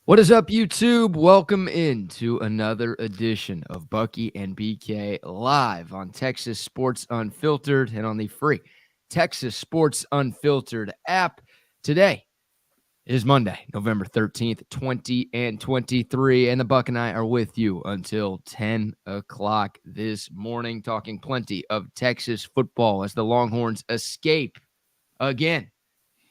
What is up, YouTube? Welcome into another edition of Bucky and BK live on Texas Sports Unfiltered and on the free Texas Sports Unfiltered app. Today is Monday, November 13th, 2023, and the Buck and I are with you until 10 o'clock this morning, talking plenty of Texas football as the Longhorns escape again,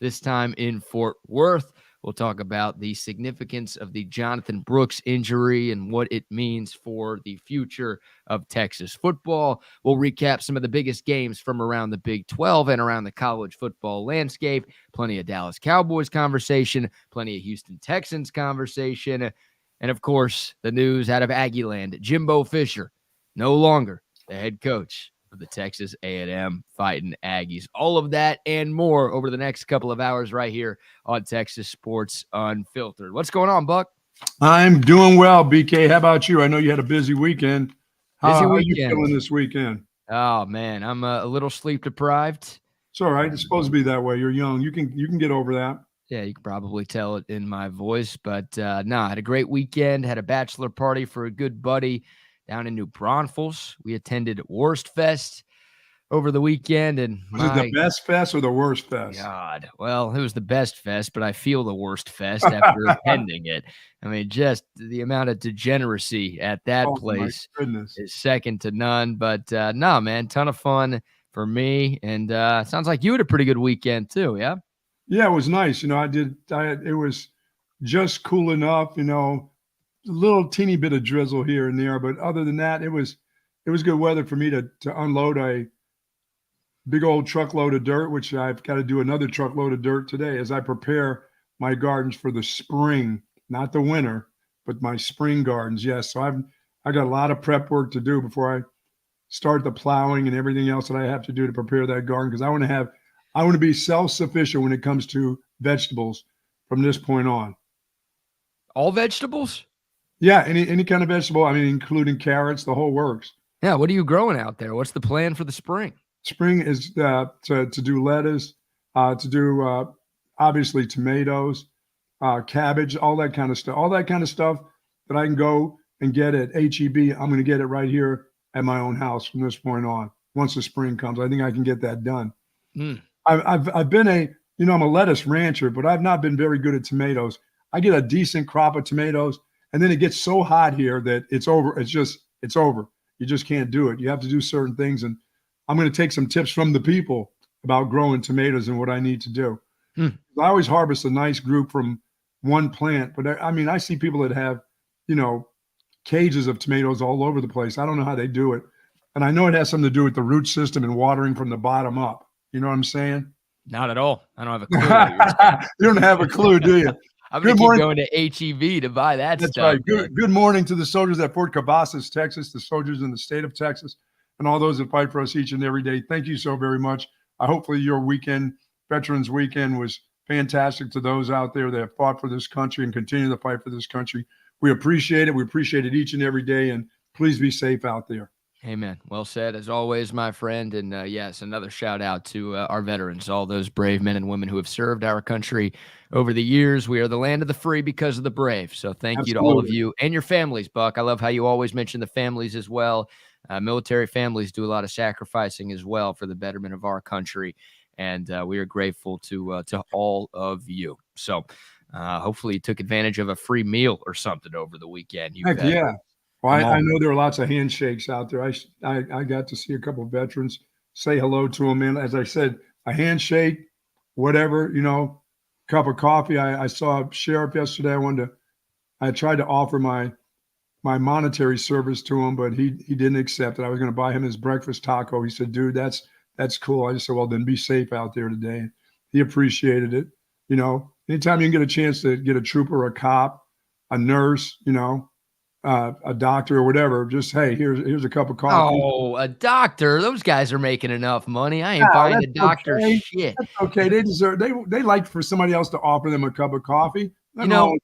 this time in Fort Worth. We'll talk about the significance of the Jonathan Brooks injury and what it means for the future of Texas football. We'll recap some of the biggest games from around the Big 12 and around the college football landscape. Plenty of Dallas Cowboys conversation, plenty of Houston Texans conversation, and of course, the news out of Aggieland. Jimbo Fisher, no longer the head coach of the Texas A&M Fighting Aggies. All of that and more over the next couple of hours right here on Texas Sports Unfiltered. What's going on, Buck? I'm doing well, BK. How about you? I know you had a busy weekend. How are you feeling this weekend? Oh, man, I'm a little sleep deprived. It's all right. It's supposed to be that way. You're young. You can get over that. Yeah, you can probably tell it in my voice. But, I had a great weekend. Had a bachelor party for a good buddy down in New Braunfels. We attended Worst Fest over the weekend. And was it the best fest or the worst fest? God, well, it was the best fest, but I feel the worst fest after attending it. I mean, just the amount of degeneracy at that place is second to none. But no, man, ton of fun for me. And sounds like you had a pretty good weekend too, yeah? Yeah, it was nice. It was just cool enough, a little teeny bit of drizzle here and there, but other than that, it was good weather for me to unload a big old truckload of dirt, which I've got to do another truckload of dirt today as I prepare my gardens for the spring, not the winter, but my spring gardens. Yes, so I got a lot of prep work to do before I start the plowing and everything else that I have to do to prepare that garden, because I want to be self-sufficient when it comes to vegetables from this point on. All vegetables? Yeah, any kind of vegetable. I mean, including carrots, the whole works. Yeah, what are you growing out there? What's the plan for the spring? Spring is to do lettuce, to do obviously tomatoes, cabbage, all that kind of stuff. All that kind of stuff that I can go and get at HEB. I'm going to get it right here at my own house from this point on. Once the spring comes, I think I can get that done. I've been I'm a lettuce rancher, but I've not been very good at tomatoes. I get a decent crop of tomatoes, and then it gets so hot here that it's over. It's over. You just can't do it. You have to do certain things, and I'm going to take some tips from the people about growing tomatoes and what I need to do. I always harvest a nice group from one plant, but I see people that have, cages of tomatoes all over the place. I don't know how they do it. And I know it has something to do with the root system and watering from the bottom up. You know what I'm saying? Not at all. I don't have a clue. You don't have a clue, do you? I'm going to keep going to HEB to buy that That's stuff. Right. Good morning to the soldiers at Fort Cavazos, Texas, the soldiers in the state of Texas, and all those that fight for us each and every day. Thank you so very much. Hopefully your weekend, Veterans Weekend, was fantastic to those out there that have fought for this country and continue to fight for this country. We appreciate it. We appreciate it each and every day, and please be safe out there. Amen. Well said, as always, my friend. And yes, another shout out to our veterans, all those brave men and women who have served our country over the years. We are the land of the free because of the brave. So thank you to all of you and your families, Buck. I love how you always mention the families as well. Military families do a lot of sacrificing as well for the betterment of our country. And we are grateful to all of you. So hopefully you took advantage of a free meal or something over the weekend. Heck yeah. Well, I know there are lots of handshakes out there. I got to see a couple of veterans, say hello to them. And as I said, a handshake, whatever, cup of coffee. I saw a sheriff yesterday. I tried to offer my monetary service to him, but he didn't accept it. I was going to buy him his breakfast taco. He said, dude, that's cool. I just said, well, then be safe out there today. He appreciated it. Anytime you can get a chance to get a trooper, a cop, a nurse, a doctor or whatever, just, hey, here's a cup of coffee. Oh, a doctor. Those guys are making enough money. I ain't buying the doctor shit. That's okay. They deserve, they like for somebody else to offer them a cup of coffee. You know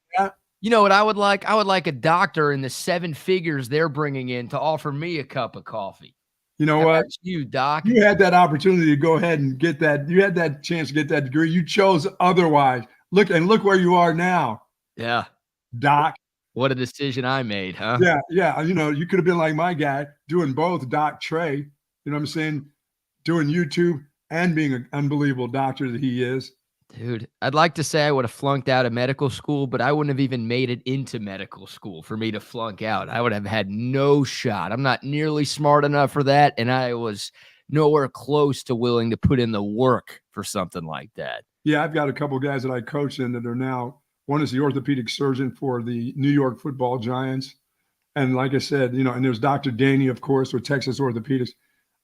what I would like? I would like a doctor in the 7 figures they're bringing in to offer me a cup of coffee. You know what? You, Doc. You had that opportunity to go ahead and get that. You had that chance to get that degree. You chose otherwise. Look where you are now. Yeah. Doc. What a decision I made, huh? Yeah, yeah. You could have been like my guy doing both, Doc Trey. You know what I'm saying? Doing YouTube and being an unbelievable doctor that he is. Dude, I'd like to say I would have flunked out of medical school, but I wouldn't have even made it into medical school for me to flunk out. I would have had no shot. I'm not nearly smart enough for that, and I was nowhere close to willing to put in the work for something like that. Yeah, I've got a couple of guys that I coach in that are now, one is the orthopedic surgeon for the New York Football Giants. And like I said, and there's Dr. Daney, of course, with Texas Orthopedics.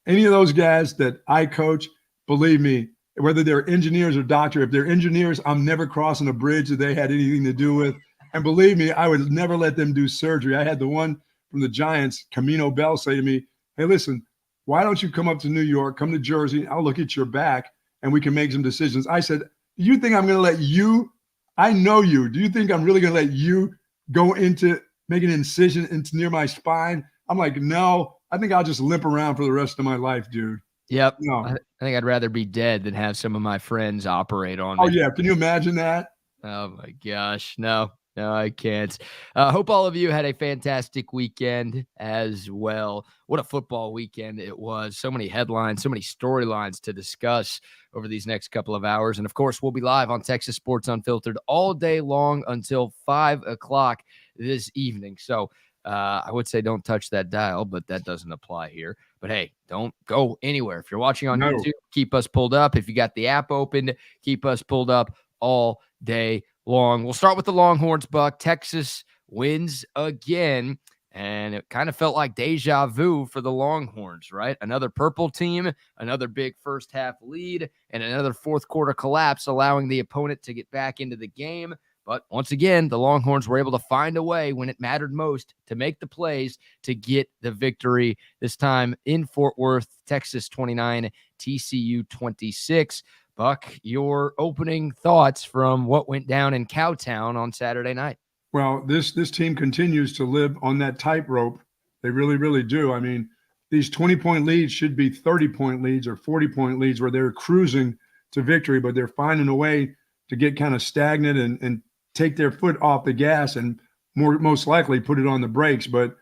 Any of those guys that I coach, believe me, whether they're engineers or doctor, if they're engineers, I'm never crossing a bridge that they had anything to do with. And believe me, I would never let them do surgery. I had the one from the Giants, Camino Bell, say to me, hey, listen, why don't you come up to New York, come to Jersey, I'll look at your back, and we can make some decisions. I said, do you think I'm going to let you, I know you, do you think I'm really going to let you go into make an incision into near my spine? I'm like, no, I think I'll just limp around for the rest of my life, dude. Yep. No. I think I'd rather be dead than have some of my friends operate on Oh, me. yeah. Can you imagine that? Oh, my gosh. No, I can't. Hope all of you had a fantastic weekend as well. What a football weekend it was. So many headlines, so many storylines to discuss over these next couple of hours. And, of course, we'll be live on Texas Sports Unfiltered all day long until 5 o'clock this evening. So I would say don't touch that dial, but that doesn't apply here. But, hey, don't go anywhere. If you're watching on YouTube, keep us pulled up. If you got the app open, keep us pulled up all day long. We'll start with the Longhorns, Buck. Texas wins again, and it kind of felt like deja vu for the Longhorns, right? Another purple team, another big first half lead, and another fourth quarter collapse, allowing the opponent to get back into the game. But once again, the Longhorns were able to find a way when it mattered most to make the plays to get the victory, this time in Fort Worth, Texas 29, TCU 26. Buck, your opening thoughts from what went down in Cowtown on Saturday night. Well, this team continues to live on that tightrope. They really, really do. I mean, these 20-point leads should be 30-point leads or 40-point leads where they're cruising to victory, but they're finding a way to get kind of stagnant and take their foot off the gas and most likely put it on the brakes. But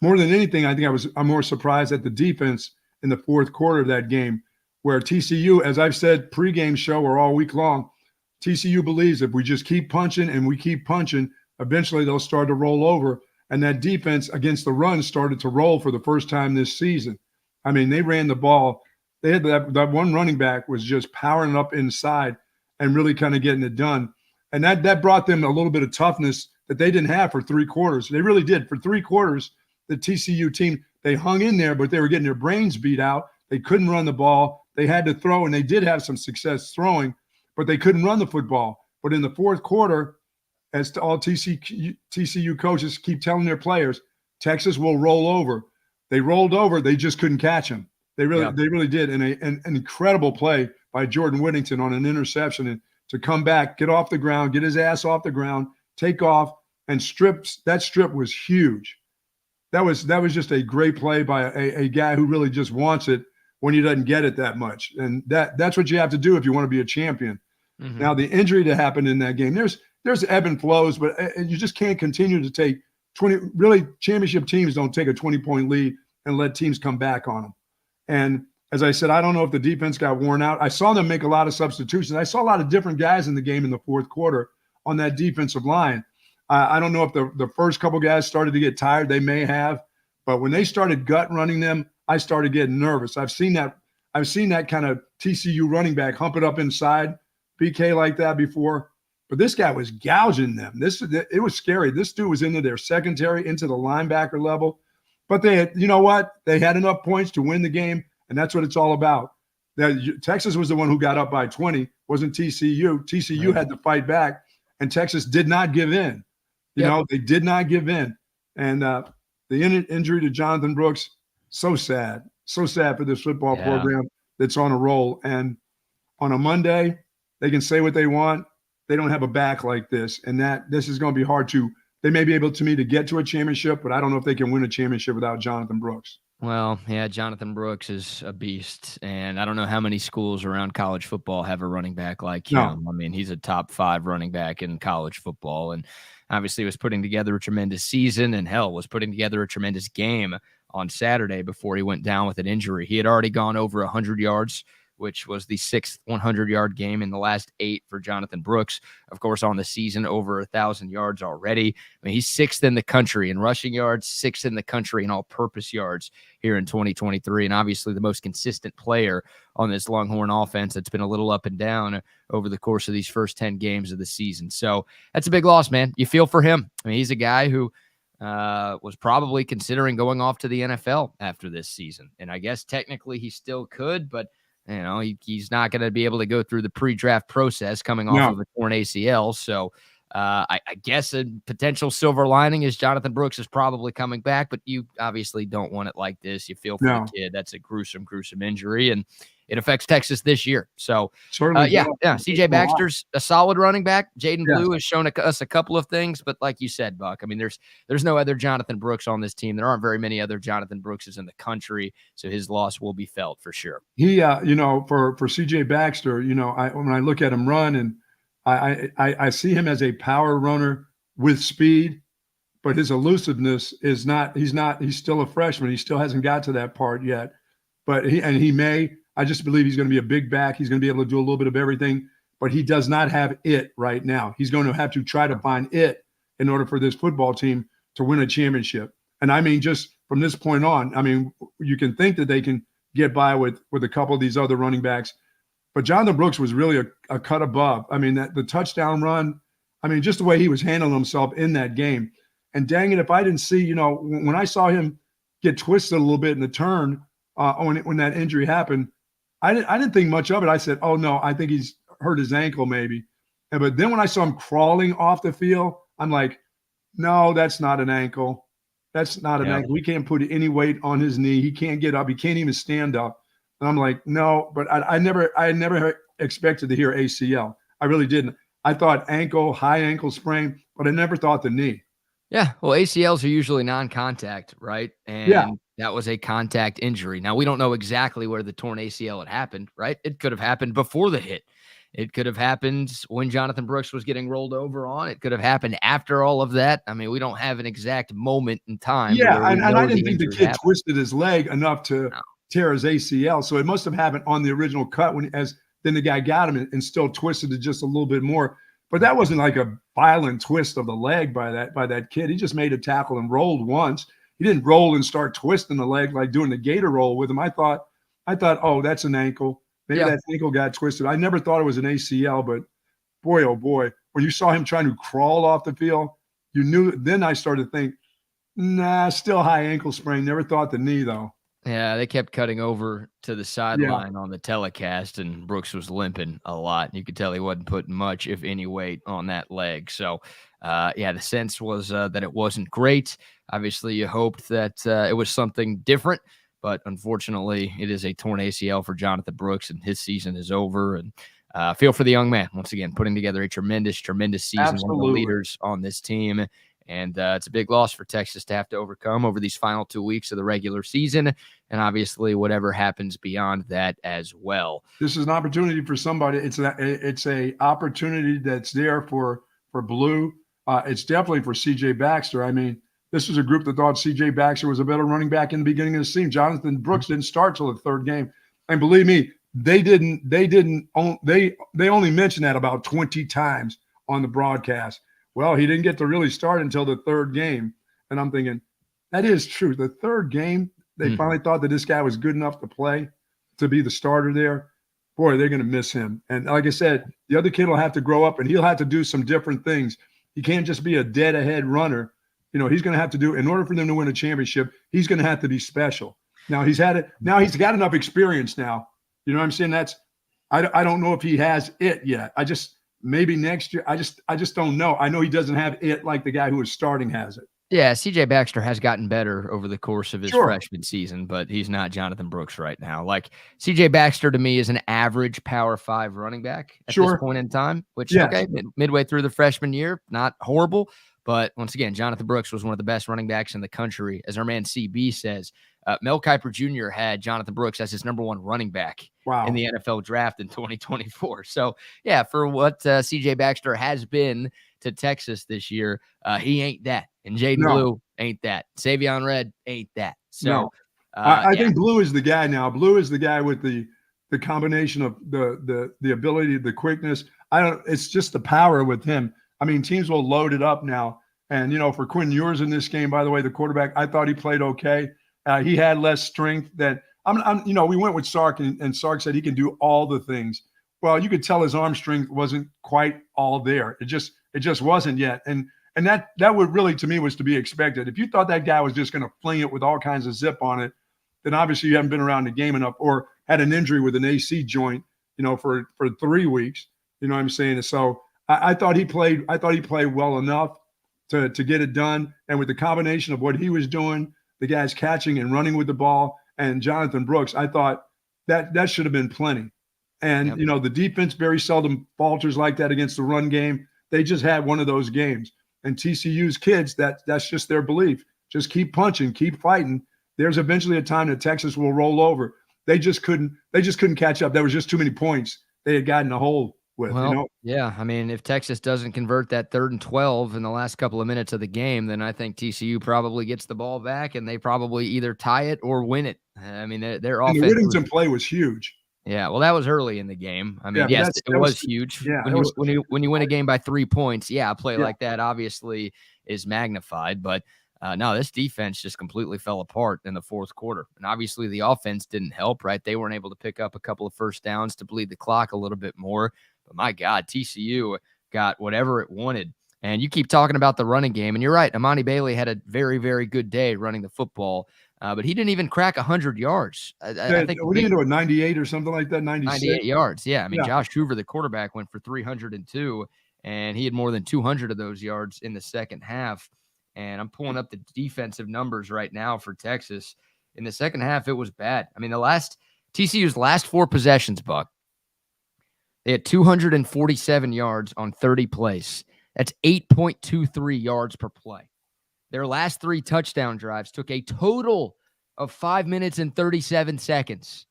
more than anything, I think I'm more surprised at the defense in the fourth quarter of that game, where TCU, as I've said pregame show or all week long, TCU believes if we just keep punching and we keep punching, eventually they'll start to roll over. And that defense against the run started to roll for the first time this season. I mean, they ran the ball. They had that one running back was just powering up inside and really kind of getting it done. And that brought them a little bit of toughness that they didn't have for 3 quarters. They really did. For 3 quarters, the TCU team, they hung in there, but they were getting their brains beat out. They couldn't run the ball. They had to throw, and they did have some success throwing, but they couldn't run the football. But in the fourth quarter, as to all TCU coaches keep telling their players, Texas will roll over. They rolled over. They just couldn't catch them. They really did. And an incredible play by Jordan Whittington on an interception and to come back, get off the ground, get his ass off the ground, take off, and strips. That strip was huge. That was just a great play by a guy who really just wants it when he doesn't get it that much. And that's what you have to do if you want to be a champion. Mm-hmm. Now, the injury that happened in that game, there's ebb and flows, but you just can't continue to take 20. Really, championship teams don't take a 20-point lead and let teams come back on them. And as I said, I don't know if the defense got worn out. I saw them make a lot of substitutions. I saw a lot of different guys in the game in the fourth quarter on that defensive line. I don't know if the first couple guys started to get tired. They may have. But when they started gut running them, I started getting nervous. I've seen that kind of TCU running back hump it up inside BK like that before. But this guy was gouging them. It was scary. This dude was into their secondary, into the linebacker level. But you know what? They had enough points to win the game. And that's what it's all about. Texas was the one who got up by 20, wasn't TCU. TCU had to fight back, and Texas did not give in. You know, they did not give in. And the injury to Jonathan Brooks, so sad for this football program that's on a roll. And on a Monday, they can say what they want. They don't have a back like this, and this is going to be hard to. They may be able to get to a championship, but I don't know if they can win a championship without Jonathan Brooks. Well, yeah, Jonathan Brooks is a beast, and I don't know how many schools around college football have a running back like No, him. I mean, he's a top 5 running back in college football, and obviously was putting together a tremendous season, and hell, was putting together a tremendous game on Saturday before he went down with an injury. He had already gone over 100 yards, which was the 6th 100-yard game in the last 8 for Jonathan Brooks. Of course, on the season, over 1,000 yards already. I mean, he's 6th in the country in rushing yards, 6th in the country in all-purpose yards here in 2023, and obviously the most consistent player on this Longhorn offense that's been a little up and down over the course of these first 10 games of the season. So that's a big loss, man. You feel for him. I mean, he's a guy who was probably considering going off to the NFL after this season, and I guess technically he still could, but he's not going to be able to go through the pre-draft process coming off of a torn ACL. So I guess a potential silver lining is Jonathan Brooks is probably coming back, but you obviously don't want it like this. You feel for the kid. That's a gruesome, gruesome injury, and it affects Texas this year. So, yeah. CJ Baxter's a solid running back. Jaden Blue has shown us a couple of things, but like you said, Buck, I mean, there's no other Jonathan Brooks on this team. There aren't very many other Jonathan Brookses in the country, so his loss will be felt for sure. He, for CJ Baxter, when I look at him run, and I see him as a power runner with speed, but his elusiveness is not. He's still a freshman. He still hasn't got to that part yet. But he may. I just believe he's going to be a big back. He's going to be able to do a little bit of everything, but he does not have it right now. He's going to have to try to find it in order for this football team to win a championship. And I mean, just from this point on, I mean, you can think that they can get by with a couple of these other running backs, but Jonathan Brooks was really a cut above. I mean, the touchdown run, I mean, just the way he was handling himself in that game. And dang it, if I didn't see, when I saw him get twisted a little bit in the turn when that injury happened, I didn't think much of it. I said, oh, no, I think he's hurt his ankle maybe. But then when I saw him crawling off the field, I'm like, no, that's not an ankle. That's not an ankle. We can't put any weight on his knee. He can't get up. He can't even stand up. And I'm like, no, but I never expected to hear ACL. I really didn't. I thought high ankle sprain, but I never thought the knee. Yeah, well, ACLs are usually non-contact, right? And that was a contact injury. Now, we don't know exactly where the torn ACL had happened, right? It could have happened before the hit. It could have happened when Jonathan Brooks was getting rolled over on. It could have happened after all of that. I mean, we don't have an exact moment in time. Yeah, and I didn't think the kid twisted his leg enough to tear his ACL. So it must have happened on the original cut then the guy got him and still twisted it just a little bit more. But that wasn't like a violent twist of the leg by that kid. He just made a tackle and rolled once. He didn't roll and start twisting the leg like doing the gator roll with him. I thought, oh, that's an ankle. Maybe that ankle got twisted. I never thought it was an ACL, but boy, oh boy, when you saw him trying to crawl off the field, you knew. Then I started to think, nah, still high ankle sprain. Never thought the knee though. Yeah, they kept cutting over to the sideline on the telecast, and Brooks was limping a lot. You could tell he wasn't putting much, if any, weight on that leg. So, the sense was that it wasn't great. Obviously, you hoped that it was something different, but unfortunately, it is a torn ACL for Jonathan Brooks, and his season is over. And feel for the young man, once again, putting together a tremendous, tremendous season, Absolutely. one of the leaders on this team. And it's a big loss for Texas to have to overcome over these final 2 weeks of the regular season, and obviously whatever happens beyond that as well. This is an opportunity for somebody. It's a opportunity that's there for Blue. It's definitely for CJ Baxter. I mean, this was a group that thought CJ Baxter was a better running back in the beginning of the season. Jonathan Brooks didn't start till the third game, and believe me, they only mentioned that about 20 times on the broadcast. Well, he didn't get to really start until the third game. And I'm thinking, that is true. The third game, they finally thought that this guy was good enough to play, to be the starter there. Boy, they're going to miss him. And like I said, the other kid will have to grow up, and he'll have to do some different things. He can't just be a dead-ahead runner. He's going to have to do, in order for them to win a championship, he's going to have to be special. Now, he's got enough experience now. You know what I'm saying? I don't know if he has it yet. Maybe next year. I just don't know. I know he doesn't have it like the guy who is starting has it. Yeah, CJ Baxter has gotten better over the course of his freshman season, but he's not Jonathan Brooks right now. Like, CJ Baxter to me is an average Power 5 running back at this point in time, which, midway through the freshman year, not horrible. But once again, Jonathan Brooks was one of the best running backs in the country. As our man CB says, Mel Kiper Jr. had Jonathan Brooks as his #1 running back in the NFL draft in 2024. So, yeah, for what CJ Baxter has been to Texas this year, he ain't that. And Jaden Blue ain't that. Savion Red ain't that. So, I think Blue is the guy now. Blue is the guy with the combination of the ability, the quickness. It's just the power with him. I mean, teams will load it up now. And, for Quinn Ewers in this game, by the way, the quarterback, I thought he played okay. He had less strength than we went with Sark, and Sark said he can do all the things. Well, you could tell his arm strength wasn't quite all there. It just wasn't yet. And that would really, to me, was to be expected. If you thought that guy was just going to fling it with all kinds of zip on it, then obviously you haven't been around the game enough, or had an injury with an AC joint, for 3 weeks. You know what I'm saying? So I thought he played well enough to get it done. And with the combination of what he was doing, the guys catching and running with the ball, and Jonathan Brooks, I thought that should have been plenty. And, the defense very seldom falters like that against the run game. They just had one of those games. And TCU's kids, that's just their belief. Just keep punching, keep fighting. There's eventually a time that Texas will roll over. They just couldn't catch up. There was just too many points they had gotten a hole with. Well, yeah. I mean, if Texas doesn't convert that 3rd and 12 in the last couple of minutes of the game, then I think TCU probably gets the ball back, and they probably either tie it or win it. I mean, their offense. The Whittington play was huge. Yeah, well, that was early in the game. I mean, yes, it was huge. Yeah, when you win a game by 3 points, a play like that obviously is magnified. But no, this defense just completely fell apart in the 4th quarter. And obviously the offense didn't help, right? They weren't able to pick up a couple of first downs to bleed the clock a little bit more. But my God, TCU got whatever it wanted. And you keep talking about the running game, and you're right. Amani Bailey had a very, very good day running the football. But he didn't even crack 100 yards. I think we into a 98 or something like that, 98 yards. Yeah, I mean, Josh Hoover, the quarterback, went for 302, and he had more than 200 of those yards in the second half. And I'm pulling up the defensive numbers right now for Texas. In the second half, it was bad. I mean, TCU's last 4 possessions, Buck, they had 247 yards on 30 plays. That's 8.23 yards per play. Their last 3 touchdown drives took a total of 5 minutes and 37 seconds.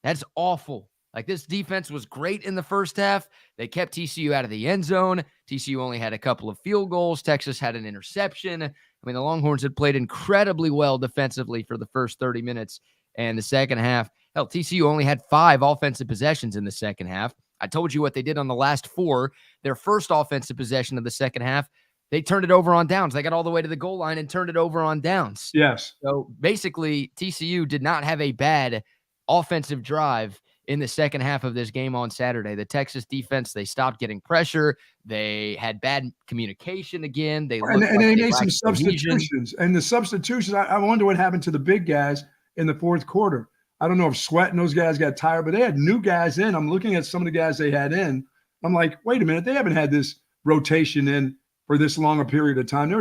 That's awful. Like, this defense was great in the first half. They kept TCU out of the end zone. TCU only had a couple of field goals. Texas had an interception. I mean, the Longhorns had played incredibly well defensively for the first 30 minutes. And the second half, hell, TCU only had 5 offensive possessions in the second half. I told you what they did on the last 4. Their first offensive possession of the second half, they turned it over on downs. They got all the way to the goal line and turned it over on downs. Yes. So basically, TCU did not have a bad offensive drive in the second half of this game on Saturday. The Texas defense, they stopped getting pressure. They had bad communication again. They made some substitutions. And the substitutions, I wonder what happened to the big guys in the 4th quarter. I don't know if Sweat and those guys got tired, but they had new guys in. I'm looking at some of the guys they had in. I'm like, wait a minute, they haven't had this rotation in for this long a period of time.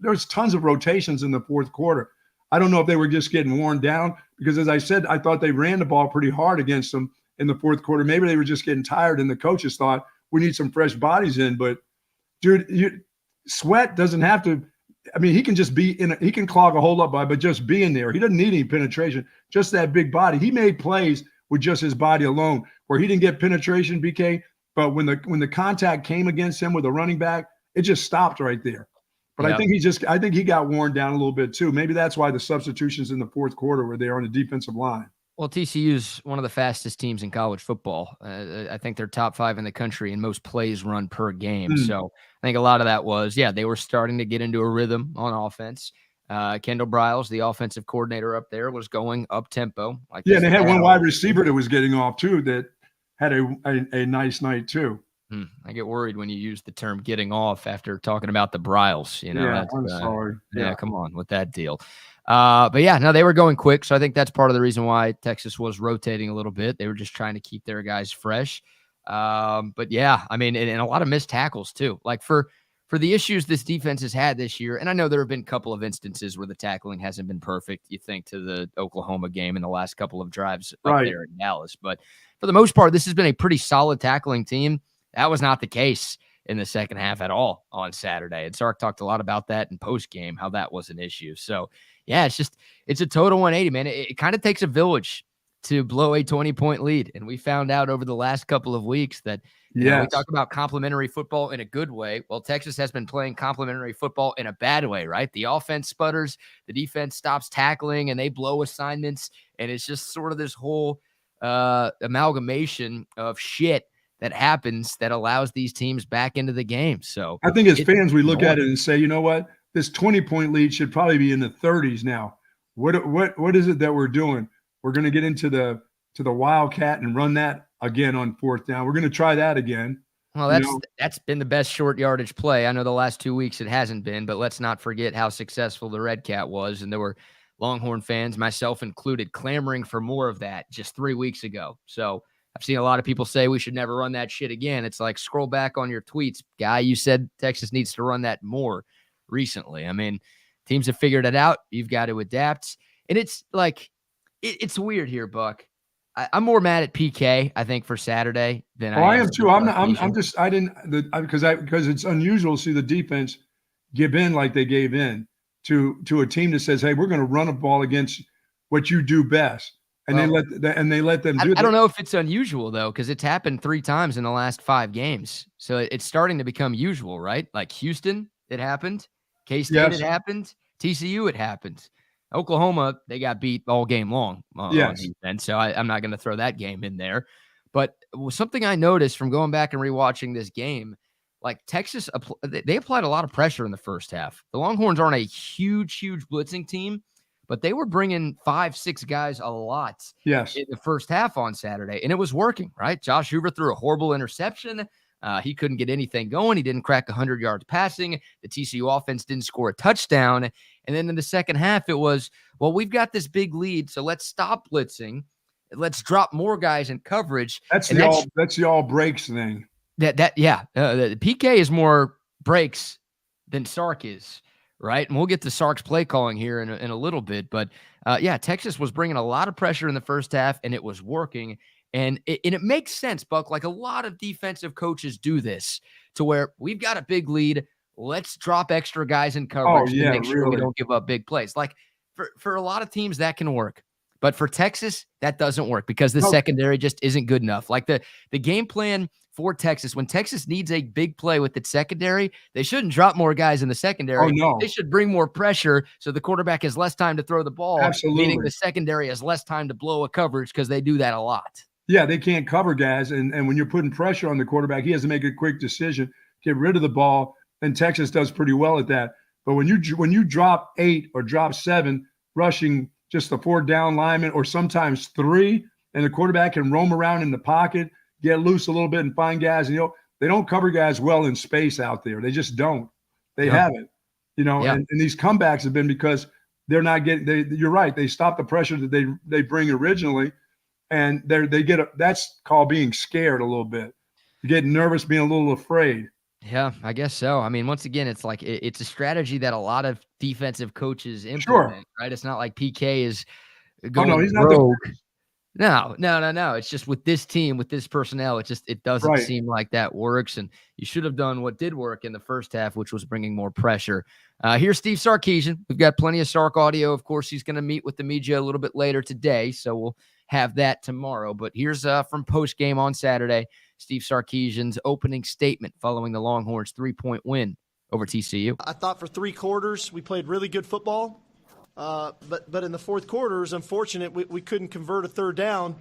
There's tons of rotations in the 4th quarter. I don't know if they were just getting worn down because, as I said, I thought they ran the ball pretty hard against them in the 4th quarter. Maybe they were just getting tired, and the coaches thought we need some fresh bodies in. But, dude, Sweat doesn't have to. I mean, he can just be he can clog a hole up by, but just being there. He doesn't need any penetration, just that big body. He made plays with just his body alone where he didn't get penetration, BK. But when the contact came against him with a running back, it just stopped right there. But I think he got worn down a little bit too. Maybe that's why the substitutions in the 4th quarter were there on the defensive line. Well, TCU's one of the fastest teams in college football. I think they're top 5 in the country in most plays run per game. So I think a lot of that was, they were starting to get into a rhythm on offense. Kendall Briles, the offensive coordinator up there, was going up tempo. They had one wide receiver that was getting off too that had a nice night too. I get worried when you use the term getting off after talking about the Briles. I'm sorry. Yeah, come on with that deal. But they were going quick. So I think that's part of the reason why Texas was rotating a little bit. They were just trying to keep their guys fresh. But I mean, and a lot of missed tackles too. Like for the issues this defense has had this year, and I know there have been a couple of instances where the tackling hasn't been perfect. You think to the Oklahoma game and the last couple of drives up there in Dallas. But for the most part, this has been a pretty solid tackling team. That was not the case in the second half at all on Saturday. And Sark talked a lot about that in postgame, how that was an issue. So, yeah, it's a total 180, man. It kind of takes a village to blow a 20-point lead. And we found out over the last couple of weeks that, we talk about complimentary football in a good way. Well, Texas has been playing complimentary football in a bad way, right? The offense sputters, the defense stops tackling, and they blow assignments. And it's just sort of this whole amalgamation of shit that happens that allows these teams back into the game. So I think as fans, we look at it and say, you know what? This 20-point lead should probably be in the 30s now. What is it that we're doing? We're going to get into the Wildcat and run that again on fourth down. We're going to try that again. Well, that's been the best short yardage play. I know the last 2 weeks it hasn't been, but let's not forget how successful the Red Cat was. And there were Longhorn fans, myself included, clamoring for more of that just 3 weeks ago. So I've seen a lot of people say we should never run that shit again. It's like, scroll back on your tweets, guy. You said Texas needs to run that more recently. I mean, teams have figured it out. You've got to adapt. And it's like, it's weird here, Buck. I'm more mad at PK, I think, for Saturday than I am too. Because it's unusual to see the defense give in like they gave in to a team that says, hey, we're going to run a ball against what you do best. And they let them do that. I don't know if it's unusual, though, because it's happened 3 times in the last 5 games. So it's starting to become usual, right? Like Houston, it happened. K-State, it happened. TCU, it happened. Oklahoma, they got beat all game long on defense. So I'm not going to throw that game in there. But something I noticed from going back and rewatching this game, like Texas, they applied a lot of pressure in the first half. The Longhorns aren't a huge blitzing team, but they were bringing 5-6 guys a lot in the first half on Saturday, and it was working, right? Josh Hoover threw a horrible interception. He couldn't get anything going. He didn't crack 100 yards passing. The TCU offense didn't score a touchdown. And then in the second half, it was, well, we've got this big lead, so let's stop blitzing. Let's drop more guys in coverage. That's the all breaks thing. The PK is more breaks than Sark is. Right. And we'll get to Sark's play calling here in a little bit. But Texas was bringing a lot of pressure in the first half, and it was working. And it makes sense, Buck. Like, a lot of defensive coaches do this to where we've got a big lead. Let's drop extra guys in coverage to make sure we don't give up big plays. Like, for a lot of teams, that can work. But for Texas, that doesn't work because the secondary just isn't good enough. Like, the game plan for Texas, when Texas needs a big play with its secondary, they shouldn't drop more guys in the secondary. They should bring more pressure so the quarterback has less time to throw the ball, meaning the secondary has less time to blow a coverage because they do that a lot. Yeah, they can't cover guys. And when you're putting pressure on the quarterback, he has to make a quick decision, get rid of the ball, and Texas does pretty well at that. But when you drop 8 or drop 7, rushing just the 4 down linemen or sometimes 3, and the quarterback can roam around in the pocket, get loose a little bit and find guys. And, they don't cover guys well in space out there. They just don't. They haven't. And these comebacks have been because they're not getting – you're right. They stop the pressure that they bring originally, and that's called being scared a little bit. You get nervous, being a little afraid. Yeah, I guess so. I mean, once again, it's like it's a strategy that a lot of defensive coaches implement, right? It's not like PK is going he's rogue. No. It's just with this team, with this personnel, it doesn't seem like that works. And you should have done what did work in the first half, which was bringing more pressure. Here's Steve Sarkeesian. We've got plenty of Sark audio. Of course, he's going to meet with the media a little bit later today, so we'll have that tomorrow. But here's from postgame on Saturday, Steve Sarkeesian's opening statement following the Longhorns' 3-point win over TCU. I thought for 3 quarters we played really good football. But in the fourth quarter, it was unfortunate we couldn't convert a 3rd down,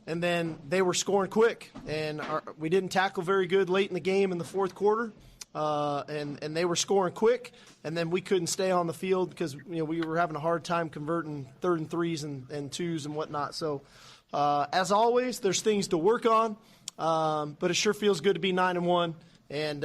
and then they were scoring quick. And we didn't tackle very good late in the game in the fourth quarter, and they were scoring quick, and then we couldn't stay on the field because we were having a hard time converting 3rd and 3s and 2s and whatnot. So as always, there's things to work on, but it sure feels good to be 9-1. And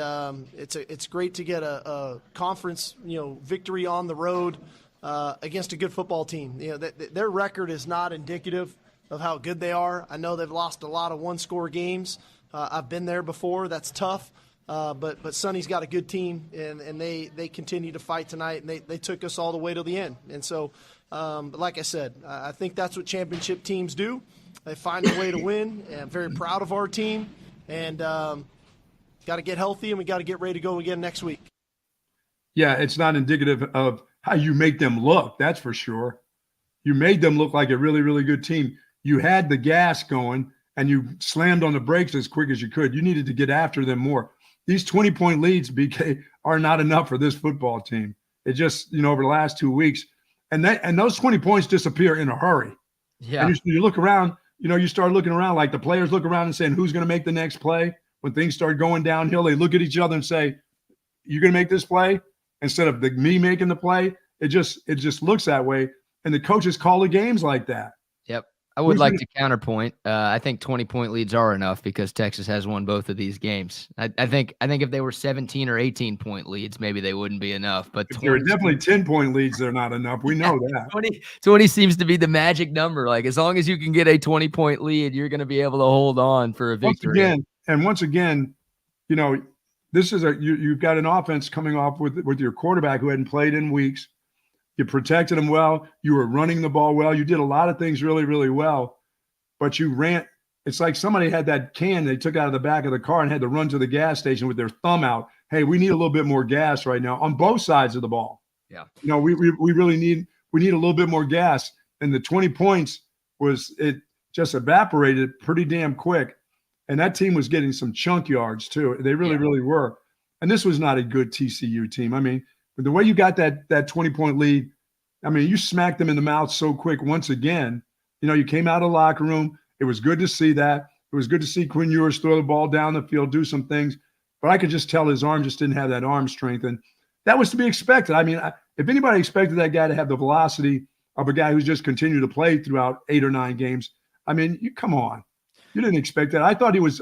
it's great to get a conference victory on the road against a good football team. Their record is not indicative of how good they are. I know they've lost a lot of 1-score games. I've been there before. That's tough. But Sonny's got a good team, and they continue to fight tonight, and they took us all the way to the end. And so, like I said, I think that's what championship teams do. They find a way to win, and I'm very proud of our team. And Got to get healthy, and we got to get ready to go again next week. Yeah, it's not indicative of how you make them look. That's for sure. You made them look like a really, really good team. You had the gas going, and you slammed on the brakes as quick as you could. You needed to get after them more. These 20-point leads, BK, are not enough for this football team. It just, over the last 2 weeks, and those 20 points disappear in a hurry. Yeah. And you look around, you start looking around, like the players look around and saying, who's going to make the next play? When things start going downhill, they look at each other and say, you're going to make this play? Instead of me making the play, it just looks that way. And the coaches call the games like that. Yep. I would like to counterpoint. I think 20-point leads are enough because Texas has won both of these games. I think if they were 17 or 18-point leads, maybe they wouldn't be enough. But if there are definitely 10-point leads, they're not enough. We know that. 20 seems to be the magic number. Like, as long as you can get a 20-point lead, you're going to be able to hold on for a victory. Once again, this is you've got an offense coming off with your quarterback who hadn't played in weeks. You protected him well. You were running the ball well. You did a lot of things really, really well. But you ran. It's like somebody had that can they took out of the back of the car and had to run to the gas station with their thumb out. Hey, we need a little bit more gas right now on both sides of the ball. Yeah. We really need a little bit more gas. And the 20 points it just evaporated pretty damn quick. And that team was getting some chunk yards too. They really, really were. And this was not a good TCU team. I mean, the way you got that 20-point lead, I mean, you smacked them in the mouth so quick once again. You came out of the locker room. It was good to see that. It was good to see Quinn Ewers throw the ball down the field, do some things. But I could just tell his arm just didn't have that arm strength. And that was to be expected. I mean, if anybody expected that guy to have the velocity of a guy who's just continued to play throughout 8 or 9 games, I mean, come on. You didn't expect that. I thought he was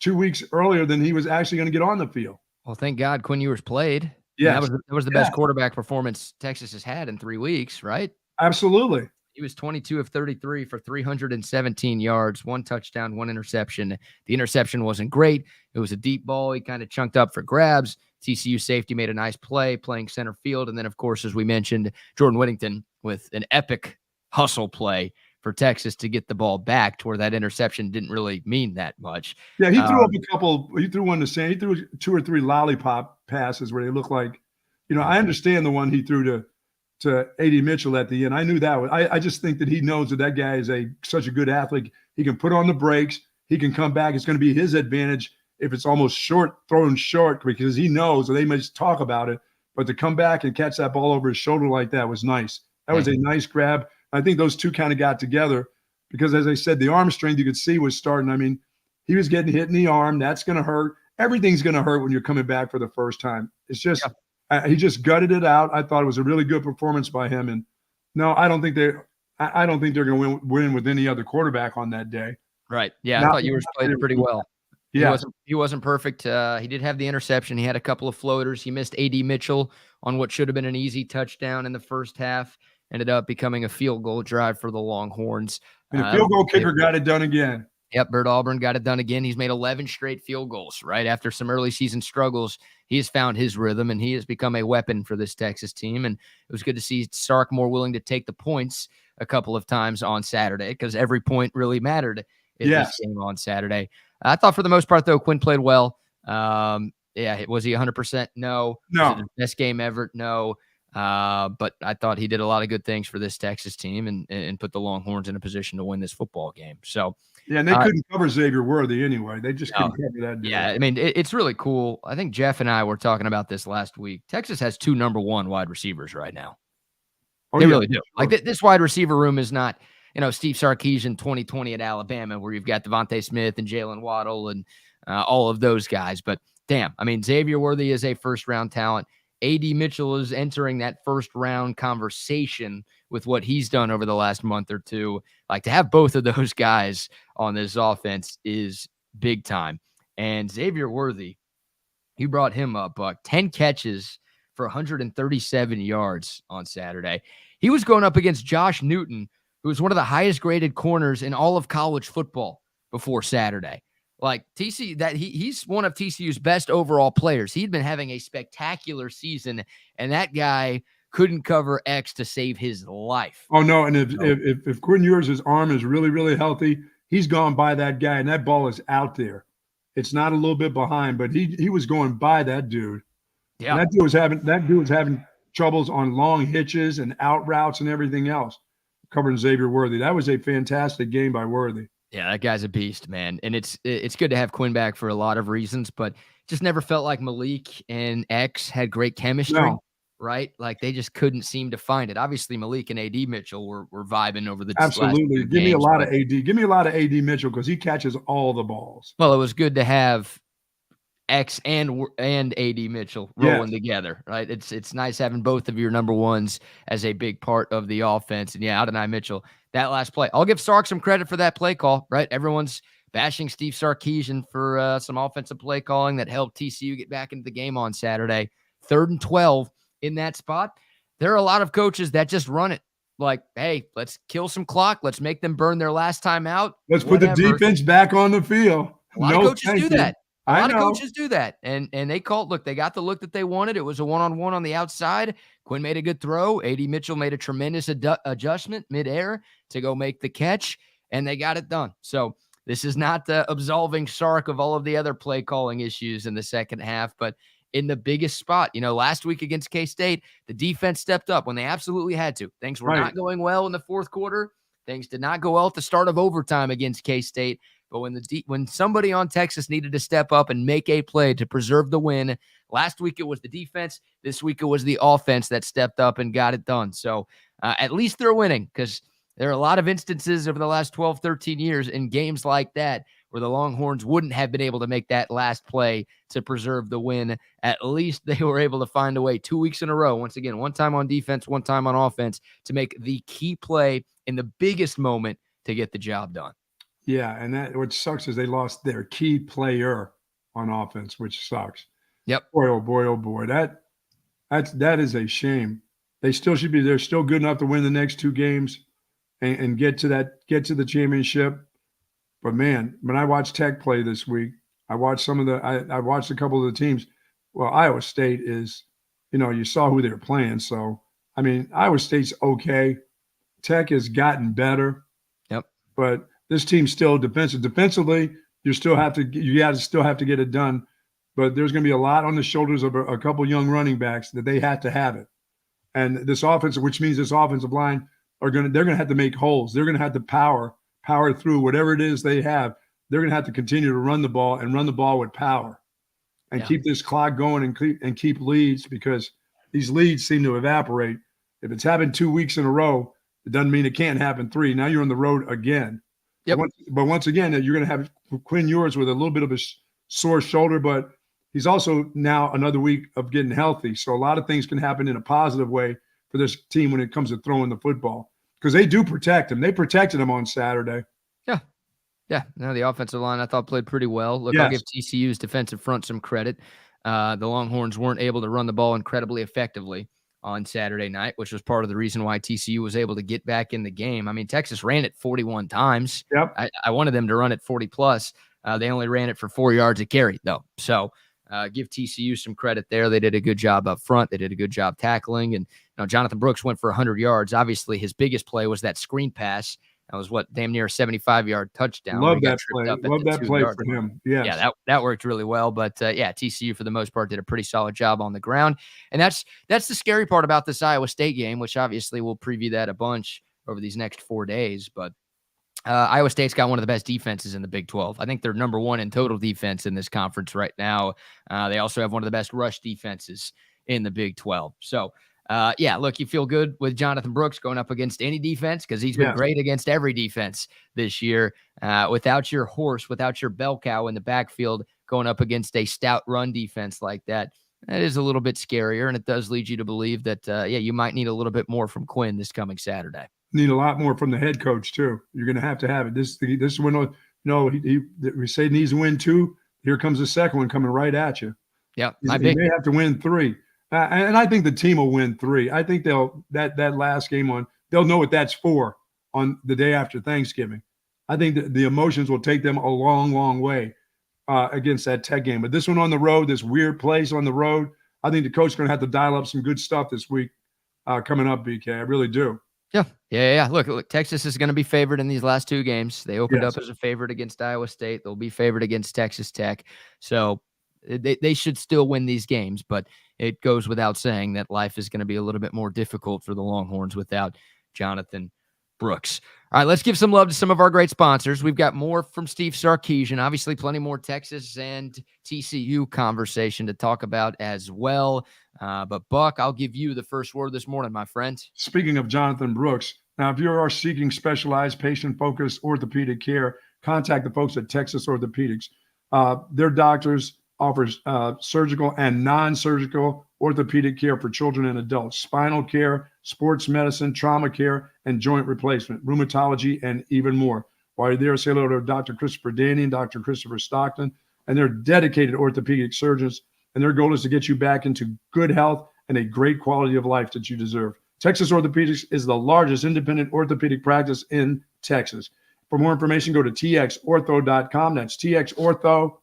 2 weeks earlier than he was actually going to get on the field. Well, thank God Quinn Ewers played. Yeah, that was the best quarterback performance Texas has had in 3 weeks, right? Absolutely. He was 22 of 33 for 317 yards, 1 touchdown, 1 interception. The interception wasn't great. It was a deep ball. He kind of chunked up for grabs. TCU safety made a nice play playing center field. And then, of course, as we mentioned, Jordan Whittington with an epic hustle play for Texas to get the ball back to where that interception didn't really mean that much. Yeah, he threw up a couple. He threw one to Sam. He threw 2 or 3 lollipop passes where they look like, I understand the one he threw to A.D. Mitchell at the end. I knew that was. I just think that he knows that guy is such a good athlete. He can put on the brakes. He can come back. It's going to be his advantage if it's almost thrown short, because he knows, or they may just talk about it. But to come back and catch that ball over his shoulder like that was nice. That was a nice grab. I think those two kind of got together because, as I said, the arm strength you could see was starting. I mean, he was getting hit in the arm. That's going to hurt. Everything's going to hurt when you're coming back for the first time. It's just he just gutted it out. I thought it was a really good performance by him. And no, I don't think they're going to win with any other quarterback on that day. Right. Yeah, I thought Ewers played it pretty well. Yeah. He wasn't perfect. He did have the interception. He had a couple of floaters. He missed A.D. Mitchell on what should have been an easy touchdown in the first half. Ended up becoming a field goal drive for the Longhorns. And the field goal kicker got it done again. Yep, Bert Auburn got it done again. He's made 11 straight field goals, right? After some early season struggles, he has found his rhythm, and he has become a weapon for this Texas team. And it was good to see Sark more willing to take the points a couple of times on Saturday, because every point really mattered in this game on Saturday. I thought for the most part, though, Quinn played well. Was he 100%? No. Was it his best game ever? No. But I thought he did a lot of good things for this Texas team and put the Longhorns in a position to win this football game. So yeah, and they couldn't cover Xavier Worthy anyway. They just couldn't cover that dude. Yeah, I mean, it's really cool. I think Jeff and I were talking about this last week. Texas has 2 number 1 wide receivers right now. They really do. Like this wide receiver room is not, Steve Sarkeesian 2020 at Alabama, where you've got Devontae Smith and Jalen Waddle and all of those guys. But damn, I mean, Xavier Worthy is a first-round talent. A.D. Mitchell is entering that first-round conversation with what he's done over the last month or two. Like, to have both of those guys on this offense is big time. And Xavier Worthy, he brought him up, Buck. 10 catches for 137 yards on Saturday. He was going up against Josh Newton, who was one of the highest-graded corners in all of college football before Saturday. Like he's one of TCU's best overall players. He'd been having a spectacular season, and that guy couldn't cover X to save his life. Oh no! And if Quinn Ewers' arm is really, really healthy, he's gone by that guy, and that ball is out there. It's not a little bit behind, but he was going by that dude. Yeah. And that dude was having troubles on long hitches and out routes and everything else, covering Xavier Worthy. That was a fantastic game by Worthy. Yeah, that guy's a beast, man. And it's good to have Quinn back for a lot of reasons, but just never felt like Malik and X had great chemistry. No. Right? Like they just couldn't seem to find it. Obviously, Malik and AD Mitchell were vibing over the absolutely. Give me a lot of AD. Give me a lot of AD Mitchell because he catches all the balls. Well, it was good to have X and AD Mitchell rolling together, right? It's nice having both of your number ones as a big part of the offense. And yeah, Adonai Mitchell, that last play. I'll give Sark some credit for that play call, right? Everyone's bashing Steve Sarkeesian for some offensive play calling that helped TCU get back into the game on Saturday. 3rd and 12. In that spot, there are a lot of coaches that just run it like, hey, let's kill some clock. Let's make them burn their last time out. Let's put the defense back on the field. A lot of coaches do that. A lot of coaches do that. And they called, look, they got the look that they wanted. It was a one-on-one on the outside. Quinn made a good throw. AD Mitchell made a tremendous adjustment midair to go make the catch, and they got it done. So this is not absolving Sark of all of the other play calling issues in the second half, but in the biggest spot. Last week against K-State, the defense stepped up when they absolutely had to. Things were not going well in the fourth quarter. Things did not go well at the start of overtime against K-State. But when somebody on Texas needed to step up and make a play to preserve the win, last week it was the defense. This week it was the offense that stepped up and got it done. So at least they're winning, because there are a lot of instances over the last 12, 13 years in games like that where the Longhorns wouldn't have been able to make that last play to preserve the win. At least they were able to find a way 2 weeks in a row. Once again, one time on defense, one time on offense, to make the key play in the biggest moment to get the job done. Yeah, and that what sucks is they lost their key player on offense, which sucks. Yep. Boy, oh boy, oh boy. That is a shame. They still should be. They're still good enough to win the next 2 games and get to the championship. But man, when I watched Tech play this week, I watched I watched a couple of the teams. Well, Iowa State is, you saw who they were playing. So, I mean, Iowa State's okay. Tech has gotten better. Yep. But this team's still defensive. Defensively, you still have to get it done. But there's going to be a lot on the shoulders of a couple young running backs that they have to have it. And this offensive, which means this offensive line they're going to have to make holes. They're going to have to power through whatever it is they have. They're going to have to continue to run the ball and run the ball with power and keep this clock going and keep leads, because these leads seem to evaporate. If it's happened 2 weeks in a row, it doesn't mean it can't happen 3. Now you're on the road again. Yep. But once again, you're going to have Quinn Ewers with a little bit of a sore shoulder, but he's also now another week of getting healthy. So a lot of things can happen in a positive way for this team when it comes to throwing the football, because they do protect him. They protected him on Saturday. Yeah. Yeah. No, the offensive line I thought played pretty well. Look, I'll give TCU's defensive front some credit. The Longhorns weren't able to run the ball incredibly effectively on Saturday night, which was part of the reason why TCU was able to get back in the game. I mean, Texas ran it 41 times. Yep. I wanted them to run it 40 plus. They only ran it for 4 yards a carry, though. So give TCU some credit there. They did a good job up front. They did a good job tackling. And Jonathan Brooks went for 100 yards. Obviously, his biggest play was that screen pass. That was damn near a 75-yard touchdown. Love that play. Love that play for him. Yes. Yeah, that worked really well. But TCU for the most part did a pretty solid job on the ground. And that's the scary part about this Iowa State game, which obviously we'll preview that a bunch over these next 4 days. But Iowa State's got one of the best defenses in the Big 12. I think they're number 1 in total defense in this conference right now. They also have one of the best rush defenses in the Big 12. So, look, you feel good with Jonathan Brooks going up against any defense, because he's been great against every defense this year. Without your horse, without your bell cow in the backfield, going up against a stout run defense like that is a little bit scarier, and it does lead you to believe that, you might need a little bit more from Quinn this coming Saturday. Need a lot more from the head coach too. You're going to have it. This is when we say he needs to win 2. Here comes the second one coming right at you. Yeah, he may have to win 3. And I think the team will win 3. I think they'll that last game they'll know what that's for on the day after Thanksgiving. I think that the emotions will take them a long, long way against that Tech game. But this one on the road, this weird place on the road, I think the coach is going to have to dial up some good stuff this week coming up, BK. I really do. Yeah. Look, Texas is going to be favored in these last two games. They opened up as a favorite against Iowa State. They'll be favored against Texas Tech. So they should still win these games, but it goes without saying that life is going to be a little bit more difficult for the Longhorns without Jonathan Brooks. All right, let's give some love to some of our great sponsors. We've got more from Steve Sarkeesian, obviously plenty more Texas and TCU conversation to talk about as well. But Buck, I'll give you the first word this morning, my friend. Speaking of Jonathan Brooks, now if you are seeking specialized patient-focused orthopedic care, contact the folks at Texas Orthopedics. Their doctors offers surgical and non-surgical orthopedic care for children and adults, spinal care, sports medicine, trauma care, and joint replacement, rheumatology, and even more. While you're there, say hello to Dr. Christopher Danny and Dr. Christopher Stockton, and they're dedicated orthopedic surgeons, and their goal is to get you back into good health and a great quality of life that you deserve. Texas Orthopedics is the largest independent orthopedic practice in Texas. For more information, go to txortho.com. That's txortho.com.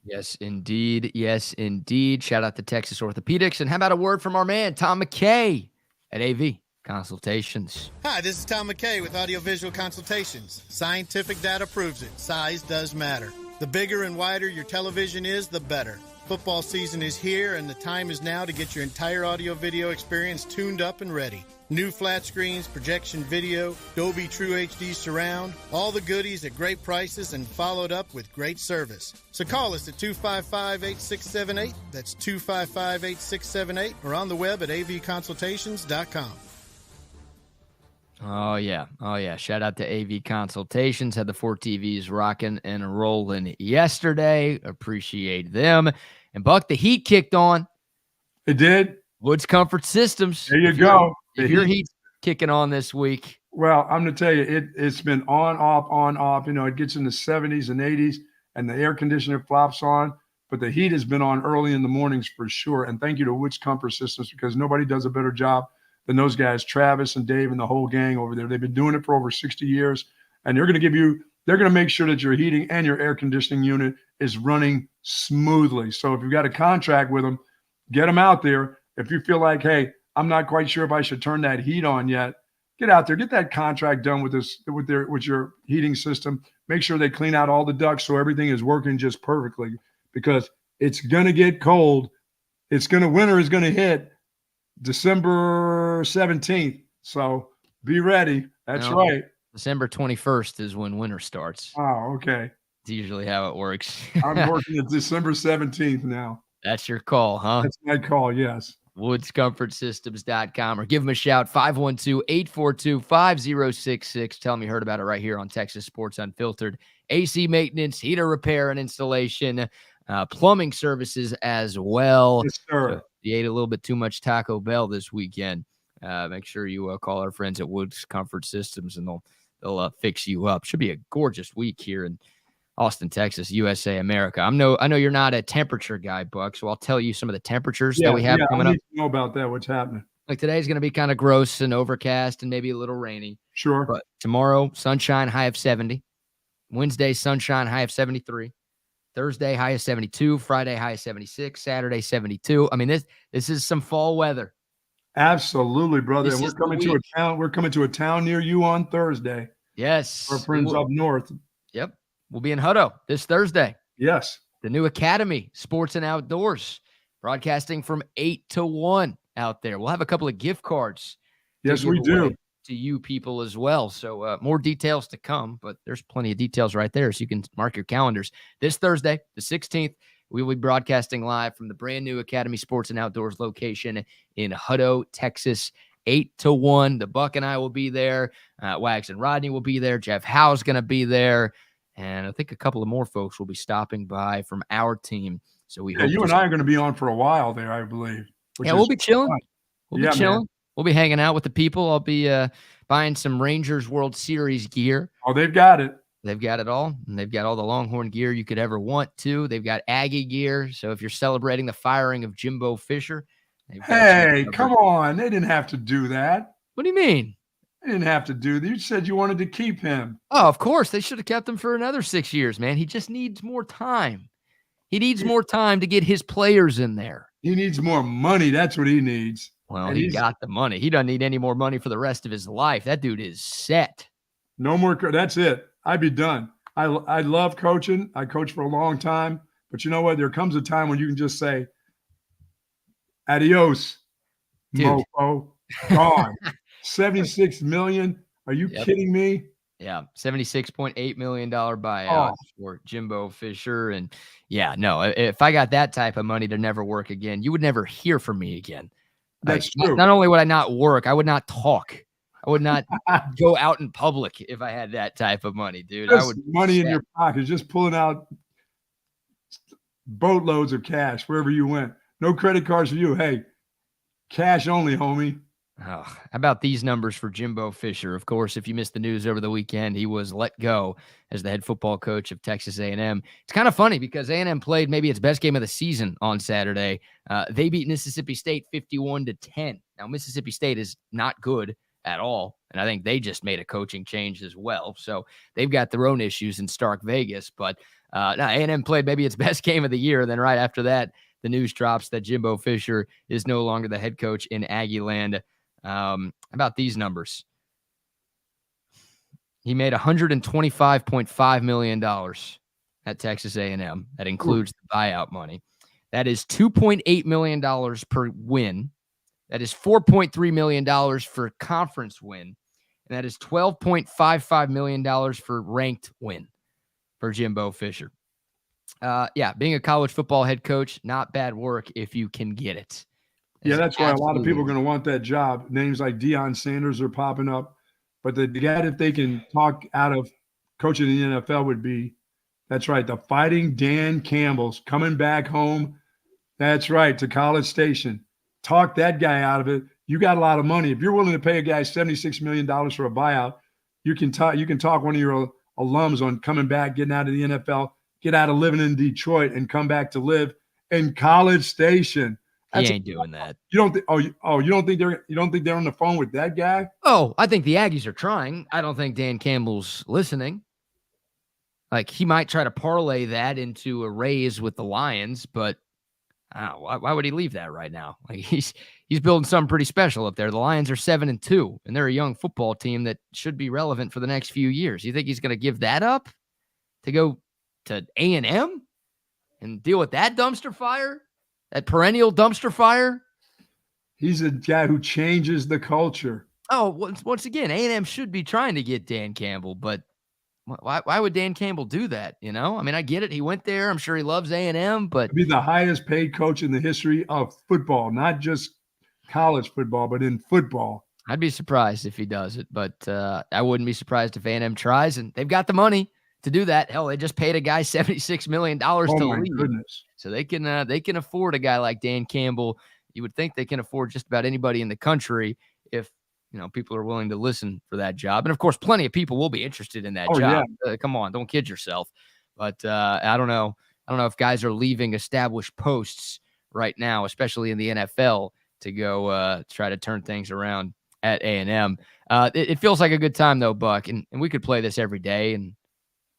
Yes, indeed. Yes, indeed. Shout out to Texas Orthopedics. And how about a word from our man, Tom McKay at AV Consultations. Hi, this is Tom McKay with Audiovisual Consultations. Scientific data proves it. Size does matter. The bigger and wider your television is, the better. Football season is here, and the time is now to get your entire audio-video experience tuned up and ready. New flat screens, projection video, Dolby True HD surround, all the goodies at great prices and followed up with great service. So call us at 255-8678. That's 255-8678 or on the web at avconsultations.com. Oh, yeah. Shout out to AV Consultations. Had the 4 TVs rocking and rolling yesterday. Appreciate them. And Buck, the heat kicked on. It did. Woods Comfort Systems. There you go. If your heat's kicking on this week. Well, I'm going to tell you, it's been on, off. You know, it gets in the 70s and 80s, and the air conditioner flops on. But the heat has been on early in the mornings for sure. And thank you to Woods Comfort Systems, because nobody does a better job than those guys, Travis and Dave and the whole gang over there. They've been doing it for over 60 years, and they're going to make sure that your heating and your air conditioning unit is running smoothly. So if you've got a contract with them, get them out there. If you feel like, hey, I'm not quite sure if I should turn that heat on yet, get out there, get that contract done with your heating system. Make sure they clean out all the ducts so everything is working just perfectly, because it's going to get cold. Winter is going to hit December 17th. So be ready. That's right. December 21st is when winter starts. Oh, okay. It's usually how it works. I'm working at December 17th now. That's your call, huh? That's my call, yes. WoodsComfortSystems.com, or give them a shout, 512-842-5066. Tell them you heard about it right here on Texas Sports Unfiltered. AC maintenance, heater repair and installation, plumbing services as well. Yes, sir. So you ate a little bit too much Taco Bell this weekend. Make sure you call our friends at Woods Comfort Systems, and they'll fix you up. Should be a gorgeous week here in Austin, Texas, USA, America. I know you're not a temperature guy, Buck, so I'll tell you some of the temperatures that we have coming up. I need to know about that. What's happening? Like today's going to be kind of gross and overcast and maybe a little rainy. Sure. But tomorrow, sunshine, high of 70. Wednesday, sunshine, high of 73. Thursday, high of 72. Friday, high of 76. Saturday, 72. I mean, this is some fall weather. Absolutely, brother. And we're coming to a town near you on Thursday. Yes. Our friends up north. Yep. We'll be in Hutto this Thursday. Yes. The new Academy, Sports and Outdoors, broadcasting from 8 to 1 out there. We'll have a couple of gift cards. Yes, we do. To you people as well. So more details to come, but there's plenty of details right there, so you can mark your calendars. This Thursday, the 16th, we will be broadcasting live from the brand new Academy Sports and Outdoors location in Hutto, Texas, 8 to 1. The Buck and I will be there. Wags and Rodney will be there. Jeff Howe's going to be there. And I think a couple of more folks will be stopping by from our team. So we hope you and I are going to be on for a while there, I believe. Yeah, we'll be chilling. Fun. We'll be chilling. Man. We'll be hanging out with the people. I'll be buying some Rangers World Series gear. Oh, they've got it. They've got it all. And they've got all the Longhorn gear you could ever want to. They've got Aggie gear. So if you're celebrating the firing of Jimbo Fisher. Hey, come on. They didn't have to do that. What do you mean? They didn't have to do that. You said you wanted to keep him. Oh, of course. They should have kept him for another 6 years, man. He just needs more time. He needs more time to get his players in there. He needs more money. That's what he needs. Well, And he got the money. He doesn't need any more money for the rest of his life. That dude is set. No more. That's it. I'd be done. I love coaching. I coached for a long time. But you know what? There comes a time when you can just say, adios, Dude. mofo. Gone. 76 million. Are you kidding me? Yeah, $76.8 million buyout for Jimbo Fisher. And yeah, no, if I got that type of money to never work again, you would never hear from me again. That's true. Not only would I not work, I would not talk. I would not go out in public if I had that type of money, dude. Just I would money in your pocket, just pulling out boatloads of cash wherever you went. No credit cards for you. Hey, cash only, homie. Oh, how about these numbers for Jimbo Fisher? Of course, if you missed the news over the weekend, he was let go as the head football coach of Texas A&M. It's kind of funny because A&M played maybe its best game of the season on Saturday. They beat Mississippi State 51-10. Now, Mississippi State is not good at all, and I think they just made a coaching change as well. So they've got their own issues in Stark Vegas. But now A&M played maybe its best game of the year. Then right after that, the news drops that Jimbo Fisher is no longer the head coach in Aggie land. How about these numbers? He made $125.5 million at Texas A&M. That includes the buyout money. That is $2.8 million per win. That is $4.3 million for conference win. And that is $12.55 million for ranked win for Jimbo Fisher. Yeah, being a college football head coach, not bad work if you can get it. Yeah, that's why a lot of people are going to want that job. Names like Deion Sanders are popping up. But the guy that they can talk out of coaching in the NFL would be, that's right, the Fighting Dan Campbell's coming back home. That's right, to College Station. Talk that guy out of it. You got a lot of money. If you're willing to pay a guy $76 million for a buyout, you can talk one of your alums on coming back, getting out of the NFL, get out of living in Detroit and come back to live in College Station. He ain't doing that. You don't think? You don't think they're on the phone with that guy? Oh, I think the Aggies are trying. I don't think Dan Campbell's listening. Like, he might try to parlay that into a raise with the Lions, but why would he leave that right now? Like, he's building something pretty special up there. The Lions are 7-2, and they're a young football team that should be relevant for the next few years. You think he's going to give that up to go to A&M and deal with that dumpster fire? That perennial dumpster fire? He's a guy who changes the culture. Oh, once again, A&M should be trying to get Dan Campbell, but why would Dan Campbell do that? You know, I mean, I get it. He went there. I'm sure he loves A&M, but be the highest paid coach in the history of football, not just college football, but in football. I'd be surprised if he does it, but I wouldn't be surprised if A&M tries, and they've got the money to do that. Hell, they just paid a guy $76 million to leave. Goodness. So they can afford a guy like Dan Campbell. You would think they can afford just about anybody in the country if, you know, people are willing to listen for that job. And of course, plenty of people will be interested in that job. Yeah. Come on, don't kid yourself. But I don't know. I don't know if guys are leaving established posts right now, especially in the NFL, to go try to turn things around at A&M. It feels like a good time though, Buck, and we could play this every day and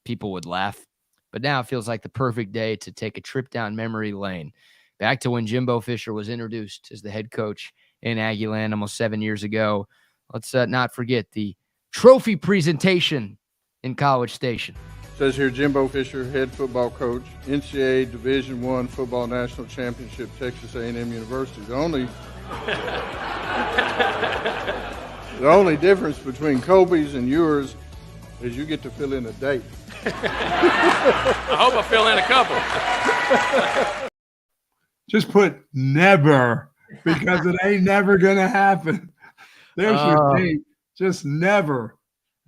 people would laugh. But now it feels like the perfect day to take a trip down memory lane, back to when Jimbo Fisher was introduced as the head coach in Aggieland almost 7 years ago. Let's not forget the trophy presentation in College Station. Says here, Jimbo Fisher, head football coach, NCAA Division I football national championship, Texas A&M University. The only difference between Kobe's and yours is you get to fill in a date. I hope I fill in a couple. Just put never, because it ain't never going to happen. There's your date. Just never.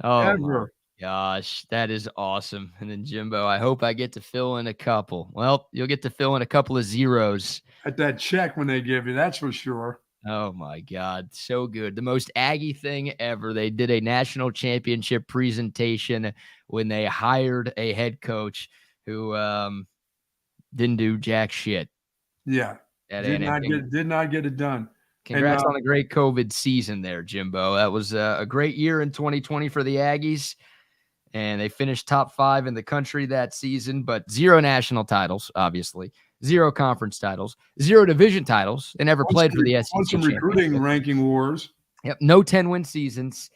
Oh, ever. Gosh, that is awesome. And then Jimbo, I hope I get to fill in a couple. Well, you'll get to fill in a couple of zeros at that check when they give you, that's for sure. Oh my God, so good. The most Aggie thing ever. They did a national championship presentation when they hired a head coach who didn't do jack shit. Yeah, did not get it done. Congrats on the great COVID season there, Jimbo. That was a great year in 2020 for the Aggies, and they finished top 5 in the country that season, but 0 national titles, obviously. 0 conference titles, 0 division titles, and never played for the SEC Won some championship. recruiting ranking wars. Yep, no 10-win seasons,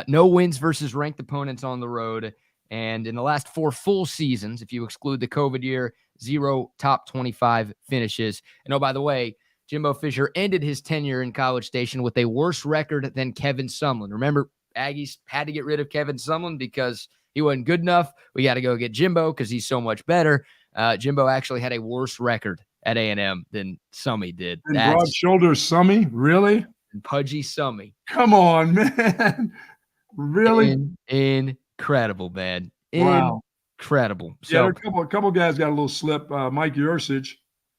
no wins versus ranked opponents on the road. And in the last 4 full seasons, if you exclude the COVID year, 0 top 25 finishes. And oh, by the way, Jimbo Fisher ended his tenure in College Station with a worse record than Kevin Sumlin. Remember, Aggies had to get rid of Kevin Sumlin because he wasn't good enough. We got to go get Jimbo because he's so much better. Jimbo actually had a worse record at A&M than Summy did. And broad shoulders Summy? Really? And pudgy Summy. Come on, man. Really? Incredible, man. Wow. Incredible. So, yeah, a couple guys got a little slip. Mike Yursich,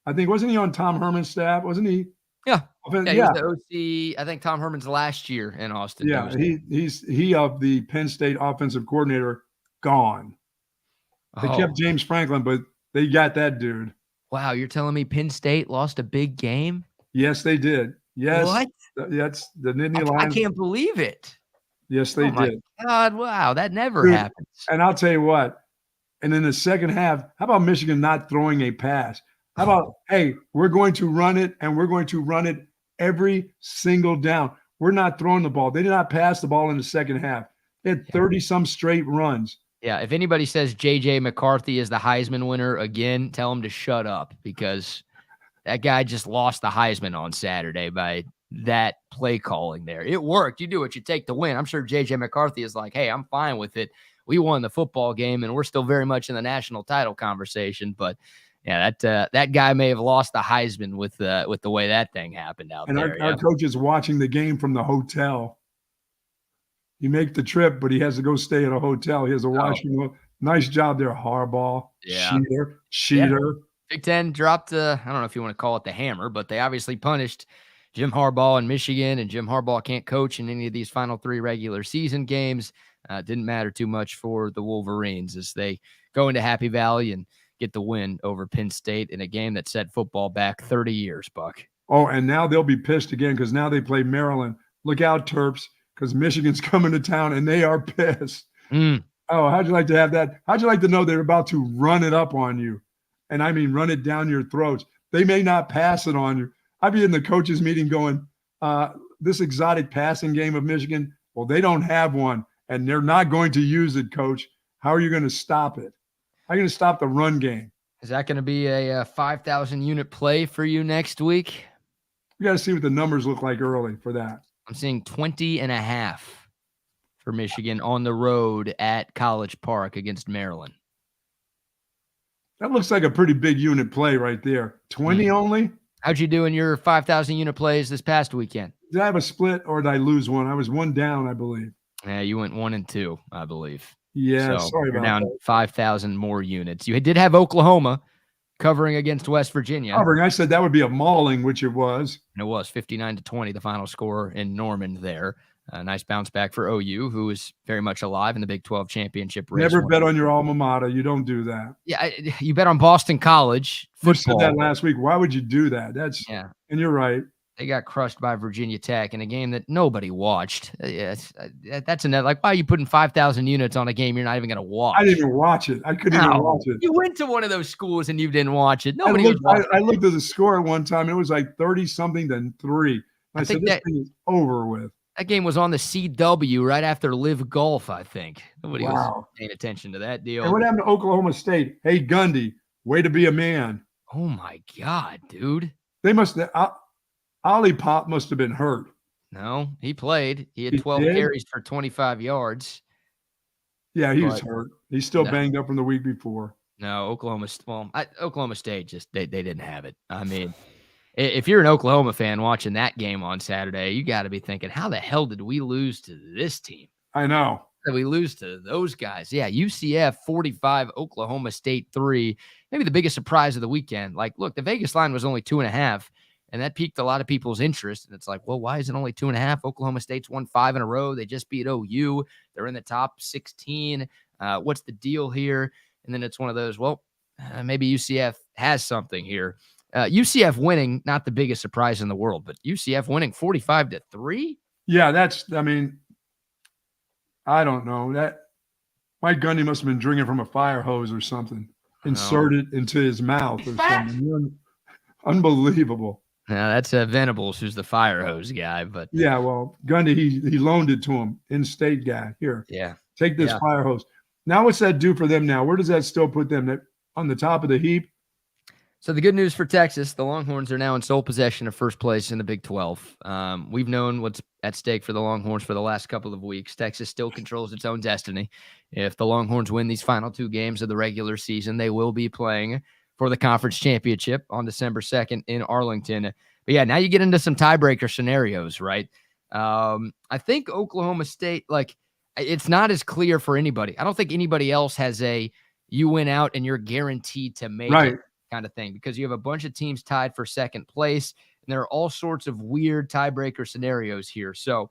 I think, wasn't he on Tom Herman's staff? Wasn't he? Yeah. He was the OC. I think Tom Herman's last year in Austin. Yeah, he of the Penn State offensive coordinator gone. They kept James Franklin, but they got that dude. Wow, you're telling me Penn State lost a big game? Yes, they did. Yes. What? That's the Nittany Lions. I can't believe it. Yes, they did. God, wow, that never happens. And I'll tell you what. And in the second half, how about Michigan not throwing a pass? How about, hey, we're going to run it, and we're going to run it every single down. We're not throwing the ball. They did not pass the ball in the second half. They had 30-some straight runs. Yeah, if anybody says J.J. McCarthy is the Heisman winner again, tell him to shut up because that guy just lost the Heisman on Saturday by that play calling there. It worked. You do what you take to win. I'm sure J.J. McCarthy is like, hey, I'm fine with it. We won the football game, and we're still very much in the national title conversation. But, yeah, that guy may have lost the Heisman with the way that thing happened out there. And our coach is watching the game from the hotel. You make the trip, but he has to go stay at a hotel. He has to watch. Nice job there, Harbaugh. Yeah. Cheater. Yeah. Big Ten dropped I don't know if you want to call it the hammer, but they obviously punished Jim Harbaugh in Michigan, and Jim Harbaugh can't coach in any of these final 3 regular season games. Didn't matter too much for the Wolverines as they go into Happy Valley and get the win over Penn State in a game that set football back 30 years, Buck. Oh, and now they'll be pissed again because now they play Maryland. Look out, Terps, because Michigan's coming to town, and they are pissed. Oh, how'd you like to have that? How'd you like to know they're about to run it up on you? And I mean run it down your throats. They may not pass it on you. I'd be in the coaches' meeting going, this exotic passing game of Michigan, well, they don't have one, and they're not going to use it, Coach. How are you going to stop it? How are you going to stop the run game? Is that going to be a 5,000-unit play for you next week? We got to see what the numbers look like early for that. I'm seeing 20.5 for Michigan on the road at College Park against Maryland. That looks like a pretty big unit play right there. 20 only? How'd you do in your 5,000-unit plays this past weekend? Did I have a split or did I lose one? I was one down, I believe. Yeah, you went 1 and 2, I believe. Yeah, so sorry about down that. 5,000 more units. You did have Oklahoma covering against West Virginia. Covering, I said that would be a mauling, which it was. And it was 59-20, the final score in Norman there. A nice bounce back for OU, who is very much alive in the Big 12 championship race. Never bet on your alma mater. You don't do that. Yeah, you bet on Boston College football. You said that last week. Why would you do that? And you're right. They got crushed by Virginia Tech in a game that nobody watched. That's like, why are you putting 5,000 units on a game you're not even going to watch? I didn't even watch it. I couldn't even watch it. You went to one of those schools and you didn't watch it. I looked at the score at one time. It was like 30-something to 3. I said, this thing is over with. That game was on the CW right after Live Golf, I think. Nobody was paying attention to that deal. And what happened to Oklahoma State? Hey, Gundy, way to be a man. Oh, my God, dude. They must have Ollie Pop must have been hurt. No, he played. He had 12 carries for 25 yards. Yeah, he was hurt. He's still banged up from the week before. No, Oklahoma State just they didn't have it. I mean, if you're an Oklahoma fan watching that game on Saturday, you got to be thinking, how the hell did we lose to this team? I know. Did we lose to those guys? Yeah, UCF 45, Oklahoma State 3. Maybe the biggest surprise of the weekend. Like, look, the Vegas line was only 2.5. And that piqued a lot of people's interest. And it's like, well, why is it only 2.5? Oklahoma State's won 5 in a row. They just beat OU. They're in the top 16. What's the deal here? And then it's one of those, well, maybe UCF has something here. UCF winning, not the biggest surprise in the world, but UCF winning 45-3? Yeah, I don't know. That Mike Gundy must have been drinking from a fire hose or something. insert it into his mouth or something. Unbelievable. Now that's Venables, who's the fire hose guy. But yeah, well, Gundy, he loaned it to him, in-state guy. Here, take this fire hose. Now, what's that do for them now? Where does that still put them? That on the top of the heap? So the good news for Texas, the Longhorns are now in sole possession of first place in the Big 12. We've known what's at stake for the Longhorns for the last couple of weeks. Texas still controls its own destiny. If the Longhorns win these final 2 games of the regular season, they will be playing for the conference championship on December 2nd in Arlington. But yeah, now you get into some tiebreaker scenarios, right? I think Oklahoma State, it's not as clear for anybody. I don't think anybody else has you win out and you're guaranteed to make it kind of thing, because you have a bunch of teams tied for second place, and there are all sorts of weird tiebreaker scenarios here. So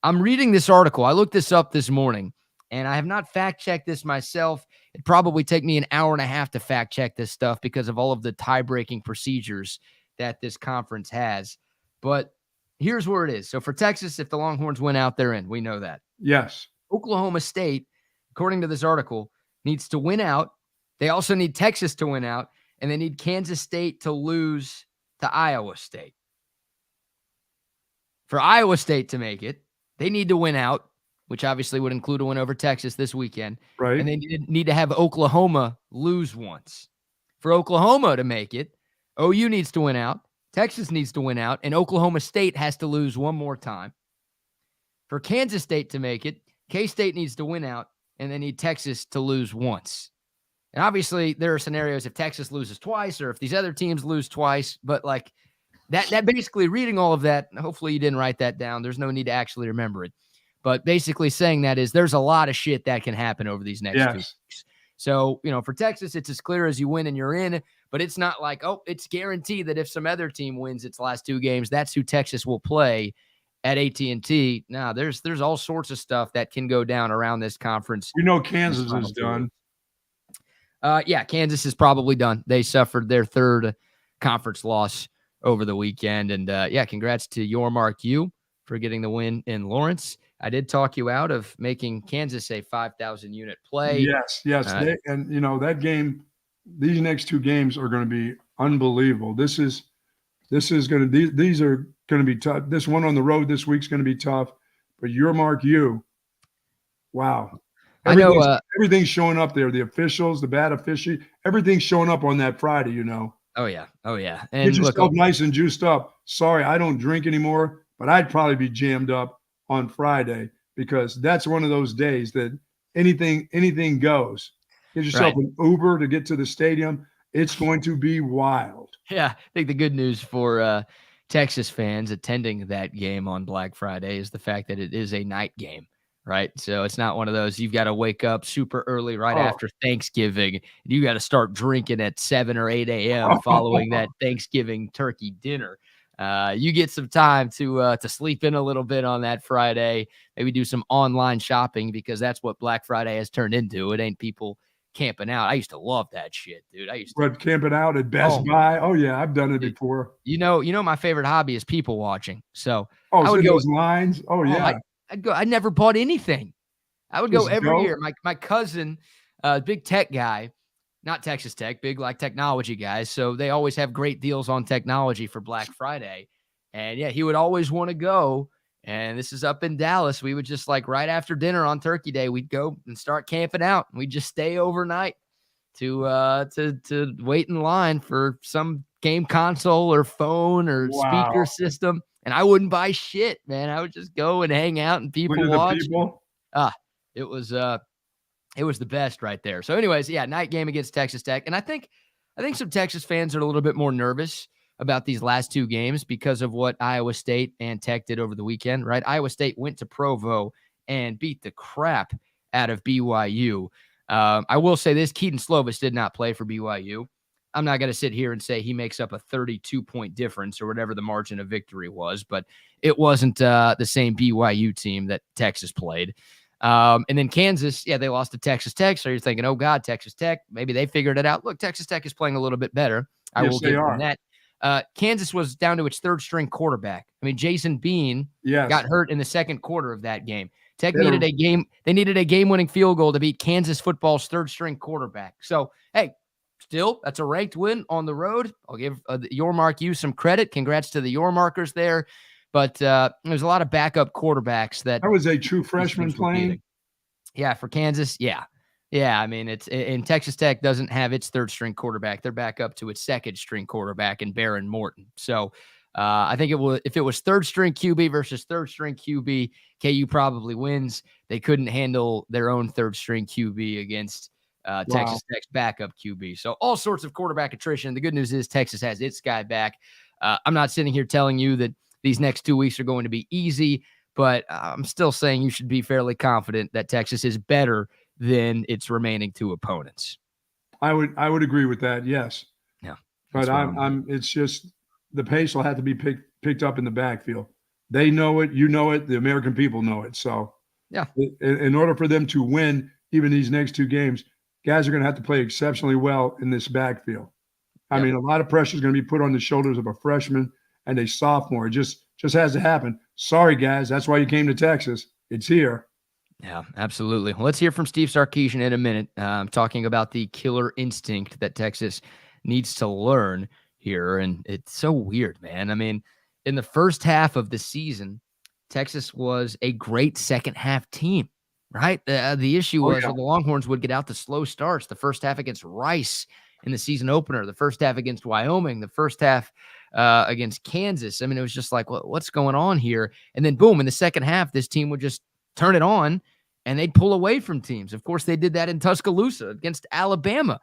I'm reading this article. I looked this up this morning, and I have not fact-checked this myself. It'd probably take me an hour and a half to fact-check this stuff because of all of the tie-breaking procedures that this conference has. But here's where it is. So for Texas, if the Longhorns win out, they're in. We know that. Yes. Oklahoma State, according to this article, needs to win out. They also need Texas to win out, and they need Kansas State to lose to Iowa State. For Iowa State to make it, they need to win out, which obviously would include a win over Texas this weekend. Right. And they need to have Oklahoma lose once. For Oklahoma to make it, OU needs to win out, Texas needs to win out, and Oklahoma State has to lose one more time. For Kansas State to make it, K-State needs to win out, and they need Texas to lose once. And obviously, there are scenarios if Texas loses twice or if these other teams lose twice. But that basically reading all of that, hopefully you didn't write that down. There's no need to actually remember it. But basically saying that is there's a lot of shit that can happen over these next 2 weeks. So, for Texas, it's as clear as you win and you're in. But it's not like, it's guaranteed that if some other team wins its last 2 games, that's who Texas will play at AT&T. Now, there's all sorts of stuff that can go down around this conference. Kansas is done. Kansas is probably done. They suffered their 3rd conference loss over the weekend. And congrats to your Mark U for getting the win in Lawrence. I did talk you out of making Kansas a 5,000 unit play. Yes. That game, these next 2 games are going to be unbelievable. These are going to be tough. This one on the road this week's going to be tough, but your Mark U, wow. Everything's showing up there. The officials, the bad official, everything's showing up on that Friday, Oh, yeah. And get yourself nice and juiced up. Sorry, I don't drink anymore, but I'd probably be jammed up on Friday because that's one of those days that anything goes. Get yourself an Uber to get to the stadium. It's going to be wild. Yeah, I think the good news for Texas fans attending that game on Black Friday is the fact that it is a night game. Right. So it's not one of those you've got to wake up super early after Thanksgiving. You got to start drinking at 7 or 8 a.m. following that Thanksgiving turkey dinner. You get some time to sleep in a little bit on that Friday, maybe do some online shopping because that's what Black Friday has turned into. It ain't people camping out. I used to love that shit, dude. Camping out at Best Buy. Oh yeah, I've done it before. My favorite hobby is people watching. So I would go those lines. Oh yeah. I'd go. I never bought anything. I would go every year. My cousin, big tech guy, not Texas Tech, big technology guys. So they always have great deals on technology for Black Friday. And he would always want to go. And this is up in Dallas. We would just right after dinner on Turkey Day, we'd go and start camping out. We'd just stay overnight to wait in line for some game console or phone or speaker system. And I wouldn't buy shit, man. I would just go and hang out and people watch. It was the best right there. So anyways, night game against Texas Tech. And I think some Texas fans are a little bit more nervous about these last 2 games because of what Iowa State and Tech did over the weekend, right? Iowa State went to Provo and beat the crap out of BYU. I will say this, Keaton Slovis did not play for BYU. I'm not going to sit here and say he makes up a 32-point difference or whatever the margin of victory was, but it wasn't the same BYU team that Texas played. And then Kansas, they lost to Texas Tech. So you're thinking, oh, God, Texas Tech, maybe they figured it out. Look, Texas Tech is playing a little bit better. I will give them that. Kansas was down to its 3rd-string quarterback. I mean, Jason Bean got hurt in the 2nd quarter of that game. Tech needed a game. They needed a game-winning field goal to beat Kansas football's 3rd-string quarterback. So, hey, still, that's a ranked win on the road. I'll give Yormark you some credit. Congrats to the Yormarkers there. But there's a lot of backup quarterbacks that was a true freshman playing. Yeah, for Kansas, yeah. Yeah, I mean, Texas Tech doesn't have its third-string quarterback. They're back up to its second-string quarterback in Baron Morton. So I think if it was third-string QB versus third-string QB, KU probably wins. They couldn't handle their own third-string QB against Texas Tech's backup QB. So all sorts of quarterback attrition. The good news is Texas has its guy back. I'm not sitting here telling you that these next 2 weeks are going to be easy, but I'm still saying you should be fairly confident that Texas is better than its remaining two opponents. I would agree with that. Yes. Yeah. But it's just the pace will have to be picked up in the backfield. They know it. You know it. The American people know it. So yeah, in order for them to win even these next two games, guys are going to have to play exceptionally well in this backfield. I mean, a lot of pressure is going to be put on the shoulders of a freshman and a sophomore. It just has to happen. Sorry, guys. That's why you came to Texas. It's here. Yeah, absolutely. Well, let's hear from Steve Sarkeesian in a minute, talking about the killer instinct that Texas needs to learn here. And it's so weird, man. I mean, in the first half of the season, Texas was a great second half team, right? The issue was the Longhorns would get out the slow starts. The first half against Rice in the season opener, the first half against Wyoming, the first half against Kansas. I mean, it was just like, what's going on here? And then boom, in the second half, this team would just turn it on and they'd pull away from teams. Of course, they did that in Tuscaloosa against Alabama.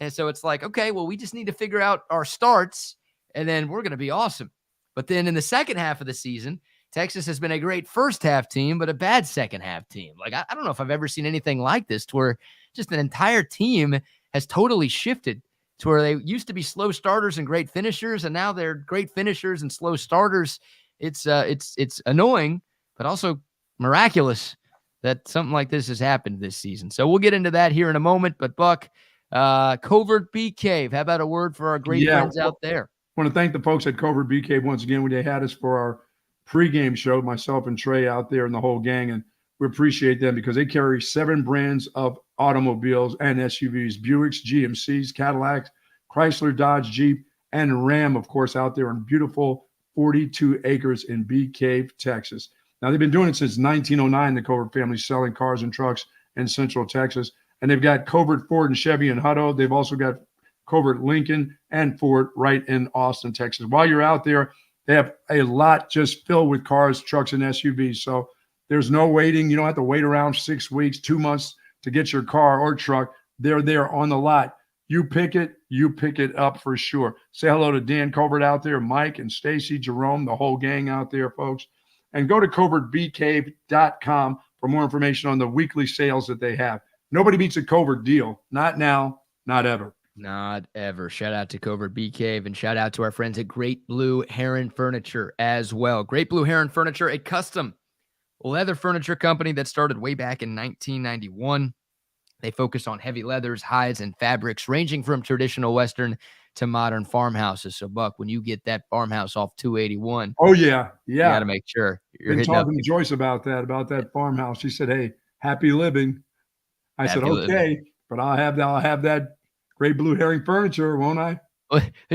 And so it's like, okay, well, we just need to figure out our starts and then we're going to be awesome. But then in the second half of the season, Texas has been a great first half team, but a bad second half team. Like, I don't know if I've ever seen anything like this to where just an entire team has totally shifted to where they used to be slow starters and great finishers. And now they're great finishers and slow starters. It's annoying, but also miraculous that something like this has happened this season. So we'll get into that here in a moment. But Buck, Covert BK, how about a word for our great friends out there? I want to thank the folks at Covert BK once again when they had us for our pregame show, myself and Trey out there and the whole gang. And we appreciate them because they carry 7 brands of automobiles and SUVs, Buicks, GMCs, Cadillacs, Chrysler, Dodge, Jeep, and Ram, of course, out there in beautiful 42 acres in Bee Cave, Texas. Now, they've been doing it since 1909, the Covert family, selling cars and trucks in Central Texas. And they've got Covert Ford and Chevy in Hutto. They've also got Covert Lincoln and Ford right in Austin, Texas. While you're out there, they have a lot just filled with cars, trucks, and SUVs. So there's no waiting. You don't have to wait around 6 weeks, 2 months to get your car or truck. They're there on the lot. You pick it up for sure. Say hello to Dan Covert out there, Mike and Stacy, Jerome, the whole gang out there, folks. And go to covertbcave.com for more information on the weekly sales that they have. Nobody beats a Covert deal. Not now, not ever. Not ever. Shout out to Covert BK and shout out to our friends at Great Blue Heron Furniture as well. Great Blue Heron Furniture, a custom leather furniture company that started way back in 1991. They focus on heavy leathers, hides, and fabrics ranging from traditional Western to modern farmhouses. So, Buck, when you get that farmhouse off 281, you got to make sure you're been talking to Joyce about that farmhouse. She said, "Hey, happy living." I said, "Okay, but I'll have that Great Blue Heron Furniture, won't I?"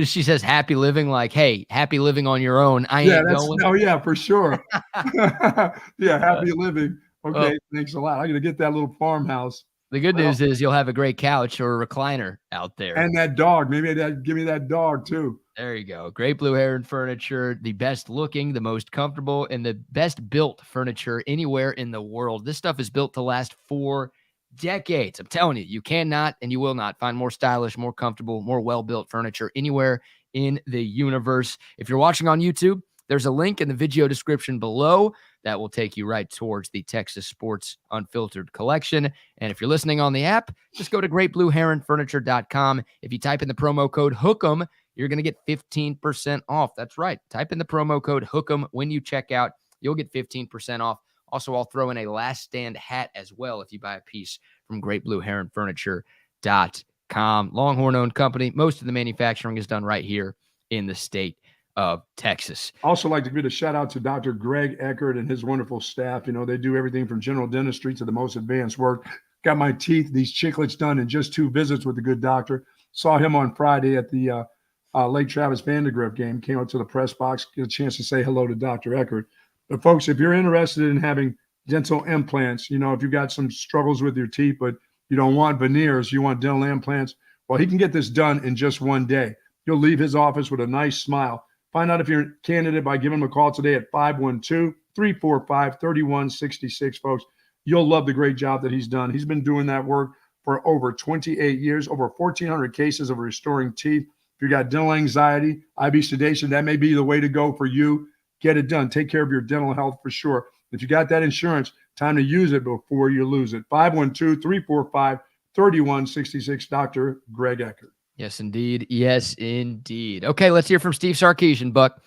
She says, "Happy living," like, "Hey, happy living on your own. I ain't going." Oh yeah, for sure. Happy living. Okay, thanks a lot. I'm gonna get that little farmhouse. The good news is you'll have a great couch or a recliner out there. And that dog. Maybe give me that dog too. There you go. Great Blue Heron Furniture, the best looking, the most comfortable, and the best built furniture anywhere in the world. This stuff is built to last 4 decades. I'm telling you, you cannot and you will not find more stylish, more comfortable, more well-built furniture anywhere in the universe. If you're watching on YouTube, there's a link in the video description below that will take you right towards the Texas Sports Unfiltered collection. And if you're listening on the app, just go to greatblueheronfurniture.com. If you type in the promo code HOOK'em, you're going to get 15% off. That's right. Type in the promo code HOOK'em when you check out. You'll get 15% off. Also, I'll throw in a Last Stand hat as well if you buy a piece from greatblueheronfurniture.com. Longhorn-owned company. Most of the manufacturing is done right here in the state of Texas. Also like to give a shout out to Dr. Greg Eckert and his wonderful staff. You know, they do everything from general dentistry to the most advanced work. Got my teeth, these chiclets done in just 2 visits with the good doctor. Saw him on Friday at the Lake Travis Vandergrift game. Came up to the press box, get a chance to say hello to Dr. Eckert. But folks, if you're interested in having dental implants, if you've got some struggles with your teeth, but you don't want veneers, you want dental implants, well, he can get this done in just one day. You'll leave his office with a nice smile. Find out if you're a candidate by giving him a call today at 512-345-3166, folks. You'll love the great job that he's done. He's been doing that work for over 28 years, over 1,400 cases of restoring teeth. If you got dental anxiety, IV sedation, that may be the way to go for you. Get it done. Take care of your dental health for sure. If you got that insurance, time to use it before you lose it. 512-345-3166, Dr. Greg Eckert. Yes, indeed. Yes, indeed. Okay, let's hear from Steve Sarkeesian, Buck.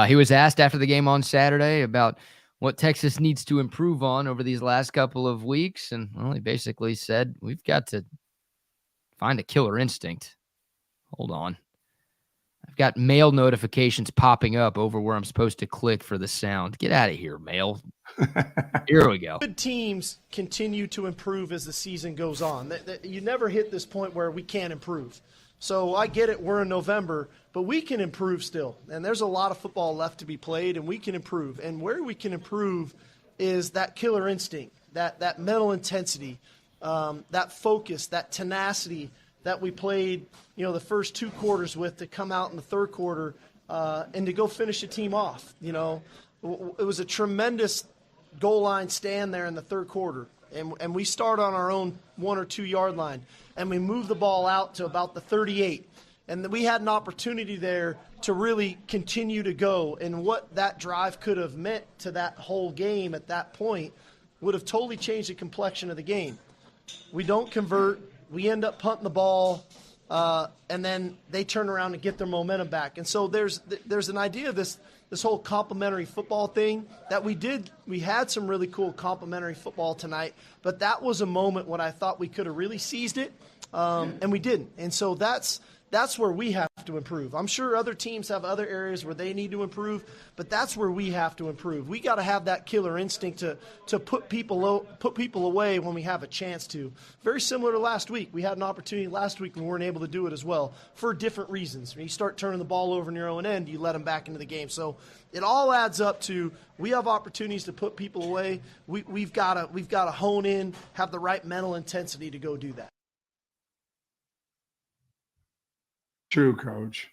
He was asked after the game on Saturday about what Texas needs to improve on over these last couple of weeks. And well, he basically said, we've got to find a killer instinct. Hold on. I've got mail notifications popping up over where I'm supposed to click for the sound. Get out of here, mail. Here we go. Good teams continue to improve as the season goes on. You never hit this point where we can't improve. So I get it, we're in November, but we can improve still. And there's a lot of football left to be played, and we can improve. And where we can improve is that killer instinct, that mental intensity, that focus, that tenacity that we played, the first two quarters with to come out in the third quarter and to go finish the team off. It was a tremendous goal line stand there in the third quarter. And we start on our own 1 or 2 yard line, and we move the ball out to about the 38. And we had an opportunity there to really continue to go. And what that drive could have meant to that whole game at that point would have totally changed the complexion of the game. We don't convert. We end up punting the ball, and then they turn around and get their momentum back. And so there's an idea of this whole complimentary football thing that we did. We had some really cool complimentary football tonight, but that was a moment when I thought we could have really seized it, and we didn't. And so that's where we have to improve. I'm sure other teams have other areas where they need to improve, but that's where we have to improve. We got to have that killer instinct to put people away when we have a chance to. Very similar to last week. We had an opportunity last week and we weren't able to do it as well for different reasons. When you start turning the ball over in your own end, you let them back into the game. So it all adds up to we have opportunities to put people away. We've got to hone in, have the right mental intensity to go do that. True, Coach.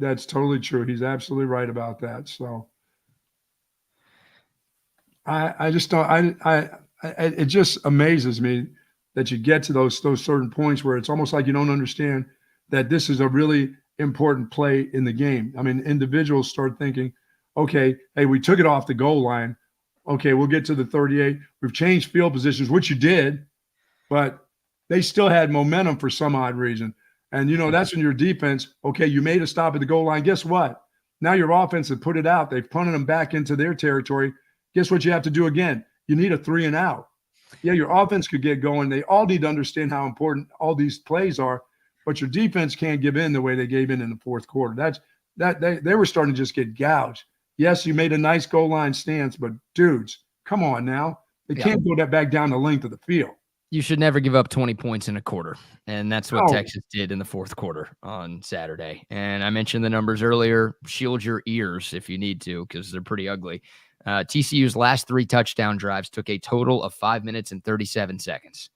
That's totally true. He's absolutely right about that. So I just don't. It just amazes me that you get to those certain points where it's almost like you don't understand that this is a really important play in the game. I mean, individuals start thinking, okay, hey, we took it off the goal line. Okay, we'll get to the 38. We've changed field positions, which you did, but they still had momentum for some odd reason. And, that's when your defense, okay, you made a stop at the goal line. Guess what? Now your offense has put it out. They've punted them back into their territory. Guess what you have to do again? You need a 3 and out. Yeah, your offense could get going. They all need to understand how important all these plays are, but your defense can't give in the way they gave in the fourth quarter. They were starting to just get gouged. Yes, you made a nice goal line stance, but dudes, come on now. They can't go that back down the length of the field. You should never give up 20 points in a quarter, and that's what Texas did in the fourth quarter on Saturday. And I mentioned the numbers earlier. Shield your ears if you need to because they're pretty ugly. TCU's last 3 touchdown drives took a total of 5 minutes and 37 seconds.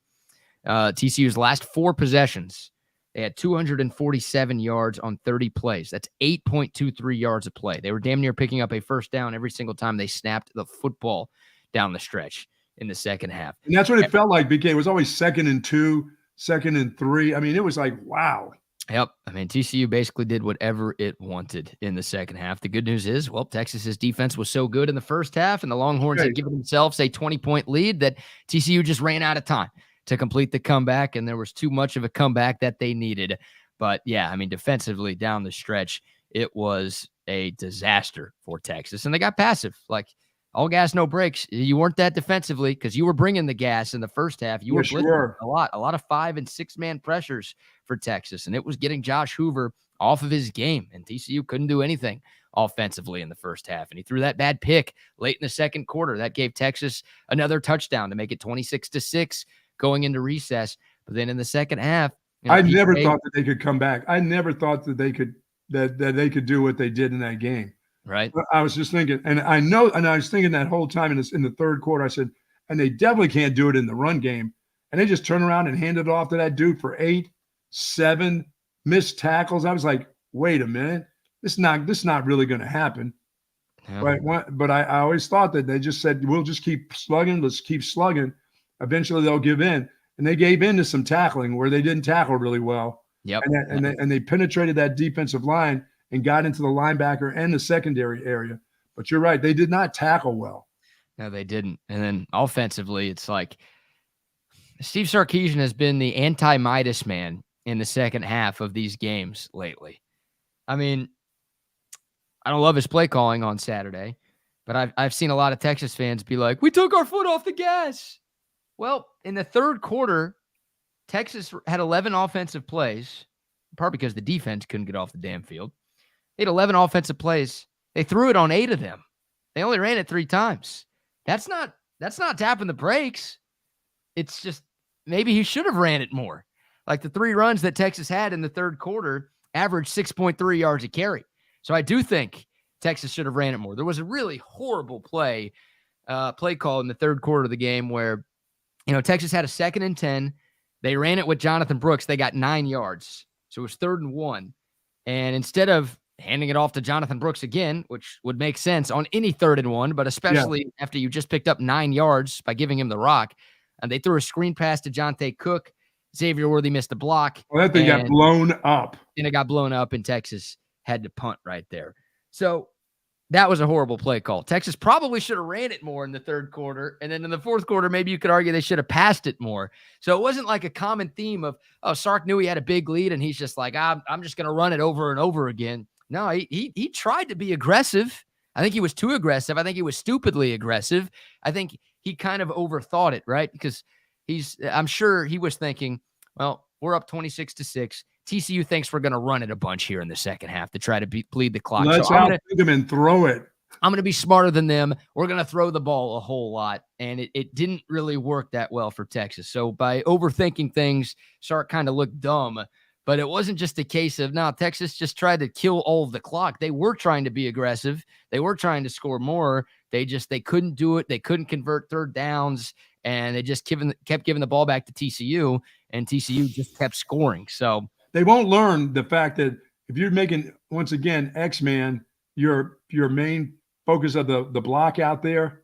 TCU's last 4 possessions, they had 247 yards on 30 plays. That's 8.23 yards a play. They were damn near picking up a first down every single time they snapped the football down the stretch in the second half. And that's what it felt like, BK. It was always 2nd and 2, 2nd and 3. I mean, it was like, wow. Yep. I mean, TCU basically did whatever it wanted in the second half. The good news is, Texas's defense was so good in the first half, and the Longhorns had given themselves a 20-point lead that TCU just ran out of time to complete the comeback, and there was too much of a comeback that they needed. But, yeah, I mean, defensively down the stretch, it was a disaster for Texas, and they got passive. Like, all gas, no brakes. You weren't that defensively because you were bringing the gas in the first half. You were blitzing a lot of 5- and 6-man pressures for Texas, and it was getting Josh Hoover off of his game, and TCU couldn't do anything offensively in the first half. And he threw that bad pick late in the second quarter. That gave Texas another touchdown to make it 26-6 going into recess. But then in the second half, I never thought that they could come back. I never thought that they could that they could do what they did in that game. Right. I was just thinking, and I was thinking that whole time in the third quarter, I said, and they definitely can't do it in the run game. And they just turn around and hand it off to that dude for 8, 7 missed tackles. I was like, wait a minute, this is not really going to happen. Yeah. But I always thought that they just said, we'll just keep slugging. Let's keep slugging. Eventually they'll give in. And they gave in to some tackling where they didn't tackle really well. Yep. And they penetrated that defensive line and got into the linebacker and the secondary area. But you're right, they did not tackle well. No, they didn't. And then offensively, it's like Steve Sarkeesian has been the anti-Midas man in the second half of these games lately. I mean, I don't love his play calling on Saturday, but I've seen a lot of Texas fans be like, we took our foot off the gas. Well, in the third quarter, Texas had 11 offensive plays, in part because the defense couldn't get off the damn field. They had 11 offensive plays. They threw it on 8 of them. They only ran it 3 times. That's not tapping the brakes. It's just maybe he should have ran it more. Like the 3 runs that Texas had in the third quarter averaged 6.3 yards a carry. So I do think Texas should have ran it more. There was a really horrible play call in the third quarter of the game where, Texas had a 2nd and 10. They ran it with Jonathan Brooks. They got 9 yards. So it was 3rd and 1. And instead of handing it off to Jonathan Brooks again, which would make sense on any 3rd and 1, but especially after you just picked up 9 yards by giving him the rock, and they threw a screen pass to Jonte Cook. Xavier Worthy missed the block. Well, that thing got blown up. And it got blown up, and Texas had to punt right there. So that was a horrible play call. Texas probably should have ran it more in the third quarter. And then in the fourth quarter, maybe you could argue they should have passed it more. So it wasn't like a common theme of, Sark knew he had a big lead and he's just like, I'm just going to run it over and over again. No, he tried to be aggressive. I think he was too aggressive. I think he was stupidly aggressive. I think he kind of overthought it, right? Because I'm sure he was thinking, well, we're up 26-6. TCU thinks we're going to run it a bunch here in the second half to try to bleed the clock. Let's outthink them and throw it. I'm going to be smarter than them. We're going to throw the ball a whole lot. And it didn't really work that well for Texas. So by overthinking things, Sark kind of looked dumb. But it wasn't just a case of, Texas just tried to kill all of the clock. They were trying to be aggressive. They were trying to score more. They couldn't do it. They couldn't convert third downs. And they just kept giving the ball back to TCU. And TCU just kept scoring. So they won't learn the fact that if you're making, once again, X-Man, your main focus of the block out there,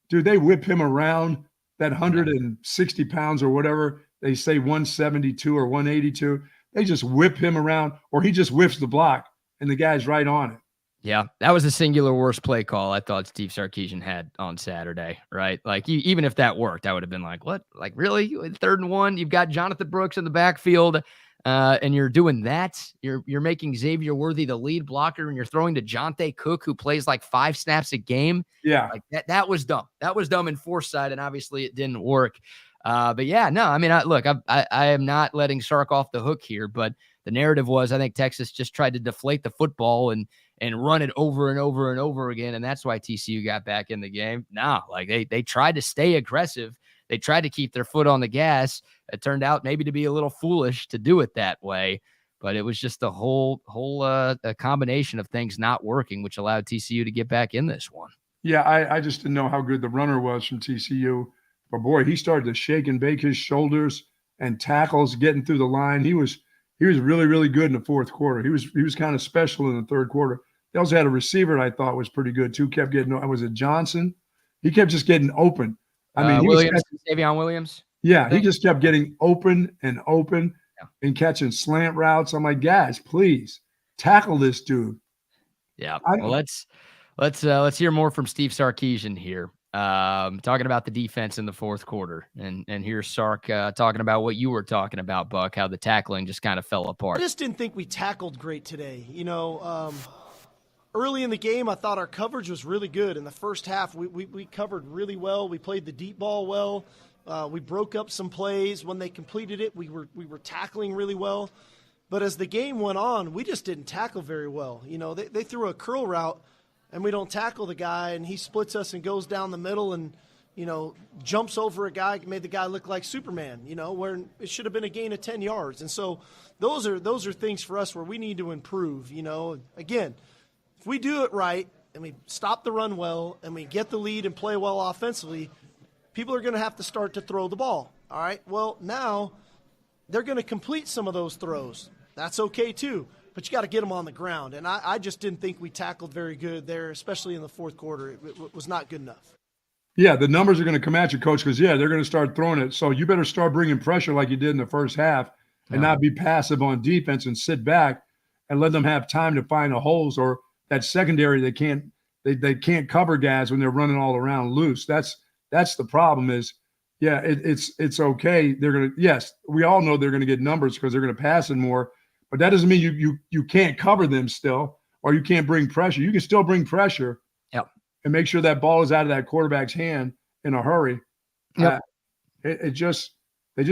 dude, they whip him around that 160 pounds or whatever. They say 172 or 182. They just whip him around, or he just whips the block, and the guy's right on it. Yeah, that was the singular worst play call I thought Steve Sarkeesian had on Saturday, right? Like, even if that worked, I would have been like, what? Like, really? 3rd and 1, you've got Jonathan Brooks in the backfield, and you're doing that? You're making Xavier Worthy the lead blocker, and you're throwing to Jonte Cook, who plays like 5 snaps a game? Yeah. Like, that was dumb. That was dumb in foresight, and obviously it didn't work. But yeah, no, I mean, I am not letting Sark off the hook here, but the narrative was, I think Texas just tried to deflate the football and run it over and over and over again. And that's why TCU got back in the game. No, like they tried to stay aggressive. They tried to keep their foot on the gas. It turned out maybe to be a little foolish to do it that way, but it was just a whole a combination of things not working, which allowed TCU to get back in this one. Yeah. I just didn't know how good the runner was from TCU. But boy, he started to shake and bake his shoulders and tackles getting through the line. He was really, really good in the fourth quarter. He was kind of special in the third quarter. They also had a receiver I thought was pretty good too. Kept getting, was it Johnson? He kept just getting open. I mean, Davion Williams. Yeah, he just kept getting open and and catching slant routes. I'm like, guys, please tackle this dude. Yeah. Well, let's hear more from Steve Sarkeesian here. Talking about the defense in the fourth quarter, and here's Sark talking about what you were talking about, Buck, how the tackling just kind of fell apart. I just didn't think we tackled great today. Early in the game, I thought our coverage was really good. In the first half, we covered really well. We played the deep ball well. We broke up some plays. When they completed it, we were tackling really well. But as the game went on, we just didn't tackle very well. They threw a curl route, and we don't tackle the guy, and he splits us and goes down the middle, and jumps over a guy, made the guy look like Superman, where it should have been a gain of 10 yards. And so those are things for us where we need to improve. Again, if we do it right and we stop the run well and we get the lead and play well offensively, people are going to have to start to throw the ball. All right. Well, now they're going to complete some of those throws. That's okay too. But you got to get them on the ground. And I just didn't think we tackled very good there, especially in the fourth quarter. It was not good enough. Yeah, the numbers are going to come at you, Coach, because, they're going to start throwing it. So you better start bringing pressure like you did in the first half and not be passive on defense and sit back and let them have time to find the holes, or that secondary they can't cover guys when they're running all around loose. That's the problem is, it's okay. They're going to – yes, we all know they're going to get numbers because they're going to pass it more. But that doesn't mean you can't cover them still, or you can't bring pressure. You can still bring pressure and make sure that ball is out of that quarterback's hand in a hurry. Yep. They just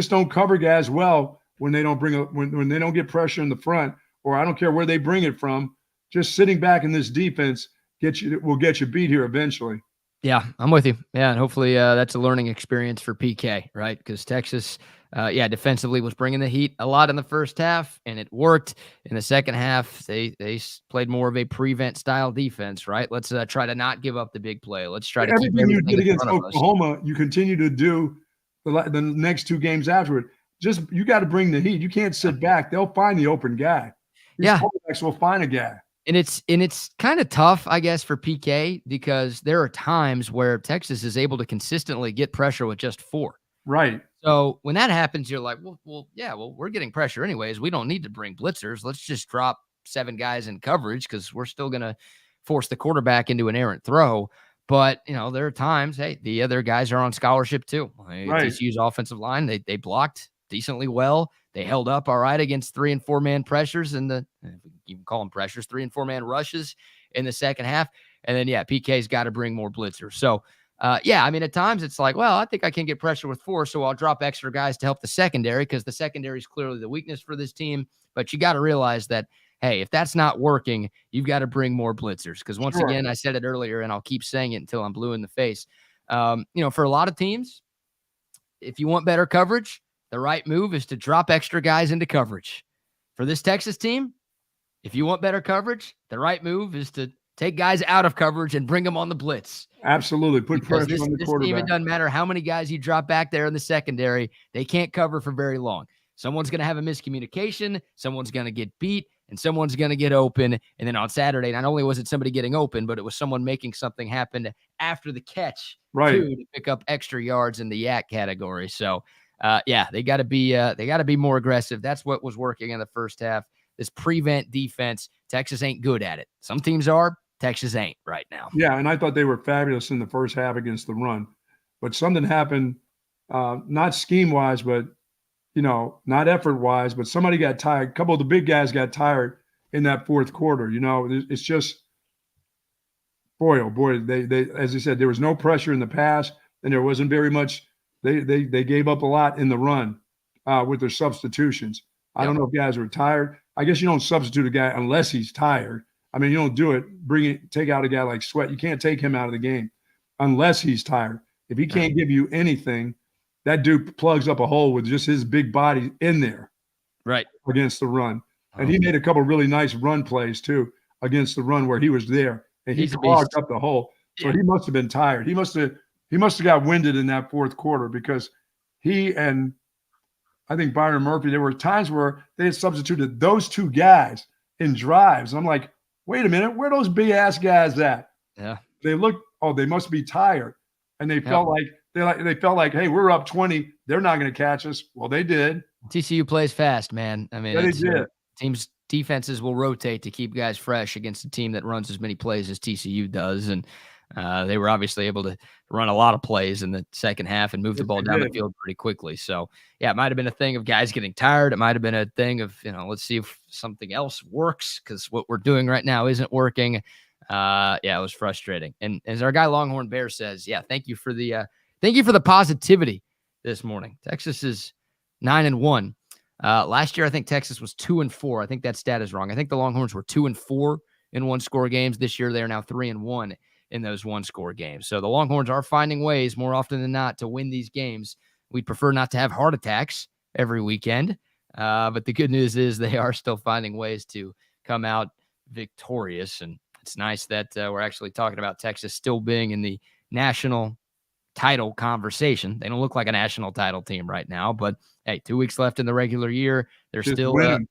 don't cover guys well when they don't when they don't get pressure in the front, or I don't care where they bring it from. Just sitting back in this defense will get you beat here eventually. Yeah, I'm with you. Yeah, and hopefully that's a learning experience for PK, right? Because Texas, defensively was bringing the heat a lot in the first half, and it worked. In the second half, they played more of a prevent style defense, right? Let's try to not give up the big play. Let's try to keep everything you did in against front of us. Oklahoma, you continue to do the next two games afterward. Just you got to bring the heat. You can't sit back. They'll find the open guy. These quarterbacks will find a guy. And it's kind of tough, I guess, for PK because there are times where Texas is able to consistently get pressure with just 4. Right. So when that happens, you're like, well, we're getting pressure anyways. We don't need to bring blitzers. Let's just drop 7 guys in coverage because we're still going to force the quarterback into an errant throw. But, there are times, hey, the other guys are on scholarship too. Right. TCU's offensive line, they blocked decently well. They held up all right against 3- and 4-man pressures in the, if we can even call them pressures, 3- and 4-man rushes in the second half. And then, PK's got to bring more blitzers. So, at times it's like, well, I think I can get pressure with 4, so I'll drop extra guys to help the secondary because the secondary is clearly the weakness for this team. But you got to realize that, hey, if that's not working, you've got to bring more blitzers because once again, I said it earlier and I'll keep saying it until I'm blue in the face. For a lot of teams, if you want better coverage, the right move is to drop extra guys into coverage. For this Texas team, if you want better coverage, the right move is to take guys out of coverage and bring them on the blitz. Absolutely. Put pressure on the quarterback. Team, it doesn't matter how many guys you drop back there in the secondary. They can't cover for very long. Someone's going to have a miscommunication. Someone's going to get beat. And someone's going to get open. And then on Saturday, not only was it somebody getting open, but it was someone making something happen after the catch to pick up extra yards in the yak category. So, they got to be more aggressive. That's what was working in the first half. This prevent defense, Texas ain't good at it. Some teams are, Texas ain't right now. Yeah, and I thought they were fabulous in the first half against the run. But something happened, not scheme-wise, but, not effort-wise, but somebody got tired. A couple of the big guys got tired in that fourth quarter. It's just, boy, they as I said, there was no pressure in the pass, and there wasn't very much. They gave up a lot in the run with their substitutions. I don't know if guys were tired. I guess you don't substitute a guy unless he's tired. I mean, you don't do it. Take out a guy like Sweat. You can't take him out of the game unless he's tired. If he can't give you anything, that dude plugs up a hole with just his big body in there, right, against the run. And he made a couple of really nice run plays too against the run where he was there and he clogged up the hole. So he must have been tired. He must have got winded in that fourth quarter because he and I think Byron Murphy, there were times where they had substituted those 2 guys in drives. And I'm like, wait a minute, where are those big ass guys at? Yeah. They they must be tired. And they felt like, hey, we're up 20. They're not going to catch us. Well, they did. TCU plays fast, man. I mean, they did. Teams defenses will rotate to keep guys fresh against a team that runs as many plays as TCU does. And they were obviously able to run a lot of plays in the second half and move the ball down the field pretty quickly. So, it might have been a thing of guys getting tired. It might have been a thing of, let's see if something else works because what we're doing right now isn't working. It was frustrating. And as our guy Longhorn Bear says, thank you for the positivity this morning. Texas is 9-1. Last year, I think Texas was 2-4. I think that stat is wrong. I think the Longhorns were 2-4 in 1-score games. This year, they are now 3-1 in those one-score games. So the Longhorns are finding ways more often than not to win these games. We'd prefer not to have heart attacks every weekend, but the good news is they are still finding ways to come out victorious. And it's nice that we're actually talking about Texas still being in the national title conversation. They don't look like a national title team right now, but hey, 2 weeks left in the regular year. They're Just still winning.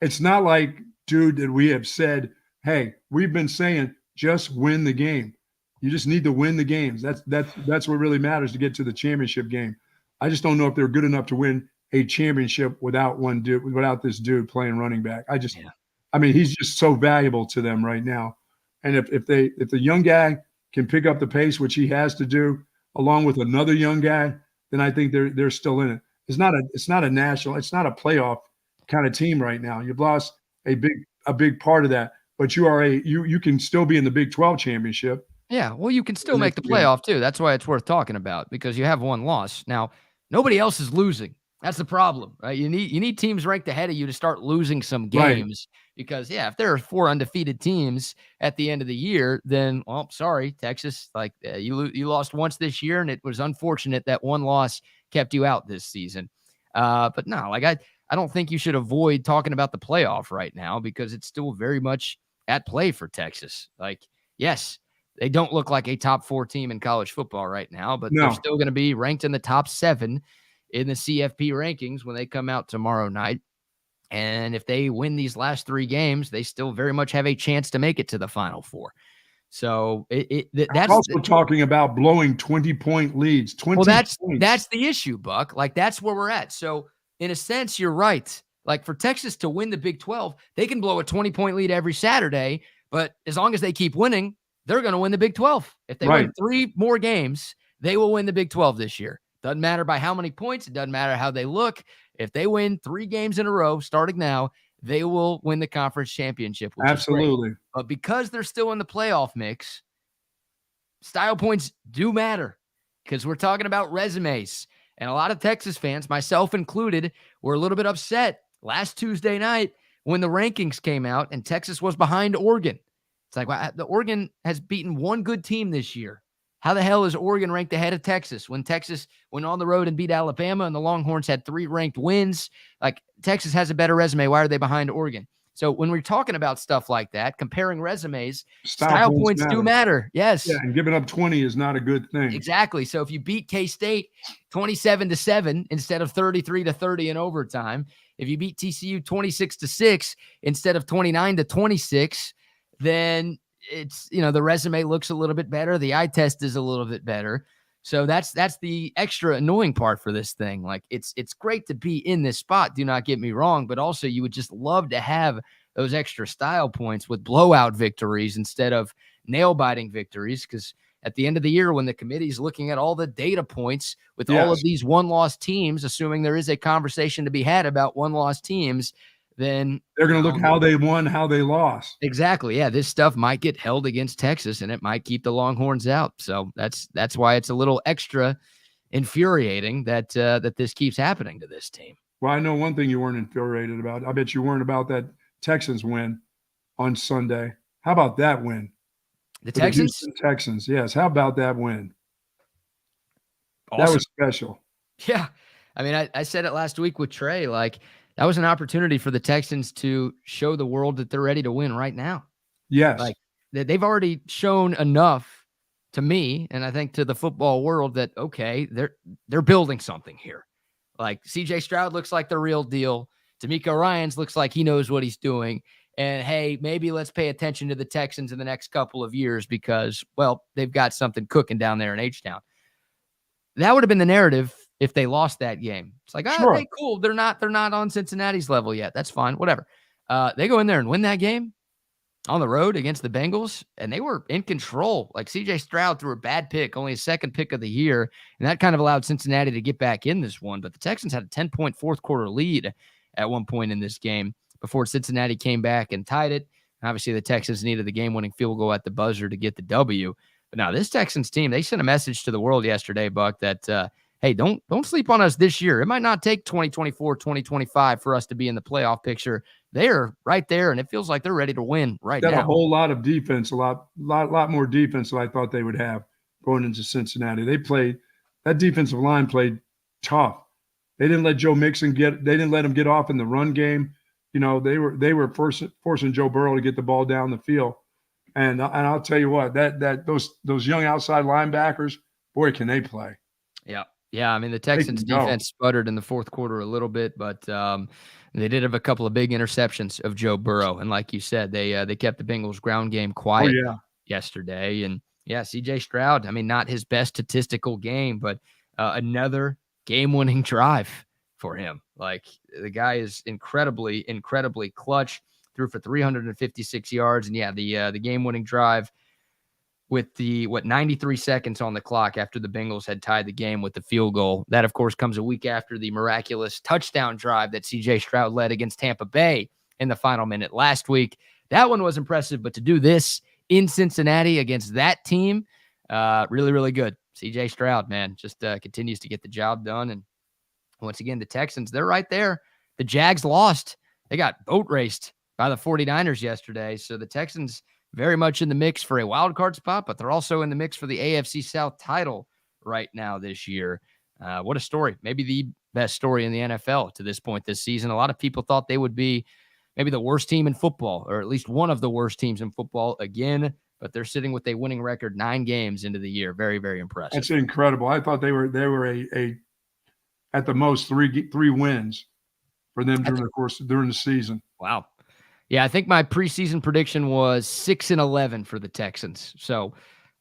It's not like, dude, that we have said, hey, we've been saying just win the game. You just need to win the games. That's what really matters to get to the championship game. I just don't know if they're good enough to win a championship without this dude playing running back. I mean, he's just so valuable to them right now. And if the young guy can pick up the pace, which he has to do, along with another young guy, then I think they're still in it. It's not a national, it's not a playoff kind of team right now. You've lost a big part of that, but you can still be in the Big 12 championship. Yeah, well, you can still make the playoff too. That's why it's worth talking about, because you have one loss. Now, nobody else is losing. That's the problem, right? You need teams ranked ahead of you to start losing some games, because if there are 4 undefeated teams at the end of the year, then, well, sorry, Texas, you lost once this year, and it was unfortunate that one loss kept you out this season. But no, I don't think you should avoid talking about the playoff right now, because it's still very much at play for Texas. Yes, they don't look like a top 4 team in college football right now, but they're still going to be ranked in the top 7 in the CFP rankings when they come out tomorrow night. And if they win these last 3 games, they still very much have a chance to make it to the Final Four. So that's also talking about blowing 20-point leads. That's the issue, Buck. That's where we're at. So in a sense, you're right. For Texas to win the Big 12, they can blow a 20-point lead every Saturday, but as long as they keep winning, they're going to win the Big 12. If they win 3 more games, they will win the Big 12 this year. Doesn't matter by how many points. It doesn't matter how they look. If they win 3 games in a row, starting now, they will win the conference championship. Absolutely. But because they're still in the playoff mix, style points do matter, because we're talking about resumes. And a lot of Texas fans, myself included, were a little bit upset last Tuesday night when the rankings came out and Texas was behind Oregon. It's like, well, the Oregon has beaten 1 good team this year. How the hell is Oregon ranked ahead of Texas when Texas went on the road and beat Alabama and the Longhorns had 3 ranked wins? Texas has a better resume. Why are they behind Oregon? So when we're talking about stuff like that, comparing resumes, style points do matter. Yes. Yeah, and giving up 20 is not a good thing. Exactly. So if you beat K-State 27-7 instead of 33-30 in overtime, if you beat TCU 26-6 instead of 29-26, then it's, the resume looks a little bit better. The eye test is a little bit better. So that's the extra annoying part for this thing. It's great to be in this spot. Do not get me wrong, but also you would just love to have those extra style points with blowout victories instead of nail biting victories. Because at the end of the year, when the committee's looking at all the data points with all of these 1-loss teams, assuming there is a conversation to be had about 1-loss teams, then they're going to look how they won, how they lost. Exactly. Yeah, this stuff might get held against Texas, and it might keep the Longhorns out. So that's why it's a little extra infuriating that this keeps happening to this team. Well, I know one thing you weren't infuriated about. I bet you weren't about that Texans win on Sunday. How about that win? The Texans? The Texans, yes. How about that win? Awesome. That was special. Yeah. I mean, I said it last week with Trey, that was an opportunity for the Texans to show the world that they're ready to win right now. Yes. They've already shown enough to me, and I think to the football world, that, okay, they're building something here. CJ Stroud looks like the real deal. D'Amico Ryans looks like he knows what he's doing. And, hey, maybe let's pay attention to the Texans in the next couple of years because, well, they've got something cooking down there in H-Town. That would have been the narrative if they lost that game. It's Sure. Okay, cool. They're not on Cincinnati's level yet. That's fine. Whatever. They go in there and win that game on the road against the Bengals, and they were in control. CJ Stroud threw a bad pick, only his 2nd pick of the year, and that kind of allowed Cincinnati to get back in this one. But the Texans had a 10-point fourth-quarter lead at one point in this game before Cincinnati came back and tied it. Obviously, the Texans needed the game-winning field goal at the buzzer to get the W. But now this Texans team, they sent a message to the world yesterday, Buck, that hey, don't sleep on us this year. It might not take 2024, 2025 for us to be in the playoff picture. they're right there, and it feels like they're ready to win right Got now. a whole lot of defense, a lot more defense than I thought they would have going into Cincinnati. That defensive line played tough. They didn't let Joe Mixon they didn't let him get off in the run game. You know, they were forcing Joe Burrow to get the ball down the field. And I'll tell you what, those young outside linebackers, boy, can they play. Yeah. Yeah, I mean, the Texans defense sputtered in the fourth quarter a little bit, but they did have a couple of big interceptions of Joe Burrow. And like you said, they kept the Bengals ground game quiet yesterday. And yeah, CJ Stroud, I mean, not his best statistical game, but another game-winning drive for him. Like, the guy is incredibly, incredibly clutch, threw for 356 yards. And yeah, the game-winning drive with 93 seconds on the clock after the Bengals had tied the game with the field goal. That, of course, comes a week after the miraculous touchdown drive that CJ Stroud led against Tampa Bay in the final minute last week. That one was impressive, but to do this in Cincinnati against that team, really, really good. CJ Stroud, man, just continues to get the job done. And once again, the Texans, they're right there. The Jags lost. They got boat raced by the 49ers yesterday. So the Texans very much in the mix for a wild card spot, but they're also in the mix for the AFC South title right now this year. What a story. Maybe the best story in the NFL to this point this season. A lot of people thought they would be maybe the worst team in football, or at least one of the worst teams in football again, but they're sitting with a winning record 9 games into the year. Very, very impressive. That's incredible. I thought they were a at the most three wins for them during the season. Wow. Yeah, I think my preseason prediction was 6-11 for the Texans. So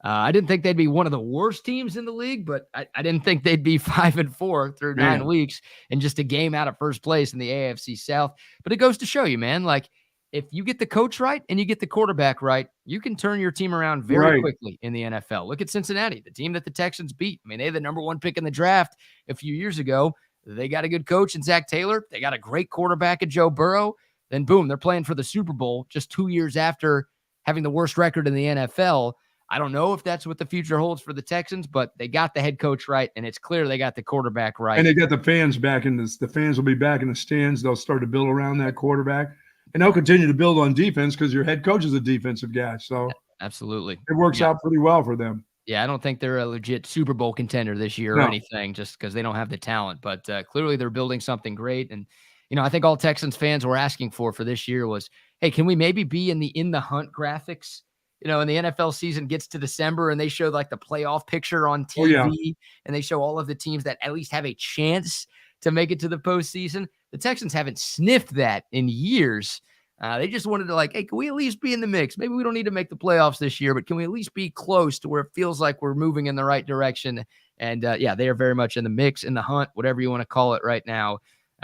I didn't think they'd be one of the worst teams in the league, but I didn't think they'd be 5-4 through 9 weeks and just a game out of first place in the AFC South. But it goes to show you, man, like, if you get the coach right and you get the quarterback right, you can turn your team around very quickly in the NFL. Look at Cincinnati, the team that the Texans beat. I mean, they had the number 1 pick in the draft a few years ago. They got a good coach in Zach Taylor. They got a great quarterback in Joe Burrow. Then, boom, they're playing for the Super Bowl just 2 years after having the worst record in the NFL. I don't know if that's what the future holds for the Texans, but they got the head coach right, and it's clear they got the quarterback right. And they got the fans back in this. The fans will be back in the stands. They'll start to build around that quarterback. And they'll continue to build on defense because your head coach is a defensive guy. So absolutely, it works out pretty well for them. Yeah, I don't think they're a legit Super Bowl contender this year or anything, just because they don't have the talent. But clearly they're building something great. And, you know, I think all Texans fans were asking for this year was, hey, can we maybe be in the hunt graphics? You know, when the NFL season gets to December and they show like the playoff picture on TV and they show all of the teams that at least have a chance to make it to the postseason. The Texans haven't sniffed that in years. They just wanted to like, hey, can we at least be in the mix? Maybe we don't need to make the playoffs this year, but can we at least be close to where it feels like we're moving in the right direction? And yeah, they are very much in the mix, in the hunt, whatever you want to call it right now.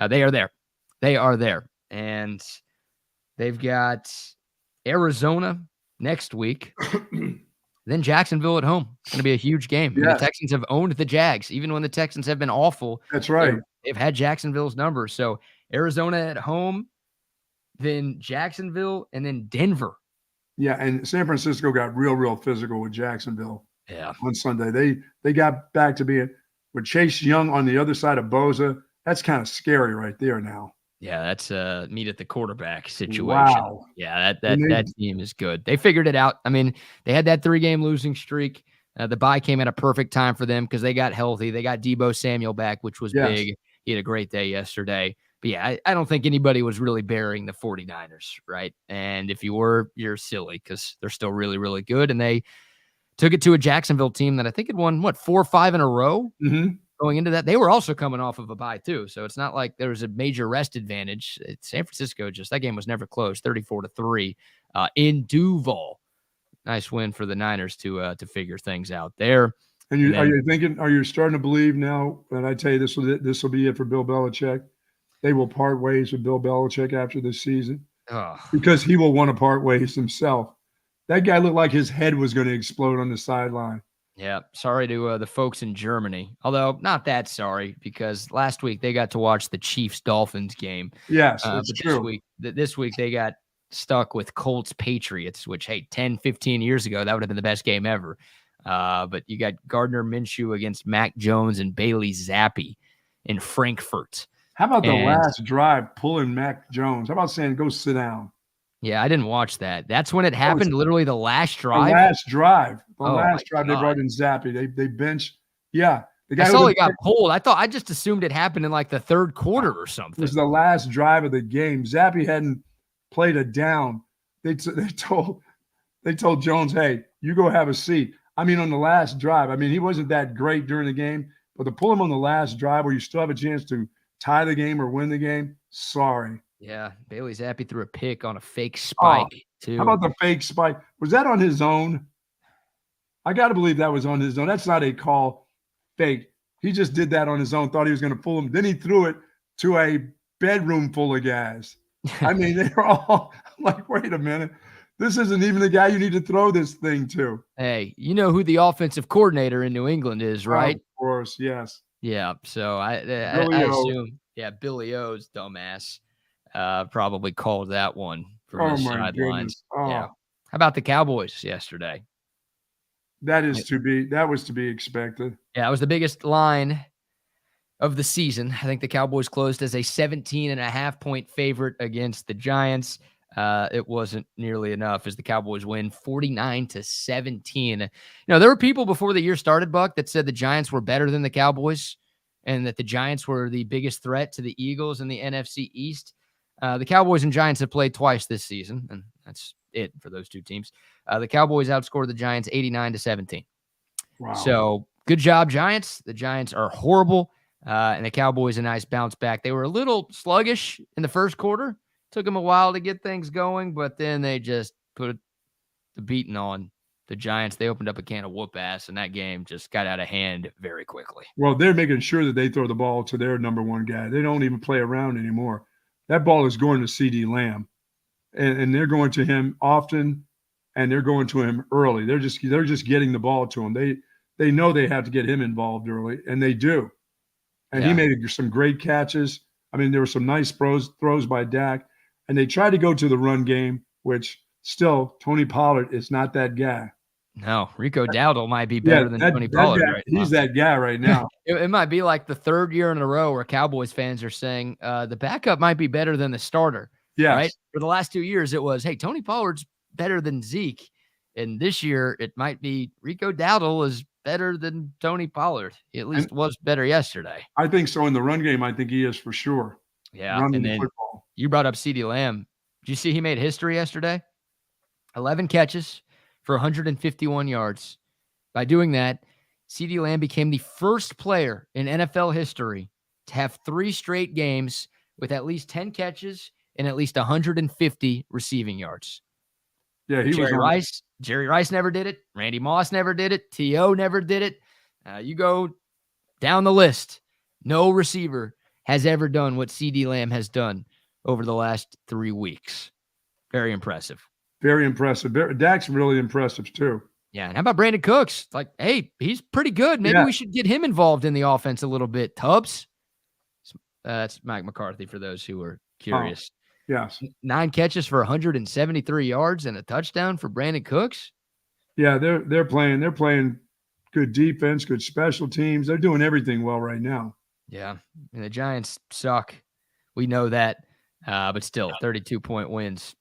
They are there. They are there. And they've got Arizona next week. Then Jacksonville at home. It's going to be a huge game. Yeah. The Texans have owned the Jags, even when the Texans have been awful. That's right. They've had Jacksonville's number. So Arizona at home, then Jacksonville, and then Denver. Yeah, and San Francisco got real physical with Jacksonville. Yeah, on Sunday they got back to being with Chase Young on the other side of Bosa. That's kind of scary right there now. Yeah, that's meet at the quarterback situation. Wow. Yeah, that team is good. They figured it out. I mean, they had that 3-game losing streak. The bye came at a perfect time for them because they got healthy. They got Deebo Samuel back, which was big. He had a great day yesterday. But yeah, I don't think anybody was really burying the 49ers, right? And if you were, you're silly because they're still really, really good. And they took it to a Jacksonville team that I think had won, 4 or 5 in a row? Mm-hmm. Going into that, they were also coming off of a bye too. So it's not like there was a major rest advantage. San Francisco, that game was never close, 34-3 in Duval. Nice win for the Niners to figure things out there. And are you starting to believe now that I tell you this will be it for Bill Belichick? They will part ways with Bill Belichick after this season because he will want to part ways himself. That guy looked like his head was going to explode on the sideline. Yeah, sorry to the folks in Germany. Although, not that sorry, because last week they got to watch the Chiefs-Dolphins game. Yes, that's true. This week they got stuck with Colts-Patriots, which, hey, 10, 15 years ago, that would have been the best game ever. But you got Gardner Minshew against Mac Jones and Bailey Zappi in Frankfurt. How about the And- last drive pulling Mac Jones? How about saying, go sit down? Yeah, I didn't watch that. That's when it happened, literally the last drive? The last drive. Oh, Last my drive, they God. brought in Zappy. They benched. Yeah. The guy I who saw was- he got pulled. I just assumed it happened in like the third quarter or It something. was the last drive of the game. Zappy hadn't played a down. They told Jones, hey, you go have a seat. I mean, on the last drive, I mean, he wasn't that great during the game, but to pull him on the last drive where you still have a chance to tie the game or win the game, sorry. Yeah, Bailey Zappi threw a pick on a fake spike, too. How about the fake spike? Was that on his own? I got to believe that was on his own. That's not a call fake. He just did that on his own, thought he was going to pull him. Then he threw it to a bedroom full of guys. I mean, they were all I'm like, wait a minute. This isn't even the guy you need to throw this thing to. Hey, you know who the offensive coordinator in New England is, right? Of course, yes. Yeah, so I Billy O. assume, Billy O's dumbass probably called that one from Oh, the my sidelines. goodness. Oh. Yeah. How about the Cowboys yesterday? That was to be expected. Yeah, it was the biggest line of the season. I think the Cowboys closed as a 17.5-point favorite against the Giants. It wasn't nearly enough as the Cowboys win 49-17. There were people before the year started, Buck, that said the Giants were better than the Cowboys and that the Giants were the biggest threat to the Eagles in the NFC East. The Cowboys and Giants have played twice this season, and that's it for those two teams. The Cowboys outscored the Giants 89-17. Wow. So good job, Giants. The Giants are horrible, and the Cowboys a nice bounce back. They were a little sluggish in the first quarter. Took them a while to get things going, but then they just put the beating on the Giants. They opened up a can of whoop ass, and that game just got out of hand very quickly. Well, they're making sure that they throw the ball to their number one guy. They don't even play around anymore. That ball is going to CD Lamb, and they're going to him often, and they're going to him early. They're just getting the ball to him. They know they have to get him involved early, and they do. And he made some great catches. I mean, there were some nice throws by Dak. And they try to go to the run game, which still Tony Pollard is not that guy. No, Rico Dowdle might be better than Tony Pollard guy, right now. He's that guy right now. It might be like the third year in a row where Cowboys fans are saying the backup might be better than the starter. Yes. Right? For the last 2 years, it was, hey, Tony Pollard's better than Zeke. And this year, it might be Rico Dowdle is better than Tony Pollard. He at least was better yesterday. I think so. In the run game, I think he is for sure. Yeah. Running And the then football. you brought up CeeDee Lamb. Did you see he made history yesterday? 11 catches for 151 yards. By doing that, CeeDee Lamb became the first player in NFL history to have 3 straight games with at least 10 catches and at least 150 receiving yards. Yeah, he Jerry was Rice. Jerry Rice never did it. Randy Moss never did it. T.O. never did it. You go down the list. No receiver has ever done what CeeDee Lamb has done over the last 3 weeks. Very impressive. Very impressive. Dak's really impressive too. Yeah. And how about Brandon Cooks? Like, hey, he's pretty good. Maybe we should get him involved in the offense a little bit. Tubbs. That's Mike McCarthy for those who are curious. Yes. 9 catches for 173 yards and a touchdown for Brandon Cooks. Yeah, they're playing good defense, good special teams. They're doing everything well right now. Yeah. And the Giants suck. We know that. But still, 32-point wins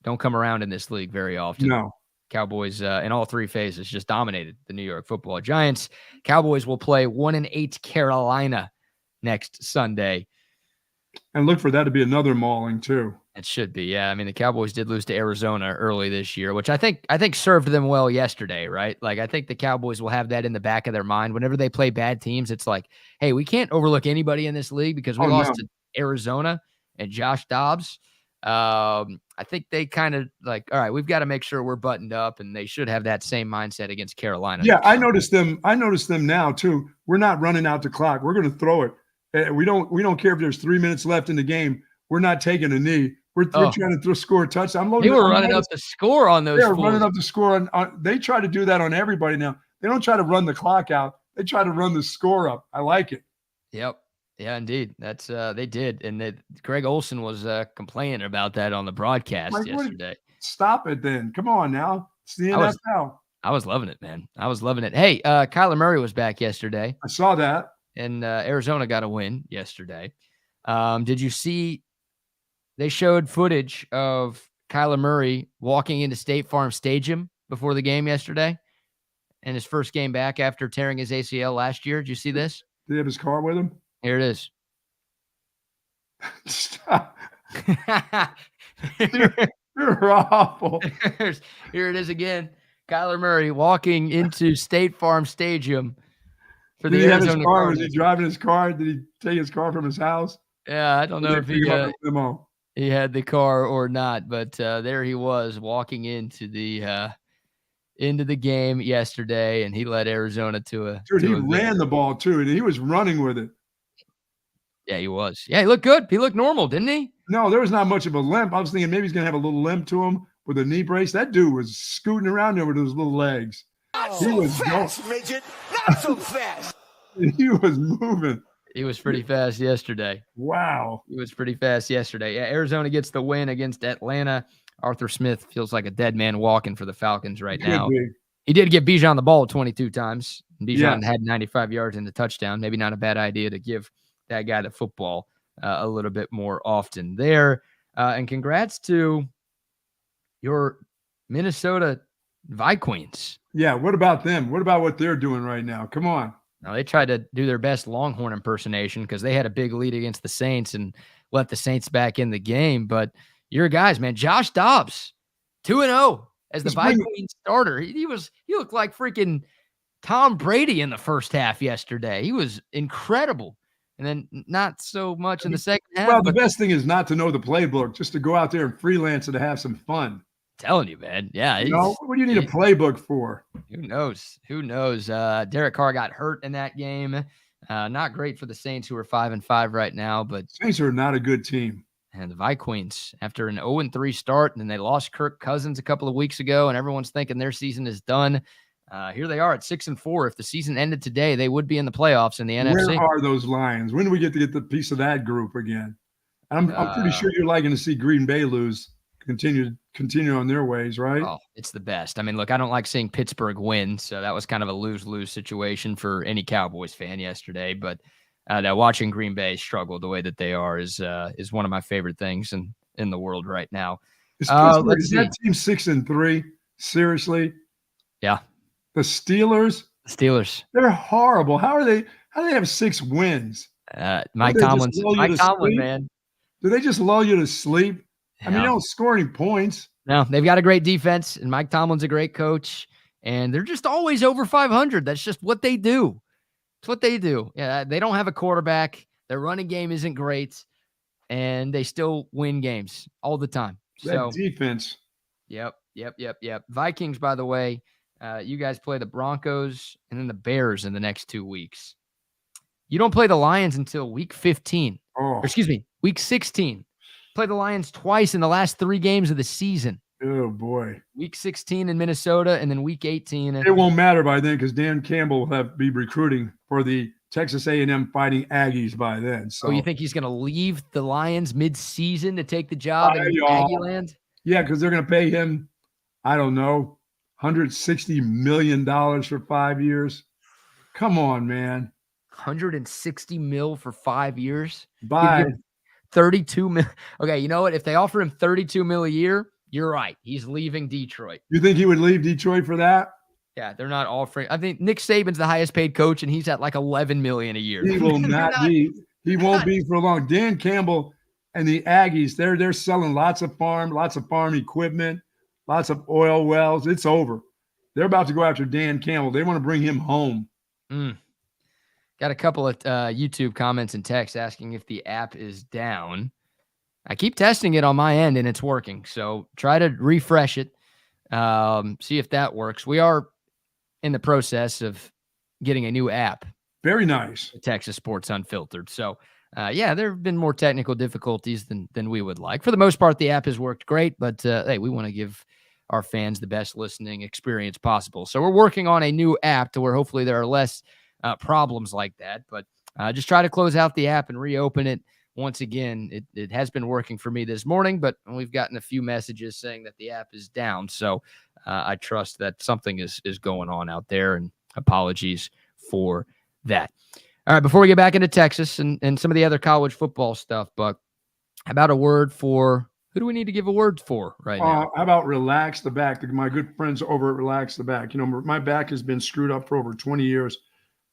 don't come around in this league very often. No. Cowboys in all 3 phases just dominated the New York Football Giants. Cowboys will play 1-8 Carolina next Sunday. And look for that to be another mauling too. It should be, yeah. I mean, the Cowboys did lose to Arizona early this year, which I think served them well yesterday, right? Like, I think the Cowboys will have that in the back of their mind. Whenever they play bad teams, it's like, hey, we can't overlook anybody in this league because we lost to Arizona and Josh Dobbs. I think they kind of like, all right, we've got to make sure we're buttoned up, and they should have that same mindset against Carolina. Yeah, I noticed them now too. We're not running out the clock. We're going to throw it. We don't care if there's 3 minutes left in the game. We're not taking a knee. We're trying to score a touchdown. They were running up the score on those. They were running up the score. They try to do that on everybody now. They don't try to run the clock out. They try to run the score up. I like it. Yep. Yeah, indeed. That's they did. And Greg Olson was complaining about that on the broadcast yesterday. Stop it then. Come on now. It's the NFL. I was loving it, man. I was loving it. Hey, Kyler Murray was back yesterday. I saw that. And Arizona got a win yesterday. Did you see they showed footage of Kyler Murray walking into State Farm Stadium before the game yesterday and his first game back after tearing his ACL last year? Did you see this? Did he have his car with him? Here it is. Stop. You're awful. Here it is again. Kyler Murray walking into State Farm Stadium for the Arizona car? Cardinals. Was he driving his car? Did he take his car from his house? Yeah, I don't know if he had the car or not, but there he was walking into the game yesterday, and he led Arizona to a. Dude, he ran the ball too, and he was running with it. Yeah, he was. Yeah, he looked good. He looked normal, didn't he? No, there was not much of a limp. I was thinking maybe he's going to have a little limp to him with a knee brace. That dude was scooting around there with those little legs. Not so fast, midget. Not so fast. He was moving. He was pretty fast yesterday. Wow. He was pretty fast yesterday. Yeah, Arizona gets the win against Atlanta. Arthur Smith feels like a dead man walking for the Falcons right now. He did get Bijan the ball 22 times. Bijan had 95 yards in the touchdown. Maybe not a bad idea to give that guy the football a little bit more often there. And congrats to your Minnesota Vikings. Yeah, what about them? What about what they're doing right now? Come on. Now, they tried to do their best Longhorn impersonation because they had a big lead against the Saints and let the Saints back in the game. But your guys, man, Josh Dobbs, 2-0 as the Vikings starter. He looked like freaking Tom Brady in the first half yesterday. He was incredible. And then not so much in the second half. Well, the best thing is not to know the playbook, just to go out there and freelance and to have some fun. Telling you, man. Yeah. What do you need a playbook for? Who knows? Derek Carr got hurt in that game. Not great for the Saints, who are 5-5 right now. But Saints are not a good team. And the Vikings, after an 0-3 start, and then they lost Kirk Cousins a couple of weeks ago, and everyone's thinking their season is done. Here they are at 6-4. If the season ended today, they would be in the playoffs in the NFC. Where are those Lions? When do we get the piece of that group again? I'm pretty sure you're liking to see Green Bay lose, continue on their ways, right? Oh, it's the best. I mean, look, I don't like seeing Pittsburgh win, so that was kind of a lose-lose situation for any Cowboys fan yesterday. But watching Green Bay struggle the way that they are is one of my favorite things in the world right now. Is that team 6-3? Seriously? Yeah. The Steelers, they're horrible. How do they have 6 wins? Mike Tomlin, man. Do they just lull you to sleep? Yeah. I mean, they don't score any points. No, they've got a great defense, and Mike Tomlin's a great coach, and they're just always over 500. That's just what they do. It's what they do. Yeah, they don't have a quarterback. Their running game isn't great, and they still win games all the time. That defense. Yep. Vikings, by the way, you guys play the Broncos and then the Bears in the next 2 weeks. You don't play the Lions until week 15. Week 16. Play the Lions twice in the last 3 games of the season. Oh, boy. Week 16 in Minnesota and then week 18. It won't matter by then because Dan Campbell will be recruiting for the Texas A&M Fighting Aggies by then. So you think he's going to leave the Lions mid-season to take the job in Aggie land? Yeah, because they're going to pay him, I don't know, $160 million for 5 years. Come on, man. $160 million for 5 years? Bye. 32 million. Okay, you know what? If they offer him $32 million a year, you're right. He's leaving Detroit. You think he would leave Detroit for that? Yeah, they're not offering. I think Nick Saban's the highest paid coach, and he's at like $11 million a year. He will not be. He won't be for long. Dan Campbell and the Aggies, they're selling lots of farm equipment, lots of oil wells. It's over. They're about to go after Dan Campbell. They want to bring him home. Got a couple of YouTube comments and texts asking if the app is down. I keep testing it on my end, and it's working. So try to refresh it, see if that works. We are in the process of getting a new app. Very nice. Texas Sports Unfiltered. So, there have been more technical difficulties than we would like. For the most part, the app has worked great, but hey, we want to give our fans the best listening experience possible. So we're working on a new app to where hopefully there are less problems like that. But just try to close out the app and reopen it. Once again, it has been working for me this morning, but we've gotten a few messages saying that the app is down. So I trust that something is going on out there, and apologies for that. All right, before we get back into Texas and some of the other college football stuff, Buck, how about a word for who do we need to give a word for right now? How about Relax the Back? My good friends over at Relax the Back. My back has been screwed up for over 20 years,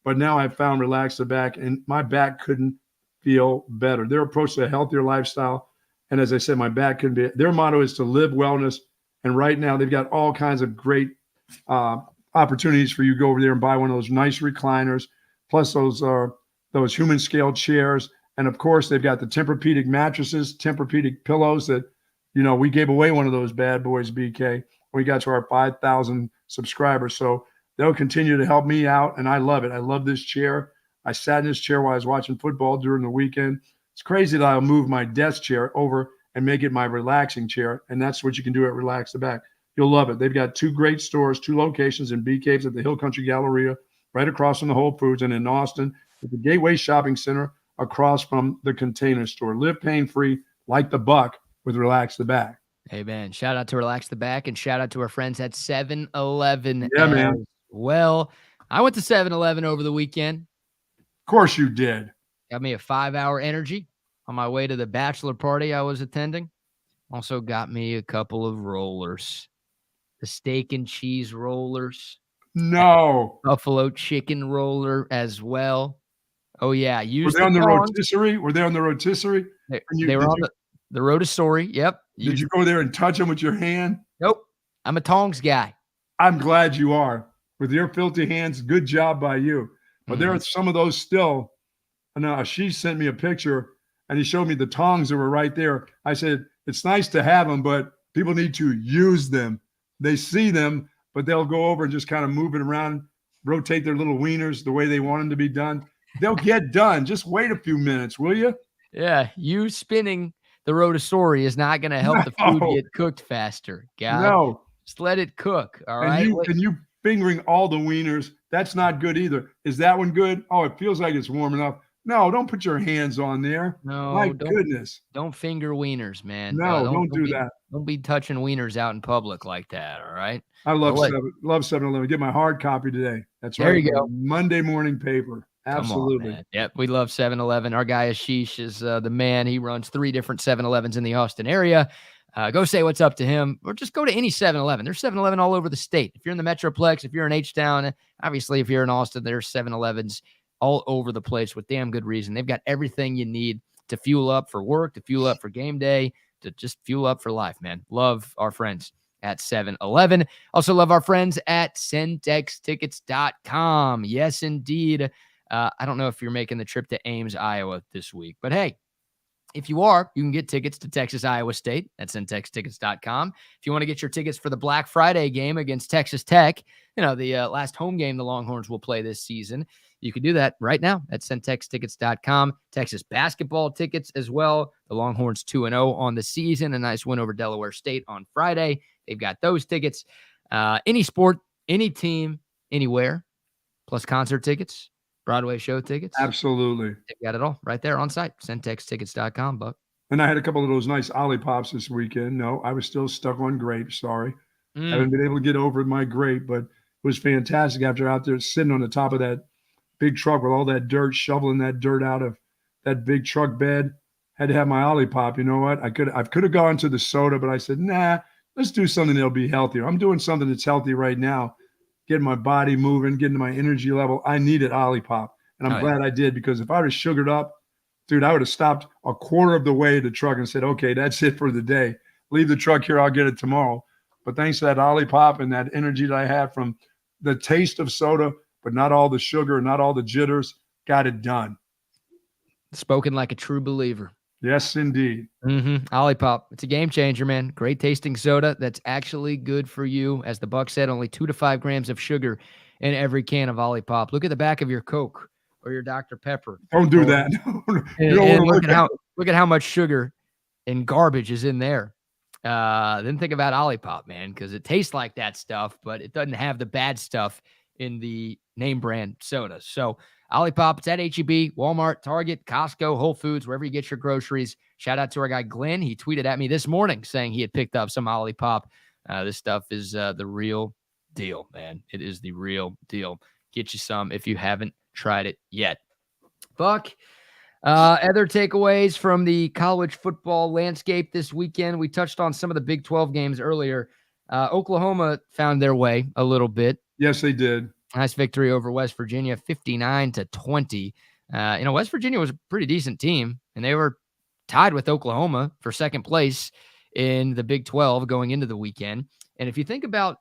but now I've found Relax the Back, and my back couldn't feel better. Their approach to a healthier lifestyle, and as I said, my back couldn't be. Their motto is to live wellness, and right now they've got all kinds of great opportunities for you to go over there and buy one of those nice recliners, plus those human scale chairs. And of course, they've got the Tempur-Pedic mattresses, Tempur-Pedic pillows that, we gave away one of those bad boys, BK, when we got to our 5,000 subscribers. So they'll continue to help me out. And I love it. I love this chair. I sat in this chair while I was watching football during the weekend. It's crazy that I'll move my desk chair over and make it my relaxing chair. And that's what you can do at Relax the Back. You'll love it. They've got 2 great stores, 2 locations in BK's at the Hill Country Galleria, right across from the Whole Foods, and in Austin at the Gateway Shopping Center across from the Container Store. Live pain-free like the Buck with Relax the Back. Hey, man, shout out to Relax the Back and shout out to our friends at 7-Eleven. Yeah, man. Well, I went to 7-Eleven over the weekend. Of course you did. Got me a 5-hour energy on my way to the bachelor party I was attending. Also got me a couple of rollers. The steak and cheese rollers. No. Buffalo chicken roller as well. Oh, yeah. Were they on the rotisserie? Were they on the rotisserie? They were on the rotisserie. Yep. Did you go there and touch them with your hand? Nope. I'm a tongs guy. I'm glad you are. With your filthy hands, good job by you. But there are some of those still. And she sent me a picture, and he showed me the tongs that were right there. I said, it's nice to have them, but people need to use them. They see them, but they'll go over and just kind of move it around, rotate their little wieners the way they want them to be done. They'll get done. Just wait a few minutes, will you? Yeah, you spinning the rotisserie is not going to help the food get cooked faster, guy. No. Just let it cook, all right? And you fingering all the wieners, that's not good either. Is that one good? Oh, it feels like it's warm enough. No, don't put your hands on there. No, my goodness. Don't finger wieners, man. No, don't do that. Don't be touching wieners out in public like that, all right? I love 7-Eleven. Get my hard copy today. That's right. There you go. Monday morning paper. Absolutely. Come on, man. Yep, we love 7-Eleven. Our guy Ashish is the man. He runs 3 different 7-Elevens in the Austin area. Go say what's up to him, or just go to any 7-Eleven. There's 7-Eleven all over the state. If you're in the Metroplex, if you're in H-Town, obviously if you're in Austin, there's 7-Elevens all over the place with damn good reason. They've got everything you need to fuel up for work, to fuel up for game day, to just fuel up for life, man. Love our friends at 7-Eleven. Also love our friends at centextickets.com. Yes, indeed. I don't know if you're making the trip to Ames, Iowa this week, but hey, if you are, you can get tickets to Texas, Iowa State at centextickets.com. If you want to get your tickets for the Black Friday game against Texas Tech, the last home game the Longhorns will play this season, you can do that right now at centextickets.com. Texas basketball tickets as well. The Longhorns 2-0 on the season. A nice win over Delaware State on Friday. They've got those tickets. Any sport, any team, anywhere, plus concert tickets, Broadway show tickets. Absolutely. They've got it all right there on site. Centextickets.com, Buck. And I had a couple of those nice Ollipops this weekend. No, I was still stuck on grape. Sorry. I haven't been able to get over my grape, but it was fantastic after out there sitting on the top of that big truck with all that dirt, shoveling that dirt out of that big truck bed. Had to have my Ollipop. You know what? I could have gone to the soda, but I said, nah, let's do something that'll be healthier. I'm doing something that's healthy right now, getting my body moving, getting my energy level. I needed Ollipop, and I'm glad I did, because if I would have sugared up, dude, I would have stopped a quarter of the way to the truck and said, okay, that's it for the day. Leave the truck here. I'll get it tomorrow. But thanks to that Ollipop and that energy that I had from the taste of soda, but not all the sugar, not all the jitters, got it done. Spoken like a true believer. Yes, indeed. Ollipop. It's a game changer, man. Great tasting soda that's actually good for you. As the Buck said, only 2 to 5 grams of sugar in every can of Ollipop. Look at the back of your Coke or your Dr. Pepper. Don't do that. Look at how much sugar and garbage is in there. Then think about Ollipop, man, because it tastes like that stuff, but it doesn't have the bad stuff in the name brand soda. So Ollipop, it's at H-E-B, Walmart, Target, Costco, Whole Foods, wherever you get your groceries. Shout out to our guy Glenn. He tweeted at me this morning saying he had picked up some Ollipop. This stuff is the real deal, man. It is the real deal. Get you some if you haven't tried it yet. Buck. Other takeaways from the college football landscape this weekend. We touched on some of the Big 12 games earlier. Oklahoma found their way a little bit. Yes, they did. Nice victory over West Virginia, 59-20. West Virginia was a pretty decent team, and they were tied with Oklahoma for second place in the Big 12 going into the weekend. And if you think about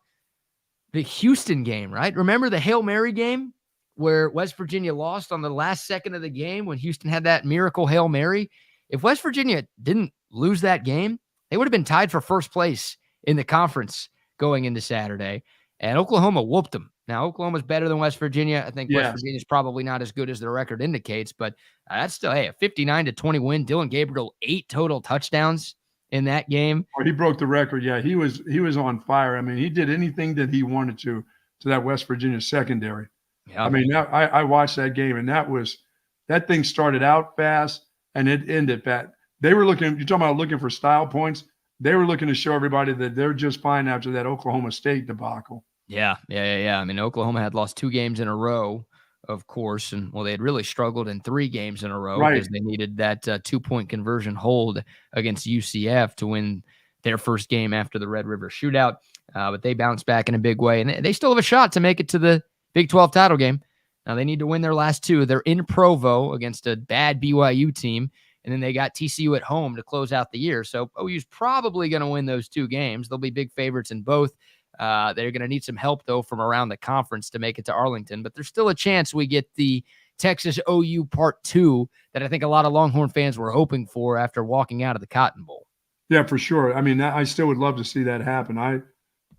the Houston game, right? Remember the Hail Mary game where West Virginia lost on the last second of the game when Houston had that miracle Hail Mary? If West Virginia didn't lose that game, they would have been tied for first place in the conference going into Saturday. And Oklahoma whooped them. Now, Oklahoma's better than West Virginia. I think West Virginia's probably not as good as their record indicates, but that's still, a 59-20 win. Dylan Gabriel, 8 total touchdowns in that game. Oh, he broke the record. Yeah, he was on fire. I mean, he did anything that he wanted to that West Virginia secondary. Yeah. I mean, I watched that game, and that thing started out fast, and it ended fast. They were looking for style points. They were looking to show everybody that they're just fine after that Oklahoma State debacle. Yeah. I mean, Oklahoma had lost 2 games in a row, of course, and they had really struggled in 3 games in a row because they needed that 2-point conversion hold against UCF to win their first game after the Red River shootout. But they bounced back in a big way, and they still have a shot to make it to the Big 12 title game. Now they need to win their last 2. They're in Provo against a bad BYU team, and then they got TCU at home to close out the year. So OU's probably going to win those 2 games. They'll be big favorites in both. They're going to need some help, though, from around the conference to make it to Arlington. But there's still a chance we get the Texas OU Part 2 that I think a lot of Longhorn fans were hoping for after walking out of the Cotton Bowl. Yeah, for sure. I mean, I still would love to see that happen.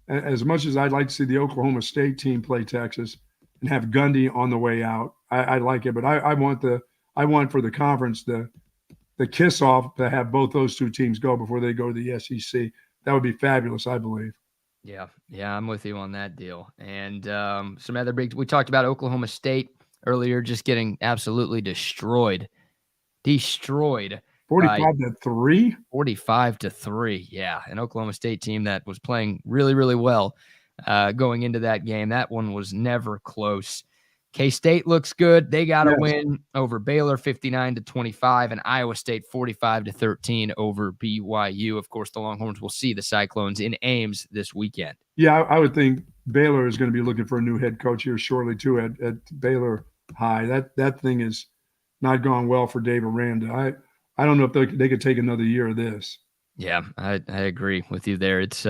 As much as I'd like to see the Oklahoma State team play Texas and have Gundy on the way out, I like it. But I want for the conference the kiss off to have both those 2 teams go before they go to the SEC. That would be fabulous, I believe. Yeah, I'm with you on that deal. And some other we talked about Oklahoma State earlier, just getting absolutely destroyed. 45-3. 45-3. Yeah, an Oklahoma State team that was playing really, really well going into that game. That one was never close. K-State looks good. They got a win over Baylor, 59-25, and Iowa State 45-13 over BYU. Of course, the Longhorns will see the Cyclones in Ames this weekend. Yeah, I would think Baylor is going to be looking for a new head coach here shortly too at Baylor High. That thing is not gone well for Dave Aranda. I don't know if they could take another year of this. Yeah, I agree with you there. It's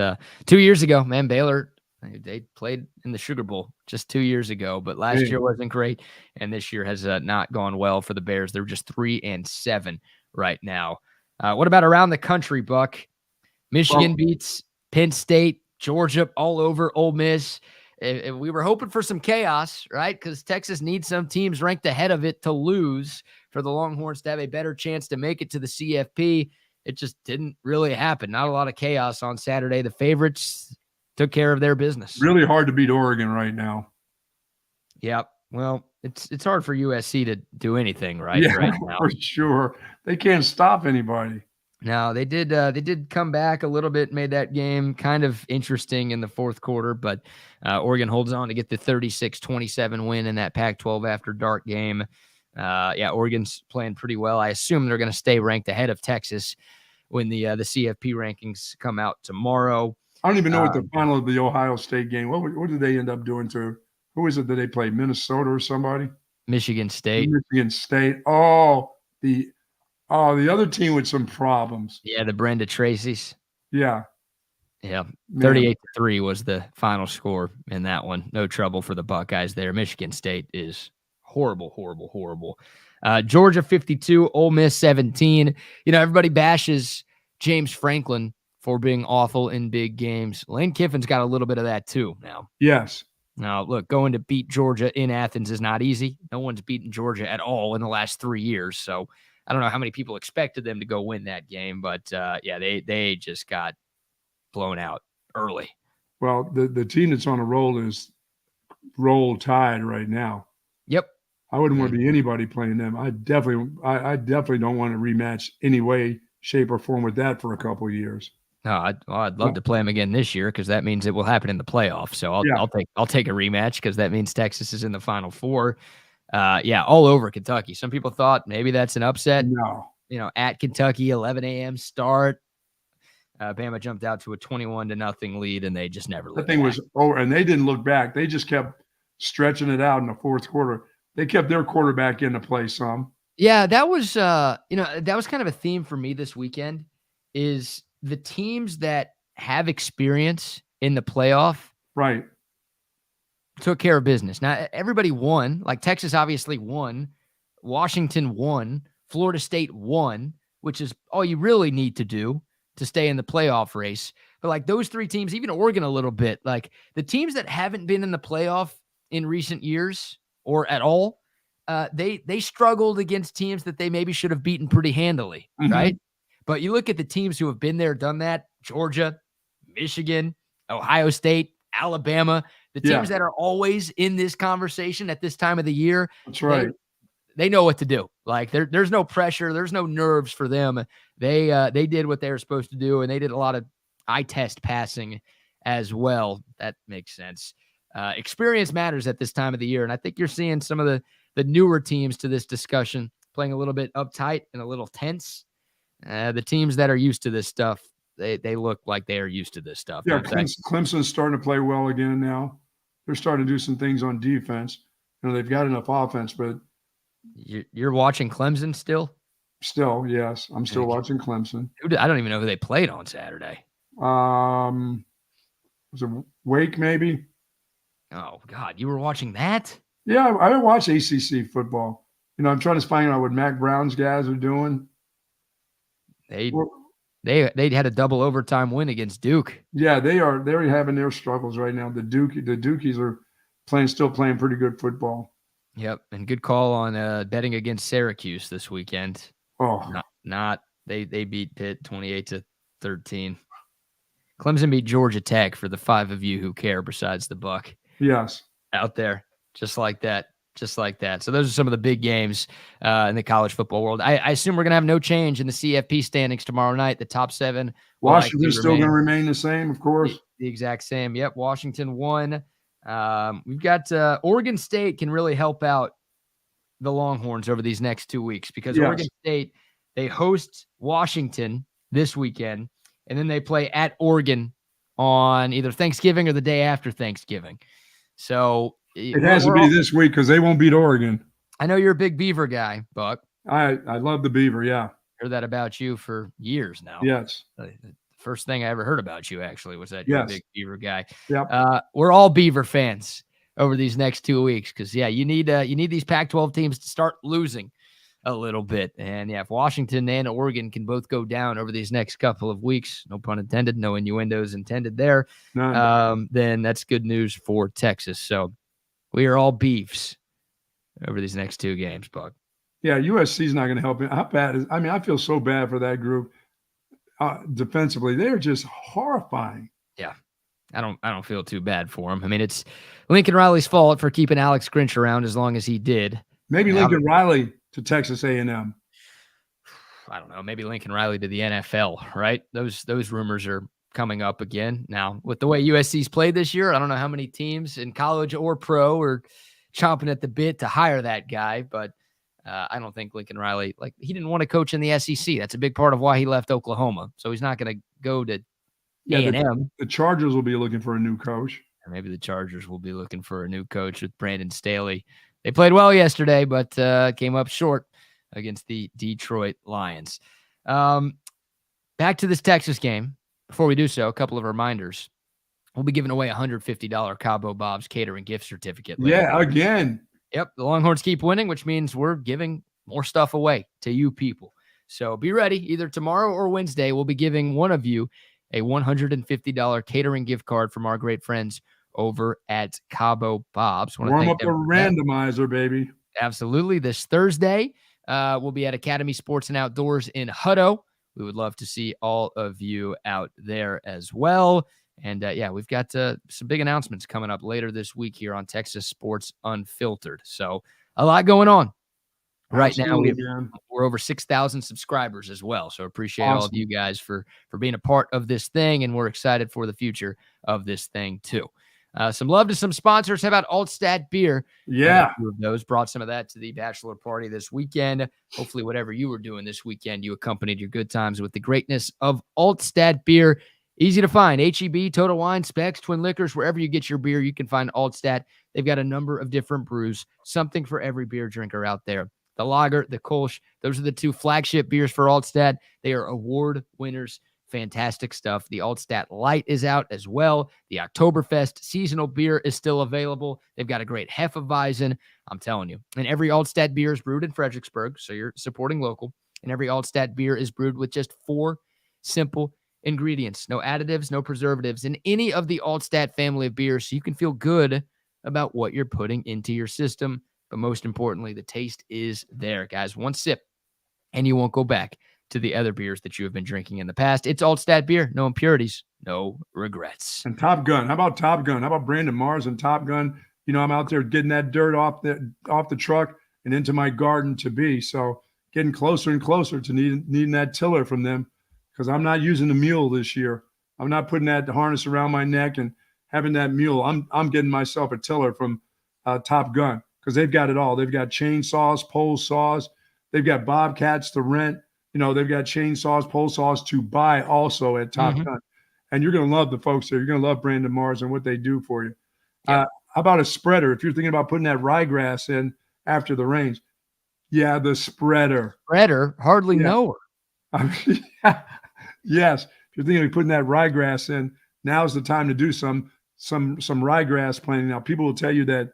2 years ago, man. Baylor. They played in the Sugar Bowl just 2 years ago, but last year wasn't great, and this year has not gone well for the Bears. They're just 3-7 right now. What about around the country, Buck? Michigan beats Penn State, Georgia, all over Ole Miss. We were hoping for some chaos, right? Because Texas needs some teams ranked ahead of it to lose for the Longhorns to have a better chance to make it to the CFP. It just didn't really happen. Not a lot of chaos on Saturday. The favorites took care of their business. Really hard to beat Oregon right now. Yeah, well, it's hard for USC to do anything right now. For sure. They can't stop anybody. No, they did come back a little bit, made that game kind of interesting in the fourth quarter, but Oregon holds on to get the 36-27 win in that Pac-12 after dark game. Oregon's playing pretty well. I assume they're going to stay ranked ahead of Texas when the CFP rankings come out tomorrow. I don't even know what the final of the Ohio State game. What did they end up doing to? Who is it that they played? Minnesota or somebody? Michigan State. Michigan State. Oh, the other team with some problems. Yeah, the Brenda Tracy's. Yeah. Yeah. 38-3 was the final score in that one. No trouble for the Buckeyes there. Michigan State is horrible. Georgia 52, Ole Miss 17. Everybody bashes James Franklin for being awful in big games. Lane Kiffin's got a little bit of that too now. Yes. Now, look, going to beat Georgia in Athens is not easy. No one's beaten Georgia at all in the last 3 years. So I don't know how many people expected them to go win that game, but they just got blown out early. Well, the team that's on a roll is Roll Tide right now. Yep. I wouldn't want to be anybody playing them. I definitely don't want to rematch any way, shape, or form with that for a couple of years. No, I'd love to play them again this year because that means it will happen in the playoffs. So I'll take a rematch because that means Texas is in the Final Four. all over Kentucky. Some people thought maybe that's an upset. No. At Kentucky, 11 a.m. start. Bama jumped out to a 21-0 lead, and they just never looked That thing back. was over, and they didn't look back. They just kept stretching it out in the fourth quarter. They kept their quarterback in to play some. Yeah, that was that was kind of a theme for me this weekend, is the teams that have experience in the playoff Right. took care of business. Now, everybody won. Like Texas obviously won. Washington won. Florida State won, which is all you really need to do to stay in the playoff race. But like those three teams, even Oregon a little bit, like the teams that haven't been in the playoff in recent years or at all, they struggled against teams that they maybe should have beaten pretty handily, right? But you look at the teams who have been there, done that: Georgia, Michigan, Ohio State, Alabama, the teams that are always in this conversation at this time of the year. That's right. They know what to do. Like there's no pressure. There's no nerves for them. They did what they were supposed to do, and they did a lot of eye test passing as well. That makes sense. Experience matters at this time of the year, and I think you're seeing some of the newer teams to this discussion playing a little bit uptight and a little tense. The teams that are used to this stuff, they look like they are used to this stuff. Yeah, Clemson's starting to play well again now. They're starting to do some things on defense. They've got enough offense, but you're watching Clemson still? Still, yes. I'm still watching Clemson. I don't even know who they played on Saturday. Was it Wake, maybe? Oh, God. You were watching that? Yeah, I watch ACC football. I'm trying to find out what Mac Brown's guys are doing. They had a double overtime win against Duke. Yeah, they're having their struggles right now. The Dukies are still playing pretty good football. Yep, and good call on betting against Syracuse this weekend. Oh, they beat Pitt 28-13. Clemson beat Georgia Tech, for the five of you who care besides the Buck. Yes, out there, just like that. So those are some of the big games in the college football world. I assume we're going to have no change in the CFP standings tomorrow night. The top seven. Washington's still going to remain the same, of course. The exact same. Yep, Washington won. We've got Oregon State can really help out the Longhorns over these next 2 weeks, because Oregon State, they host Washington this weekend, and then they play at Oregon on either Thanksgiving or the day after Thanksgiving. So it has to be this week, because they won't beat Oregon. I know you're a big Beaver guy, Buck. I love the Beaver, yeah. Heard that about you for years now. Yes. The first thing I ever heard about you, actually, was that you're a big Beaver guy. Yep. We're all Beaver fans over these next 2 weeks, because, you need these Pac-12 teams to start losing a little bit. And, if Washington and Oregon can both go down over these next couple of weeks, no pun intended, no innuendos intended there, then that's good news for Texas. So we are all beefs over these next two games, Buck. Yeah, USC's not going to help him. How bad is? I mean, I feel so bad for that group. Defensively, they're just horrifying. Yeah, I don't feel too bad for him. I mean, it's Lincoln Riley's fault for keeping Alex Grinch around as long as he did. Maybe Lincoln Riley to Texas A&M. I don't know. Maybe Lincoln Riley to the NFL, right? Those rumors are coming up again. Now, with the way USC's played this year, I don't know how many teams in college or pro are chomping at the bit to hire that guy, but I don't think Lincoln Riley, he didn't want to coach in the SEC. That's a big part of why he left Oklahoma. So he's not going to go to A&M. The Chargers will be looking for a new coach. Or maybe the Chargers will be looking for a new coach with Brandon Staley. They played well yesterday, but came up short against the Detroit Lions. Back to this Texas game. Before we do so, a couple of reminders. We'll be giving away a $150 Cabo Bob's catering gift certificate later. Yeah, again. Yep, the Longhorns keep winning, which means we're giving more stuff away to you people. So be ready. Either tomorrow or Wednesday, we'll be giving one of you a $150 catering gift card from our great friends over at Cabo Bob's. Warm up a randomizer, baby. Absolutely. This Thursday, we'll be at Academy Sports and Outdoors in Hutto. We would love to see all of you out there as well. And, we've got some big announcements coming up later this week here on Texas Sports Unfiltered. So a lot going on. Right now, we're over 6,000 subscribers as well. So appreciate all of you guys for being a part of this thing, and we're excited for the future of this thing too. Some love to some sponsors. How about Altstadt Beer? Yeah. A few of those brought some of that to the bachelor party this weekend. Hopefully, whatever you were doing this weekend, you accompanied your good times with the greatness of Altstadt Beer. Easy to find. HEB, Total Wine, Specs, Twin Liquors, wherever you get your beer, you can find Altstadt. They've got a number of different brews, something for every beer drinker out there. The Lager, the Kolsch, those are the two flagship beers for Altstadt. They are award winners. Fantastic stuff. The Altstadt Light is out as well. The Oktoberfest seasonal beer is still available. They've got a great Hefeweizen. I'm telling you. And every Altstadt beer is brewed in Fredericksburg, so you're supporting local. And every Altstadt beer is brewed with just 4 simple ingredients. No additives, no preservatives in any of the Altstadt family of beers, so you can feel good about what you're putting into your system. But most importantly, the taste is there, guys. One sip, and you won't go back to the other beers that you have been drinking in the past. It's Altstadt beer. No impurities, no regrets. And Top Gun. How about Top Gun? How about Brandon Mars and Top Gun? You know, I'm out there getting that dirt off the truck and into my garden to be. So getting closer and closer to needing that tiller from them, because I'm not using the mule this year. I'm not putting that harness around my neck and having that mule. I'm getting myself a tiller from Top Gun, because they've got it all. They've got chainsaws, pole saws. They've got bobcats to rent. You know, they've got chainsaws, pole saws to buy also at Top Gun. And you're going to love the folks there. You're going to love Brandon Mars and what they do for you. How about a spreader? If you're thinking about putting that ryegrass in after the rains. Yeah, the spreader. Spreader? Hardly know her. Yes. If you're thinking of putting that ryegrass in, now's the time to do some ryegrass planting. Now, people will tell you that,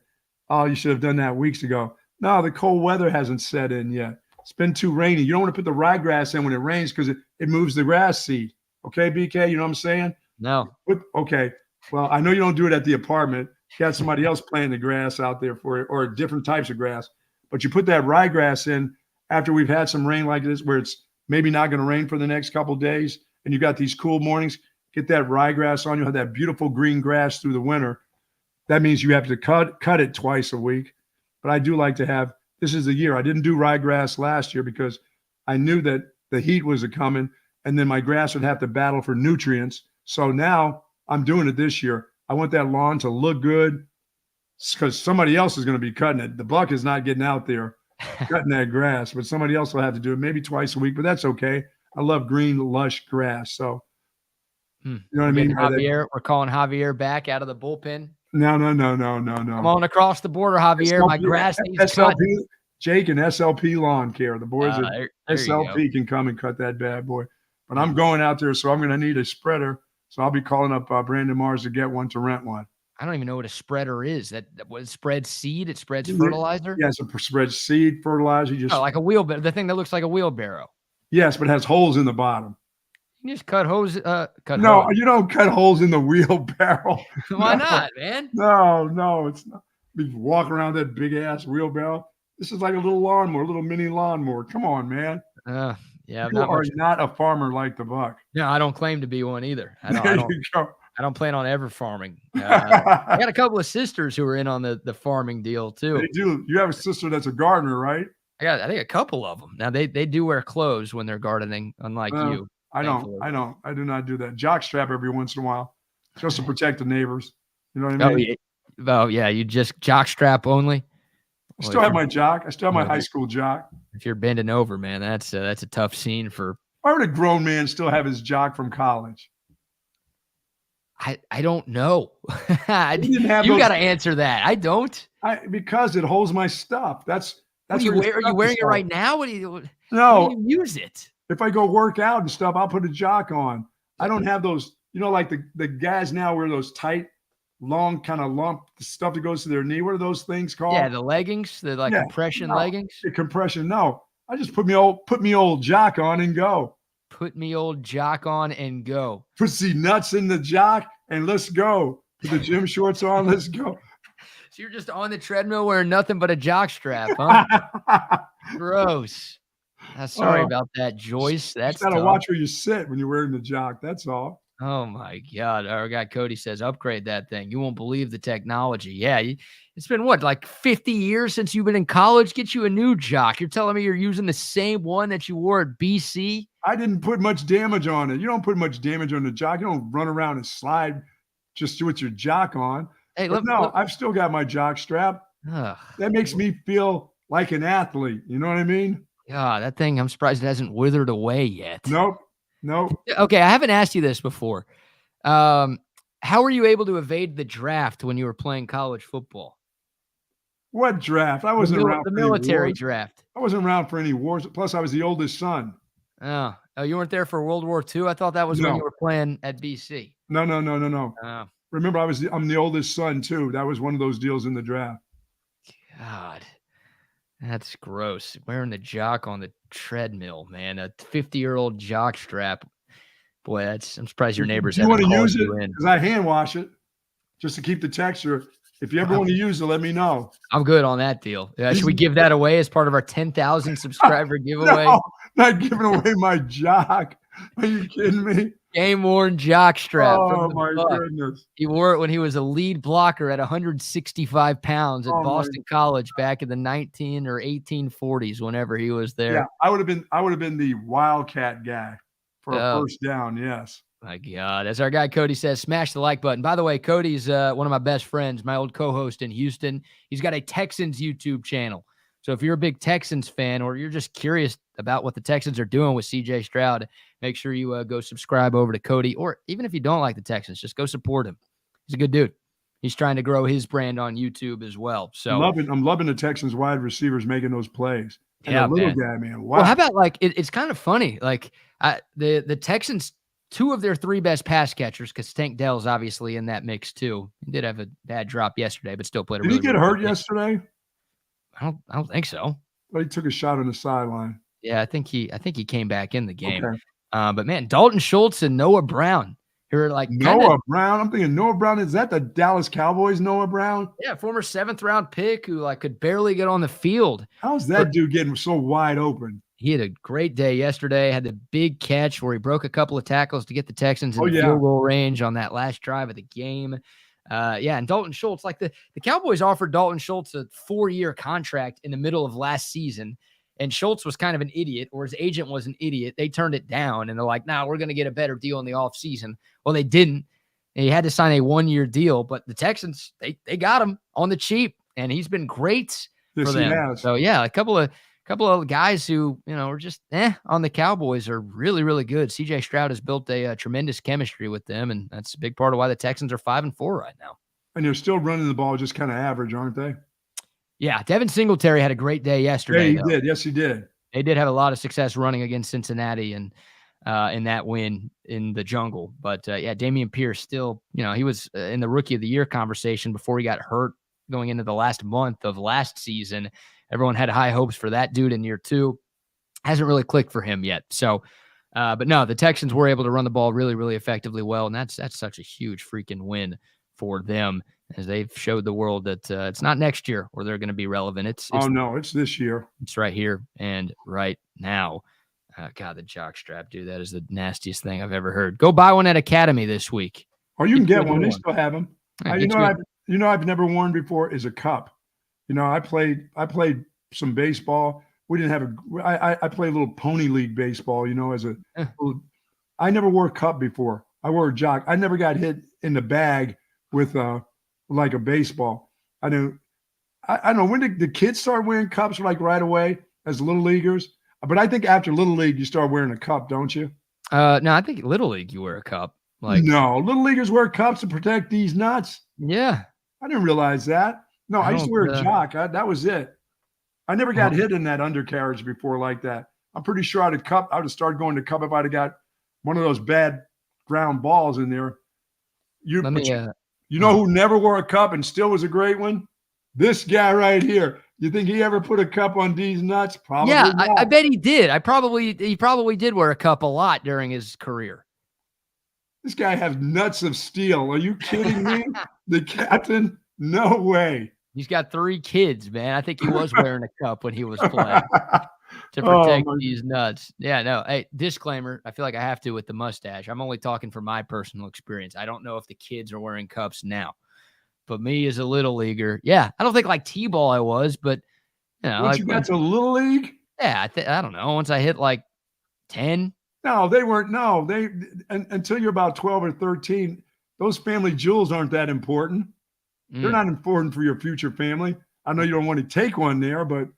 oh, you should have done that weeks ago. No, the cold weather hasn't set in yet. It's been too rainy. You don't want to put the ryegrass in when it rains, because it moves the grass seed. Okay, BK, you know what I'm saying? No. Okay. Well, I know you don't do it at the apartment. You got somebody else planting the grass out there for it, or different types of grass. But you put that ryegrass in after we've had some rain like this, where it's maybe not going to rain for the next couple of days, and you got these cool mornings. Get that ryegrass on. You have that beautiful green grass through the winter. That means you have to cut it twice a week. But I do like to have. This is the year. I didn't do ryegrass last year because I knew that the heat was coming, and then my grass would have to battle for nutrients. So now I'm doing it this year. I want that lawn to look good, because somebody else is going to be cutting it. The buck is not getting out there cutting that grass, but somebody else will have to do it maybe twice a week, but that's okay. I love green, lush grass. So, you know what I mean? Javier, we're calling Javier back out of the bullpen. No. Come on across the border, Javier. My grass needs cut. Jake and SLP Lawn Care. The boys at there SLP can come and cut that bad boy. But I'm going out there, so I'm going to need a spreader. So I'll be calling up Brandon Mars to get one, to rent one. I don't even know what a spreader is. That what spreads seed? It spreads fertilizer? Yes, it spreads seed, fertilizer. Like a wheelbarrow. The thing that looks like a wheelbarrow. Yes, but it has holes in the bottom. You just cut hose. No, you don't cut holes in the wheelbarrow. Why not, man? No, it's not. Be walking around that big ass wheelbarrow. This is like a little lawnmower, a little mini lawnmower. Come on, man. Yeah, you are not a farmer like the Buck. No, I don't claim to be one either. I don't plan on ever farming. I got a couple of sisters who are in on the farming deal too. They do. You have a sister that's a gardener, right? I think a couple of them. Now they do wear clothes when they're gardening, unlike you. I don't. I do not do that. Jock strap every once in a while, just to protect the neighbors. You know what I mean? Yeah. You just jock strap only. I still have my jock. I still have my high school jock. If you're bending over, man, that's a tough scene for. Why would a grown man still have his jock from college? I don't know. You got to answer that. I don't. Because it holds my stuff. That's are you wearing it right now? What do you? No, do you use it. If I go work out and stuff, I'll put a jock on. I don't have those, like the guys now wear those tight, long kind of lump stuff that goes to their knee. What are those things called? Yeah, the leggings, compression leggings. The compression. No, I just put me old jock on and go. Put me old jock on and go. Put the nuts in the jock and let's go. Put the gym shorts on. Let's go. So you're just on the treadmill wearing nothing but a jock strap, huh? Gross. Sorry about that, Joyce. That's you gotta watch where you sit when you're wearing the jock. That's all. Oh my God. Our guy Cody says, upgrade that thing. You won't believe the technology. Yeah. It's been like 50 years since you've been in college? Get you a new jock. You're telling me you're using the same one that you wore at BC? I didn't put much damage on it. You don't put much damage on the jock. You don't run around and slide just with your jock on. Hey, But no, I've still got my jock strap. That makes me feel like an athlete. You know what I mean? God, that thing, I'm surprised it hasn't withered away yet. Nope. Okay, I haven't asked you this before. How were you able to evade the draft when you were playing college football? What draft? I wasn't around the for any military wars. draft. I wasn't around for any wars. Plus, I was the oldest son. Oh, you weren't there for World War II? I thought that was when you were playing at BC. No. Oh. Remember, I'm the oldest son too. That was one of those deals in the draft. God, that's gross. Wearing the jock on the treadmill, man. A 50-year-old jock strap. Boy, I'm surprised your neighbors haven't called you in. You want to use it? Because I hand wash it just to keep the texture. If you ever want to use it, let me know. I'm good on that deal. Should we give that away as part of our 10,000 subscriber giveaway? No, not giving away my jock. Are you kidding me? Game worn jock strap. Oh my goodness. He wore it when he was a lead blocker at 165 pounds at Boston College back in the 19 or 1840s, whenever he was there. Yeah, I would have been the wildcat guy for a first down. Yes. My God. As our guy Cody says, smash the like button. By the way, Cody's one of my best friends, my old co-host in Houston. He's got a Texans YouTube channel. So if you're a big Texans fan or you're just curious about what the Texans are doing with CJ Stroud, make sure you go subscribe over to Cody. Or even if you don't like the Texans, just go support him. He's a good dude. He's trying to grow his brand on YouTube as well. So I'm loving the Texans wide receivers making those plays. And yeah, the little guy, man. Wow. Well, how about it's kind of funny. Like the Texans, two of their three best pass catchers, because Tank Dell's obviously in that mix too. He did have a bad drop yesterday, but still played a Did really he get really hurt yesterday? I don't think so. But he took a shot on the sideline. Yeah, I think he came back in the game. Okay. But man, Dalton Schultz and Noah Brown, who are like Noah Brown. I'm thinking Noah Brown. Is that the Dallas Cowboys Noah Brown? Yeah, former 7th round pick who could barely get on the field. How's that dude getting so wide open? He had a great day yesterday. Had the big catch where he broke a couple of tackles to get the Texans in the field goal range on that last drive of the game. And Dalton Schultz, the Cowboys offered Dalton Schultz a 4-year contract in the middle of last season, and Schultz was kind of an idiot, or his agent was an idiot. They turned it down, and they're like, "Nah, we're going to get a better deal in the offseason." Well, they didn't. And he had to sign a 1-year deal, but the Texans, they got him on the cheap, and he's been great for them. So yeah, a couple of guys who, are just on the Cowboys are really, really good. CJ Stroud has built a tremendous chemistry with them, and that's a big part of why the Texans are 5-4 right now. And they're still running the ball just kind of average, aren't they? Yeah, Devin Singletary had a great day yesterday. Yeah, he did. Yes, he did. They did have a lot of success running against Cincinnati and in that win in the jungle. But Dameon Pierce still, he was in the Rookie of the Year conversation before he got hurt going into the last month of last season. Everyone had high hopes for that dude in year 2. Hasn't really clicked for him yet. So, but no, the Texans were able to run the ball really, really effectively well, and that's such a huge freaking win for them, as they've showed the world that it's not next year where they're going to be relevant. It's this year. It's right here and right now. God, the jock strap, dude, that is the nastiest thing I've ever heard. Go buy one at Academy this week. Oh, you can get one. They still have them. Right, I've never worn before is a cup. I played some baseball. We didn't have I played a little pony league baseball, I never wore a cup before. I wore a jock. I never got hit in the bag with like a baseball. I don't know, when did the kids start wearing cups right away as little leaguers? But I think after Little League, you start wearing a cup, don't you? No, I think Little League, you wear a cup. No, Little Leaguers wear cups to protect these nuts. Yeah. I didn't realize that. No, I used to wear a jock. That was it. I never got hit in that undercarriage before like that. I'm pretty sure I would have started going to cup if I'd have got one of those bad ground balls in there. You know who never wore a cup and still was a great one? This guy right here. You think he ever put a cup on D's nuts? Probably not. I bet he did. He probably did wear a cup a lot during his career. This guy has nuts of steel. Are you kidding me? The captain? No way. He's got 3 kids, man. I think he was wearing a cup when he was playing to protect these nuts. Yeah, no. Hey, disclaimer. I feel like I have to with the mustache. I'm only talking from my personal experience. I don't know if the kids are wearing cups now. But me as a little leaguer, I don't think like T-ball I was, but Once you got to Little League? Yeah, I don't know. Once I hit 10. No, they weren't. No, until you're about 12 or 13, those family jewels aren't that important. They're not important for your future family. I know you don't want to take one there, but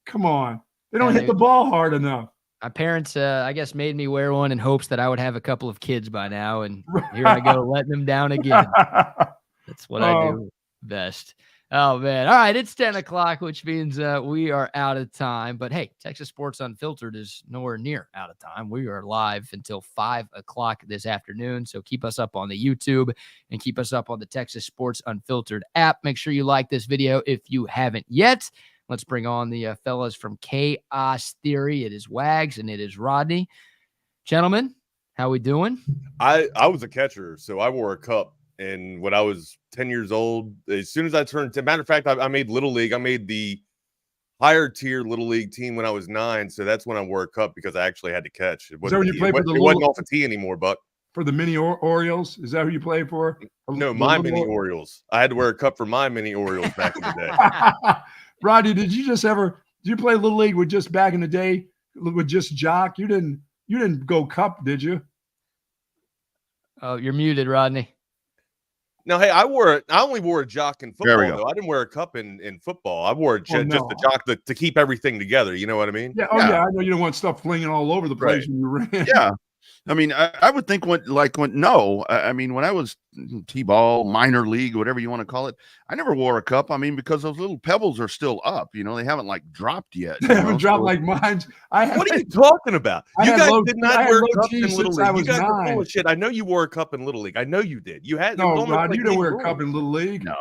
come on. They don't hit the ball hard enough. My parents, I guess, made me wear one in hopes that I would have a couple of kids by now, and here I go letting them down again. That's what I do best. Oh, man. All right, it's 10 o'clock, which means we are out of time. But, hey, Texas Sports Unfiltered is nowhere near out of time. We are live until 5 o'clock this afternoon, so keep us up on the YouTube and keep us up on the Texas Sports Unfiltered app. Make sure you like this video if you haven't yet. Let's bring on the fellas from Chaos Theory. It is Wags and it is Rodney. Gentlemen, how we doing? I was a catcher, so I wore a cup. And when I was 10 years old, as soon as I turned 10, matter of fact, I made Little League. I made the higher tier Little League team when I was 9. So that's when I wore a cup because I actually had to catch. It wasn't, it wasn't off a tee anymore, Buck. For the mini Orioles? Is that who you play for? No, my mini Orioles. I had to wear a cup for my mini Orioles back in the day. Rodney, did you play Little League with just back in the day with just jock? You didn't go cup, did you? Oh, you're muted, Rodney. No, hey, I only wore a jock in football, though. I didn't wear a cup in football. I wore just a jock to keep everything together. You know what I mean? Yeah. Oh, yeah. I know you don't want stuff flinging all over the place when you ran. Yeah. I mean, I would think when I was T-ball, minor league, whatever you want to call it, I never wore a cup. I mean, because those little pebbles are still up. You know, they haven't like dropped yet. They haven't dropped like mine. What are you talking about? You guys did not wear cups in Little League. You guys are full of shit. I know you wore a cup in Little League. I know you did. You had no, Rod, you didn't wear a cup in Little League. No.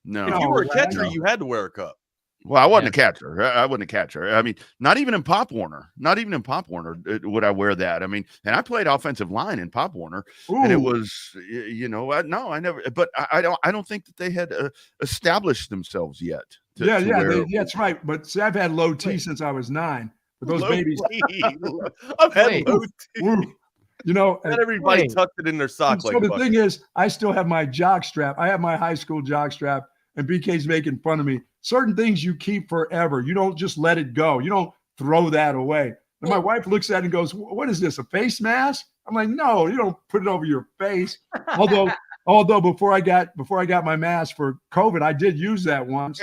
If you were a catcher, you had to wear a cup. Well, I wasn't a catcher. I wasn't a catcher. I mean, not even in Pop Warner. Not even in Pop Warner would I wear that. I mean, and I played offensive line in Pop Warner, and it was, I never. But I don't think that they had established themselves yet. That's right. But see, I've had low T since I was 9. But those babies, I've had low T. You know, not everybody tucked it in their sock. So the thing is, I still have my jock strap. I have my high school jock strap, and BK's making fun of me. Certain things you keep forever. You don't just let it go. You don't throw that away. And my wife looks at it and goes, "What is this, a face mask?" I'm like, "No, you don't put it over your face." Although before I got my mask for COVID, I did use that once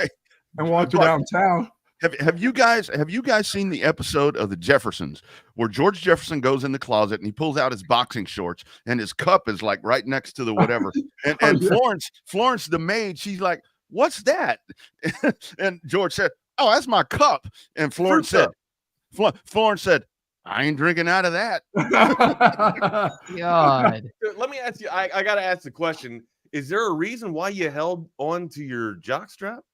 and walked around town. Have you guys seen the episode of the Jeffersons where George Jefferson goes in the closet and he pulls out his boxing shorts and his cup is like right next to the whatever, and Florence the maid, she's like, "What's that?" And George said, "Oh, that's my cup." And Florence said, "I ain't drinking out of that." God. Let me ask you, I got to ask the question. Is there a reason why you held on to your jock strap?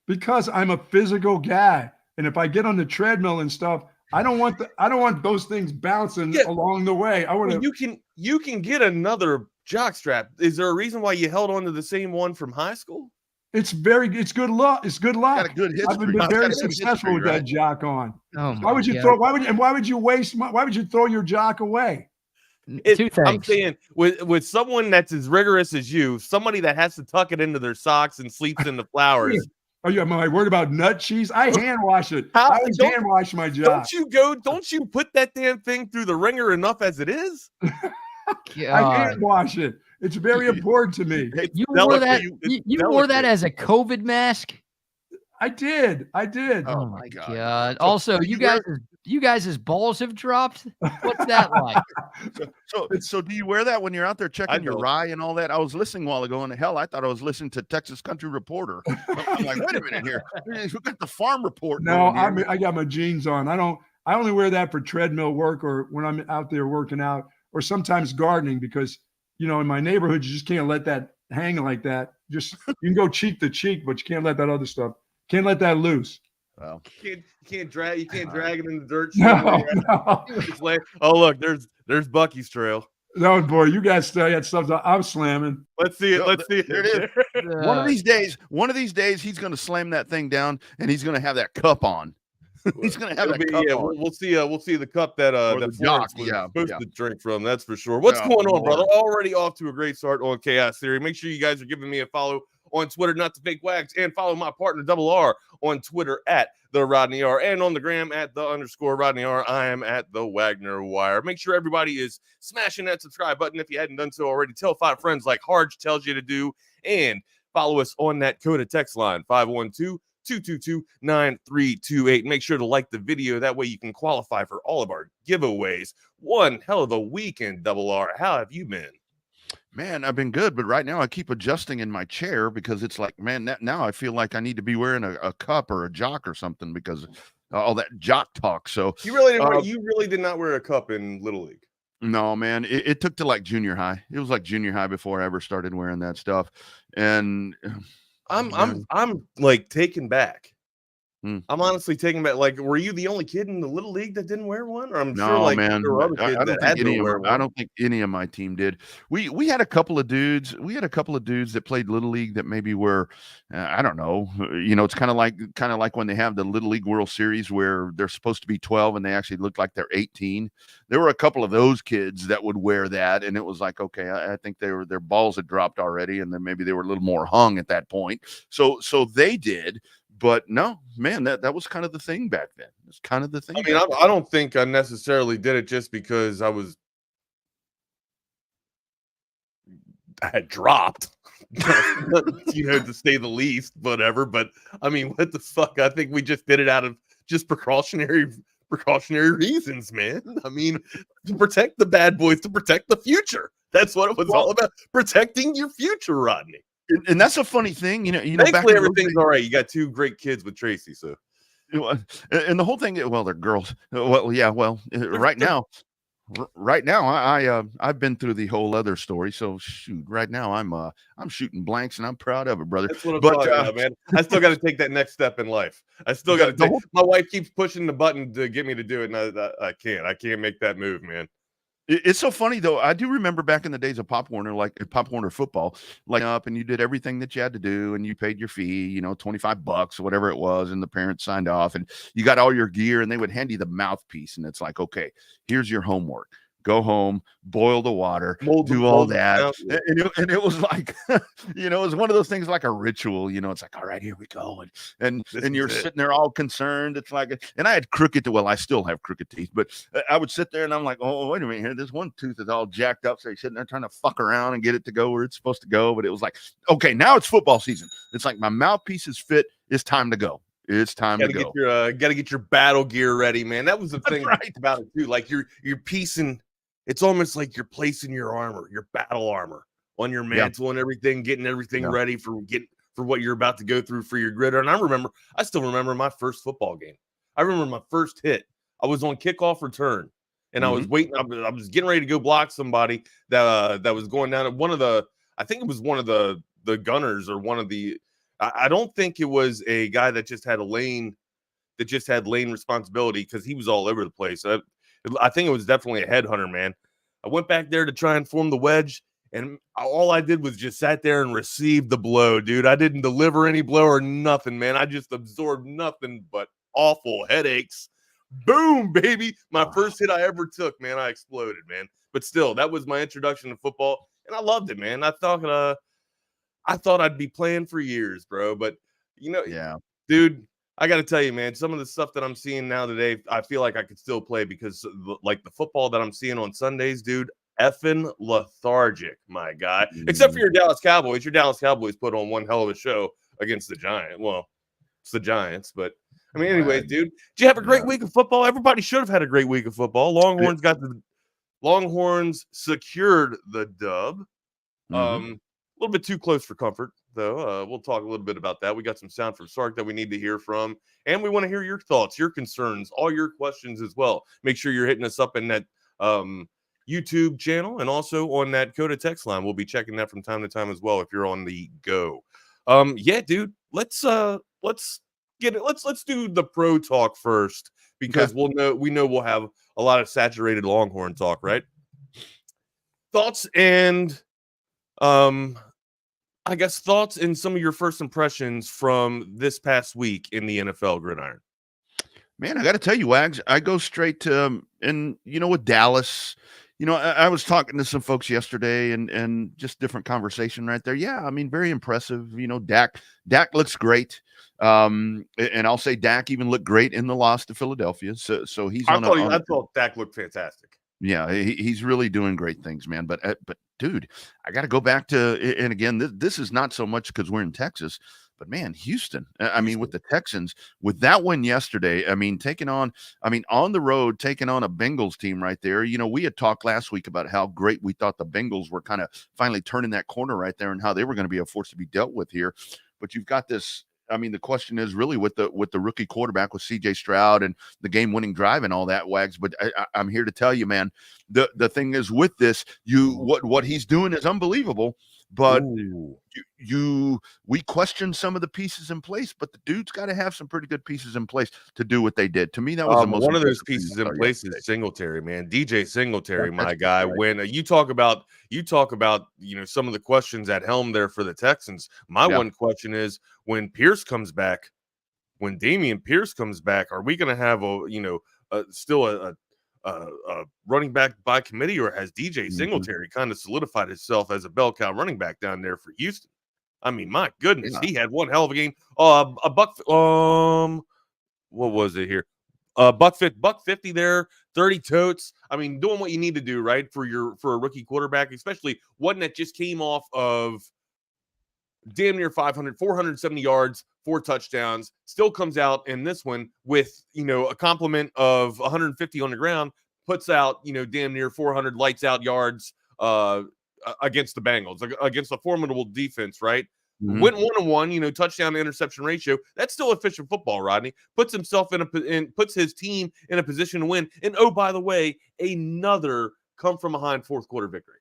Because I'm a physical guy. And if I get on the treadmill and stuff, I don't want those things bouncing along the way. I want to. You can get another jock strap. Is there a reason why you held on to the same one from high school? It's good luck. It's good luck. Got a good history. I've been very successful with that jock on. Oh why would you throw? Why would you throw your jock away? Two things. I'm saying with someone that's as rigorous as you, somebody that has to tuck it into their socks and sleeps in the flowers. Am I worried about nut cheese? I hand wash it. I hand wash my jock. Don't you put that damn thing through the ringer enough as it is? I hand wash it. It's very important to me. You wore that. You wore that as a COVID mask. I did. Oh my God. Also, you guys' balls have dropped. What's that like? So do you wear that when you're out there checking your rye and all that? I was listening a while ago, and hell, I thought I was listening to Texas Country Reporter. I'm like, wait a minute here. We got the farm report. No, I got my jeans on. I only wear that for treadmill work or when I'm out there working out or sometimes gardening because, in my neighborhood, you just can't let that hang like that. You can go cheek to cheek, but you can't let that other stuff. Can't let that loose. Well, you can't drag it in the dirt. No. Oh, look, there's Bucky's trail. No, boy, you guys had stuff that I'm slamming. Let's see it. There it is. One of these days, he's going to slam that thing down, and he's going to have that cup on. He's going to have that cup on. We'll see the cup that jock was supposed to drink from. That's for sure. What's going on, brother? Already off to a great start on Chaos Theory. Make sure you guys are giving me a follow on Twitter, not the fake wags, and follow my partner Double R on Twitter at the Rodney R and on the gram at the _Rodney R. I am at the Wagner Wire. Make sure everybody is smashing that subscribe button if you hadn't done so already. Tell 5 friends like Harge tells you to do, and follow us on that Coda text line, 512-222-9328. Make sure to like the video. That way you can qualify for all of our giveaways. One hell of a weekend, Double R. How have you been? Man, I've been good, but right now I keep adjusting in my chair because it's like, man, now I feel like I need to be wearing a cup or a jock or something because all that jock talk. So you really did not wear a cup in Little League. No, man, it took to like junior high. It was like junior high before I ever started wearing that stuff. And I'm like taken back. I'm honestly taken back. Like, were you the only kid in the Little League that didn't wear one? Or Man, there were other kids that had to wear one. I don't think any of my team did. We had a couple of dudes. We had a couple of dudes that played Little League that maybe were, I don't know. It's kind of like when they have the Little League World Series where they're supposed to be 12 and they actually look like they're 18. There were a couple of those kids that would wear that, and it was like, okay, I think their balls had dropped already, and then maybe they were a little more hung at that point. So they did. But no, man, that was kind of the thing back then. It's kind of the thing. I mean, I don't think I necessarily did it just because I had dropped, to say the least, whatever. But I mean, what the fuck? I think we just did it out of just precautionary reasons, man. I mean, to protect the bad boys, to protect the future. That's what it was all about. Protecting your future, Rodney. And that's a funny thing, Thankfully, everything's all right. You got two great kids with Tracy, so. And the whole thing, well, they're girls. Well, yeah. Well, right now, I've been through the whole other story. So shoot, right now I'm shooting blanks, and I'm proud of it, brother. That's what I'm talking about, man. I still got to take that next step in life. I still got to take. My wife keeps pushing the button to get me to do it, and I can't. I can't make that move, man. It's so funny though. I do remember back in the days of Pop Warner, like Pop Warner football, like up and you did everything that you had to do and you paid your fee, $25 or whatever it was. And the parents signed off and you got all your gear and they would hand you the mouthpiece. And it's like, okay, here's your homework. Go home, boil the water, do all that. And it was like, it was one of those things like a ritual, it's like, all right, here we go. And you're sitting there all concerned. It's like, and I had crooked, I still have crooked teeth, but I would sit there and I'm like, oh, wait a minute here. This one tooth is all jacked up. So you're sitting there trying to fuck around and get it to go where it's supposed to go. But it was like, okay, now it's football season. It's like my mouthpiece is fit. It's time to go. It's time to go. Gotta get your battle gear ready, man. That was the thing about it too. Like you're piecing. It's almost like you're placing your armor, your battle armor on your mantle and everything, getting everything ready for what you're about to go through for your gridiron. And I still remember my first football game. I remember my first hit. I was on kickoff return, and I was waiting. I was getting ready to go block somebody that was going down at I think it was one of the gunners or one of the. I don't think it was a guy that just had lane responsibility because he was all over the place. I think it was definitely a headhunter, man. I went back there to try and form the wedge, and all I did was just sat there and received the blow, dude. I didn't deliver any blow or nothing, man. I just absorbed nothing but awful headaches. Boom, baby. My first hit I ever took, man. I exploded, man. But still, that was my introduction to football, and I loved it, man. I thought I'd be playing for years, bro. But, dude, I got to tell you, man, some of the stuff that I'm seeing now today, I feel like I could still play because, like, the football that I'm seeing on Sundays, dude, effing lethargic, my guy. Except for your Dallas Cowboys. Your Dallas Cowboys put on one hell of a show against the Giants. Well, it's the Giants, but, I mean, anyways, dude, did you have a great week of football? Everybody should have had a great week of football. Longhorns secured the dub. A little bit too close for comfort, though. We'll talk a little bit about that. We got some sound from Sark that we need to hear from, and we want to hear your thoughts, your concerns, all your questions as well. Make sure you're hitting us up in that YouTube channel and also on that Coda text line. We'll be checking that from time to time as well if you're on the go. Dude, let's get it. Let's do the pro talk first because we know we'll have a lot of saturated Longhorn talk, right? Thoughts and I guess thoughts and some of your first impressions from this past week in the NFL gridiron. Man, I got to tell you, Wags, I go straight to, with Dallas, I was talking to some folks yesterday and just different conversation right there. Yeah, I mean, very impressive. Dak looks great. And I'll say Dak even looked great in the loss to Philadelphia. So he's I thought Dak looked fantastic. Yeah, he's really doing great things, man. But dude, I got to go back to, and again, this is not so much because we're in Texas, but man, Houston. I mean, with the Texans, with that win yesterday, I mean, on the road, taking on a Bengals team right there. You know, we had talked last week about how great we thought the Bengals were kind of finally turning that corner right there and how they were going to be a force to be dealt with here. But you've got this. I mean, the question is really with the rookie quarterback with C.J. Stroud and the game-winning drive and all that, Wags. But I'm here to tell you, man, the thing is with this, what he's doing is unbelievable. But we question some of the pieces in place, but the dude's got to have some pretty good pieces in place to do what they did. To me, that was the most one of those pieces in place is Singletary, man. DJ Singletary, my guy. Right. When you talk about some of the questions at helm there for the Texans. My one question is when Pierce comes back, when Damian Pierce comes back, are we going to have still a running back by committee, or has DJ Singletary kind of solidified himself as a bell cow running back down there for Houston? I mean, my goodness, he had one hell of a game. What was it here? Buck 50 there, 30 totes. I mean, doing what you need to do, right, for a rookie quarterback, especially one that just came off of damn near 470 yards, 4 touchdowns, still comes out in this one with, a complement of 150 on the ground, puts out, damn near 400 lights out yards against the Bengals, against a formidable defense, right? Mm-hmm. Went 1-1, touchdown to interception ratio. That's still efficient football, Rodney. Puts himself puts his team in a position to win. And oh, by the way, another come from behind fourth quarter victory.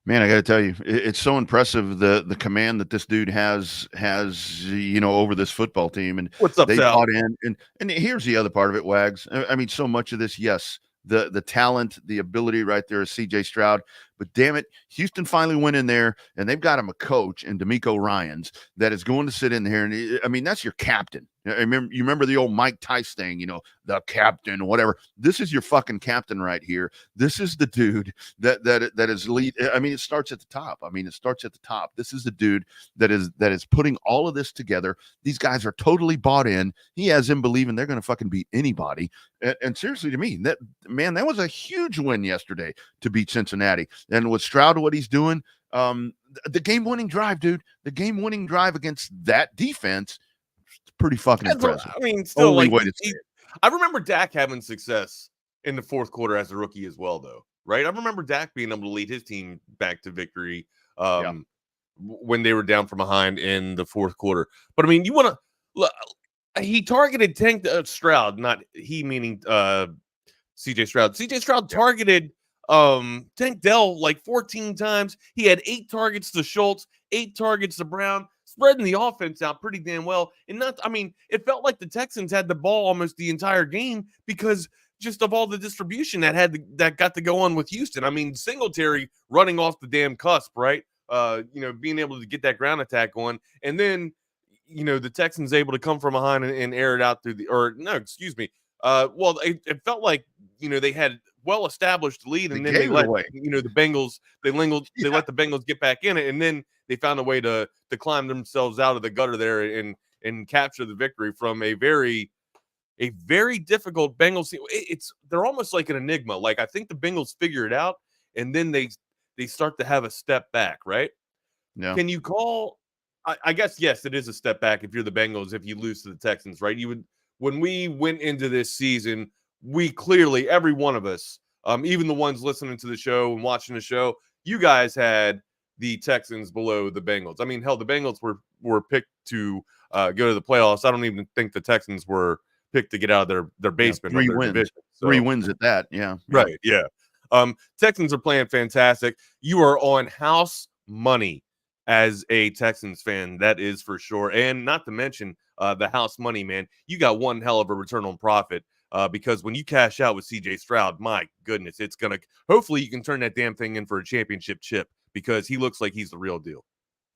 Man, I got to tell you, it's so impressive the command that this dude has over this football team. And what's up, they Sal? bought in, and here's the other part of it, Wags. I mean, so much of this, yes, the talent, the ability right there is C.J. Stroud. But damn it, Houston finally went in there, and they've got him a coach in D'Amico Ryans that is going to sit in there. And I mean, that's your captain. You remember the old Mike Tice thing, the captain, whatever. This is your fucking captain right here. This is the dude that is lead. I mean, it starts at the top. This is the dude that is putting all of this together. These guys are totally bought in. He has them believing they're going to fucking beat anybody. And seriously, to me, that was a huge win yesterday to beat Cincinnati. And with Stroud, what he's doing, the game-winning drive, dude, the game-winning drive against that defense, it's pretty fucking impressive. I mean, still, I remember Dak having success in the fourth quarter as a rookie as well, though, right? I remember Dak being able to lead his team back to victory when they were down from behind in the fourth quarter. But, I mean, you want to – he targeted Tank Stroud, not he meaning C.J. Stroud. C.J. Stroud targeted Tank Dell like 14 times. He had 8 targets to Schultz, 8 targets to Brown, spreading the offense out pretty damn well. And it felt like the Texans had the ball almost the entire game because just of all the distribution that got to go on with Houston. I mean, Singletary running off the damn cusp, right? Being able to get that ground attack going. And then, the Texans able to come from behind and air it out it felt like, they had well-established lead, and then they let the Bengals. They let the Bengals get back in it, and then they found a way to climb themselves out of the gutter there and capture the victory from a very difficult Bengals team. They're almost like an enigma. Like I think the Bengals figure it out, and then they start to have a step back, right? Yeah. Can you call? I guess yes, it is a step back if you're the Bengals if you lose to the Texans, right? You would. When we went into this season, we clearly, every one of us, even the ones listening to the show and watching the show, you guys had the Texans below the Bengals. I mean, hell, the Bengals were picked to go to the playoffs. I don't even think the Texans were picked to get out of their basement. 3 wins. Division, so. 3 wins at that, yeah. Right, yeah. Texans are playing fantastic. You are on house money as a Texans fan, that is for sure. And not to mention the house money, man. You got one hell of a return on profit. Because when you cash out with C.J. Stroud, my goodness, it's going to – hopefully you can turn that damn thing in for a championship chip because he looks like he's the real deal.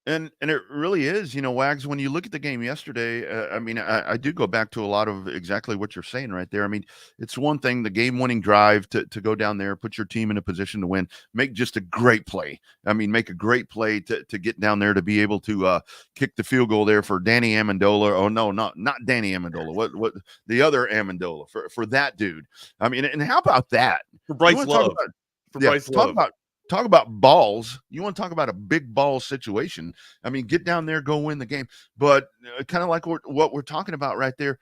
And it really is, Wags, when you look at the game yesterday, I mean, I do go back to a lot of exactly what you're saying right there. I mean, it's one thing, the game-winning drive to go down there, put your team in a position to win, make just a great play. I mean, make a great play to get down there to be able to kick the field goal there for Danny Amendola. Oh, no, not Danny Amendola. What the other Amendola for that dude. I mean, and how about that? For Bryce Love. Bryce Love. Talk about balls. You want to talk about a big ball situation. I mean, get down there, go win the game. But kind of like what we're talking about right there,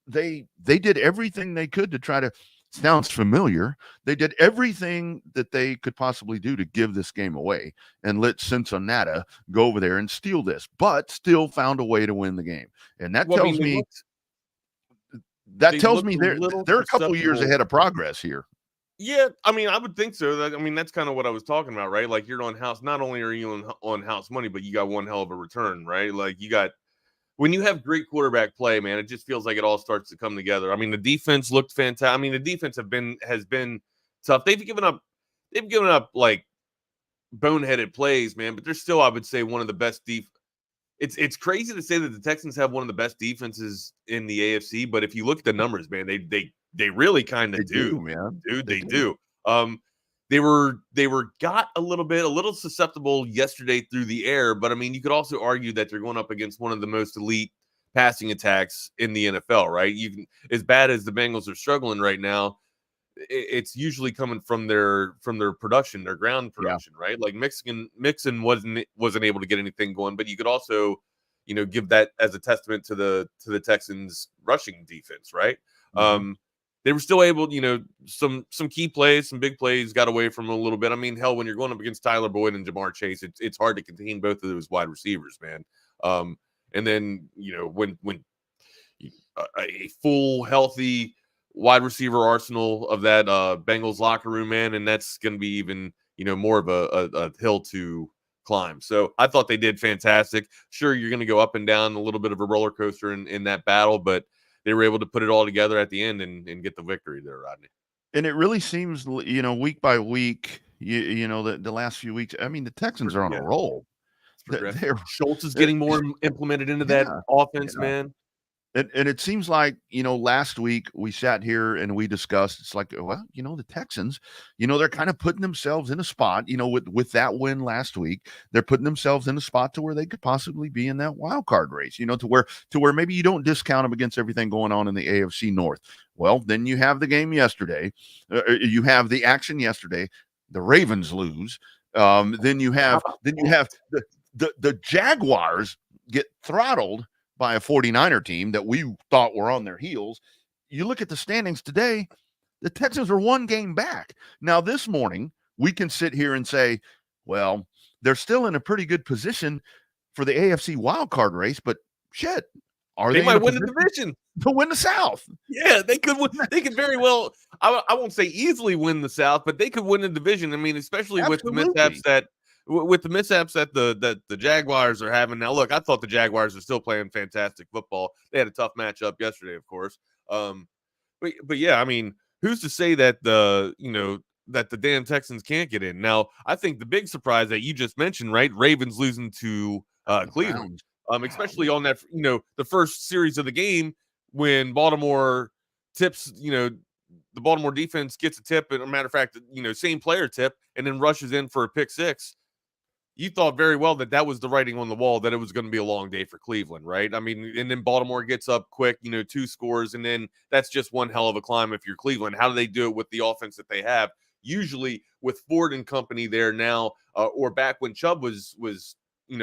they did everything they could to try to, sounds familiar. They did everything that they could possibly do to give this game away and let Cincinnati go over there and steal this, but still found a way to win the game. And that tells me they're a couple years ahead of progress here. Yeah, I mean, I would think so. I mean, that's kind of what I was talking about, right? Like, you're on house. Not only are you on house money, but you got one hell of a return, right? Like, when you have great quarterback play, man, it just feels like it all starts to come together. I mean, the defense looked fantastic. I mean, the defense has been tough. They've given up like boneheaded plays, man, but they're still, I would say, one of the best It's crazy to say that the Texans have one of the best defenses in the AFC, but if you look at the numbers, man, they really kind of do, man. Dude, they do. They were got a little susceptible yesterday through the air, but I mean, you could also argue that they're going up against one of the most elite passing attacks in the NFL, right? As bad as the Bengals are struggling right now, it's usually coming from their production, their ground production, right? Like Mixon wasn't able to get anything going, but you could also, give that as a testament to the Texans rushing defense, right? Mm-hmm. They were still able, some key plays, some big plays got away from them a little bit. I mean, hell, when you're going up against Tyler Boyd and Jamar Chase, it's hard to contain both of those wide receivers, man. And then, when a full, healthy wide receiver arsenal of that Bengals locker room, man, and that's going to be even, more of a hill to climb. So I thought they did fantastic. Sure, you're going to go up and down, a little bit of a roller coaster in that battle, but they were able to put it all together at the end and get the victory there, Rodney. And it really seems, week by week, the last few weeks, I mean, the Texans are on a roll. Schultz is getting more implemented into that offense, man. And it seems like, last week we sat here and we discussed, it's like, well, the Texans, they're kind of putting themselves in a spot, with that win last week, they're putting themselves in a spot to where they could possibly be in that wild card race, to where maybe you don't discount them against everything going on in the AFC North. Well, then you have the game yesterday. You have the action yesterday. The Ravens lose. Then you have the Jaguars get throttled by a 49er team that we thought were on their heels. You look at the standings today, the Texans are one game back. Now, this morning, we can sit here and say, well, they're still in a pretty good position for the AFC wildcard race, but shit, they might win the division to win the South. Yeah, they could win. They could very well, I won't say easily win the South, but they could win the division. I mean, especially with the mishaps that the Jaguars are having. Now, look, I thought the Jaguars are still playing fantastic football. They had a tough matchup yesterday, of course. But yeah, I mean, who's to say that that the damn Texans can't get in? Now, I think the big surprise that you just mentioned, right? Ravens losing to Cleveland, especially on that, the first series of the game when Baltimore tips, the Baltimore defense gets a tip, and a matter of fact, same player tip, and then rushes in for a pick six. You thought very well that was the writing on the wall, that it was going to be a long day for Cleveland, right? I mean, and then Baltimore gets up quick, 2 scores, and then that's just one hell of a climb if you're Cleveland. How do they do it with the offense that they have? Usually with Ford and company there now, or back when Chubb was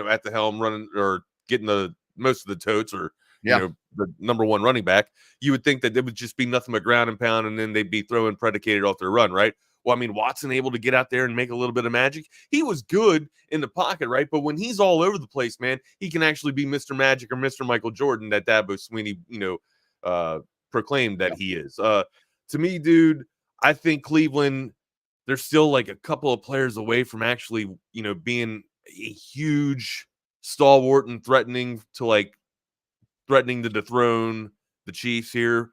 at the helm running or getting the most of the totes, or the number one running back, you would think that it would just be nothing but ground and pound, and then they'd be throwing predicated off their run, right? Well, I mean, Watson able to get out there and make a little bit of magic. He was good in the pocket, right? But when he's all over the place, man, he can actually be Mr. Magic or Mr. Michael Jordan that Dabo Swinney, proclaimed that he is. To me, dude, I think Cleveland, they're still like a couple of players away from actually, being a huge stalwart and threatening to dethrone the Chiefs here.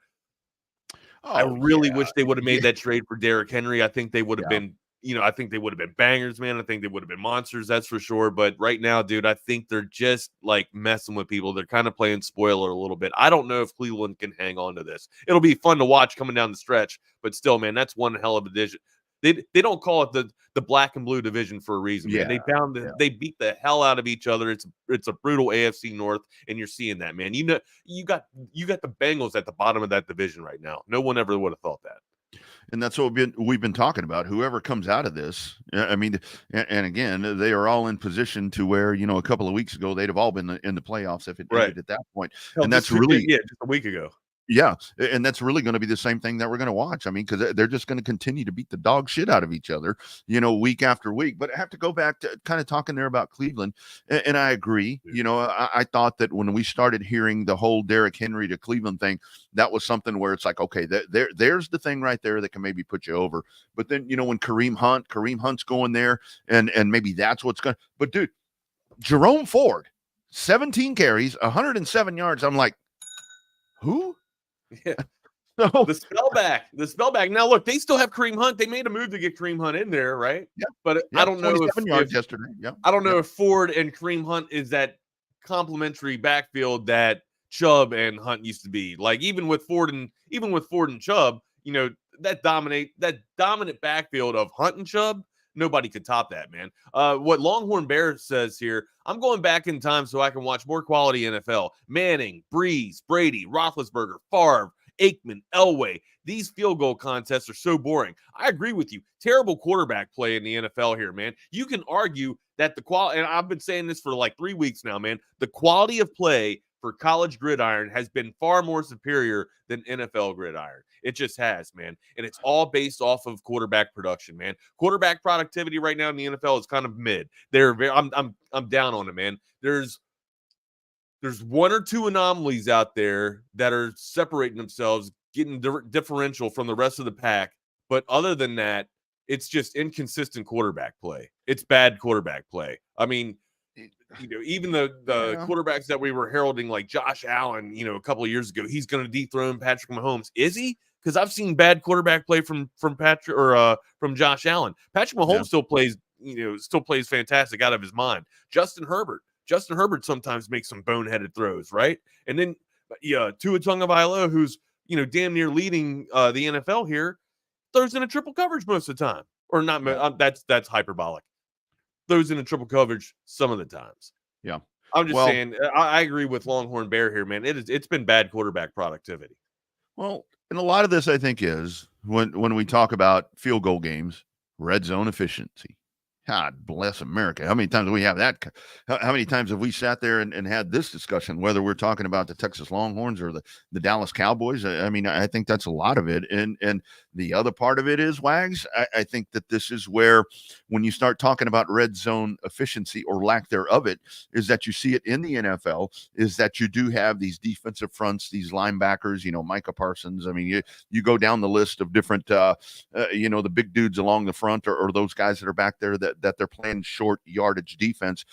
I really wish they would have made that trade for Derrick Henry. I think they would have been I think they would have been bangers, man. I think they would have been monsters, that's for sure. But right now, dude, I think they're just like messing with people. They're kind of playing spoiler a little bit. I don't know if Cleveland can hang on to this. It'll be fun to watch coming down the stretch, but still, man, that's one hell of a division. They don't call it the black and blue division for a reason. Yeah, man. They beat the hell out of each other. It's a brutal AFC North, and you're seeing that, man. You got the Bengals at the bottom of that division right now. No one ever would have thought that. And that's what we've been talking about. Whoever comes out of this, I mean, and again, they are all in position to where, a couple of weeks ago, they'd have all been in the playoffs if it ended at that point. Hell, and that's really, just a week ago. Yeah, and that's really going to be the same thing that we're going to watch. I mean, because they're just going to continue to beat the dog shit out of each other, week after week. But I have to go back to kind of talking there about Cleveland, and I agree. I thought that when we started hearing the whole Derrick Henry to Cleveland thing, that was something where it's like, okay, there's the thing right there that can maybe put you over. But then, when Kareem Hunt's going there, and maybe that's what's going. But dude, Jerome Ford, 17 carries, 107 yards. I'm like, who? Yeah. So, the spellback. Now, look, they still have Kareem Hunt. They made a move to get Kareem Hunt in there, right? Yeah. But I don't know if yards yesterday. Yeah. I don't know if Ford and Kareem Hunt is that complementary backfield that Chubb and Hunt used to be. Like even with Ford and Chubb, that dominant backfield of Hunt and Chubb. Nobody could top that, man. What Longhorn Bear says here, I'm going back in time so I can watch more quality NFL. Manning, Breeze, Brady, Roethlisberger, Favre, Aikman, Elway. These field goal contests are so boring. I agree with you. Terrible quarterback play in the NFL here, man. You can argue that the quality, and I've been saying this for like 3 weeks now, man. The quality of play for college gridiron has been far more superior than NFL gridiron. It just has, man. And it's all based off of quarterback production, man. Quarterback productivity right now in the NFL is kind of mid. I'm down on it, man. There's one or two anomalies out there that are separating themselves, getting differential from the rest of the pack. But other than that, it's just inconsistent quarterback play. It's bad quarterback play. I mean, even the quarterbacks that we were heralding, like Josh Allen, a couple of years ago, he's going to dethrone Patrick Mahomes. Is he? Because I've seen bad quarterback play from Patrick or from Josh Allen. Patrick Mahomes still plays fantastic out of his mind. Justin Herbert sometimes makes some boneheaded throws, right? And then Tua Tagovailoa, who's damn near leading the NFL here, throws in a triple coverage most of the time, or not. That's hyperbolic. Throws in a triple coverage some of the times. Yeah, I'm just saying. I agree with Longhorn Bear here, man. It's been bad quarterback productivity. Well, and a lot of this, I think, is when we talk about field goal games, red zone efficiency. God bless America. How many times do we have that? How many times have we sat there and had this discussion, whether we're talking about the Texas Longhorns or the Dallas Cowboys? I mean, I think that's a lot of it. And the other part of it is, Wags, I think that this is where when you start talking about red zone efficiency or lack thereof it, is that you see it in the NFL, is that you do have these defensive fronts, these linebackers, Micah Parsons. I mean, you go down the list of different, the big dudes along the front or those guys that are back there that they're playing short yardage defense.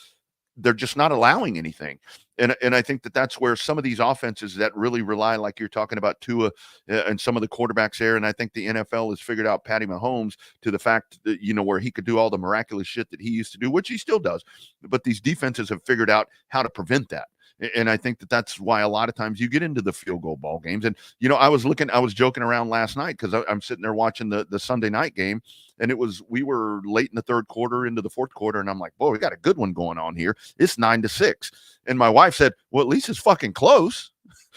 They're just not allowing anything. And I think that's where some of these offenses that really rely, like you're talking about Tua and some of the quarterbacks there. And I think the NFL has figured out Patty Mahomes to the fact that, where he could do all the miraculous shit that he used to do, which he still does. But these defenses have figured out how to prevent that. And I think that's why a lot of times you get into the field goal ball games. And, I was joking around last night because I'm sitting there watching the Sunday night game, and we were late in the third quarter into the fourth quarter. And I'm like, boy, we got a good one going on here. It's 9-6. And my wife said, well, at least it's fucking close.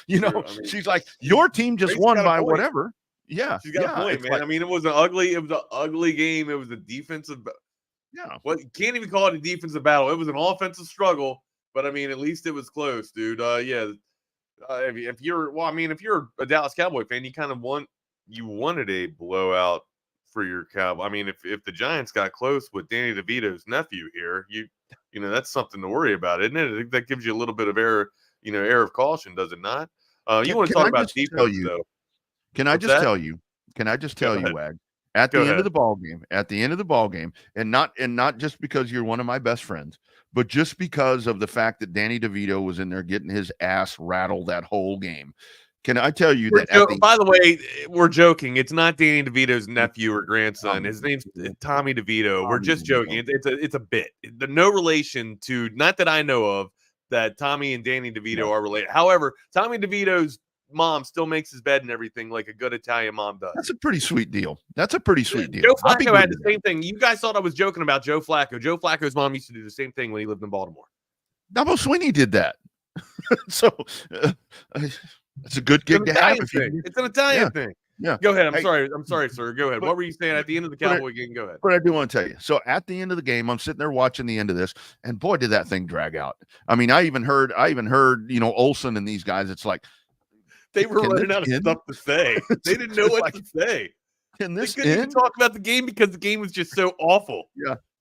She's like, your team just won by whatever. Yeah. She's got a point, man. I mean, it was an ugly game. It was a defensive. Yeah. Well, you can't even call it a defensive battle. It was an offensive struggle. But I mean, at least it was close, dude. If you're a Dallas Cowboy fan, you wanted a blowout for your Cowboy. I mean, if the Giants got close with Danny DeVito's nephew here, that's something to worry about, isn't it? I think that gives you a little bit of air of caution, does it not? You want to talk about defense, though? Can I just tell you, Wag? At the end of the ball game, and not just because you're one of my best friends, but just because of the fact that Danny DeVito was in there getting his ass rattled that whole game. Can I tell you that? By the way, we're joking. It's not Danny DeVito's nephew or grandson. His name's Tommy DeVito. We're just joking. It's a bit. No relation to, not that I know of, that Tommy and Danny DeVito are related. However, Tommy DeVito's mom still makes his bed and everything like a good Italian mom does. That's a pretty sweet deal. That's a pretty sweet deal. Joe Flacco had the same thing. You guys thought I was joking about Joe Flacco. Joe Flacco's mom used to do the same thing when he lived in Baltimore. Dabo Swinney did that. So it's a good gig to have. It's an Italian thing. Yeah. Go ahead. I'm sorry, sir. Go ahead. What were you saying at the end of the Cowboy game? Go ahead. But I do want to tell you. So at the end of the game, I'm sitting there watching the end of this, and boy, did that thing drag out. I mean, I even heard, Olsen and these guys. It's like they were running out of stuff to say. They didn't know what to say. Can this they couldn't even talk about the game because the game was just so awful.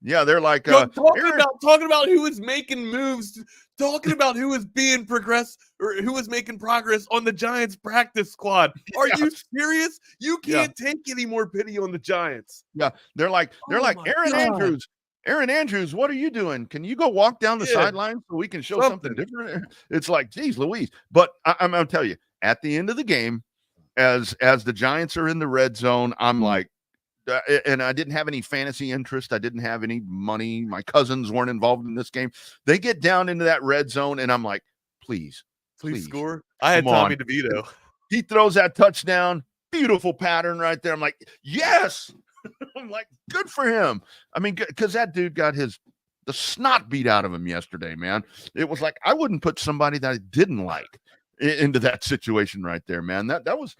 Yeah, they're like talking about who was making moves, talking about who was being progressed or who was making progress on the Giants practice squad. Are you serious? You can't take any more pity on the Giants. Yeah, they're like Aaron Andrews, what are you doing? Can you go walk down the sideline so we can show something different? It's like, geez, Louise. But I'm gonna tell you, at the end of the game, as the Giants are in the red zone, I'm like, and I didn't have any fantasy interest. I didn't have any money. My cousins weren't involved in this game. They get down into that red zone, and I'm like, please score. I had Tommy DeVito. He throws that touchdown. Beautiful pattern right there. I'm like, yes. I'm like, good for him. I mean, because that dude got the snot beat out of him yesterday, man. It was like, I wouldn't put somebody that I didn't like into that situation right there, man. That was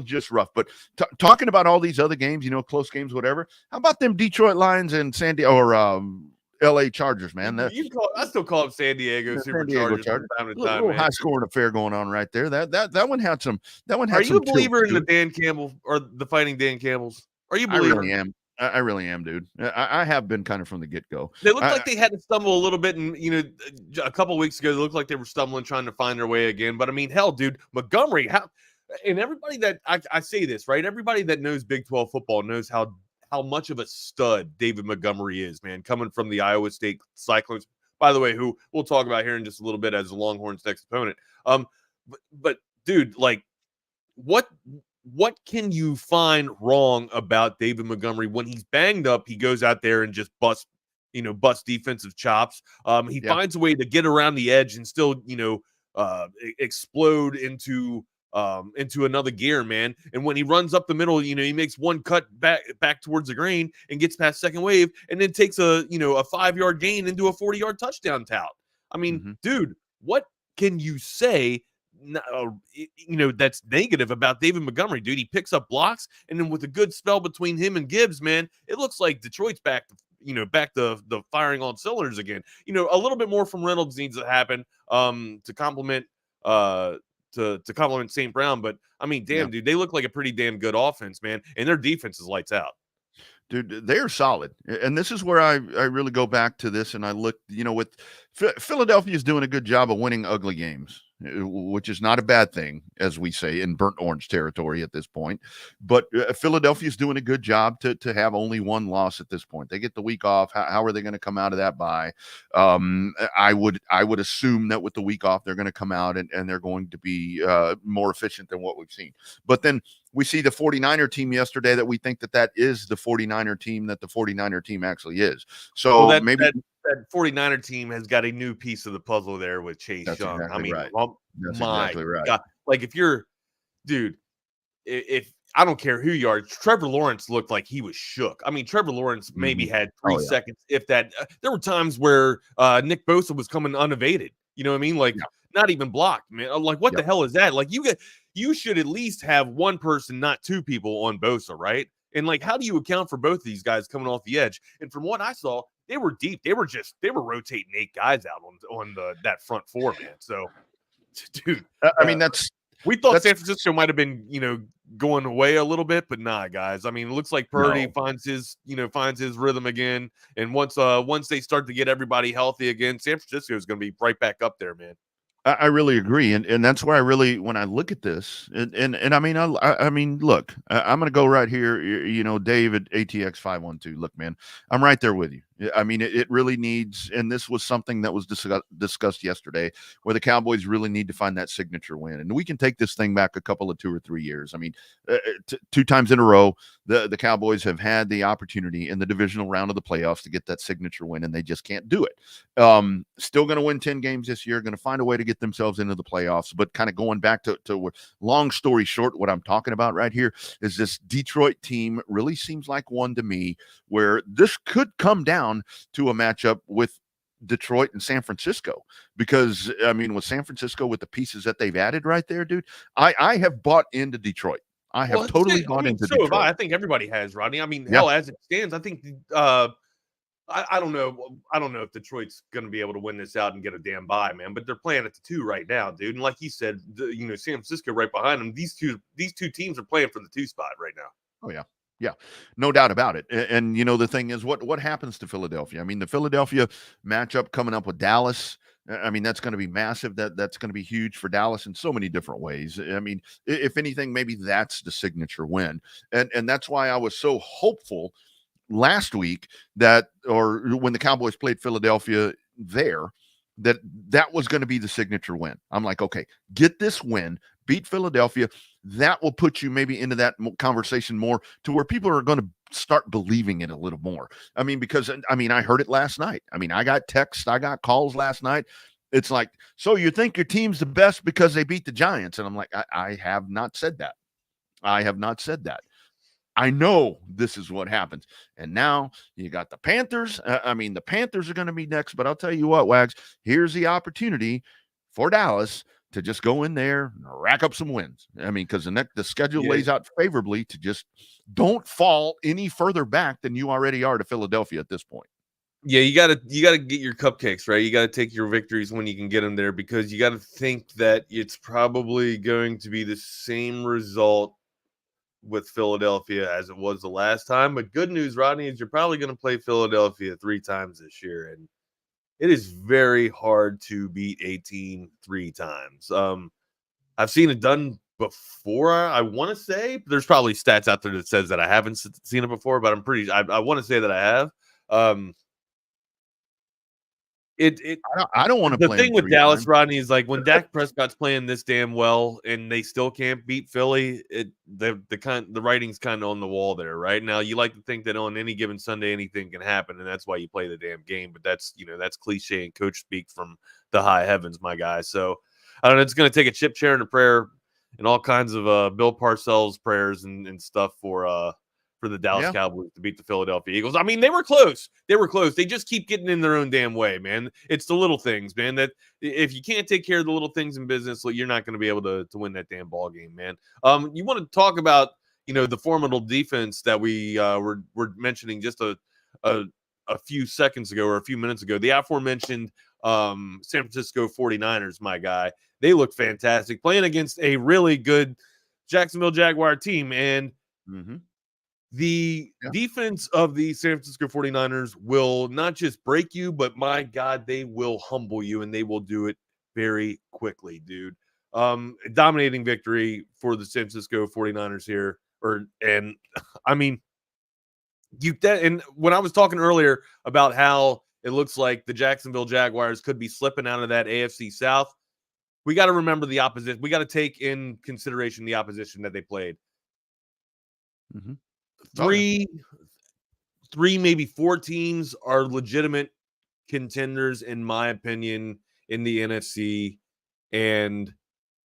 just rough. But talking about all these other games, close games, whatever. How about them Detroit Lions and LA Chargers, man? I still call them San Diego Superchargers from time to time. A little high scoring affair going on right there. That one had some. Are you a believer in the Dan Campbell or the Fighting Dan Campbells? Are you a believer? I really am, dude. I have been kind of from the get-go. They looked like they had to stumble a little bit, and a couple of weeks ago, they looked like they were stumbling, trying to find their way again. But I mean, hell, dude, Montgomery, and everybody that I say this, right? Everybody that knows Big 12 football knows how much of a stud David Montgomery is, man, coming from the Iowa State Cyclones, by the way, who we'll talk about here in just a little bit as the Longhorns' next opponent. But dude, like, what can you find wrong about David Montgomery when he's banged up? He goes out there and just busts defensive chops. He finds a way to get around the edge and still, explode into another gear, man. And when he runs up the middle, he makes one cut back towards the green and gets past second wave and then takes a 5-yard gain into a 40-yard touchdown tout. I mean, dude, what can you say that's negative about David Montgomery, dude? He picks up blocks, and then with a good spell between him and Gibbs, man, it looks like Detroit's back to the firing on cylinders again. A little bit more from Reynolds needs to happen to complement St. Brown, but I mean, damn, dude, they look like a pretty damn good offense, man, and their defense is lights out. Dude, they're solid. And this is where I really go back to this, and I look, with Philadelphia is doing a good job of winning ugly games, which is not a bad thing, as we say, in burnt orange territory at this point. But Philadelphia is doing a good job to have only one loss at this point. They get the week off. How are they going to come out of that bye? I would assume that with the week off, they're going to come out and they're going to be more efficient than what we've seen. But then we see the 49er team yesterday that we think that is the 49er team that the 49er team actually is. So maybe that 49er team has got a new piece of the puzzle there with Chase Young. Exactly, I mean, right. Exactly right. God. Like, if you're, dude, if I don't care who you are, Trevor Lawrence looked like he was shook. I mean, Trevor Lawrence maybe had 3 seconds, if that. There were times where Nick Bosa was coming unevaded. You know what I mean? Like, not even blocked, man. I'm like, what the hell is that? Like, you should at least have one person, not two people on Bosa, right? And like, how do you account for both of these guys coming off the edge? And from what I saw, they were deep. They were rotating 8 guys out on that front 4, man. So, dude, I mean, we thought San Francisco might have been, going away a little bit, but nah, guys. I mean, it looks like Purdy finds his rhythm again. And once they start to get everybody healthy again, San Francisco is going to be right back up there, man. I really agree, and that's where when I look at this, and I mean, look, I'm going to go right here. Dave at ATX 512. Look, man, I'm right there with you. I mean, it really needs, and this was something that was discussed yesterday, where the Cowboys really need to find that signature win. And we can take this thing back a couple of 2 or 3 years. I mean, 2 times in a row, the Cowboys have had the opportunity in the divisional round of the playoffs to get that signature win, and they just can't do it. Still going to win 10 games this year, going to find a way to get themselves into the playoffs. But kind of going back to long story short, what I'm talking about right here is this Detroit team really seems like one to me where this could come down to a matchup with Detroit and San Francisco, because I mean, with San Francisco, with the pieces that they've added right there, dude, I have bought into Detroit. I have totally bought into Detroit. I think everybody has, Rodney. I mean, hell, as it stands, I think I don't know. I don't know if Detroit's going to be able to win this out and get a damn bye, man. But they're playing at the 2 right now, dude. And like you said, San Francisco right behind them. These two teams are playing for the 2 spot right now. Oh yeah. Yeah, no doubt about it. And the thing is, what happens to Philadelphia? I mean, the Philadelphia matchup coming up with Dallas, I mean, that's going to be massive. That's going to be huge for Dallas in so many different ways. I mean, if anything, maybe that's the signature win. And that's why I was so hopeful last week or when the Cowboys played Philadelphia there, that was going to be the signature win. I'm like, okay, get this win, beat Philadelphia. That will put you maybe into that conversation more to where people are going to start believing it a little more. I mean, because I heard it last night. I mean, I got texts, I got calls last night. It's like, so you think your team's the best because they beat the Giants? And I'm like, I have not said that. I have not said that. I know this is what happens. And now you got the Panthers. The Panthers are going to be next. But I'll tell you what, Wags, here's the opportunity for Dallas to just go in there and rack up some wins. I mean, because the schedule lays out favorably to just don't fall any further back than you already are to Philadelphia at this point. Yeah, you gotta get your cupcakes, right? You gotta take your victories when you can get them there, because you gotta think that it's probably going to be the same result with Philadelphia as it was the last time. But good news, Rodney, is you're probably going to play Philadelphia 3 times this year, and it is very hard to beat a team 3 times. I've seen it done before, I want to say. There's probably stats out there that says that I haven't seen it before, but I want to say that I have. I don't want to play. The thing with Dallas, times. Rodney, is like when Dak Prescott's playing this damn well and they still can't beat Philly, the writing's kind of on the wall there. Right now, you like to think that on any given Sunday anything can happen, and that's why you play the damn game. But that's cliche and coach speak from the high heavens, my guy. So I don't know. It's going to take a chip chair and a prayer and all kinds of Bill Parcells prayers and stuff for the Dallas Cowboys to beat the Philadelphia Eagles. I mean, they were close. They just keep getting in their own damn way, man. It's the little things, man, that if you can't take care of the little things in business, you're not going to be able to win that damn ball game, man. You want to talk about, the formidable defense that we were mentioning just a few seconds ago or a few minutes ago. The aforementioned San Francisco 49ers, my guy. They look fantastic playing against a really good Jacksonville Jaguar team. And the defense of the San Francisco 49ers will not just break you, but my God, they will humble you, and they will do it very quickly, dude. Dominating victory for the San Francisco 49ers here. And when I was talking earlier about how it looks like the Jacksonville Jaguars could be slipping out of that AFC South, we got to remember the opposition. We got to take in consideration the opposition that they played. Three, maybe 4 teams are legitimate contenders, in my opinion, in the NFC, and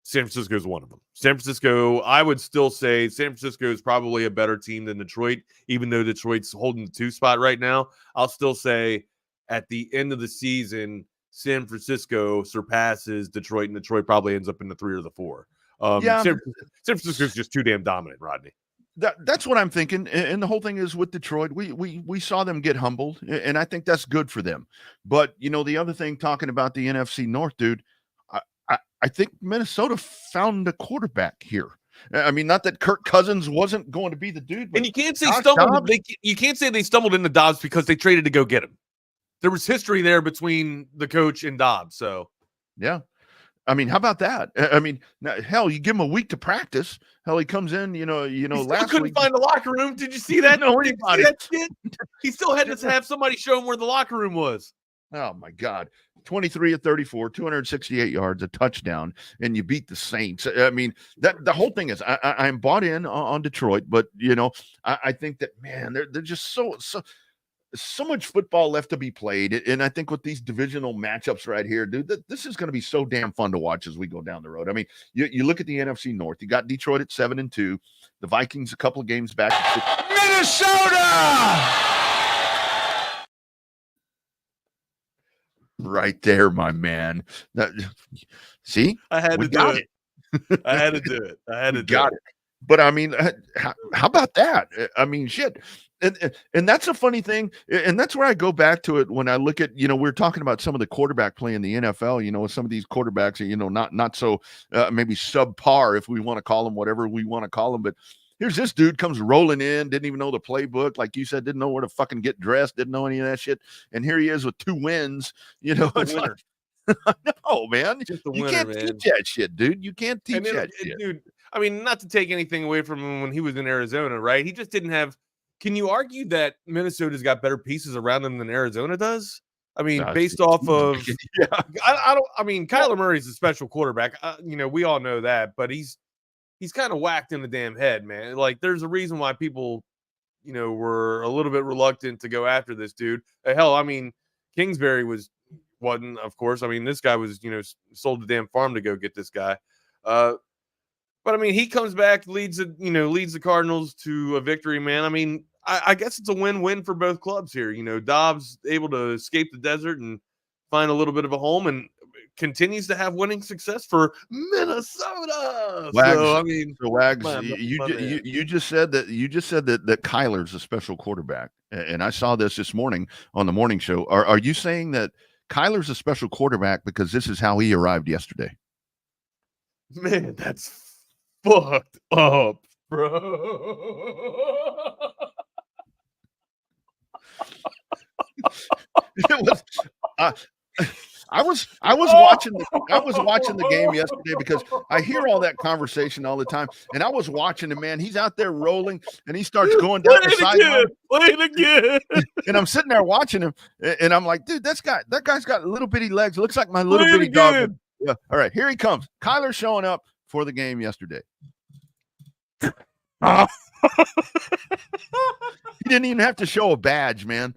San Francisco is one of them. San Francisco, I would still say San Francisco is probably a better team than Detroit, even though Detroit's holding the 2 spot right now. I'll still say at the end of the season, San Francisco surpasses Detroit, and Detroit probably ends up in the 3 or the 4. San Francisco is just too damn dominant, Rodney. That's what I'm thinking. And the whole thing is with Detroit, we saw them get humbled, and I think that's good for them. But, the other thing, talking about the NFC North, dude, I think Minnesota found a quarterback here. I mean, not that Kirk Cousins wasn't going to be the dude. But and you can't say stumbled. You can't say they stumbled into Dobbs because they traded to go get him. There was history there between the coach and Dobbs. So, yeah. I mean, how about that? I mean, hell, you give him a week to practice. Hell, he comes in, last couldn't week. find the locker room. Did you see that? No, Did you see that shit? He still had to have somebody show him where the locker room was. Oh my God. 23 of 34, 268 yards, a touchdown, and you beat the Saints. I mean, that the whole thing is I'm bought in on Detroit, but I think that, man, they're just so much football left to be played. And I think with these divisional matchups right here, dude, this is going to be so damn fun to watch as we go down the road. I mean, you look at the NFC North, you got Detroit at 7-2, the Vikings a couple of games back. Minnesota! Right there, my man. See? I had to do it. I had to do it. I had to do it. But I mean, how about that? I mean, shit. And that's a funny thing. And that's where I go back to it when I look at, we're talking about some of the quarterback play in the NFL, some of these quarterbacks are, not so maybe subpar, if we want to call them whatever we want to call them. But here's this dude comes rolling in, didn't even know the playbook. Like you said, didn't know where to fucking get dressed, didn't know any of that shit. And here he is with 2 wins, it's like, no, man. You can't teach that shit, dude. You can't teach that shit. Dude, I mean, not to take anything away from him when he was in Arizona, right? He just didn't have. Can you argue that Minnesota's got better pieces around him than Arizona does? I mean, based off of, I mean, Kyler Murray's a special quarterback. We all know that, but he's kind of whacked in the damn head, man. Like, there's a reason why people, were a little bit reluctant to go after this dude. Hell, I mean, Kingsbury wasn't, of course. I mean, this guy was, sold the damn farm to go get this guy. But I mean, he comes back, leads the Cardinals to a victory, man. I mean, I guess it's a win-win for both clubs here. Dobbs able to escape the desert and find a little bit of a home, and continues to have winning success for Minnesota. Wags, so I mean, Wags, you just said that Kyler's a special quarterback, and I saw this morning on the morning show. Are you saying that Kyler's a special quarterback because this is how he arrived yesterday? Man, that's fucked up, bro. I was watching the game yesterday because I hear all that conversation all the time, and I was watching the man. He's out there rolling, and he starts going down the sideline. Play it again. And I'm sitting there watching him, and I'm like, dude, that guy's got little bitty legs. Looks like my little bitty dog. Yeah. All right, here he comes. Kyler showing up for the game yesterday. He didn't even have to show a badge, man.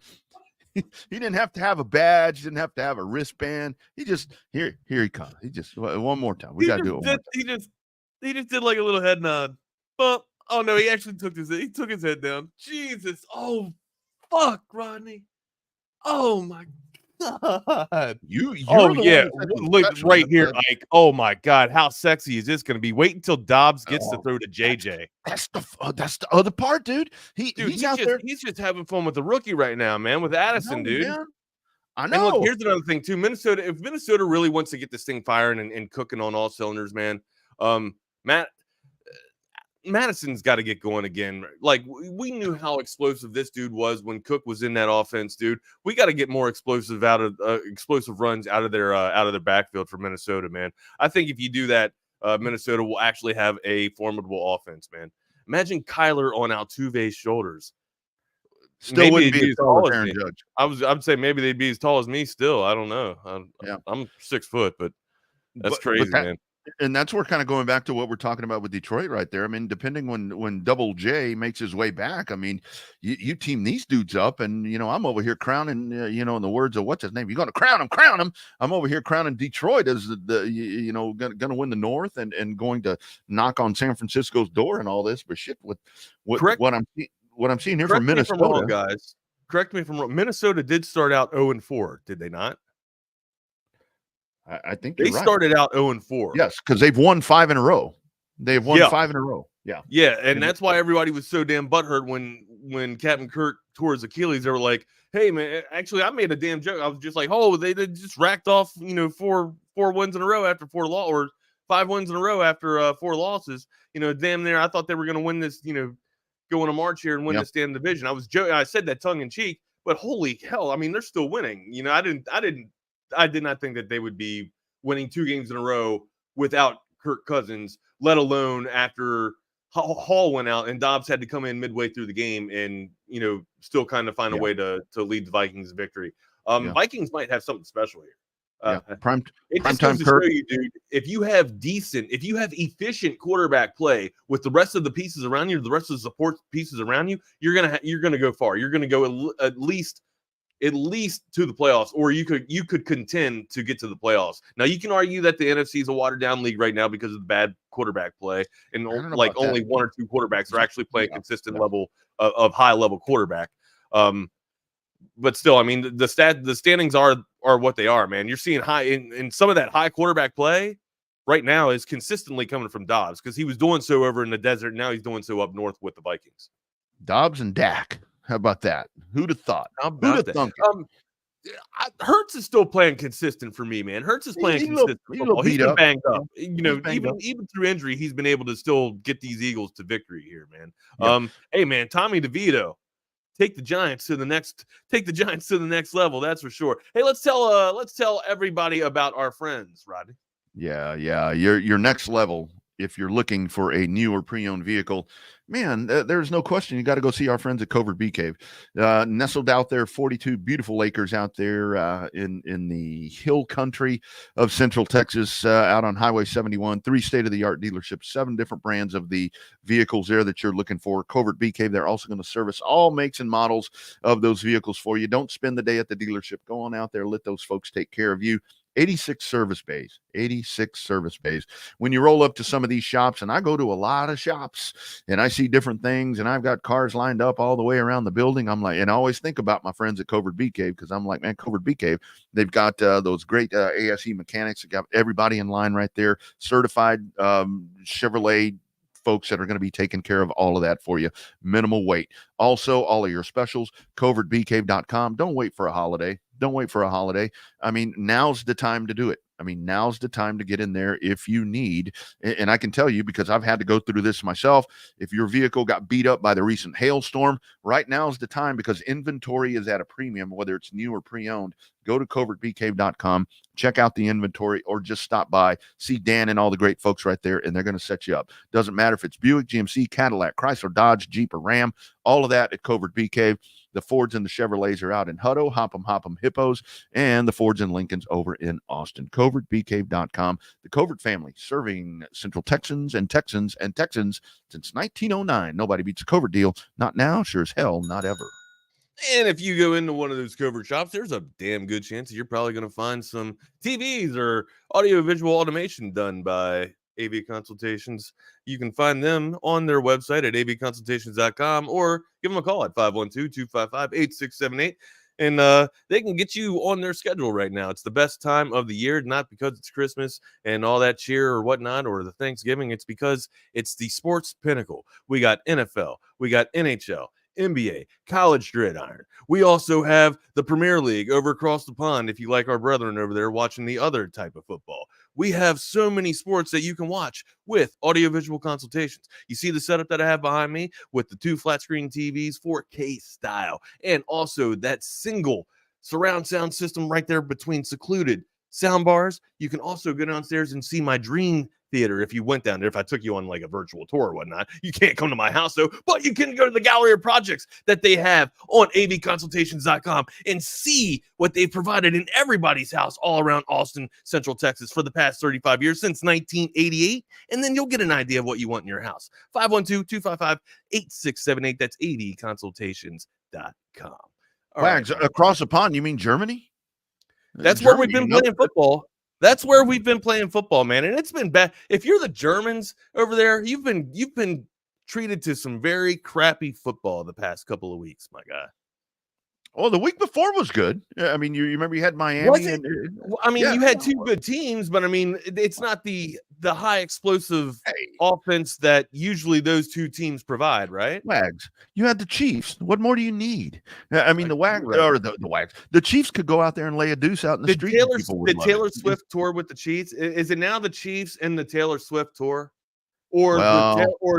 He didn't have to have a badge. Didn't have to have a wristband. He just here he comes. He just one more time. We got to do it. He just did like a little head nod. But oh no, he actually took his head down. Jesus. Oh fuck, Rodney. Oh my God. Oh yeah. Look right here, Ike. Oh my God. How sexy is this going to be? Wait until Dobbs gets to throw to JJ. That's the other part, dude. He's out there. He's just having fun with the rookie right now, man, with Addison, dude. Man. I know. And look, here's another thing too. If Minnesota really wants to get this thing firing and cooking on all cylinders, man, Madison's got to get going again. Like, we knew how explosive this dude was when Cook was in that offense, dude. We got to get more explosive runs out of their backfield for Minnesota, man. I think if you do that, Minnesota will actually have a formidable offense, man. Imagine Kyler on Altuve's shoulders. Still wouldn't be as tall as Aaron Judge. I'd say maybe they'd be as tall as me still. I don't know. I'm 6 foot, but that's crazy, man. And that's where kind of going back to what we're talking about with Detroit right there. I mean, depending when Double J makes his way back, I mean, you team these dudes up, and I'm over here crowning, in the words of what's his name, you're going to crown him. I'm over here crowning Detroit as the going to win the North and going to knock on San Francisco's door and all this. But shit, what I'm seeing here from Minnesota, wrong, guys. Correct me if I'm wrong. Minnesota did start out 0-4, did they not? I think they started out 0-4. Yes, because they've won 5 in a row. They've won 5 in a row. Yeah. Yeah, and that's why everybody was so damn butthurt when Captain Kirk tore his Achilles. They were like, hey, man, actually, I made a damn joke. I was just like, oh, they just racked off, 4 wins in a row after 4 losses, or 5 wins in a row after 4 losses. Damn near, I thought they were going to win this, go in a March here and win this damn division. I was joking. I said that tongue in cheek, but holy hell, I mean, they're still winning. I did not think that they would be winning 2 games in a row without Kirk Cousins, let alone after Hall went out and Dobbs had to come in midway through the game and, still kind of find a way to lead the Vikings victory. Vikings might have something special here. Prime Just time goes to Kirk. show you, dude, if you have efficient quarterback play with the rest of the pieces around you, the rest of the support pieces around you, you're gonna go far. You're gonna go at least to the playoffs, or you could contend to get to the playoffs. Now you can argue that the NFC is a watered down league right now because of the bad quarterback play, and like only 1 or 2 quarterbacks are actually playing consistent level of high level quarterback. But still, I mean, the standings are what they are, man. You're seeing high in some of that high quarterback play right now is consistently coming from Dobbs because he was doing so over in the desert. Now he's doing so up north with the Vikings. Dobbs and Dak. How about that? Who'd have thought? Who'd have thunk it? Hurts is still playing consistent for me, man. Hurts is playing consistent football. He's been banged up. Even through injury, he's been able to still get these Eagles to victory here, man. Yep. Hey, man, Tommy DeVito. Take the Giants to the next level. That's for sure. Hey, let's tell everybody about our friends, Rodney. Yeah. Your next level. If you're looking for a new or pre-owned vehicle, man, there's no question. You got to go see our friends at Covert BK. Nestled out there, 42 beautiful acres out there in the hill country of Central Texas, out on Highway 71, 3 state-of-the-art dealerships, 7 different brands of the vehicles there that you're looking for. Covert BK, they're also going to service all makes and models of those vehicles for you. Don't spend the day at the dealership. Go on out there. Let those folks take care of you. 86 service bays. When you roll up to some of these shops, and I go to a lot of shops and I see different things, and I've got cars lined up all the way around the building. I'm like, and I always think about my friends at Covert BK because I'm like, man, Covert BK, they've got those great ASE mechanics. They got everybody in line right there, certified Chevrolet folks that are going to be taking care of all of that for you. Minimal wait. Also, all of your specials, covertbk.com. Don't wait for a holiday. I mean, now's the time to do it. Now's the time to get in there if you need. And I can tell you, because I've had to go through this myself, if your vehicle got beat up by the recent hailstorm, right now is the time because inventory is at a premium, whether it's new or pre-owned. Go to covertbk.com, check out the inventory, or just stop by, see Dan and all the great folks right there, and they're going to set you up. Doesn't matter if it's Buick, GMC, Cadillac, Chrysler, Dodge, Jeep, or Ram, all of that at Covert BK. The Fords and the Chevrolets are out in Hutto, Hopham, Hippos, and the Fords and Lincolns over in Austin. CovertBK.com. The Covert family serving Central Texans and Texans since 1909. Nobody beats a Covert deal. Not now, sure as hell, not ever. And if you go into one of those Covert shops, there's a damn good chance that you're probably going to find some TVs or audio-visual automation done by AV Consultations. You can find them on their website at avconsultations.com or give them a call at 512-255-8678. And they can get you on their schedule right now. It's the best time of the year, not because it's Christmas and all that cheer or whatnot or the Thanksgiving. It's because it's the sports pinnacle. We got NFL, we got NHL, NBA, college gridiron. We also have the Premier League over across the pond if you like our brethren over there watching the other type of football. We have so many sports that you can watch with audiovisual consultations. You see the setup that I have behind me with the 2 flat screen TVs, 4K style, and also that single surround sound system right there between secluded sound bars. You can also go downstairs and see my dream theater if you went down there. If I took you on like a virtual tour or whatnot, you can't come to my house though, but you can go to the gallery of projects that they have on avconsultations.com and see what they've provided in everybody's house all around Austin, Central Texas for the past 35 years, since 1988. And then you'll get an idea of what you want in your house. 512-255-8678. That's avconsultations.com. Wags, right, across the pond, you mean Germany? That's Germany, where we've been playing football. That's where we've been playing football, man. And it's been bad. If you're the Germans over there, you've been treated to some very crappy football the past couple of weeks, my guy. Oh, the week before was good. I mean, you remember you had Miami. You had 2 good teams, but I mean, it's not the high explosive offense that usually those 2 teams provide, right? Wags, you had the Chiefs. What more do you need? I mean, the Chiefs could go out there and lay a deuce out in the street. The Taylor Swift tour with the Chiefs, is it now the Chiefs and the Taylor Swift tour, or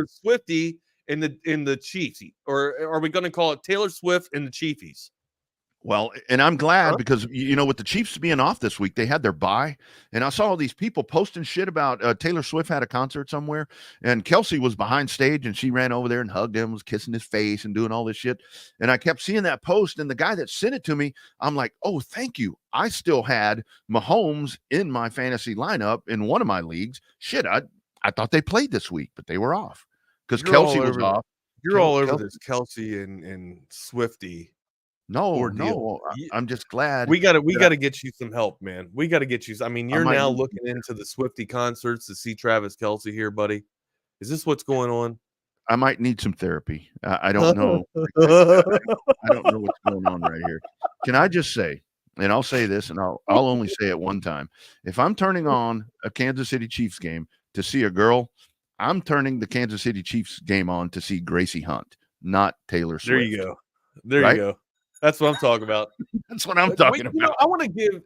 Swifty and the Chiefs, or are we going to call it Taylor Swift and the Chiefies? Well, and I'm glad because, with the Chiefs being off this week, they had their bye. And I saw all these people posting shit about Taylor Swift had a concert somewhere. And Kelsey was behind stage and she ran over there and hugged him, was kissing his face and doing all this shit. And I kept seeing that post. And the guy that sent it to me, I'm like, oh, thank you. I still had Mahomes in my fantasy lineup in one of my leagues. Shit, I thought they played this week, but they were off because Kelsey was off. You're all over this Kelsey and Swifty. No, I'm just glad. We got to get you some help, man. We got to get you. I mean, you're now looking into the Swifty concerts to see Travis Kelce here, buddy. Is this what's going on? I might need some therapy. I don't know. I don't know what's going on right here. Can I just say, and I'll say this, and I'll only say it one time. If I'm turning on a Kansas City Chiefs game to see a girl, I'm turning the Kansas City Chiefs game on to see Gracie Hunt, not Taylor Swift. There you go. There you go. That's what I'm talking about. That's what I'm talking about. I want to give.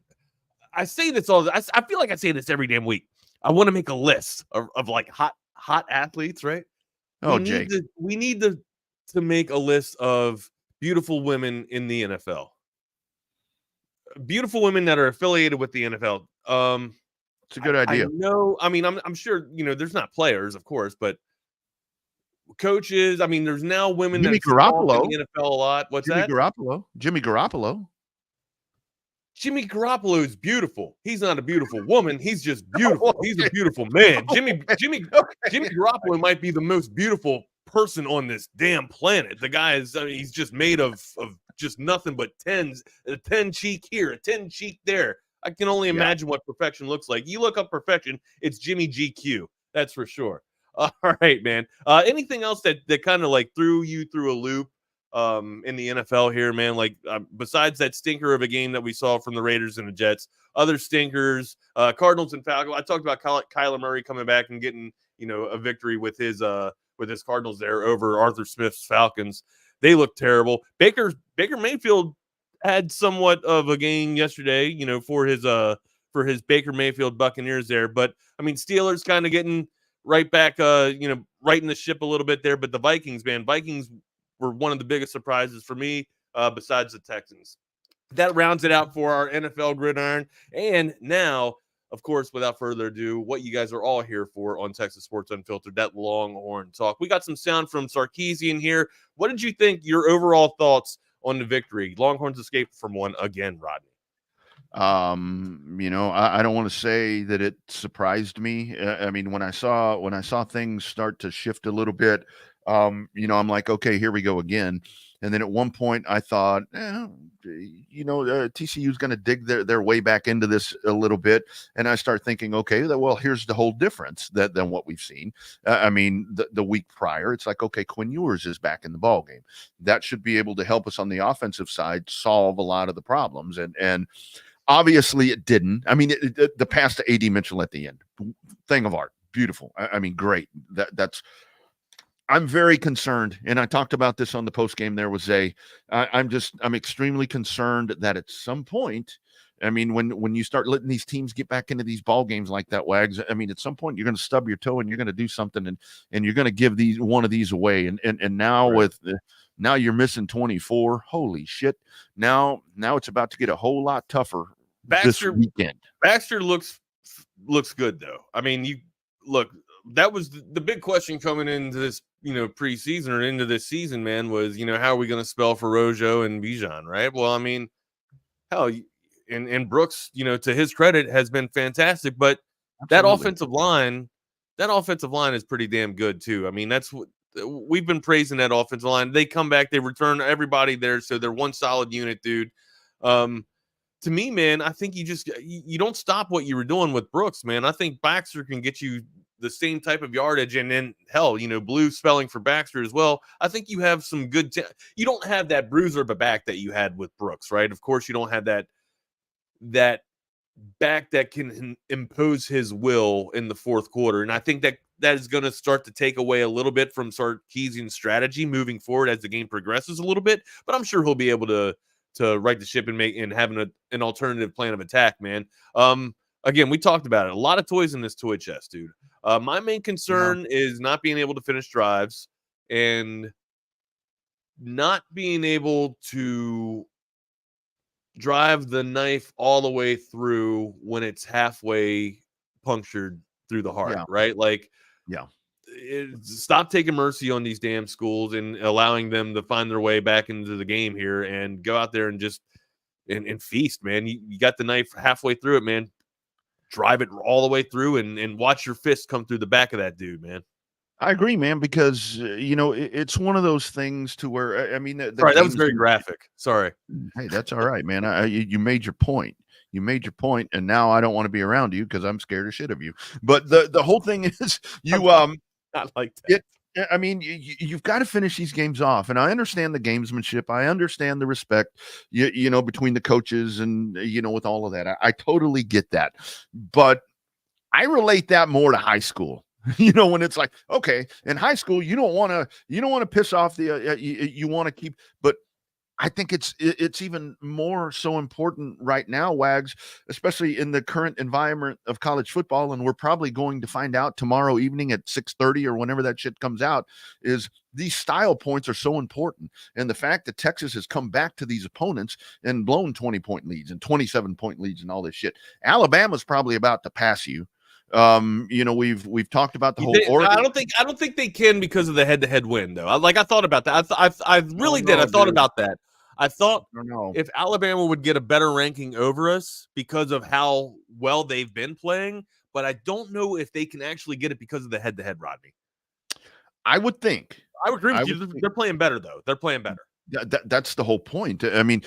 I say this all. I feel like I say this every damn week. I want to make a list of like hot athletes, right? Oh, Jake. We need to make a list of beautiful women in the NFL. Beautiful women that are affiliated with the NFL. It's a good idea. I mean, I'm sure there's not players, of course, but coaches. I mean, there's now women Jimmy that are Garoppolo in the NFL a lot. What's Jimmy that? Jimmy Garoppolo. Jimmy Garoppolo is beautiful. He's not a beautiful woman. He's just beautiful. He's a beautiful man. Jimmy Garoppolo might be the most beautiful person on this damn planet. The guy is. I mean, he's just made of just nothing but tens. A 10 cheek here, a 10 cheek there. I can only imagine what perfection looks like. You look up perfection, it's Jimmy GQ. That's for sure. All right, man. Anything else that kind of like threw you through a loop in the NFL here, man? Like besides that stinker of a game that we saw from the Raiders and the Jets, other stinkers, Cardinals and Falcons. I talked about Kyler Murray coming back and getting a victory with his Cardinals there over Arthur Smith's Falcons. They look terrible. Baker Mayfield had somewhat of a game yesterday, for his Baker Mayfield Buccaneers there. But I mean, Steelers kind of getting right back, righting the ship a little bit there. But the Vikings were one of the biggest surprises for me, besides the Texans. That rounds it out for our NFL gridiron. And now, of course, without further ado, what you guys are all here for on Texas Sports Unfiltered, that Longhorn talk. We got some sound from Sarkeesian here. What did you think? Your overall thoughts on the victory? Longhorns escaped from one again, Rodney. I don't want to say that it surprised me. I mean, when I saw things start to shift a little bit, I'm like, okay, here we go again. And then at one point I thought, TCU is going to dig their way back into this a little bit. And I start thinking, okay, well, here's the whole difference than what we've seen. I mean, the week prior, it's like, okay, Quinn Ewers is back in the ball game. That should be able to help us on the offensive side solve a lot of the problems. And obviously it didn't. I mean, the pass to AD Mitchell at the end, thing of art, beautiful. I mean, great. I'm very concerned, and I talked about this on the post game there with Zay. I'm extremely concerned that at some point, I mean, when you start letting these teams get back into these ball games like that, Wags, I mean, at some point you're going to stub your toe and you're going to do something and you're going to give one of these away. And now right. Now you're missing 24. Holy shit. Now it's about to get a whole lot tougher this weekend. Baxter looks good though. I mean, that was the big question coming into this, preseason or into this season, man, was, how are we going to spell for Rojo and Bijan, right? Well, I mean, hell, and Brooks, to his credit, has been fantastic, but Absolutely. that offensive line is pretty damn good too. I mean, that's what we've been praising, that offensive line. They come back, they return everybody there, so they're one solid unit, dude. To me, man, I think you don't stop what you were doing with Brooks, man. I think Baxter can get you the same type of yardage, and then hell, blue spelling for Baxter as well. I think you have some good you don't have that bruiser of a back that you had with Brooks, right? Of course you don't have that back that can impose his will in the fourth quarter, and I think that is going to start to take away a little bit from Sarkeesian's strategy moving forward as the game progresses a little bit, but I'm sure he'll be able to right the ship and have an alternative plan of attack, man. Again, we talked about it. A lot of toys in this toy chest, dude. My main concern is not being able to finish drives and not being able to drive the knife all the way through when it's halfway punctured through the heart, right? Like, stop taking mercy on these damn schools and allowing them to find their way back into the game here, and go out there and just and feast, man. You got the knife halfway through it, man. Drive it all the way through and watch your fist come through the back of that dude, man. I agree, man, because it's one of those things to where, I mean, sorry, that was very graphic. Sorry. Hey, that's all right, man. You made your point. You made your point, and now I don't want to be around you because I'm scared of shit of you. But the whole thing is, not like that. I mean, you've got to finish these games off, and I understand the gamesmanship. I understand the respect, between the coaches and with all of that. I totally get that, but I relate that more to high school. When it's like, okay, in high school, you don't want to piss off the, you want to keep, but I think it's even more so important right now, Wags, especially in the current environment of college football. And we're probably going to find out tomorrow evening at 6:30 or whenever that shit comes out, is these style points are so important. And the fact that Texas has come back to these opponents and blown 20-point leads and 27-point leads and all this shit. Alabama's probably about to pass you. We've talked about the whole Oregon. I don't think they can because of the head-to-head win, though. I thought about that. I really did. I thought about that. I thought if Alabama would get a better ranking over us because of how well they've been playing, but I don't know if they can actually get it because of the head-to-head, Rodney. I would think. I would agree with you. They're playing better, though. They're playing better. That's the whole point. I mean,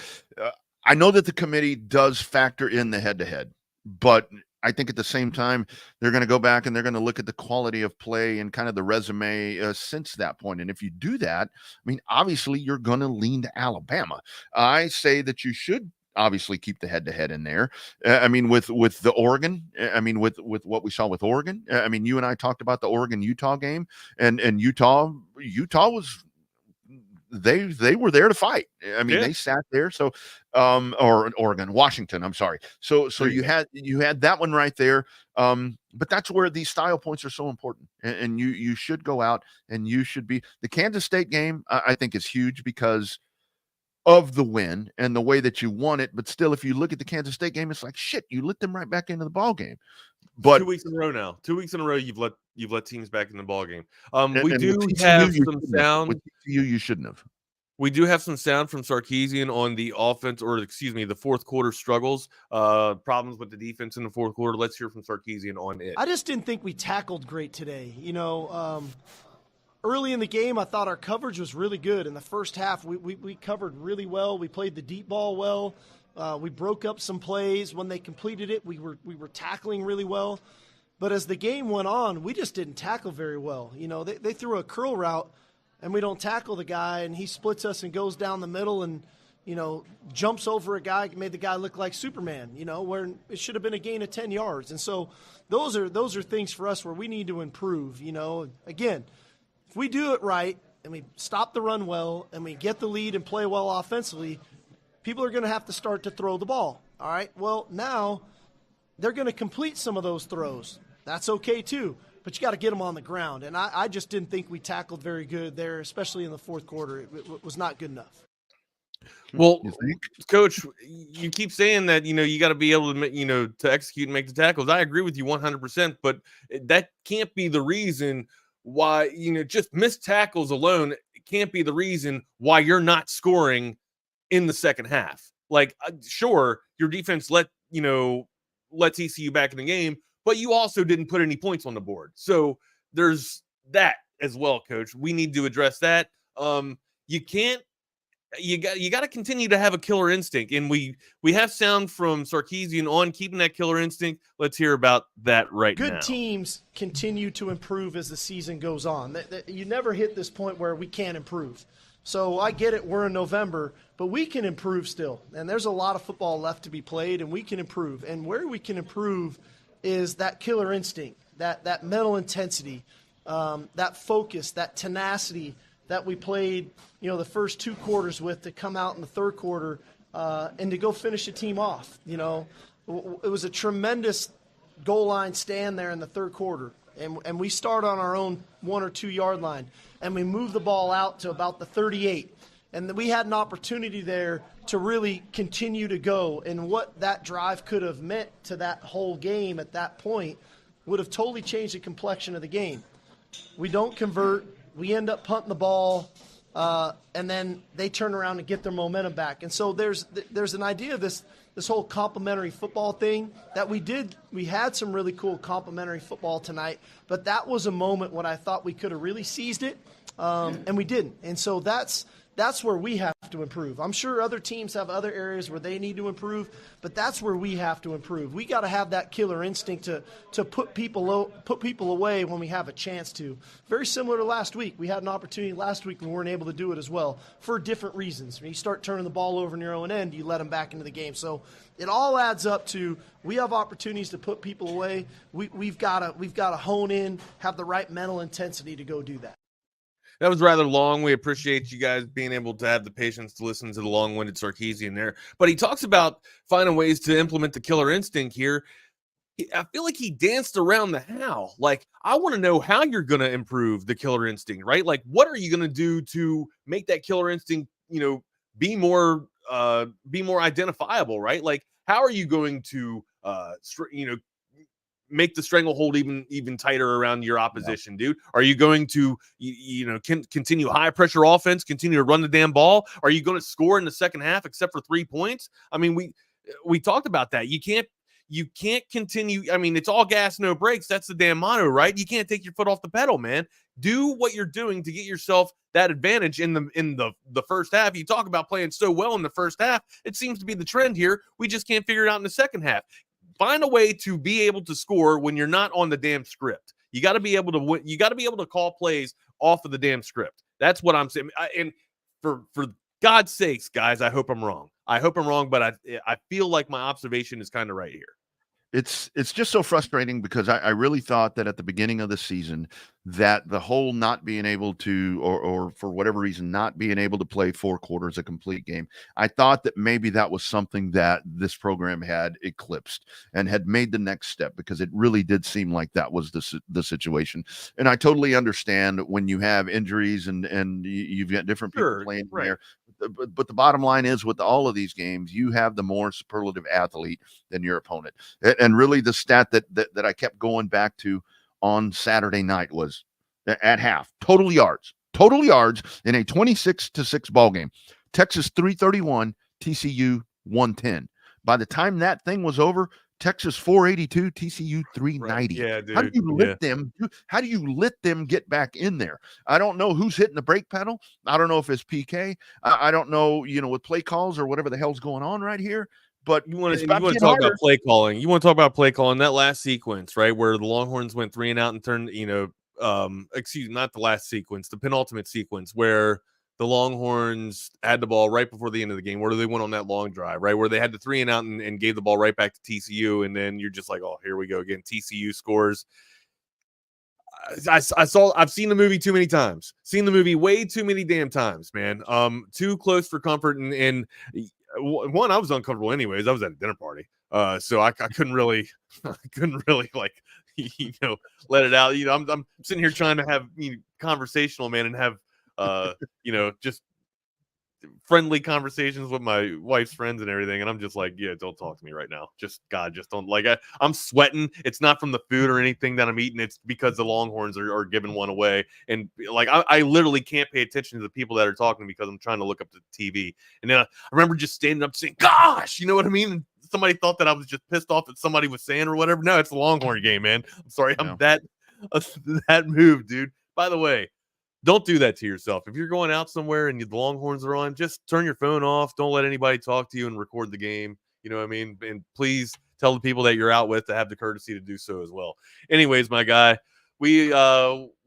I know that the committee does factor in the head-to-head, but I think at the same time, they're going to go back and they're going to look at the quality of play and kind of the resume since that point. And if you do that, I mean, obviously you're going to lean to Alabama. I say that you should obviously keep the head-to-head in there. I mean, with the Oregon, I mean, with what we saw with Oregon, I mean, you and I talked about the Oregon-Utah game, and Utah was, they were there to fight. I mean, they sat there. So, or Oregon, Washington, I'm sorry. So you had that one right there. But that's where these style points are so important. And you should go out and you should be. The Kansas State game, I think, is huge because of the win and the way that you won it. But still, if you look at the Kansas State game, it's like, shit, you let them right back into the ball game. But 2 weeks in a row now. 2 weeks in a row, you've let teams back in the ball game. We do have some sound. With TCU, you shouldn't have. We do have some sound from Sarkeesian on the offense, the fourth quarter struggles, problems with the defense in the fourth quarter. Let's hear from Sarkeesian on it. I just didn't think we tackled great today. Early in the game, I thought our coverage was really good. In the first half, we covered really well. We played the deep ball well. We broke up some plays. When they completed it, we were tackling really well. But as the game went on, we just didn't tackle very well. They threw a curl route, and we don't tackle the guy, and he splits us and goes down the middle and, jumps over a guy, made the guy look like Superman, where it should have been a gain of 10 yards. And so those are things for us where we need to improve. Again, if we do it right and we stop the run well and we get the lead and play well offensively, people are going to have to start to throw the ball. All right, well, now they're going to complete some of those throws. That's okay too. But you got to get them on the ground. And I just didn't think we tackled very good there, especially in the fourth quarter. It was not good enough. Well, Coach, you keep saying that, you got to be able to, to execute and make the tackles. I agree with you 100%, but that can't be the reason why, just missed tackles alone can't be the reason why you're not scoring in the second half. Like, sure, your defense let TCU back in the game, but you also didn't put any points on the board. So there's that as well, Coach. We need to address that. You got to continue to have a killer instinct. And we have sound from Sarkeesian on keeping that killer instinct. Let's hear about that right now. Good teams continue to improve as the season goes on. You never hit this point where we can't improve. So I get it, we're in November, but we can improve still. And there's a lot of football left to be played, and we can improve. And where we can improve is that killer instinct, that mental intensity, that focus, that tenacity that we played, the first two quarters with to come out in the third quarter and to go finish the team off. It was a tremendous goal line stand there in the third quarter. And we start on our own 1 or 2 yard line, and we move the ball out to about the 38. And we had an opportunity there to really continue to go. And what that drive could have meant to that whole game at that point would have totally changed the complexion of the game. We don't convert. We end up punting the ball. And then they turn around and get their momentum back. And so there's an idea of this whole complimentary football thing that we did. We had some really cool complimentary football tonight, but that was a moment when I thought we could have really seized it, and we didn't. And so that's where we have to improve. I'm sure other teams have other areas where they need to improve, but that's where we have to improve. We got to have that killer instinct to put people away when we have a chance to. Very similar to last week. We had an opportunity last week and we weren't able to do it as well for different reasons. When you start turning the ball over in your own end, you let them back into the game. So it all adds up to we have opportunities to put people away. We've got to hone in, have the right mental intensity to go do that. That was rather long. We appreciate you guys being able to have the patience to listen to the long-winded Sarkeesian there. But he talks about finding ways to implement the killer instinct here. I feel like he danced around the how. Like, I want to know how you're going to improve the killer instinct, right? Like, what are you going to do to make that killer instinct, be more identifiable, right? Like, how are you going to, make the stranglehold even tighter around your opposition, dude? Are you going to continue high pressure offense, continue to run the damn ball? Are you going to score in the second half except for 3 points? I mean, we talked about that. You can't continue. I mean, it's all gas, no brakes. That's the damn motto, right? You can't take your foot off the pedal, man. Do what you're doing to get yourself that advantage in the first half. You talk about playing so well in the first half. It seems to be the trend here. We just can't figure it out in the second half. Find a way to be able to score when you're not on the damn script. You got to be able to win. You got to be able to call plays off of the damn script. That's what I'm saying. And for God's sakes, guys, I hope I'm wrong. But I feel like my observation is kind of right here. It's just so frustrating because I really thought that at the beginning of the season that the whole not being able to, or for whatever reason, not being able to play 4 quarters a complete game, I thought that maybe that was something that this program had eclipsed and had made the next step, because it really did seem like that was the situation. And I totally understand when you have injuries and you've got different people playing there. But the bottom line is, with all of these games, you have the more superlative athlete than your opponent. And really the stat that I kept going back to on Saturday night was at half, total yards in a 26-6 ball game. Texas 331, TCU 110. By the time that thing was over, Texas 482, TCU 390. Right. Yeah, dude. How do you let them get back in there? I don't know who's hitting the brake pedal. I don't know if it's PK. I don't know, with play calls or whatever the hell's going on right here. But you want to talk about play calling. You want to talk about play calling, that last sequence, right, where the Longhorns went 3 and out and turned, not the last sequence, the penultimate sequence, where the Longhorns had the ball right before the end of the game, where they went on that long drive, right, where they had the 3 and out and gave the ball right back to TCU, and then you're just like, oh, here we go again. TCU scores. I've seen the movie too many times. Seen the movie way too many damn times, man. Too close for comfort, and one, I was uncomfortable anyways. I was at a dinner party, so I couldn't really like let it out. I'm sitting here trying to have conversational, man, and have just friendly conversations with my wife's friends and everything, and I'm just like, yeah, don't talk to me right now. Just don't. Like, I'm sweating. It's not from the food or anything that I'm eating. It's because the Longhorns are giving one away, and like I literally can't pay attention to the people that are talking because I'm trying to look up the TV. And then I remember just standing up saying, "Gosh," you know what I mean? And somebody thought that I was just pissed off at somebody was saying or whatever. No, it's the Longhorn game, man. I'm sorry, I'm that move, dude. By the way, don't do that to yourself. If you're going out somewhere and the Longhorns are on, just turn your phone off. Don't let anybody talk to you and record the game. You know what I mean? And please tell the people that you're out with to have the courtesy to do so as well. Anyways, my guy, we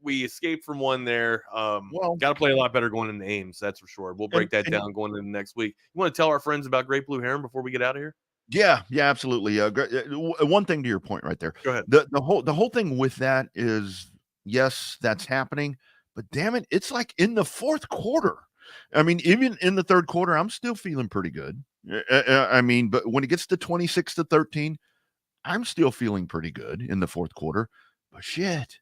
escaped from one there. Got to play a lot better going into Ames, that's for sure. We'll break that down going into next week. You want to tell our friends about Great Blue Heron before we get out of here? Yeah, absolutely. One thing to your point right there. Go ahead. The whole thing with that is, yes, that's happening. But damn it, it's like in the 4th quarter. I mean, even in the 3rd quarter, I'm still feeling pretty good. But when it gets to 26-13, I'm still feeling pretty good in the 4th quarter. But shit,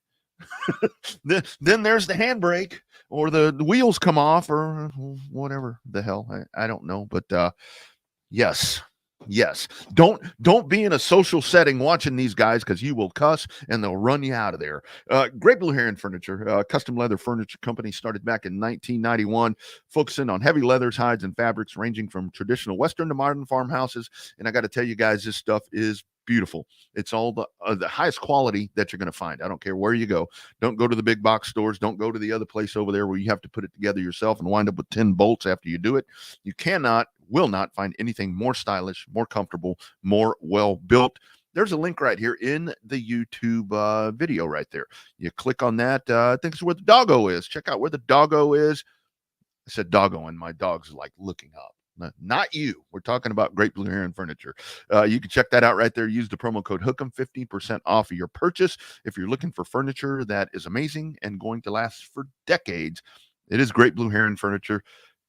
then there's the handbrake, or the wheels come off, or whatever the hell. I don't know. But yes. Don't be in a social setting watching these guys, because you will cuss and they'll run you out of there. Great Blue Heron Furniture, custom leather furniture company, started back in 1991, focusing on heavy leathers, hides, and fabrics ranging from traditional Western to modern farmhouses. And I got to tell you guys, this stuff is beautiful. It's all the highest quality that you're going to find. I don't care where you go. Don't go to the big box stores. Don't go to the other place over there where you have to put it together yourself and wind up with 10 bolts after you do it. You will not find anything more stylish, more comfortable, more well built. There's a link right here in the YouTube video right there. You click on that. I think it's where the doggo is. Check out where the doggo is. I said doggo, and my dog's like looking up. Not you. We're talking about Great Blue Heron Furniture. You can check that out right there. Use the promo code HOOK'em, 15% off of your purchase. If you're looking for furniture that is amazing and going to last for decades, it is Great Blue Heron Furniture.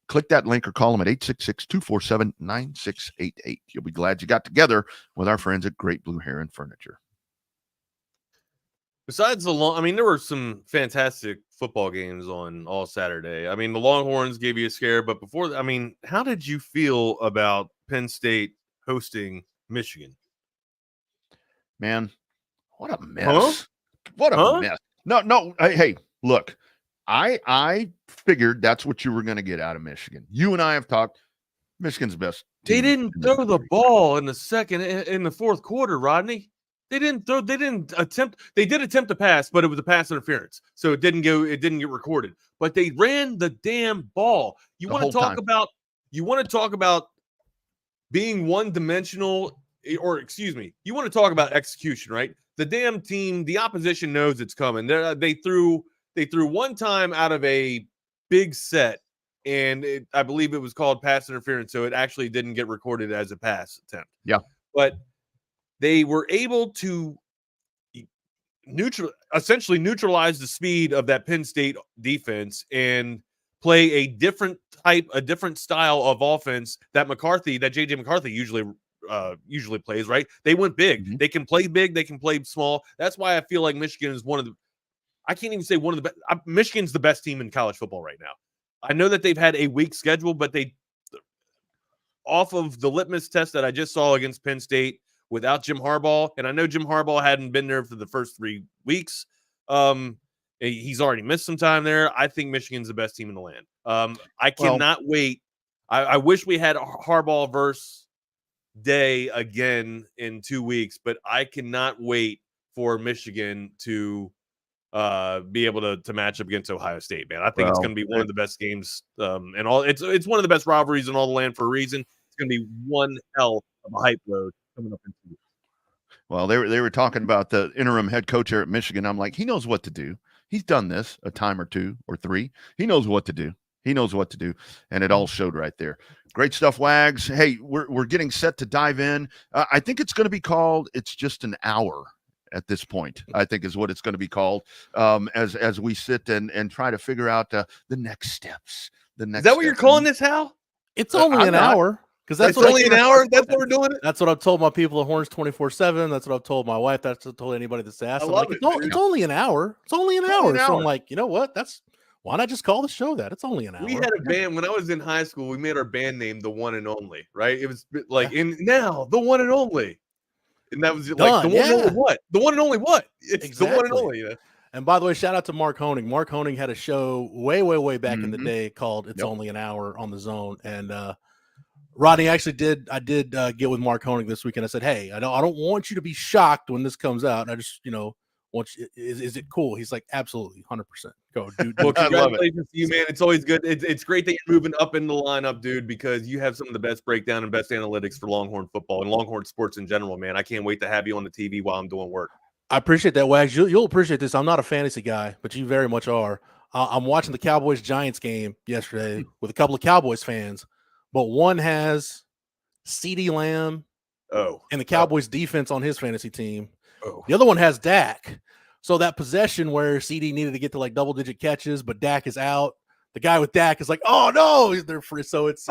Click that link or call them at 866-247-9688. You'll be glad you got together with our friends at Great Blue Heron Furniture. Besides there were some fantastic football games on all Saturday. I mean, the Longhorns gave you a scare, but before, how did you feel about Penn State hosting Michigan? Man, what a mess. What a mess. No. Hey, look, I figured that's what you were going to get out of Michigan. You and I have talked. Michigan's best. They didn't throw the ball in the fourth quarter, Rodney. They did attempt to pass, but it was a pass interference. So it didn't get recorded. But they ran the damn ball. You want to talk about being one-dimensional, or excuse me, you want to talk about execution, right? The damn team, the opposition knows it's coming. They threw one time out of a big set, and I believe it was called pass interference, so it actually didn't get recorded as a pass attempt. Yeah. But they were able to essentially neutralize the speed of that Penn State defense and play a different style of offense that J.J. McCarthy usually plays, right? They went big. Mm-hmm. They can play big. They can play small. That's why I feel like Michigan is I can't even say one of the best. Michigan's the best team in college football right now. I know that they've had a weak schedule, but off of the litmus test that I just saw against Penn State, without Jim Harbaugh, and I know Jim Harbaugh hadn't been there for the first 3 weeks. He's already missed some time there. I think Michigan's the best team in the land. I cannot wait. I wish we had a Harbaugh versus Day again in 2 weeks, but I cannot wait for Michigan to be able to match up against Ohio State, man. I think it's going to be one of the best games and all. It's one of the best rivalries in all the land for a reason. It's going to be one hell of a hype load coming up in 2 weeks. Well, they were talking about the interim head coach here at Michigan. I'm like, he knows what to do. He's done this a time or two or three. He knows what to do. And it all showed right there. Great stuff, Wags. Hey, we're getting set to dive in. I think it's going to be called It's Just an Hour at this point, I think is what it's going to be called, as we sit and try to figure out the next steps. Is that what you're calling this, Hal? It's only an hour. Because that's only an hour. That's what we're doing. That's what I've told my people at Horns 24/7. That's what I've told my wife. That's what I've told anybody that's asked. I'm like, it's only an hour. It's only an hour. So I'm like, you know what? Why not just call the show that? It's only an hour. We had a band when I was in high school. We made our band name The One and Only. Right? It was like The One and Only, and that was like the one and only what? The one and only what? It's exactly. The one and only. You know? And by the way, shout out to Mark Honing. Mark Honing had a show way back in the day called It's Only an Hour on the Zone, and Rodney actually did. I did get with Mark Honing this week, and I said, "Hey, I don't want you to be shocked when this comes out. And I just, want you. Is it cool?" He's like, "Absolutely, 100%. Go, dude." Well, congratulations to you, man. It's always good. It's great that you're moving up in the lineup, dude, because you have some of the best breakdown and best analytics for Longhorn football and Longhorn sports in general, man. I can't wait to have you on the TV while I'm doing work. I appreciate that, Wags. You'll appreciate this. I'm not a fantasy guy, but you very much are. I'm watching the Cowboys-Giants game yesterday with a couple of Cowboys fans. But one has CeeDee Lamb and the Cowboys defense on his fantasy team. The other one has Dak. So that possession where CeeDee needed to get to like double-digit catches, but Dak is out, The guy with Dak is like, oh no, they're free. So it's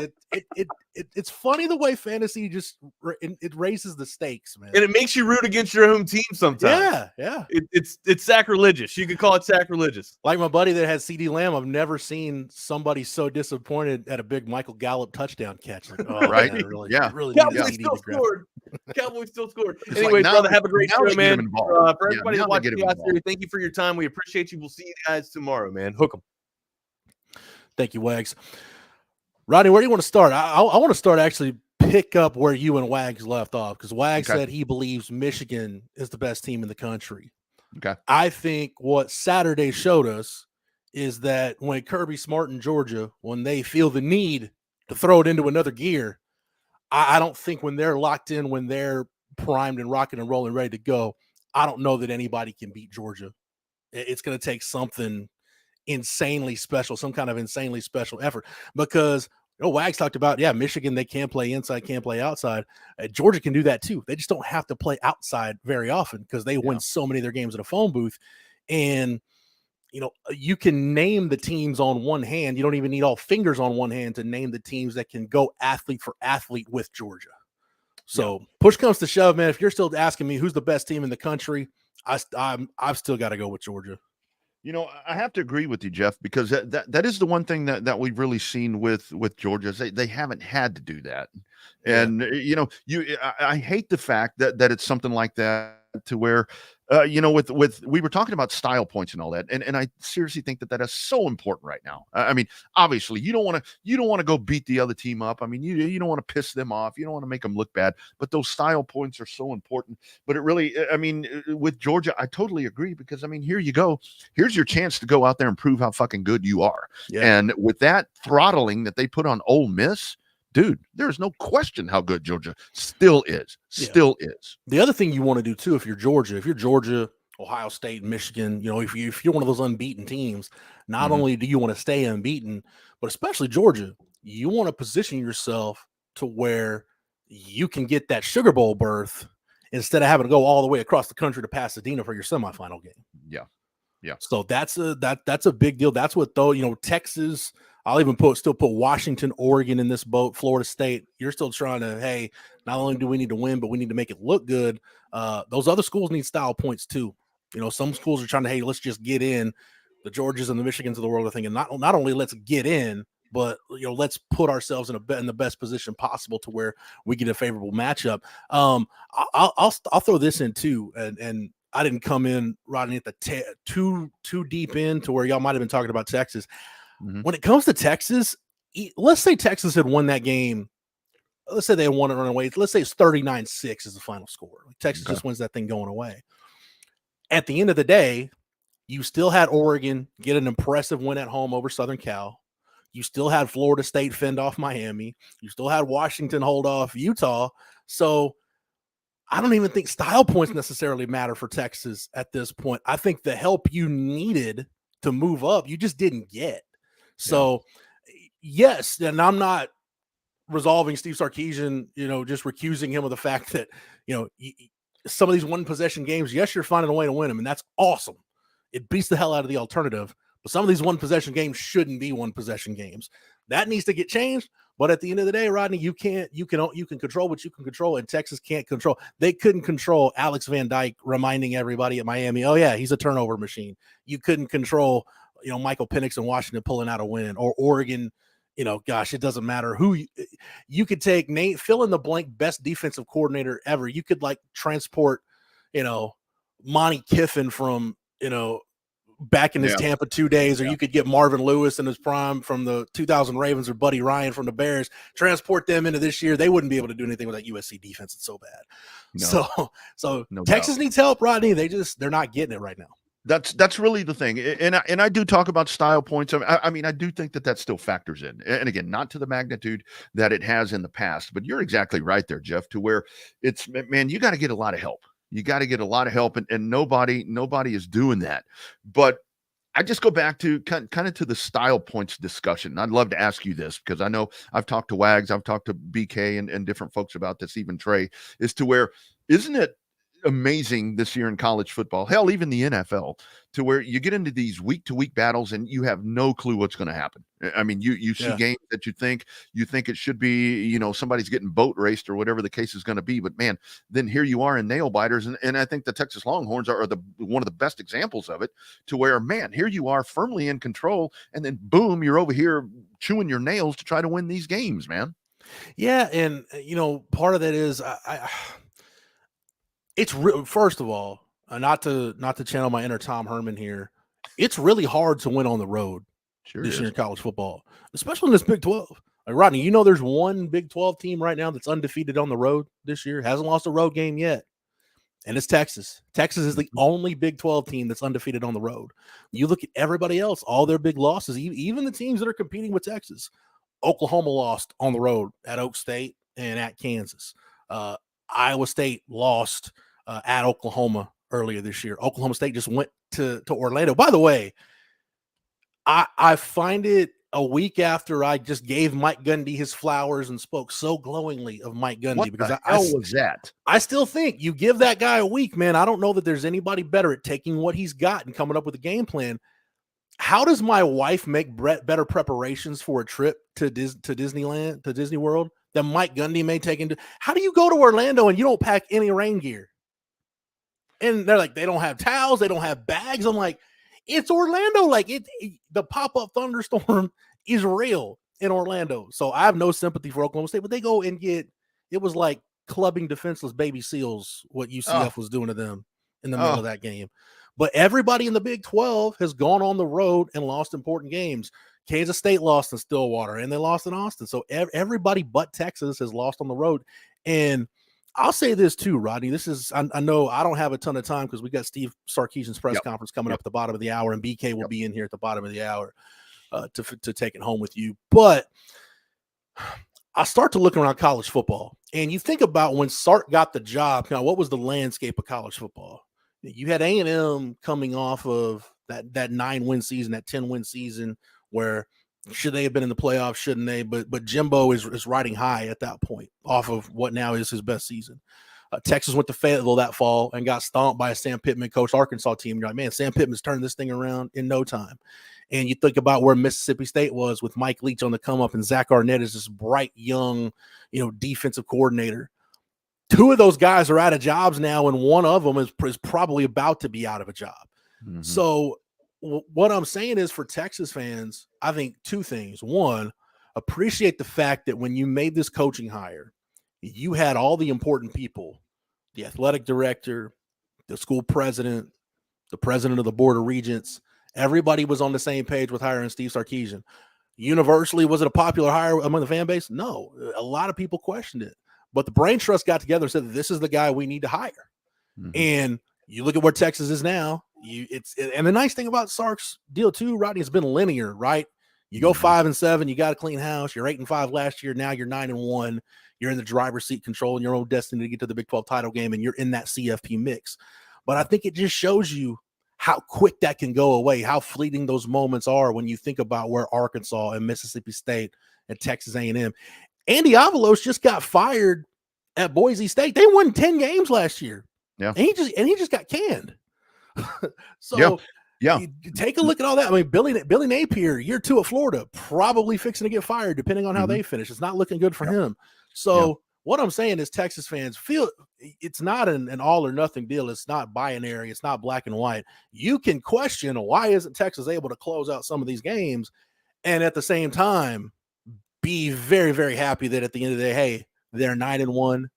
funny the way fantasy just it raises the stakes, man. And it makes you root against your own team sometimes. Yeah. It's sacrilegious. You could call it sacrilegious. Like my buddy that has CD Lamb, I've never seen somebody so disappointed at a big Michael Gallup touchdown catch. Like, oh, right? Man, really, Yeah. really. Cowboys still scored. Cowboys still scored. Anyway, like, brother, have a great show, man. For everybody now that they watched get the series, thank you for your time. We appreciate you. We'll see you guys tomorrow, man. Hook 'em. Thank you, Wags. Rodney, where do you want to start? I want to start actually pick up where you and Wags left off, because Wags said he believes Michigan is the best team in the country. Okay. I think what Saturday showed us is that when Kirby Smart in Georgia, when they feel the need to throw it into another gear, I don't think when they're locked in, when they're primed and rocking and rolling, ready to go, I don't know that anybody can beat Georgia. It's going to take something insanely special, some kind of insanely special effort, because Wags talked about, Michigan, they can play inside, can play outside. Georgia can do that too. They just don't have to play outside very often because they win so many of their games in a phone booth. And, you can name the teams on one hand. You don't even need all fingers on one hand to name the teams that can go athlete for athlete with Georgia. So push comes to shove, man. If you're still asking me who's the best team in the country, I've still got to go with Georgia. I have to agree with you, Jeff, because that is the one thing that we've really seen with Georgia. They haven't had to do that. And, I hate the fact that it's something like that to where, with we were talking about style points and all that. And I seriously think that is so important right now. I mean, obviously you don't want to go beat the other team up. I mean, you don't want to piss them off. You don't want to make them look bad, but those style points are so important. But it really, I mean, with Georgia, I totally agree, because I mean, here you go. Here's your chance to go out there and prove how fucking good you are. Yeah. And with that throttling that they put on Ole Miss, dude, there's no question how good Georgia still is. The other thing you want to do too, if you're Georgia, Ohio State, Michigan, if you're one of those unbeaten teams, not only do you want to stay unbeaten, but especially Georgia, you want to position yourself to where you can get that Sugar Bowl berth instead of having to go all the way across the country to Pasadena for your semifinal game. Yeah. So that's a big deal. That's what Texas. I'll even still put Washington, Oregon in this boat, Florida State. You're still trying to, hey, not only do we need to win, but we need to make it look good. Those other schools need style points too. Some schools are trying to, hey, let's just get in. The Georgias and the Michigans of the world are thinking not only let's get in, but let's put ourselves in the best position possible to where we get a favorable matchup. I'll throw this in too, and I didn't come in, Rodney, at the too deep in to where y'all might have been talking about Texas. When it comes to Texas, let's say Texas had won that game. Let's say they won it running away. Let's say it's 39-6 is the final score. Texas just wins that thing going away. At the end of the day, you still had Oregon get an impressive win at home over Southern Cal. You still had Florida State fend off Miami. You still had Washington hold off Utah. So I don't even think style points necessarily matter for Texas at this point. I think the help you needed to move up, you just didn't get. So, yes, and I'm not resolving Steve Sarkeesian, just recusing him of the fact that, some of these one-possession games, yes, you're finding a way to win them, and that's awesome. It beats the hell out of the alternative. But some of these one-possession games shouldn't be one-possession games. That needs to get changed. But at the end of the day, Rodney, you can control what you can control, and Texas can't control. They couldn't control Alex Van Dyke reminding everybody at Miami, oh, yeah, he's a turnover machine. You couldn't control Michael Penix in Washington pulling out a win, or Oregon, it doesn't matter who you could take. Nate, fill in the blank, best defensive coordinator ever. You could transport, Monty Kiffin from, back in his Tampa 2 days, or you could get Marvin Lewis in his prime from the 2000 Ravens, or Buddy Ryan from the Bears, transport them into this year. They wouldn't be able to do anything with that USC defense. It's so bad. So no Texas needs help, Rodney. They're not getting it right now. That's really the thing. And I do talk about style points. I mean, I do think that still factors in. And again, not to the magnitude that it has in the past, but you're exactly right there, Jeff, to where it's, man, you got to get a lot of help. You got to get a lot of help, and nobody is doing that. But I just go back to kind of to the style points discussion. I'd love to ask you this, because I know I've talked to Wags, I've talked to BK and different folks about this, even Trey, is to where, isn't it amazing this year in college football, hell, even the NFL, to where you get into these week-to-week battles and you have no clue what's going to happen. I mean, you see games that you think it should be, somebody's getting boat raced or whatever the case is going to be. But man, then here you are in nail biters. And I think the Texas Longhorns are one of the best examples of it, to where, man, here you are firmly in control. And then boom, you're over here chewing your nails to try to win these games, man. Yeah. And, part of that is it's real. First of all, not to channel my inner Tom Herman here, it's really hard to win on the road this year in college football, especially in this Big 12. Like, Rodney, there's one Big 12 team right now that's undefeated on the road this year, hasn't lost a road game yet, and it's Texas. Texas is the only Big 12 team that's undefeated on the road. You look at everybody else, all their big losses, even the teams that are competing with Texas. Oklahoma lost on the road at Oak State and at Kansas. Iowa State lost at Oklahoma earlier this year. Oklahoma State just went to Orlando. By the way, I find it a week after I just gave Mike Gundy his flowers and spoke so glowingly of Mike Gundy. What because the hell was that? I still think you give that guy a week, man. I don't know that there's anybody better at taking what he's got and coming up with a game plan. How does my wife make better preparations for a trip to Disneyland, to Disney World, than Mike Gundy may take into? How do you go to Orlando and you don't pack any rain gear? And they're like, they don't have towels, they don't have bags. I'm like, it's Orlando. Like the pop-up thunderstorm is real in Orlando. So I have no sympathy for Oklahoma State, but they go and it was like clubbing defenseless baby seals, what UCF was doing to them in the middle of that game. But everybody in the Big 12 has gone on the road and lost important games. Kansas State lost in Stillwater and they lost in Austin. So everybody but Texas has lost on the road. And I'll say this too, Rodney. This is, I know I don't have a ton of time because we got Steve Sarkeesian's press conference coming up at the bottom of the hour, and BK will be in here at the bottom of the hour to take it home with you. But I start to look around college football, and you think about when Sark got the job, kind of what was the landscape of college football? You had A&M coming off of that 9-win season, that 10-win season, where should they have been in the playoffs? Shouldn't they? But Jimbo is riding high at that point off of what now is his best season. Texas went to Fayetteville that fall and got stomped by a Sam Pittman coached Arkansas team. You're like, man, Sam Pittman's turned this thing around in no time. And you think about where Mississippi State was with Mike Leach on the come up and Zach Arnett is this bright young, defensive coordinator. Two of those guys are out of jobs now, and one of them is probably about to be out of a job. Mm-hmm. So what I'm saying is, for Texas fans, I think two things. One, appreciate the fact that when you made this coaching hire, you had all the important people, the athletic director, the school president, the president of the board of regents. Everybody was on the same page with hiring Steve Sarkeesian. Universally, was it a popular hire among the fan base? No. A lot of people questioned it. But the brain trust got together and said, this is the guy we need to hire. Mm-hmm. And you look at where Texas is now. And the nice thing about Sark's deal too, Rodney, has been linear, right? You go 5-7, you got a clean house. You're 8-5 last year. Now you're 9-1. You're in the driver's seat, controlling your own destiny to get to the Big 12 title game, and you're in that CFP mix. But I think it just shows you how quick that can go away, how fleeting those moments are when you think about where Arkansas and Mississippi State and Texas A&M. Andy Avalos just got fired at Boise State. They won 10 games last year. Yeah, and he just got canned. So take a look at all that. I mean, Billy Napier, year 2 at Florida, probably fixing to get fired depending on how they finish. It's not looking good for him. So what I'm saying is, Texas fans, feel it's not an all or nothing deal. It's not binary. It's not black and white. You can question, why isn't Texas able to close out some of these games, and at the same time be very, very happy that at the end of the day, hey, they're 9-1.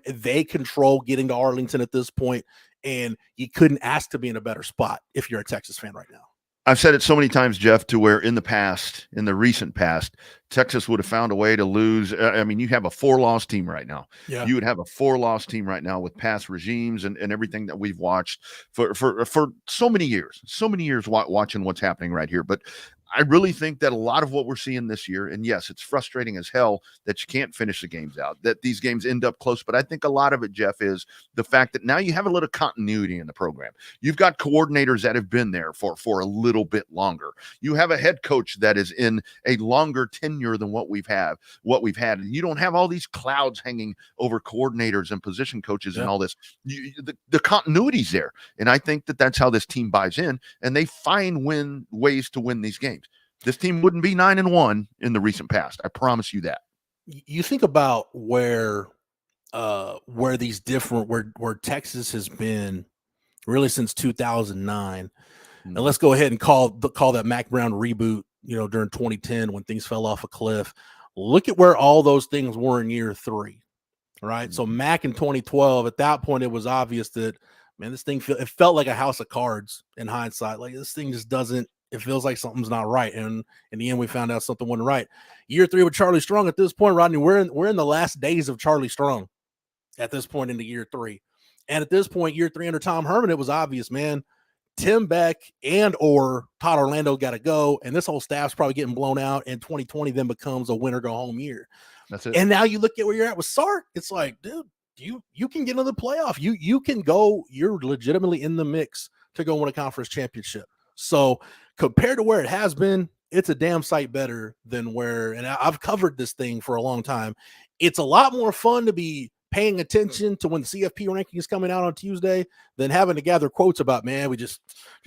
They control getting to Arlington at this point, and you couldn't ask to be in a better spot if you're a Texas fan right now. I've said it so many times, Jeff, to where in the recent past, Texas would have found a way to lose. I mean, you have a 4-loss team right now. Yeah. You would have a 4-loss team right now with past regimes and everything that we've watched for so many years watching what's happening right here. But I really think that a lot of what we're seeing this year, and yes, it's frustrating as hell that you can't finish the games out, that these games end up close. But I think a lot of it, Jeff, is the fact that now you have a little continuity in the program. You've got coordinators that have been there for a little bit longer. You have a head coach that is in a longer tenure than what we've had. And you don't have all these clouds hanging over coordinators and position coaches and all this. The continuity's there. And I think that that's how this team buys in, and they find ways to win these games. This team wouldn't be 9-1 in the recent past. I promise you that. You think about where these different where Texas has been really since 2009, and let's go ahead and call that Mac Brown reboot. During 2010 when things fell off a cliff. Look at where all those things were in year 3, right? So Mac in 2012, at that point, it was obvious that, man, this thing it felt like a house of cards in hindsight. Like, this thing just doesn't. It feels like something's not right, and in the end, we found out something wasn't right. Year 3 with Charlie Strong. At this point, Rodney, we're in the last days of Charlie Strong. At this point into year 3, and at this point, year 3 under Tom Herman, it was obvious, man. Tim Beck and or Todd Orlando got to go, and this whole staff's probably getting blown out, and 2020 then becomes a winner go home year. That's it. And now you look at where you're at with Sark. It's like, dude, you can get into the playoff. You can go. You're legitimately in the mix to go win a conference championship. So compared to where it has been, it's a damn sight better than where. And I've covered this thing for a long time. It's a lot more fun to be paying attention to when the CFP ranking is coming out on Tuesday than having to gather quotes about, man, we just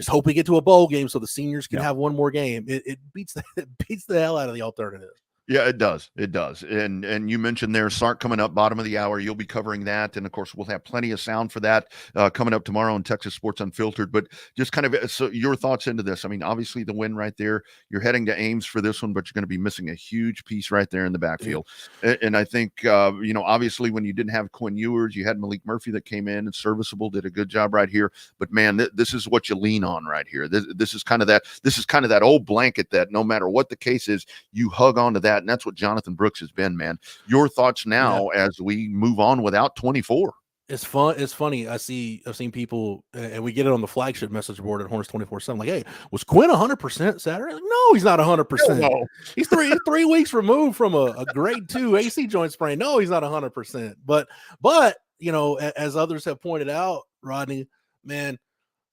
hope we get to a bowl game so the seniors can have one more game. It beats the hell out of the alternative. Yeah, it does. It does. And you mentioned there Sark coming up bottom of the hour. You'll be covering that. And of course, we'll have plenty of sound for that coming up tomorrow on Texas Sports Unfiltered. But just kind of so your thoughts into this. I mean, obviously the win right there, you're heading to Ames for this one, but you're going to be missing a huge piece right there in the backfield. And I think, obviously when you didn't have Quinn Ewers, you had Malik Murphy that came in and serviceable, did a good job right here. But man, this is what you lean on right here. This is kind of that old blanket that no matter what the case is, you hug onto that. And that's what Jonathan Brooks has been, man. Your thoughts now as we move on without 24. It's fun. It's funny. I've seen people, and we get it on the flagship message board at Horns 24/7. Like, hey, was Quinn 100% Saturday? Like, no, he's not 100%. No. He's three weeks removed from a grade 2 AC joint sprain. No, he's not 100%. But as others have pointed out, Rodney, man,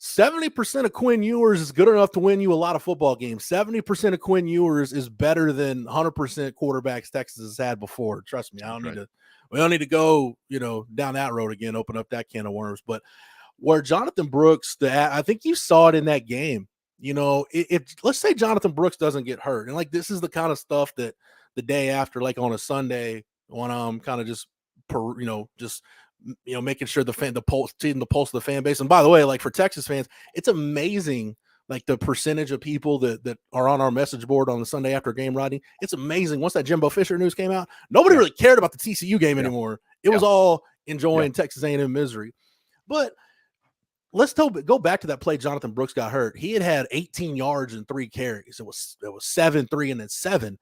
70% of Quinn Ewers is good enough to win you a lot of football games. 70% of Quinn Ewers is better than 100% quarterbacks Texas has had before. Trust me, we don't need to go, down that road again, open up that can of worms. But where Jonathan Brooks, I think you saw it in that game. If let's say Jonathan Brooks doesn't get hurt, and like this is the kind of stuff that the day after, like on a Sunday, when I'm kind of just making sure the pulse of the fan base. And by the way, like for Texas fans, it's amazing. Like the percentage of people that are on our message board on the Sunday after game, Rodney, it's amazing. Once that Jimbo Fisher news came out, nobody really cared about the TCU game anymore. It was all enjoying Texas A&M misery. But let's go back to that play. Jonathan Brooks got hurt. He had 18 yards and 3 carries. It was 7-3 and then 7.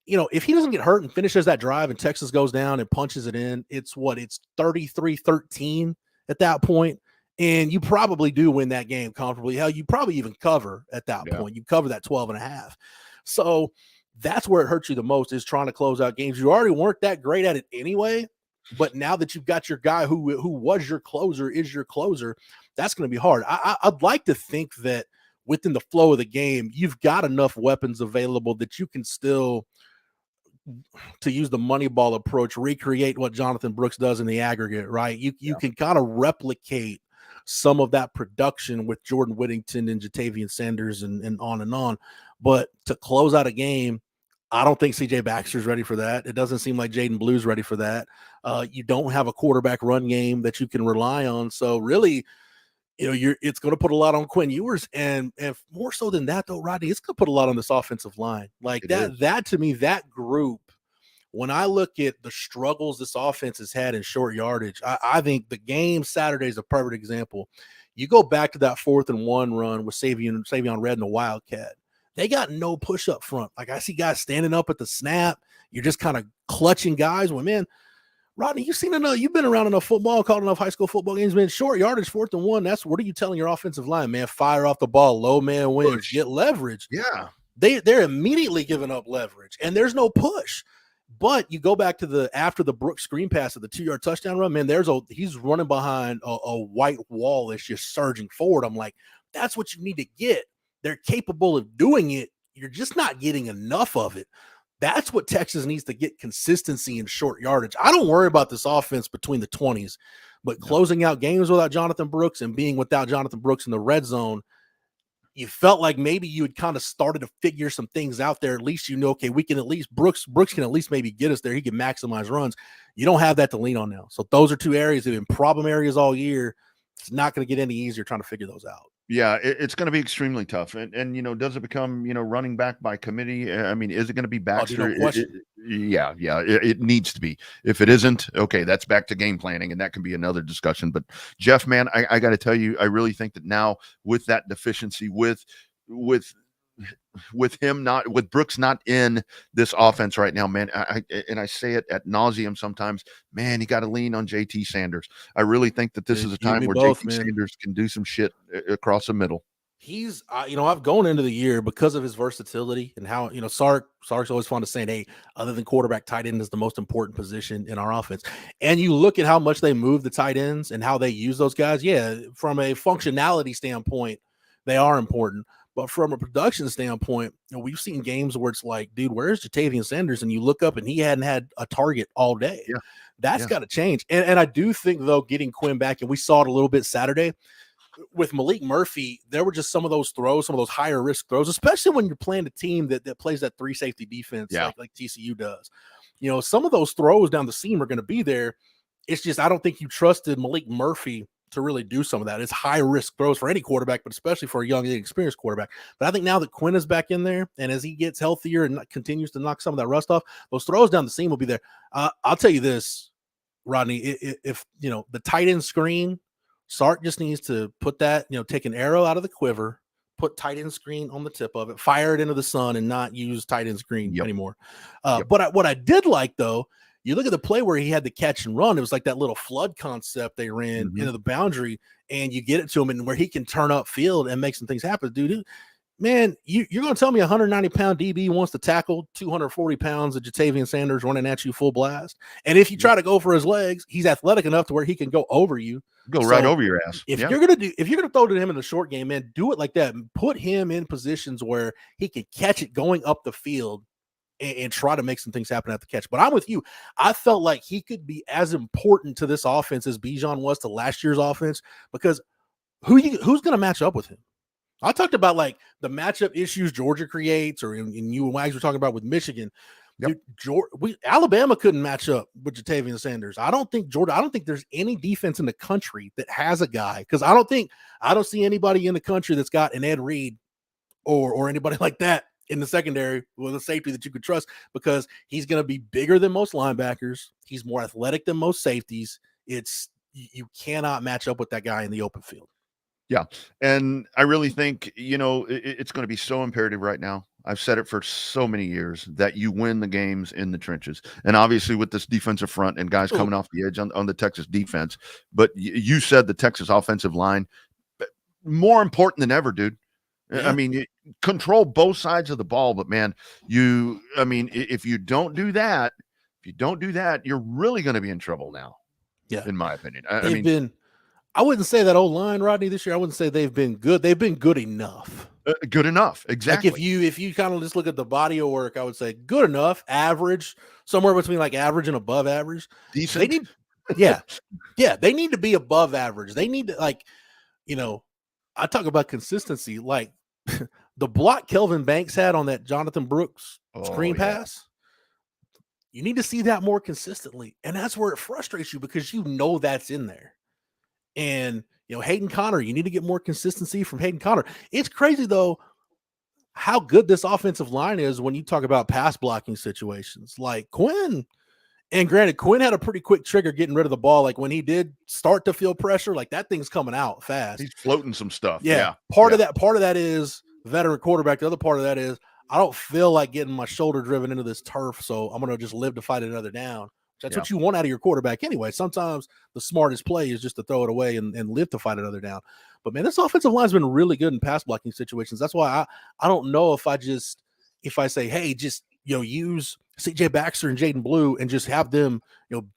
If he doesn't get hurt and finishes that drive and Texas goes down and punches it in, it's 33-13 at that point. And you probably do win that game comfortably. Hell, you probably even cover at that point. You cover that 12.5. So that's where it hurts you the most, is trying to close out games. You already weren't that great at it anyway, but now that you've got your guy who was your closer, is your closer, that's going to be hard. I'd like to think that within the flow of the game, you've got enough weapons available that you can still, to use the Moneyball approach, recreate what Jonathan Brooks does in the aggregate, right? You can kind of replicate some of that production with Jordan Whittington and Jatavian Sanders and on. But to close out a game, I don't think CJ Baxter's ready for that. It doesn't seem like Jaden Blue's ready for that. You don't have a quarterback run game that you can rely on. So really, it's going to put a lot on Quinn Ewers, and more so than that, though, Rodney, it's going to put a lot on this offensive line. Like that to me, that group, when I look at the struggles this offense has had in short yardage, I think the game Saturday is a perfect example. You go back to that 4th and 1 run with Savion Red and the Wildcat. They got no push up front. Like, I see guys standing up at the snap. You're just kind of clutching guys. Well, man, Rodney, you've been around enough football, called enough high school football games, man. Short yardage, 4th and 1. What are you telling your offensive line, man? Fire off the ball, low man wins, get leverage. Yeah. they're immediately giving up leverage, and there's no push. But you go back to after the Brooks screen pass of the 2-yard touchdown run, man, he's running behind a white wall that's just surging forward. I'm like, that's what you need to get. They're capable of doing it. You're just not getting enough of it. That's what Texas needs to get, consistency in short yardage. I don't worry about this offense between the 20s, but closing out games without Jonathan Brooks and being without Jonathan Brooks in the red zone, you felt like maybe you had kind of started to figure some things out there. At least okay, we can at least Brooks can at least maybe get us there. He can maximize runs. You don't have that to lean on now. So those are two areas that have been problem areas all year. It's not going to get any easier trying to figure those out. Yeah, it's going to be extremely tough. And does it become, running back by committee? I mean, is it going to be Baxter? No question. It needs to be. If it isn't, okay, that's back to game planning, and that can be another discussion. But Jeff, man, I got to tell you, I really think that now with that deficiency, with Brooks not in this offense right now, man, I say it at nauseum sometimes, man, you got to lean on JT Sanders. I really think that this is a time where JT Sanders can do some shit across the middle. He's, I've gone into the year because of his versatility and how, Sark's always fond of saying, hey, other than quarterback, tight end is the most important position in our offense. And you look at how much they move the tight ends and how they use those guys. Yeah, from a functionality standpoint, they are important. But from a production standpoint, we've seen games where it's like, dude, where's Jatavian Sanders? And you look up and he hadn't had a target all day. Yeah. That's got to change. And I do think, though, getting Quinn back, and we saw it a little bit Saturday, with Malik Murphy, there were just some of those throws, some of those higher risk throws, especially when you're playing a team that plays that 3 safety defense like TCU does. Some of those throws down the seam are going to be there. It's just I don't think you trusted Malik Murphy to really do some of that. It's high risk throws for any quarterback, but especially for a young, inexperienced quarterback. But I think now that Quinn is back in there, and as he gets healthier and continues to knock some of that rust off, those throws down the seam will be there. I'll tell you this, Rodney, if the tight end screen, Sark just needs to put that, take an arrow out of the quiver, put tight end screen on the tip of it, fire it into the sun, and not use tight end screen anymore. But what I did like, though, you look at the play where he had the catch and run. It was like that little flood concept they ran into the boundary, and you get it to him, and where he can turn up field and make some things happen. Dude, man, you're going to tell me a 190-pound DB wants to tackle 240 pounds of Jatavian Sanders running at you full blast? And if you try to go for his legs, he's athletic enough to where he can go over you. Right over your ass. If you're going to throw to him in the short game, man, do it like that. Put him in positions where he can catch it going up the field and try to make some things happen at the catch. But I'm with you. I felt like he could be as important to this offense as Bijan was to last year's offense, because who's going to match up with him? I talked about like the matchup issues Georgia creates, or in you and Wags were talking about with Michigan. Dude, Alabama couldn't match up with Jatavian Sanders. I don't think there's any defense in the country that has a guy, because I don't see anybody in the country that's got an Ed Reed or anybody like that in the secondary with a safety that you could trust, because he's going to be bigger than most linebackers. He's more athletic than most safeties. You cannot match up with that guy in the open field. Yeah. And I really think, it's going to be so imperative right now. I've said it for so many years that you win the games in the trenches. And obviously with this defensive front and guys coming off the edge on the Texas defense, but you said the Texas offensive line, more important than ever, dude. Yeah. I mean, you control both sides of the ball, but man, if you don't do that, you're really going to be in trouble now. Yeah. In my opinion. I wouldn't say that O-line, Rodney, this year, I wouldn't say they've been good. They've been good enough. Good enough. Exactly. Like if you kind of just look at the body of work, I would say good enough, average, somewhere between like average and above average. Decent. They need, they need to be above average. They need to, I talk about consistency, like the block Kelvin Banks had on that Jonathan Brooks screen pass. You need to see that more consistently. And that's where it frustrates you, because that's in there. And, Hayden Conner, you need to get more consistency from Hayden Conner. It's crazy, though, how good this offensive line is when you talk about pass blocking situations. Like Quinn, and granted, Quinn had a pretty quick trigger getting rid of the ball. Like when he did start to feel pressure, like that thing's coming out fast. He's floating some stuff. Yeah. Part of that is veteran quarterback. The other part of that is I don't feel like getting my shoulder driven into this turf, so I'm going to just live to fight another down. That's what you want out of your quarterback anyway. Sometimes the smartest play is just to throw it away and live to fight another down. But, man, this offensive line has been really good in pass blocking situations. That's why I don't know if I just if I say, hey, just use CJ Baxter and Jaden Blue and just have them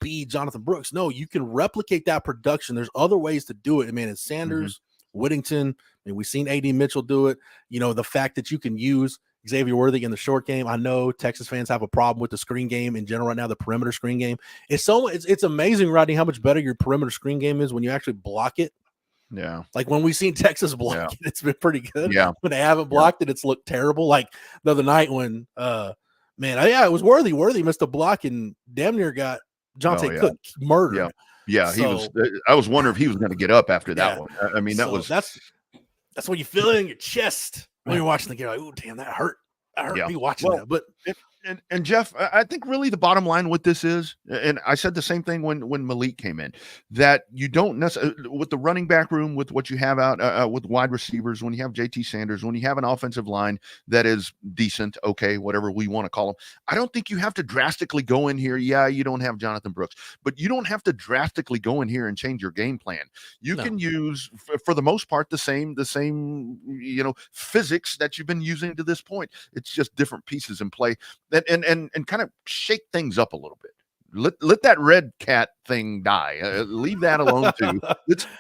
be Jonathan Brooks. No, you can replicate that production. There's other ways to do it. I mean, it's Sanders, Whittington. I mean, we've seen AD Mitchell do it. The fact that you can use Xavier Worthy in the short game. I know Texas fans have a problem with the screen game in general right now, the perimeter screen game. It's amazing, Rodney, how much better your perimeter screen game is when you actually block it. Yeah. Like when we've seen Texas block it, it's been pretty good. Yeah. When they haven't blocked it, it's looked terrible. Like the other night when, it was Worthy. Worthy missed a block and damn near got Jonte Cook murdered. Yeah. So, I was wondering if he was going to get up after that one. I mean, that's what you feel in your chest when you're watching the game. Like, oh, damn, that hurt. That hurt me watching that. But and Jeff, I think really the bottom line with this is, and I said the same thing when Malik came in, that you don't necessarily with the running back room, with what you have out with wide receivers, when you have JT Sanders, when you have an offensive line that is decent, okay, whatever we want to call them. I don't think you have to drastically go in here. Yeah, you don't have Jonathan Brooks, but you don't have to drastically go in here and change your game plan. You can use, for the most part, the same physics that you've been using to this point. It's just different pieces in play. And kind of shake things up a little bit. Let that red cat thing die. Leave that alone too.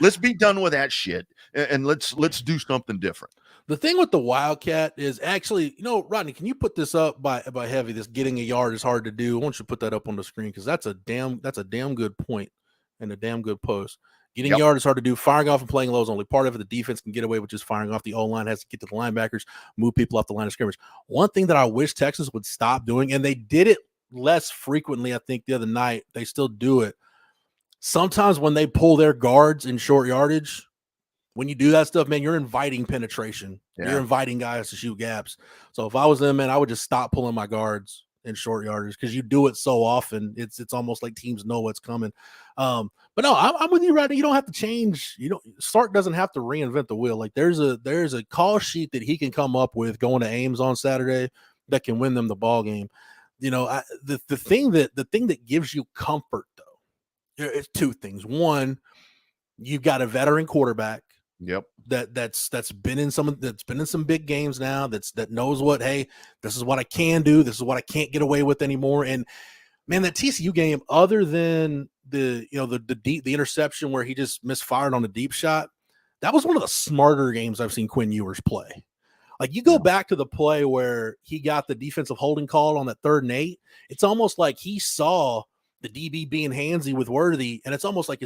Let's be done with that shit and let's do something different. The thing with the Wildcat is actually, Rodney, can you put this up by heavy? This getting a yard is hard to do. I want you to put that up on the screen because that's a damn good point and a damn good post. Getting a yard is hard to do. Firing off and playing low is only part of it. The defense can get away with just firing off. The O-line has to get to the linebackers, move people off the line of scrimmage. One thing that I wish Texas would stop doing, and they did it less frequently, I think, the other night. They still do it. Sometimes when they pull their guards in short yardage, when you do that stuff, man, you're inviting penetration. Yeah. You're inviting guys to shoot gaps. So if I was them, man, I would just stop pulling my guards in short yardage because you do it so often. It's almost like teams know what's coming. But no, I'm with you, Rodney. You don't have to change. Sark doesn't have to reinvent the wheel. Like there's a call sheet that he can come up with going to Ames on Saturday that can win them the ball game. The thing that gives you comfort though, it's two things. One, you've got a veteran quarterback. Yep. That's been in some big games now. That knows what, hey, this is what I can do. This is what I can't get away with anymore. And man, that TCU game, other than the interception where he just misfired on a deep shot, that was one of the smarter games I've seen Quinn Ewers play. Like you go back to the play where he got the defensive holding call on that 3rd and 8. It's almost like he saw the DB being handsy with Worthy, and it's almost like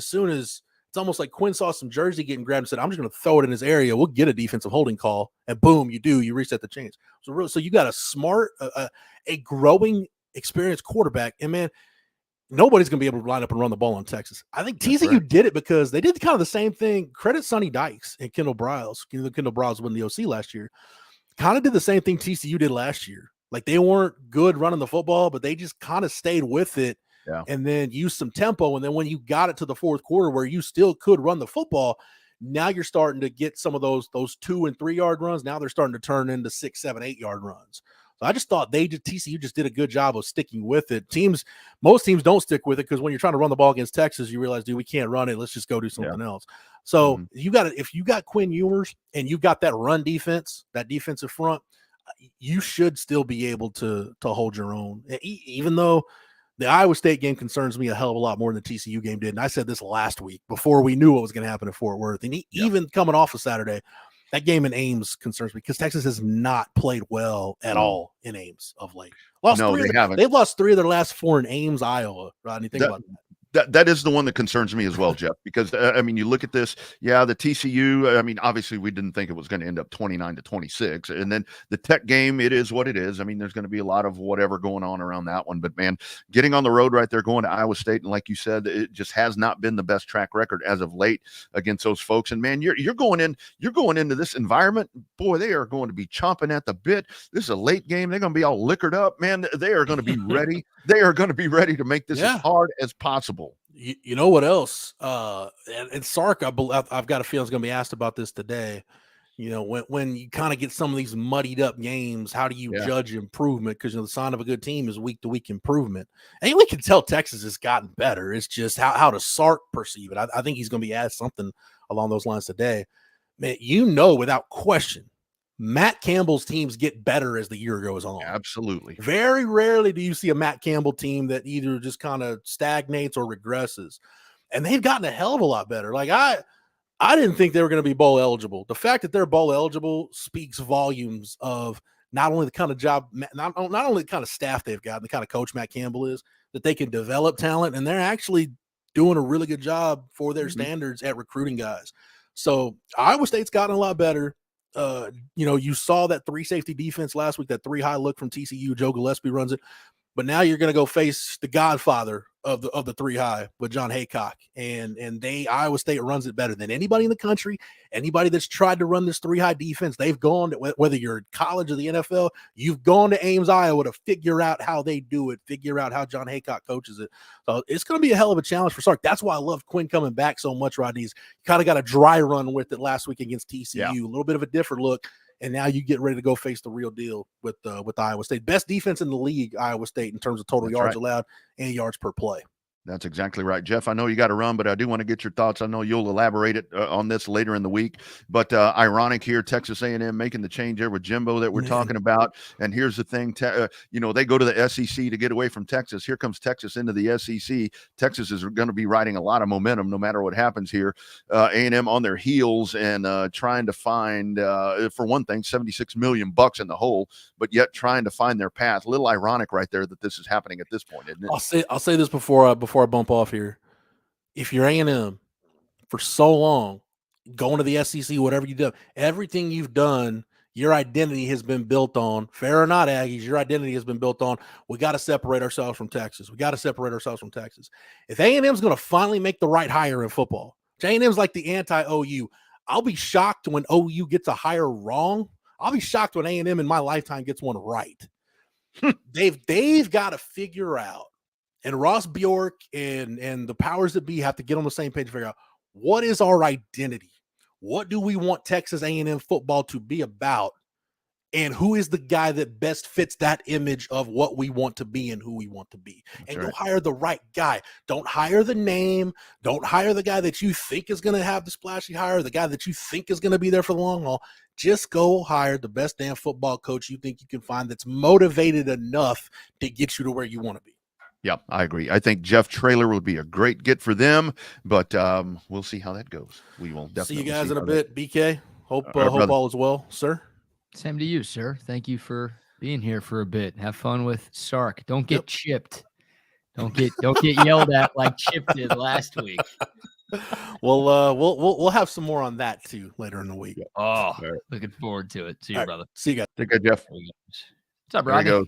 Quinn saw some jersey getting grabbed and said, I'm just going to throw it in his area. We'll get a defensive holding call. And boom, you reset the chains. So you got a smart, a growing, experienced quarterback. And man, nobody's going to be able to line up and run the ball on Texas. I think TCU did it because they did kind of the same thing. Credit Sonny Dykes and Kendall Briles. Kendall Briles won the OC last year. Kind of did the same thing TCU did last year. Like they weren't good running the football, but they just kind of stayed with it. Yeah. And then use some tempo. And then when you got it to the 4th quarter where you still could run the football, now you're starting to get some of those 2 and 3 yard runs. Now they're starting to turn into 6, 7, 8 yard runs. So I just thought TCU just did a good job of sticking with it. Most teams don't stick with it because when you're trying to run the ball against Texas, you realize, dude, we can't run it. Let's just go do something else. So if you got Quinn Ewers and you've got that run defense, that defensive front, you should still be able to hold your own, even though the Iowa State game concerns me a hell of a lot more than the TCU game did. And I said this last week before we knew what was going to happen at Fort Worth. And even coming off of Saturday, that game in Ames concerns me because Texas has not played well at all in Ames of late. They've lost 3 of their last 4 in Ames, Iowa. Rodney, think about that. That is the one that concerns me as well, Jeff, because you look at this. Yeah, the TCU. Obviously, we didn't think it was going to end up 29-26, and then the Tech game. It is what it is. There's going to be a lot of whatever going on around that one. But man, getting on the road right there, going to Iowa State, and like you said, it just has not been the best track record as of late against those folks. And man, you're going into this environment. Boy, they are going to be chomping at the bit. This is a late game. They're going to be all liquored up, man. They are going to be ready. They are going to be ready to make this as hard as possible. You know what else? And Sark, I've got a feeling is going to be asked about this today. When you kind of get some of these muddied up games, how do you judge improvement? Because the sign of a good team is week-to-week improvement. And we can tell Texas has gotten better. It's just how does Sark perceive it? I think he's going to be asked something along those lines today. Man, without question, Matt Campbell's teams get better as the year goes on. Absolutely. Very rarely do you see a Matt Campbell team that either just kind of stagnates or regresses. And they've gotten a hell of a lot better. Like I didn't think they were going to be bowl eligible. The fact that they're bowl eligible speaks volumes of not only the kind of job, not only the kind of staff they've got, and the kind of coach Matt Campbell is, that they can develop talent, and they're actually doing a really good job for their standards at recruiting guys. So Iowa State's gotten a lot better. You saw that 3 safety defense last week, that 3 high look from TCU. Joe Gillespie runs it. But now you're going to go face the godfather of the 3 high with John Haycock, and Iowa State runs it better than anybody in the country. Anybody that's tried to run this 3 high defense, they've gone to, whether you're in college or the NFL, you've gone to Ames, Iowa to figure out how they do it, figure out how John Haycock coaches it. So it's going to be a hell of a challenge for Sark. That's why I love Quinn coming back so much, Rodney. He's kind of got a dry run with it last week against TCU, a little bit of a different look. And now you get ready to go face the real deal with Iowa State. Best defense in the league, Iowa State, in terms of total yards allowed and yards per play. That's exactly right. Jeff, I know you got to run, but I do want to get your thoughts. I know you'll elaborate it on this later in the week, but ironic here, Texas A&M making the change there with Jimbo that we're talking about. And here's the thing, they go to the SEC to get away from Texas. Here comes Texas into the SEC. Texas is going to be riding a lot of momentum no matter what happens here. A&M on their heels and trying to find, for one thing, $76 million in the hole, but yet trying to find their path. A little ironic right there that this is happening at this point, isn't it? I'll say this before I bump off here. If you're A&M for so long, going to the SEC, whatever you do, everything you've done, your identity has been built on, fair or not, Aggies, your identity has been built on, we got to separate ourselves from Texas. If A&M's going to finally make the right hire in football, A&M's like the anti-OU. I'll be shocked when OU gets a hire wrong. I'll be shocked when A&M in my lifetime gets one right. They've got to figure out, and Ross Bjork and the powers that be have to get on the same page and figure out, what is our identity? What do we want Texas A&M football to be about? And who is the guy that best fits that image of what we want to be and who we want to be? That's right. Go hire the right guy. Don't hire the name. Don't hire the guy that you think is going to have the splashy hire, the guy that you think is going to be there for the long haul. Just go hire the best damn football coach you think you can find that's motivated enough to get you to where you want to be. Yeah, I agree. I think Jeff Traylor would be a great get for them, but we'll see how that goes. We will definitely see you guys in a bit. BK, hope all is well, sir. Same to you, sir. Thank you for being here for a bit. Have fun with Sark. Don't get chipped. Don't get yelled at like Chip did last week. We'll have some more on that too later in the week. Oh, looking forward to it. See you, brother. See you guys. Take care, Jeff. What's up, Rodney?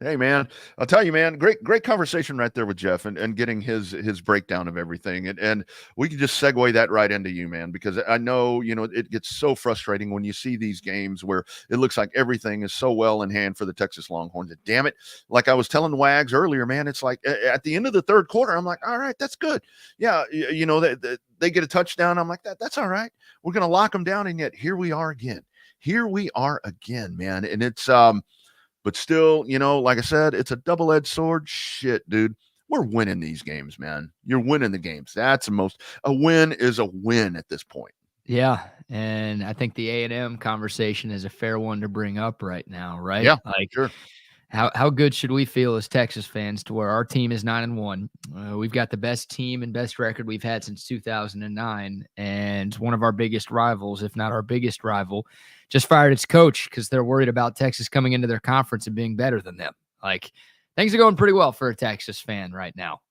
Hey, man, I'll tell you, man, great conversation right there with Jeff and getting his breakdown of everything. And we can just segue that right into you, man, because I know, it gets so frustrating when you see these games where it looks like everything is so well in hand for the Texas Longhorns. And damn it, like I was telling Wags earlier, man, it's like at the end of the third quarter, I'm like, all right, that's good. Yeah, they get a touchdown. I'm like, that's all right. We're going to lock them down. And yet here we are again. Man. And it's but still, like I said, it's a double-edged sword. Shit, dude. We're winning these games, man. You're winning the games. That's a win is a win at this point. Yeah, and I think the A&M conversation is a fair one to bring up right now, right? Yeah, sure. How good should we feel as Texas fans to where our team is 9-1? We've got the best team and best record we've had since 2009, and one of our biggest rivals, if not our biggest rival, just fired its coach because they're worried about Texas coming into their conference and being better than them. Like, things are going pretty well for a Texas fan right now.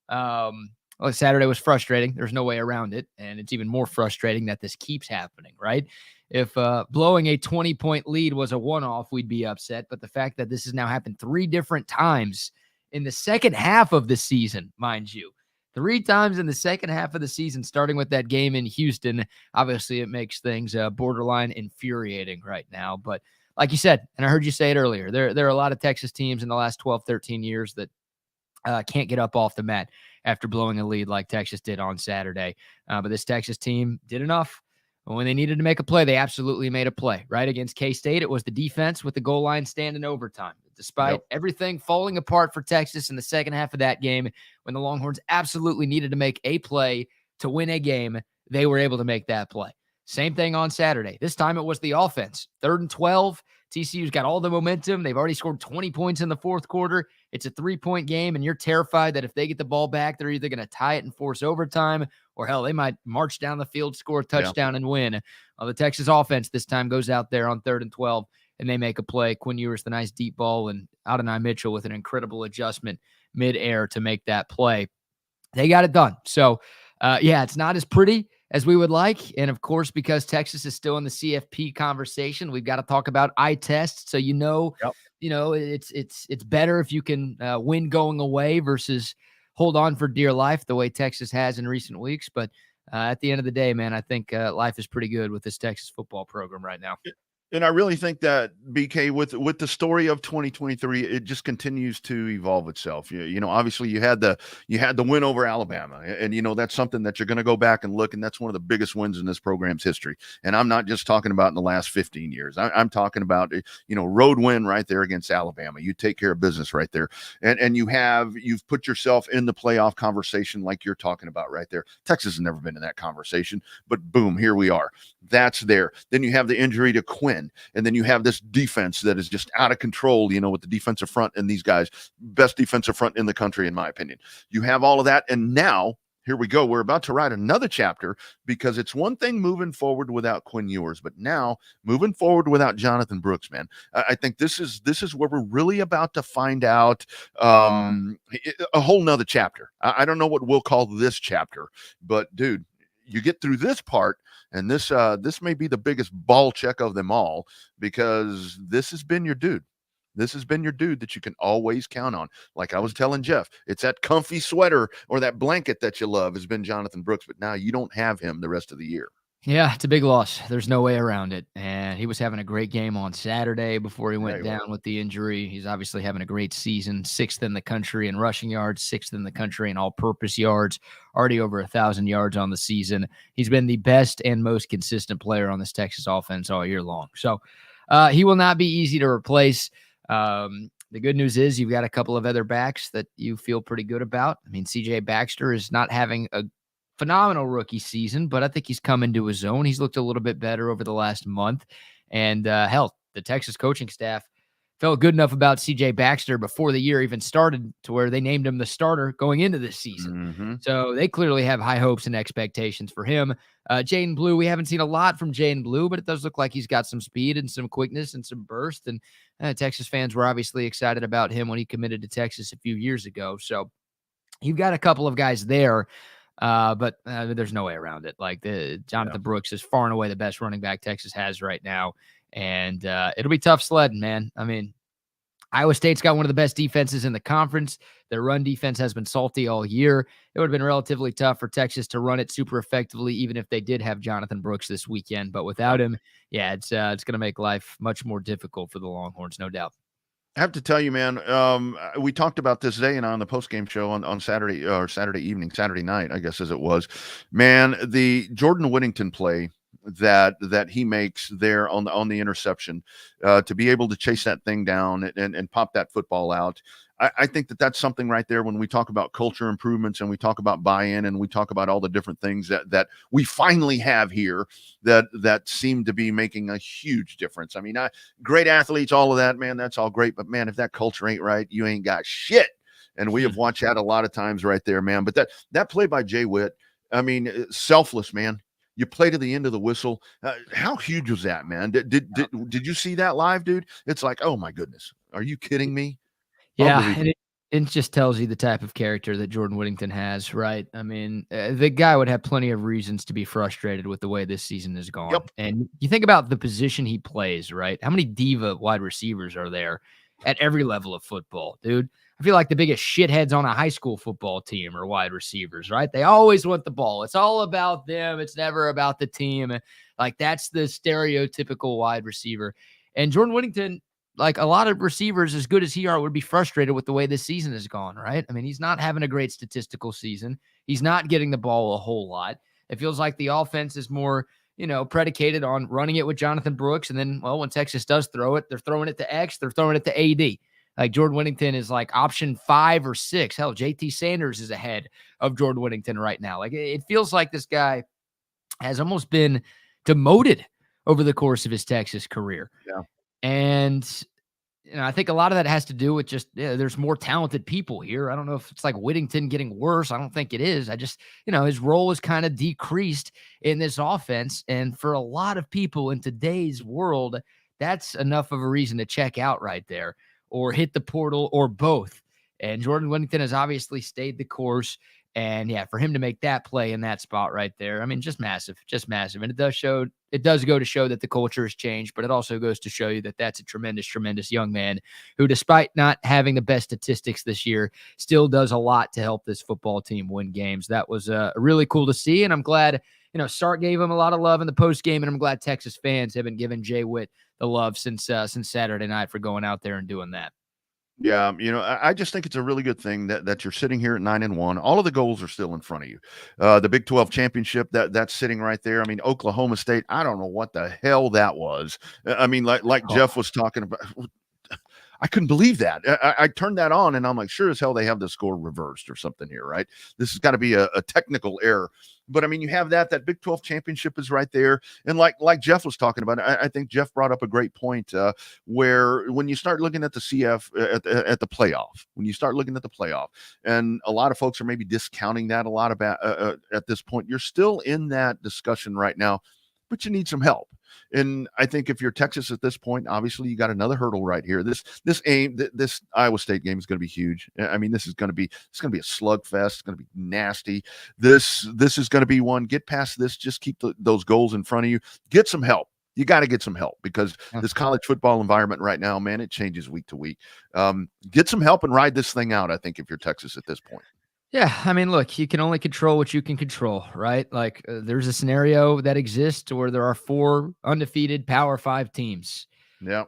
Saturday was frustrating. There's no way around it, and it's even more frustrating that this keeps happening, right? If blowing a 20-point lead was a one-off, we'd be upset. But the fact that this has now happened 3 different times in the second half of the season, mind you, 3 times in the second half of the season, starting with that game in Houston, obviously it makes things borderline infuriating right now. But like you said, and I heard you say it earlier, there are a lot of Texas teams in the last 12, 13 years that can't get up off the mat after blowing a lead like Texas did on Saturday. But this Texas team did enough. When they needed to make a play, they absolutely made a play, right? Against K-State, it was the defense with the goal line stand in overtime. Despite everything falling apart for Texas in the second half of that game, when the Longhorns absolutely needed to make a play to win a game, they were able to make that play. Same thing on Saturday. This time it was the offense. 3rd and 12. TCU's got all the momentum. They've already scored 20 points in the fourth quarter. It's a 3-point game, and you're terrified that if they get the ball back, they're either going to tie it and force overtime, or hell, they might march down the field, score a touchdown, and win. The Texas offense this time goes out there on 3rd and 12, and they make a play. Quinn Ewers, the nice deep ball, and Adonai Mitchell with an incredible adjustment mid-air to make that play. They got it done. So, it's not as pretty as we would like. And of course, because Texas is still in the CFP conversation, we've got to talk about eye tests. So, it's better if you can win going away versus hold on for dear life the way Texas has in recent weeks. But at the end of the day, man, I think life is pretty good with this Texas football program right now. And I really think that, BK, with the story of 2023, it just continues to evolve itself. Obviously you had the win over Alabama, and that's something that you're going to go back and look, and that's one of the biggest wins in this program's history. And I'm not just talking about in the last 15 years. I'm talking about road win right there against Alabama. You take care of business right there, and you've put yourself in the playoff conversation like you're talking about right there. Texas has never been in that conversation, but boom, here we are. That's there. Then you have the injury to Quinn. And then you have this defense that is just out of control, with the defensive front and these guys, best defensive front in the country, in my opinion. You have all of that. And now, here we go. We're about to write another chapter, because it's one thing moving forward without Quinn Ewers, but now moving forward without Jonathan Brooks, man. I think this is where we're really about to find out a whole nother chapter. I don't know what we'll call this chapter, but dude, you get through this part, and this may be the biggest ball check of them all, because this has been your dude. This has been your dude that you can always count on. Like I was telling Jeff, it's that comfy sweater or that blanket that you love has been Jonathan Brooks, but now you don't have him the rest of the year. Yeah, it's a big loss. There's no way around it. And he was having a great game on Saturday before he went down with the injury. He's obviously having a great season, 6th in the country in rushing yards, 6th in the country in all-purpose yards, already over 1,000 yards on the season. He's been the best and most consistent player on this Texas offense all year long. So he will not be easy to replace. The good news is you've got a couple of other backs that you feel pretty good about. I mean, CJ Baxter is not having a phenomenal rookie season, but I think he's come into his own. He's looked a little bit better over the last month. And the Texas coaching staff felt good enough about CJ Baxter before the year even started to where they named him the starter going into this season. Mm-hmm. So they clearly have high hopes and expectations for him. Jaden Blue, we haven't seen a lot from Jaden Blue, but it does look like he's got some speed and some quickness and some burst. And Texas fans were obviously excited about him when he committed to Texas a few years ago. So you've got a couple of guys there. But there's no way around it. Like Jonathan Brooks is far and away the best running back Texas has right now. And it'll be tough sledding, man. I mean, Iowa State's got one of the best defenses in the conference. Their run defense has been salty all year. It would have been relatively tough for Texas to run it super effectively, even if they did have Jonathan Brooks this weekend. But without him, it's going to make life much more difficult for the Longhorns, no doubt. I have to tell you, man, we talked about this today and on the postgame show on Saturday or Saturday evening, Saturday night, I guess as it was. Man, the Jordan Whittington play that he makes there on the interception, to be able to chase that thing down and pop that football out. I think that's something right there when we talk about culture improvements and we talk about buy-in and we talk about all the different things that we finally have here that seem to be making a huge difference. I mean, great athletes, all of that, man, that's all great. But, man, if that culture ain't right, you ain't got shit. And we have watched that a lot of times right there, man. But that play by Jay Witt, I mean, selfless, man. You play to the end of the whistle. How huge was that, man? Did you see that live, dude? It's like, oh, my goodness. Are you kidding me? Yeah, and it just tells you the type of character that Jordan Whittington has, right? I mean, the guy would have plenty of reasons to be frustrated with the way this season has gone. Yep. And you think about the position he plays, right? How many diva wide receivers are there at every level of football, dude? I feel like the biggest shitheads on a high school football team are wide receivers, right? They always want the ball. It's all about them. It's never about the team. Like, that's the stereotypical wide receiver. And Jordan Whittington, like a lot of receivers as good as he are, would be frustrated with the way this season has gone, right? I mean, he's not having a great statistical season. He's not getting the ball a whole lot. It feels like the offense is more, predicated on running it with Jonathan Brooks. And then, well, when Texas does throw it, they're throwing it to X, they're throwing it to AD. Like Jordan Whittington is like option 5 or 6. Hell, JT Sanders is ahead of Jordan Whittington right now. Like, it feels like this guy has almost been demoted over the course of his Texas career. Yeah. And I think a lot of that has to do with just there's more talented people here. I don't know if it's like Whittington getting worse. I don't think it is. I just, his role is kind of decreased in this offense. And for a lot of people in today's world, that's enough of a reason to check out right there or hit the portal or both. And Jordan Whittington has obviously stayed the course. And yeah, for him to make that play in that spot right there, I mean, just massive. And it does go to show that the culture has changed, but it also goes to show you that that's a tremendous, tremendous young man who, despite not having the best statistics this year, still does a lot to help this football team win games. That was really cool to see. And I'm glad, Sark gave him a lot of love in the post game. And I'm glad Texas fans have been giving Jay Witt the love since Saturday night for going out there and doing that. Yeah, I just think it's a really good thing that you're sitting here at 9-1. All of the goals are still in front of you. The Big 12 championship that's sitting right there. I mean, Oklahoma State. I don't know what the hell that was. I mean, like Jeff was talking about. I couldn't believe that. I turned that on and I'm like, sure as hell they have the score reversed or something here, right? This has got to be a technical error. But I mean, you have that Big 12 championship is right there. And like Jeff was talking about, I think Jeff brought up a great point where when you start looking at the CF at the playoff, and a lot of folks are maybe discounting that a lot about at this point, you're still in that discussion right now, but you need some help. And I think if you're Texas at this point, obviously you got another hurdle right here. This Iowa State game is going to be huge. I mean, it's going to be a slugfest. It's going to be nasty. This is going to be one. Get past this. Just keep those goals in front of you. Get some help. You got to get some help because this college football environment right now, man, it changes week to week. Get some help and ride this thing out, I think, if you're Texas at this point. Yeah, I mean, look, you can only control what you can control, right? Like there's a scenario that exists where there are 4 undefeated Power 5 teams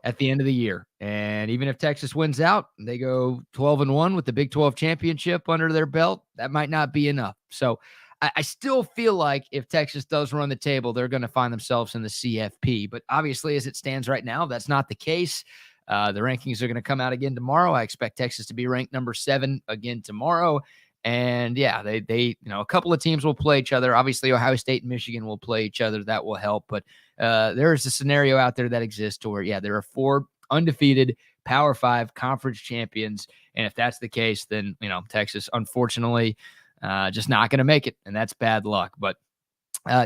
at the end of the year. And even if Texas wins out, they go 12-1 with the Big 12 championship under their belt, that might not be enough. So I still feel like if Texas does run the table, they're going to find themselves in the CFP. But obviously, as it stands right now, that's not the case. The rankings are going to come out again tomorrow. I expect Texas to be ranked number 7 again tomorrow. And yeah, they a couple of teams will play each other. Obviously, Ohio State and Michigan will play each other. That will help. But there is a scenario out there that exists where, there are 4 undefeated Power 5 conference champions. And if that's the case, then, Texas, unfortunately, just not going to make it. And that's bad luck. But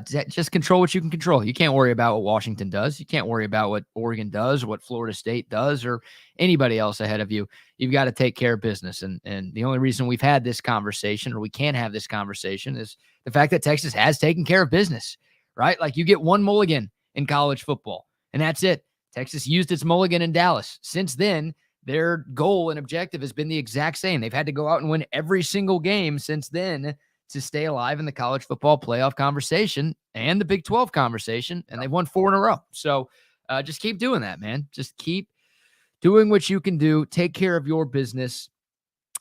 just control what you can control. You can't worry about what Washington does. You can't worry about what Oregon does or what Florida State does or anybody else ahead of you. You've got to take care of business. And the only reason we've had this conversation or we can have this conversation is the fact that Texas has taken care of business, right? Like you get one mulligan in college football and that's it. Texas used its mulligan in Dallas. Since then, their goal and objective has been the exact same. They've had to go out and win every single game since then to stay alive in the college football playoff conversation and the Big 12 conversation, and they've won 4 in a row. So just keep doing that, man. Just keep doing what you can do, take care of your business,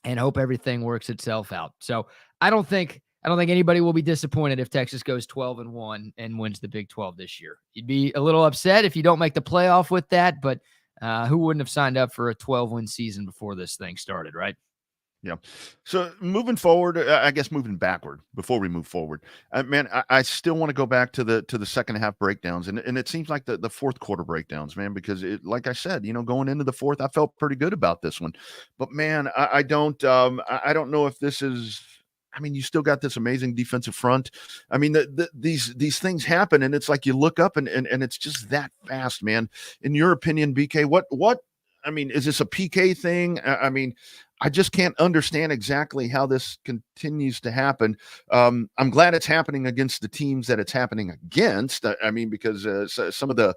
and hope everything works itself out. So I don't think anybody will be disappointed if Texas goes 12-1 and wins the Big 12 this year. You'd be a little upset if you don't make the playoff with that, but who wouldn't have signed up for a 12-win season before this thing started, right? Yeah. So moving forward, I guess moving backward before we move forward, man, I still want to go back to the second half breakdowns. And it seems like the fourth quarter breakdowns, man, because like I said, going into the fourth, I felt pretty good about this one, but man, I don't know if this is, I mean, you still got this amazing defensive front. I mean, these things happen and it's like you look up and it's just that fast, man. In your opinion, BK, what, I mean, is this a PK thing? I mean, I just can't understand exactly how this continues to happen. I'm glad it's happening against the teams that it's happening against. I mean, because some of the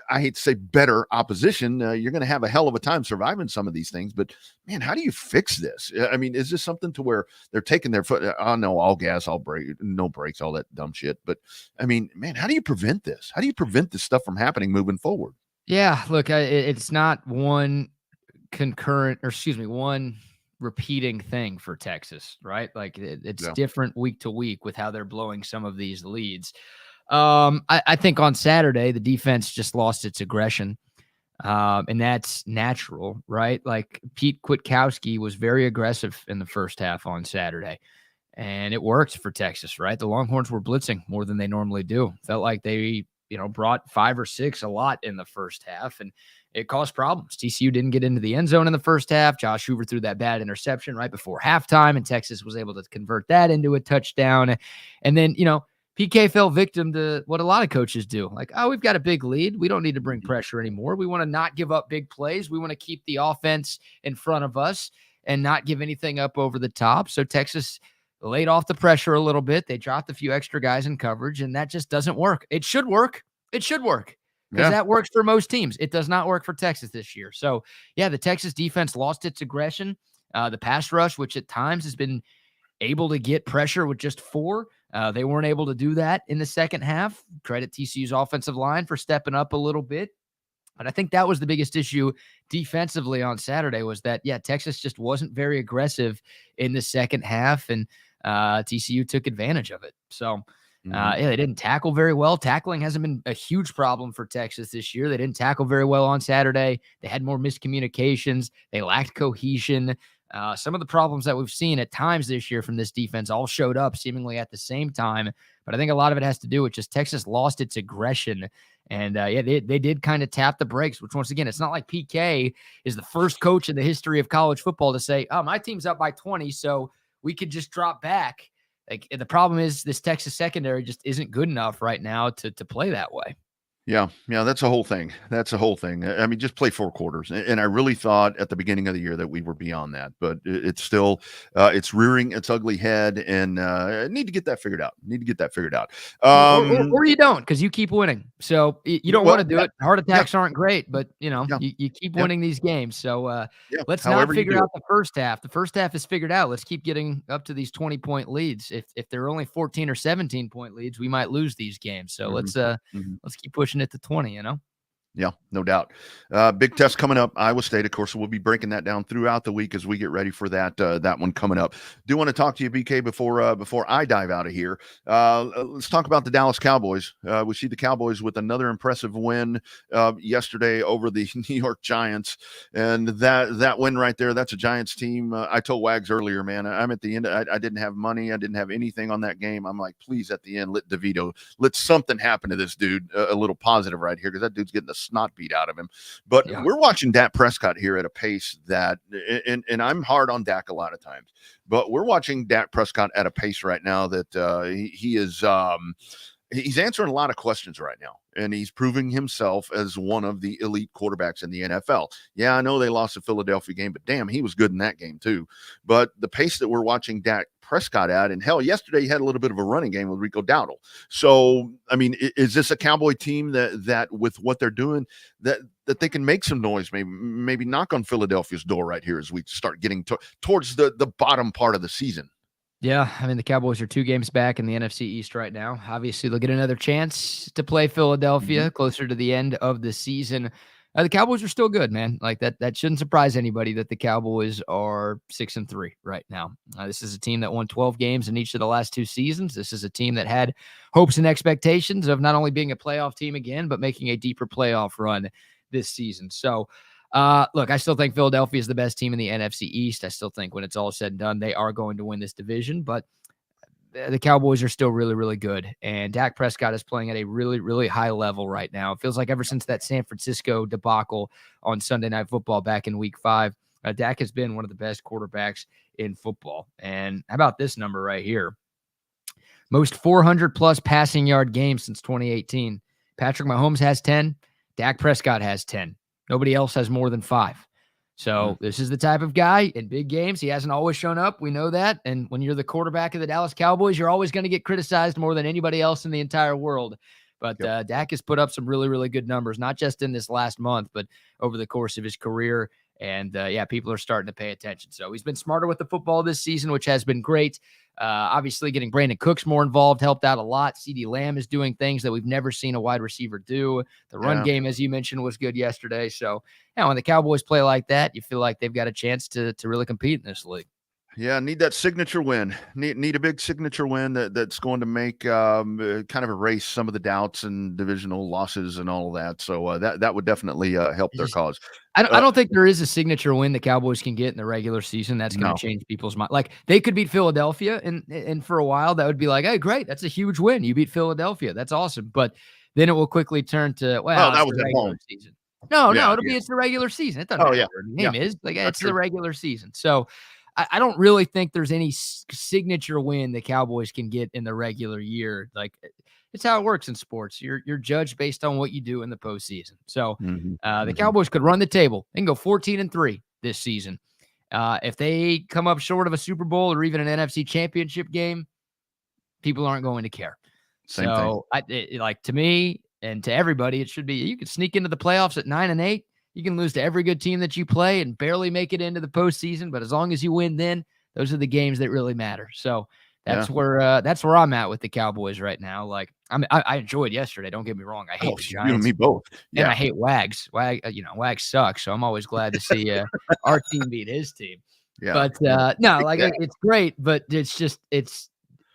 I hate to say better opposition, you're going to have a hell of a time surviving some of these things. But man, how do you fix this? I mean, is this something to where they're taking their foot? Oh no, all gas, all brake, no brakes, all that dumb shit. But I mean, man, how do you prevent this? How do you prevent this stuff from happening moving forward? Yeah, look, it's not one repeating thing for Texas, right? Like it's different week to week with how they're blowing some of these leads. I think on Saturday, the defense just lost its aggression. And that's natural, right? Like Pete Kwiatkowski was very aggressive in the first half on Saturday. And it worked for Texas, right? The Longhorns were blitzing more than they normally do. Felt like they, brought 5 or 6 a lot in the first half, and it caused problems. TCU didn't get into the end zone in the first half. Josh Hoover threw that bad interception right before halftime, and Texas was able to convert that into a touchdown. And then, PK fell victim to what a lot of coaches do. Like, oh, we've got a big lead. We don't need to bring pressure anymore. We want to not give up big plays. We want to keep the offense in front of us and not give anything up over the top. So Texas laid off the pressure a little bit. They dropped a few extra guys in coverage, and that just doesn't work. It should work. Because that works for most teams. It does not work for Texas this year. So, yeah, the Texas defense lost its aggression. The pass rush, which at times has been able to get pressure with just 4, they weren't able to do that in the second half. Credit TCU's offensive line for stepping up a little bit. But I think that was the biggest issue defensively on Saturday was that, Texas just wasn't very aggressive in the second half, and TCU took advantage of it. So, they didn't tackle very well. Tackling hasn't been a huge problem for Texas this year. They didn't tackle very well on Saturday. They had more miscommunications. They lacked cohesion. Some of the problems that we've seen at times this year from this defense all showed up seemingly at the same time. But I think a lot of it has to do with just Texas lost its aggression. And, they did kind of tap the brakes, which, once again, it's not like PK is the first coach in the history of college football to say, oh, my team's up by 20, so we could just drop back. Like, the problem is this Texas secondary just isn't good enough right now to play that way. Yeah, that's a whole thing. I mean, just play 4 quarters. And I really thought at the beginning of the year that we were beyond that, but it's still, it's rearing its ugly head, and need to get that figured out. Or you don't, because you keep winning. So you don't want to do it. Heart attacks aren't great, but you keep winning these games. So let's not figure out the first half. The first half is figured out. Let's keep getting up to these 20-point leads. If they're only 14 or 17-point leads, we might lose these games. So let's keep pushing it to 20, Yeah, no doubt. Big test coming up. Iowa State, of course, we'll be breaking that down throughout the week as we get ready for that one coming up. Do want to talk to you, BK, before I dive out of here. Let's talk about the Dallas Cowboys. We see the Cowboys with another impressive win yesterday over the New York Giants, and that win right there, that's a Giants team. I told Wags earlier, man, I'm at the end. I didn't have money. I didn't have anything on that game. I'm like, please, at the end, let something happen to this dude. A little positive right here, because that dude's getting the snot beat out of him. But we're watching Dak Prescott here at a pace that, and I'm hard on Dak a lot of times, but we're watching Dak Prescott at a pace right now that he is he's answering a lot of questions right now, and he's proving himself as one of the elite quarterbacks in the NFL. Yeah, I know they lost the Philadelphia game, but damn, he was good in that game too. But the pace that we're watching Dak Prescott at, and hell, yesterday he had a little bit of a running game with Rico Dowdle. So, I mean, is this a Cowboy team that with what they're doing, that they can make some noise, maybe knock on Philadelphia's door right here as we start getting towards the bottom part of the season? Yeah, I mean, the Cowboys are 2 games back in the NFC East right now. Obviously, they'll get another chance to play Philadelphia closer to the end of the season. The Cowboys are still good, man. Like that shouldn't surprise anybody that the Cowboys are 6-3 right now. This is a team that won 12 games in each of the last 2 seasons. This is a team that had hopes and expectations of not only being a playoff team again, but making a deeper playoff run this season. So, look, I still think Philadelphia is the best team in the NFC East. I still think when it's all said and done, they are going to win this division, but the Cowboys are still really, really good. And Dak Prescott is playing at a really, really high level right now. It feels like ever since that San Francisco debacle on Sunday Night Football back in week 5, Dak has been one of the best quarterbacks in football. And how about this number right here? Most 400-plus passing yard games since 2018. Patrick Mahomes has 10. Dak Prescott has 10. Nobody else has more than 5. So this is the type of guy in big games. He hasn't always shown up. We know that. And when you're the quarterback of the Dallas Cowboys, you're always going to get criticized more than anybody else in the entire world. But Dak has put up some really, really good numbers, not just in this last month, but over the course of his career. And people are starting to pay attention. So he's been smarter with the football this season, which has been great. Obviously, getting Brandon Cooks more involved helped out a lot. CeeDee Lamb is doing things that we've never seen a wide receiver do. The run game, as you mentioned, was good yesterday. So, when the Cowboys play like that, you feel like they've got a chance to really compete in this league. Yeah, need that signature win. Need a big signature win that's going to make kind of erase some of the doubts and divisional losses and all of that. So that would definitely help their cause. I don't think there is a signature win the Cowboys can get in the regular season that's going to change people's mind. Like they could beat Philadelphia, and for a while that would be like, hey, great, that's a huge win. You beat Philadelphia, that's awesome. But then it will quickly turn to, well, that it's was the at regular home. season. No, it's the regular season. It doesn't matter what the name is. Like it's the regular season. So I don't really think there's any signature win the Cowboys can get in the regular year. Like it's how it works in sports. You're judged based on what you do in the postseason. So the Cowboys could run the table and go 14-3 this season. If they come up short of a Super Bowl or even an NFC Championship game, people aren't going to care. Same thing. Like to me and to everybody, it should be you could sneak into the playoffs at 9-8. You can lose to every good team that you play and barely make it into the postseason. But as long as you win, then those are the games that really matter. So that's where I'm at with the Cowboys right now. Like I enjoyed yesterday. Don't get me wrong. I hate the Giants. You and me both. Yeah. And I hate Wags. Wags sucks. So I'm always glad to see our team beat his team. Yeah. But it's great. But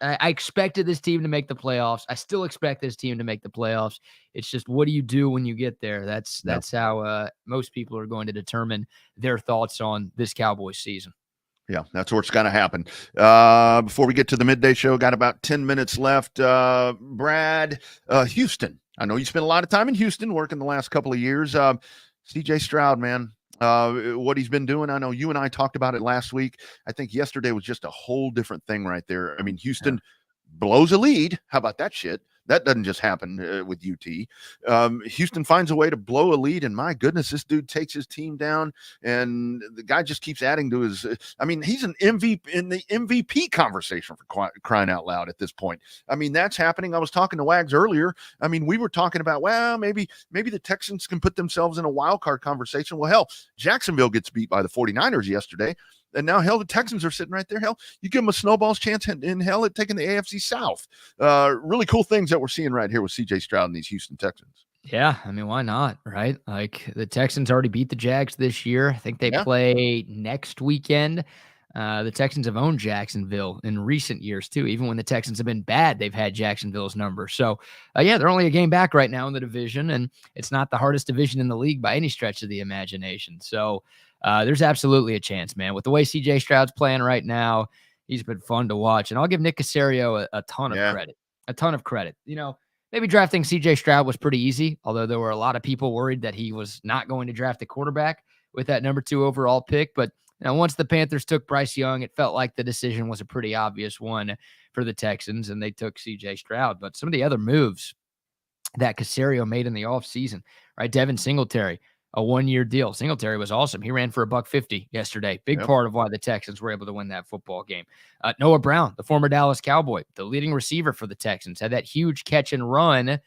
I expected this team to make the playoffs. I still expect this team to make the playoffs. It's just, what do you do when you get there? That's how most people are going to determine their thoughts on this Cowboys season. Yeah, that's where it's going to happen. Before we get to the midday show, got about 10 minutes left. Brad, Houston. I know you spent a lot of time in Houston working the last couple of years. CJ Stroud, man. What he's been doing. I know you and I talked about it last week. I think yesterday was just a whole different thing right there. I mean, Houston blows a lead. How about that shit? That doesn't just happen with UT. Houston finds a way to blow a lead, and my goodness, this dude takes his team down, and the guy just keeps adding to his. I mean, he's an MVP in the MVP conversation for crying out loud at this point. I mean, that's happening. I was talking to Wags earlier. I mean, we were talking about, well, maybe the Texans can put themselves in a wild card conversation. Well, hell, Jacksonville gets beat by the 49ers yesterday. And now, hell, the Texans are sitting right there. Hell, you give them a snowball's chance in hell at taking the AFC South. Really cool things that we're seeing right here with CJ Stroud and these Houston Texans. Yeah, I mean, why not, right? Like the Texans already beat the Jags this year. I think they play next weekend. The Texans have owned Jacksonville in recent years, too. Even when the Texans have been bad, they've had Jacksonville's number. So, they're only a game back right now in the division, and it's not the hardest division in the league by any stretch of the imagination. So, there's absolutely a chance, man. With the way CJ Stroud's playing right now, he's been fun to watch. And I'll give Nick Caserio a ton of credit. A ton of credit. You know, maybe drafting CJ Stroud was pretty easy, although there were a lot of people worried that he was not going to draft a quarterback with that number 2 overall pick. But once the Panthers took Bryce Young, it felt like the decision was a pretty obvious one for the Texans, and they took CJ Stroud. But some of the other moves that Caserio made in the offseason, right? Devin Singletary, a 1-year deal. Singletary was awesome. He ran for $150 yesterday. Big part of why the Texans were able to win that football game. Noah Brown, the former Dallas Cowboy, the leading receiver for the Texans, had that huge catch and run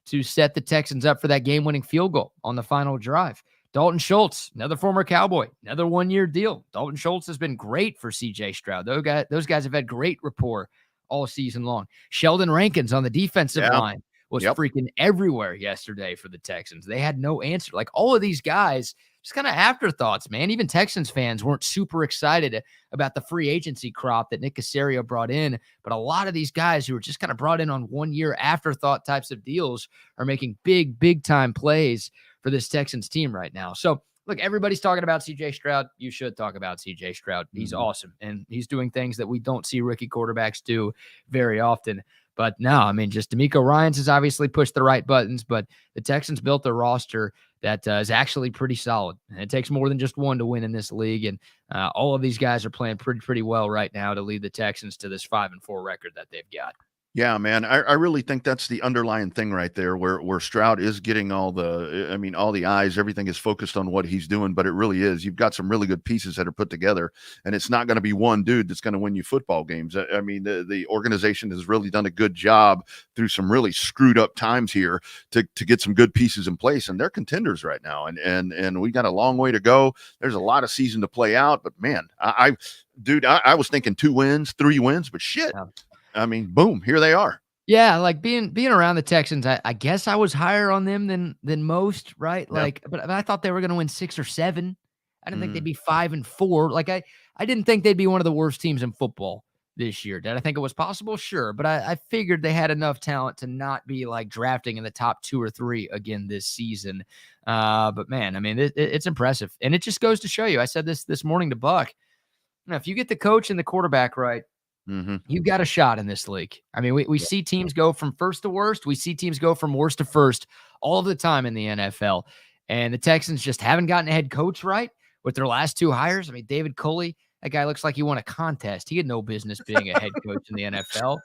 to set the Texans up for that game-winning field goal on the final drive. Dalton Schultz, another former Cowboy, another 1-year deal. Dalton Schultz has been great for CJ Stroud. Those guys have had great rapport all season long. Sheldon Rankins on the defensive line was freaking everywhere yesterday for the Texans. They had no answer. Like all of these guys, just kind of afterthoughts, man. Even Texans fans weren't super excited about the free agency crop that Nick Caserio brought in. But a lot of these guys who were just kind of brought in on 1-year afterthought types of deals are making big time plays for this Texans team right now. So look, everybody's talking about CJ Stroud. You should talk about CJ Stroud. He's awesome. And he's doing things that we don't see rookie quarterbacks do very often. But no, I mean, just D'Amico Ryans has obviously pushed the right buttons, but the Texans built a roster that is actually pretty solid. And it takes more than just one to win in this league. And all of these guys are playing pretty well right now to lead the Texans to this 5-4 record that they've got. Yeah, man, I really think that's the underlying thing right there where Stroud is getting all the eyes, everything is focused on what he's doing, but it really is. You've got some really good pieces that are put together, and it's not going to be one dude that's going to win you football games. I mean, the organization has really done a good job through some really screwed up times here to get some good pieces in place, and they're contenders right now, and we got a long way to go. There's a lot of season to play out, but man, I was thinking 2 wins, 3 wins, but shit. Yeah. I mean, boom, here they are. Yeah, like being around the Texans, I guess I was higher on them than most, right? Like, but I thought they were going to win 6 or 7. I didn't think they'd be 5-4. Like I I didn't think they'd be one of the worst teams in football this year. Did I think it was possible? Sure. But I figured they had enough talent to not be like drafting in the top 2 or 3 again this season. But man, I mean, it's impressive. And it just goes to show you, I said this morning to Buck, if you get the coach and the quarterback right, you've got a shot in this league. I mean, we see teams go from first to worst. We see teams go from worst to first all of the time in the NFL. And the Texans just haven't gotten a head coach right with their last 2 hires. I mean, David Culley, that guy looks like he won a contest. He had no business being a head coach in the NFL.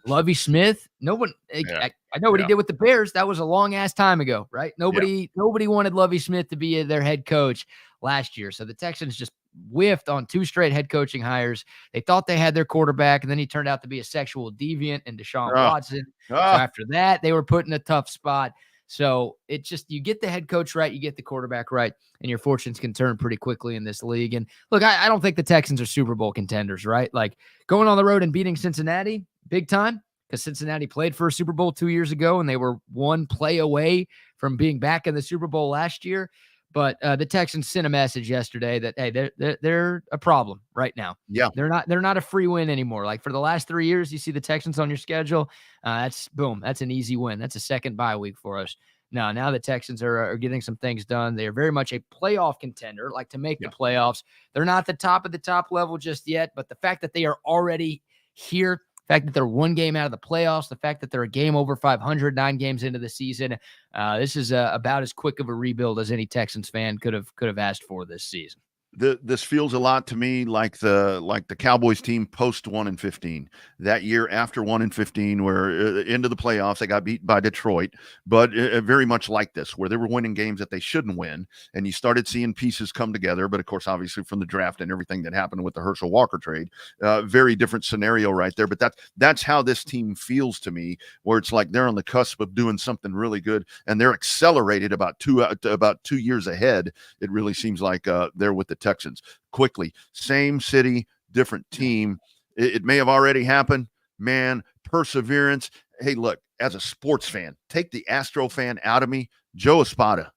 Lovie Smith, no one. I know what he did with the Bears. That was a long ass time ago, right? Nobody wanted Lovie Smith to be their head coach last year. So the Texans just whiffed on 2 straight head coaching hires. They thought they had their quarterback, and then he turned out to be a sexual deviant in Deshaun Watson. So after that, they were put in a tough spot. So it just, you get the head coach right, you get the quarterback right, and your fortunes can turn pretty quickly in this league. And look, I don't think the Texans are Super Bowl contenders, right? Like going on the road and beating Cincinnati big time, because Cincinnati played for a Super Bowl 2 years ago, and they were 1 play away from being back in the Super Bowl last year. But the Texans sent a message yesterday that, hey, they're a problem right now. Yeah, they're not a free win anymore. Like for the last 3 years, you see the Texans on your schedule. That's an easy win. That's a second bye week for us. Now the Texans are getting some things done. They are very much a playoff contender, like to make the playoffs. They're not the top of the top level just yet, but the fact that they are already here, the fact that they're 1 game out of the playoffs, the fact that they're a game over 500, 9 games into the season, this is about as quick of a rebuild as any Texans fan could have asked for this season. This feels a lot to me like the Cowboys team post 1-15, that year after 1-15, where into the playoffs they got beat by Detroit, but very much like this, where they were winning games that they shouldn't win, and you started seeing pieces come together. But of course, obviously from the draft and everything that happened with the Herschel Walker trade, very different scenario right there. But that's how this team feels to me, where it's like they're on the cusp of doing something really good, and they're accelerated about 2 years ahead. It really seems like they're with the Texans quickly. Same city, different team. It may have already happened. Man, perseverance. Hey, look, as a sports fan, take the Astro fan out of me. Joe Espada,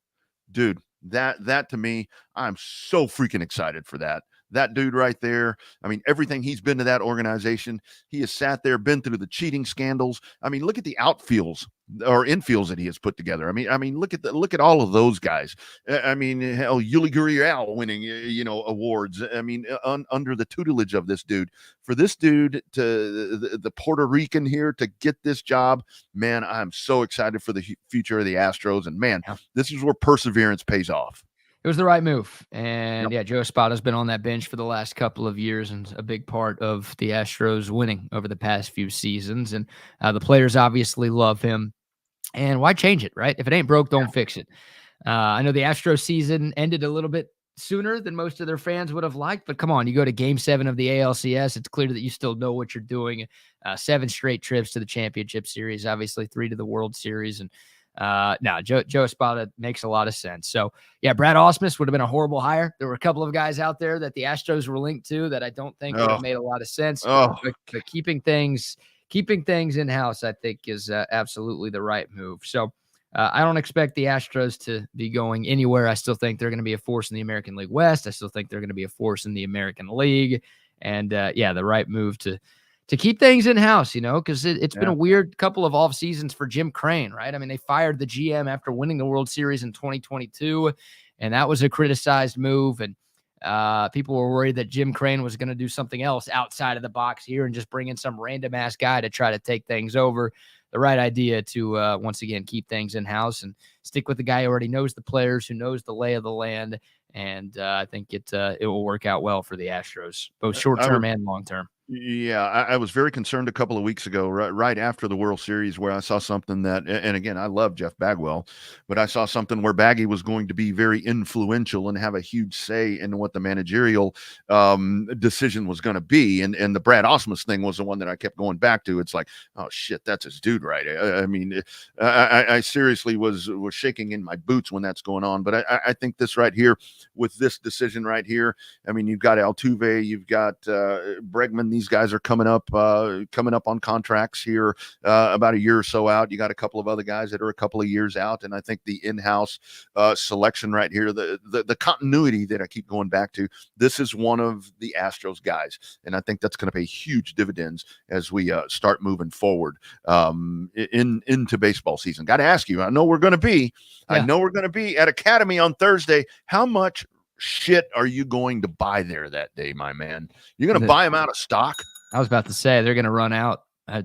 dude, that to me, I'm so freaking excited for that. That dude right there. I mean, everything he's been to that organization, he has sat there, been through the cheating scandals. I mean, look at the outfields or infields that he has put together. I mean, look at all of those guys. I mean, hell, Yuli Gurriel winning, awards. I mean, under the tutelage of this dude. For this dude to the Puerto Rican here to get this job, man, I'm so excited for the future of the Astros. And man, this is where perseverance pays off. It was the right move. And Joe Espada's been on that bench for the last couple of years and a big part of the Astros winning over the past few seasons. And the players obviously love him. And why change it, right? If it ain't broke, don't fix it. I know the Astros season ended a little bit sooner than most of their fans would have liked, but come on, you go to Game 7 of the ALCS, it's clear that you still know what you're doing. 7 straight trips to the championship series, obviously 3 to the World Series. And Joe Espada makes a lot of sense. So yeah, Brad Ausmus would have been a horrible hire. There were a couple of guys out there that the Astros were linked to that I don't think would have made a lot of sense. But keeping things in-house, I think, is absolutely the right move. So I don't expect the Astros to be going anywhere. I still think they're going to be a force in the American League West. I still think they're going to be a force in the American League. And the right move to keep things in-house, because it's been a weird couple of off seasons for Jim Crane, right? I mean, they fired the GM after winning the World Series in 2022, and that was a criticized move. And people were worried that Jim Crane was going to do something else outside of the box here and just bring in some random ass guy to try to take things over. The right idea to once again keep things in-house and stick with the guy who already knows the players, who knows the lay of the land. And I think it will work out well for the Astros, both short-term and long-term. Yeah, I was very concerned a couple of weeks ago, right after the World Series, where I saw something that, and again, I love Jeff Bagwell, but I saw something where Baggy was going to be very influential and have a huge say in what the managerial decision was going to be. And the Brad Ausmus thing was the one that I kept going back to. It's like, oh shit, that's his dude, right? I mean, I seriously was shaking in my boots when that's going on. But I think this right here, with this decision right here, I mean, you've got Altuve, you've got Bregman, these guys are coming up on contracts here about a year or so out. You got a couple of other guys that are a couple of years out, and I think the in-house selection right here, the continuity that I keep going back to, this is one of the Astros guys, and I think that's going to pay huge dividends as we start moving forward into baseball season. Got to ask you, I know we're going to be at Academy on Thursday. How much shit are you going to buy there that day, my man? You're going to buy them out of stock? I was about to say they're going to run out. I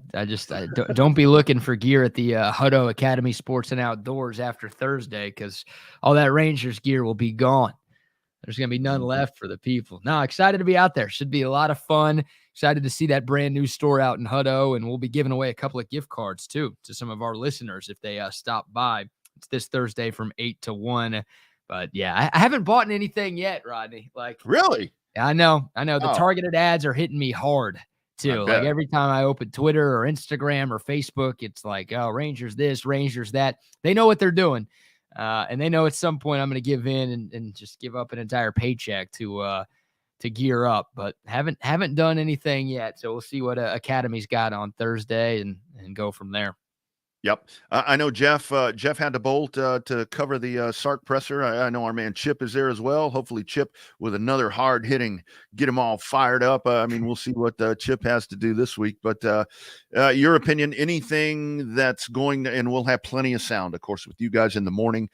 don't be looking for gear at the Hutto Academy Sports and Outdoors after Thursday, because all that Rangers gear will be gone. There's going to be none left for the people. No, excited to be out there. Should be a lot of fun. Excited to see that brand new store out in Hutto, and we'll be giving away a couple of gift cards too to some of our listeners if they stop by. It's this Thursday from 8 to 1. But yeah, I haven't bought anything yet, Rodney. Like, really? I know. The targeted ads are hitting me hard too. Like every time I open Twitter or Instagram or Facebook, it's like, oh, Rangers this, Rangers that. They know what they're doing. And they know at some point I'm going to give in and just give up an entire paycheck to gear up, but haven't done anything yet. So we'll see what Academy's got on Thursday and go from there. Yep. I know Jeff had to bolt to cover the Sark presser. I know our man Chip is there as well. Hopefully Chip with another hard hitting, get him all fired up. We'll see what Chip has to do this week, but your opinion, anything that's going to, and we'll have plenty of sound, of course, with you guys in the morning.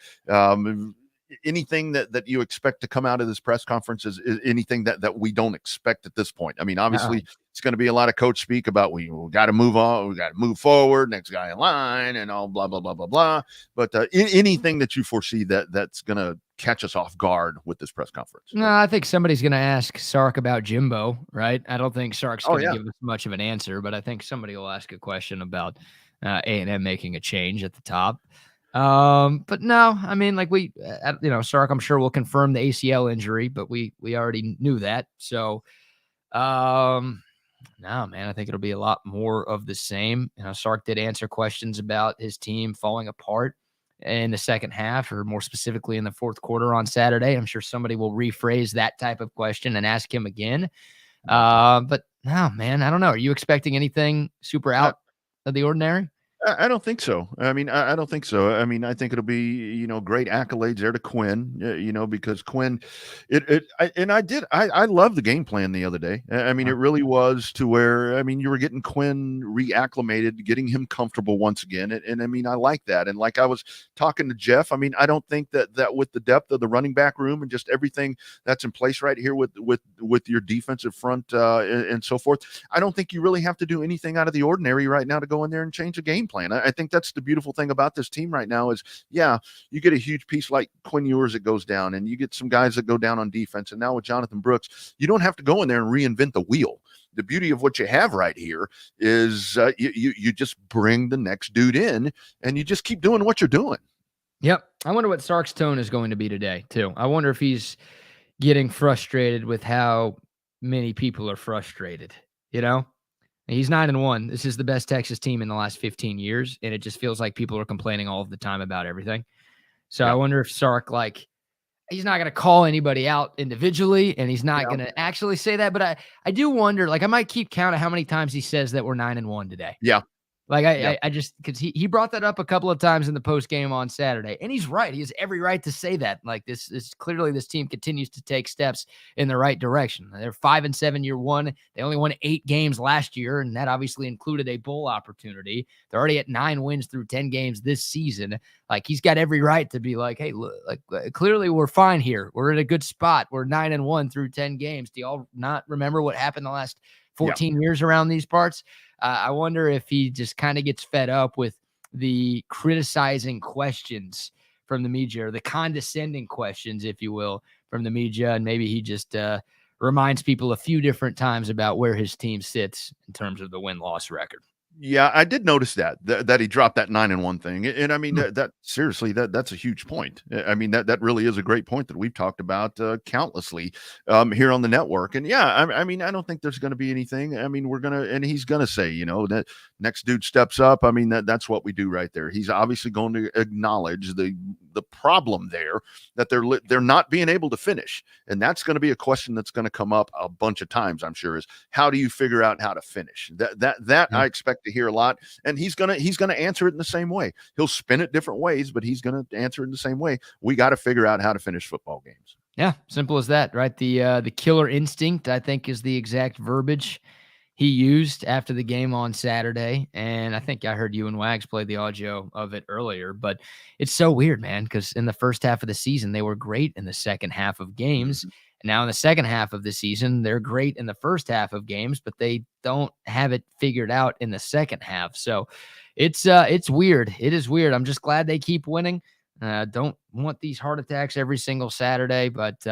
Anything that you expect to come out of this press conference is anything that we don't expect at this point. Obviously it's going to be a lot of coach speak about we got to move on, we got to move forward, next guy in line, and all blah blah blah blah blah. But anything that you foresee that's going to catch us off guard with this press conference? No, I think somebody's going to ask Sark about Jimbo, right? I don't think Sark's going to give us much of an answer, but I think somebody will ask a question about A&M making a change at the top. But no, Sark, I'm sure will confirm the ACL injury, but we already knew that. So, no, man, I think it'll be a lot more of the same. Sark did answer questions about his team falling apart in the second half, or more specifically in the fourth quarter on Saturday. I'm sure somebody will rephrase that type of question and ask him again. But no, man, I don't know. Are you expecting anything super out of the ordinary? I don't think so. I don't think so. I think it'll be, great accolades there to Quinn, because Quinn, I love the game plan the other day. It really was to where, you were getting Quinn reacclimated, getting him comfortable once again. And I like that. And like I was talking to Jeff, I don't think that with the depth of the running back room and just everything that's in place right here with your defensive front and so forth, I don't think you really have to do anything out of the ordinary right now to go in there and change the game plan. I think that's the beautiful thing about this team right now is, you get a huge piece like Quinn Ewers that goes down, and you get some guys that go down on defense. And now with Jonathan Brooks, you don't have to go in there and reinvent the wheel. The beauty of what you have right here is you just bring the next dude in, and you just keep doing what you're doing. Yep. I wonder what Sark's tone is going to be today, too. I wonder if he's getting frustrated with how many people are frustrated, He's 9-1. This is the best Texas team in the last 15 years, and it just feels like people are complaining all of the time about everything. So I wonder if Sark, he's not going to call anybody out individually, and he's not going to actually say that. But I do wonder, I might keep count of how many times he says that we're 9-1 today. Yeah. I just, because he brought that up a couple of times in the post game on Saturday, and he's right. He has every right to say that. This is clearly this team continues to take steps in the right direction. They're 5-7 year one. They only won 8 games last year, and that obviously included a bowl opportunity. They're already at 9 wins through 10 games this season. He's got every right to be like, hey, look, clearly we're fine here. We're in a good spot. We're 9-1 through 10 games. Do y'all not remember what happened the last 14 years around these parts? I wonder if he just kind of gets fed up with the criticizing questions from the media, or the condescending questions, if you will, from the media. And maybe he just reminds people a few different times about where his team sits in terms of the win-loss record. Yeah, I did notice that he dropped that 9-1 thing. And that seriously, that's a huge point. That really is a great point that we've talked about countlessly here on the network. And I don't think there's going to be anything. And he's going to say, that next dude steps up. That's what we do right there. He's obviously going to acknowledge the the problem there that they're not being able to finish. And that's going to be a question that's going to come up a bunch of times, I'm sure, is how do you figure out how to finish? That I expect to hear a lot. And he's going to answer it in the same way. He'll spin it different ways, but he's going to answer it in the same way. We got to figure out how to finish football games. Yeah, simple as that, right? The killer instinct, I think, is the exact verbiage he used after the game on Saturday. And I think I heard you and Wags play the audio of it earlier, but it's so weird, man, because in the first half of the season, they were great in the second half of games. And now in the second half of the season, they're great in the first half of games, but they don't have it figured out in the second half. So it's weird. It is weird. I'm just glad they keep winning. Don't want these heart attacks every single Saturday, but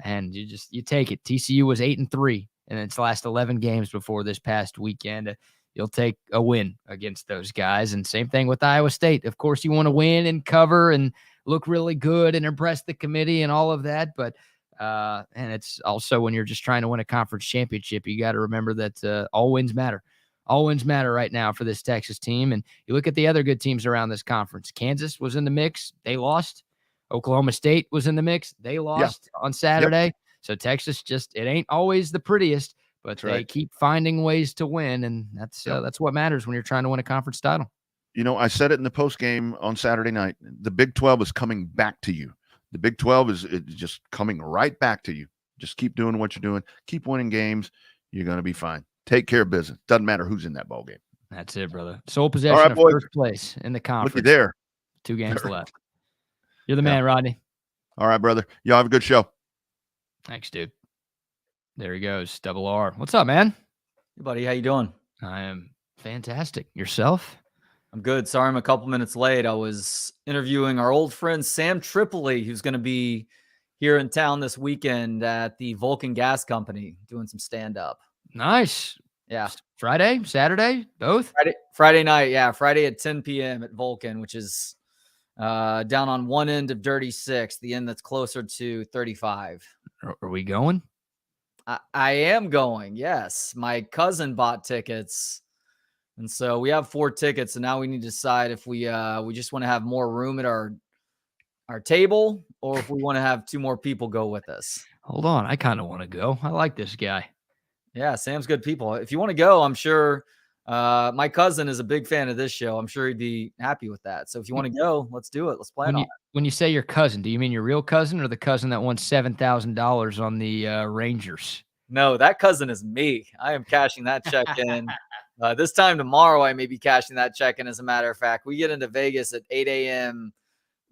and you take it. TCU was 8-3 in its last 11 games before this past weekend. You'll take a win against those guys. And same thing with Iowa State. Of course, you want to win and cover and look really good and impress the committee and all of that. But and it's also when you're just trying to win a conference championship, you got to remember that all wins matter. All wins matter right now for this Texas team. And you look at the other good teams around this conference. Kansas was in the mix. They lost. Oklahoma State was in the mix. They lost on Saturday. Yep. So Texas it ain't always the prettiest, but they keep finding ways to win. And that's what matters when you're trying to win a conference title. You know, I said it in the post game on Saturday night. The Big 12 is coming back to you. The Big 12 is just coming right back to you. Just keep doing what you're doing. Keep winning games. You're going to be fine. Take care of business. Doesn't matter who's in that ball game. That's it, brother. Sole possession of first place in the conference. Looky there. 2 games left. You're the man, Rodney. All right, brother. Y'all have a good show. Thanks, dude. There he goes. Double R. What's up, man? Hey, buddy. How you doing? I am fantastic. Yourself? I'm good. Sorry I'm a couple minutes late. I was interviewing our old friend Sam Tripoli, who's going to be here in town this weekend at the Vulcan Gas Company doing some stand-up. Nice. Yeah. Friday, Saturday, both? Friday night, yeah. Friday at 10 p.m. at Vulcan, which is down on one end of Dirty 6, the end that's closer to 35. Are we going? I am going, yes. My cousin bought tickets, and so we have 4 tickets, and now we need to decide if we just want to have more room at our table or if we want to have 2 more people go with us. Hold on. I kind of want to go. I like this guy. Yeah, Sam's good people. If you want to go, I'm sure my cousin is a big fan of this show. I'm sure he'd be happy with that. So if you want to go, let's do it. Let's plan on it. When you say your cousin, do you mean your real cousin or the cousin that won $7,000 on the Rangers? No, that cousin is me. I am cashing that check in. This time tomorrow, I may be cashing that check in. As a matter of fact, we get into Vegas at 8 a.m.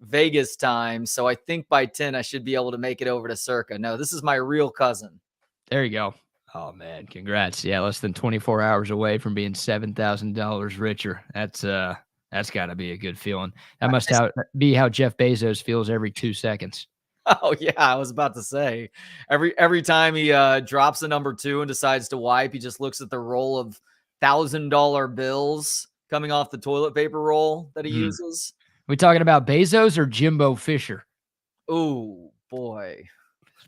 Vegas time. So I think by 10, I should be able to make it over to Circa. No, this is my real cousin. There you go. Oh, man, congrats. Yeah, less than 24 hours away from being $7,000 richer. That's got to be a good feeling. That must be how Jeff Bezos feels every 2 seconds. Oh, yeah, I was about to say. Every time he drops a number 2 and decides to wipe, he just looks at the roll of $1,000 bills coming off the toilet paper roll that he uses. We talking about Bezos or Jimbo Fisher? Oh, boy.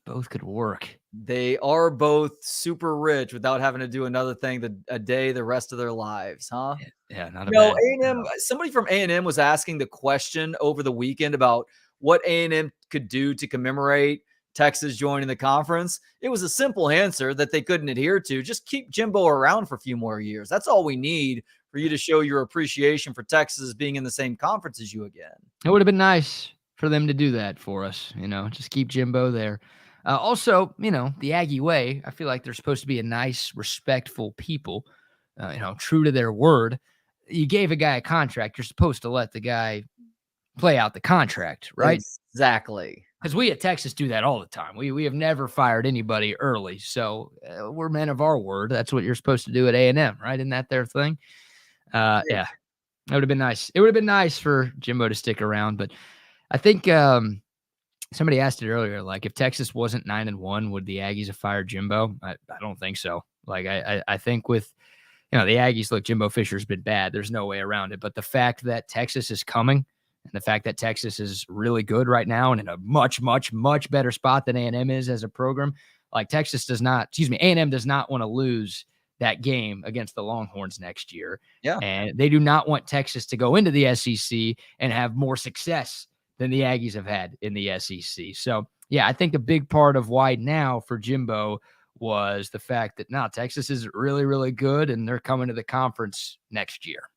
Both could work. They are both super rich without having to do another thing a day the rest of their lives, huh? Yeah, not a bad. A&M. Somebody from A&M was asking the question over the weekend about what A&M could do to commemorate Texas joining the conference. It was a simple answer that they couldn't adhere to. Just keep Jimbo around for a few more years. That's all we need for you to show your appreciation for Texas being in the same conference as you again. It would have been nice for them to do that for us. Just keep Jimbo there. Also, the Aggie way, I feel like they're supposed to be a nice, respectful people, true to their word. You gave a guy a contract. You're supposed to let the guy play out the contract, right? Exactly. Because we at Texas do that all the time. We have never fired anybody early. So we're men of our word. That's what you're supposed to do at A&M, right? Isn't that their thing? Yeah, it would have been nice. It would have been nice for Jimbo to stick around. But I think somebody asked it earlier, like if Texas wasn't 9-1, would the Aggies have fired Jimbo? I don't think so. Like I think with, the Aggies, look, Jimbo Fisher's been bad. There's no way around it. But the fact that Texas is coming and the fact that Texas is really good right now and in a much, much, much better spot than A&M is as a program, like A&M does not want to lose that game against the Longhorns next year. Yeah. And they do not want Texas to go into the SEC and have more success than the Aggies have had in the SEC. So, yeah, I think a big part of why now for Jimbo was the fact that now Texas is really, really good, and they're coming to the conference next year.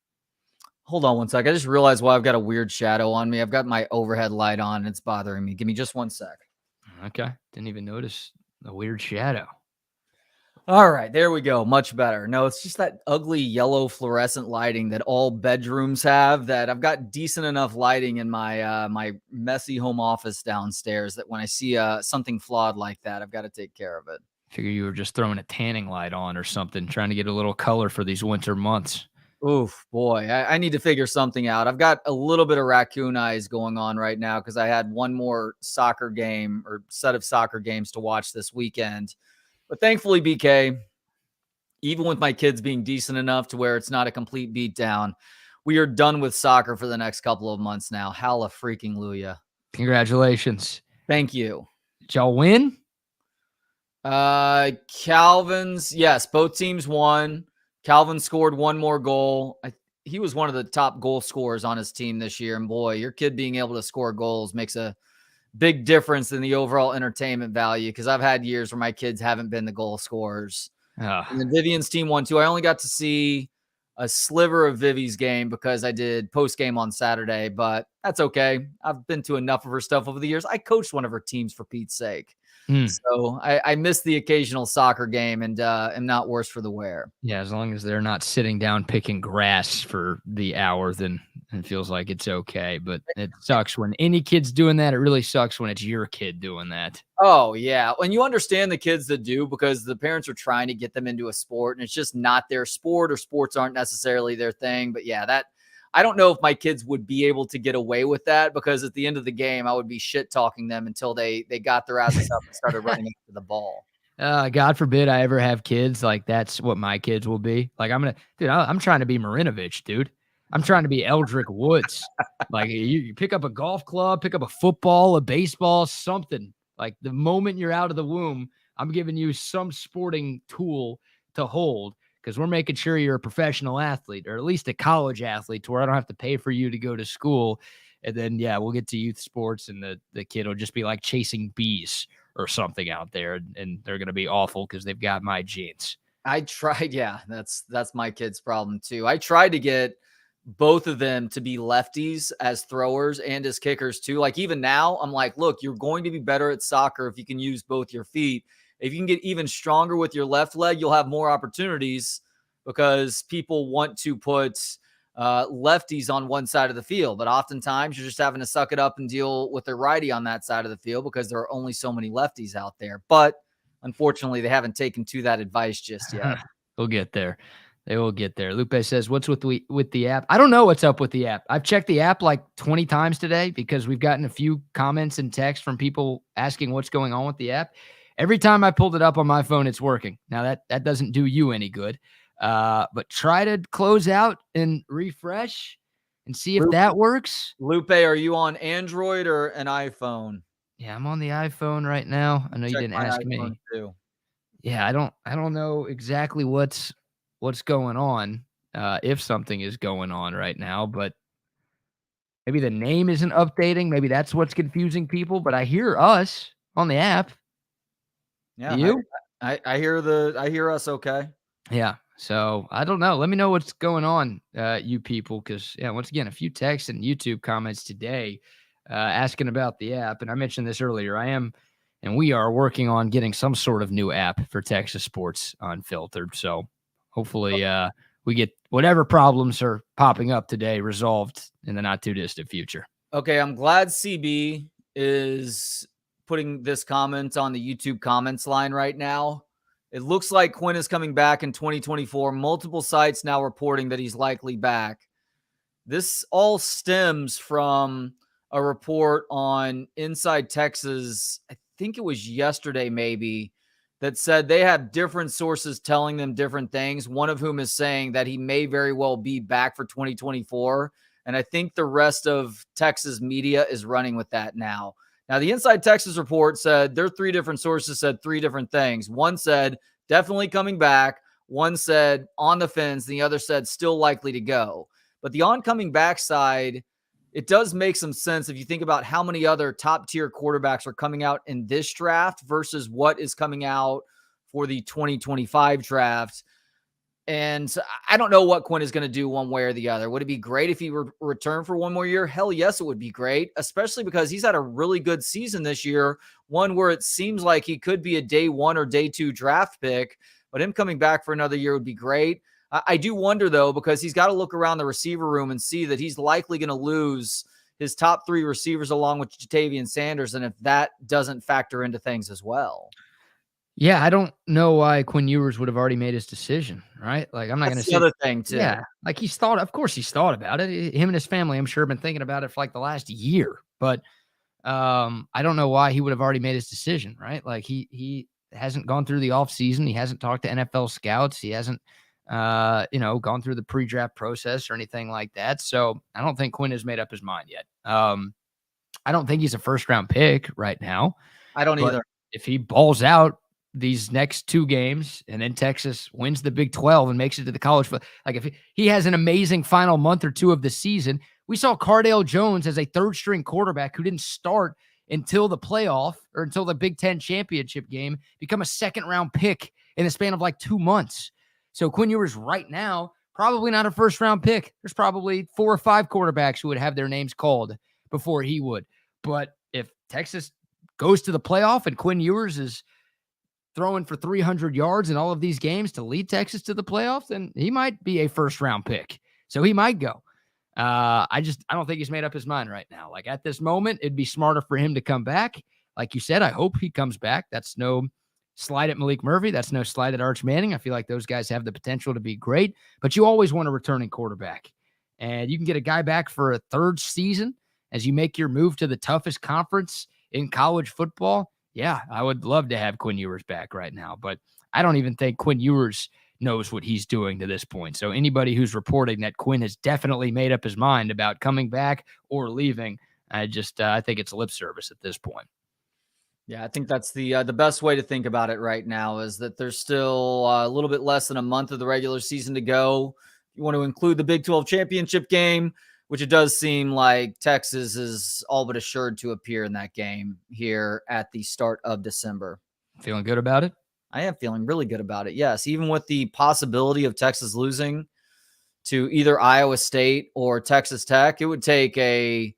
Hold on one sec. I just realized why I've got a weird shadow on me. I've got my overhead light on, and it's bothering me. Give me just 1 sec. Okay. Didn't even notice a weird shadow. All right, there we go. Much better. No, it's just that ugly yellow fluorescent lighting that all bedrooms have, that I've got decent enough lighting in my my messy home office downstairs that when I see something flawed like that, I've got to take care of it. Figure you were just throwing a tanning light on or something, trying to get a little color for these winter months. Oof, boy, I need to figure something out. I've got a little bit of raccoon eyes going on right now because I had one more soccer game or set of soccer games to watch this weekend. But thankfully, BK, even with my kids being decent enough to where it's not a complete beatdown, we are done with soccer for the next couple of months now. Hallelujah. Congratulations. Thank you. Did y'all win? Calvin's, yes, both teams won. Calvin scored one more goal. He was one of the top goal scorers on his team this year. And boy, your kid being able to score goals makes a big difference in the overall entertainment value, because I've had years where my kids haven't been the goal scorers. And then Vivian's team won too. I only got to see a sliver of Vivi's game because I did post game on Saturday, but that's okay. I've been to enough of her stuff over the years. I coached one of her teams, for Pete's sake. So I missed the occasional soccer game and am not worse for the wear. Yeah, as long as they're not sitting down picking grass for the hour, then it feels like it's okay. But it sucks when any kid's doing that. It really sucks when it's your kid doing that. Oh, yeah. And you understand the kids that do, because the parents are trying to get them into a sport and it's just not their sport, or sports aren't necessarily their thing. But yeah, I don't know if my kids would be able to get away with that, because at the end of the game, I would be shit talking them until they got their asses up and started running after the ball. God forbid I ever have kids. Like, that's what my kids will be. Like, I'm trying to be Marinovich, dude. I'm trying to be Eldrick Woods. Like, you pick up a golf club, pick up a football, a baseball, something. Like, the moment you're out of the womb, I'm giving you some sporting tool to hold, because we're making sure you're a professional athlete, or at least a college athlete, to where I don't have to pay for you to go to school. And then, yeah, we'll get to youth sports, and the kid will just be like chasing bees or something out there, and they're going to be awful because they've got my genes. I tried. Yeah, that's my kid's problem too. I tried to get both of them to be lefties as throwers and as kickers too. Like, even now, I'm like, look, you're going to be better at soccer if you can use both your feet. If you can get even stronger with your left leg, you'll have more opportunities, because people want to put lefties on one side of the field. But oftentimes you're just having to suck it up and deal with a righty on that side of the field, because there are only so many lefties out there. But unfortunately, they haven't taken to that advice just yet. We'll get there. They will get there. Lupe says, what's with the app? I don't know what's up with the app. I've checked the app like 20 times today, because we've gotten a few comments and texts from people asking what's going on with the app. Every time I pulled it up on my phone, it's working. Now, that doesn't do you any good. But try to close out and refresh and see if that works. Lupe, are you on Android or an iPhone? Yeah, I'm on the iPhone right now. I know you didn't ask me. Too. Yeah, I don't know exactly what's going on, if something is going on right now, but maybe the name isn't updating. Maybe that's what's confusing people, but I hear us on the app. Yeah, you? I hear us okay. Yeah. So I don't know. Let me know what's going on, you people, because once again, a few texts and YouTube comments today asking about the app. And I mentioned this earlier. We are working on getting some sort of new app for Texas Sports Unfiltered. So hopefully we get whatever problems are popping up today resolved in the not too distant future. Okay, I'm glad CB is putting this comment on the YouTube comments line right now. It looks like Quinn is coming back in 2024. Multiple sites now reporting that he's likely back. This all stems from a report on Inside Texas, I think it was yesterday maybe, that said they have different sources telling them different things, one of whom is saying that he may very well be back for 2024. And I think the rest of Texas media is running with that now. Now, the Inside Texas report said their three different sources said three different things. One said definitely coming back. One said on the fence. The other said still likely to go. But the on coming back side it does make some sense if you think about how many other top tier quarterbacks are coming out in this draft versus what is coming out for the 2025 draft. And I don't know what Quinn is going to do one way or the other. Would it be great if he returned for one more year? Hell yes, it would be great, especially because he's had a really good season this year, one where it seems like he could be a day 1 or day 2 draft pick, but him coming back for another year would be great. I do wonder, though, because he's got to look around the receiver room and see that he's likely going to lose his top 3 receivers along with Jatavian Sanders, and if that doesn't factor into things as well. Yeah, I don't know why Quinn Ewers would have already made his decision, right? Like, I'm not going to say the other thing, too. Yeah, like of course he's thought about it. Him and his family, I'm sure, have been thinking about it for like the last year. But I don't know why he would have already made his decision, right? Like, he hasn't gone through the offseason. He hasn't talked to NFL scouts. He hasn't, gone through the pre-draft process or anything like that. So I don't think Quinn has made up his mind yet. I don't think he's a first-round pick right now. I don't either. If he balls out these next 2 games and then Texas wins the Big 12 and makes it to the college, like if he has an amazing final month or 2 of the season, we saw Cardale Jones as a 3rd-string quarterback who didn't start until the playoff or until the Big 10 championship game become a 2nd-round pick in the span of like 2 months. So Quinn Ewers right now, probably not a 1st-round pick. There's probably 4 or 5 quarterbacks who would have their names called before he would. But if Texas goes to the playoff and Quinn Ewers is throwing for 300 yards in all of these games to lead Texas to the playoffs, then he might be a 1st-round pick. So he might go. I don't think he's made up his mind right now. Like, at this moment, it'd be smarter for him to come back. Like you said, I hope he comes back. That's no slight at Malik Murphy. That's no slight at Arch Manning. I feel like those guys have the potential to be great, but you always want a returning quarterback. And you can get a guy back for a 3rd season as you make your move to the toughest conference in college football. Yeah, I would love to have Quinn Ewers back right now, but I don't even think Quinn Ewers knows what he's doing to this point. So anybody who's reporting that Quinn has definitely made up his mind about coming back or leaving, I think it's lip service at this point. Yeah, I think that's the best way to think about it right now is that there's still a little bit less than a month of the regular season to go. You want to include the Big 12 championship game, which it does seem like Texas is all but assured to appear in that game here at the start of December. Feeling good about it? I am feeling really good about it. Yes, even with the possibility of Texas losing to either Iowa State or Texas Tech, it would take a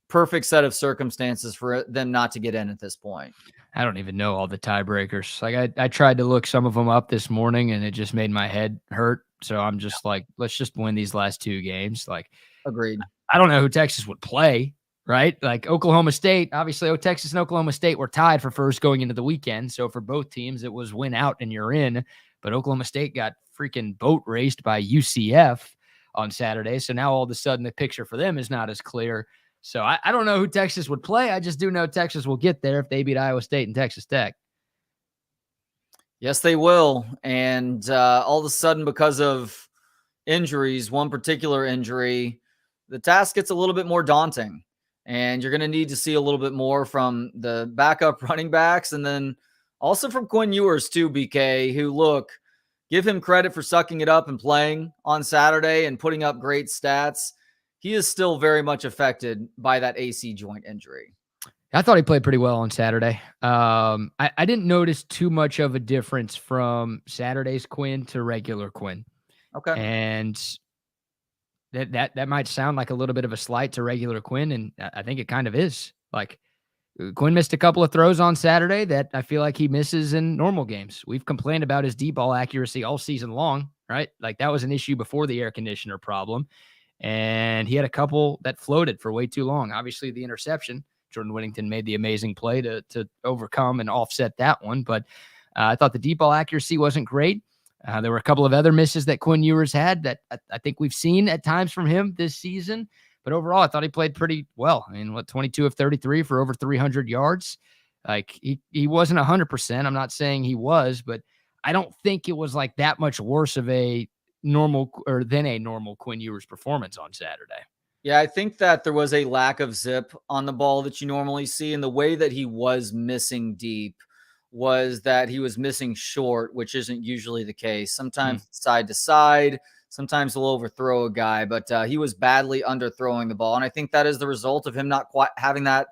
perfect set of circumstances for them not to get in at this point. I don't even know all the tiebreakers. Like I tried to look some of them up this morning and it just made my head hurt. So I'm just like, let's just win these last 2 games. Like, agreed. I don't know who Texas would play, right? Like Oklahoma State, obviously Texas and Oklahoma State were tied for first going into the weekend. So for both teams, it was win out and you're in. But Oklahoma State got freaking boat raced by UCF on Saturday. So now all of a sudden the picture for them is not as clear. So I don't know who Texas would play. I just do know Texas will get there if they beat Iowa State and Texas Tech. Yes, they will. And all of a sudden, because of injuries, one particular injury, the task gets a little bit more daunting. And you're going to need to see a little bit more from the backup running backs and then also from Quinn Ewers too, BK, who, look, give him credit for sucking it up and playing on Saturday and putting up great stats. He is still very much affected by that AC joint injury. I thought he played pretty well on Saturday. I didn't notice too much of a difference from Saturday's Quinn to regular Quinn. Okay. And that might sound like a little bit of a slight to regular Quinn, and I think it kind of is. Like, Quinn missed a couple of throws on Saturday that I feel like he misses in normal games. We've complained about his deep ball accuracy all season long, right? Like, that was an issue before the air conditioner problem. And he had a couple that floated for way too long. Obviously, the interception, Jordan Whittington made the amazing play to overcome and offset that one. But I thought the deep ball accuracy wasn't great. There were a couple of other misses that Quinn Ewers had that I think we've seen at times from him this season. But overall, I thought he played pretty well. I mean, 22 of 33 for over 300 yards. Like, he wasn't 100%. I'm not saying he was, but I don't think it was like that much worse of a normal Quinn Ewers performance on Saturday. Yeah, I think that there was a lack of zip on the ball that you normally see. And the way that he was missing deep was that he was missing short, which isn't usually the case. Sometimes side to side, sometimes he'll overthrow a guy, but he was badly underthrowing the ball. And I think that is the result of him not quite having that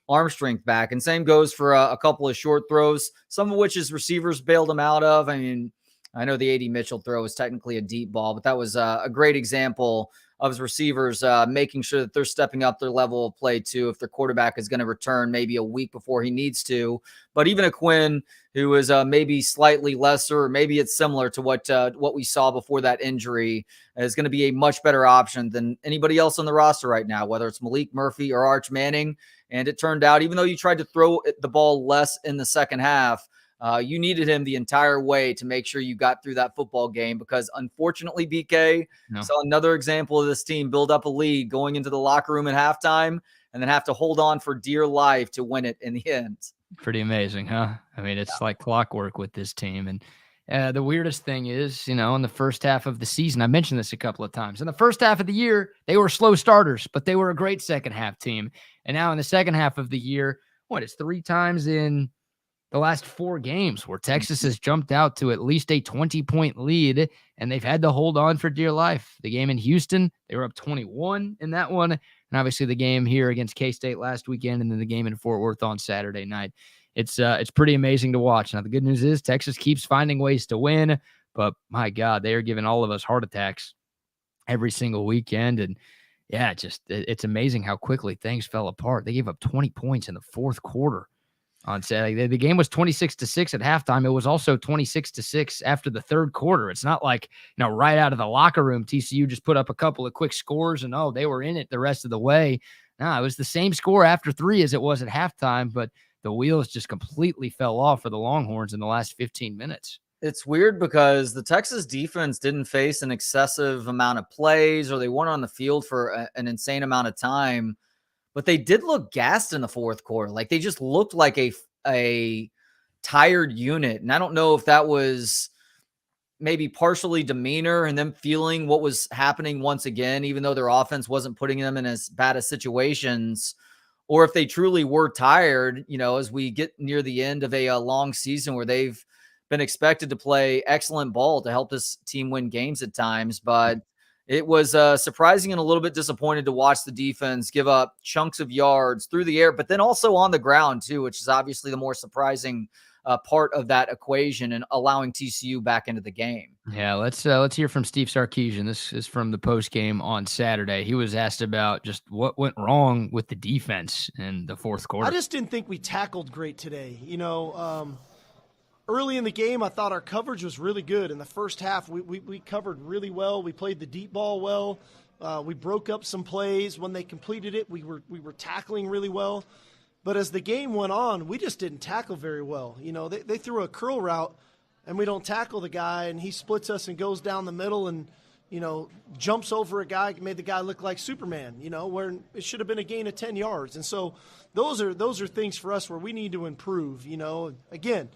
arm strength back. And same goes for a couple of short throws, some of which his receivers bailed him out of. I mean, I know the A.D. Mitchell throw was technically a deep ball, but that was a great example of his receivers making sure that they're stepping up their level of play too, if their quarterback is going to return maybe a week before he needs to. But even a Quinn, who is maybe slightly lesser, or maybe it's similar to what we saw before that injury, is going to be a much better option than anybody else on the roster right now, whether it's Malik Murphy or Arch Manning. And it turned out, even though you tried to throw the ball less in the second half, you needed him the entire way to make sure you got through that football game, because unfortunately, BK saw another example of this team build up a lead going into the locker room at halftime and then have to hold on for dear life to win it in the end. Pretty amazing, huh? I mean, it's like clockwork with this team. And the weirdest thing is, in the first half of the season, I mentioned this a couple of times. In the first half of the year, they were slow starters, but they were a great second half team. And now in the second half of the year, it's 3 times in the last 4 games where Texas has jumped out to at least a 20-point lead, and they've had to hold on for dear life. The game in Houston, they were up 21 in that one, and obviously the game here against K-State last weekend, and then the game in Fort Worth on Saturday night. It's pretty amazing to watch. Now, the good news is Texas keeps finding ways to win, but my God, they are giving all of us heart attacks every single weekend, and yeah, it's amazing how quickly things fell apart. They gave up 20 points in the fourth quarter on Saturday. The game was 26-6 at halftime. It was also 26-6 after the third quarter. It's not like, right out of the locker room, TCU just put up a couple of quick scores and, they were in it the rest of the way. No, it was the same score after 3 as it was at halftime, but the wheels just completely fell off for the Longhorns in the last 15 minutes. It's weird because the Texas defense didn't face an excessive amount of plays, or they weren't on the field for an insane amount of time, but they did look gassed in the fourth quarter. Like, they just looked like a tired unit. And I don't know if that was maybe partially demeanor and them feeling what was happening once again, even though their offense wasn't putting them in as bad as situations, or if they truly were tired, as we get near the end of a long season where they've been expected to play excellent ball to help this team win games at times. But it was surprising and a little bit disappointed to watch the defense give up chunks of yards through the air, but then also on the ground too, which is obviously the more surprising part of that equation, and allowing TCU back into the game. Yeah, let's hear from Steve Sarkeesian. This is from the post game on Saturday. He was asked about just what went wrong with the defense in the fourth quarter. I just didn't think we tackled great today. Early in the game, I thought our coverage was really good. In the first half, we covered really well. We played the deep ball well. We broke up some plays. When they completed it, we were tackling really well. But as the game went on, we just didn't tackle very well. They threw a curl route, and we don't tackle the guy, and he splits us and goes down the middle and, jumps over a guy, made the guy look like Superman, where it should have been a gain of 10 yards. And so those are things for us where we need to improve. Again,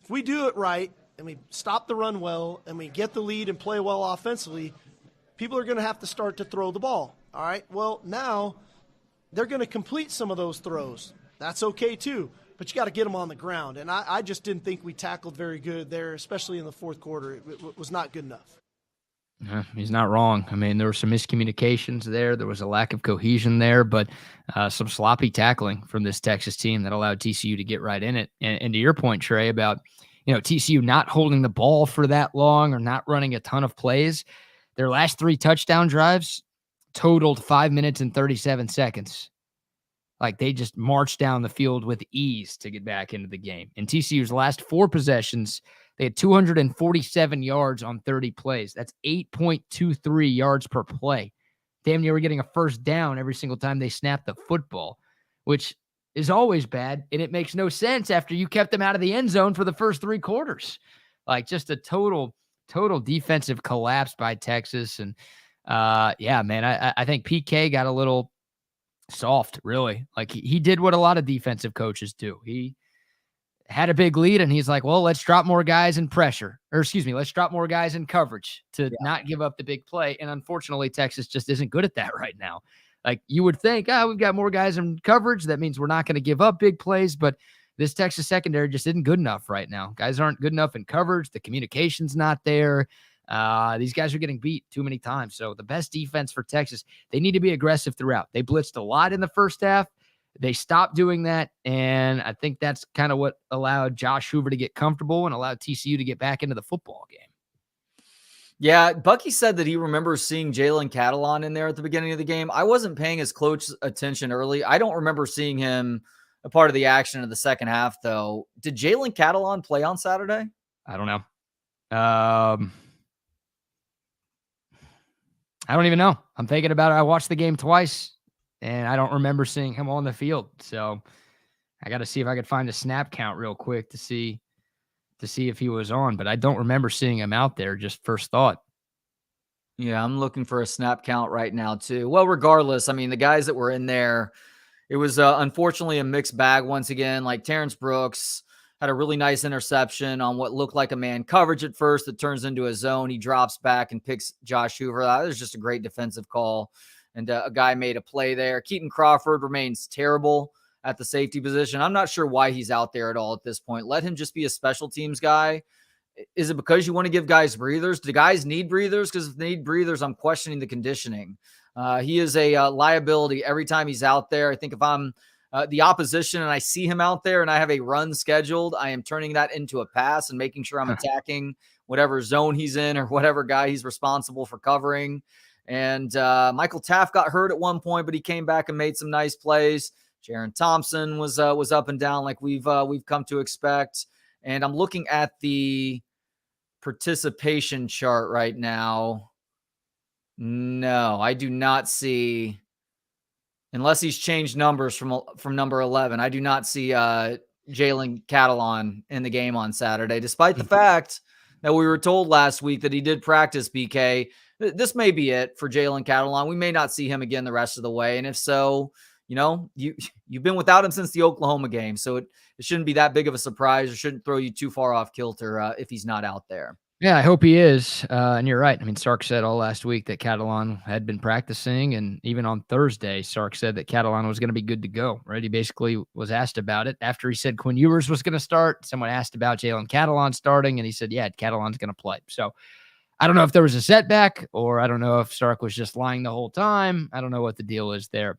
if we do it right and we stop the run well and we get the lead and play well offensively, people are going to have to start to throw the ball. All right, well, now they're going to complete some of those throws. That's okay too, but you got to get them on the ground. And I just didn't think we tackled very good there, especially in the fourth quarter. It was not good enough. He's not wrong. I mean, there were some miscommunications there. There was a lack of cohesion there, but some sloppy tackling from this Texas team that allowed TCU to get right in it. And to your point, Trey, about TCU not holding the ball for that long or not running a ton of plays, their last 3 touchdown drives totaled 5 minutes and 37 seconds. Like, they just marched down the field with ease to get back into the game. In TCU's last 4 possessions, they had 247 yards on 30 plays. That's 8.23 yards per play. Damn near getting a first down every single time they snapped the football, which is always bad. And it makes no sense after you kept them out of the end zone for the first 3 quarters. Like, just a total defensive collapse by Texas. And yeah, man, I think PK got a little soft, really. Like, he did what a lot of defensive coaches do. He had a big lead, and he's like, well, let's drop more guys in pressure. Or excuse me, let's drop more guys in coverage to not give up the big play. And unfortunately, Texas just isn't good at that right now. Like, you would think, we've got more guys in coverage. That means we're not going to give up big plays. But this Texas secondary just isn't good enough right now. Guys aren't good enough in coverage. The communication's not there. These guys are getting beat too many times. So the best defense for Texas, they need to be aggressive throughout. They blitzed a lot in the first half. They stopped doing that, and I think that's kind of what allowed Josh Hoover to get comfortable and allowed TCU to get back into the football game. Yeah, Bucky said that he remembers seeing Jalen Catalon in there at the beginning of the game. I wasn't paying as close attention early. I don't remember seeing him a part of the action in the second half, though. Did Jalen Catalon play on Saturday? I don't know. I don't even know. I'm thinking about it. I watched the game twice, and I don't remember seeing him on the field. So I got to see if I could find a snap count real quick to see if he was on. But I don't remember seeing him out there, just first thought. Yeah, I'm looking for a snap count right now, too. Well, regardless, I mean, the guys that were in there, it was unfortunately a mixed bag once again. Like Terrence Brooks had a really nice interception on what looked like a man coverage at first that turns into a zone. He drops back and picks Josh Hoover. That was just a great defensive call. And a guy made a play there. Keaton Crawford remains terrible at the safety position. I'm not sure why he's out there at all at this point. Let him just be a special teams guy. Is it because you want to give guys breathers? Do guys need breathers? Because if they need breathers, I'm questioning the conditioning. He is a liability every time he's out there. I think if I'm the opposition and I see him out there and I have a run scheduled, I am turning that into a pass and making sure I'm attacking whatever zone he's in or whatever guy he's responsible for covering. And Michael Taft got hurt at one point, but he came back and made some nice plays. Jaron Thompson was up and down like we've come to expect. And I'm looking at the participation chart right now. No, I do not see, unless he's changed numbers from number 11. I do not see Jalen Catalon in the game on Saturday, despite the fact that we were told last week that he did practice BK. This may be it for Jalen Catalon. We may not see him again the rest of the way. And if so, you've been without him since the Oklahoma game. So it shouldn't be that big of a surprise or shouldn't throw you too far off kilter if he's not out there. Yeah, I hope he is. And you're right. I mean, Sark said all last week that Catalon had been practicing. And even on Thursday, Sark said that Catalon was going to be good to go, right? He basically was asked about it. After he said Quinn Ewers was going to start, someone asked about Jalen Catalon starting, and he said, yeah, Catalon's going to play. So I don't know if there was a setback, or I don't know if Sark was just lying the whole time. I don't know what the deal is there.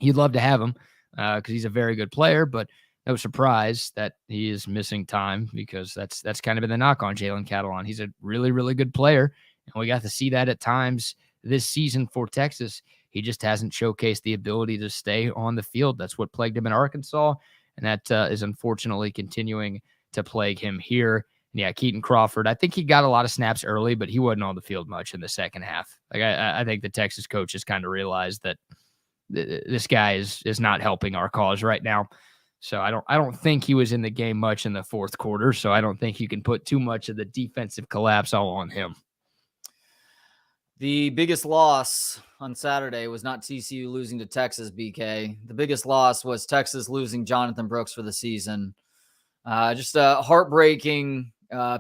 You'd love to have him because he's a very good player, but no surprise that he is missing time because that's kind of been the knock on Jalen Catalon. He's a really, really good player, and we got to see that at times this season for Texas. He just hasn't showcased the ability to stay on the field. That's what plagued him in Arkansas, and that is unfortunately continuing to plague him here. And yeah, Keaton Crawford, I think he got a lot of snaps early, but he wasn't on the field much in the second half. Like I think the Texas coaches kind of realized that this guy is not helping our cause right now. So I don't think he was in the game much in the fourth quarter. So I don't think you can put too much of the defensive collapse all on him. The biggest loss on Saturday was not TCU losing to Texas, BK. The biggest loss was Texas losing Jonathan Brooks for the season. Just a heartbreaking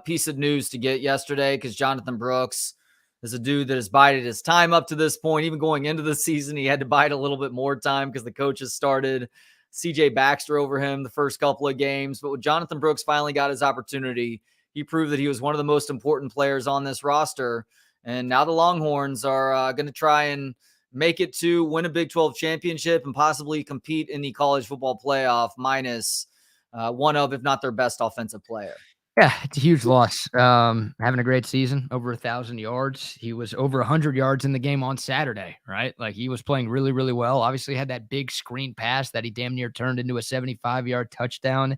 piece of news to get yesterday because Jonathan Brooks is a dude that has bided his time up to this point. Even going into the season, he had to bide a little bit more time because the coaches started CJ Baxter over him the first couple of games. But when Jonathan Brooks finally got his opportunity, he proved that he was one of the most important players on this roster. And now the Longhorns are going to try and make it to win a Big 12 championship and possibly compete in the college football playoff minus one of, if not their best offensive player. Yeah, it's a huge loss. Having a great season, over 1,000 yards. He was over 100 yards in the game on Saturday, right? Like he was playing really, really well. Obviously had that big screen pass that he damn near turned into a 75-yard touchdown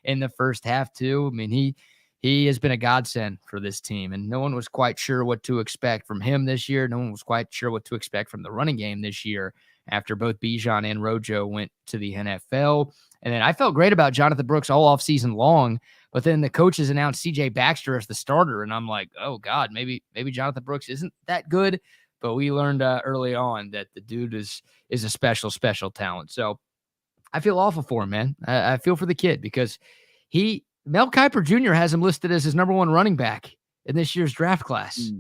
in the first half too. I mean, he has been a godsend for this team, and no one was quite sure what to expect from him this year. No one was quite sure what to expect from the running game this year after both Bijan and Rojo went to the NFL. And then I felt great about Jonathan Brooks all off season long. But then the coaches announced CJ Baxter as the starter, and I'm like, oh, God, maybe Jonathan Brooks isn't that good. But we learned early on that the dude is a special, special talent. So I feel awful for him, man. I feel for the kid because Mel Kiper Jr. has him listed as his number one running back in this year's draft class.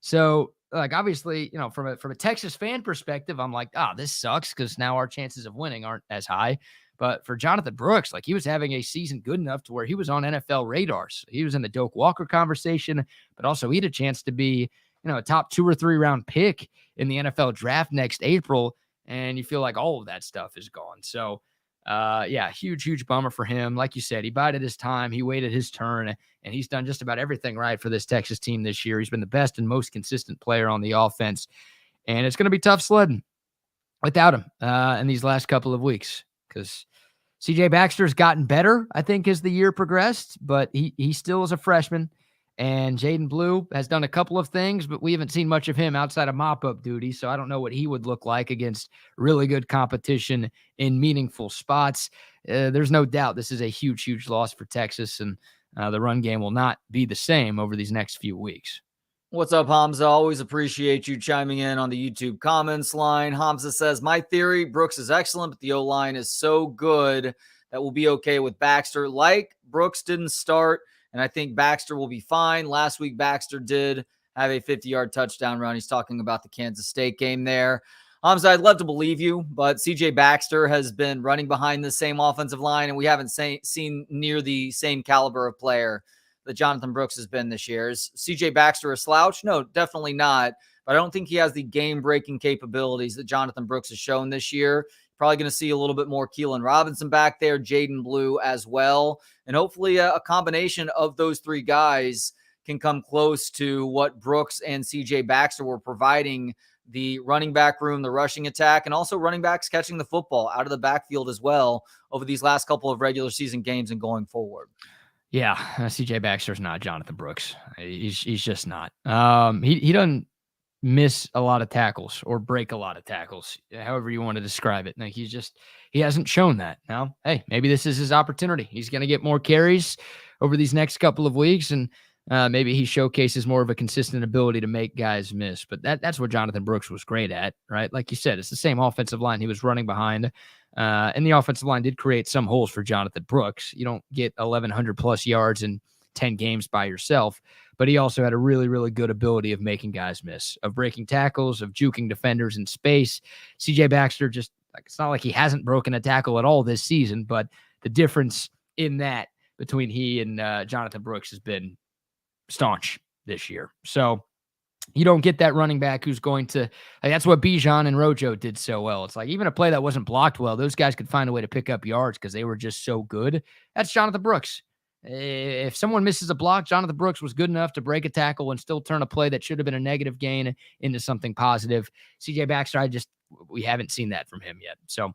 So, like, obviously, from a Texas fan perspective, I'm like, this sucks because now our chances of winning aren't as high. But for Jonathan Brooks, like he was having a season good enough to where he was on NFL radars. He was in the Doak Walker conversation, but also he had a chance to be, a top 2 or 3 round pick in the NFL draft next April. And you feel like all of that stuff is gone. So, huge bummer for him. Like you said, he bided his time. He waited his turn, and he's done just about everything right for this Texas team this year. He's been the best and most consistent player on the offense. And it's going to be tough sledding without him in these last couple of weeks, because CJ Baxter's gotten better, I think, as the year progressed, but he still is a freshman. And Jaden Blue has done a couple of things, but we haven't seen much of him outside of mop-up duty, so I don't know what he would look like against really good competition in meaningful spots. There's no doubt this is a huge loss for Texas, and the run game will not be the same over these next few weeks. What's up, Hamza? Always appreciate you chiming in on the YouTube comments line. Hamza says, my theory, Brooks is excellent, but the O-line is so good that we'll be okay with Baxter. Like, Brooks didn't start, and I think Baxter will be fine. Last week, Baxter did have a 50-yard touchdown run. He's talking about the Kansas State game there. Hamza, I'd love to believe you, but CJ Baxter has been running behind the same offensive line, and we haven't seen near the same caliber of player that Jonathan Brooks has been this year. Is CJ Baxter a slouch? No, definitely not. But I don't think he has the game-breaking capabilities that Jonathan Brooks has shown this year. Probably going to see a little bit more Keelan Robinson back there, Jaden Blue as well. And hopefully a combination of those 3 guys can come close to what Brooks and CJ Baxter were providing the running back room, the rushing attack, and also running backs catching the football out of the backfield as well over these last couple of regular season games and going forward. Yeah, CJ Baxter's not Jonathan Brooks. He's just not. He doesn't miss a lot of tackles or break a lot of tackles, however you want to describe it. Like he hasn't shown that. Now, hey, maybe this is his opportunity. He's going to get more carries over these next couple of weeks, and maybe he showcases more of a consistent ability to make guys miss. But that's what Jonathan Brooks was great at, right? Like you said, it's the same offensive line he was running behind. And the offensive line did create some holes for Jonathan Brooks. You don't get 1,100 plus yards in 10 games by yourself, but he also had a really good ability of making guys miss, of breaking tackles, of juking defenders in space. CJ Baxter just, like, it's not like he hasn't broken a tackle at all this season, but the difference in that between he and Jonathan Brooks has been staunch this year. So you don't get that running back who's going to, that's what Bijan and Rojo did so well. It's like even a play that wasn't blocked well, those guys could find a way to pick up yards because they were just so good. That's Jonathan Brooks. If someone misses a block, Jonathan Brooks was good enough to break a tackle and still turn a play that should have been a negative gain into something positive. CJ Baxter, we haven't seen that from him yet. So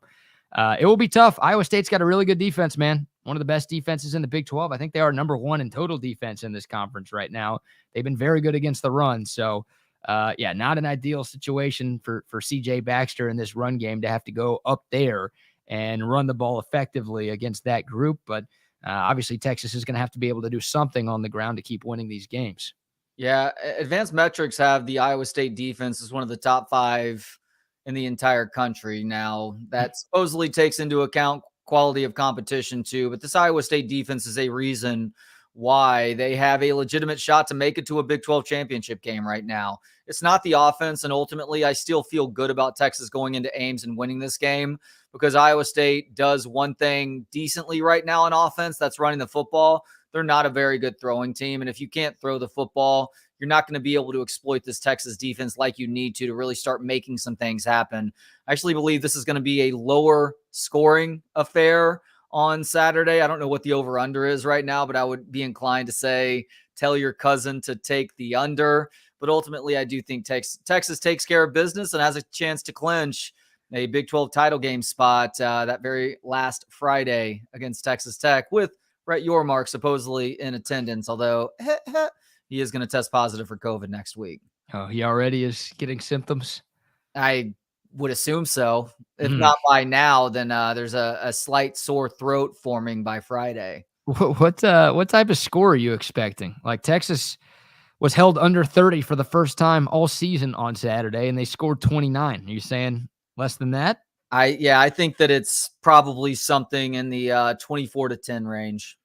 it will be tough. Iowa State's got a really good defense, man. One of the best defenses in the Big 12. I think they are number 1 in total defense in this conference right now. They've been very good against the run. So, not an ideal situation for CJ Baxter in this run game to have to go up there and run the ball effectively against that group. But obviously, Texas is going to have to be able to do something on the ground to keep winning these games. Yeah, advanced metrics have the Iowa State defense as one of the top 5 in the entire country. Now, that supposedly takes into account quality of competition too, but this Iowa State defense is a reason why they have a legitimate shot to make it to a Big 12 championship game right now. It's not the offense, and ultimately I still feel good about Texas going into Ames and winning this game because Iowa State does one thing decently right now on offense, that's running the football. They're not a very good throwing team, and if you can't throw the football, you're not going to be able to exploit this Texas defense like you need to really start making some things happen. I actually believe this is going to be a lower scoring affair on Saturday. I don't know what the over-under is right now, but I would be inclined to say tell your cousin to take the under. But ultimately, I do think Texas takes care of business and has a chance to clinch a Big 12 title game spot that very last Friday against Texas Tech with Brett Yormark supposedly in attendance, although he is going to test positive for COVID next week. Oh, he already is getting symptoms? I would assume so. If not by now, then there's a slight sore throat forming by Friday. What type of score are you expecting? Like Texas was held under 30 for the first time all season on Saturday, and they scored 29. Are you saying less than that? I think that it's probably something in the 24-10 range.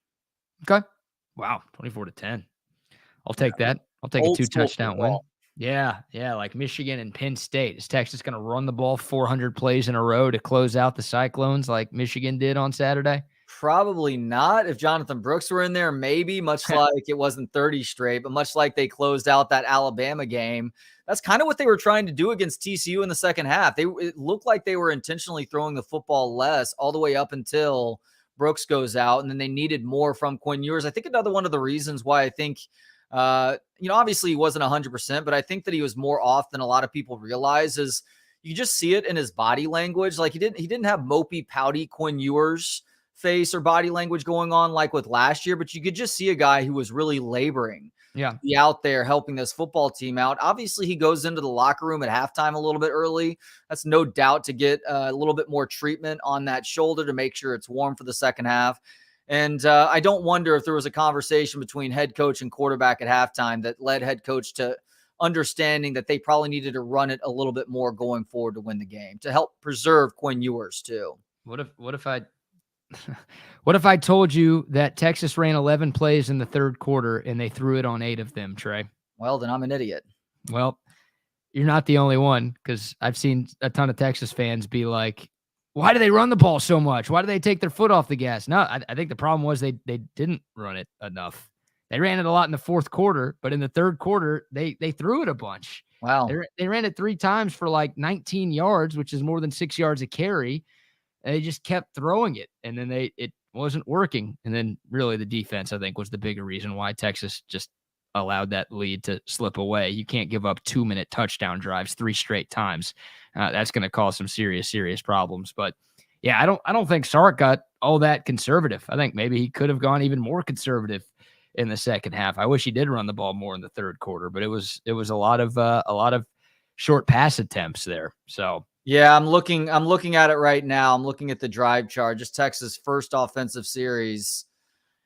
Okay. Wow, 24-10. I'll take that. I'll take a 2 touchdown win. Yeah, like Michigan and Penn State. Is Texas going to run the ball 400 plays in a row to close out the Cyclones like Michigan did on Saturday? Probably not. If Jonathan Brooks were in there, maybe, much like it wasn't 30 straight, but much like they closed out that Alabama game. That's kind of what they were trying to do against TCU in the second half. It looked like they were intentionally throwing the football less all the way up until Brooks goes out, and then they needed more from Quinn Ewers. I think another one of the reasons why I think obviously he wasn't 100%, but I think that he was more off than a lot of people realize is you just see it in his body language. Like he didn't have mopey, pouty Quinn Ewers face or body language going on like with last year, but you could just see a guy who was really laboring to be out there helping this football team out. Obviously, he goes into the locker room at halftime a little bit early. That's no doubt to get a little bit more treatment on that shoulder to make sure it's warm for the second half. And I don't wonder if there was a conversation between head coach and quarterback at halftime that led head coach to understanding that they probably needed to run it a little bit more going forward to win the game, to help preserve Quinn Ewers too. What if I told you that Texas ran 11 plays in the third quarter and they threw it on 8 of them, Trey? Well, then I'm an idiot. Well, you're not the only one, because I've seen a ton of Texas fans be like, why do they run the ball so much? Why do they take their foot off the gas? No, I think the problem was they didn't run it enough. They ran it a lot in the fourth quarter, but in the third quarter, they threw it a bunch. Wow. They ran it 3 times for like 19 yards, which is more than 6 yards a carry. And they just kept throwing it, and then it wasn't working. And then really the defense, I think, was the bigger reason why Texas just allowed that lead to slip away. You can't give up 2-minute touchdown drives 3 straight times. That's going to cause some serious problems. But yeah, I don't think Sark got all that conservative. I think maybe he could have gone even more conservative in the second half. I wish he did run the ball more in the third quarter, but it was a lot of short pass attempts there. So yeah, I'm looking at it right now. I'm looking at the drive chart, just Texas' first offensive series.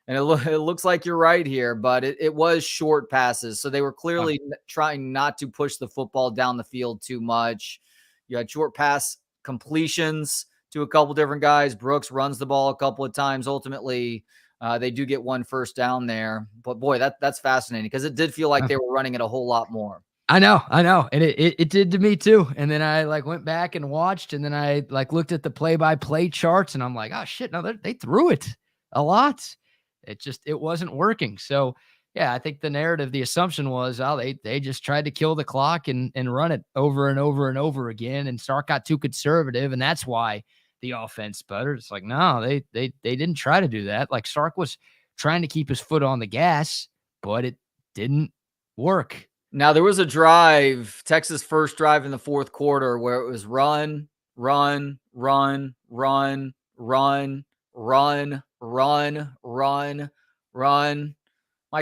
And it looks like you're right here, but it was short passes. So they were clearly trying not to push the football down the field too much. You had short pass completions to a couple different guys. Brooks runs the ball a couple of times. Ultimately, they do get 1 first down there. But boy, that's fascinating, because it did feel like they were running it a whole lot more. I know. And it did to me too. And then I went back and watched, and then I looked at the play-by-play charts, and I'm like, oh shit, no, they threw it a lot. It wasn't working. So yeah, I think the narrative, the assumption was, they just tried to kill the clock and run it over and over and over again. And Sark got too conservative, and that's why the offense sputtered. It's like, no, they didn't try to do that. Like, Sark was trying to keep his foot on the gas, but it didn't work. Now, there was a drive, Texas' first drive in the fourth quarter, where it was run. My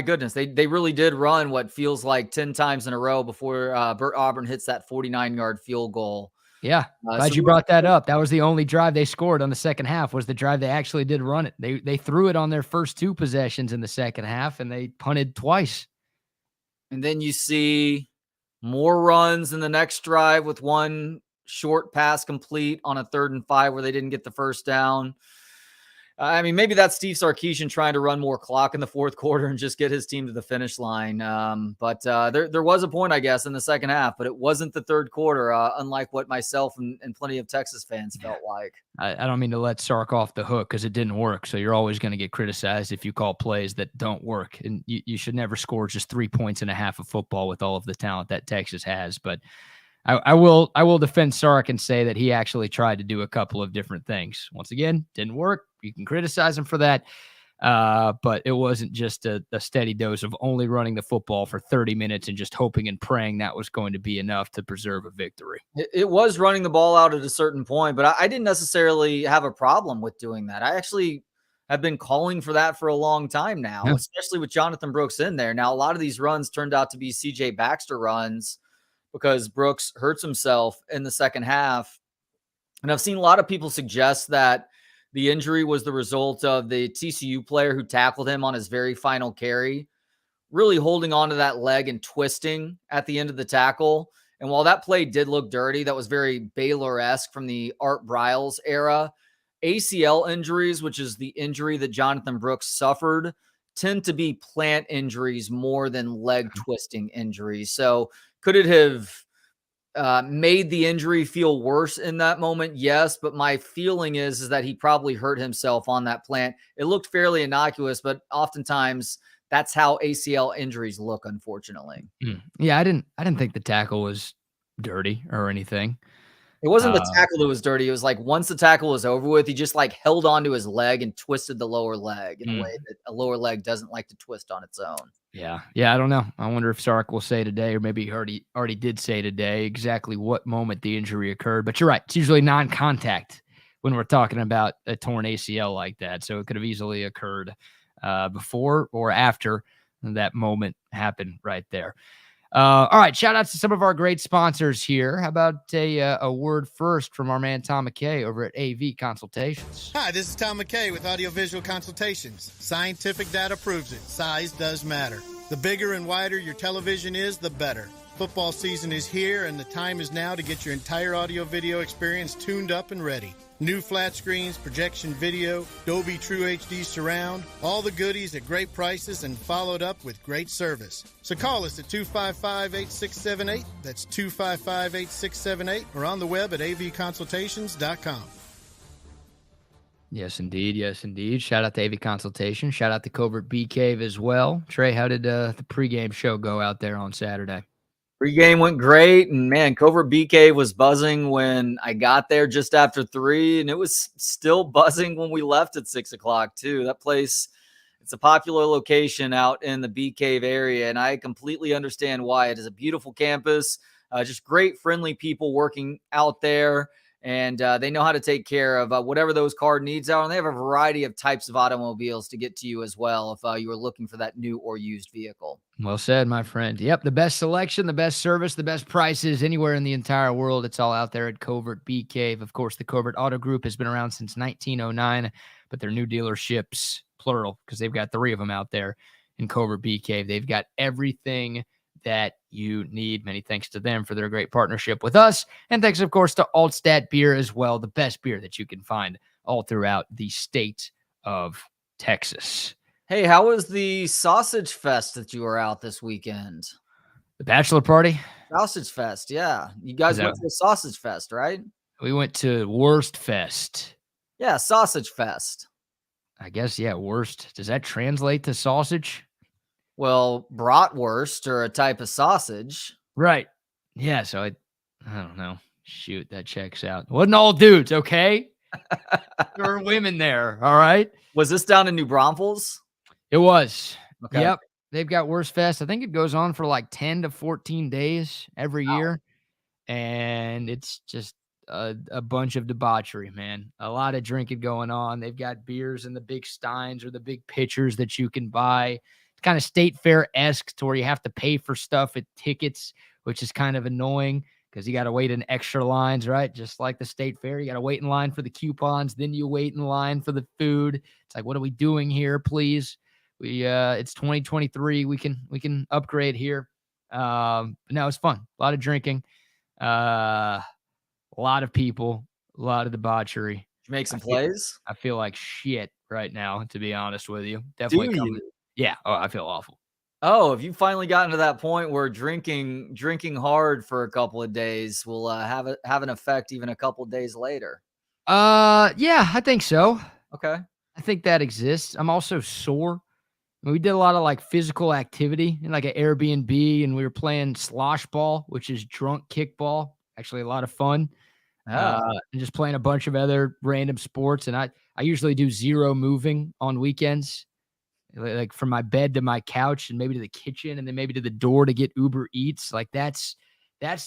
goodness, they really did run what feels like 10 times in a row before Bert Auburn hits that 49-yard field goal. Yeah, glad you brought that up. That was the only drive they scored on the second half, was the drive they actually did run it. They threw it on their first 2 possessions in the second half, and they punted twice. And then you see more runs in the next drive with 1 short pass complete on a 3rd and 5 where they didn't get the first down. I mean, maybe that's Steve Sarkeesian trying to run more clock in the fourth quarter and just get his team to the finish line. But there was a point, I guess, in the second half, but it wasn't the third quarter, unlike what myself and plenty of Texas fans felt like. I don't mean to let Sark off the hook, because it didn't work. So you're always going to get criticized if you call plays that don't work. And you should never score just 3 points and a half of football with all of the talent that Texas has. But I will defend Sark and say that he actually tried to do a couple of different things. Once again, didn't work. You can criticize him for that. But it wasn't just a steady dose of only running the football for 30 minutes and just hoping and praying that was going to be enough to preserve a victory. It was running the ball out at a certain point, but I didn't necessarily have a problem with doing that. I actually have been calling for that for a long time now, especially with Jonathan Brooks in there. Now, a lot of these runs turned out to be CJ Baxter runs, because Brooks hurts himself in the second half. And I've seen a lot of people suggest that the injury was the result of the TCU player who tackled him on his very final carry, really holding on to that leg and twisting at the end of the tackle. And while that play did look dirty, that was very Baylor-esque from the Art Briles era. ACL injuries, which is the injury that Jonathan Brooks suffered, tend to be plant injuries more than leg twisting injuries. So Could it have made the injury feel worse in that moment? Yes, but my feeling is that he probably hurt himself on that plant. It looked fairly innocuous, but oftentimes that's how ACL injuries look, unfortunately. Yeah, I didn't think the tackle was dirty or anything. It wasn't the tackle that was dirty. It was like once the tackle was over with, he just like held onto his leg and twisted the lower leg in a way that a lower leg doesn't like to twist on its own. Yeah, I don't know. I wonder if Sark will say today, or maybe he already did say today, exactly what moment the injury occurred. But you're right; it's usually non-contact when we're talking about a torn ACL like that. So it could have easily occurred before or after that moment happened right there. All right, shout outs to some of our great sponsors here. How about a word first from our man Tom McKay over at AV Consultations? Hi, this is Tom McKay with Audiovisual Consultations. Scientific data proves it. Size does matter. The bigger and wider your television is, the better. Football season is here, and the time is now to get your entire audio-video experience tuned up and ready. New flat screens, projection video, Dolby True HD surround, all the goodies at great prices and followed up with great service. So call us at 255-8678. That's 255-8678 or on the web at avconsultations.com. Yes, indeed. Yes, indeed. Shout out to AV Consultation. Shout out to Covert BK as well. Trey, how did the pregame show go out there on Saturday? Pregame went great, and man, Covert BK was buzzing when I got there just after 3, and it was still buzzing when we left at 6 o'clock too. That place, it's a popular location out in the Bee Cave area, and I completely understand why. It is a beautiful campus, just great, friendly people working out there, and they know how to take care of whatever those car needs are, and they have a variety of types of automobiles to get to you as well if you were looking for that new or used vehicle. Well said, my friend. Yep, the best selection, the best service, the best prices anywhere in the entire world. It's all out there at Covert Bee Cave. Of course, the Covert Auto Group has been around since 1909, but their new dealerships, plural, because they've got 3 of them out there in Covert Bee Cave. They've got everything that you need. Many thanks to them for their great partnership with us. And thanks, of course, to Altstadt Beer as well, the best beer that you can find all throughout the state of Texas. Hey, how was the sausage fest that you were out this weekend? The bachelor party? Sausage fest, yeah. You guys went to the sausage fest, right? We went to Wurst Fest. Yeah, sausage fest. I guess, yeah, Wurst. Does that translate to sausage? Well, bratwurst or a type of sausage. Right. Yeah, so I don't know. Shoot, that checks out. Wasn't all dudes, okay? There were women there, all right? Was this down in New Braunfels? It was. Okay. Yep. They've got Wurst Fest. I think it goes on for like 10 to 14 days every year. And it's just a bunch of debauchery, man. A lot of drinking going on. They've got beers in the big steins or the big pitchers that you can buy. It's kind of state fair-esque to where you have to pay for stuff at tickets, which is kind of annoying because you got to wait in extra lines, right? Just like the state fair. You got to wait in line for the coupons. Then you wait in line for the food. It's like, what are we doing here, please? It's 2023. We can upgrade here. But no, it's fun. A lot of drinking, a lot of people, a lot of debauchery. Did you make some plays? I feel like shit right now, to be honest with you. Definitely coming. Yeah. Oh, I feel awful. Oh, have you finally gotten to that point where drinking hard for a couple of days will have an effect even a couple of days later? Yeah, I think so. Okay. I think that exists. I'm also sore. We did a lot of like physical activity in like an Airbnb, and we were playing slosh ball, which is drunk kickball. Actually, a lot of fun. And just playing a bunch of other random sports. And I usually do 0 moving on weekends, like from my bed to my couch and maybe to the kitchen and then maybe to the door to get Uber Eats. Like that's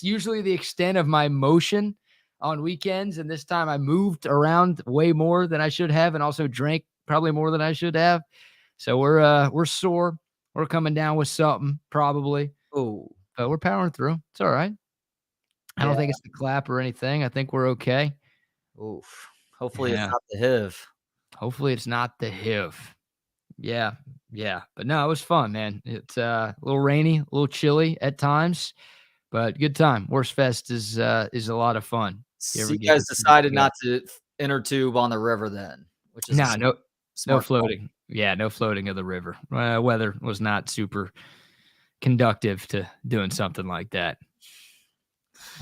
usually the extent of my motion on weekends. And this time I moved around way more than I should have, and also drank probably more than I should have. So we're sore. We're coming down with something probably. Oh, but we're powering through. It's all right. I don't think it's the clap or anything. I think we're okay. Oof. Hopefully it's not the HIV. Hopefully it's not the HIV. Yeah. But no, it was fun, man. It's a little rainy, a little chilly at times, but good time. Wurst Fest is a lot of fun. So you guys decided not to inner tube on the river then, which is no floating. Yeah, no floating of the river. Weather was not super conductive to doing something like that.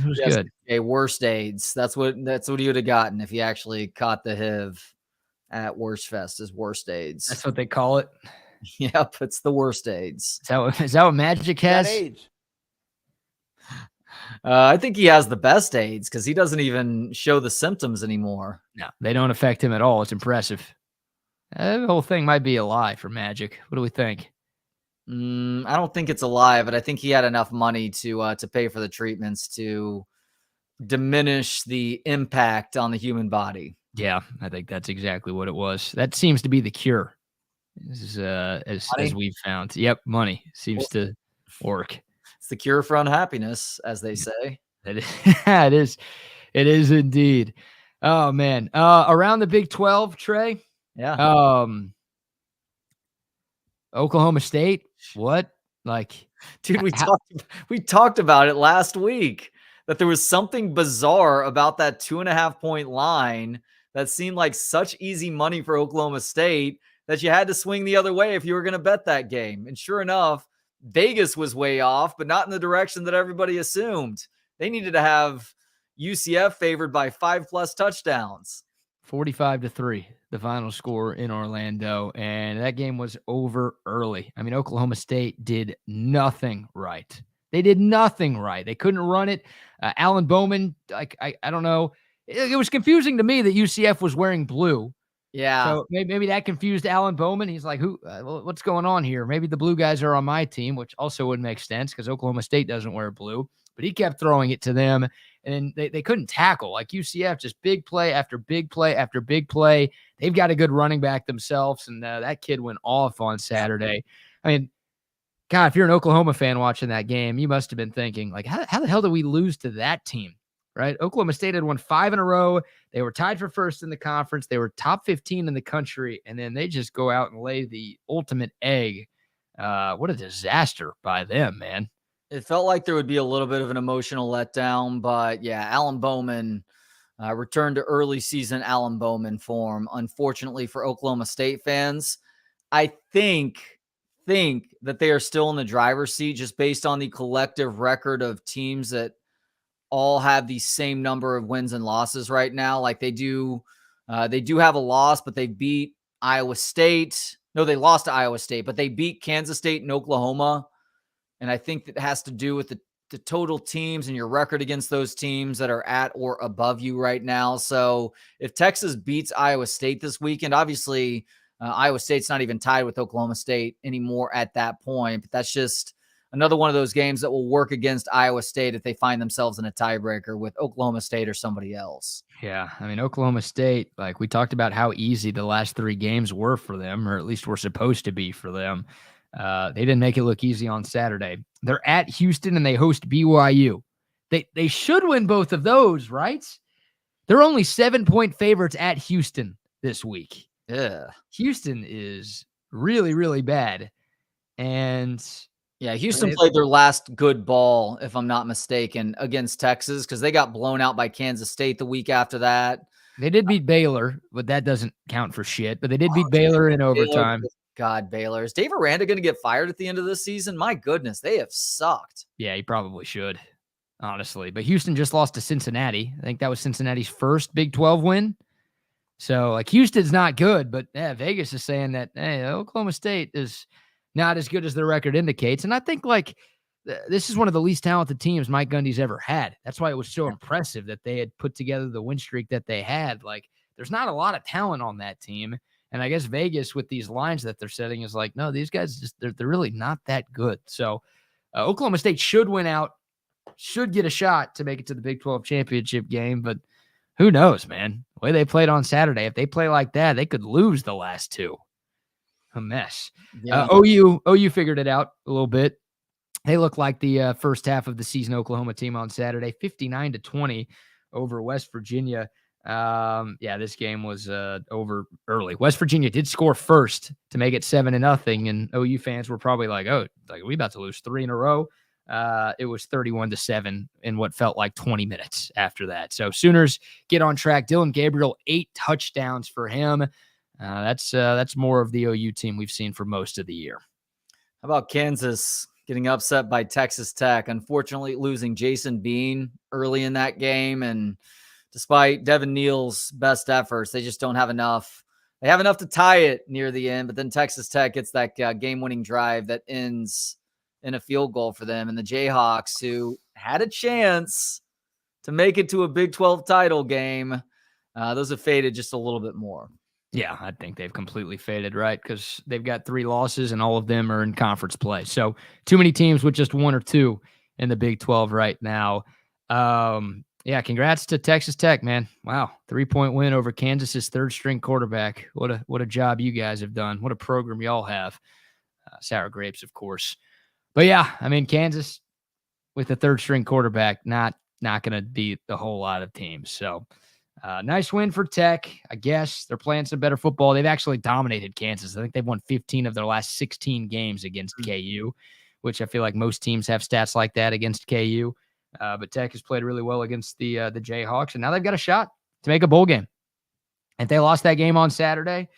It was yes, good. Okay, worst AIDS. That's what he would have gotten if he actually caught the HIV at Worst Fest. Is worst AIDS. That's what they call it. Yep, it's the worst AIDS. Is that what Magic has? AIDS. I think he has the best AIDS because he doesn't even show the symptoms anymore. No, they don't affect him at all. It's impressive. The whole thing might be a lie for Magic. What do we think? I don't think it's a lie, but I think he had enough money to pay for the treatments to diminish the impact on the human body. Yeah, I think that's exactly what it was. That seems to be the cure. This is, as we've found. Yep, money seems to work. It's the cure for unhappiness, as they say. It is. It is indeed. Oh man. Around the Big 12, Trey. Yeah. Oklahoma State. What? Like, dude, we talked about it last week that there was something bizarre about that 2.5 point line that seemed like such easy money for Oklahoma State that you had to swing the other way if you were going to bet that game. And sure enough, Vegas was way off, but not in the direction that everybody assumed. They needed to have UCF favored by 5+ touchdowns. 45-3, the final score in Orlando, and that game was over early. I mean, Oklahoma State did nothing right. They did nothing right. They couldn't run it. Alan Bowman, I don't know. It was confusing to me that UCF was wearing blue. Yeah. So maybe that confused Alan Bowman. He's like, what's going on here? Maybe the blue guys are on my team, which also would make sense because Oklahoma State doesn't wear blue. But he kept throwing it to them, and they couldn't tackle. Like UCF, just big play after big play after big play. They've got a good running back themselves, and that kid went off on Saturday. I mean, God, if you're an Oklahoma fan watching that game, you must have been thinking, like, how the hell did we lose to that team, right? Oklahoma State had won 5 in a row. They were tied for first in the conference. They were top 15 in the country, and then they just go out and lay the ultimate egg. What a disaster by them, man. It felt like there would be a little bit of an emotional letdown, but yeah, Alan Bowman returned to early season Alan Bowman form. Unfortunately for Oklahoma State fans, I think that they are still in the driver's seat just based on the collective record of teams that all have the same number of wins and losses right now. Like they do have a loss, but they beat Iowa State. No, they lost to Iowa State, but they beat Kansas State and Oklahoma. And I think that has to do with the total teams and your record against those teams that are at or above you right now. So if Texas beats Iowa State this weekend, obviously Iowa State's not even tied with Oklahoma State anymore at that point. But that's just another one of those games that will work against Iowa State if they find themselves in a tiebreaker with Oklahoma State or somebody else. Yeah, I mean, Oklahoma State, like we talked about how easy the last 3 games were for them, or at least were supposed to be for them. They didn't make it look easy on Saturday. They're at Houston and they host BYU. They should win both of those, right? They're only 7-point favorites at Houston this week. Yeah. Houston is really, really bad. And yeah, Houston played their last good ball, if I'm not mistaken, against Texas because they got blown out by Kansas State the week after that. They did beat Baylor, but that doesn't count for shit. But they did beat Baylor in overtime. God, Baylor. Is Dave Aranda going to get fired at the end of this season? My goodness, they have sucked. Yeah, he probably should, honestly. But Houston just lost to Cincinnati. I think that was Cincinnati's first Big 12 win. So, like, Houston's not good, but Vegas is saying that, hey, Oklahoma State is not as good as their record indicates. And I think, like, this is one of the least talented teams Mike Gundy's ever had. That's why it was so impressive that they had put together the win streak that they had. Like, there's not a lot of talent on that team. And I guess Vegas with these lines that they're setting is like, no, these guys just they're really not that good. So Oklahoma State should win out, should get a shot to make it to the Big 12 championship game. But who knows, man? The way they played on Saturday, if they play like that, they could lose the last 2. A mess. Yeah. OU figured it out a little bit. They look like the first half of the season Oklahoma team on Saturday, 59-20 over West Virginia. This game was over early. West Virginia did score first to make it 7-0, and OU fans were probably like, "Oh, like we about to lose 3 in a row." It was 31-7 in what felt like 20 minutes after that. So Sooners get on track. Dylan Gabriel 8 touchdowns for him. That's more of the OU team we've seen for most of the year. How about Kansas getting upset by Texas Tech. Unfortunately, losing Jason Bean early in that game. And despite Devin Neal's best efforts, they just don't have enough. They have enough to tie it near the end, but then Texas Tech gets that game-winning drive that ends in a field goal for them. And the Jayhawks, who had a chance to make it to a Big 12 title game, those have faded just a little bit more. Yeah, I think they've completely faded, right? Because they've got 3 losses and all of them are in conference play. So too many teams with just 1 or 2 in the Big 12 right now. Yeah, congrats to Texas Tech, man. Wow, 3-point win over Kansas's third-string quarterback. What a job you guys have done. What a program y'all have. Sour grapes, of course. But yeah, I mean, Kansas with a third-string quarterback, not going to beat a whole lot of teams. So nice win for Tech. I guess they're playing some better football. They've actually dominated Kansas. I think they've won 15 of their last 16 games against KU, which I feel like most teams have stats like that against KU. But Tech has played really well against the Jayhawks, and now they've got a shot to make a bowl game. If they lost that game on Saturday,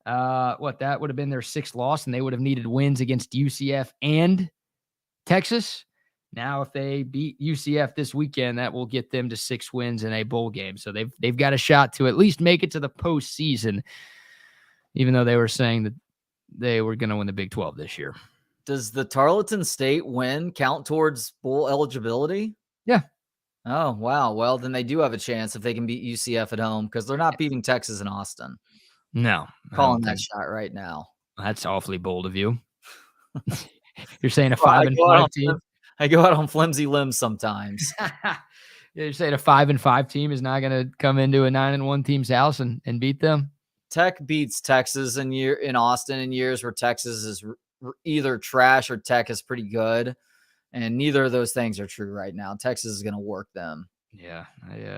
that would have been their 6th loss, and they would have needed wins against UCF and Texas. Now, if they beat UCF this weekend, that will get them to 6 wins in a bowl game. So they've got a shot to at least make it to the postseason, even though they were saying that they were going to win the Big 12 this year. Does the Tarleton State win count towards bowl eligibility? Yeah. Oh, wow. Well, then they do have a chance if they can beat UCF at home, because they're not beating Texas and Austin. No. Calling that shot right now. That's awfully bold of you. You're saying a 5-5 team? I go out on flimsy limbs sometimes. You're saying a 5-5 team is not going to come into a 9-1 team's house and beat them? Tech beats Texas in Austin in years where Texas is either trash or Tech is pretty good. And neither of those things are true right now. Texas is going to work them. Yeah,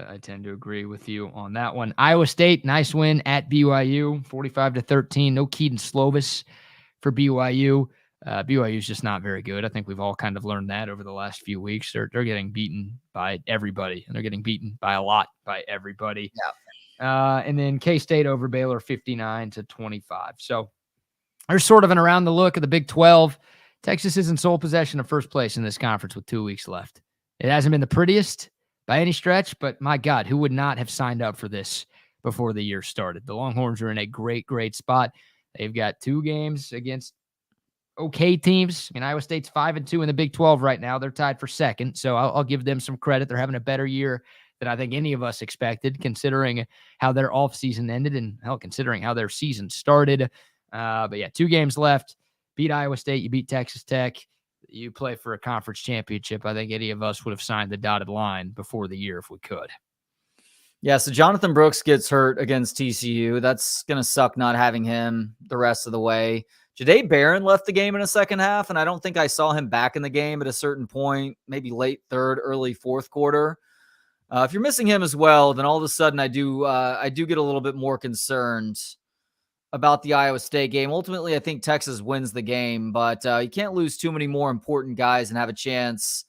I tend to agree with you on that one. Iowa State, nice win at BYU, 45-13. No Keaton Slovis for BYU. BYU is just not very good. I think we've all kind of learned that over the last few weeks. They're getting beaten by everybody, and they're getting beaten by a lot by everybody. Yeah. And then K-State over Baylor, 59-25. So there's sort of an around the look of the Big 12. Texas is in sole possession of first place in this conference with 2 weeks left. It hasn't been the prettiest by any stretch, but my God, who would not have signed up for this before the year started? The Longhorns are in a great, great spot. They've got 2 games against okay teams. I mean, Iowa State's 5-2 in the Big 12 right now. They're tied for second, so I'll give them some credit. They're having a better year than I think any of us expected, considering how their offseason ended and considering how their season started. But yeah, 2 games left. Beat Iowa State, you beat Texas Tech, you play for a conference championship. I think any of us would have signed the dotted line before the year if we could. Yeah, so Jonathan Brooks gets hurt against TCU. That's going to suck not having him the rest of the way. Jahdae Barron left the game in the second half, and I don't think I saw him back in the game at a certain point, maybe late third, early fourth quarter. If you're missing him as well, then all of a sudden I do get a little bit more concerned about the Iowa State game. Ultimately, I think Texas wins the game, but you can't lose too many more important guys and have a chance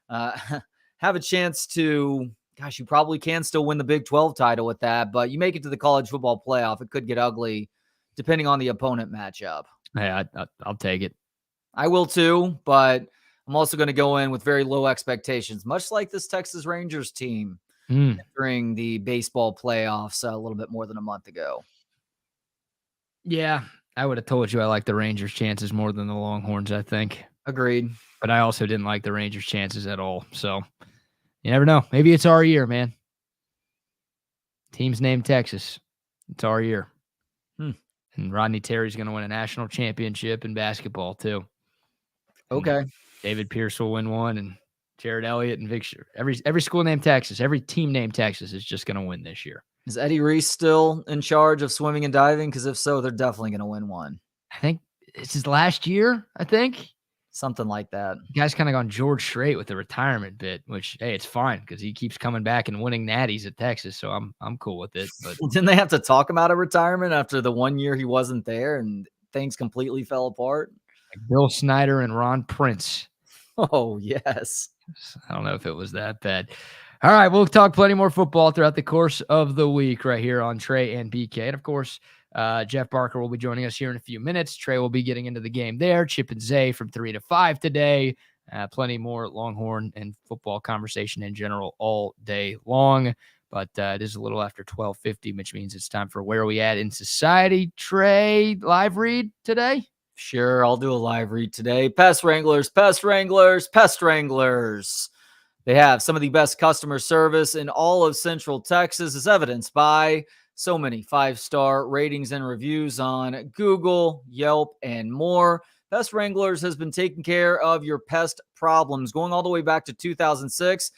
to, gosh, you probably can still win the Big 12 title with that, but you make it to the college football playoff. It could get ugly depending on the opponent matchup. Hey, I'll take it. I will too, but I'm also going to go in with very low expectations, much like this Texas Rangers team entering the baseball playoffs a little bit more than a month ago. Yeah, I would have told you I like the Rangers' chances more than the Longhorns, I think. Agreed. But I also didn't like the Rangers' chances at all. So you never know. Maybe it's our year, man. Team's named Texas. It's our year. And Rodney Terry's going to win a national championship in basketball, too. Okay. And David Pierce will win one, and Jared Elliott and Victor. Every school named Texas, every team named Texas is just going to win this year. Is Eddie Reese still in charge of swimming and diving? Because if so, they're definitely going to win one. I think it's his last year, I think. Something like that. The guy's kind of gone George Strait with the retirement bit, which, hey, it's fine because he keeps coming back and winning natties at Texas, so I'm cool with it. But didn't they have to talk about a retirement after the 1 year he wasn't there and things completely fell apart? Like Bill Snyder and Ron Prince. Oh, yes. I don't know if it was that bad. All right, we'll talk plenty more football throughout the course of the week right here on Trey and BK. And, of course, Jeff Barker will be joining us here in a few minutes. Trey will be getting into the game there. Chip and Zay from 3 to 5 today. Plenty more Longhorn and football conversation in general all day long. But it is a little after 12:50, which means it's time for Where Are We At in Society. Trey, live read today? Sure, I'll do a live read today. Pest Wranglers, Pest Wranglers, Pest Wranglers. They have some of the best customer service in all of Central Texas, as evidenced by so many 5-star ratings and reviews on Google, Yelp, and more. Pest Wranglers has been taking care of your pest problems going all the way back to 2006.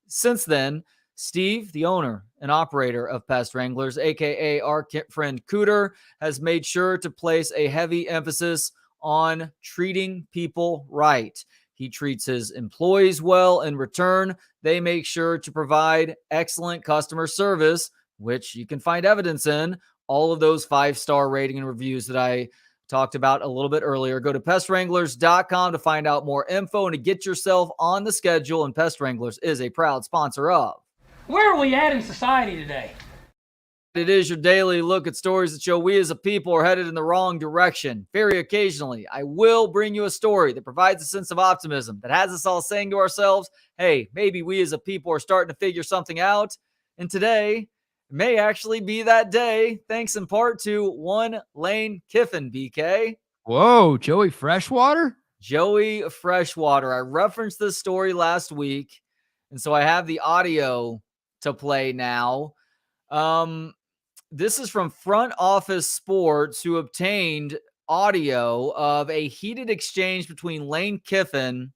Since then, Steve, the owner and operator of Pest Wranglers, a.k.a. our friend Cooter, has made sure to place a heavy emphasis on treating people right. He treats his employees well. In return, they make sure to provide excellent customer service, which you can find evidence in all of those 5-star rating and reviews that I talked about a little bit earlier. Go to pestwranglers.com to find out more info and to get yourself on the schedule. And Pest Wranglers is a proud sponsor of Where Are We At in Society today? It is your daily look at stories that show we as a people are headed in the wrong direction. Very occasionally, I will bring you a story that provides a sense of optimism, that has us all saying to ourselves, hey, maybe we as a people are starting to figure something out. And today may actually be that day, thanks in part to one Lane Kiffin, BK. Whoa, Joey Freshwater? Joey Freshwater. I referenced this story last week, and so I have the audio to play now. This is from Front Office Sports, who obtained audio of a heated exchange between Lane Kiffin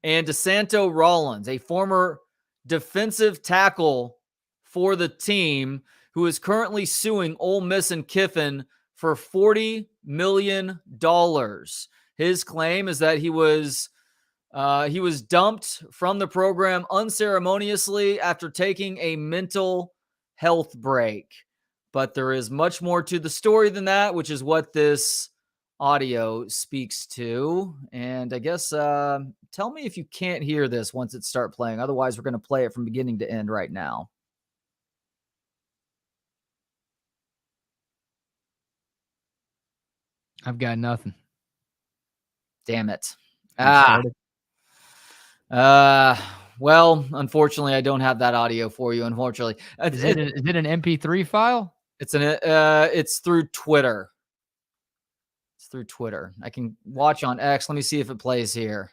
and DeSanto Rollins, a former defensive tackle for the team, who is currently suing Ole Miss and Kiffin for $40 million. His claim is that he was dumped from the program unceremoniously after taking a mental health break. But there is much more to the story than that, which is what this audio speaks to. And I guess tell me if you can't hear this once it starts playing. Otherwise, we're going to play it from beginning to end right now. I've got nothing. Damn it. Well, unfortunately, I don't have that audio for you. Unfortunately, is it an MP3 file? It's through Twitter. It's through Twitter. I can watch on X. Let me see if it plays here.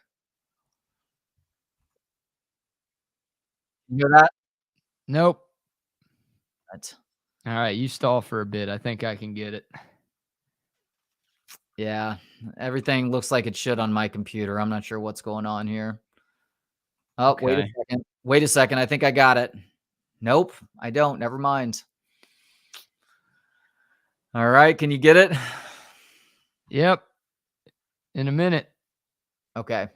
You hear that? Nope. What? All right, you stall for a bit. I think I can get it. Yeah, everything looks like it should on my computer. I'm not sure what's going on here. Oh, okay. Wait a second. I think I got it. Nope, I don't. Never mind. All right, can you get it? Yep. In a minute. Okay.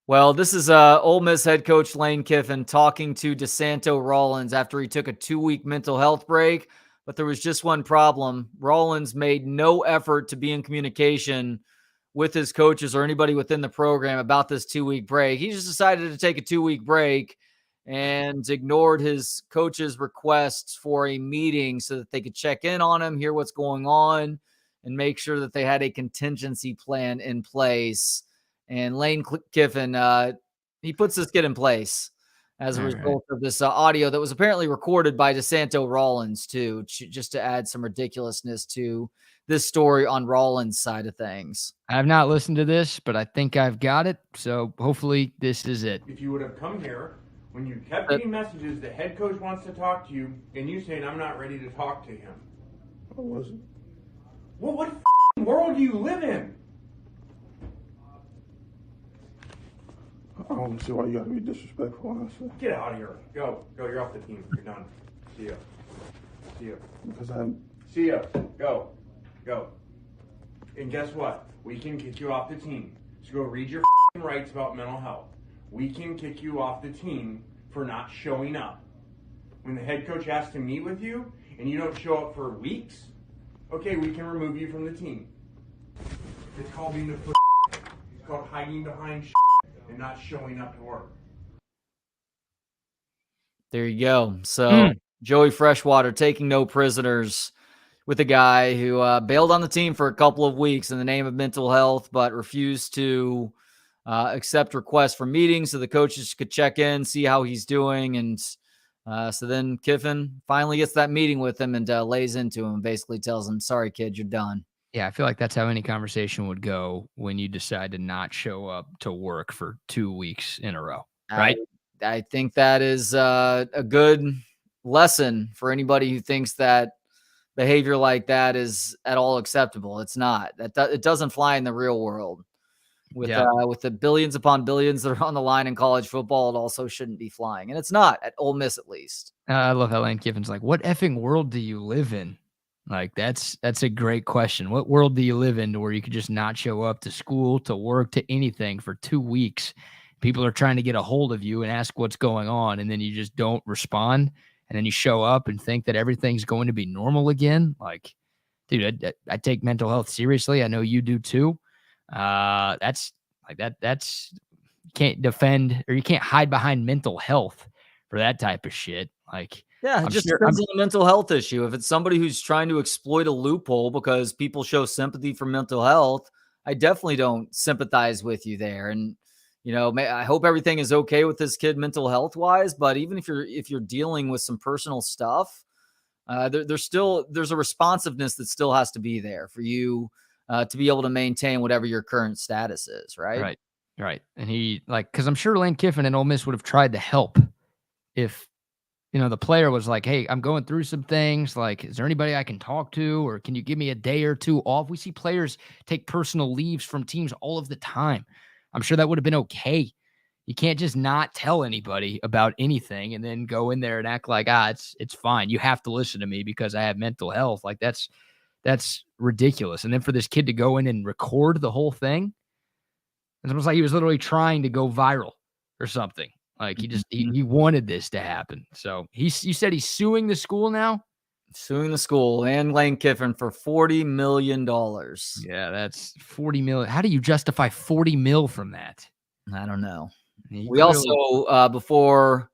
Well, this is Ole Miss head coach Lane Kiffin talking to DeSanto Rollins after he took a 2-week mental health break. But there was just one problem. Rollins made no effort to be in communication with his coaches or anybody within the program about this 2-week break. He just decided to take a 2-week break and ignored his coaches' requests for a meeting so that they could check in on him, hear what's going on, and make sure that they had a contingency plan in place. And Lane Kiffin, he puts this kid in place as a result of this audio that was apparently recorded by DeSanto Rollins, too, just to add some ridiculousness to this story on Rollins' side of things. I have not listened to this, but I think I've got it. So hopefully this is it. If you would have come here when you kept getting messages, the head coach wants to talk to you, and you saying, I'm not ready to talk to him. I wasn't. Well, what world do you live in? I don't see why you gotta be disrespectful, honestly. Get out of here. Go. You're off the team. You're done. See ya. Because I'm... See ya. Go. And guess what? We can kick you off the team. So go read your rights about mental health. We can kick you off the team for not showing up. When the head coach asks to meet with you and you don't show up for weeks, okay, we can remove you from the team. It's called being a pussy. It's called hiding behind and not showing up to work. There you go. So Joey Freshwater taking no prisoners, with a guy who bailed on the team for a couple of weeks in the name of mental health, but refused to accept requests for meetings so the coaches could check in, see how he's doing. And so then Kiffin finally gets that meeting with him and lays into him and basically tells him, sorry, kid, you're done. Yeah, I feel like that's how any conversation would go when you decide to not show up to work for 2 weeks in a row, right? I think that is a good lesson for anybody who thinks that behavior like that is at all acceptable. It's not. It doesn't fly in the real world. With the billions upon billions that are on the line in college football, it also shouldn't be flying. And it's not at Ole Miss, at least. I love how Lane Kiffin's like, what effing world do you live in? Like, that's a great question. What world do you live in to where you could just not show up to school, to work, to anything for 2 weeks? People are trying to get a hold of you and ask what's going on, and then you just don't respond. And then you show up and think that everything's going to be normal again. Like, dude, I take mental health seriously. I know you do too. That's you can't defend, or you can't hide behind mental health for that type of shit. Like, yeah, it just depends on the mental health issue. If it's somebody who's trying to exploit a loophole because people show sympathy for mental health, I definitely don't sympathize with you there. And, you know, I hope everything is okay with this kid mental health wise, but even if you're dealing with some personal stuff, there's a responsiveness that still has to be there for you to be able to maintain whatever your current status is. Right. And he, like, cause I'm sure Lane Kiffin and Ole Miss would have tried to help if, you know, the player was like, hey, I'm going through some things. Like, is there anybody I can talk to, or can you give me a day or two off? We see players take personal leaves from teams all of the time. I'm sure that would have been okay. You can't just not tell anybody about anything and then go in there and act like, it's fine. You have to listen to me because I have mental health. Like, that's ridiculous. And then for this kid to go in and record the whole thing, it's almost like he was literally trying to go viral or something. Like, he wanted this to happen. So you said he's suing the school now? Suing the school and Lane Kiffin for $40 million. Yeah, that's $40 million. How do you justify $40 million from that? I don't know. We also, before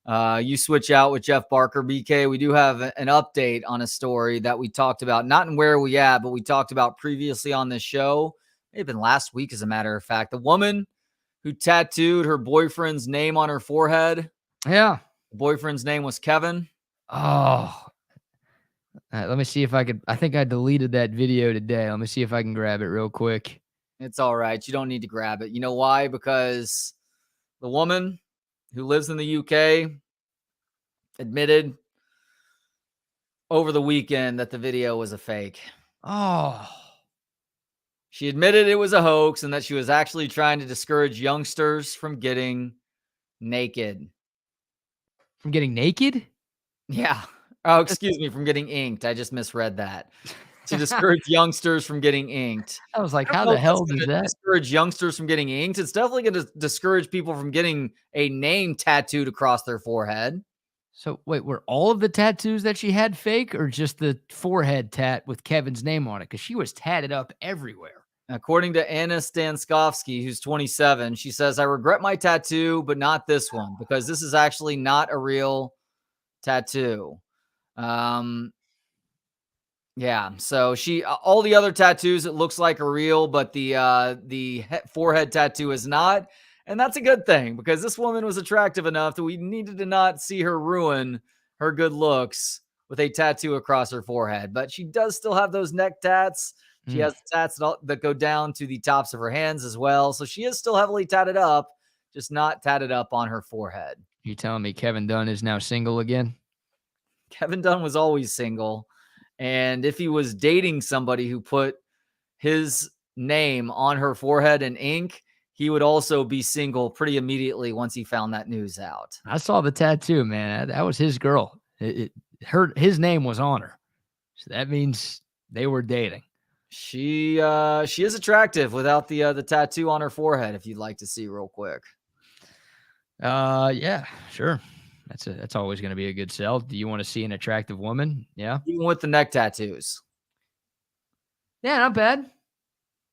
you switch out with Jeff Barker, BK, we do have an update on a story that we talked about, not in Where We At, but we talked about previously on this show. It may have been last week, as a matter of fact. The woman who tattooed her boyfriend's name on her forehead. Yeah. The boyfriend's name was Kevin. Oh. Let me see if I could. I think I deleted that video today. Let me see if I can grab it real quick. It's all right. You don't need to grab it. You know why? Because the woman who lives in the UK admitted over the weekend that the video was a fake. Oh. She admitted it was a hoax and that she was actually trying to discourage youngsters from getting naked. From getting naked? Yeah. Oh, excuse me, from getting inked. I just misread that. To discourage youngsters from getting inked. I was like, how the hell does that discourage youngsters from getting inked? It's definitely going to discourage people from getting a name tattooed across their forehead. So wait, were all of the tattoos that she had fake, or just the forehead tat with Kevin's name on it? Because she was tatted up everywhere. According to Anna Stanskovsky, who's 27, she says, I regret my tattoo, but not this one, because this is actually not a real tattoo. Yeah, so all the other tattoos, it looks like are real, but the forehead tattoo is not. And that's a good thing, because this woman was attractive enough that we needed to not see her ruin her good looks with a tattoo across her forehead. But she does still have those neck tats. She has tats that go down to the tops of her hands as well. So she is still heavily tatted up, just not tatted up on her forehead. You telling me Kevin Dunn is now single again? Kevin Dunn was always single. And if he was dating somebody who put his name on her forehead in ink, he would also be single pretty immediately once he found that news out. I saw the tattoo, man. That was his girl. His name was on her. So that means they were dating. She is attractive without the tattoo on her forehead, if you'd like to see real quick. Yeah, sure. That's always going to be a good sell. Do you want to see an attractive woman? Yeah. Even with the neck tattoos. Yeah, not bad.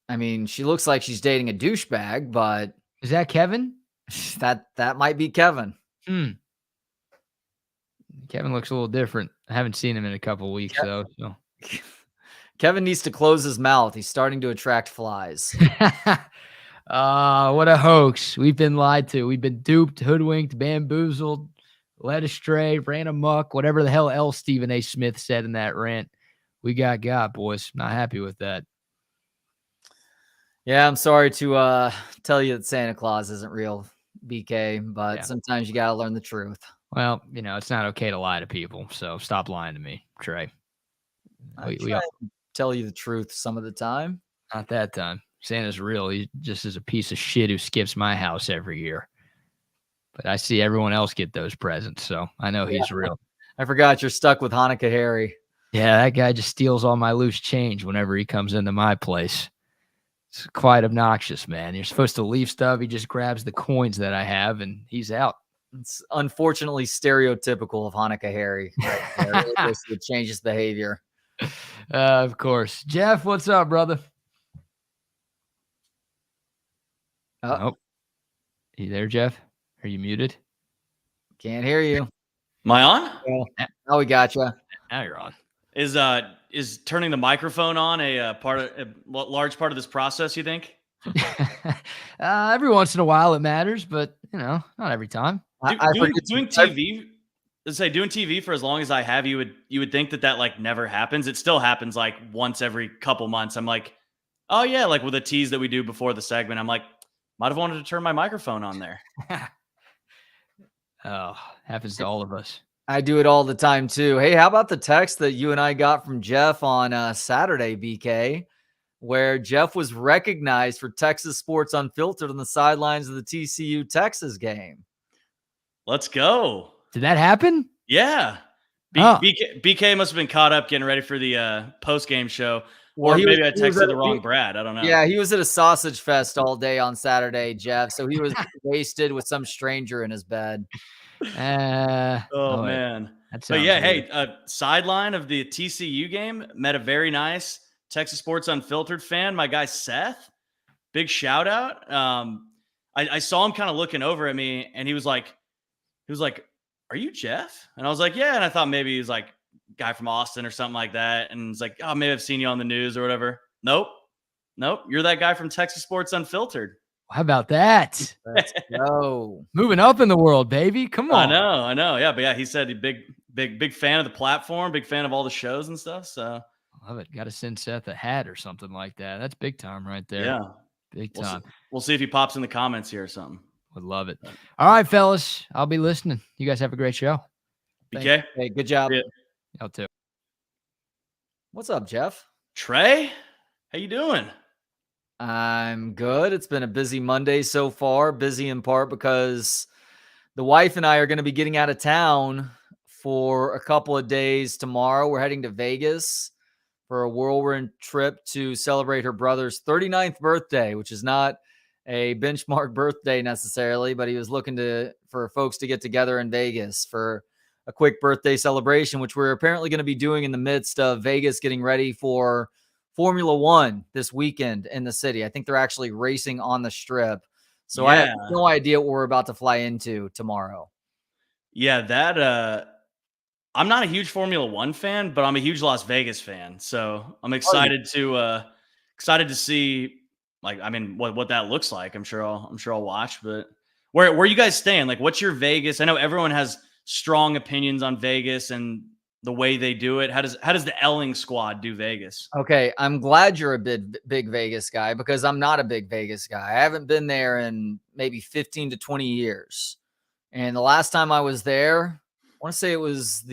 I mean, she looks like she's dating a douchebag, but is that Kevin? That might be Kevin. Kevin looks a little different. I haven't seen him in a couple of weeks though. So Kevin needs to close his mouth. He's starting to attract flies. What a hoax. We've been lied to. We've been duped, hoodwinked, bamboozled, led astray, ran amok, whatever the hell else Stephen A. Smith said in that rant. We got boys. Not happy with that. Yeah, I'm sorry to tell you that Santa Claus isn't real, BK, but sometimes you got to learn the truth. Well, it's not okay to lie to people, so stop lying to me, Trey. We tell you the truth some of the time. Not that time. Santa's real. He just is a piece of shit who skips my house every year. But I see everyone else get those presents, so I know he's real. I forgot you're stuck with Hanukkah Harry. Yeah, that guy just steals all my loose change whenever he comes into my place. It's quite obnoxious, man. You're supposed to leave stuff. He just grabs the coins that I have, and he's out. It's unfortunately stereotypical of Hanukkah Harry. It changes behavior. Of course. Jeff, what's up, brother? Oh, you there, Jeff? Are you muted? Can't hear you. Am I on? Oh, we got you. Now you're on. Is turning the microphone on a large part of this process, you think? Every once in a while it matters, but not every time. Doing TV for as long as I have, you would think that like never happens. It still happens like once every couple months. I'm like, oh yeah, like with a tease that we do before the segment. I'm like, might have wanted to turn my microphone on there. Oh, happens to all of us. I do it all the time too. Hey, how about the text that you and I got from Jeff on Saturday, BK, where Jeff was recognized for Texas Sports Unfiltered on the sidelines of the TCU Texas game? Let's go. Did that happen? Yeah. BK must have been caught up getting ready for the post-game show. Or maybe I texted the wrong Brad. I don't know. Yeah, he was at a sausage fest all day on Saturday, Jeff. So he was wasted with some stranger in his bed. Oh man. But yeah, weird. Hey, sideline of the TCU game, met a very nice Texas Sports Unfiltered fan, my guy Seth. Big shout out. I saw him kind of looking over at me, and he was like, "Are you Jeff?" And I was like, "Yeah." And I thought maybe he was like guy from Austin or something like that. And it's like, "Oh, maybe I've seen you on the news or whatever." Nope. You're that guy from Texas Sports Unfiltered. How about that? Let's go. Moving up in the world, baby. Come on. I know. Yeah, but yeah, he said he's big fan of the platform, big fan of all the shows and stuff. So love it. Got to send Seth a hat or something like that. That's big time right there. Yeah, big time. We'll see if he pops in the comments here or something. Would love it. All right, fellas, I'll be listening. You guys have a great show. BK, hey, good job. Y'all too. What's up, Jeff? Trey, how you doing? I'm good. It's been a busy Monday so far. Busy in part because the wife and I are going to be getting out of town for a couple of days tomorrow. We're heading to Vegas for a whirlwind trip to celebrate her brother's 39th birthday, which is not a benchmark birthday necessarily, but he was looking for folks to get together in Vegas for a quick birthday celebration, which we're apparently going to be doing in the midst of Vegas getting ready for Formula One this weekend in the city. I think they're actually racing on the Strip. So I have no idea what we're about to fly into tomorrow. Yeah, that I'm not a huge Formula One fan, but I'm a huge Las Vegas fan. So I'm excited to see, like, I mean, what that looks like. I'm sure I'll watch. But where are you guys staying? Like, what's your Vegas? I know everyone has strong opinions on Vegas and the way they do it. How does the Elling squad do Vegas? Okay, I'm glad you're a big Vegas guy because I'm not a big Vegas guy. I haven't been there in maybe 15 to 20 years. And the last time I was there, I want to say it was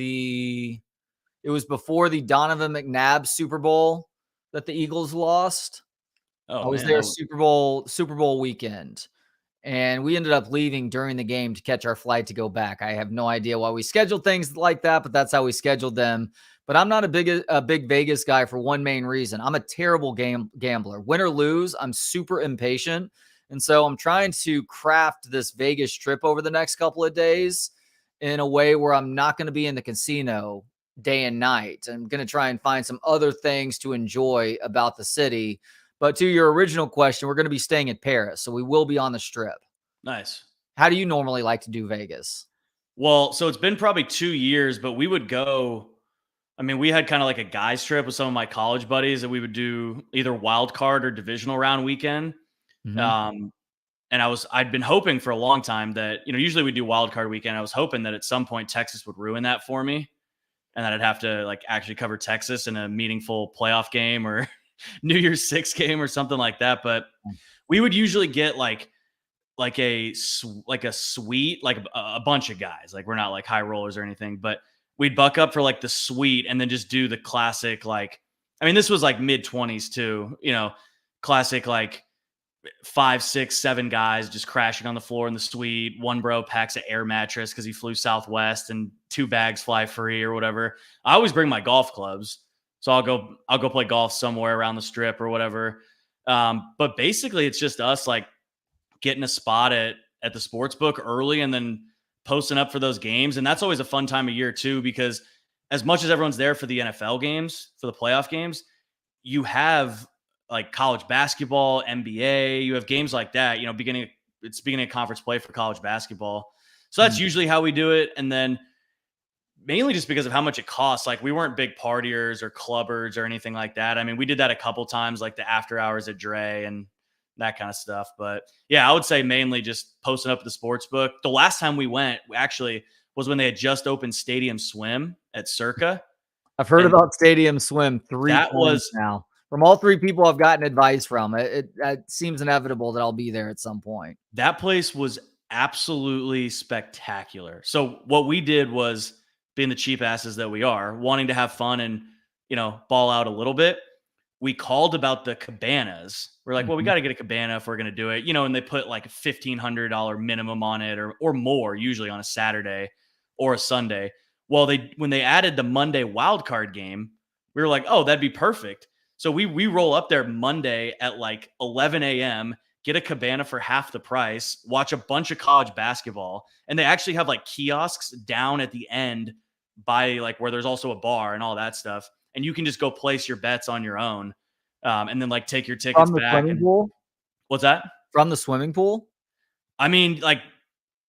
before the Donovan McNabb Super Bowl that the Eagles lost. I was there Super Bowl weekend. And we ended up leaving during the game to catch our flight to go back. I have no idea why we scheduled things like that, but that's how we scheduled them. But I'm not a big Vegas guy for one main reason. I'm a terrible gambler. Win or lose, I'm super impatient. And so I'm trying to craft this Vegas trip over the next couple of days in a way where I'm not going to be in the casino day and night. I'm going to try and find some other things to enjoy about the city. But to your original question, we're going to be staying at Paris, so we will be on the Strip. Nice. How do you normally like to do Vegas? Well, so it's been probably 2 years, but we would go I mean, we had kind of like a guys trip with some of my college buddies that we would do either wild card or divisional round weekend. Mm-hmm. And I'd been hoping for a long time that, usually we do wild card weekend. I was hoping that at some point Texas would ruin that for me and that I'd have to like actually cover Texas in a meaningful playoff game or New Year's Six game or something like that. But we would usually get like a suite, like a bunch of guys. Like we're not like high rollers or anything, but we'd buck up for like the suite and then just do the classic, like, I mean, this was like mid-20s too, classic like 5, 6, 7 guys just crashing on the floor in the suite. One bro packs an air mattress because he flew Southwest and 2 bags fly free or whatever. I always bring my golf clubs. So I'll go play golf somewhere around the strip or whatever. But basically it's just us like getting a spot at the sports book early and then posting up for those games. And that's always a fun time of year too, because as much as everyone's there for the NFL games, for the playoff games, you have like college basketball, NBA, you have games like that, beginning of conference play for college basketball. So that's usually how we do it. And then mainly just because of how much it costs. Like we weren't big partiers or clubbers or anything like that. I mean, we did that a couple times, like the after hours at Dre and that kind of stuff. But yeah, I would say mainly just posting up at the sports book. The last time we went actually was when they had just opened Stadium Swim at Circa. I've heard about Stadium Swim 3 times now. From all 3 people I've gotten advice from, it seems inevitable that I'll be there at some point. That place was absolutely spectacular. So what we did was, being the cheap asses that we are, wanting to have fun and, ball out a little bit, we called about the cabanas. We're like, well, we got to get a cabana if we're going to do it, and they put like a $1,500 minimum on it or more, usually on a Saturday or a Sunday. Well, when they added the Monday wild card game, we were like, oh, that'd be perfect. So we roll up there Monday at like 11 a.m., get a cabana for half the price, watch a bunch of college basketball. And they actually have like kiosks down at the end by like where there's also a bar and all that stuff. And you can just go place your bets on your own. And then like take your tickets from the back. Swimming pool? What's that? From the swimming pool? I mean, like,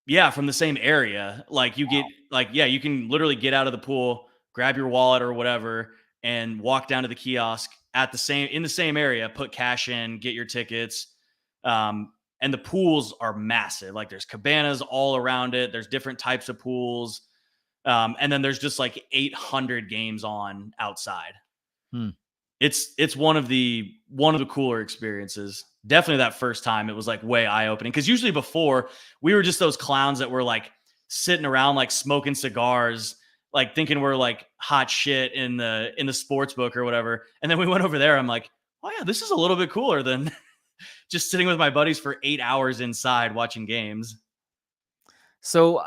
yeah, from the same area. Like you get like, yeah, you can literally get out of the pool, grab your wallet or whatever, and walk down to the kiosk in the same area, put cash in, get your tickets. And the pools are massive. Like there's cabanas all around it. There's different types of pools. And then there's just like 800 games on outside. It's one of the cooler experiences. Definitely that first time it was like way eye-opening. Cause usually before we were just those clowns that were like sitting around, like smoking cigars, like thinking we're like hot shit in the sports book or whatever. And then we went over there. I'm like, oh yeah, this is a little bit cooler than just sitting with my buddies for 8 hours inside watching games. So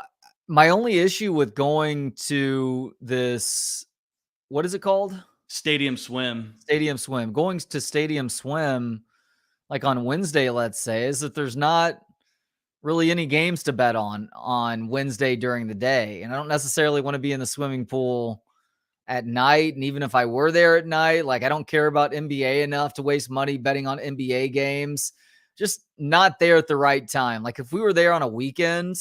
my only issue with going to this, what is it called? Stadium Swim. Going to Stadium Swim, like on Wednesday, let's say, is that there's not really any games to bet on Wednesday during the day. And I don't necessarily want to be in the swimming pool at night. And even if I were there at night, like I don't care about NBA enough to waste money betting on NBA games. Just not there at the right time. Like if we were there on a weekend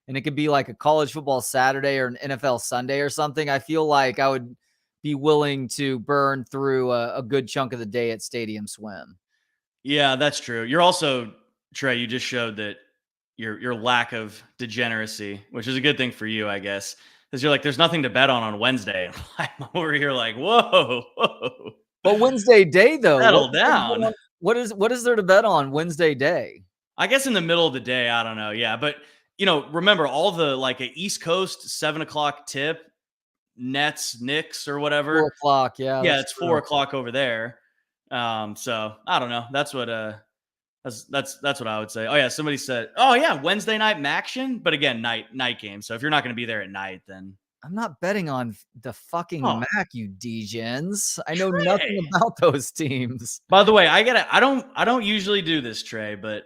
and it could be like a college football Saturday or an NFL Sunday or something, I feel like I would be willing to burn through a good chunk of the day at Stadium Swim. Yeah, that's true. You're also, Trey, you just showed that your lack of degeneracy, which is a good thing for you, I guess. Because you're like, there's nothing to bet on Wednesday. I'm over here like, whoa. But Wednesday day, though. Settle down. What is there to bet on Wednesday day? I guess in the middle of the day, I don't know. Yeah, but, remember all the like a East Coast 7 o'clock tip, Nets, Knicks or whatever. 4 o'clock, yeah. Yeah, it's 4 o'clock over there. So I don't know. That's what that's what I would say. Oh yeah, somebody said, oh yeah, Wednesday night Maction, but again, night game. So if you're not going to be there at night, then I'm not betting on the fucking Mac, you degens. I know nothing about those teams. By the way, I don't usually do this, Trey, but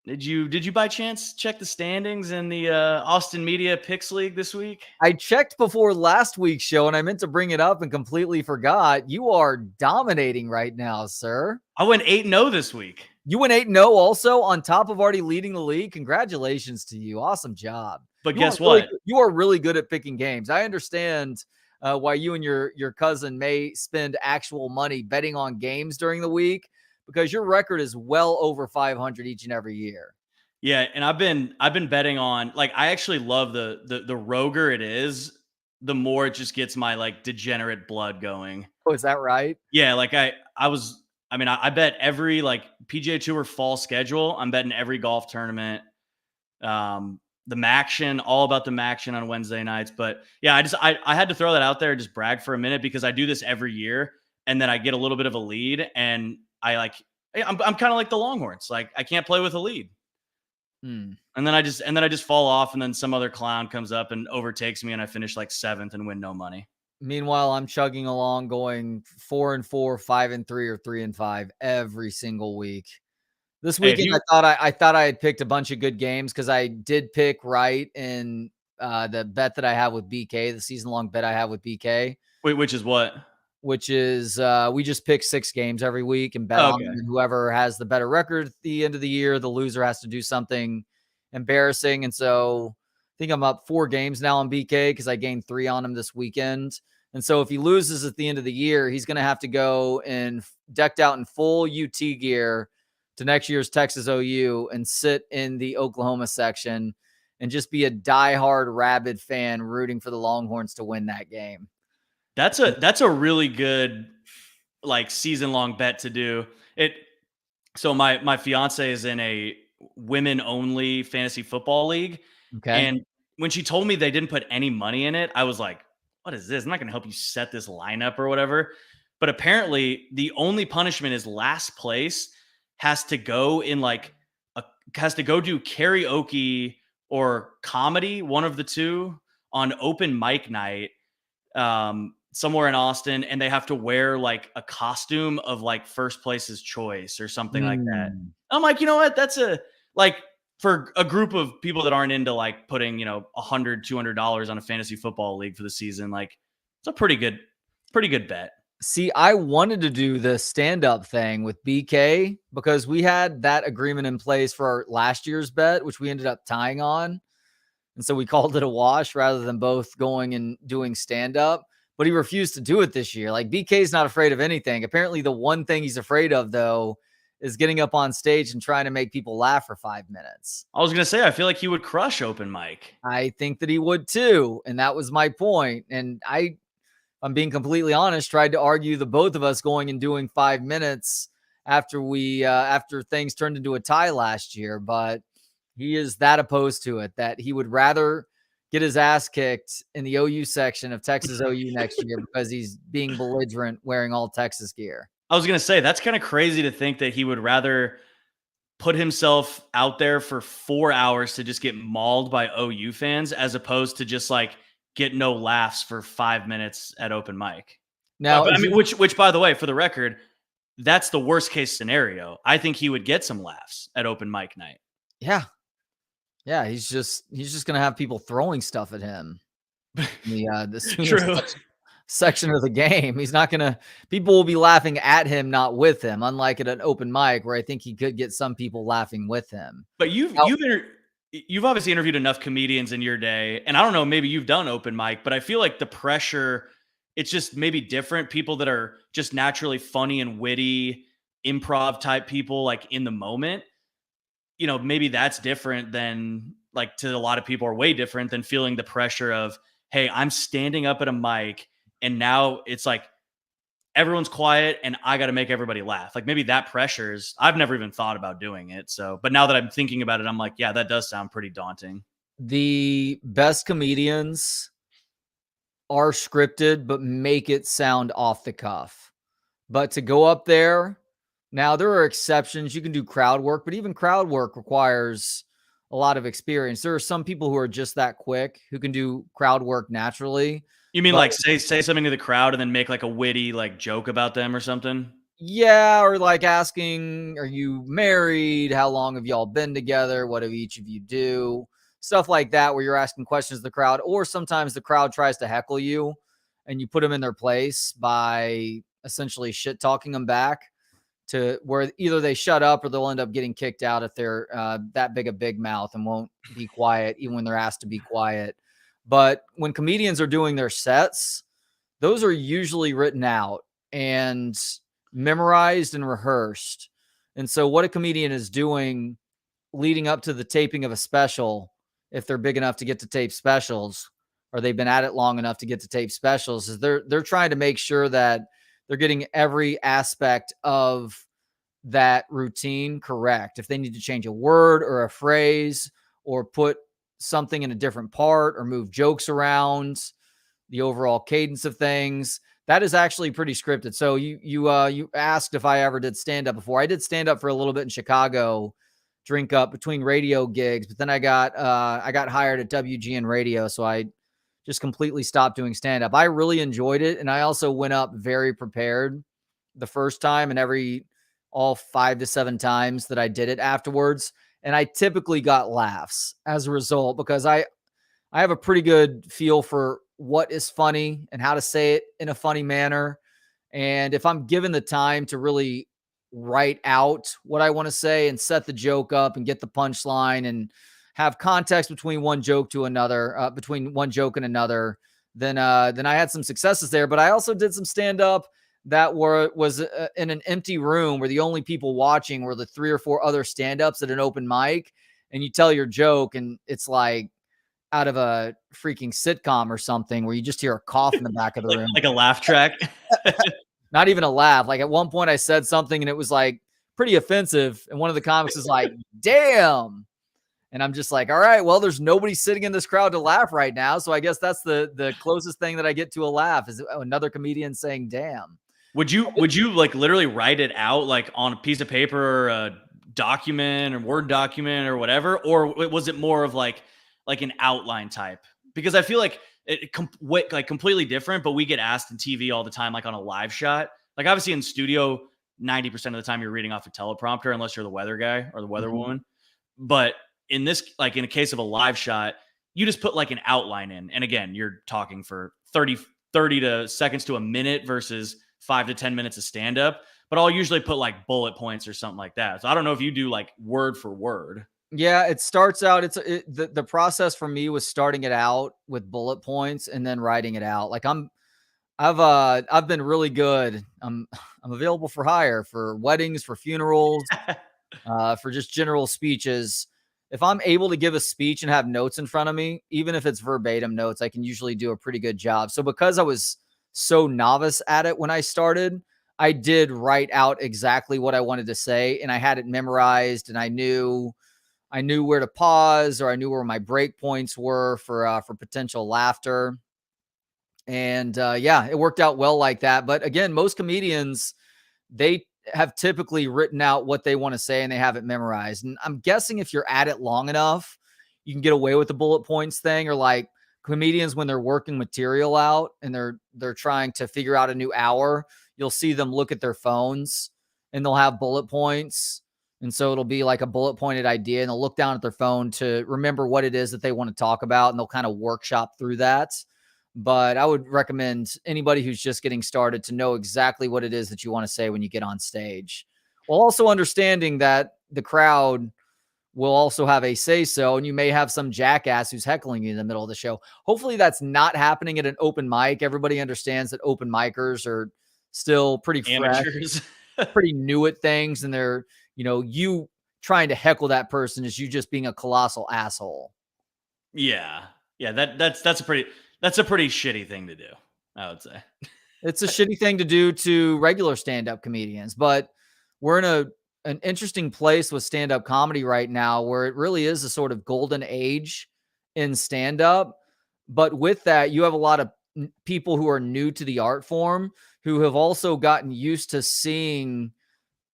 did you by chance check the standings in the Austin Media Picks League this week? I checked before last week's show and I meant to bring it up and completely forgot. You are dominating right now, sir. I went 8-0 this week. You went 8-0 also on top of already leading the league. Congratulations to you. Awesome job. But guess what? You are really good at picking games. I understand why you and your cousin may spend actual money betting on games during the week, because your record is well over 500 each and every year. Yeah, and I've been betting on, like, I actually love the roguer it is, the more it just gets my like degenerate blood going. Oh, is that right? Yeah, like I bet every like PGA Tour fall schedule. I'm betting every golf tournament. The Maction, all about the Maction on Wednesday nights. But yeah, I had to throw that out there and just brag for a minute, because I do this every year, and then I get a little bit of a lead, and I'm kind of like the Longhorns. Like, I can't play with a lead. And then I just fall off, and then some other clown comes up and overtakes me, and I finish like 7th and win no money. Meanwhile, I'm chugging along, going 4-4, 5-3, or 3-5 every single week. This weekend, I thought I had picked a bunch of good games, because I did pick right in the bet that I have with BK, the season-long bet I have with BK. Wait, which is what? Which is we just pick 6 games every week and bet on them. And whoever has the better record at the end of the year, the loser has to do something embarrassing. And so I think I'm up 4 games now on BK, because I gained 3 on him this weekend. And so if he loses at the end of the year, he's going to have to go in decked out in full UT gear to next year's Texas OU and sit in the Oklahoma section and just be a diehard rabid fan rooting for the Longhorns to win that game. That's a really good like season long bet to do it. So my fiance is in a women only fantasy football league. Okay. And when she told me they didn't put any money in it, I was like, what is this? I'm not going to help you set this lineup or whatever. But apparently the only punishment is last place has to go do karaoke or comedy, one of the two, on open mic night somewhere in Austin, and they have to wear like a costume of like first place's choice or something like that. I'm like, you know what? That's for a group of people that aren't into like putting, $100, $200 on a fantasy football league for the season. Like, it's a pretty good bet. See, I wanted to do the stand-up thing with BK, because we had that agreement in place for our last year's bet, which we ended up tying on. And so we called it a wash rather than both going and doing stand-up. But he refused to do it this year. Like, BK's not afraid of anything. Apparently, the one thing he's afraid of, though, is getting up on stage and trying to make people laugh for 5 minutes. I was going to say, I feel like he would crush open mic. I think that he would too. And that was my point. And I'm being completely honest, tried to argue the both of us going and doing 5 minutes after things turned into a tie last year. But he is that opposed to it, that he would rather get his ass kicked in the OU section of Texas OU next year, because he's being belligerent wearing all Texas gear. I was going to say, that's kind of crazy to think that he would rather put himself out there for 4 hours to just get mauled by OU fans, as opposed to just like get no laughs for 5 minutes at open mic. Now, which by the way, for the record, that's the worst case scenario. I think he would get some laughs at open mic night. Yeah. Yeah, he's just going to have people throwing stuff at him. The section of the game. He's not going to, people will be laughing at him, not with him, unlike at an open mic where I think he could get some people laughing with him. But you've obviously interviewed enough comedians in your day, and I don't know, maybe you've done open mic, but I feel like the pressure, it's just maybe different. People that are just naturally funny and witty, improv type people, like in the moment, maybe that's different than, like, to a lot of people, are way different than feeling the pressure of, hey, I'm standing up at a mic and now it's like everyone's quiet and I got to make everybody laugh. Like, maybe that pressures, I've never even thought about doing it. So, but now that I'm thinking about it, I'm like, yeah, that does sound pretty daunting. The best comedians are scripted, but make it sound off the cuff. But to go up there, now there are exceptions. You can do crowd work, but even crowd work requires a lot of experience. There are some people who are just that quick who can do crowd work naturally. You mean like say something to the crowd and then make like a witty like joke about them or something? Yeah, or like asking, are you married? How long have y'all been together? What do each of you do? Stuff like that, where you're asking questions to the crowd, or sometimes the crowd tries to heckle you and you put them in their place by essentially shit talking them back, to where either they shut up or they'll end up getting kicked out if they're that big mouth and won't be quiet even when they're asked to be quiet. But when comedians are doing their sets, those are usually written out and memorized and rehearsed. And so what a comedian is doing leading up to the taping of a special, if they're big enough to get to tape specials, or they've been at it long enough to get to tape specials, is they're trying to make sure that they're getting every aspect of that routine correct. If they need to change a word or a phrase or put something in a different part or move jokes around, the overall cadence of things, that is actually pretty scripted. So you asked if I ever did stand up before. I did stand up for a little bit in Chicago, drink up between radio gigs, but then I got hired at WGN Radio, so I just completely stopped doing stand up. I really enjoyed it, and I also went up very prepared the first time and all 5 to 7 times that I did it afterwards, and I typically got laughs as a result because I have a pretty good feel for what is funny and how to say it in a funny manner. And if I'm given the time to really write out what I want to say and set the joke up and get the punchline and have context between one joke and another, then I had some successes there. But I also did some stand up that was in an empty room where the only people watching were the 3 or 4 other stand-ups at an open mic, and you tell your joke and it's like out of a freaking sitcom or something where you just hear a cough in the back of the room. Like a laugh track. Not even a laugh. Like at one point I said something and it was like pretty offensive. And one of the comics is like, damn. And I'm just like, all right, well, there's nobody sitting in this crowd to laugh right now. So I guess that's the closest thing that I get to a laugh is another comedian saying, damn. Would you like literally write it out like on a piece of paper or a document or Word document or whatever? Or was it more of like an outline type? Because I feel like like completely different, but we get asked in TV all the time, like on a live shot. Like obviously in studio, 90% of the time you're reading off a teleprompter unless you're the weather guy or the weather woman. But in this, like in a case of a live shot, you just put like an outline in. And again, you're talking for 30 to seconds to a minute versus 5 to 10 minutes of stand up. But I'll usually put like bullet points or something like that. So I don't know if you do like word for word. Yeah, it starts out. The process for me was starting it out with bullet points and then writing it out. Like I've been really good. I'm available for hire for weddings, for funerals, for just general speeches. If I'm able to give a speech and have notes in front of me, even if it's verbatim notes, I can usually do a pretty good job. So because I was so novice at it when I started, I did write out exactly what I wanted to say, and I had it memorized, and I knew where to pause, or I knew where my break points were for potential laughter. And it worked out well like that. But again, most comedians, they have typically written out what they want to say and they have it memorized. And I'm guessing if you're at it long enough, you can get away with the bullet points thing, or like comedians when they're working material out and they're trying to figure out a new hour, you'll see them look at their phones and they'll have bullet points. And so it'll be like a bullet pointed idea and they'll look down at their phone to remember what it is that they want to talk about. And they'll kind of workshop through that. But I would recommend anybody who's just getting started to know exactly what it is that you want to say when you get on stage, while also understanding that the crowd will also have a say-so, and you may have some jackass who's heckling you in the middle of the show. Hopefully that's not happening at an open mic. Everybody understands that open micers are still pretty fresh, pretty new at things, and they're, you trying to heckle that person is you just being a colossal asshole. Yeah. That's a pretty shitty thing to do, I would say. It's a shitty thing to do to regular stand-up comedians, but we're in an interesting place with stand-up comedy right now where it really is a sort of golden age in stand-up. But with that, you have a lot of people who are new to the art form who have also gotten used to seeing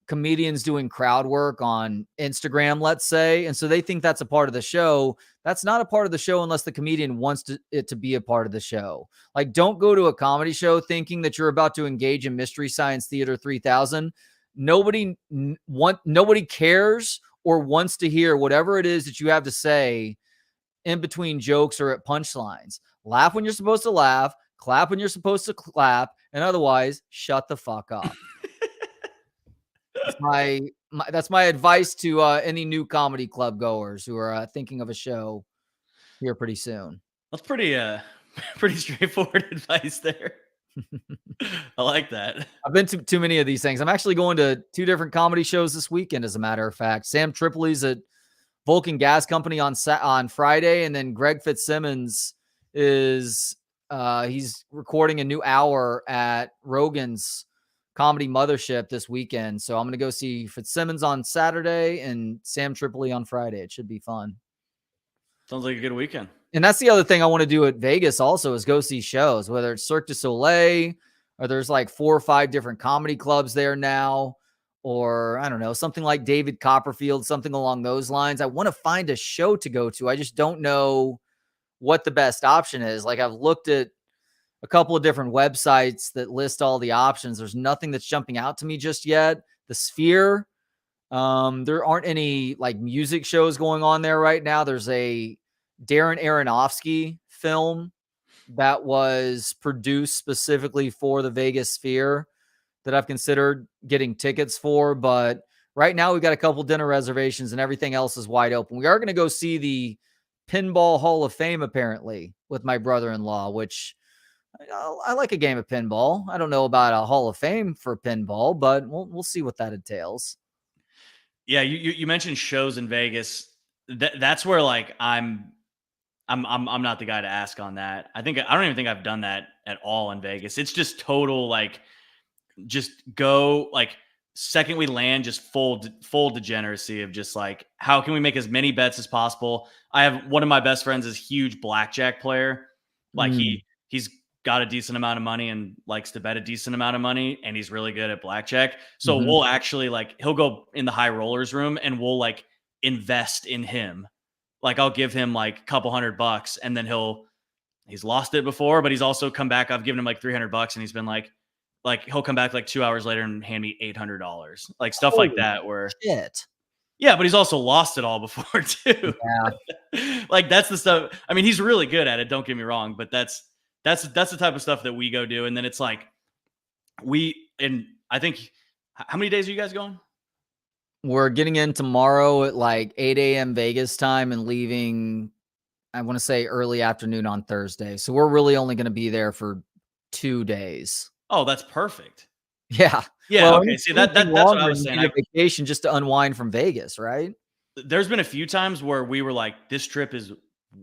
comedians doing crowd work on Instagram, let's say. And so they think that's a part of the show. That's not a part of the show unless the comedian wants it to be a part of the show. Like, don't go to a comedy show thinking that you're about to engage in Mystery Science Theater 3000. Nobody cares or wants to hear whatever it is that you have to say in between jokes or at punchlines. Laugh when you're supposed to laugh, clap when you're supposed to clap, and otherwise shut the fuck up. That's my advice to any new comedy club goers who are thinking of a show here pretty soon. That's pretty straightforward advice there. I like that. I've been to too many of these things. I'm actually going to 2 different comedy shows this weekend, as a matter of fact. Sam Tripoli's at Vulcan Gas Company on Friday, and then Greg Fitzsimmons is he's recording a new hour at Rogan's Comedy Mothership this weekend. So I'm going to go see Fitzsimmons on Saturday and Sam Tripoli on Friday. It should be fun. Sounds like a good weekend. And that's the other thing I want to do at Vegas also is go see shows, whether it's Cirque du Soleil or there's like 4 or 5 different comedy clubs there now, or I don't know, something like David Copperfield, something along those lines. I want to find a show to go to. I just don't know what the best option is. Like, I've looked at a couple of different websites that list all the options. There's nothing that's jumping out to me just yet. The Sphere, there aren't any like music shows going on there right now. There's a Darren Aronofsky film that was produced specifically for the Vegas Sphere that I've considered getting tickets for. But right now we've got a couple dinner reservations and everything else is wide open. We are going to go see the Pinball Hall of Fame, apparently, with my brother-in-law, which I like a game of pinball. I don't know about a Hall of Fame for pinball, but we'll see what that entails. Yeah, you mentioned shows in Vegas. That's where like I'm not the guy to ask on that. I don't even think I've done that at all in Vegas. It's just total like just go like second we land, just full degeneracy of just like how can we make as many bets as possible. I have one of my best friends is a huge blackjack player. Like he's got a decent amount of money and likes to bet a decent amount of money, and he's really good at blackjack. So we'll actually like he'll go in the high rollers room and we'll like invest in him. Like I'll give him like a couple $100 and then he's lost it before, but he's also come back. I've given him like $300 and he's been like he'll come back like 2 hours later and hand me $800, like stuff like that where shit. Yeah, but he's also lost it all before too. Yeah. Like that's the stuff. I mean, he's really good at it. Don't get me wrong, but that's the type of stuff that we go do. And then it's like I think how many days are you guys going? We're getting in tomorrow at like 8 a.m. Vegas time and leaving, I want to say early afternoon on Thursday. So we're really only going to be there for 2 days. Oh, that's perfect. Yeah. Yeah. Well, okay. See, that's what I was saying. A vacation just to unwind from Vegas, right? There's been a few times where we were like, this trip is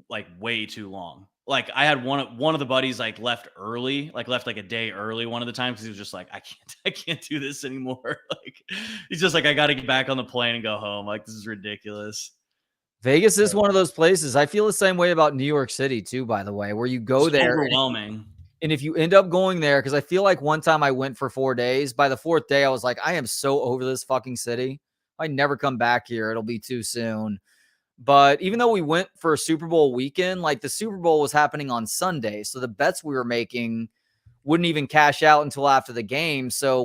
like way too long. Like I had one of the buddies like left like a day early one of the times because he was just like, I can't do this anymore. Like he's just like, I got to get back on the plane and go home. Like this is ridiculous. Vegas is one of those places. I feel the same way about New York City too, by the way, where you go it's there. Overwhelming. And if you end up going there, because I feel like one time I went for 4 days, by the 4th day, I was like, I am so over this fucking city. I never come back here. It'll be too soon. But even though we went for a Super Bowl weekend, like the Super Bowl was happening on Sunday. So the bets we were making wouldn't even cash out until after the game. So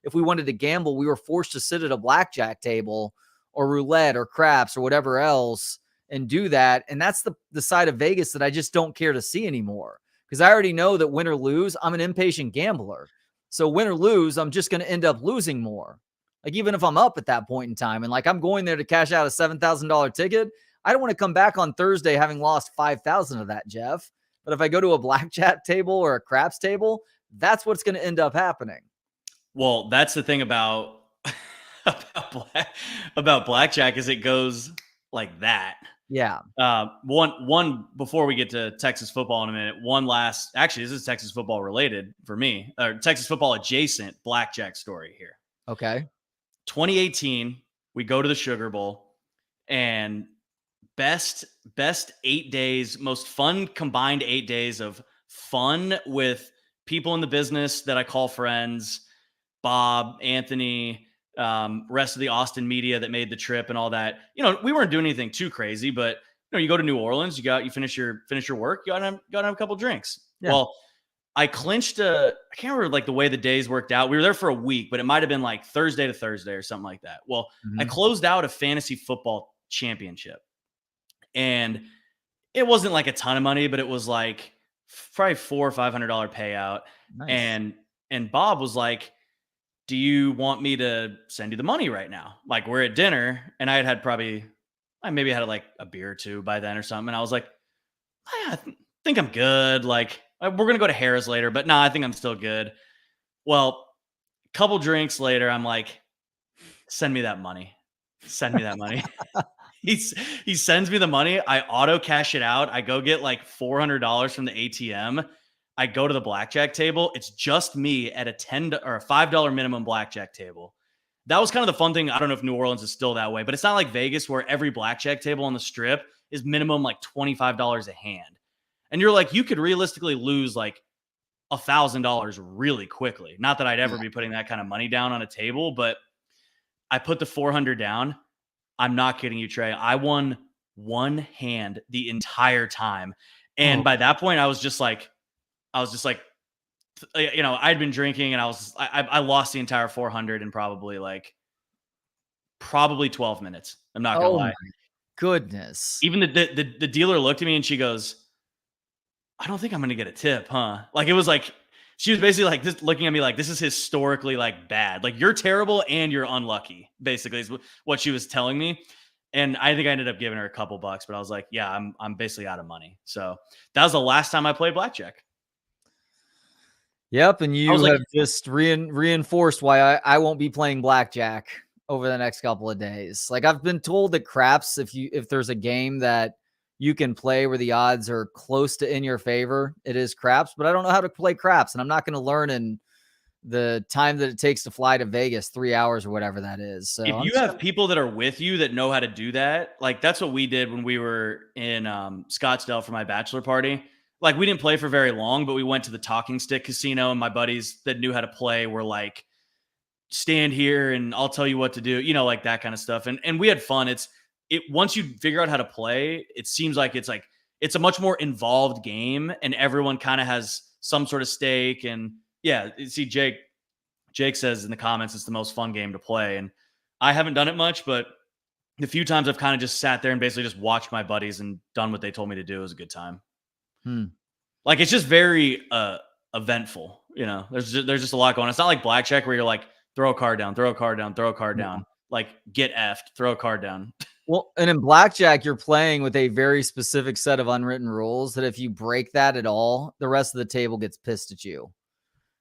if we wanted to gamble, we were forced to sit at a blackjack table or roulette or craps or whatever else and do that. And that's the side of Vegas that I just don't care to see anymore. Because I already know that win or lose, I'm an impatient gambler. So win or lose, I'm just going to end up losing more. Like even if I'm up at that point in time and like I'm going there to cash out a $7,000 ticket, I don't want to come back on Thursday having lost 5,000 of that, Jeff. But if I go to a blackjack table or a craps table, that's what's going to end up happening. Well, that's the thing about blackjack is it goes like that. Yeah. One before we get to Texas football in a minute, actually, this is Texas football related for me, or Texas football adjacent blackjack story here. Okay. 2018, we go to the Sugar Bowl and best 8 days, most fun combined 8 days of fun with people in the business that I call friends, Bob, Anthony, rest of the Austin media that made the trip and all that. You know, we weren't doing anything too crazy, but you know, you go to New Orleans, you finish your work, you gotta have a couple drinks. Yeah. Well, I clinched I can't remember like the way the days worked out. We were there for a week, but it might've been like Thursday to Thursday or something like that. Well, I closed out a fantasy football championship and it wasn't like a ton of money, but it was like probably $400 or $500 payout. Nice. And Bob was like, do you want me to send you the money right now? Like we're at dinner and I maybe had like a beer or two by then or something. And I was like, I think I'm good. Like, We're going to go to Harris later, but no, I think I'm still good. Well, a couple drinks later, I'm like, send me that money. Send me that money. He sends me the money. I auto cash it out. I go get like $400 from the ATM. I go to the blackjack table. It's just me at a $10 or a $5 minimum blackjack table. That was kind of the fun thing. I don't know if New Orleans is still that way, but it's not like Vegas where every blackjack table on the strip is minimum like $25 a hand. And you're like, you could realistically lose like $1,000 really quickly. Not that I'd ever be putting that kind of money down on a table, but I put the 400 down. I'm not kidding you, Trey. I won one hand the entire time. And by that point, I was just like, you know, I'd been drinking and I lost the entire 400 in probably 12 minutes. I'm not going to lie. My goodness. Even the dealer looked at me and she goes, I don't think I'm going to get a tip, huh? Like, it was like, she was basically like this, looking at me like, this is historically like bad. Like, you're terrible and you're unlucky, basically, is what she was telling me. And I think I ended up giving her a couple bucks, but I was like, yeah, I'm basically out of money. So that was the last time I played blackjack. Yep. And you have just reinforced why I won't be playing blackjack over the next couple of days. Like, I've been told that craps, if there's a game that you can play where the odds are close to in your favor, it is craps, but I don't know how to play craps, and I'm not going to learn in the time that it takes to fly to Vegas, 3 hours or whatever that is. So if you have people that are with you that know how to do that, like that's what we did when we were in Scottsdale for my bachelor party. Like, we didn't play for very long, but we went to the Talking Stick Casino, and my buddies that knew how to play were like, stand here and I'll tell you what to do, you know, like that kind of stuff. And we had fun. Once you figure out how to play, it seems like it's a much more involved game, and everyone kind of has some sort of stake. And yeah, see, Jake says in the comments it's the most fun game to play, and I haven't done it much, but the few times I've kind of just sat there and basically just watched my buddies and done what they told me to do, was a good time. Like, it's just very eventful, you know. There's just a lot going on. It's not like blackjack where you're like, throw a card down, throw a card down, throw a card down, like get effed, throw a card down. Well, and in blackjack, you're playing with a very specific set of unwritten rules that if you break that at all, the rest of the table gets pissed at you.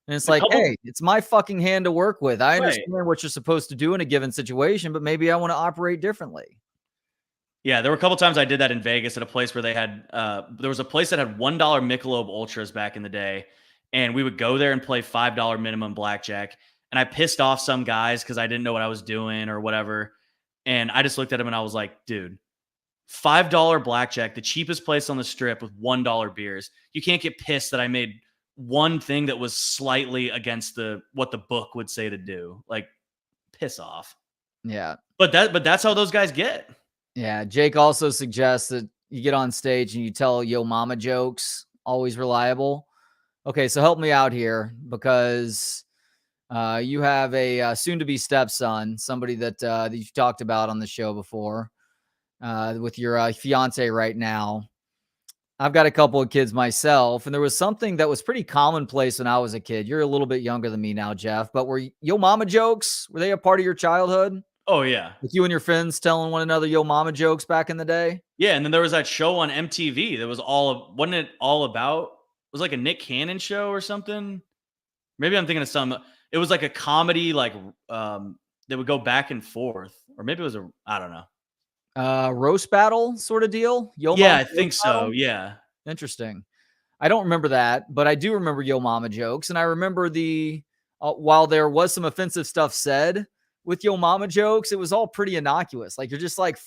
And it's like, hey, it's my fucking hand to work with. I understand what you're supposed to do in a given situation, but maybe I want to operate differently. Yeah, there were a couple times I did that in Vegas at a place where they had, there was a place that had $1 Michelob Ultras back in the day, and we would go there and play $5 minimum blackjack. And I pissed off some guys because I didn't know what I was doing or whatever. And I just looked at him and I was like, dude, $5 blackjack, the cheapest place on the strip with $1 beers. You can't get pissed that I made one thing that was slightly against what the book would say to do. Like, piss off. Yeah. But that's how those guys get. Yeah. Jake also suggests that you get on stage and you tell yo mama jokes, always reliable. Okay, so help me out here, because you have a soon-to-be stepson, somebody that you've talked about on the show before, with your fiance right now. I've got a couple of kids myself, and there was something that was pretty commonplace when I was a kid. You're a little bit younger than me now, Jeff, but were yo mama jokes, were they a part of your childhood? Oh, yeah. With you and your friends telling one another yo mama jokes back in the day? Yeah, and then there was that show on MTV that was wasn't it all about, it was like a Nick Cannon show or something? Maybe I'm thinking of it was like a comedy, like that would go back and forth, or maybe it was I don't know. Roast battle sort of deal. Yeah, I think so. Yeah. Interesting. I don't remember that, but I do remember yo mama jokes. And I remember while there was some offensive stuff said with yo mama jokes, it was all pretty innocuous. Like, you're just like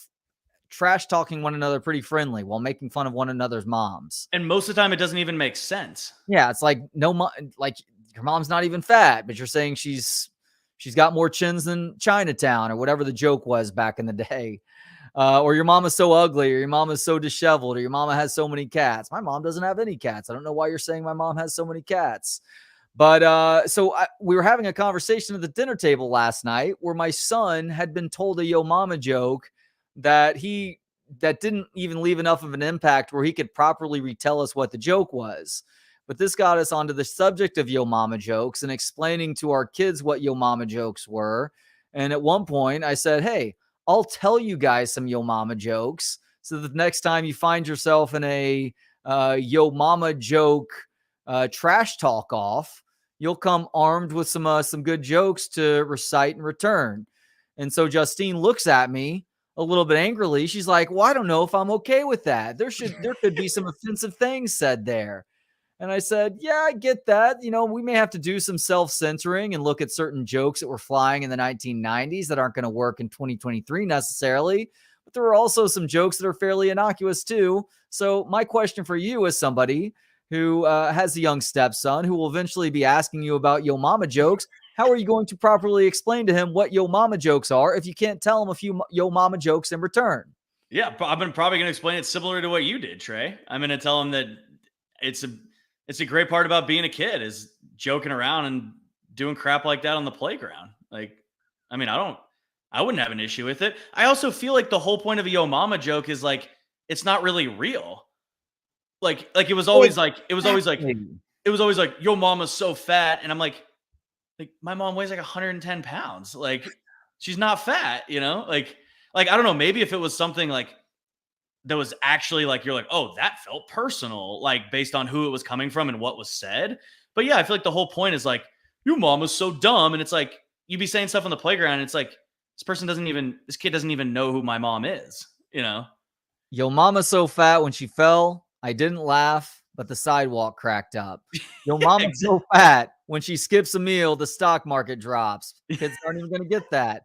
trash talking one another pretty friendly while making fun of one another's moms. And most of the time it doesn't even make sense. Yeah. It's like, like your mom's not even fat, but you're saying she's got more chins than Chinatown, or whatever the joke was back in the day. Or your mama's so ugly, or your mama's so disheveled, or your mama has so many cats. My mom doesn't have any cats. I don't know why you're saying my mom has so many cats. But we were having a conversation at the dinner table last night where my son had been told a yo mama joke that didn't even leave enough of an impact where he could properly retell us what the joke was. But this got us onto the subject of yo mama jokes and explaining to our kids what yo mama jokes were. And at one point I said, hey, I'll tell you guys some yo mama jokes so that the next time you find yourself in a yo mama joke trash talk off, you'll come armed with some good jokes to recite in return. And so Justine looks at me a little bit angrily. She's like, well, I don't know if I'm okay with that. There could be some offensive things said there. And I said, yeah, I get that. We may have to do some self-censoring and look at certain jokes that were flying in the 1990s that aren't going to work in 2023 necessarily. But there are also some jokes that are fairly innocuous too. So my question for you as somebody who has a young stepson who will eventually be asking you about Yo Mama jokes, how are you going to properly explain to him what Yo Mama jokes are if you can't tell him a few Yo Mama jokes in return? Yeah, I'm probably going to explain it similar to what you did, Trey. I'm going to tell him that it's a great part about being a kid is joking around and doing crap like that on the playground. Like, I mean, I wouldn't have an issue with it. I also feel like the whole point of a Yo Mama joke is like, it's not really real. Like it was always like, Yo Mama's so fat. And I'm like my mom weighs like 110 pounds. Like she's not fat, like, I don't know. Maybe if it was something like that was actually like, you're like, oh, that felt personal, like based on who it was coming from and what was said. But yeah, I feel like the whole point is like, your mom was so dumb. And it's like, you be saying stuff on the playground. And it's like, this kid doesn't even know who my mom is, Yo Mama's so fat when she fell, I didn't laugh, but the sidewalk cracked up. Yo Mama's so fat when she skips a meal, the stock market drops. Kids aren't even going to get that.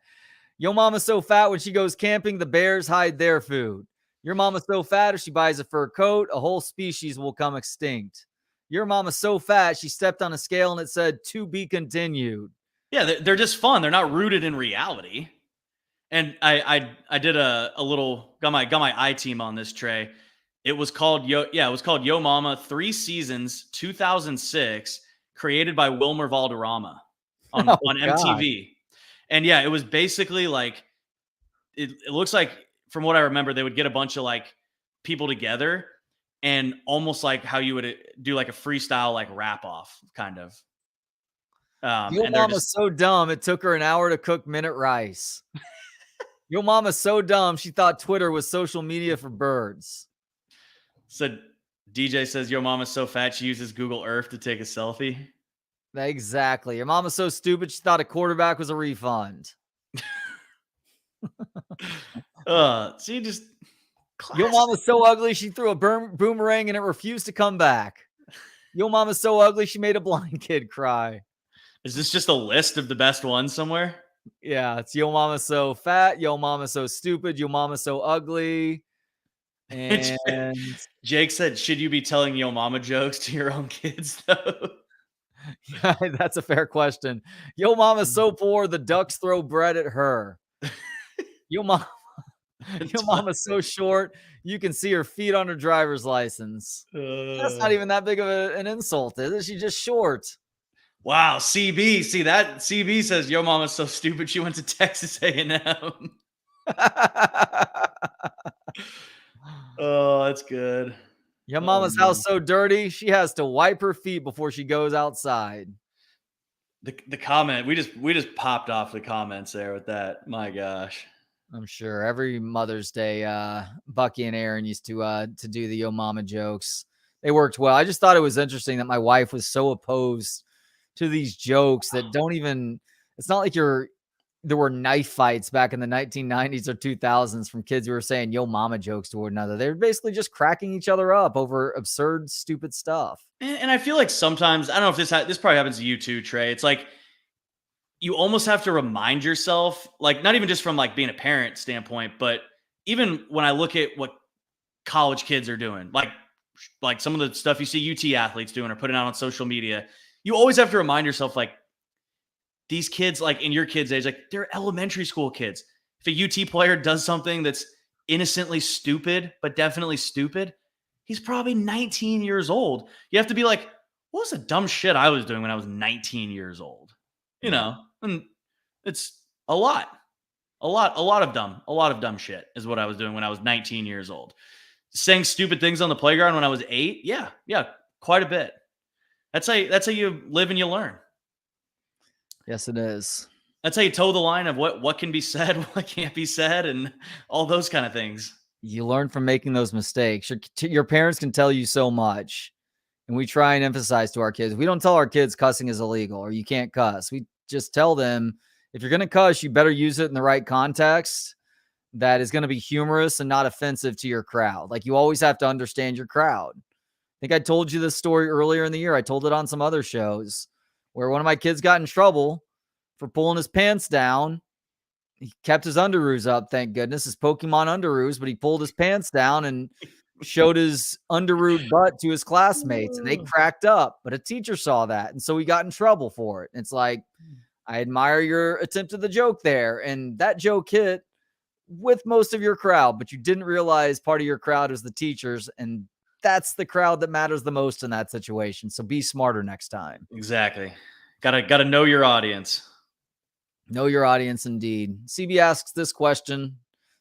Yo Mama's so fat when she goes camping, the bears hide their food. Your mama's so fat if she buys a fur coat, a whole species will come extinct. Your mama's so fat she stepped on a scale and it said to be continued. Yeah, they're just fun. They're not rooted in reality. And I did a little got my I team on this, Trey. It was called Yo Mama, 3 seasons, 2006, created by Wilmer Valderrama on MTV. And yeah, it was basically like it looks like, from what I remember, they would get a bunch of like people together and almost like how you would do like a freestyle, like rap off kind of. Your mama's so dumb. It took her an hour to cook minute rice. Your mama's so dumb. She thought Twitter was social media for birds. So DJ says, your mama's so fat. She uses Google Earth to take a selfie. Exactly. Your mama's so stupid. She thought a quarterback was a refund. Your mama's so ugly she threw a boomerang and it refused to come back. Your mama's so ugly she made a blind kid cry. Is this just a list of the best ones somewhere? Yeah, it's yo mama's so fat, yo mama's so stupid, yo mama's so ugly. And Jake said, should you be telling yo mama jokes to your own kids though? Yeah, that's a fair question. Yo mama's so poor the ducks throw bread at her. Your mama's so short, you can see her feet on her driver's license. That's not even that big of an insult, is it? She's just short. Wow, CB. See that? CB says, your mama's so stupid, she went to Texas A&M. Oh, that's good. Your mama's house so dirty, she has to wipe her feet before she goes outside. The comment, we just popped off the comments there with that. My gosh. I'm sure every Mother's Day, Bucky and Aaron used to do the yo mama jokes. They worked well. I just thought it was interesting that my wife was so opposed to these jokes that don't even, it's not like there were knife fights back in the 1990s or 2000s from kids who were saying yo mama jokes to one another. They were basically just cracking each other up over absurd, stupid stuff. And I feel like sometimes, I don't know if this probably happens to you too, Trey. It's like, you almost have to remind yourself, like not even just from like being a parent standpoint, but even when I look at what college kids are doing, like some of the stuff you see UT athletes doing or putting out on social media, you always have to remind yourself, like these kids, like in your kids' age, like they're elementary school kids. If a UT player does something that's innocently stupid, but definitely stupid, he's probably 19 years old. You have to be like, what was the dumb shit I was doing when I was 19 years old? And it's a lot of dumb shit is what I was doing when I was 19 years old. Saying stupid things on the playground when I was 8. Yeah, quite a bit. That's how you live and you learn. Yes, it is. That's how you toe the line of what can be said, what can't be said, and all those kind of things. You learn from making those mistakes. Your parents can tell you so much. And we try and emphasize to our kids, we don't tell our kids cussing is illegal or you can't cuss. We just tell them, if you're going to cuss, you better use it in the right context that is going to be humorous and not offensive to your crowd. Like, you always have to understand your crowd. I think I told you this story earlier in the year. I told it on some other shows where one of my kids got in trouble for pulling his pants down. He kept his underoos up, thank goodness, his Pokemon underoos, but he pulled his pants down and showed his underoos butt to his classmates, and they cracked up. But a teacher saw that, and so he got in trouble for it. It's like, I admire your attempt at the joke there, and that joke hit with most of your crowd, but you didn't realize part of your crowd is the teachers, and that's the crowd that matters the most in that situation. So be smarter next time. Exactly. Gotta know your audience. Know your audience, indeed. CB asks this question,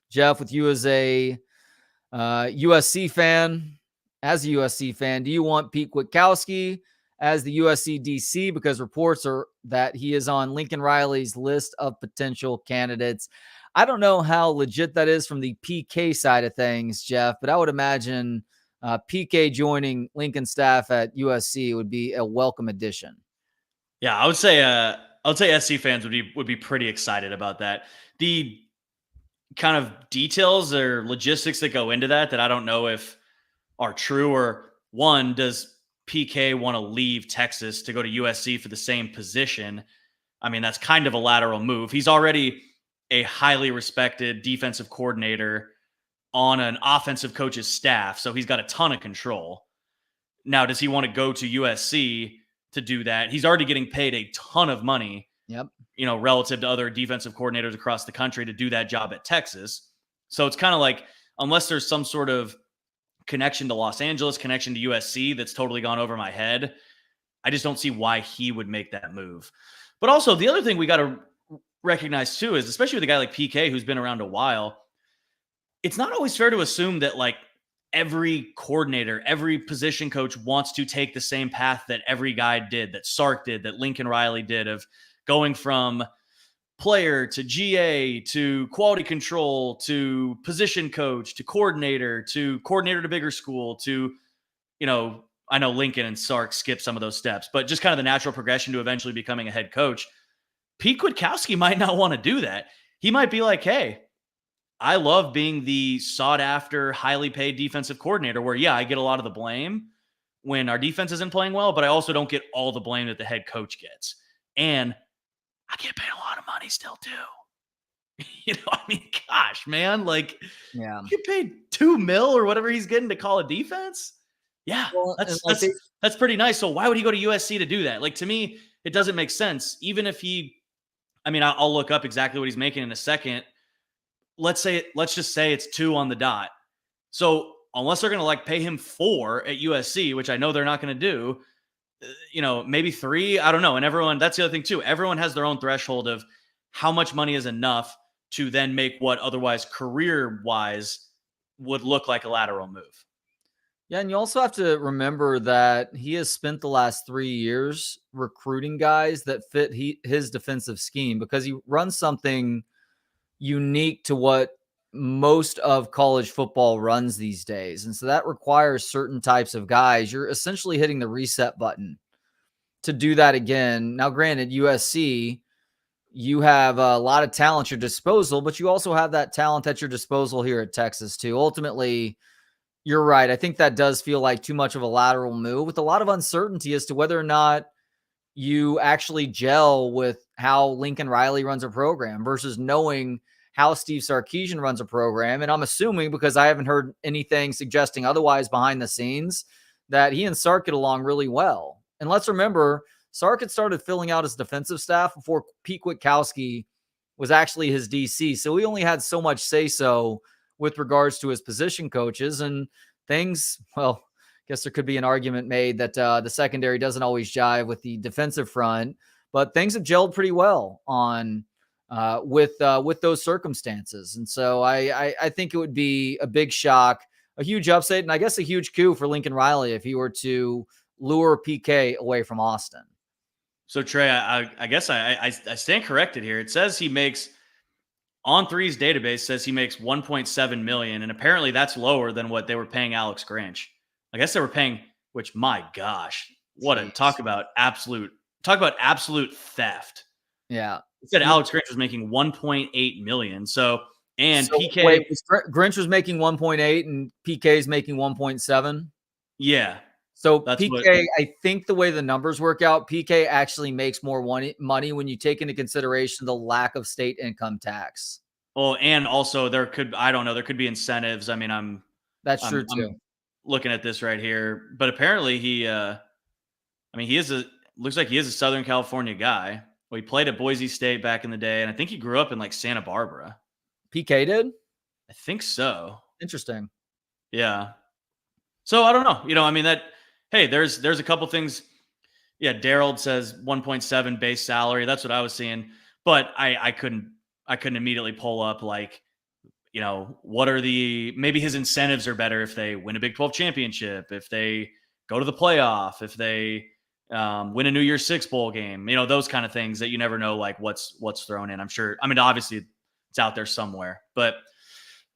Jeff, with you as a USC fan. As a USC fan, do you want Pete Kwiatkowski as the USC DC? Because reports are that he is on Lincoln Riley's list of potential candidates. I don't know how legit that is from the PK side of things, Jeff, but I would imagine PK joining Lincoln staff at USC would be a welcome addition. Yeah, I would say SC fans would be pretty excited about that. The kind of details or logistics that go into that I don't know if are true, or one, does PK want to leave Texas to go to USC for the same position? I mean, that's kind of a lateral move. He's already a highly respected defensive coordinator on an offensive coach's staff, so he's got a ton of control. Now, does he want to go to USC to do that? He's already getting paid a ton of money, relative to other defensive coordinators across the country to do that job at Texas. So it's kind of like, unless there's some sort of connection to Los Angeles, connection to USC that's totally gone over my head, I just don't see why he would make that move. But also, the other thing we got to recognize too is, especially with a guy like PK who's been around a while, it's not always fair to assume that like every coordinator, every position coach wants to take the same path that every guy did, that Sark did, that Lincoln Riley did, of going from player to GA to quality control to position coach to coordinator to bigger school to, I know Lincoln and Sark skip some of those steps, but just kind of the natural progression to eventually becoming a head coach. Pete Kwiatkowski might not want to do that. He might be like, hey, I love being the sought-after, highly paid defensive coordinator where, I get a lot of the blame when our defense isn't playing well, but I also don't get all the blame that the head coach gets. And I get paid a lot of money still, too. Gosh, man, you get paid $2 million or whatever he's getting to call a defense. Yeah, well, that's pretty nice. So why would he go to USC to do that? Like, to me, it doesn't make sense. Even if I'll look up exactly what he's making in a second. Let's just say it's 2 on the dot. So unless they're going to pay him 4 at USC, which I know they're not going to do, maybe 3, I don't know. And everyone, that's the other thing too. Everyone has their own threshold of how much money is enough to then make what otherwise career wise would look like a lateral move. Yeah. And you also have to remember that he has spent the last 3 years recruiting guys that fit his defensive scheme, because he runs something unique to what most of college football runs these days. And so that requires certain types of guys. You're essentially hitting the reset button to do that again. Now, granted, USC, you have a lot of talent at your disposal, but you also have that talent at your disposal here at Texas too. Ultimately, you're right. I think that does feel like too much of a lateral move with a lot of uncertainty as to whether or not you actually gel with how Lincoln Riley runs a program versus knowing how Steve Sarkeesian runs a program. And I'm assuming, because I haven't heard anything suggesting otherwise behind the scenes, that he and Sark get along really well. And let's remember, Sark had started filling out his defensive staff before Pete Kwiatkowski was actually his DC. So he only had so much say-so with regards to his position coaches, and things, well, I guess there could be an argument made that the secondary doesn't always jive with the defensive front, but things have gelled pretty well on with those circumstances. And so I think it would be a big shock, a huge upset, and I guess a huge coup for Lincoln Riley if he were to lure PK away from Austin. So Trey, I guess I stand corrected here. It says he makes, On Three's database says he makes $1.7 million, and apparently that's lower than what they were paying Alex Grinch. I guess they were paying which my gosh, what a talk about absolute theft. Yeah. It said Alex Grinch was making 1.8 million. So PK. Wait, Grinch was making 1.8 and PK is making 1.7. Yeah. So PK, I think the way the numbers work out, PK actually makes more money when you take into consideration the lack of state income tax. Well, and also there could be incentives. I mean, that's true too. I'm looking at this right here, but apparently looks like he is a Southern California guy. Well, he played at Boise State back in the day, and I think he grew up in like Santa Barbara. PK did? I think so. Interesting. Yeah. So I don't know. Hey, there's a couple things. Yeah, Daryl says 1.7 base salary. That's what I was seeing, but I couldn't immediately pull up like, what are maybe his incentives are better if they win a Big 12 championship, if they go to the playoff, if they win a New Year's Six bowl game, those kind of things that you never know, like what's thrown in. I'm sure. Obviously it's out there somewhere, but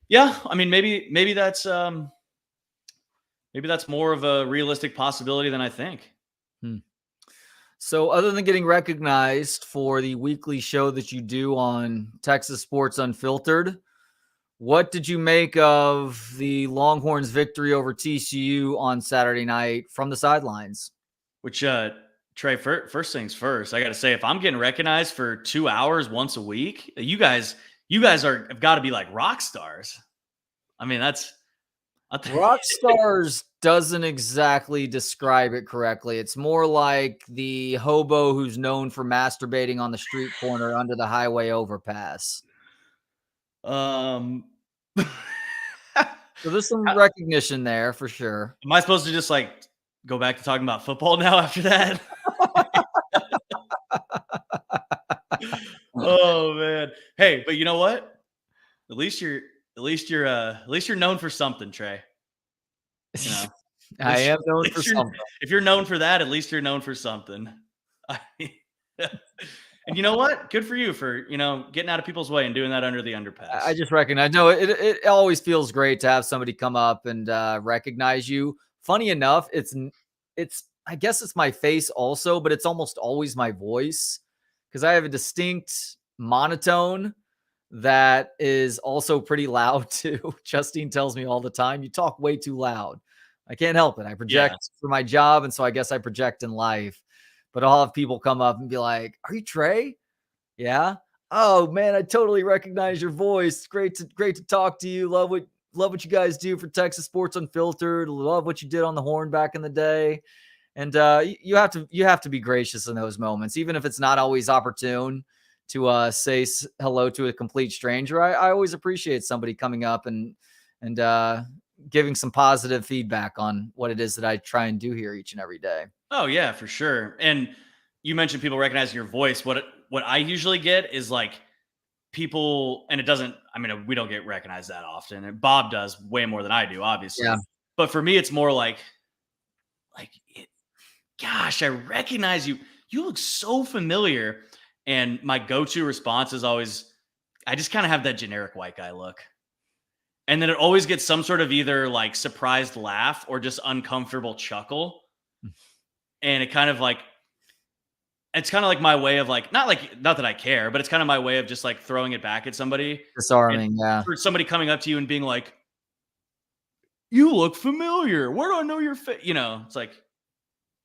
yeah, maybe that's more of a realistic possibility than I think. So other than getting recognized for the weekly show that you do on Texas Sports Unfiltered, what did you make of the Longhorns' victory over TCU on Saturday night from the sidelines? Which, Trey, first things first, I got to say, if I'm getting recognized for 2 hours once a week, you guys have got to be like rock stars. Rock stars doesn't exactly describe it correctly. It's more like the hobo who's known for masturbating on the street corner under the highway overpass. So there's some recognition there for sure. Am I supposed to just like go back to talking about football now after that? Oh man. Hey, but you know what? At least you're known for something, Trey. I am known for something. If you're known for that, at least you're known for something. And you know what? Good for you for, getting out of people's way and doing that under the underpass. I just recognize. No, it always feels great to have somebody come up and recognize you. Funny enough, I guess it's my face also, but it's almost always my voice because I have a distinct monotone that is also pretty loud too. Justine tells me all the time, you talk way too loud. I can't help it. I project for my job, and so I guess I project in life. But I'll have people come up and be like, "Are you Trey?" Yeah. Oh man, I totally recognize your voice. Great to talk to you. Love what you guys do for Texas Sports Unfiltered. Love what you did on the Horn back in the day. And you have to be gracious in those moments, even if it's not always opportune to say hello to a complete stranger. I always appreciate somebody coming up and giving some positive feedback on what it is that I try and do here each and every day. Oh yeah, for sure. And you mentioned people recognizing your voice. What I usually get is like people, and we don't get recognized that often. And Bob does way more than I do, obviously. Yeah. But for me, it's more like, gosh, I recognize you. You look so familiar. And my go-to response is always, I just kind of have that generic white guy look. And then it always gets some sort of either like surprised laugh or just uncomfortable chuckle. And it's kind of like my way of like, not that I care, but it's kind of my way of just like throwing it back at somebody. Disarming, yeah. For somebody coming up to you and being like, you look familiar. Where do I know your face? It's like,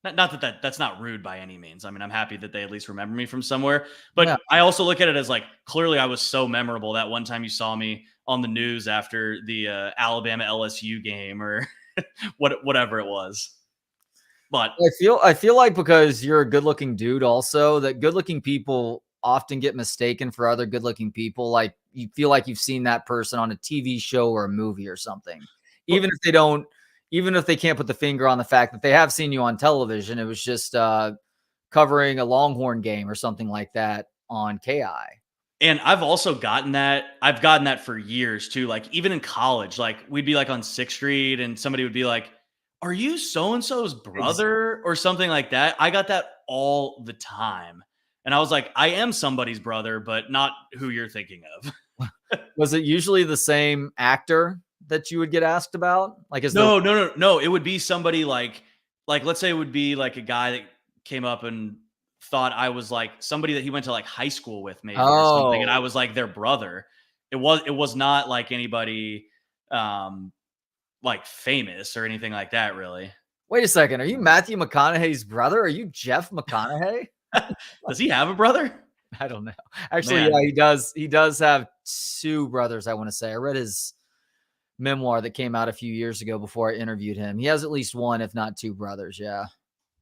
not that's not rude by any means. I'm happy that they at least remember me from somewhere. But yeah. I also look at it as like, clearly I was so memorable that one time you saw me on the news after the Alabama LSU game or whatever it was. But I feel like because you're a good-looking dude also, that good-looking people often get mistaken for other good-looking people. Like you feel like you've seen that person on a TV show or a movie or something. Even if they can't put the finger on the fact that they have seen you on television, it was just covering a Longhorn game or something like that on KI. And I've also gotten that. I've gotten that for years too. Like even in college, like we'd be like on 6th Street and somebody would be like, are you so-and-so's brother or something like that? I got that all the time. And I was like, I am somebody's brother, but not who you're thinking of. Was it usually the same actor that you would get asked about? Like, No. It would be somebody like like, let's say it would be like a guy that came up and thought I was like somebody that he went to like high school with maybe or something. And I was like their brother. It was not like anybody like famous or anything like that, really. Wait a second. Are you Matthew McConaughey's brother? Are you Jeff McConaughey? Does he have a brother? I don't know. Actually, yeah, he does. He does have 2 brothers, I want to say. I read his memoir that came out a few years ago before I interviewed him. He has at least 1, if not 2 brothers. Yeah.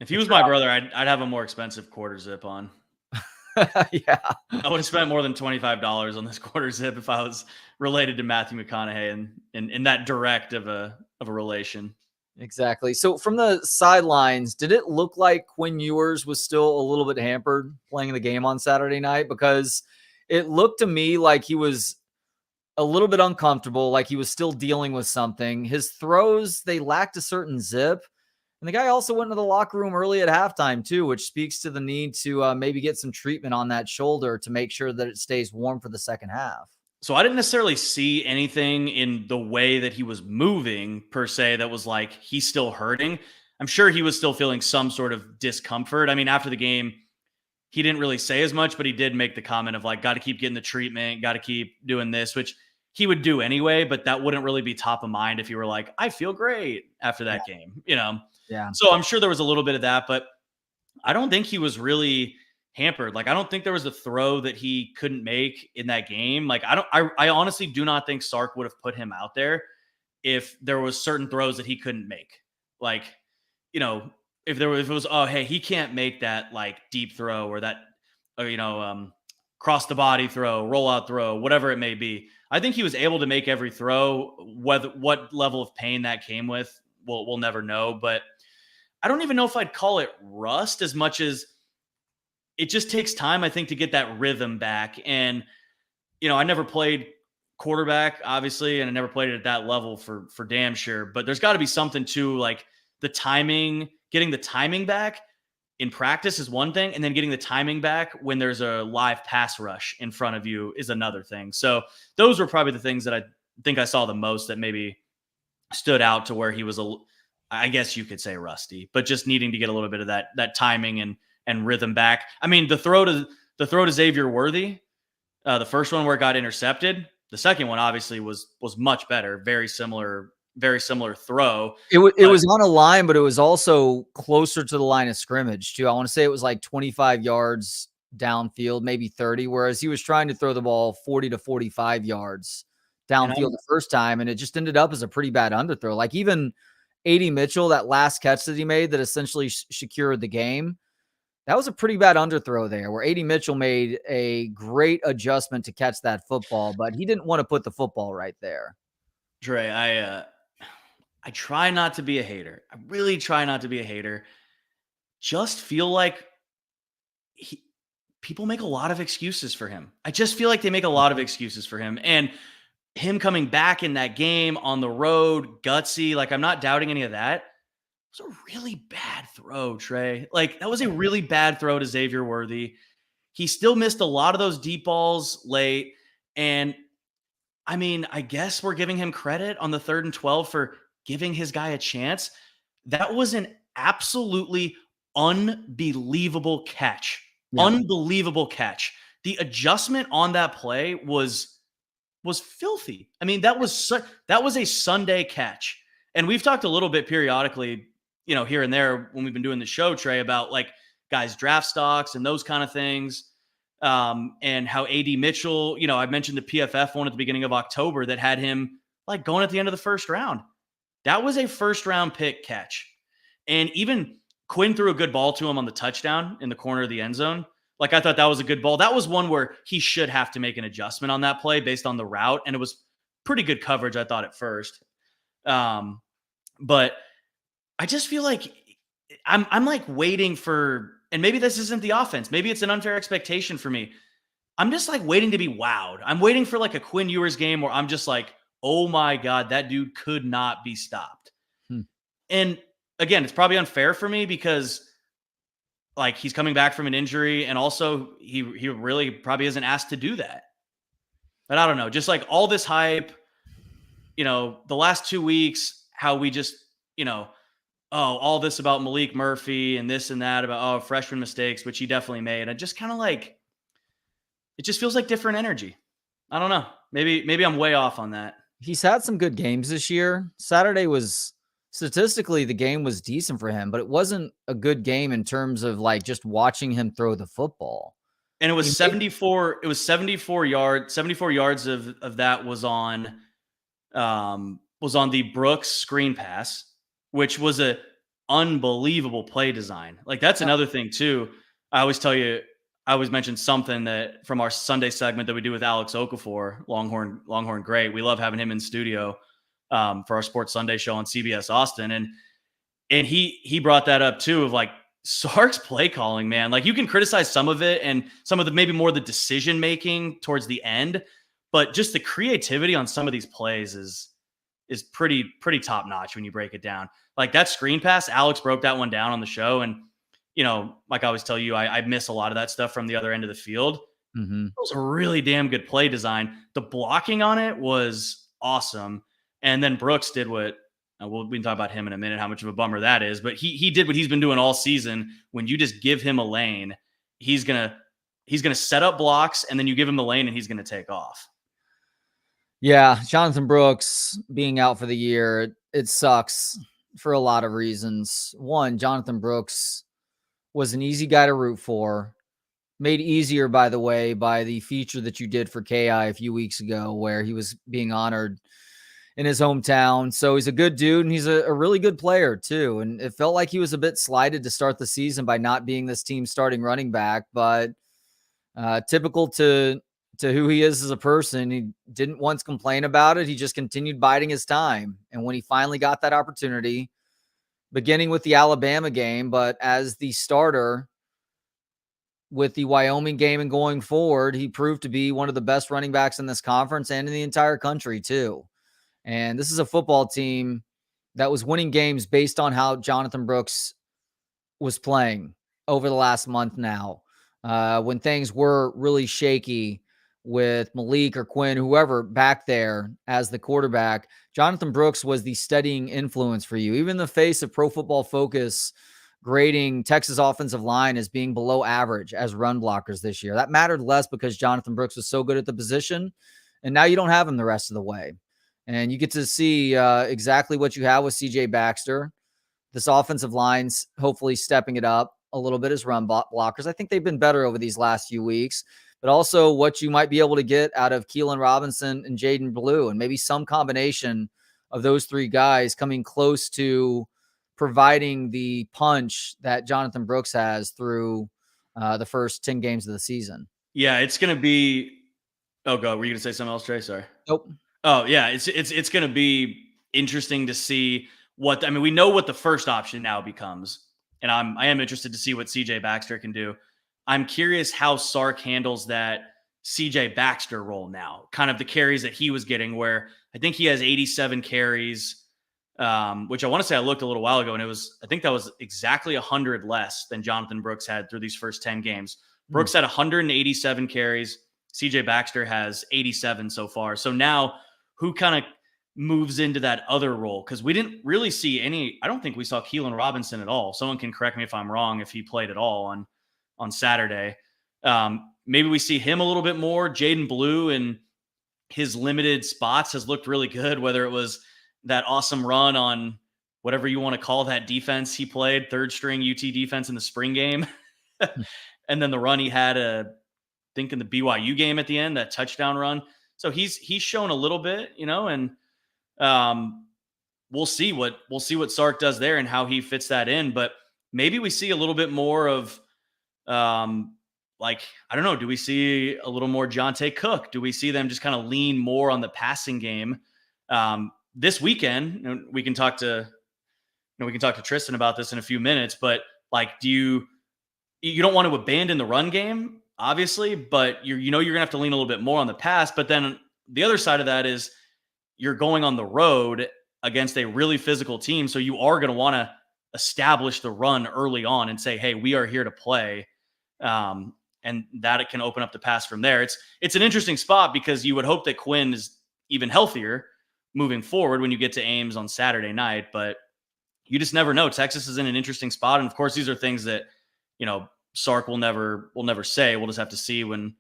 If he was my brother, I'd have a more expensive quarter zip on. Yeah. I would have spent more than $25 on this quarter zip if I was related to Matthew McConaughey and in that direct of a relation. Exactly. So from the sidelines, did it look like Quinn Ewers was still a little bit hampered playing the game on Saturday night? Because it looked to me like he was a little bit uncomfortable, like he was still dealing with something. His throws, they lacked a certain zip. And the guy also went into the locker room early at halftime too, which speaks to the need to maybe get some treatment on that shoulder to make sure that it stays warm for the second half. So I didn't necessarily see anything in the way that he was moving per se that was like he's still hurting. I'm sure he was still feeling some sort of discomfort. I mean, after the game, he didn't really say as much, but he did make the comment of like, got to keep getting the treatment, got to keep doing this, which he would do anyway, but that wouldn't really be top of mind if you were like, I feel great after that game, you know? Yeah. So I'm sure there was a little bit of that, but I don't think he was really hampered. Like, I don't think there was a throw that he couldn't make in that game. Like, I honestly do not think Sark would have put him out there if there was certain throws that he couldn't make. Like, you know, if it was, oh, hey, he can't make that like deep throw or that, cross the body throw, rollout throw, whatever it may be. I think he was able to make every throw. What level of pain that came with, we'll never know. But I don't even know if I'd call it rust as much as it just takes time, I think, to get that rhythm back. And, you know, I never played quarterback, obviously, and I never played it at that level for damn sure. But there's got to be something to like the timing, getting the timing back in practice is one thing. And then getting the timing back when there's a live pass rush in front of you is another thing. So those were probably the things that I think I saw the most that maybe stood out to where he was I guess you could say rusty, but just needing to get a little bit of that timing and rhythm back. I mean, the throw to Xavier Worthy, the first one where it got intercepted. The second one obviously was much better. Very similar throw. It was on a line, but it was also closer to the line of scrimmage too. I want to say it was like 25 yards downfield, maybe 30, whereas he was trying to throw the ball 40 to 45 yards downfield the first time, and it just ended up as a pretty bad underthrow. Like even A.D. Mitchell, that last catch that he made that essentially secured the game, that was a pretty bad underthrow there where A.D. Mitchell made a great adjustment to catch that football, but he didn't want to put the football right there. Trey, I try not to be a hater. I really try not to be a hater. Just feel like people make a lot of excuses for him. I just feel like they make a lot of excuses for him. And him coming back in that game on the road, gutsy, like I'm not doubting any of that. It was a really bad throw, Trey. Like that was a really bad throw to Xavier Worthy. He still missed a lot of those deep balls late. And I mean, I guess we're giving him credit on the 3rd and 12 for giving his guy a chance. That was an absolutely unbelievable catch. Yeah. Unbelievable catch. The adjustment on that play was filthy. I mean, that was a Sunday catch. And we've talked a little bit periodically, you know, here and there when we've been doing the show, Trey, about like guys' draft stocks and those kind of things. And how A.D. Mitchell, you know, I mentioned the PFF one at the beginning of October that had him like going at the end of the first round. That was a first round pick catch. And even Quinn threw a good ball to him on the touchdown in the corner of the end zone. Like I thought that was a good ball. That was one where he should have to make an adjustment on that play based on the route. And it was pretty good coverage, I thought, at first. But I just feel like I'm like waiting for, and maybe this isn't the offense. Maybe it's an unfair expectation for me. I'm just like waiting to be wowed. I'm waiting for like a Quinn Ewers game where I'm just like, oh my God, that dude could not be stopped. And again, it's probably unfair for me because like he's coming back from an injury and also he really probably isn't asked to do that. But I don't know, just like all this hype, you know, the last 2 weeks, how we just, you know, all this about Malik Murphy and this and that about freshman mistakes, which he definitely made. And just kind of like, it just feels like different energy. I don't know. Maybe I'm way off on that. He's had some good games this year. Saturday was statistically the game was decent for him, but it wasn't a good game in terms of like just watching him throw the football. And it was 74. It was 74 yards. 74 yards of that was on the Brooks screen pass, which was a unbelievable play design. Like that's another thing too. I always mention something that from our Sunday segment that we do with Alex Okafor, Longhorn great. We love having him in studio for our Sports Sunday show on CBS Austin. And he brought that up too, of like Sark's play calling, man. Like you can criticize some of it and some of the maybe more the decision making towards the end, but just the creativity on some of these plays is pretty top notch when you break it down. Like that screen pass, Alex broke that one down on the show. And, you know, like I always tell you, I miss a lot of that stuff from the other end of the field. Mm-hmm. It was a really damn good play design. The blocking on it was awesome. And then Brooks did what we can talk about him in a minute, how much of a bummer that is. But he did what he's been doing all season. When you just give him a lane, he's gonna set up blocks, and then you give him the lane, and he's gonna take off. Yeah, Jonathan Brooks being out for the year, it sucks for a lot of reasons. One, Jonathan Brooks was an easy guy to root for. Made easier, by the way, by the feature that you did for KI a few weeks ago, where he was being honored in his hometown. So he's a good dude, and he's a really good player too. And it felt like he was a bit slighted to start the season by not being this team's starting running back, but typical to who he is as a person, he didn't once complain about it. He just continued biding his time. And when he finally got that opportunity, beginning with the Alabama game, but as the starter with the Wyoming game and going forward, he proved to be one of the best running backs in this conference and in the entire country too. And this is a football team that was winning games based on how Jonathan Brooks was playing over the last month now. When things were really shaky with Malik or Quinn, whoever back there as the quarterback, Jonathan Brooks was the steadying influence for you. Even in the face of Pro Football Focus grading Texas offensive line as being below average as run blockers this year, that mattered less because Jonathan Brooks was so good at the position. And now you don't have him the rest of the way. And you get to see exactly what you have with CJ Baxter. This offensive line's hopefully stepping it up a little bit as run blockers. I think they've been better over these last few weeks, but also what you might be able to get out of Keelan Robinson and Jaden Blue, and maybe some combination of those three guys coming close to providing the punch that Jonathan Brooks has through the first 10 games of the season. Yeah, it's going to be – oh, God, were you going to say something else, Trey? Sorry. Nope. Oh, yeah, it's going to be interesting to see what – I mean, we know what the first option now becomes, and I am interested to see what CJ Baxter can do. I'm curious how Sark handles that CJ Baxter role now, kind of the carries that he was getting, where I think he has 87 carries, which I want to say I looked a little while ago, and I think that was exactly 100 less than Jonathan Brooks had through these first 10 games. Brooks had 187 carries. CJ Baxter has 87 so far. So now who kind of moves into that other role? Because we didn't really see I don't think we saw Keelan Robinson at all. Someone can correct me if I'm wrong, if he played at all on Saturday. Maybe we see him a little bit more. Jaden Blue in his limited spots has looked really good, whether it was that awesome run on whatever you want to call that defense he played, third string UT defense in the spring game. And then the run he had in the BYU game at the end, that touchdown run. So he's shown a little bit, and we'll see what Sark does there and how he fits that in. But maybe we see a little bit more of I don't know, do we see a little more Jonte Cook? Do we see them just kind of lean more on the passing game this weekend? We can talk to Tristan about this in a few minutes, but you don't want to abandon the run game, obviously, but you're going to have to lean a little bit more on the pass. But then the other side of that is you're going on the road against a really physical team. So you are going to want to establish the run early on and say, hey, we are here to play. And that it can open up the pass from there. It's an interesting spot because you would hope that Quinn is even healthier moving forward when you get to Ames on Saturday night, but you just never know. Texas is in an interesting spot. And of course, these are things that, Sark will never say. We'll just have to see when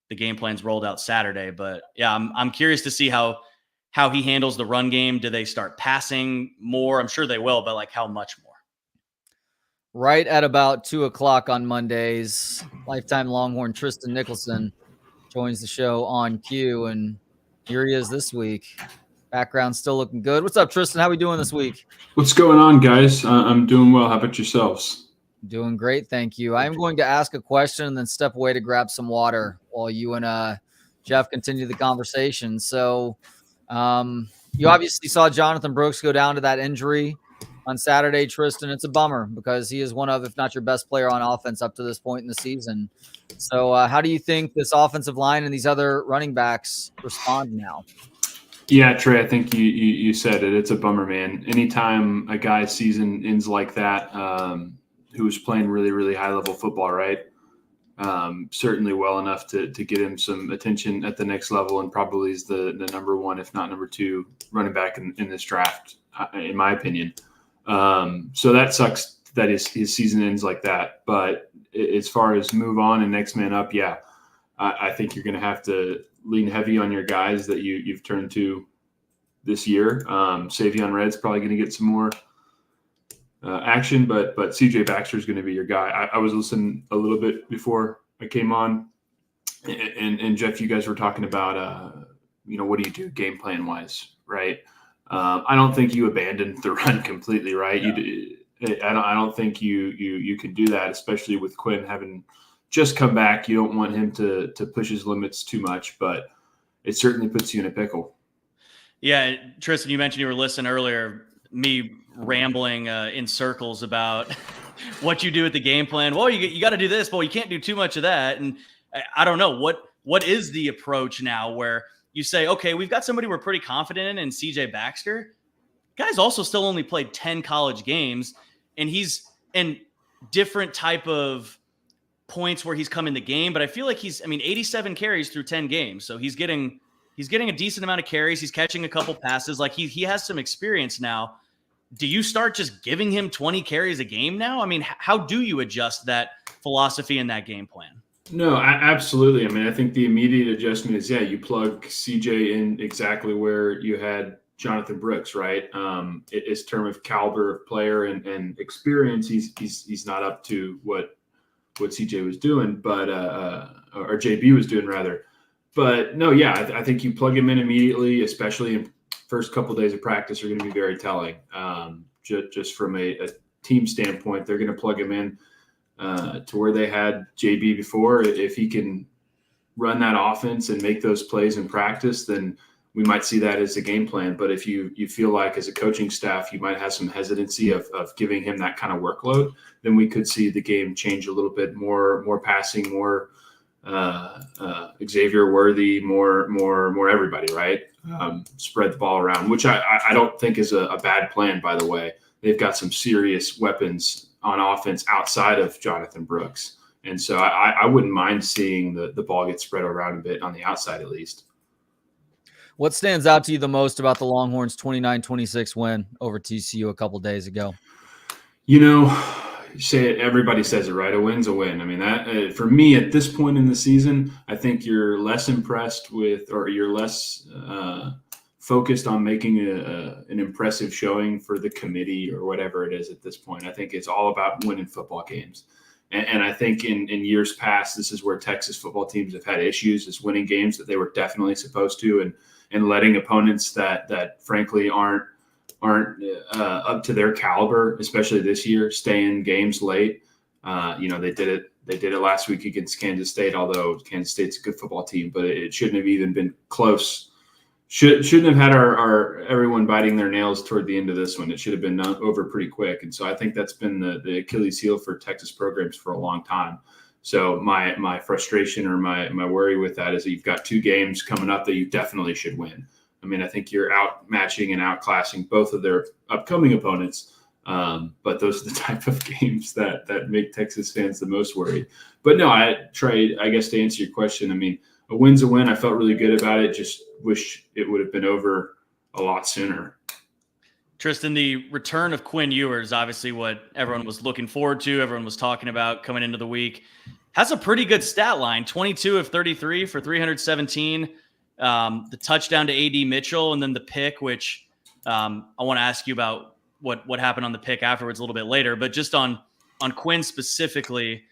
the game plan's rolled out Saturday. But yeah, I'm curious to see how he handles the run game. Do they start passing more? I'm sure they will, but like how much more? Right at about 2:00 on Mondays, lifetime Longhorn Tristan Nicholson joins the show on cue, and here he is this week. Background still looking good. What's up, Tristan? How we doing this week? What's going on, guys? I'm doing well. How about yourselves? Doing great, thank you. I am going to ask a question and then step away to grab some water while you and Jeff continue the conversation. So you obviously saw Jonathan Brooks go down to that injury on Saturday, Tristan. It's a bummer because he is one of, if not your best player on offense up to this point in the season. So how do you think this offensive line and these other running backs respond now? Yeah, Trey, I think you said it. It's a bummer, man. Anytime a guy's season ends like that, who was playing really, really high-level football, right? Certainly well enough to get him some attention at the next level, and probably is the number one, if not number two, running back in this draft, in my opinion. So that sucks that his season ends like that. But as far as move on and next man up, yeah, I think you're going to have to lean heavy on your guys that you've turned to this year. Savion Red's probably going to get some more action, but CJ Baxter is going to be your guy. I was listening a little bit before I came on, and Jeff, you guys were talking about what do you do game plan wise, right? I don't think you abandoned the run completely, right? Yeah. I don't think you can do that, especially with Quinn having just come back. You don't want him to push his limits too much, but it certainly puts you in a pickle. Yeah, Tristan, you mentioned you were listening earlier, me rambling in circles about what you do with the game plan. Well, you got to do this, but you can't do too much of that. And I don't know what is the approach now where you say, okay, we've got somebody we're pretty confident in CJ Baxter. Guy's also still only played 10 college games, and he's in different type of points where he's come in the game. But I feel like 87 carries through 10 games. So he's getting a decent amount of carries. He's catching a couple passes. Like he has some experience now. Do you start just giving him 20 carries a game now? I mean, how do you adjust that philosophy and that game plan? No, absolutely. I mean, I think the immediate adjustment is, you plug CJ in exactly where you had Jonathan Brooks, right? His term of caliber of player and experience, he's not up to what CJ was doing, but or JB was doing rather. But no, I think you plug him in immediately, especially in first couple of days of practice, are going to be very telling. Just from a team standpoint, they're going to plug him in to where they had JB before. If he can run that offense and make those plays in practice, then we might see that as a game plan. But if you feel like as a coaching staff, you might have some hesitancy of giving him that kind of workload, then we could see the game change a little bit, more passing, more Xavier Worthy, more everybody, right? Spread the ball around, which I don't think is a bad plan, by the way. They've got some serious weapons on offense outside of Jonathan Brooks. And so I wouldn't mind seeing the ball get spread around a bit on the outside at least. What stands out to you the most about the Longhorns' 29-26 win over TCU a couple days ago? Everybody says it, right? A win's a win. I mean, that for me at this point in the season, I think you're less impressed with, or you're less focused on making an impressive showing for the committee or whatever it is at this point. I think it's all about winning football games. And I think in years past, this is where Texas football teams have had issues, is winning games that they were definitely supposed to, and letting opponents that frankly aren't up to their caliber, especially this year, stay in games late. They did it last week against Kansas State, although Kansas State's a good football team, but it shouldn't have even been close. Shouldn't have had our everyone biting their nails toward the end of this one. It should have been over pretty quick. And so I think that's been the Achilles heel for Texas programs for a long time. So my frustration or my worry with that is that you've got two games coming up that you definitely should win. I mean, I think you're outmatching and outclassing both of their upcoming opponents. But those are the type of games that make Texas fans the most worried. But no, Trey, I guess to answer your question, I mean, a win's a win. I felt really good about it. Just wish it would have been over a lot sooner. Tristan, the return of Quinn Ewers, obviously what everyone was looking forward to, everyone was talking about coming into the week, has a pretty good stat line, 22 of 33 for 317, the touchdown to A.D. Mitchell, and then the pick, which I want to ask you about what happened on the pick afterwards a little bit later, but just on Quinn specifically,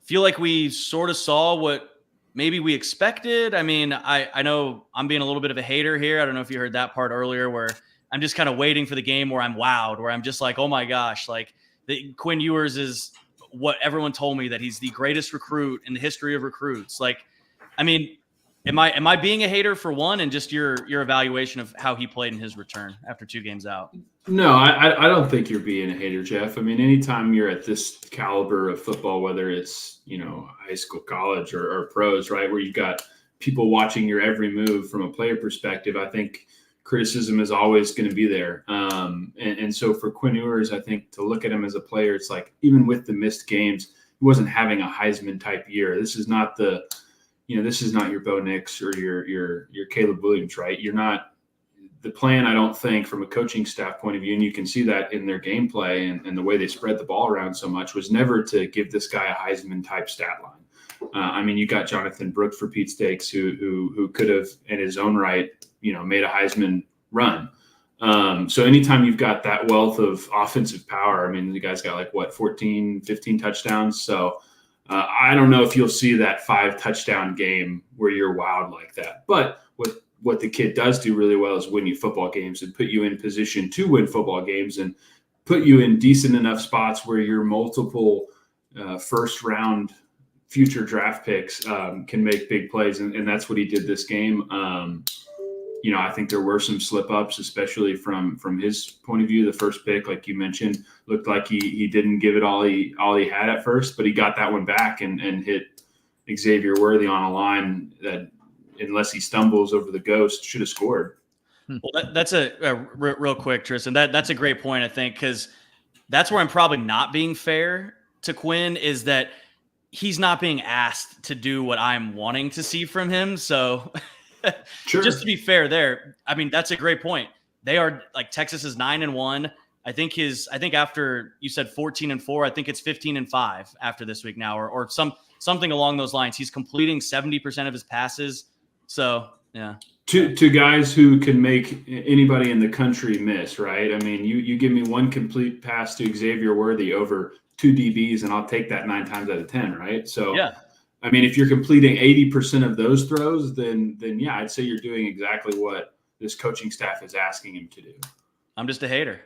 feel like we sort of saw what maybe we expected. I mean, I know I'm being a little bit of a hater here. I don't know if you heard that part earlier where I'm just kind of waiting for the game where I'm wowed, where I'm just like, oh my gosh, like Quinn Ewers is what everyone told me, that he's the greatest recruit in the history of recruits. Like, I mean, am I being a hater for one, and just your evaluation of how he played in his return after 2 games out? No, I don't think you're being a hater, Jeff. I mean, anytime you're at this caliber of football, whether it's, high school, college, or pros, right, where you've got people watching your every move from a player perspective, I think criticism is always going to be there. And so for Quinn Ewers, I think to look at him as a player, it's like, even with the missed games, he wasn't having a Heisman type year. This is not this is not your Bo Nix or your Caleb Williams, right? You're not the plan. I don't think, from a coaching staff point of view, and you can see that in their gameplay and the way they spread the ball around so much, was never to give this guy a Heisman type stat line. I mean, you got Jonathan Brooks, for Pete's sakes, who could have, in his own right, made a Heisman run. So anytime you've got that wealth of offensive power, I mean, the guy's got 14, 15 touchdowns. So I don't know if you'll see that 5 touchdown game where you're wowed like that. But what the kid does do really well is win you football games and put you in position to win football games and put you in decent enough spots where your multiple first round future draft picks can make big plays. And that's what he did this game. I think there were some slip ups, especially from his point of view. The first pick, like you mentioned, looked like he didn't give it all he had at first, but he got that one back and hit Xavier Worthy on a line that, unless he stumbles over the ghost, should have scored. Well, that's a real quick, Tristan. That's a great point, I think, because that's where I'm probably not being fair to Quinn, is that he's not being asked to do what I'm wanting to see from him. So sure. Just to be fair there, I mean, that's a great point. They are, like, Texas is 9-1. I think after you said 14-4, I think it's 15-5 after this week now, or something along those lines. He's completing 70% of his passes. So, yeah. Two guys who can make anybody in the country miss, right? I mean, you give me one complete pass to Xavier Worthy over 2 DBs, and I'll take that 9 times out of 10, right? So, yeah. I mean, if you're completing 80% of those throws, then yeah, I'd say you're doing exactly what this coaching staff is asking him to do. I'm just a hater.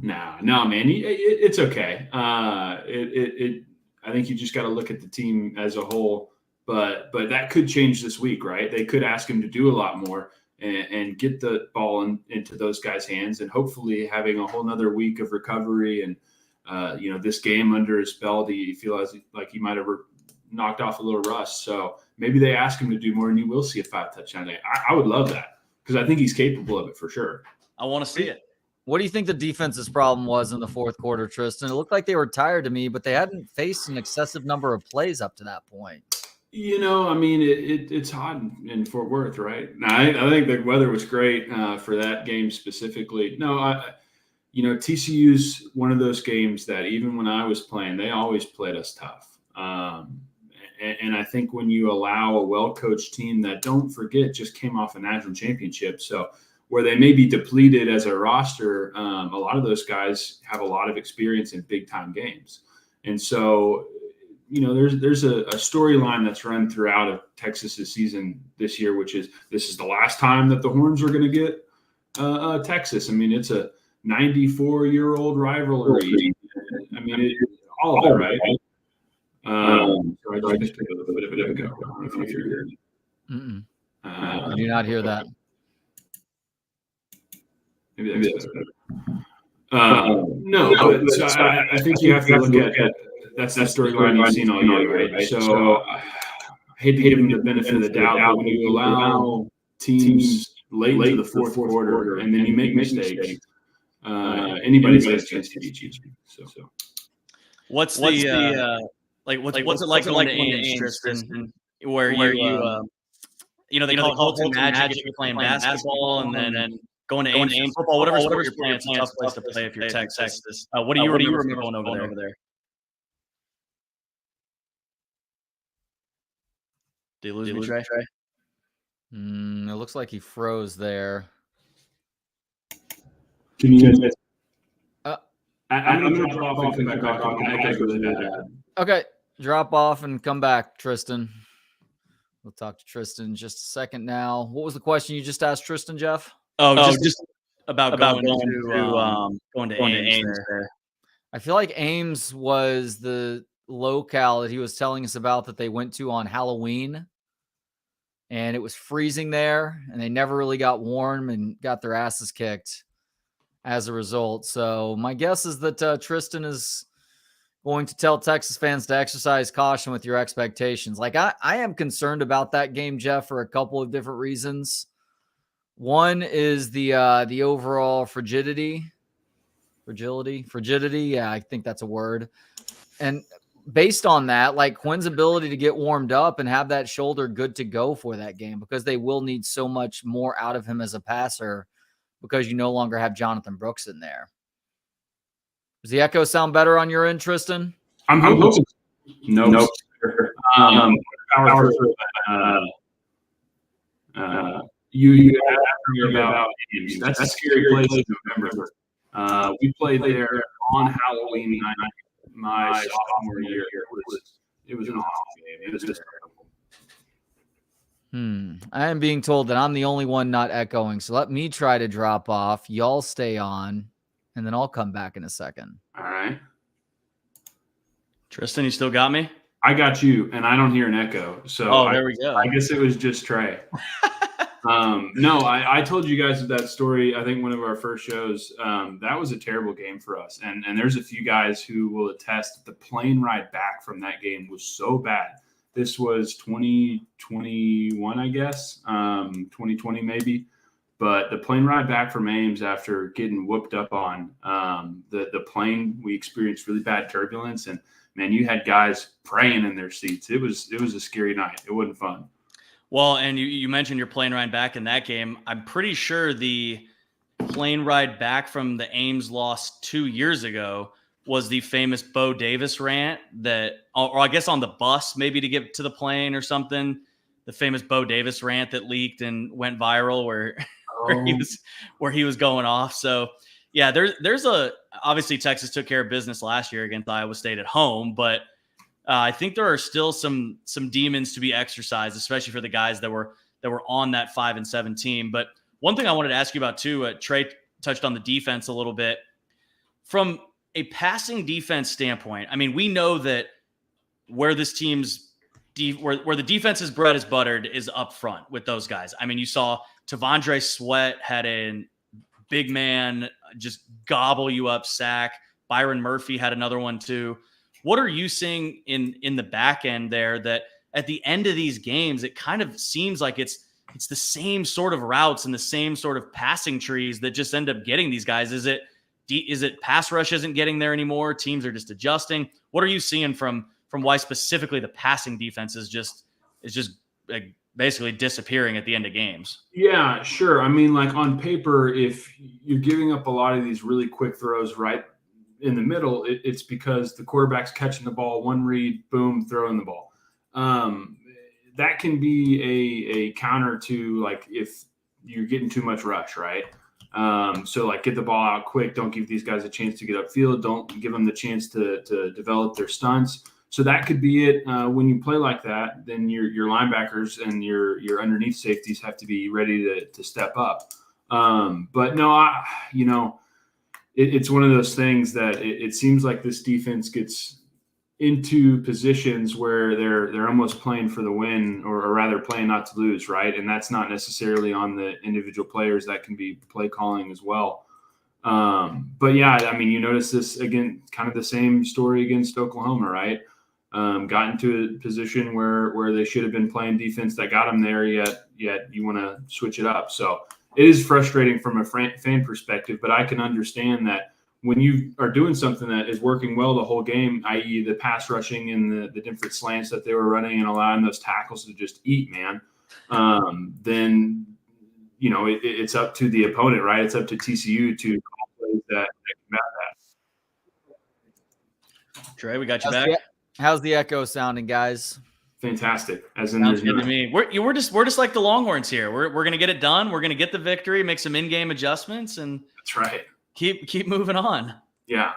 No, man, it's okay. I think you just got to look at the team as a whole. But that could change this week, right? They could ask him to do a lot more and get the ball into those guys' hands, and hopefully having a whole nother week of recovery and this game under his belt, he feels like he might have knocked off a little rust. So maybe they ask him to do more, and you will see a 5 touchdown day. I would love that, because I think he's capable of it for sure. I want to see it. What do you think the defense's problem was in the fourth quarter, Tristan? It looked like they were tired to me, but they hadn't faced an excessive number of plays up to that point. I mean, it's hot in Fort Worth, right? Now, I think the weather was great for that game specifically. No, TCU's one of those games that even when I was playing, they always played us tough. And I think when you allow a well-coached team that, don't forget, just came off a national championship, so where they may be depleted as a roster, a lot of those guys have a lot of experience in big-time games. And so – there's a storyline that's run throughout of Texas's season this year, which is this is the last time that the Horns are going to get Texas. I mean, it's a 94-year-old rivalry. I mean, all of it, right? I just took a little bit of an echo. I don't know if you hear it. I do not hear that. Maybe that's better. No, but so I think you have to look at that's that storyline you've seen all year, right? So I hate to give them the benefit of the doubt, but when you allow teams late into the fourth quarter and then you make mistakes, anybody's got a chance to beat you. So what's it like going to Ames, Tristan, where you they call it Holton Magic if you're playing basketball, and then going to Ames football, whatever sport you're playing, it's a tough place to play if you're Texas. What do you remember going over there? Did you lose me, Trey? It looks like he froze there. Can you guys? I'm going to drop off and come back on. Okay, drop off and come back, Tristan. We'll talk to Tristan in just a second now. What was the question you just asked Tristan, Jeff? Just about going to Ames there. I feel like Ames was the locale that he was telling us about that they went to on Halloween. And it was freezing there, and they never really got warm and got their asses kicked as a result. So my guess is that Tristan is going to tell Texas fans to exercise caution with your expectations. Like I am concerned about that game, Jeff, for a couple of different reasons. One is the overall fragility. Yeah, I think that's a word. And based on that, like Quinn's ability to get warmed up and have that shoulder good to go for that game, because they will need so much more out of him as a passer because you no longer have Jonathan Brooks in there. Does the echo sound better on your end, Tristan? I'm hoping. Nope. You asked me about Ames. That's a scary place in November. We played there on Halloween night. My sophomore year, it was an awesome game. It was just terrible. I am being told that I'm the only one not echoing, so let me try to drop off. Y'all stay on, and then I'll come back in a second. All right. Tristan, you still got me? I got you, and I don't hear an echo. So there we go. I guess it was just Trey. No, I told you guys that story, I think one of our first shows. That was a terrible game for us. And there's a few guys who will attest that the plane ride back from that game was so bad. This was 2021, I guess, 2020 maybe. But the plane ride back from Ames after getting whooped up on the plane, we experienced really bad turbulence. And, man, you had guys praying in their seats. It was a scary night. It wasn't fun. Well, and you mentioned your plane ride back in that game. I'm pretty sure the plane ride back from the Ames loss 2 years ago was the famous Bo Davis rant or I guess on the bus, maybe to get to the plane or something. The famous Bo Davis rant that leaked and went viral where he was going off. So yeah, there's obviously Texas took care of business last year against Iowa State at home, but I think there are still some demons to be exercised, especially for the guys that were on that 5-7 team. But one thing I wanted to ask you about too, Trey touched on the defense a little bit. From a passing defense standpoint, I mean, we know that where this team's where the defense's bread is buttered is up front with those guys. I mean, you saw Tavondre Sweat had a big man just gobble you up sack. Byron Murphy had another one too. What are you seeing in the back end there that at the end of these games, it kind of seems like it's the same sort of routes and the same sort of passing trees that just end up getting these guys? Is it pass rush isn't getting there anymore? Teams are just adjusting. What are you seeing from why specifically the passing defense is just like basically disappearing at the end of games? Yeah, sure. I mean, like on paper, if you're giving up a lot of these really quick throws right in the middle, it's because the quarterback's catching the ball, one read, boom, throwing the ball. That can be a counter to like if you're getting too much rush, right? So like get the ball out quick. Don't give these guys a chance to get upfield. Don't give them the chance to develop their stunts. So that could be it. When you play like that, then your linebackers and your underneath safeties have to be ready to step up. But no, it's one of those things that it seems like this defense gets into positions where they're almost playing for the win or rather playing not to lose, right? And that's not necessarily on the individual players. That can be play calling as well. But yeah, I mean, you notice this again, kind of the same story against Oklahoma, right? Got into a position where they should have been playing defense that got them there, yet you want to switch it up. So it is frustrating from a fan perspective, but I can understand that when you are doing something that is working well the whole game, i.e. the pass rushing and the different slants that they were running and allowing those tackles to just eat, man, then it's up to the opponent, right? It's up to TCU to call plays that combat that. Trey, we got you back. How's the echo sounding, guys? Fantastic. As in, sounds there's good to me. We're just like the Longhorns here. We're gonna get it done. We're gonna get the victory, make some in-game adjustments, and that's right. Keep moving on. Yeah.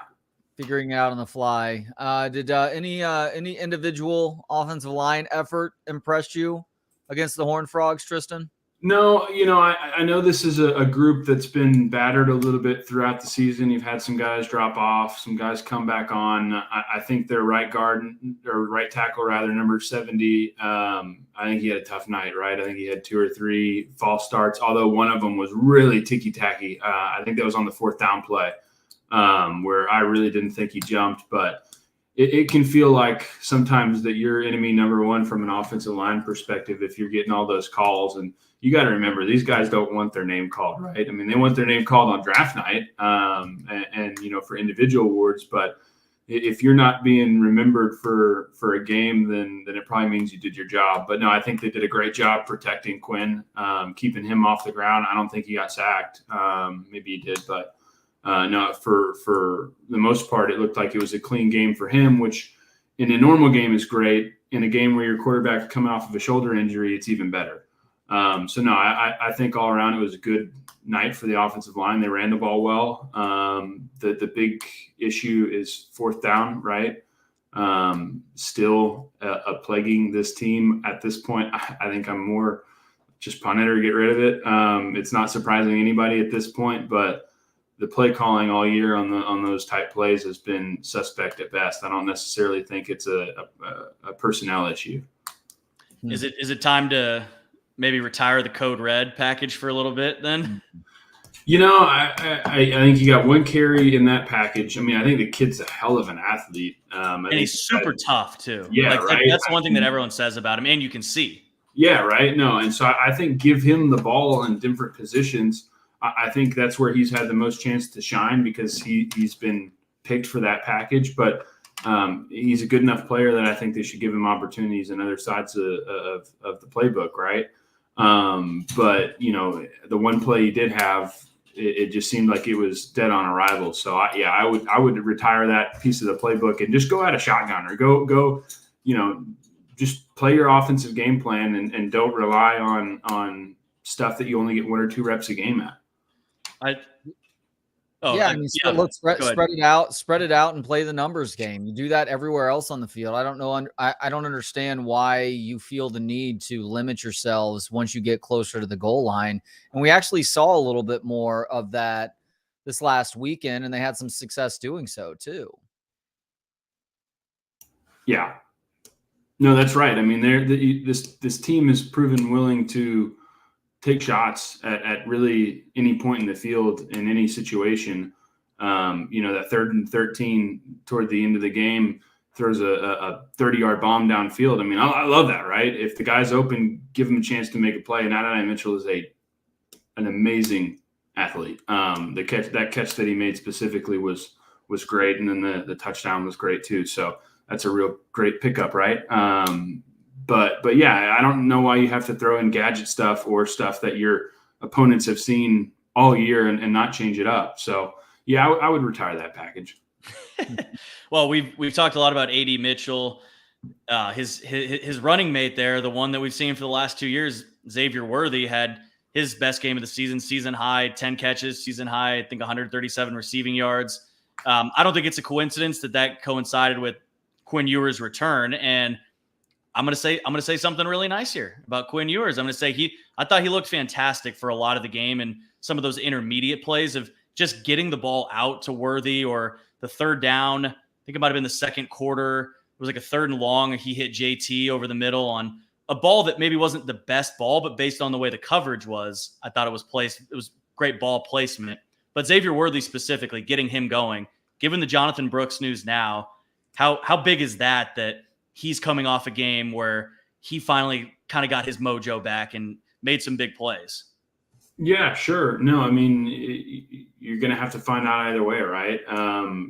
Figuring it out on the fly. Did any individual offensive line effort impress you against the Horned Frogs, Tristan? No, I know this is a group that's been battered a little bit throughout the season. You've had some guys drop off, some guys come back on. I think their right tackle, number 70. I think he had a tough night, right? I think he had 2 or 3 false starts, although one of them was really ticky-tacky. I think that was on the 4th down play where I really didn't think he jumped, but it can feel like sometimes that you're enemy number one from an offensive line perspective if you're getting all those calls. And you got to remember, these guys don't want their name called, right? I mean, they want their name called on draft night and for individual awards. But if you're not being remembered for a game, then it probably means you did your job. But no, I think they did a great job protecting Quinn, keeping him off the ground. I don't think he got sacked. Maybe he did, but no, for the most part, it looked like it was a clean game for him, which in a normal game is great. In a game where your quarterback is coming off of a shoulder injury, it's even better. So no, I think all around it was a good night for the offensive line. They ran the ball well. The big issue is 4th down, right? Still plaguing this team at this point. I think I'm more just punt it or get rid of it. It's not surprising anybody at this point, but the play calling all year on those type plays has been suspect at best. I don't necessarily think it's a personnel issue. Is it time to maybe retire the Code Red package for a little bit then? I think you got 1 carry in that package. I mean, I think the kid's a hell of an athlete. And he's super tough too. Yeah, right. That's the one thing that everyone says about him, and you can see. Yeah, right. No, and so I think give him the ball in different positions. I think that's where he's had the most chance to shine because he's been picked for that package. But he's a good enough player that I think they should give him opportunities in other sides of the playbook, right? But, the one play he did have, it just seemed like it was dead on arrival. So, I would retire that piece of the playbook and just go at a shotgun or go just play your offensive game plan and don't rely on stuff that you only get 1 or 2 reps a game at. Spread it out and play the numbers game. You do that everywhere else on the field. I don't know. I don't understand why you feel the need to limit yourselves once you get closer to the goal line. And we actually saw a little bit more of that this last weekend, and they had some success doing so too. Yeah, no, that's right. I mean, this team has proven willing to take shots at really any point in the field in any situation. That 3rd and 13 toward the end of the game throws a 30-yard bomb downfield. I mean, I love that, right? If the guy's open, give him a chance to make a play. And Adonai Mitchell is an amazing athlete. That catch that he made specifically was great, and then the touchdown was great too. So that's a real great pickup, right? But yeah, I don't know why you have to throw in gadget stuff or stuff that your opponents have seen all year and not change it up. So yeah, I would retire that package. Well, we've talked a lot about AD Mitchell, his running mate there, the one that we've seen for the last 2 years. Xavier Worthy had his best game of the season high, 10 catches, season high, I think 137 receiving yards. I don't think it's a coincidence that coincided with Quinn Ewers' return. And I'm gonna say something really nice here about Quinn Ewers. I'm gonna say I thought he looked fantastic for a lot of the game and some of those intermediate plays of just getting the ball out to Worthy or the 3rd down. I think it might have been the 2nd quarter. It was like a 3rd and long, and he hit JT over the middle on a ball that maybe wasn't the best ball, but based on the way the coverage was, I thought it was placed. It was great ball placement. But Xavier Worthy specifically, getting him going, given the Jonathan Brooks news now, how big is that he's coming off a game where he finally kind of got his mojo back and made some big plays? Yeah, sure. No, I mean, you're going to have to find out either way, right?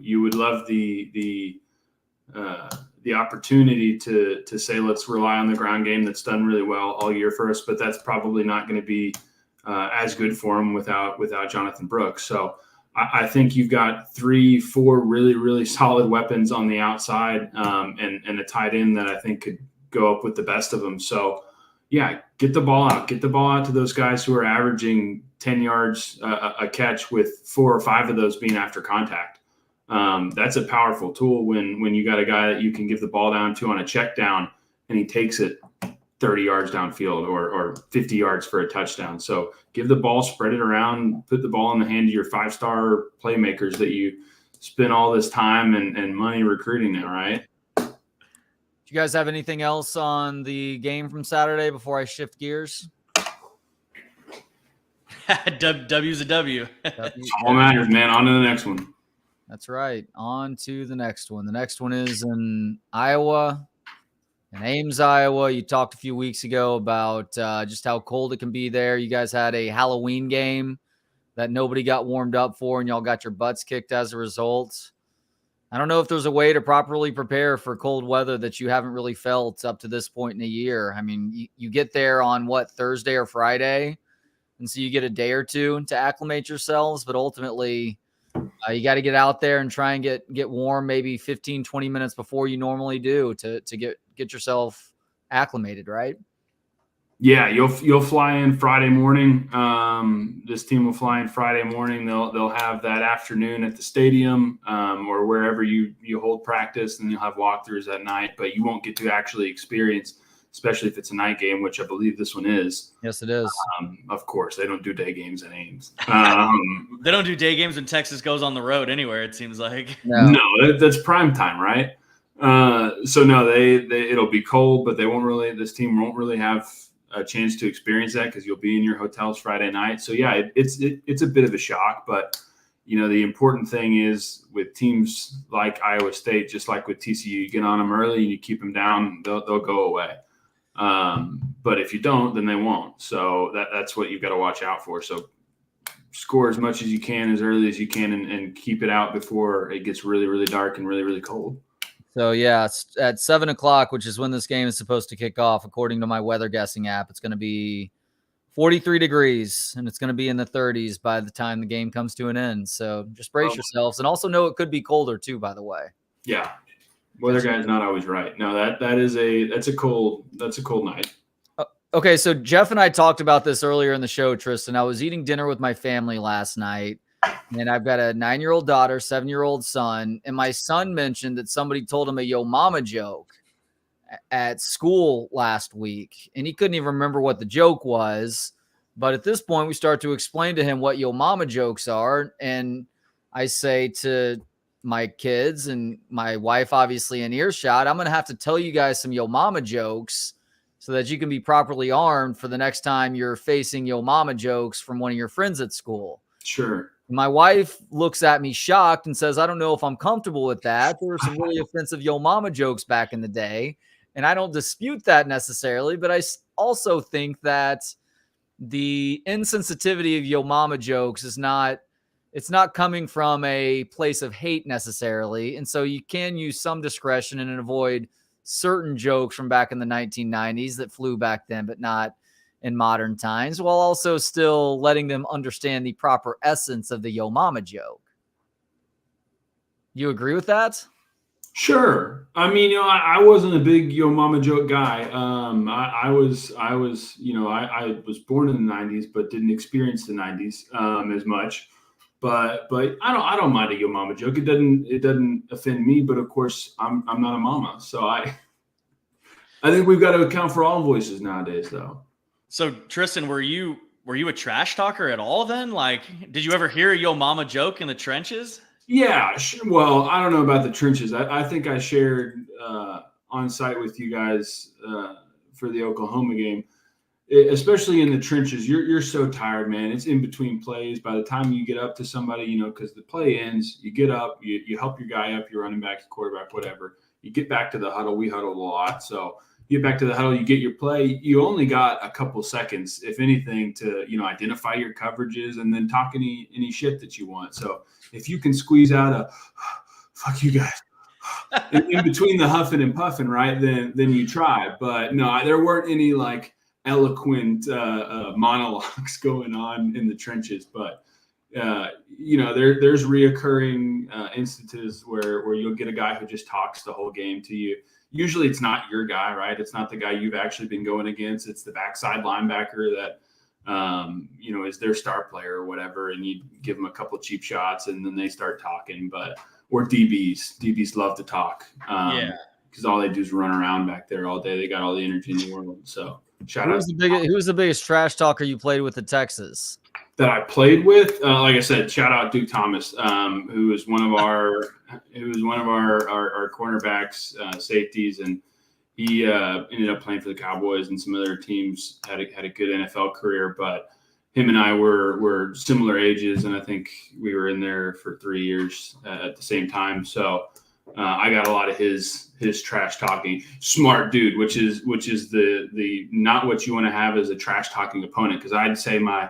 You would love the opportunity to say, let's rely on the ground game that's done really well all year for us, but that's probably not going to be as good for him without Jonathan Brooks. So I think you've got 3-4 really, really solid weapons on the outside, and a tight end that I think could go up with the best of them. So, yeah, get the ball out. Get the ball out to those guys who are averaging 10 yards a catch, with 4 or 5 of those being after contact. That's a powerful tool when you got a guy that you can give the ball down to on a check down and he takes it 30 yards downfield or 50 yards for a touchdown. So give the ball, spread it around, put the ball in the hand of your 5-star playmakers that you spend all this time and money recruiting now, right? Do you guys have anything else on the game from Saturday before I shift gears? W's a W. All matters, man. On to the next one. That's right. On to the next one. The next one is in Iowa. In Ames, Iowa. You talked a few weeks ago about just how cold it can be there. You guys had a Halloween game that nobody got warmed up for, and y'all got your butts kicked as a result. I don't know if there's a way to properly prepare for cold weather that you haven't really felt up to this point in a year. I mean, you get there on Thursday or Friday, and so you get a day or two to acclimate yourselves, but ultimately you got to get out there and try and get warm maybe 15, 20 minutes before you normally do to get yourself acclimated, right? Yeah, you'll fly in Friday morning. This team will fly in Friday morning. They'll have that afternoon at the stadium or wherever you hold practice, and you'll have walkthroughs at night. But you won't get to actually experience, especially if it's a night game, which I believe this one is. Yes, it is. Of course, they don't do day games at Ames. They don't do day games when Texas goes on the road anywhere, it seems like. No, that's prime time, right? So no, it'll be cold, but this team won't really have a chance to experience that because you'll be in your hotels Friday night. So yeah, it's a bit of a shock, but the important thing is with teams like Iowa State, just like with TCU, you get on them early and you keep them down, they'll go away. But if you don't, then they won't. So that's what you've got to watch out for. So score as much as you can, as early as you can, and keep it out before it gets really, really dark and really, really cold. So, yeah, it's at 7 o'clock, which is when this game is supposed to kick off. According to my weather guessing app, it's going to be 43 degrees, and it's going to be in the 30s by the time the game comes to an end. So just brace yourselves. And also know it could be colder, too, by the way. Yeah. Weather guy's not always right. No, that's a cold night. Okay, so Jeff and I talked about this earlier in the show, Tristan. I was eating dinner with my family last night, and I've got a 9-year-old daughter, 7-year-old son, and my son mentioned that somebody told him a yo mama joke at school last week, and he couldn't even remember what the joke was. But at this point, we start to explain to him what yo mama jokes are, and I say to my kids and my wife, obviously in earshot, I'm going to have to tell you guys some yo mama jokes so that you can be properly armed for the next time you're facing yo mama jokes from one of your friends at school. Sure. My wife looks at me shocked and says, I don't know if I'm comfortable with that. There were some really offensive yo mama jokes back in the day, and I don't dispute that necessarily, but I also think that the insensitivity of yo mama jokes is not coming from a place of hate necessarily. And so you can use some discretion and avoid certain jokes from back in the 1990s that flew back then, but not in modern times, while also still letting them understand the proper essence of the yo mama joke. You agree with that? Sure. I mean, I wasn't a big yo mama joke guy. I was born in the 90s, but didn't experience the 90s as much. But I don't mind a yo mama joke. It doesn't offend me. But of course, I'm not a mama, so I think we've got to account for all voices nowadays, though. So Tristan, were you a trash talker at all then? Like, did you ever hear a yo mama joke in the trenches? Yeah, sure. Well, I don't know about the trenches. I think I shared on site with you guys for the Oklahoma game. Especially in the trenches, you're so tired, man. It's in between plays. By the time you get up to somebody, because the play ends, you get up, you help your guy up, your running back, your quarterback, whatever. You get back to the huddle. We huddled a lot. So you get back to the huddle, you get your play. You only got a couple seconds, if anything, to, identify your coverages and then talk any shit that you want. So if you can squeeze out a fuck you guys in between the huffing and puffing, right, then you try. But no, there weren't any like eloquent monologues going on in the trenches, but there's reoccurring instances where you'll get a guy who just talks the whole game to you. Usually it's not your guy, right? It's not the guy you've actually been going against. It's the backside linebacker that is their star player or whatever, and you give them a couple of cheap shots and then they start talking. Or DBs love to talk because all they do is run around back there all day. They got all the energy in the world. So shout out. Who's the biggest trash talker you played with at Texas? That I played with, like I said, shout out Duke Thomas, who was one of our cornerbacks, safeties, and he ended up playing for the Cowboys and some other teams. Had a good NFL career, but him and I were similar ages, and I think we were in there for 3 years at the same time. So I got a lot of his trash talking. Smart dude, which is the not what you want to have as a trash talking opponent, because I'd say my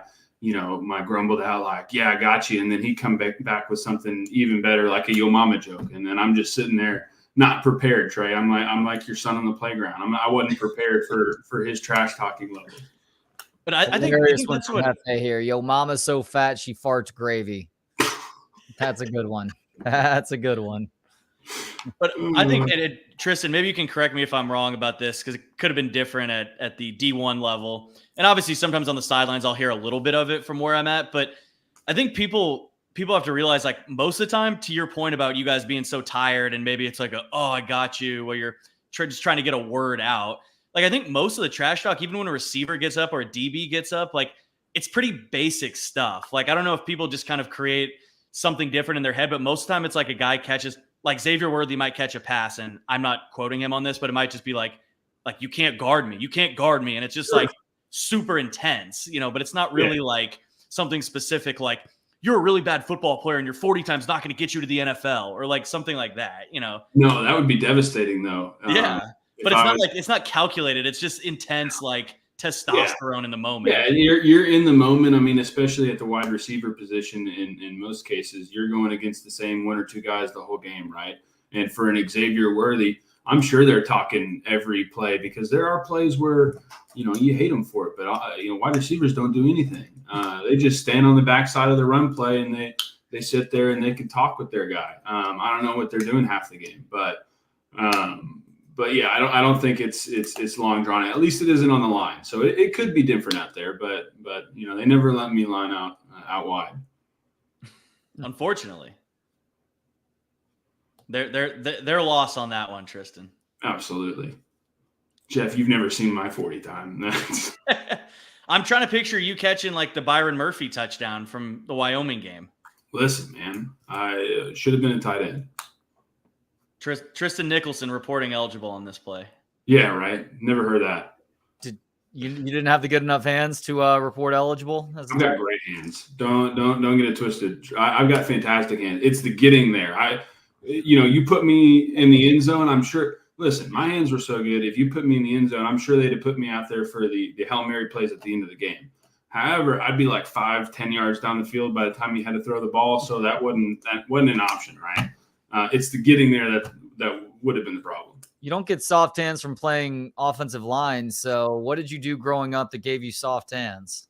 grumbled out like, yeah, I got you. And then he'd come back with something even better, like a yo mama joke. And then I'm just sitting there not prepared, Trey. I'm like your son on the playground. I wasn't prepared for his trash talking level. But I think that's what I say here. Yo mama's so fat, she farts gravy. That's a good one. That's a good one. But I think, Tristan, maybe you can correct me if I'm wrong about this, because it could have been different at the D1 level. And obviously sometimes on the sidelines, I'll hear a little bit of it from where I'm at. But I think people have to realize, like, most of the time, to your point about you guys being so tired, and maybe it's like I got you, where you're just trying to get a word out. Like, I think most of the trash talk, even when a receiver gets up or a DB gets up, like, it's pretty basic stuff. Like, I don't know if people just kind of create something different in their head, but most of the time it's like a guy catches, like Xavier Worthy might catch a pass, and I'm not quoting him on this, but it might just be like you can't guard me. You can't guard me. And it's just like super intense, but it's not really like something specific, like you're a really bad football player and your 40 times not going to get you to the NFL or like something like that, No, that would be devastating though. Yeah. But it's not calculated. It's just intense, like testosterone in the moment. Yeah, you're in the moment. I mean, especially at the wide receiver position, in most cases, you're going against the same one or two guys the whole game, right? And for an Xavier Worthy, I'm sure they're talking every play, because there are plays where you hate them for it, but wide receivers don't do anything. They just stand on the backside of the run play and they sit there and they can talk with their guy. I don't know what they're doing half the game, but yeah, I don't think it's long drawn. At least it isn't on the line. So it could be different out there, but they never let me line out wide. Unfortunately, they're lost on that one, Tristan. Absolutely, Jeff. You've never seen my 40 time. I'm trying to picture you catching like the Byron Murphy touchdown from the Wyoming game. Listen, man, I should have been a tight end. Tristan Nicholson reporting eligible on this play. Yeah, right. Never heard that. You didn't have the good enough hands to report eligible? I've got great hands. Don't get it twisted. I've got fantastic hands. It's the getting there. You put me in the end zone, I'm sure. Listen, my hands were so good. If you put me in the end zone, I'm sure they'd have put me out there for the Hail Mary plays at the end of the game. However, I'd be like 5-10 yards down the field by the time you had to throw the ball, so that wasn't an option, right? It's the getting there that would have been the problem. You don't get soft hands from playing offensive line. So what did you do growing up that gave you soft hands?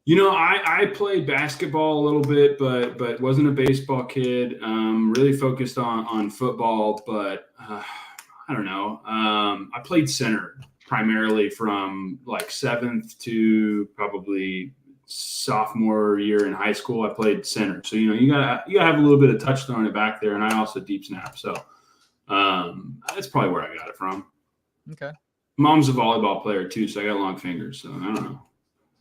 I played basketball a little bit, but wasn't a baseball kid. Really focused on football, but I don't know. I played center primarily from like 7th to probably sophomore year in high school. I played center, so you gotta have a little bit of touch throwing it back there, and I also deep snap. So that's probably where I got it from. Okay. Mom's a volleyball player too, so I got long fingers. So I don't know.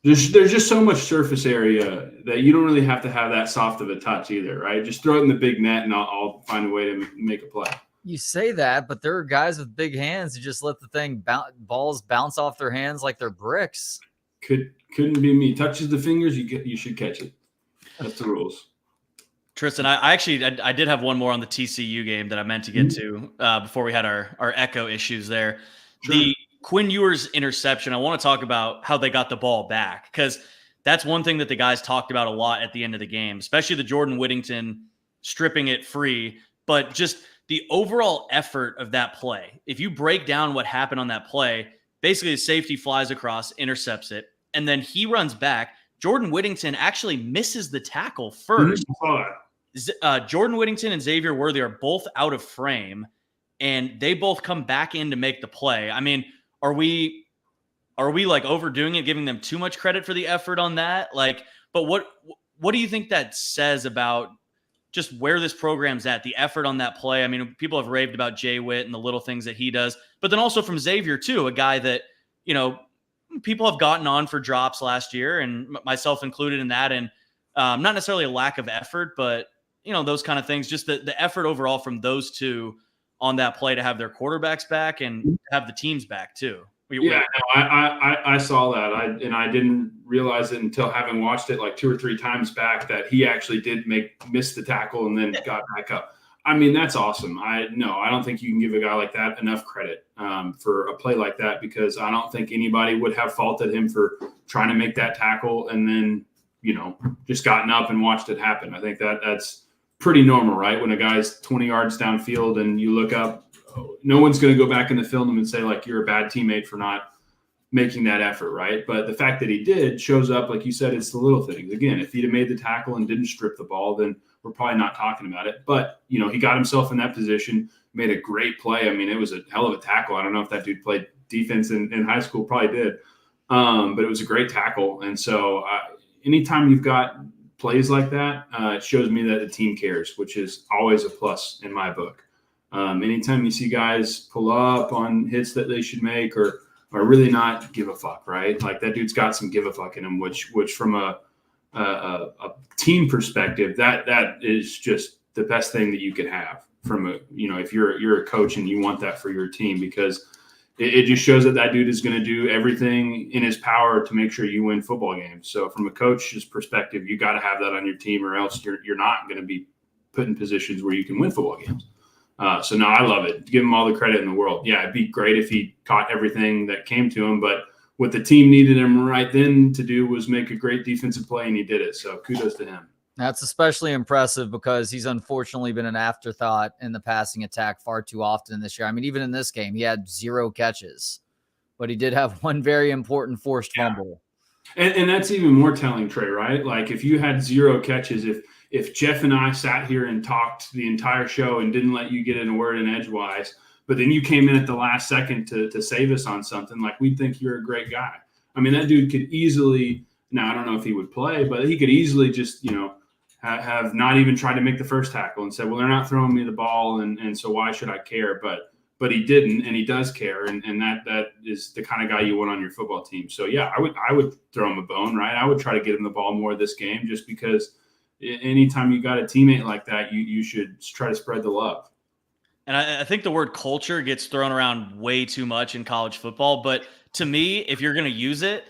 There's just so much surface area that you don't really have to have that soft of a touch either, right? Just throw it in the big net, and I'll find a way to make a play. You say that, but there are guys with big hands who just let the thing balls bounce off their hands like they're bricks. Couldn't be me. Touches the fingers, you should catch it. That's the rules. Tristan, I did have one more on the TCU game that I meant to get to before we had our echo issues there. Sure. The Quinn Ewers interception, I want to talk about how they got the ball back, because that's one thing that the guys talked about a lot at the end of the game, especially the Jordan Whittington stripping it free, but just the overall effort of that play. If you break down what happened on that play, basically the safety flies across, intercepts it, and then he runs back. Jordan Whittington actually misses the tackle first. Jordan Whittington and Xavier Worthy are both out of frame, and they both come back in to make the play. I mean, are we like overdoing it, giving them too much credit for the effort on that? Like, but what do you think that says about just where this program's at, the effort on that play? I mean, people have raved about Jay Witt and the little things that he does, but then also from Xavier too, a guy that, you know, people have gotten on for drops last year, and myself included in that. And not necessarily a lack of effort, but, you know, those kind of things, just the effort overall from those two on that play to have their quarterbacks back and have the teams back too. Yeah, no, I saw that. I didn't realize it until having watched it like 2 or 3 times back that he actually did miss the tackle and then got back up. I mean, that's awesome. I don't think you can give a guy like that enough credit for a play like that, because I don't think anybody would have faulted him for trying to make that tackle and then, you know, just gotten up and watched it happen. I think that's pretty normal, right? When a guy's 20 yards downfield and you look up, no one's going to go back in the film and say, like, you're a bad teammate for not making that effort, right? But the fact that he did shows up, like you said, it's the little things. Again, if he'd have made the tackle and didn't strip the ball, then we're probably not talking about it. But, you know, he got himself in that position, made a great play. I mean, it was a hell of a tackle. I don't know if that dude played defense in high school, probably did. But it was a great tackle. And so anytime you've got plays like that, it shows me that the team cares, which is always a plus in my book. Anytime you see guys pull up on hits that they should make or really not give a fuck, right? Like, that dude's got some give a fuck in him, which from a team perspective, that is just the best thing that you could have from a, you know, if you're a coach and you want that for your team, because it just shows that dude is going to do everything in his power to make sure you win football games. So from a coach's perspective, you got to have that on your team, or else you're not going to be put in positions where you can win football games. So no, I love it. Give him all the credit in the world. Yeah, it'd be great if he caught everything that came to him, but what the team needed him right then to do was make a great defensive play, and he did it. So kudos to him. That's especially impressive because he's unfortunately been an afterthought in the passing attack far too often this year. I mean, even in this game, he had 0 catches, but he did have one very important forced fumble. And that's even more telling, Trey, right? Like, if you had 0 catches, if Jeff and I sat here and talked the entire show and didn't let you get in a word in edgewise, but then you came in at the last second to save us on something, like, we'd think you're a great guy. I mean, that dude could easily, now I don't know if he would play, but he could easily just, you know, have not even tried to make the first tackle and said, well, they're not throwing me the ball, and so why should I care? But he didn't, and he does care, and that is the kind of guy you want on your football team. So yeah, I would throw him a bone, right? I would try to get him the ball more this game, just because anytime you got a teammate like that, you should try to spread the love. And I think the word culture gets thrown around way too much in college football. But to me, if you're going to use it,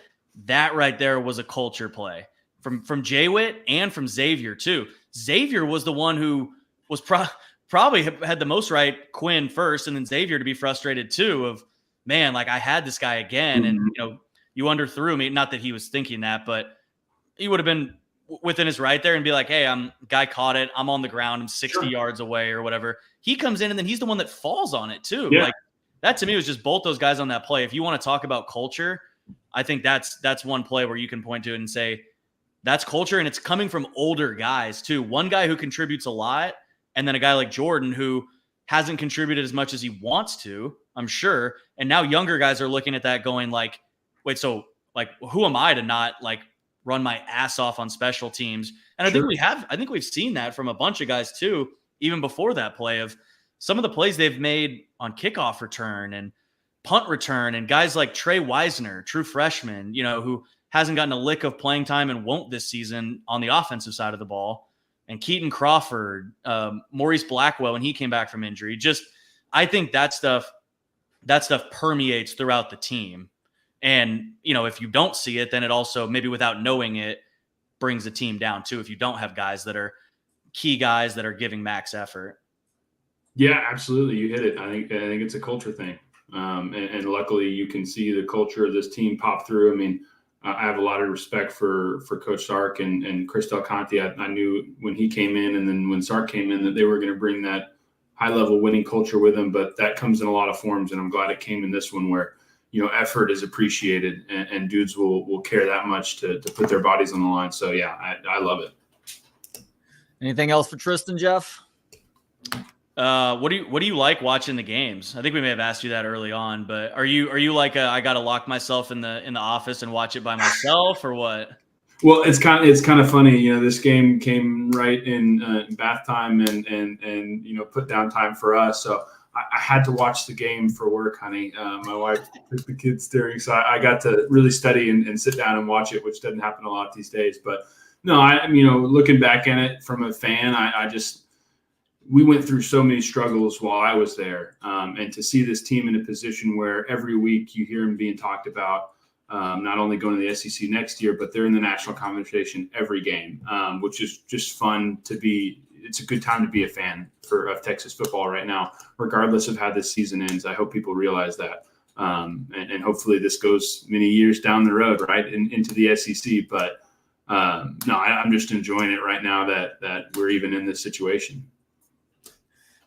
that right there was a culture play from Jay Witt and from Xavier too. Xavier was the one who was probably had the most right Quinn first, and then Xavier to be frustrated too of, man, like, I had this guy again, and, you know, you underthrew me. Not that he was thinking that, but he would have been within his right there and be like, hey, guy caught it. I'm on the ground. I'm 60 yards away or whatever. He comes in, and then he's the one that falls on it too. Yeah. Like, that to me was just both those guys on that play. If you want to talk about culture, I think that's one play where you can point to it and say that's culture, and it's coming from older guys too. One guy who contributes a lot, and then a guy like Jordan who hasn't contributed as much as he wants to, I'm sure. And now younger guys are looking at that going like, wait, so, like, who am I to not, like, run my ass off on special teams? And I think we've seen that from a bunch of guys too, even before that play, of some of the plays they've made on kickoff return and punt return, and guys like Trey Wisner, true freshman, you know, who hasn't gotten a lick of playing time and won't this season on the offensive side of the ball. And Keaton Crawford, Maurice Blackwell when he came back from injury. Just, I think that stuff permeates throughout the team. And, you know, if you don't see it, then it also, maybe without knowing it, brings the team down too, if you don't have guys that are key guys that are giving max effort. Yeah, absolutely. You hit it. I think it's a culture thing. And luckily you can see the culture of this team pop through. I mean, I have a lot of respect for Coach Sark and Chris Del Conte. I knew when he came in, and then when Sark came in, that they were going to bring that high-level winning culture with them. But that comes in a lot of forms, and I'm glad it came in this one where, effort is appreciated, and dudes will care that much to put their bodies on the line. So yeah, I love it. Anything else for Tristan, Jeff? What do you like watching the games? I think we may have asked you that early on, but are you like I got to lock myself in the office and watch it by myself, or what? Well, it's kind of funny. This game came right in bath time and put down time for us. So I had to watch the game for work, honey. My wife took the kids during, so I got to really study and sit down and watch it, which doesn't happen a lot these days. But no, looking back at it from a fan, we went through so many struggles while I was there, and to see this team in a position where every week you hear them being talked about, not only going to the SEC next year, but they're in the national conversation every game, which is just fun to be. It's a good time to be a fan of Texas football right now, regardless of how this season ends. I hope people realize that, and hopefully this goes many years down the road, right, into the SEC. But no, I'm just enjoying it right now that we're even in this situation.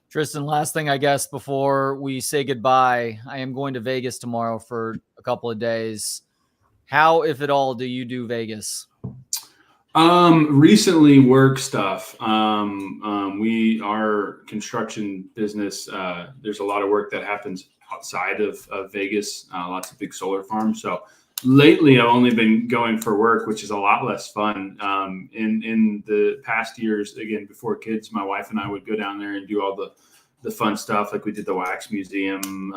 Tristan, last thing, I guess, before we say goodbye, I am going to Vegas tomorrow for a couple of days. How, if at all, do you do Vegas? Recently work stuff. Our construction business, there's a lot of work that happens outside of Vegas, lots of big solar farms. So lately I've only been going for work, which is a lot less fun. In the past years, again, before kids, my wife and I would go down there and do all the fun stuff. Like we did the wax museum,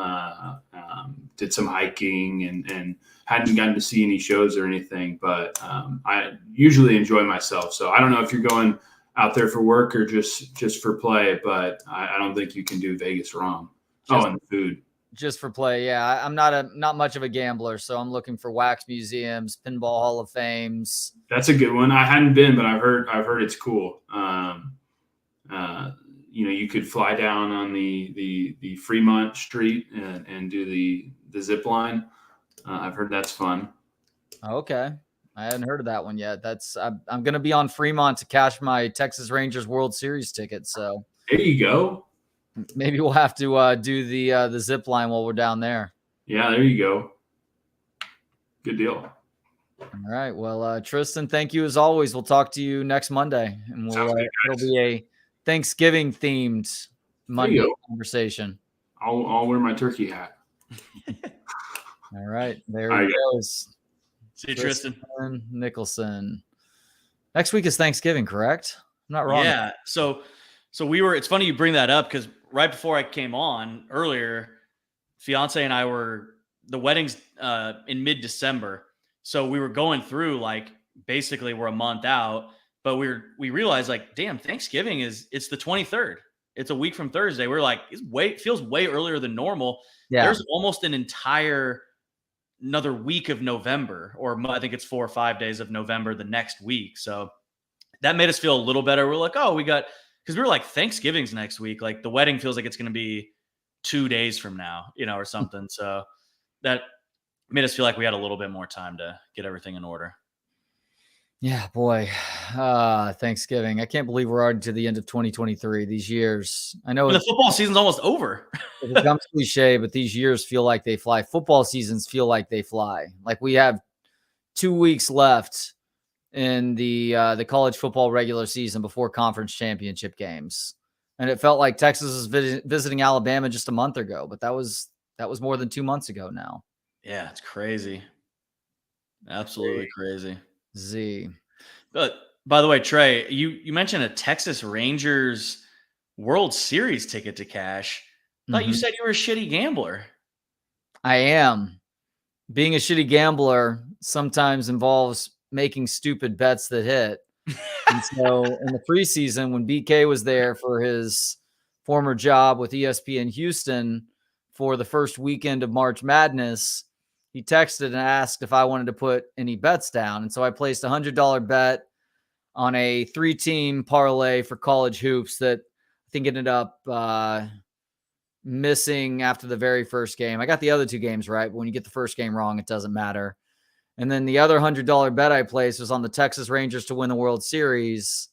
did some hiking, and hadn't gotten to see any shows or anything, but I usually enjoy myself. So I don't know if you're going out there for work or just for play, but I don't think you can do Vegas wrong. And the food. Just for play, yeah. I'm not much of a gambler, so I'm looking for wax museums, pinball Hall of Fames. That's a good one. I hadn't been, but I've heard it's cool. You could fly down on the Fremont Street and do the zip line. I've heard that's fun. Okay. I hadn't heard of that one yet. I'm going to be on Fremont to cash my Texas Rangers World Series ticket. So there you go. Maybe we'll have to do the zip line while we're down there. Yeah, there you go. Good deal. All right. Well, Tristan, thank you as always. We'll talk to you next Monday, and it'll be a Thanksgiving themed Monday conversation. I'll wear my turkey hat. All right. There he goes. See you, Tristan. Nicholson. Next week is Thanksgiving, correct? I'm not wrong. Yeah. So it's funny you bring that up because right before I came on earlier, fiance and I the wedding's in mid-December. So we were going through basically we're a month out, but we realized damn, Thanksgiving it's the 23rd. It's a week from Thursday. We're like, it feels way earlier than normal. Yeah. There's almost another week of November, or I think it's 4 or 5 days of November the next week. So that made us feel a little better. We're like, because we were like, Thanksgiving's next week. Like the wedding feels like it's going to be 2 days from now, or something. So that made us feel like we had a little bit more time to get everything in order. Yeah, boy. Thanksgiving. I can't believe we're already to the end of 2023. These years. I know the football season's almost over. It becomes cliche, but these years feel like they fly. Football seasons feel like they fly. Like we have 2 weeks left in the college football regular season before conference championship games. And it felt like Texas was visiting Alabama just a month ago, but that was more than 2 months ago now. Yeah, it's crazy. Absolutely crazy. But by the way, Trey, you mentioned a Texas Rangers World Series ticket to cash. I thought you said you were a shitty gambler. I am. Being a shitty gambler sometimes involves making stupid bets that hit. And so in the preseason, when BK was there for his former job with ESPN Houston for the first weekend of March Madness, he texted and asked if I wanted to put any bets down. And so I placed a $100 bet on a 3-team parlay for college hoops that I think ended up missing after the very first game. I got the other 2 games right, but when you get the first game wrong, it doesn't matter. And then the other $100 bet I placed was on the Texas Rangers to win the World Series,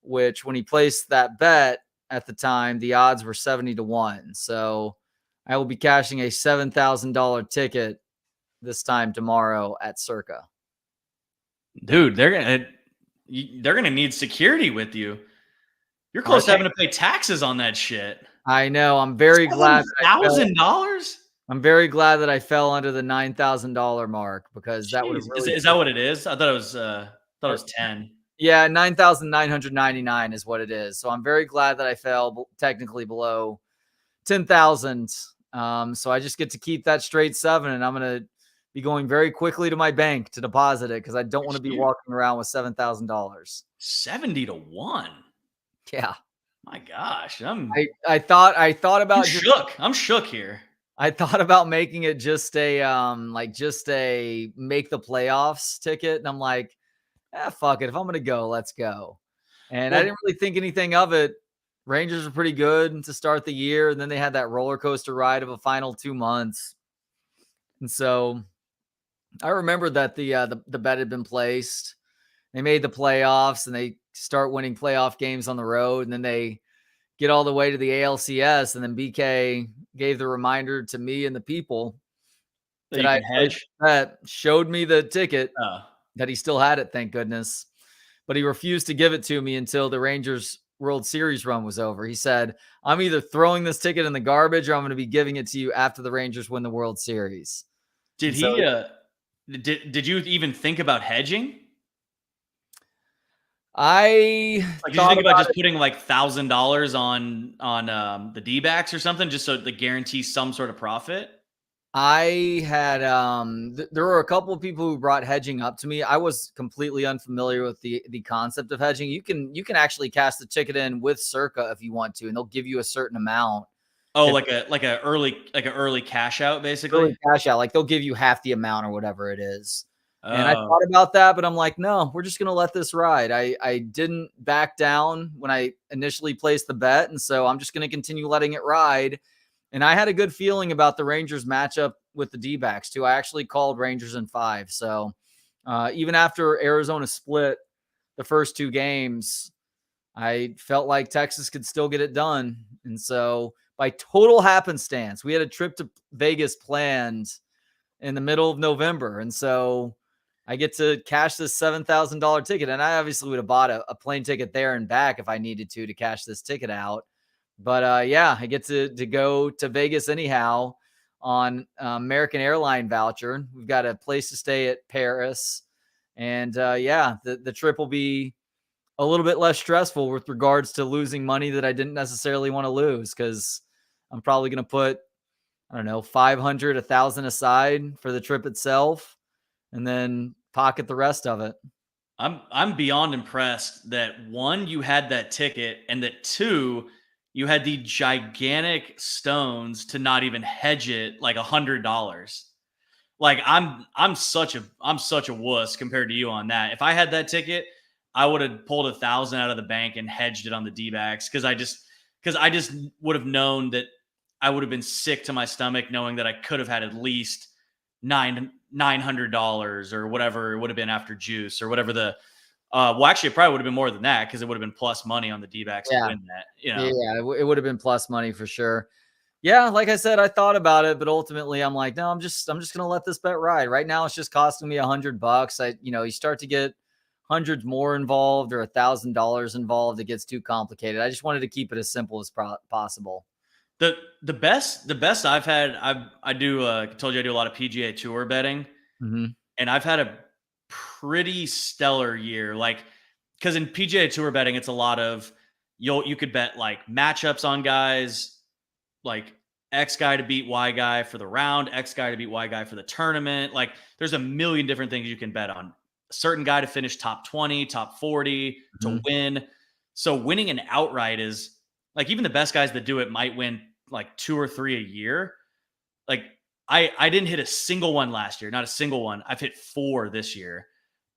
which when he placed that bet at the time, the odds were 70-1. So I will be cashing a $7,000 ticket this time tomorrow at Circa. Dude, they're gonna need security with you. You're close to having to pay taxes on that shit. I know. I'm very glad. $1,000? I'm very glad that I fell under the $9,000 mark, because that would have really. Is that what it is? I thought it was 10. Yeah, 9,999 is what it is. So I'm very glad that I fell technically below 10,000. So I just get to keep that straight 7, and I'm gonna be going very quickly to my bank to deposit it, because I don't want to be walking around with $7,000. 70 to 1. Yeah. My gosh, I thought about. I'm shook here. I thought about making it just a make the playoffs ticket, and I'm like, fuck it. If I'm gonna go, let's go. And I didn't really think anything of it. Rangers were pretty good to start the year, and then they had that roller coaster ride of a final 2 months. And so I remember that the bet had been placed. They made the playoffs, and they start winning playoff games on the road, and then they get all the way to the ALCS, and then BK gave the reminder to me and the people that showed me the ticket that he still had it, thank goodness. But he refused to give it to me until the Rangers World Series run was over. He said, I'm either throwing this ticket in the garbage, or I'm going to be giving it to you after the Rangers win the World Series. Did did you even think about hedging? Did you think about just putting like $1,000 on the D-backs or something, just so to guarantee some sort of profit? I had there were a couple of people who brought hedging up to me. I was completely unfamiliar with the concept of hedging. You can actually cash the ticket in with Circa if you want to, and they'll give you a certain amount. Oh, like an early cash out, basically. Early cash out, like they'll give you half the amount or whatever it is. And I thought about that, but I'm like, no, we're just going to let this ride. I didn't back down when I initially placed the bet, and so I'm just going to continue letting it ride. And I had a good feeling about the Rangers matchup with the D-backs, too. I actually called Rangers in 5. So even after Arizona split the first 2 games, I felt like Texas could still get it done. And so by total happenstance, we had a trip to Vegas planned in the middle of November. And so I get to cash this $7,000 ticket. And I obviously would have bought a plane ticket there and back if I needed to cash this ticket out. But I get to go to Vegas anyhow on American Airline voucher. We've got a place to stay at Paris. And the trip will be a little bit less stressful with regards to losing money that I didn't necessarily want to lose, because I'm probably going to put, I don't know, $500, $1,000 aside for the trip itself, and then pocket the rest of it. I'm beyond impressed that 1, you had that ticket, and that 2, you had the gigantic stones to not even hedge it like $100. Like I'm such a wuss compared to you on that. If I had that ticket, I would have pulled $1,000 out of the bank and hedged it on the D-backs, because I just would have known that I would have been sick to my stomach knowing that I could have had at least $900 or whatever it would have been after juice or whatever the. Actually, it probably would have been more than that, because it would have been plus money on the D-backs to win that. Yeah, it would have been plus money for sure. Yeah, like I said, I thought about it, but ultimately I'm like, no, I'm just gonna let this bet ride. Right now, it's just costing me $100. You start to get hundreds more involved or $1,000 involved, it gets too complicated. I just wanted to keep it as simple as possible. The best I've had, I do. I told you I do a lot of PGA Tour betting, and I've had a pretty stellar year. Like, because in PGA Tour betting, it's a lot of you could bet like matchups on guys, like X guy to beat Y guy for the round, X guy to beat Y guy for the tournament. Like, there's a million different things you can bet on. A certain guy to finish top 20, top 40 to win. So winning an outright is like, even the best guys that do it might win like 2 or 3 a year. Like, I didn't hit a single one last year, not a single one. I've hit 4 this year.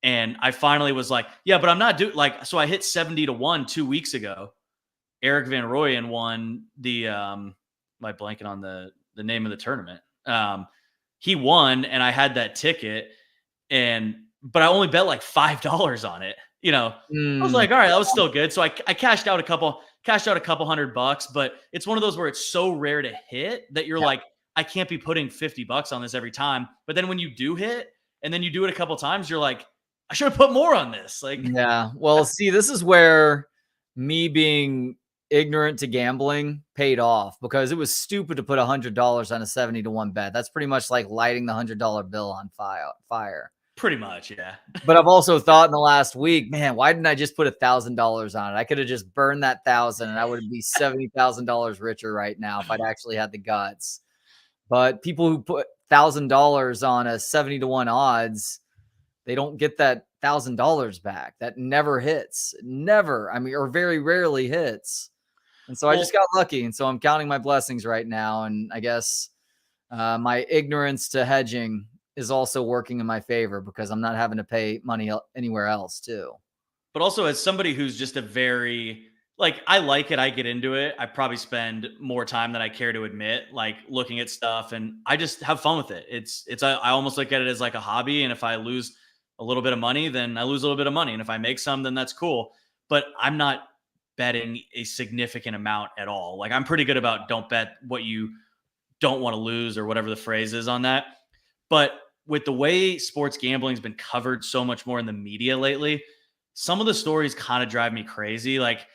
And I finally was like, yeah, but I'm not so I hit 70 to 1 2 weeks ago. Eric Van Rooyen won the, am I blanking on the name of the tournament? He won, and I had that ticket, but I only bet like $5 on it. I was like, all right, that was still good. So I cashed out a couple $100, but it's one of those where it's so rare to hit that you're like, I can't be putting $50 on this every time. But then when you do hit and then you do it a couple times, you're like, I should have put more on this. Like, yeah. Well, see, this is where me being ignorant to gambling paid off, because it was stupid to put $100 on a 70-1 bet. That's pretty much like lighting the $100 bill on fire. Pretty much, yeah. But I've also thought in the last week, man, why didn't I just put $1,000 on it? I could have just burned that 1,000 and I would be $70,000 richer right now if I'd actually had the guts. But people who put $1,000 on a 70-1 odds, they don't get that $1,000 back. That never hits. Never. I mean, or very rarely hits. And so I just got lucky. And so I'm counting my blessings right now. And I guess my ignorance to hedging is also working in my favor, because I'm not having to pay money anywhere else too. But also, as somebody who's just a very, like, I like it, I get into it. I probably spend more time than I care to admit, like looking at stuff, and I just have fun with it. I almost look at it as like a hobby. And if I lose a little bit of money, then I lose a little bit of money. And if I make some, then that's cool. But I'm not betting a significant amount at all. Like, I'm pretty good about don't bet what you don't want to lose, or whatever the phrase is on that. But with the way sports gambling has been covered so much more in the media lately, some of the stories kind of drive me crazy. Like,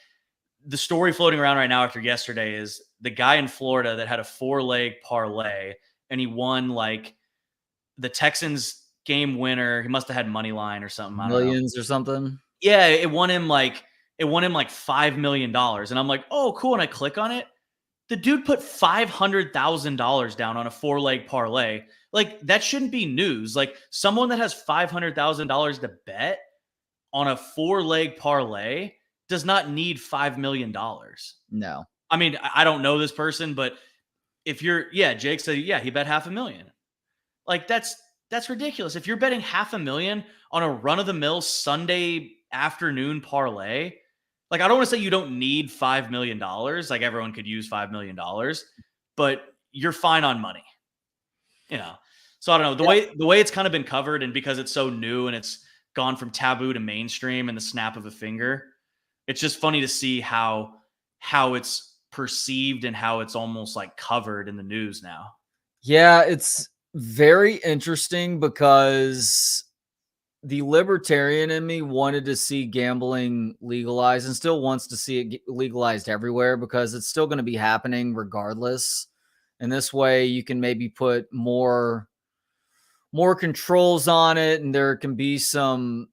the story floating around right now after yesterday is the guy in Florida that had a 4-leg parlay, and he won like the Texans game winner. He must have had money line or something. I don't know. Millions or something. Yeah, it won him like $5 million. And I'm like, oh, cool. And I click on it. The dude put $500,000 down on a 4-leg parlay. Like, that shouldn't be news. Like, someone that has $500,000 to bet on a 4-leg parlay does not need $5 million. No. I mean, I don't know this person, but if Jake said, he bet $500,000. Like, that's ridiculous. If you're betting $500,000 on a run-of-the-mill Sunday afternoon parlay, like, I don't want to say you don't need $5 million. Like, everyone could use $5 million, but you're fine on money, you know? So I don't know, the way it's kind of been covered, and because it's so new and it's gone from taboo to mainstream in the snap of a finger, it's just funny to see how it's perceived and how it's almost like covered in the news now. Yeah, it's very interesting, because the libertarian in me wanted to see gambling legalized and still wants to see it legalized everywhere, because it's still going to be happening regardless. And this way you can maybe put more controls on it, and there can be some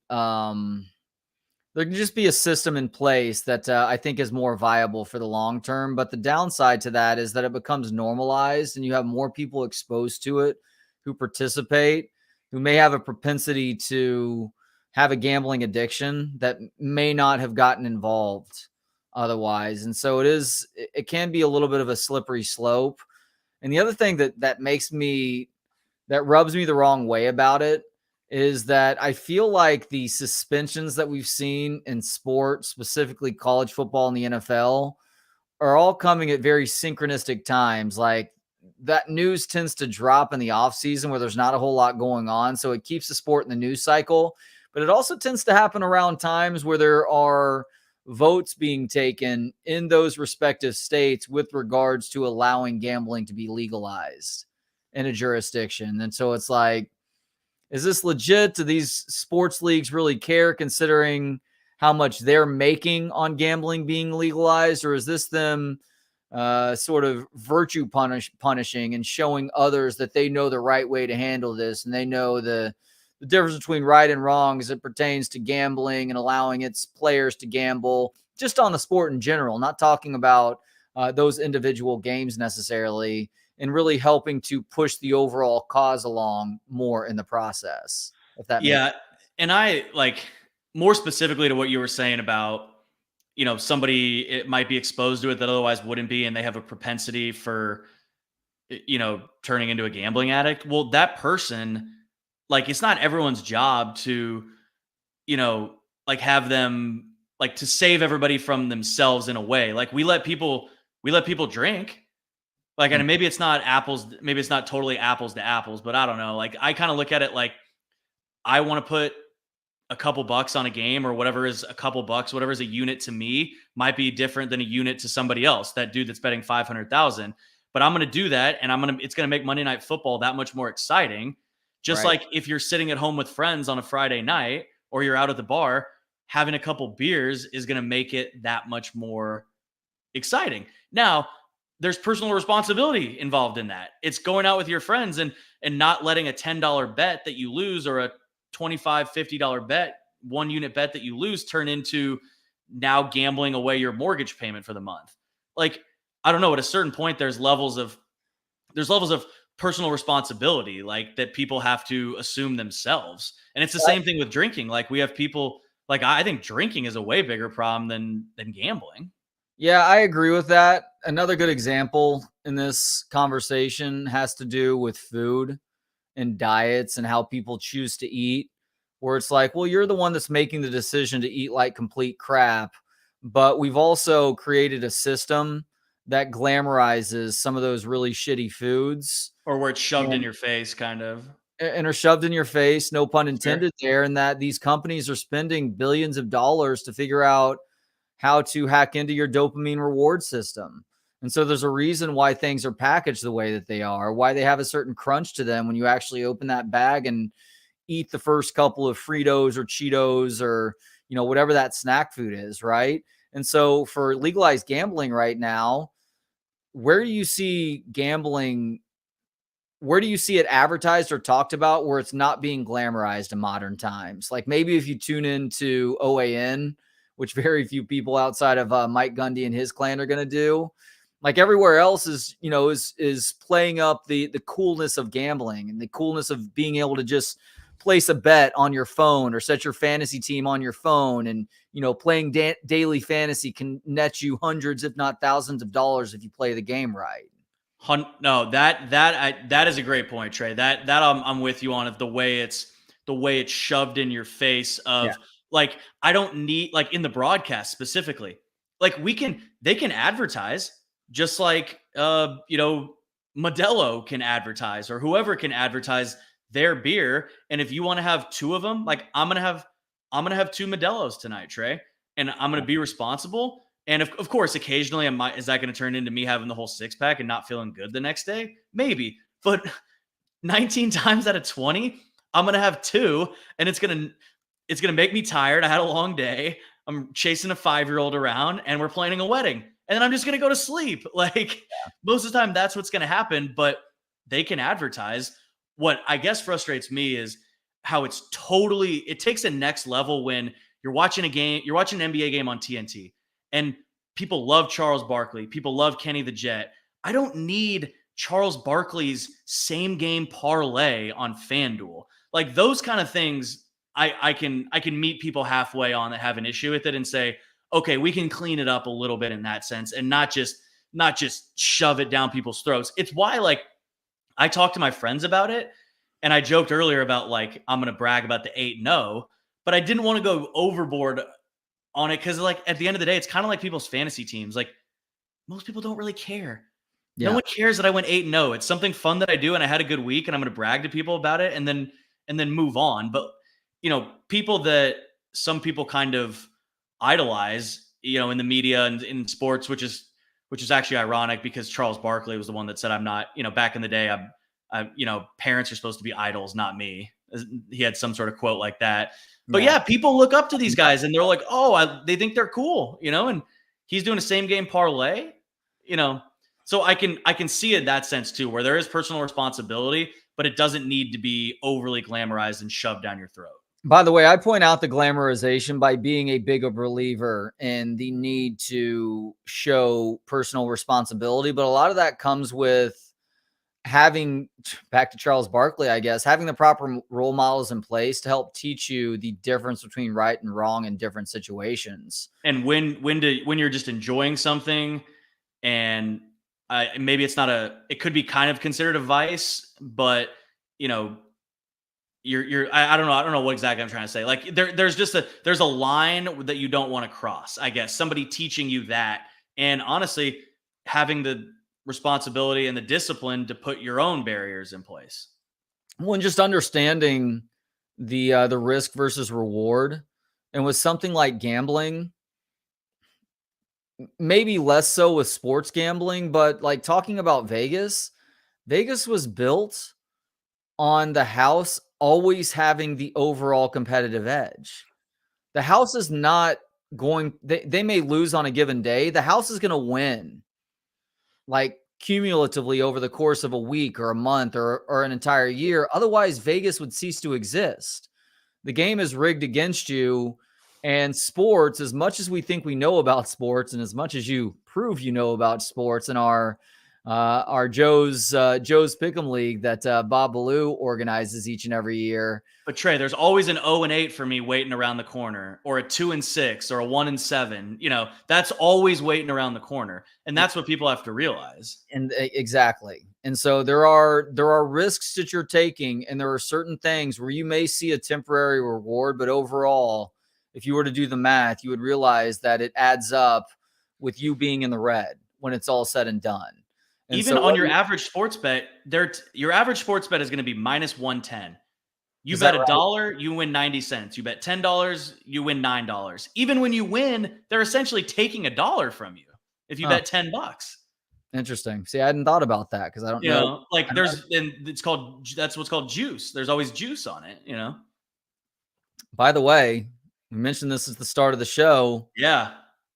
there can just be a system in place that I think is more viable for the long term. But the downside to that is that it becomes normalized, and you have more people exposed to it who participate, who may have a propensity to have a gambling addiction that may not have gotten involved otherwise. And so it can be a little bit of a slippery slope. And the other thing that rubs me the wrong way about it is that I feel like the suspensions that we've seen in sports, specifically college football and the NFL, are all coming at very synchronistic times. Like, that news tends to drop in the off season where there's not a whole lot going on. So it keeps the sport in the news cycle, but it also tends to happen around times where there are votes being taken in those respective states with regards to allowing gambling to be legalized in a jurisdiction. And so it's like, is this legit? Do these sports leagues really care, considering how much they're making on gambling being legalized? Or is this them sort of virtue punishing and showing others that they know the right way to handle this, and they know the difference between right and wrong as it pertains to gambling and allowing its players to gamble just on the sport in general, not talking about those individual games necessarily, and really helping to push the overall cause along more in the process. If that makes sense. And I like, more specifically to what you were saying about, you know, somebody, it might be exposed to it that otherwise wouldn't be, and they have a propensity for, you know, turning into a gambling addict. Well, that person, like, it's not everyone's job to, you know, like, have them, like, to save everybody from themselves in a way. Like, we let people drink. Like, and maybe it's not totally apples to apples, but I don't know. Like, I kind of look at it like, I want to put a couple bucks on a game, or whatever is a couple bucks, whatever is a unit to me might be different than a unit to somebody else. That dude that's betting 500,000. but I'm going to do that. And it's going to make Monday Night Football that much more exciting. Just like if you're sitting at home with friends on a Friday night or you're out at the bar, having a couple beers is going to make it that much more exciting. Now, there's personal responsibility involved in that. It's going out with your friends and not letting a $10 bet that you lose or a $25, $50 bet, 1 unit bet that you lose turn into now gambling away your mortgage payment for the month. Like, I don't know, at a certain point, there's levels of personal responsibility, like that people have to assume themselves. And it's the same thing with drinking. Like, we have people, like, I think drinking is a way bigger problem than gambling. Yeah, I agree with that. Another good example in this conversation has to do with food and diets and how people choose to eat, where it's like, well, you're the one that's making the decision to eat like complete crap. But we've also created a system that glamorizes some of those really shitty foods. Or where it's shoved in your face, kind of. And are shoved in your face, no pun intended there, and that these companies are spending billions of dollars to figure out how to hack into your dopamine reward system. And so there's a reason why things are packaged the way that they are, why they have a certain crunch to them when you actually open that bag and eat the first couple of Fritos or Cheetos or, you know, whatever that snack food is, right? And so for legalized gambling right now, where do you see gambling? Where do you see it advertised or talked about where it's not being glamorized in modern times? Like maybe if you tune into OAN, which very few people outside of Mike Gundy and his clan are going to do. Like everywhere else is, you know, is playing up the coolness of gambling and the coolness of being able to just place a bet on your phone or set your fantasy team on your phone. And, you know, playing daily fantasy can net you hundreds, if not thousands of dollars if you play the game right. No, that is a great point, Trey. That I'm with you on it. The way it's shoved in your face of like, I don't need, like in the broadcast specifically, like they can advertise just like, you know, Modelo can advertise or whoever can advertise their beer. And if you want to have 2 of them, like I'm going to have 2 Modelos tonight, Trey, and I'm going to be responsible. And of course, occasionally is that going to turn into me having the whole 6-pack and not feeling good the next day? Maybe, but 19 times out of 20, I'm going to have 2 and it's going to make me tired. I had a long day. I'm chasing a 5-year-old around and we're planning a wedding and then I'm just going to go to sleep. Like most of the time that's what's going to happen, but they can advertise. What I guess frustrates me is how it takes a next level when you're watching an NBA game on TNT and people love Charles Barkley. People love Kenny the Jet. I don't need Charles Barkley's same game parlay on FanDuel. Like those kind of things, I can meet people halfway on that have an issue with it and say, okay, we can clean it up a little bit in that sense and not just shove it down people's throats. It's why, like, I talked to my friends about it and I joked earlier about like, I'm going to brag about the 8-0, but I didn't want to go overboard on it. Cause like at the end of the day, it's kind of like people's fantasy teams. Like most people don't really care. Yeah. No one cares that I went 8-0. It's something fun that I do. And I had a good week and I'm going to brag to people about it and then move on. But you know, people that some people kind of idolize, you know, in the media and in sports, which is actually ironic because Charles Barkley was the one that said, I'm not, you know, back in the day, I'm you know, parents are supposed to be idols, not me. He had some sort of quote like that. But yeah, people look up to these guys and they're like, oh, they think they're cool, you know, and he's doing a same game parlay, you know, so I can see it in that sense too, where there is personal responsibility, but it doesn't need to be overly glamorized and shoved down your throat. By the way, I point out the glamorization by being a big believer in the need to show personal responsibility. But a lot of that comes with having, back to Charles Barkley, I guess, having the proper role models in place to help teach you the difference between right and wrong in different situations. And when you're just enjoying something and maybe it's not it could be kind of considered a vice, but you know, I don't know what exactly I'm trying to say. Like there's a line that you don't want to cross, I guess. Somebody teaching you that, and honestly, having the responsibility and the discipline to put your own barriers in place. Well, and just understanding the risk versus reward, and with something like gambling, maybe less so with sports gambling, but like talking about Vegas was built on the house always having the overall competitive edge. The house is not going, they may lose on a given day. The house is going to win like cumulatively over the course of a week or a month or an entire year. Otherwise, Vegas would cease to exist. The game is rigged against you. And sports, as much as we think we know about sports, and as much as you prove you know about sports in our Joe's Pick'em League that Bob Ballou organizes each and every year. But Trey, there's always an 0-8 for me waiting around the corner, or a 2-6, or a 1-7. You know, that's always waiting around the corner, and that's what people have to realize. And exactly. And so there are risks that you're taking, and there are certain things where you may see a temporary reward, but overall, if you were to do the math, you would realize that it adds up with you being in the red when it's all said and done. And even on your average sports bet, your average sports bet is going to be -110. You bet $1, you win 90 cents. You bet $10, you win $9. Even when you win, they're essentially taking $1 from you if you bet $10. Interesting. See, I hadn't thought about that because I don't know. Like that's what's called juice. There's always juice on it, you know. By the way, we mentioned this at the start of the show. Yeah.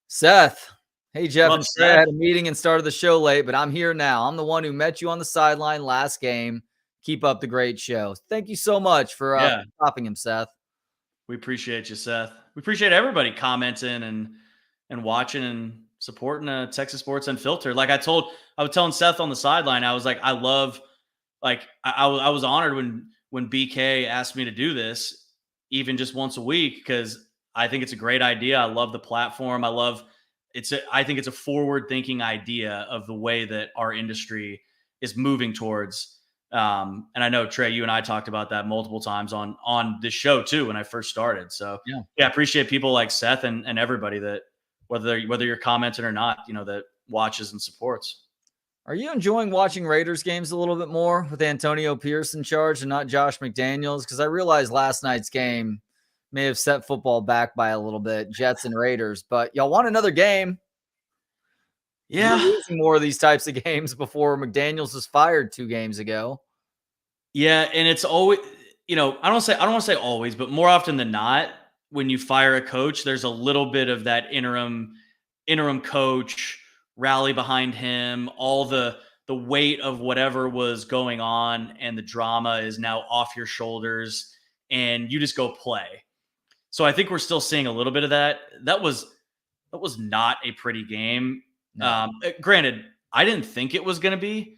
Seth. Hey, Jeff and Trey, I had a meeting and started the show late, but I'm here now. I'm the one who met you on the sideline last game. Keep up the great show. Thank you so much for stopping him, Seth. We appreciate you, Seth. We appreciate everybody commenting and watching and supporting Texas Sports Unfiltered. Like I was telling Seth on the sideline, I was like, I was honored when BK asked me to do this, even just once a week, because I think it's a great idea. I love the platform. I think it's a forward-thinking idea of the way that our industry is moving towards. And I know, Trey, you and I talked about that multiple times on this show too when I first started. So yeah, I appreciate people like Seth and everybody that whether you're commenting or not, you know, that watches and supports. Are you enjoying watching Raiders games a little bit more with Antonio Pierce in charge and not Josh McDaniels? Because I realized last night's game may have set football back by a little bit, Jets and Raiders, but y'all want another game. Yeah. You're losing more of these types of games before McDaniels was fired 2 games ago. Yeah. And it's always, you know, I don't want to say always, but more often than not, when you fire a coach, there's a little bit of that interim coach rally behind him, all the weight of whatever was going on and the drama is now off your shoulders and you just go play. So I think we're still seeing a little bit of that. That was not a pretty game. No. Granted, I didn't think it was going to be.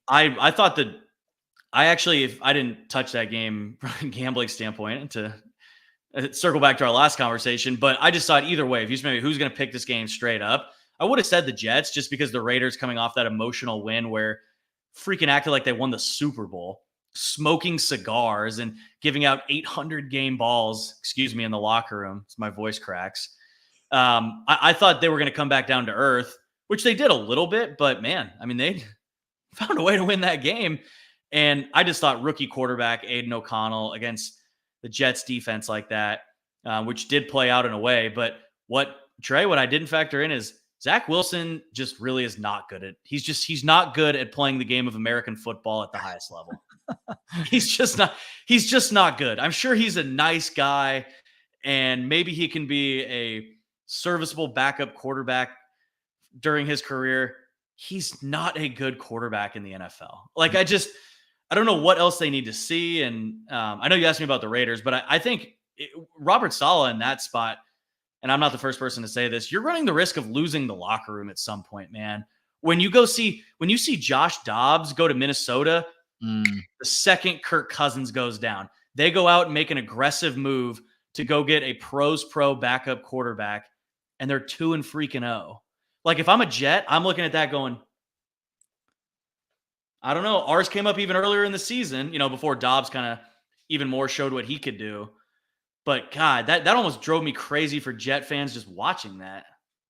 I thought that if I didn't touch that game from a gambling standpoint, to circle back to our last conversation, but I just thought either way, if you just maybe who's going to pick this game straight up, I would have said the Jets just because the Raiders coming off that emotional win where freaking acted like they won the Super Bowl, smoking cigars and giving out 800 game balls, excuse me, in the locker room. My voice cracks. I thought they were going to come back down to earth, which they did a little bit, but man, I mean, they found a way to win that game. And I just thought rookie quarterback Aiden O'Connell against the Jets defense like that, which did play out in a way. But what I didn't factor in is Zach Wilson just really is not good at, he's not good at playing the game of American football at the highest level. He's just not good. I'm sure he's a nice guy and maybe he can be a serviceable backup quarterback during his career. He's not a good quarterback in the NFL. Like, I don't know what else they need to see. And I know you asked me about the Raiders, but I think Robert Saleh in that spot, and I'm not the first person to say this, you're running the risk of losing the locker room at some point, man. When you see Josh Dobbs go to Minnesota, the second Kirk Cousins goes down, they go out and make an aggressive move to go get a pro backup quarterback, and they're 2-0. Like, if I'm a Jet, I'm looking at that going, I don't know. Ours came up even earlier in the season, you know, before Dobbs kind of even more showed what he could do. But God, that almost drove me crazy for Jet fans just watching that.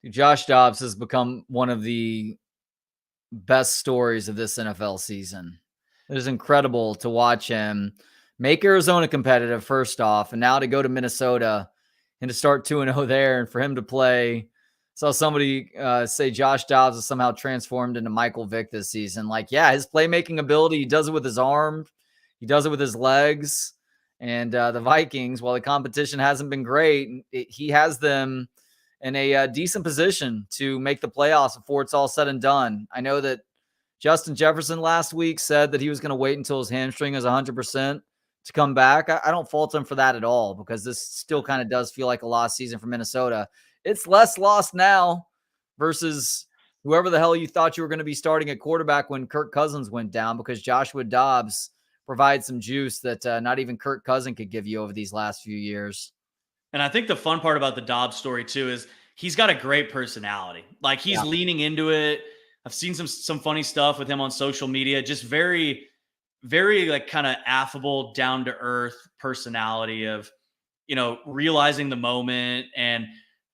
Josh Dobbs has become one of the best stories of this NFL season. It is incredible to watch him make Arizona competitive first off, and now to go to Minnesota and to start 2-0 there, and for him to play Saw somebody say Josh Dobbs has somehow transformed into Michael Vick this season. Like, yeah, his playmaking ability, he does it with his arm, he does it with his legs. And the Vikings, while the competition hasn't been great, he has them in a decent position to make the playoffs before it's all said and done. I know that Justin Jefferson last week said that he was going to wait until his hamstring is 100% to come back. I don't fault him for that at all, because this still kind of does feel like a lost season for Minnesota. It's less lost now versus whoever the hell you thought you were going to be starting at quarterback when Kirk Cousins went down, because Joshua Dobbs provides some juice that not even Kirk Cousins could give you over these last few years. And I think the fun part about the Dobbs story too is he's got a great personality. Like, he's leaning into it. I've seen some funny stuff with him on social media. Just very, very like kind of affable, down to earth personality of, realizing the moment. And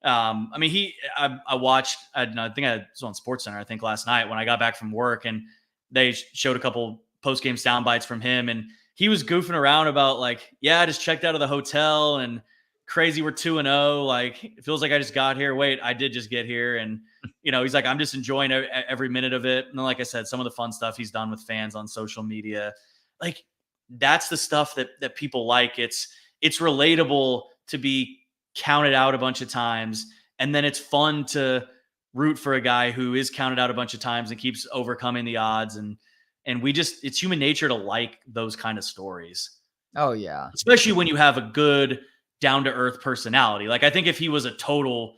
I mean, I watched, I think I was on SportsCenter, I think last night when I got back from work, and they showed a couple post-game sound bites from him, and he was goofing around about like, I just checked out of the hotel and crazy, we're 2-0. Like, it feels like I just got here. Wait, I did just get here. And, he's like, I'm just enjoying every minute of it. And then, like I said, some of the fun stuff he's done with fans on social media, like, that's the stuff that people like. It's relatable to be counted out a bunch of times, and then it's fun to root for a guy who is counted out a bunch of times and keeps overcoming the odds. And it's human nature to like those kind of stories. Oh yeah. Especially when you have a good down to earth personality. Like, I think if he was a total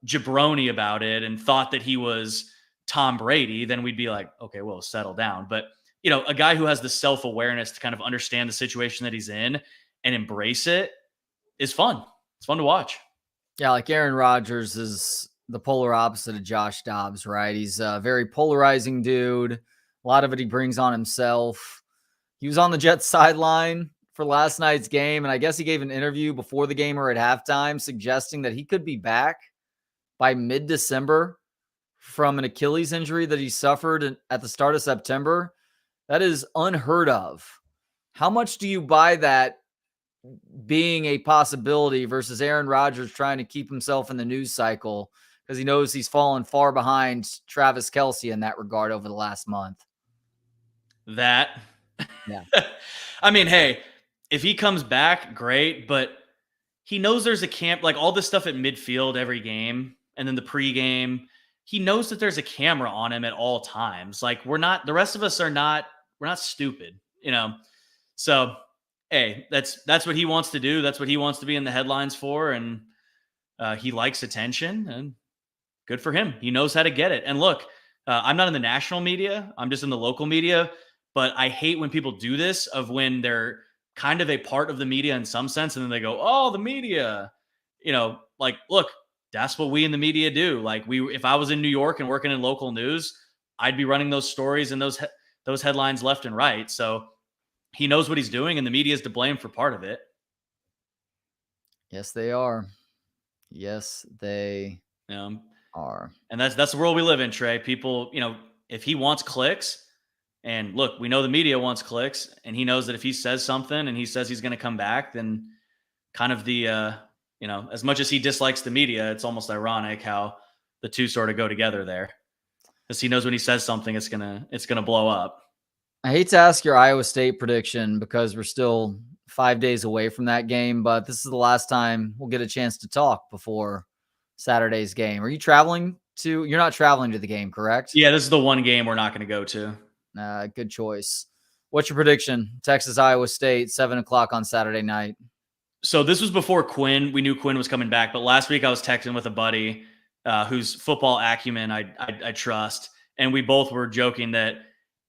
jabroni about it and thought that he was Tom Brady, then we'd be like, okay, well, settle down. But, a guy who has the self-awareness to kind of understand the situation that he's in and embrace it is fun. It's fun to watch. Yeah, like Aaron Rodgers is the polar opposite of Josh Dobbs, right? He's a very polarizing dude. A lot of it he brings on himself. He was on the Jets sideline for last night's game, and I guess he gave an interview before the game or at halftime suggesting that he could be back by mid-December from an Achilles injury that he suffered at the start of September. That is unheard of. How much do you buy that being a possibility versus Aaron Rodgers trying to keep himself in the news cycle because he knows he's fallen far behind Travis Kelce in that regard over the last month? That. Yeah. I mean, hey, if he comes back, great, but he knows there's a camp, like all this stuff at midfield every game, and then the pregame. He knows that there's a camera on him at all times. Like, the rest of us we're not stupid, So, hey, that's what he wants to do. That's what he wants to be in the headlines for. And he likes attention, and good for him. He knows how to get it. And look, I'm not in the national media. I'm just in the local media. But I hate when people do this, of when they're kind of a part of the media in some sense, and then they go, oh, the media, like, look, that's what we in the media do. Like, if I was in New York and working in local news, I'd be running those stories and those headlines left and right. So he knows what he's doing, and the media is to blame for part of it. Yes, they are. Yes, they are. And that's the world we live in, Trey. People, if he wants clicks, and look, we know the media wants clicks, and he knows that if he says something and he says he's going to come back, then kind of the, as much as he dislikes the media, it's almost ironic how the two sort of go together there, because he knows when he says something, it's gonna blow up. I hate to ask your Iowa State prediction because we're still 5 days away from that game, but this is the last time we'll get a chance to talk before Saturday's game. Are you traveling to? You're not traveling to the game, correct? Yeah, this is the one game we're not going to go to. Good choice. What's your prediction? Texas, Iowa State, 7:00 on Saturday night. So this was before Quinn. We knew Quinn was coming back, but last week I was texting with a buddy whose football acumen I trust, and we both were joking that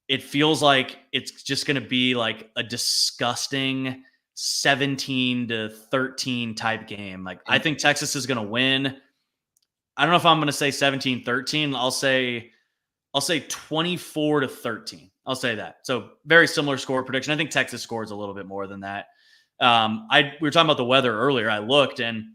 it feels like it's just going to be like a disgusting 17-13 type game. Like, I think Texas is going to win. I don't know if I'm going to say 17-13. I'll say 24-13. I'll say that. So very similar score prediction. I think Texas scores a little bit more than that. We were talking about the weather earlier. I looked, and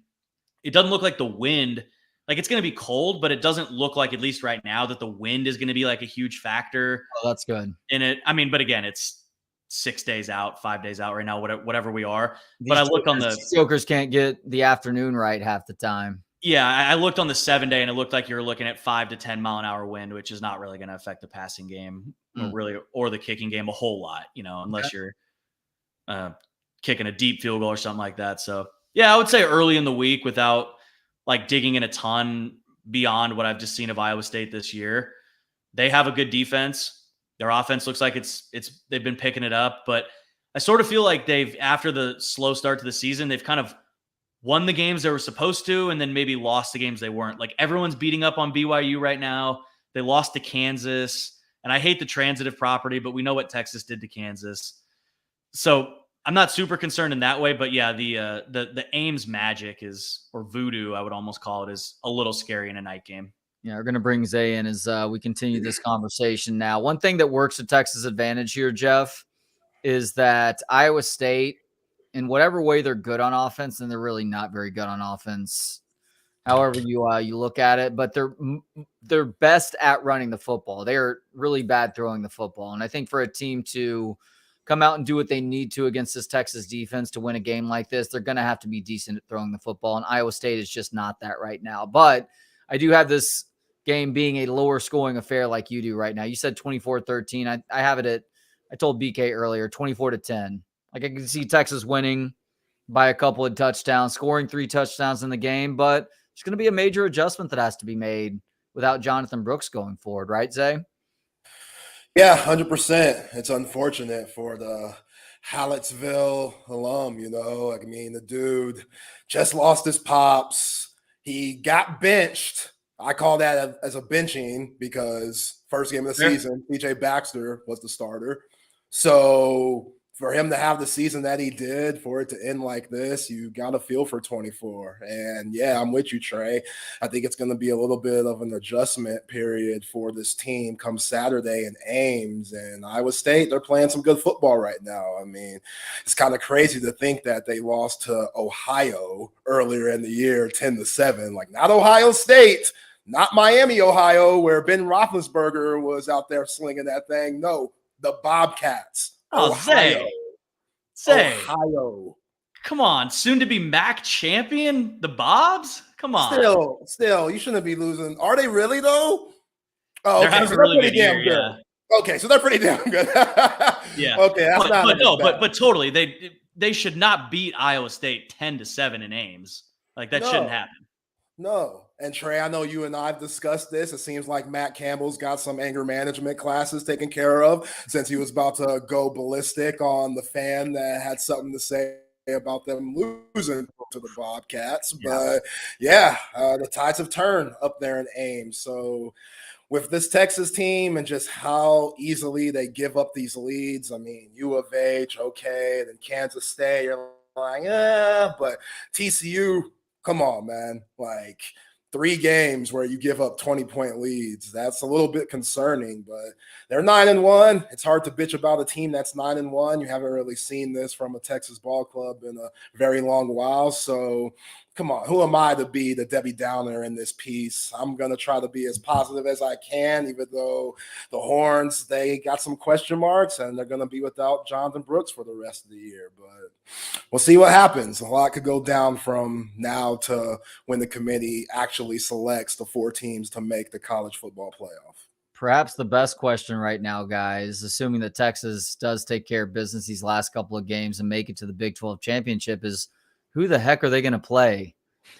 it doesn't look like the wind, like it's going to be cold, but it doesn't look like, at least right now, that the wind is going to be like a huge factor. Oh, that's good. In it. I mean, but again, it's 6 days out, 5 days out right now, whatever we are. But I look on the Jokers can't get the afternoon right half the time. Yeah, I looked on the 7-day and it looked like you were looking at 5 to 10 mile an hour wind, which is not really going to affect the passing game or the kicking game a whole lot, unless you're kicking a deep field goal or something like that. So yeah, I would say early in the week without like digging in a ton beyond what I've just seen of Iowa State this year. They have a good defense. Their offense looks like they've been picking it up, but I sort of feel like after the slow start to the season, they've kind of won the games they were supposed to, and then maybe lost the games they weren't. Like everyone's beating up on BYU right now. They lost to Kansas, and I hate the transitive property, but we know what Texas did to Kansas. So I'm not super concerned in that way, but yeah, the Ames magic or voodoo, I would almost call it, is a little scary in a night game. Yeah, we're going to bring Zay in as we continue this conversation now. One thing that works to Texas' advantage here, Jeff, is that Iowa State, in whatever way they're good on offense, and they're really not very good on offense, however you look at it, but they're best at running the football. They are really bad throwing the football. And I think for a team to come out and do what they need to against this Texas defense to win a game like this, they're going to have to be decent at throwing the football. And Iowa State is just not that right now. But I do have this game being a lower scoring affair like you do right now. You said 24-13. I have it I told BK earlier, 24-10. Like I can see Texas winning by a couple of touchdowns, scoring 3 touchdowns in the game, but there's going to be a major adjustment that has to be made without Jonathan Brooks going forward, right, Zay? Yeah, 100%. It's unfortunate for the Hallettsville alum, the dude just lost his pops. He got benched. I call that as a benching because first game of the season, TJ Baxter was the starter. So for him to have the season that he did, for it to end like this, you got to feel for 24. And yeah, I'm with you, Trey. I think it's going to be a little bit of an adjustment period for this team come Saturday in Ames. And Iowa State, they're playing some good football right now. I mean, it's kind of crazy to think that they lost to Ohio earlier in the year, 10-7. Like, not Ohio State, not Miami, Ohio, where Ben Roethlisberger was out there slinging that thing. No, the Bobcats. Ohio. Say. Ohio. Come on, soon to be MAC champion, the Bobs? Come on. Still, you shouldn't be losing. Are they really though? Oh, they're okay, having so a really pretty good damn year, good. Okay, so they're pretty damn good. Yeah. Okay, that's but totally, they should not beat Iowa State 10-7 in Ames. Like that shouldn't happen. No. And Trey, I know you and I have discussed this. It seems like Matt Campbell's got some anger management classes taken care of since he was about to go ballistic on the fan that had something to say about them losing to the Bobcats. But yeah, the tides have turned up there in Ames. So with this Texas team and just how easily they give up these leads, I mean, U of H, okay, then Kansas State, you're like, but TCU, come on, man. Like, 3 games where you give up 20-point leads. That's a little bit concerning, but they're 9-1. It's hard to bitch about a team that's 9-1. You haven't really seen this from a Texas ball club in a very long while. So come on, who am I to be the Debbie Downer in this piece? I'm going to try to be as positive as I can, even though the Horns, they got some question marks and they're going to be without Jonathan Brooks for the rest of the year. But we'll see what happens. A lot could go down from now to when the committee actually selects the 4 teams to make the college football playoff. Perhaps the best question right now, guys, assuming that Texas does take care of business these last couple of games and make it to the Big 12 championship, is who the heck are they going to play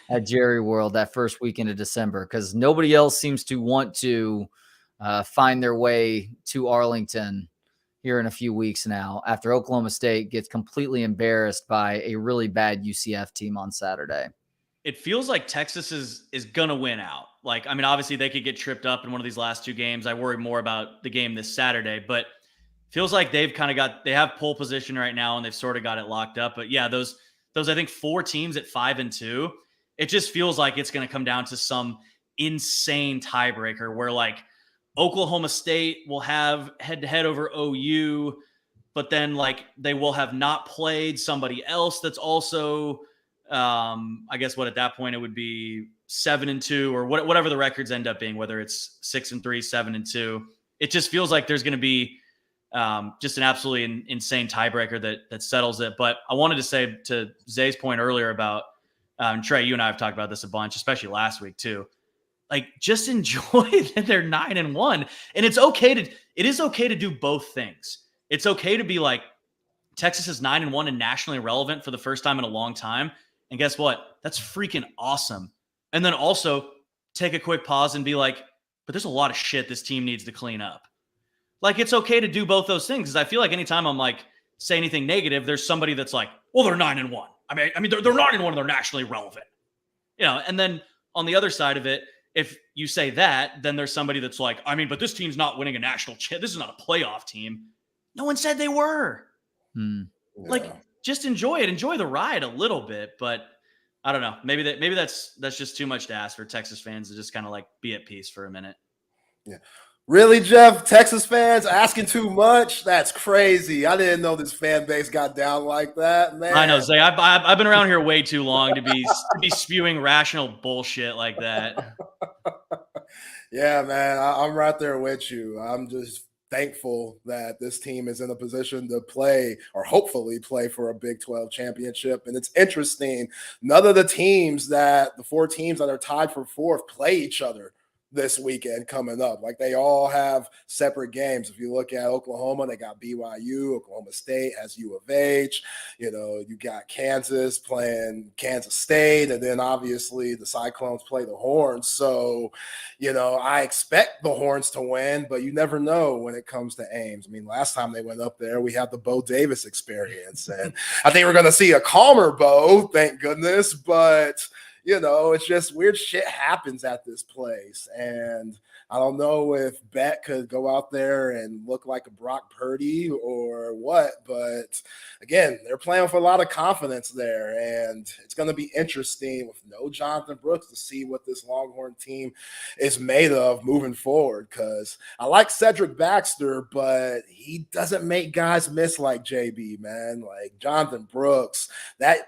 at Jerry World that first weekend of December? Because nobody else seems to want to find their way to Arlington here in a few weeks now after Oklahoma State gets completely embarrassed by a really bad UCF team on Saturday. It feels like Texas is going to win out. Like, I mean, obviously they could get tripped up in one of these last 2 games. I worry more about the game this Saturday, but feels like they've kind of they have pole position right now and they've sort of got it locked up. But yeah, those I think 4 teams at 5-2, it just feels like it's going to come down to some insane tiebreaker where like Oklahoma State will have head-to-head over OU, but then like they will have not played somebody else that's also, I guess what at that point it would be 7-2 or whatever the records end up being, whether it's 6-3, 7-2. It just feels like there's going to be just an absolutely insane tiebreaker that settles it. But I wanted to say to Zay's point earlier about Trey, you and I have talked about this a bunch, especially last week too. Like, just enjoy that they're 9-1, and it is okay to do both things. It's okay to be like, Texas is 9-1 and nationally relevant for the first time in a long time. And guess what? That's freaking awesome. And then also take a quick pause and be like, but there's a lot of shit this team needs to clean up. Like, it's okay to do both those things. Because I feel like anytime I'm like, say anything negative, there's somebody that's like, well, they're 9-1. I mean, they're 9-1 and they're nationally relevant. And then on the other side of it, if you say that, then there's somebody that's like, I mean, but this team's not winning a national championship. This is not a playoff team. No one said they were. Like, just enjoy it. Enjoy the ride a little bit. But I don't know. Maybe that's just too much to ask for Texas fans to just kind of like be at peace for a minute. Yeah. Really, Jeff? Texas fans asking too much? That's crazy. I didn't know this fan base got down like that, man. I know, Zay. I've been around here way too long to be spewing rational bullshit like that. Yeah, man. I'm right there with you. I'm just thankful that this team is in a position to play, or hopefully play, for a Big 12 championship. And it's interesting. None of the 4 teams that are tied for 4th play each other this weekend coming up. Like, they all have separate games. If you look at Oklahoma, they got BYU. Oklahoma State has U of H. You got Kansas playing Kansas State, and then obviously the Cyclones play the Horns. So, I expect the Horns to win, but you never know when it comes to Ames. I mean, last time they went up there, we had the Bo Davis experience, and I think we're going to see a calmer Bo, thank goodness, but it's just weird shit happens at this place. And I don't know if Beck could go out there and look like a Brock Purdy or what. But again, they're playing with a lot of confidence there. And it's going to be interesting with no Jonathan Brooks to see what this Longhorn team is made of moving forward. Because I like Cedric Baxter, but he doesn't make guys miss like JB, man. Like Jonathan Brooks, that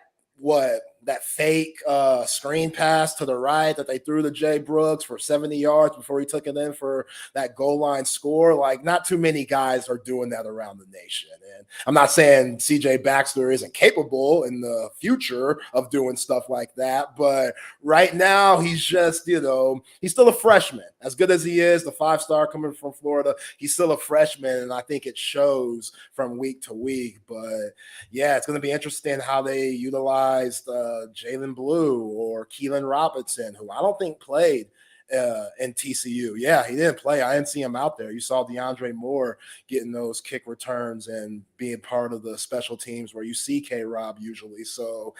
fake screen pass to the right that they threw to Jay Brooks for 70 yards before he took it in for that goal line score. Like, not too many guys are doing that around the nation. And I'm not saying CJ Baxter isn't capable in the future of doing stuff like that, but right now he's just, he's still a freshman. As good as he is, the 5-star coming from Florida, he's still a freshman, and I think it shows from week to week. But yeah, it's going to be interesting how they utilized Jalen Blue or Keelan Robinson, who I don't think played in TCU. Yeah, he didn't play. I didn't see him out there. You saw DeAndre Moore getting those kick returns and being part of the special teams where you see K-Rob usually. So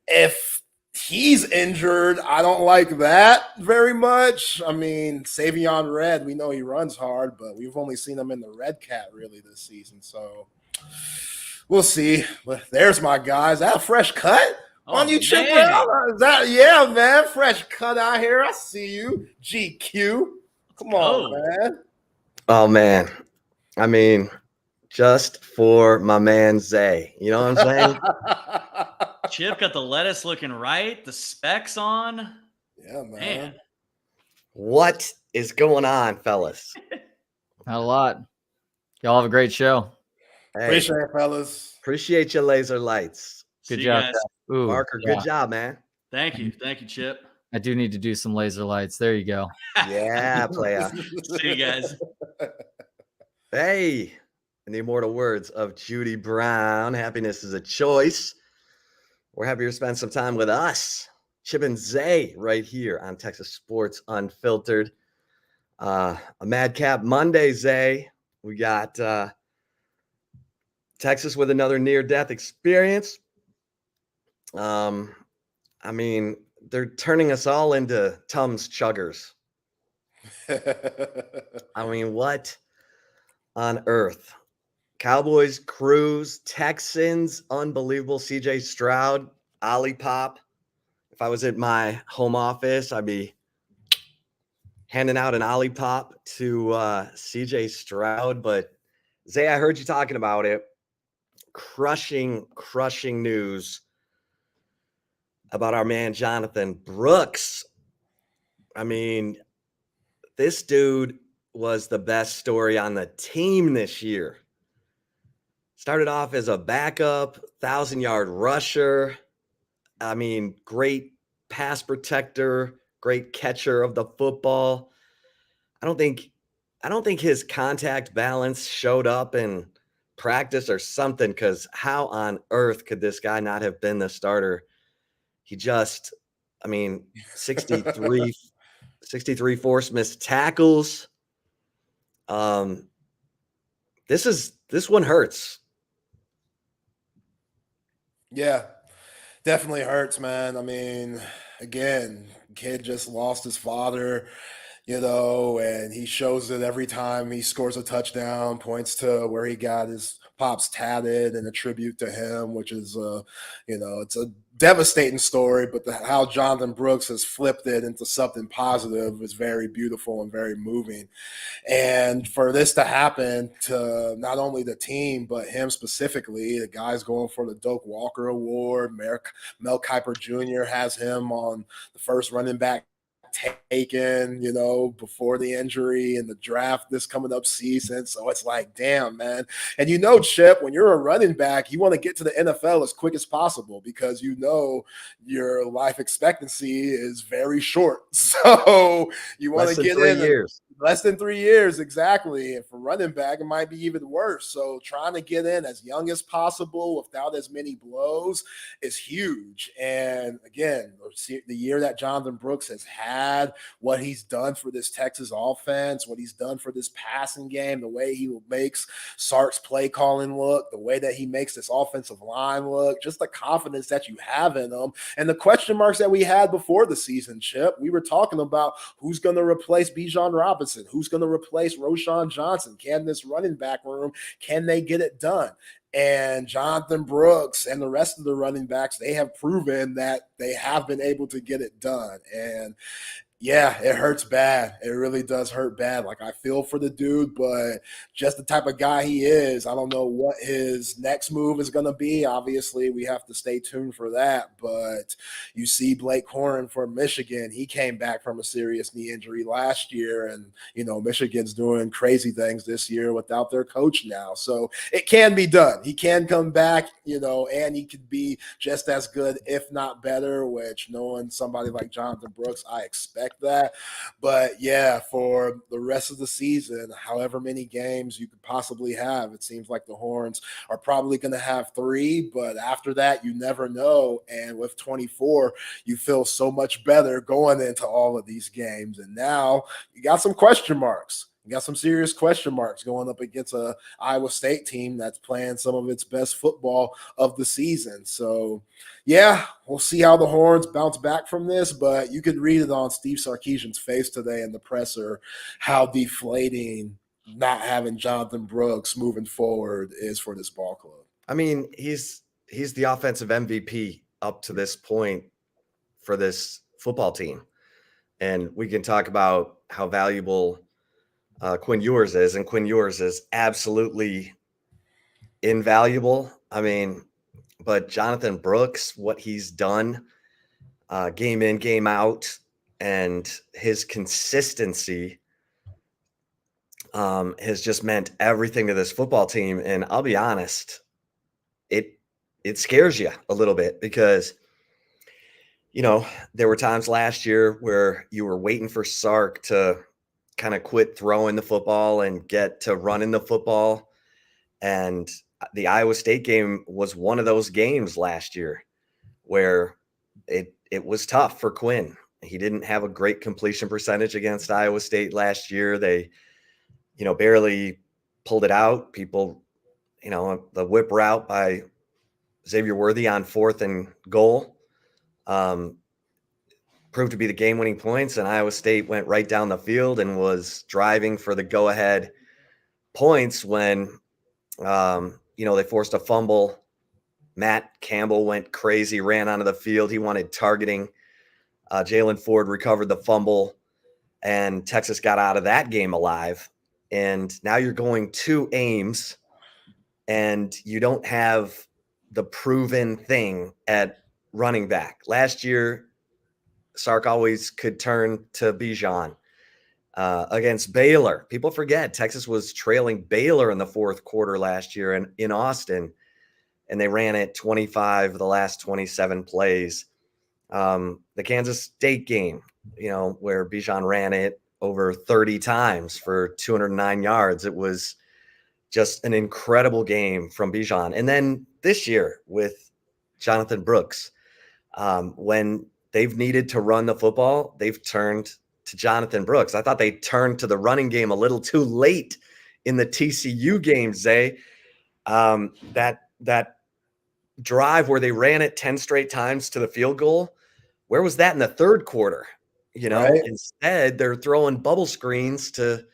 if he's injured, I don't like that very much. I mean, Savion Red, we know he runs hard, but we've only seen him in the Red Cat really this season. So we'll see. But there's my guys. Is that a fresh cut? On you, Chip Brown? Yeah, man. Fresh cut out here. I see you. GQ. Come on, man. Oh, man. I mean, just for my man Zay. You know what I'm saying? Chip got the lettuce looking right, the specs on. Yeah, man. What is going on, fellas? Not a lot. Y'all have a great show. Hey, appreciate it, fellas. Appreciate your laser lights. Good job. Ooh, Parker, good job, man. Thank you, Chip. I do need to do some laser lights. There you go. Yeah, playa. See you guys. Hey, in the immortal words of Judy Brown, happiness is a choice. We're happy to spend some time with us, Chip and Zay, right here on Texas Sports Unfiltered. A Madcap Monday, Zay. We got Texas with another near-death experience. I mean, they're turning us all into Tums chuggers. I mean, what on earth? Cowboys cruise, Texans, unbelievable. CJ Stroud, Ollie Pop. If I was at my home office, I'd be handing out an Ollie Pop to CJ Stroud. But Zay, I heard you talking about it. Crushing news about our man Jonathan Brooks. I mean, this dude was the best story on the team this year. Started off as a backup, 1,000-yard rusher, I mean, great pass protector, great catcher of the football. I don't think his contact balance showed up in practice or something, because how on earth could this guy not have been the starter? He just, I mean, 63 forced missed tackles. This one hurts. Yeah, definitely hurts, man. I mean, again, kid just lost his father, and he shows it every time he scores a touchdown, points to where he got his pops tatted and a tribute to him, which is, it's a devastating story, but how Jonathan Brooks has flipped it into something positive is very beautiful and very moving. And for this to happen to not only the team, but him specifically, the guy's going for the Doak Walker Award. Mel Kiper Jr. has him on the first running back taken, before the injury and the draft this coming up season. So it's like, damn, man. And Chip, when you're a running back, you want to get to the NFL as quick as possible because your life expectancy is very short. So you want to get in 3 years. Less than 3 years, exactly. And for running back, it might be even worse. So trying to get in as young as possible without as many blows is huge. And again, the year that Jonathan Brooks has had, what he's done for this Texas offense, what he's done for this passing game, the way he makes Sark's play calling look, the way that he makes this offensive line look, just the confidence that you have in him. And the question marks that we had before the season, Chip, we were talking about who's going to replace Bijan Robinson. Who's going to replace Roschon Johnson? Can this running back room, can they get it done? And Jonathan Brooks and the rest of the running backs, they have proven that they have been able to get it done. And yeah, it hurts bad. It really does hurt bad. Like, I feel for the dude, but just the type of guy he is, I don't know what his next move is going to be. Obviously, we have to stay tuned for that. But you see Blake Corum for Michigan. He came back from a serious knee injury last year. And, Michigan's doing crazy things this year without their coach now. So it can be done. He can come back, and he could be just as good, if not better, which knowing somebody like Jonathan Brooks, I expect that. But yeah, for the rest of the season, however many games you could possibly have, it seems like the Horns are probably going to have 3, but after that, you never know. And with 24, you feel so much better going into all of these games. And now you got some question marks. You got some serious question marks going up against a Iowa State team that's playing some of its best football of the season. So, yeah, we'll see how the Horns bounce back from this, but you could read it on Steve Sarkeesian's face today in the presser how deflating not having Jonathan Brooks moving forward is for this ball club. I mean, he's the offensive MVP up to this point for this football team. And we can talk about how valuable Quinn Ewers is, and Quinn Ewers is absolutely invaluable. I mean, but Jonathan Brooks, what he's done game in, game out, and his consistency has just meant everything to this football team. And I'll be honest, it scares you a little bit because, there were times last year where you were waiting for Sark to kind of quit throwing the football and get to running the football. And the Iowa State game was one of those games last year where it was tough for Quinn. He didn't have a great completion percentage against Iowa State last year. They, barely pulled it out. People, the whip route by Xavier Worthy on 4th and goal proved to be the game-winning points, and Iowa State went right down the field and was driving for the go-ahead points when, they forced a fumble. Matt Campbell went crazy, ran onto the field. He wanted targeting. Jalen Ford recovered the fumble, and Texas got out of that game alive. And now you're going to Ames, and you don't have the proven thing at running back. Last year, Sark always could turn to Bijan. Against Baylor, people forget Texas was trailing Baylor in the 4th quarter last year in Austin. and they ran it 25 of the last 27 plays. The Kansas State game, where Bijan ran it over 30 times for 209 yards. It was just an incredible game from Bijan. And then this year with Jonathan Brooks, when they've needed to run the football, they've turned to Jonathan Brooks. I thought they turned to the running game a little too late in the TCU game, Zay. That drive where they ran it 10 straight times to the field goal, where was that in the third quarter? Right. Instead, they're throwing bubble screens to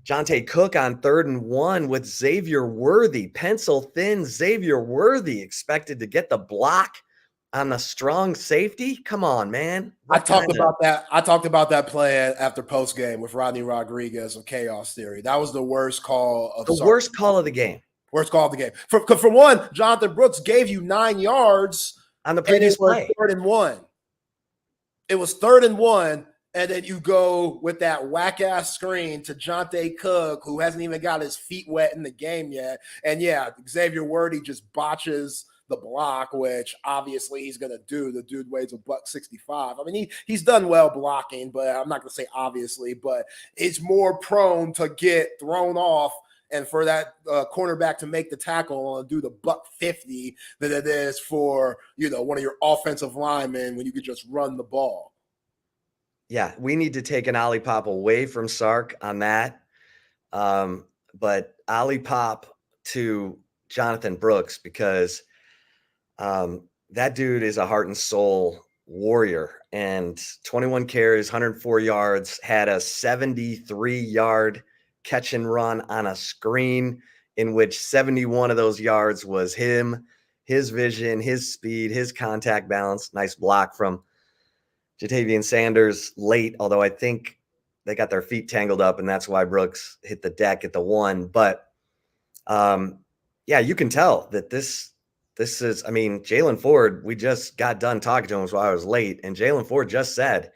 Jonte Cook on 3rd and 1 with Xavier Worthy, pencil thin Xavier Worthy, expected to get the block on the strong safety. Come on, man. I talked about that play after post game with Rodney Rodriguez of Chaos Theory. That was the worst call of worst call of the game. Worst call of the game. For one, Jonathan Brooks gave you 9 yards on the previous play. 3rd and 1. It was 3rd and 1, and then you go with that whack-ass screen to Jonte Cook, who hasn't even got his feet wet in the game yet. And, yeah, Xavier Worthy just botches the block, which obviously he's going to do. The dude weighs $165. I mean, he's done well blocking, but I'm not going to say obviously, but it's more prone to get thrown off and for that cornerback to make the tackle and do the $150 than it is for, one of your offensive linemen when you could just run the ball. Yeah, we need to take an Ollie Pop away from Sark on that. But Ollie Pop to Jonathan Brooks, because that dude is a heart and soul warrior. And 21 carries, 104 yards, had a 73-yard catch and run on a screen in which 71 of those yards was him, his vision, his speed, his contact balance. Nice block from Jatavian Sanders late, although I think they got their feet tangled up, and that's why Brooks hit the deck at the 1. But, yeah, you can tell that this is, I mean, Jalen Ford, we just got done talking to him while I was late, and Jalen Ford just said,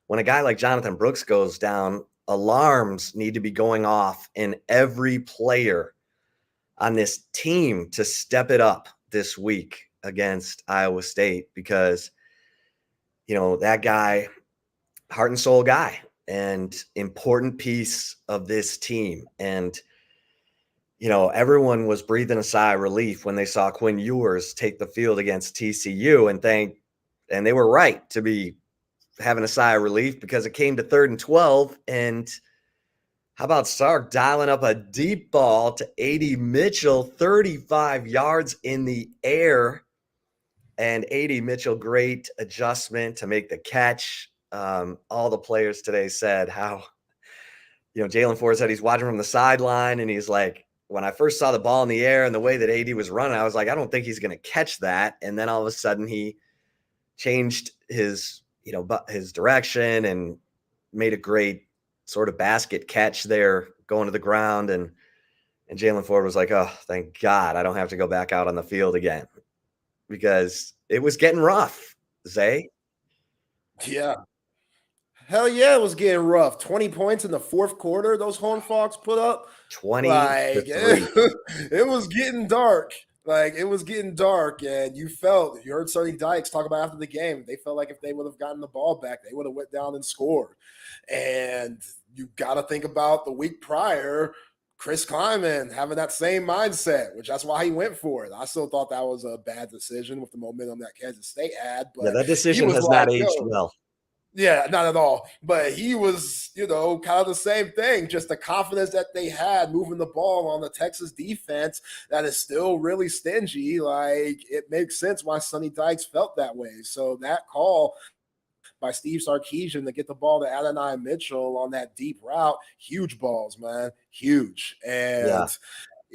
when a guy like Jonathan Brooks goes down, alarms need to be going off in every player on this team to step it up this week against Iowa State, because that guy, heart and soul guy, and important piece of this team. And, everyone was breathing a sigh of relief when they saw Quinn Ewers take the field against TCU, and they were right to be having a sigh of relief, because it came to 3rd and 12. And how about Sark dialing up a deep ball to A.D. Mitchell, 35 yards in the air. And A.D. Mitchell, great adjustment to make the catch. All the players today said how, Jalen Ford said he's watching from the sideline, and he's like, when I first saw the ball in the air and the way that A.D. was running, I was like, I don't think he's going to catch that. And then all of a sudden he changed his direction and made a great sort of basket catch there going to the ground. And Jalen Ford was like, oh, thank God I don't have to go back out on the field again, because it was getting rough, Zay. Yeah. Hell yeah, it was getting rough. 20 points in the 4th quarter those Horned Frogs put up. 20 it was getting dark. It was getting dark, and you heard Sonny Dykes talk about after the game. They felt like if they would have gotten the ball back, they would have went down and scored. And you got to think about the week prior, Chris Kleiman having that same mindset, which that's why he went for it. I still thought that was a bad decision with the momentum that Kansas State had. But yeah, that decision has not aged well. Yeah, not at all. But he was, kind of the same thing, just the confidence that they had moving the ball on the Texas defense that is still really stingy. It makes sense why Sonny Dykes felt that way. So that call by Steve Sarkeesian to get the ball to Adonai Mitchell on that deep route, huge balls, man, huge. And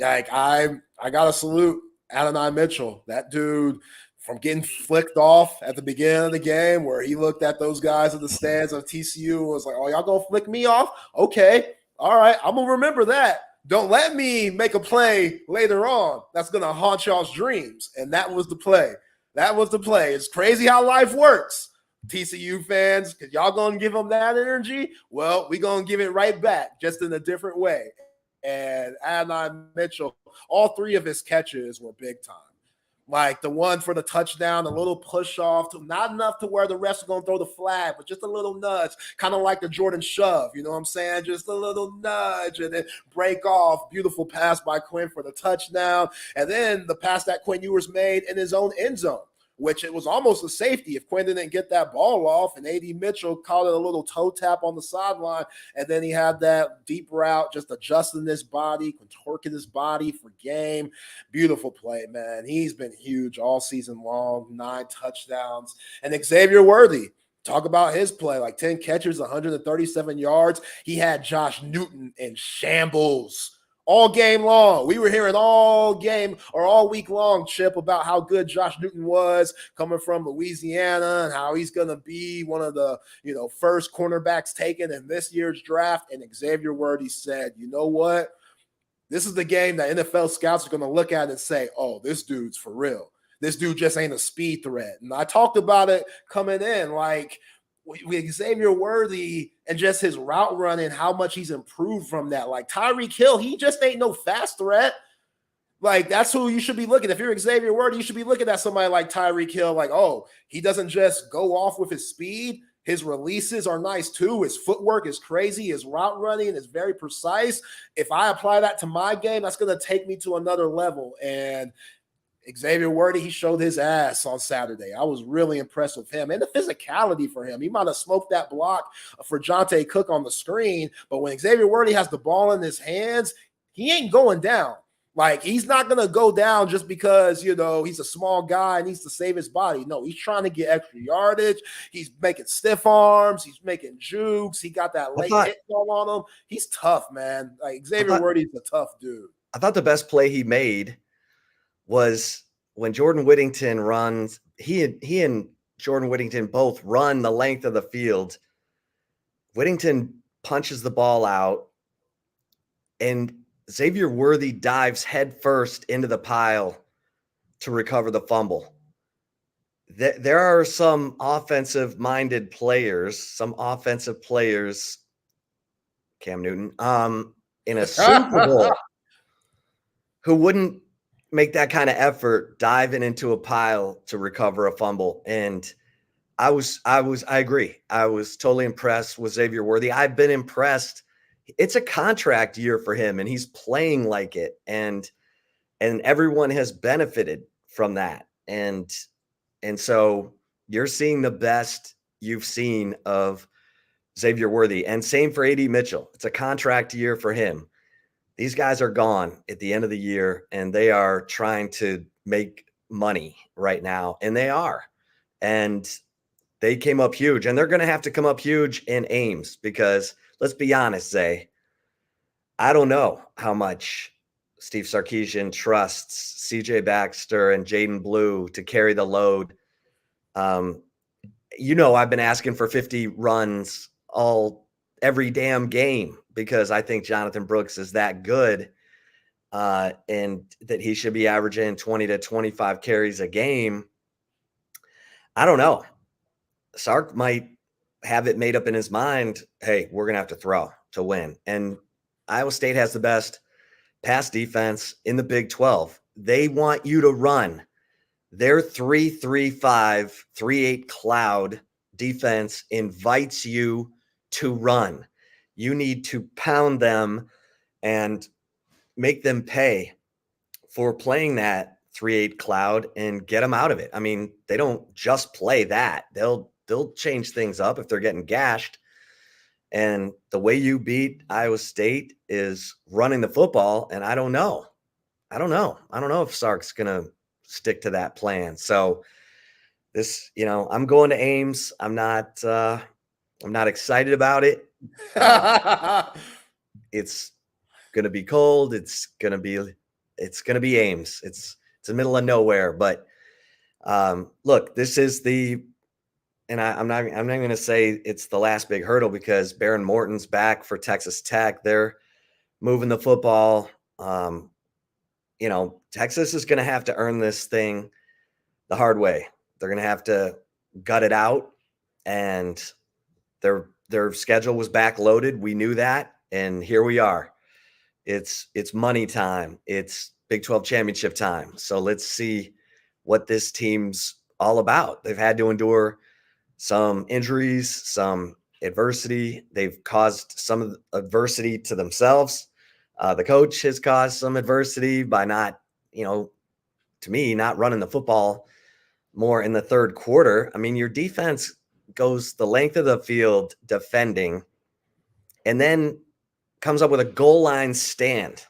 I got to salute Adonai Mitchell. That dude, from getting flicked off at the beginning of the game where he looked at those guys in the stands of TCU and was like, oh, y'all gonna flick me off? Okay. All right. I'm gonna remember that. Don't let me make a play later on that's gonna haunt y'all's dreams. And that was the play. It's crazy how life works, TCU fans, because y'all gonna give them that energy. Well, we gonna give it right back, just in a different way. And Adonai Mitchell, all 3 of his catches were big time. Like the one for the touchdown, a little push off, not enough to where the refs are going to throw the flag, but just a little nudge, kind of like the Jordan shove. You know what I'm saying? Just a little nudge and then break off. Beautiful pass by Quinn for the touchdown. And then the pass that Quinn Ewers made in his own end zone, which it was almost a safety if Quinn didn't get that ball off, and A.D. Mitchell called it a little toe tap on the sideline, and then he had that deep route, just adjusting his body, contorting his body for game. Beautiful play, man. He's been huge all season long, 9 touchdowns. And Xavier Worthy, talk about his play, like 10 catches, 137 yards. He had Josh Newton in shambles all game long. We were hearing all game or all week long, Chip, about how good Josh Newton was coming from Louisiana and how he's going to be one of the, first cornerbacks taken in this year's draft. And Xavier Worthy said, you know what? This is the game that NFL scouts are going to look at and say, oh, this dude's for real. This dude just ain't a speed threat. And I talked about it coming in, like, with Xavier Worthy and just his route running, how much he's improved from that. Like Tyreek Hill, he just ain't no fast threat. Like that's who you should be looking at. If you're Xavier Worthy, you should be looking at somebody like Tyreek Hill. Like, oh, he doesn't just go off with his speed. His releases are nice too. His footwork is crazy. His route running is very precise. If I apply that to my game, that's going to take me to another level. And Xavier Worthy, he showed his ass on Saturday. I was really impressed with him and the physicality for him. He might have smoked that block for Jonte Cook on the screen, but when Xavier Worthy has the ball in his hands, he ain't going down. Like, he's not going to go down just because, he's a small guy and needs to save his body. No, he's trying to get extra yardage. He's making stiff arms. He's making jukes. He got that late hit ball on him. He's tough, man. Like, Xavier Worthy's a tough dude. I thought the best play he made was when Jordan Whittington runs. He and Jordan Whittington both run the length of the field. Whittington punches the ball out, and Xavier Worthy dives headfirst into the pile to recover the fumble. There are some offensive-minded players, Cam Newton, in a Super Bowl who wouldn't make that kind of effort diving into a pile to recover a fumble. And I agree. I was totally impressed with Xavier Worthy. I've been impressed. It's a contract year for him and he's playing like it. And everyone has benefited from that. And so you're seeing the best you've seen of Xavier Worthy, and same for A.D. Mitchell. It's a contract year for him. These guys are gone at the end of the year, and they are trying to make money right now, and they are. And they came up huge, and they're going to have to come up huge in Ames because, let's be honest, Zay, I don't know how much Steve Sarkeesian trusts C.J. Baxter and Jaden Blue to carry the load. I've been asking for 50 runs every damn game, because I think Jonathan Brooks is that good and that he should be averaging 20 to 25 carries a game. I don't know. Sark might have it made up in his mind, hey, we're going to have to throw to win. And Iowa State has the best pass defense in the Big 12. They want you to run. Their 3-3-5, 3-8 cloud defense invites you to run. You need to pound them and make them pay for playing that 3-8 cloud and get them out of it. I mean, they don't just play that. They'll change things up if they're getting gashed. And the way you beat Iowa State is running the football. And I don't know if Sark's going to stick to that plan. So this, I'm going to Ames. I'm not excited about it. It's going to be cold. It's going to be Ames. It's the middle of nowhere. But look, this is I'm not going to say it's the last big hurdle, because Baron Morton's back for Texas Tech. They're moving the football. Texas is going to have to earn this thing the hard way. They're going to have to gut it out, and their schedule was backloaded. We knew that, and here we are. It's money time. It's Big 12 championship time. So let's see what this team's all about. They've had to endure some injuries, some adversity. They've caused some adversity to themselves. The coach has caused some adversity by not, to me, not running the football more in the third quarter. I mean, your defense goes the length of the field defending and then comes up with a goal line stand.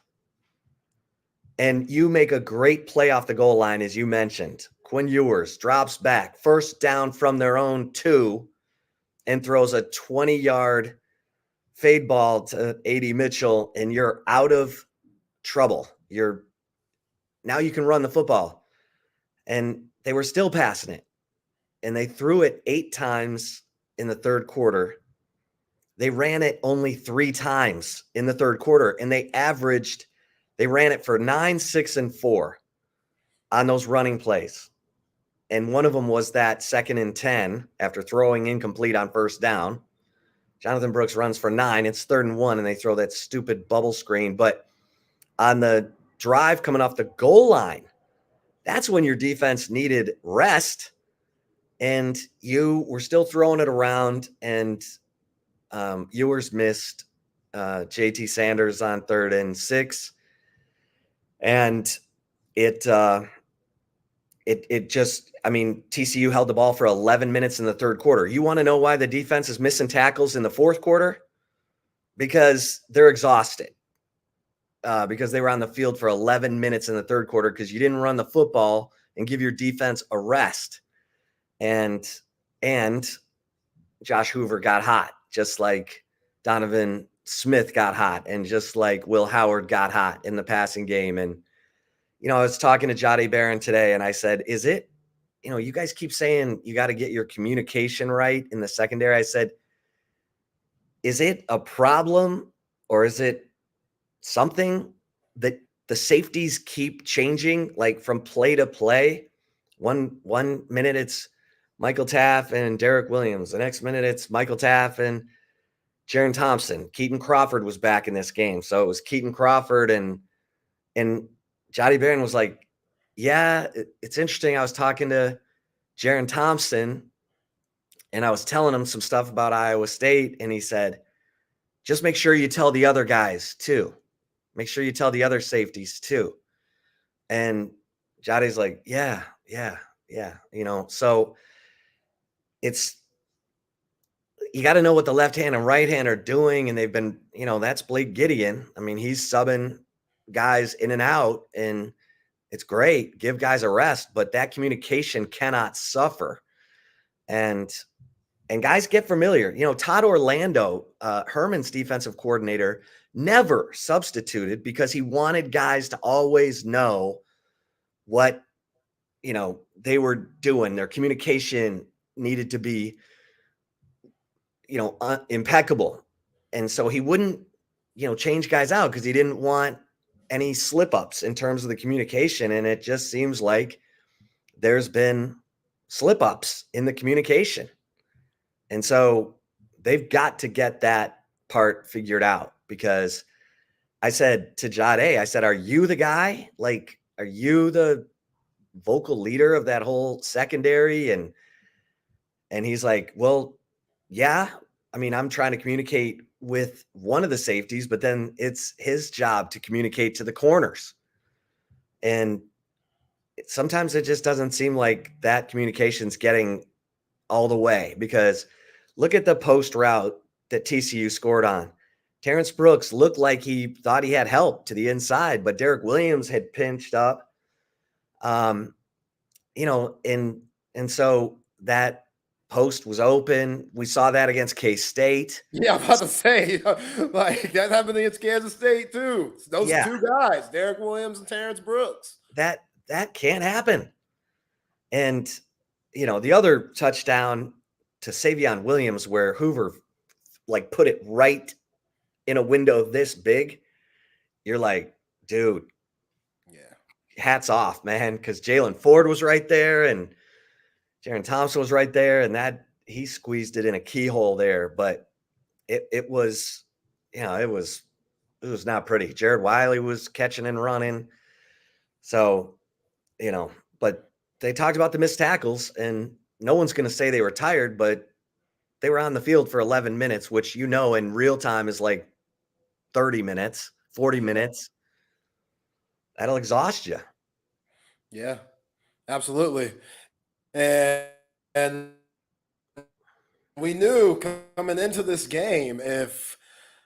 And you make a great play off the goal line, as you mentioned. Quinn Ewers drops back, first down from their own 2, and throws a 20-yard fade ball to A.D. Mitchell, and you're out of trouble. Now you can run the football. And they were still passing it. And they threw it 8 times in the third quarter. They ran it only 3 times in the third quarter, and they ran it for 9, 6, and 4 on those running plays. And one of them was that 2nd and 10 after throwing incomplete on first down. Jonathan Brooks runs for 9. It's 3rd and 1, and they throw that stupid bubble screen. But on the drive coming off the goal line, that's when your defense needed rest, and you were still throwing it around, and Ewers missed JT Sanders on 3rd and 6. And it just, I mean, TCU held the ball for 11 minutes in the third quarter. You want to know why the defense is missing tackles in the fourth quarter? Because they're exhausted. Because they were on the field for 11 minutes in the third quarter because you didn't run the football and give your defense a rest. And Josh Hoover got hot, just like Donovan Smith got hot, and just like Will Howard got hot in the passing game. And, I was talking to Jahdae Barron today, and I said, is it, you guys keep saying you got to get your communication right in the secondary. I said, is it a problem, or is it something that the safeties keep changing, like from play to play? One minute it's Michael Taff and Derek Williams. The next minute it's Michael Taff and Jaron Thompson. Keaton Crawford was back in this game. So it was Keaton Crawford, and Jahdae Barron was like, yeah, it's interesting. I was talking to Jaron Thompson, and I was telling him some stuff about Iowa State, and he said, just make sure you tell the other guys too. Make sure you tell the other safeties too. And Jade's like, yeah. So you got to know what the left hand and right hand are doing. And they've been, that's Blake Gideon. I mean, he's subbing guys in and out, and it's great. Give guys a rest, but that communication cannot suffer. And guys get familiar. Todd Orlando, Herman's defensive coordinator, never substituted because he wanted guys to always know what, they were doing. Their communication needed to be, impeccable. And so he wouldn't, change guys out because he didn't want any slip ups in terms of the communication. And it just seems like there's been slip ups in the communication. And so they've got to get that part figured out, because I said to Jahdae, I said, are you the guy? Like, are you the vocal leader of that whole secondary? And he's like, well, yeah. I mean, I'm trying to communicate with one of the safeties, but then it's his job to communicate to the corners. And sometimes it just doesn't seem like that communication's getting all the way, because look at the post route that TCU scored on. Terrence Brooks looked like he thought he had help to the inside, but Derek Williams had pinched up. And so that post was open. We saw that against K-State. Yeah, I'm about to say, like, that happened against Kansas State too. Those two guys, Derek Williams and Terrence Brooks. That can't happen. And, the other touchdown to Savion Williams, where Hoover like put it right in a window this big, you're like, dude, hats off, man, because Jalen Ford was right there and Jaron Thompson was right there, and that he squeezed it in a keyhole there. But it was, it was not pretty. Jared Wiley was catching and running. So, but they talked about the missed tackles, and no one's going to say they were tired, but they were on the field for 11 minutes, which, in real time is like 30 minutes, 40 minutes. That'll exhaust you. Yeah, absolutely. And we knew coming into this game, if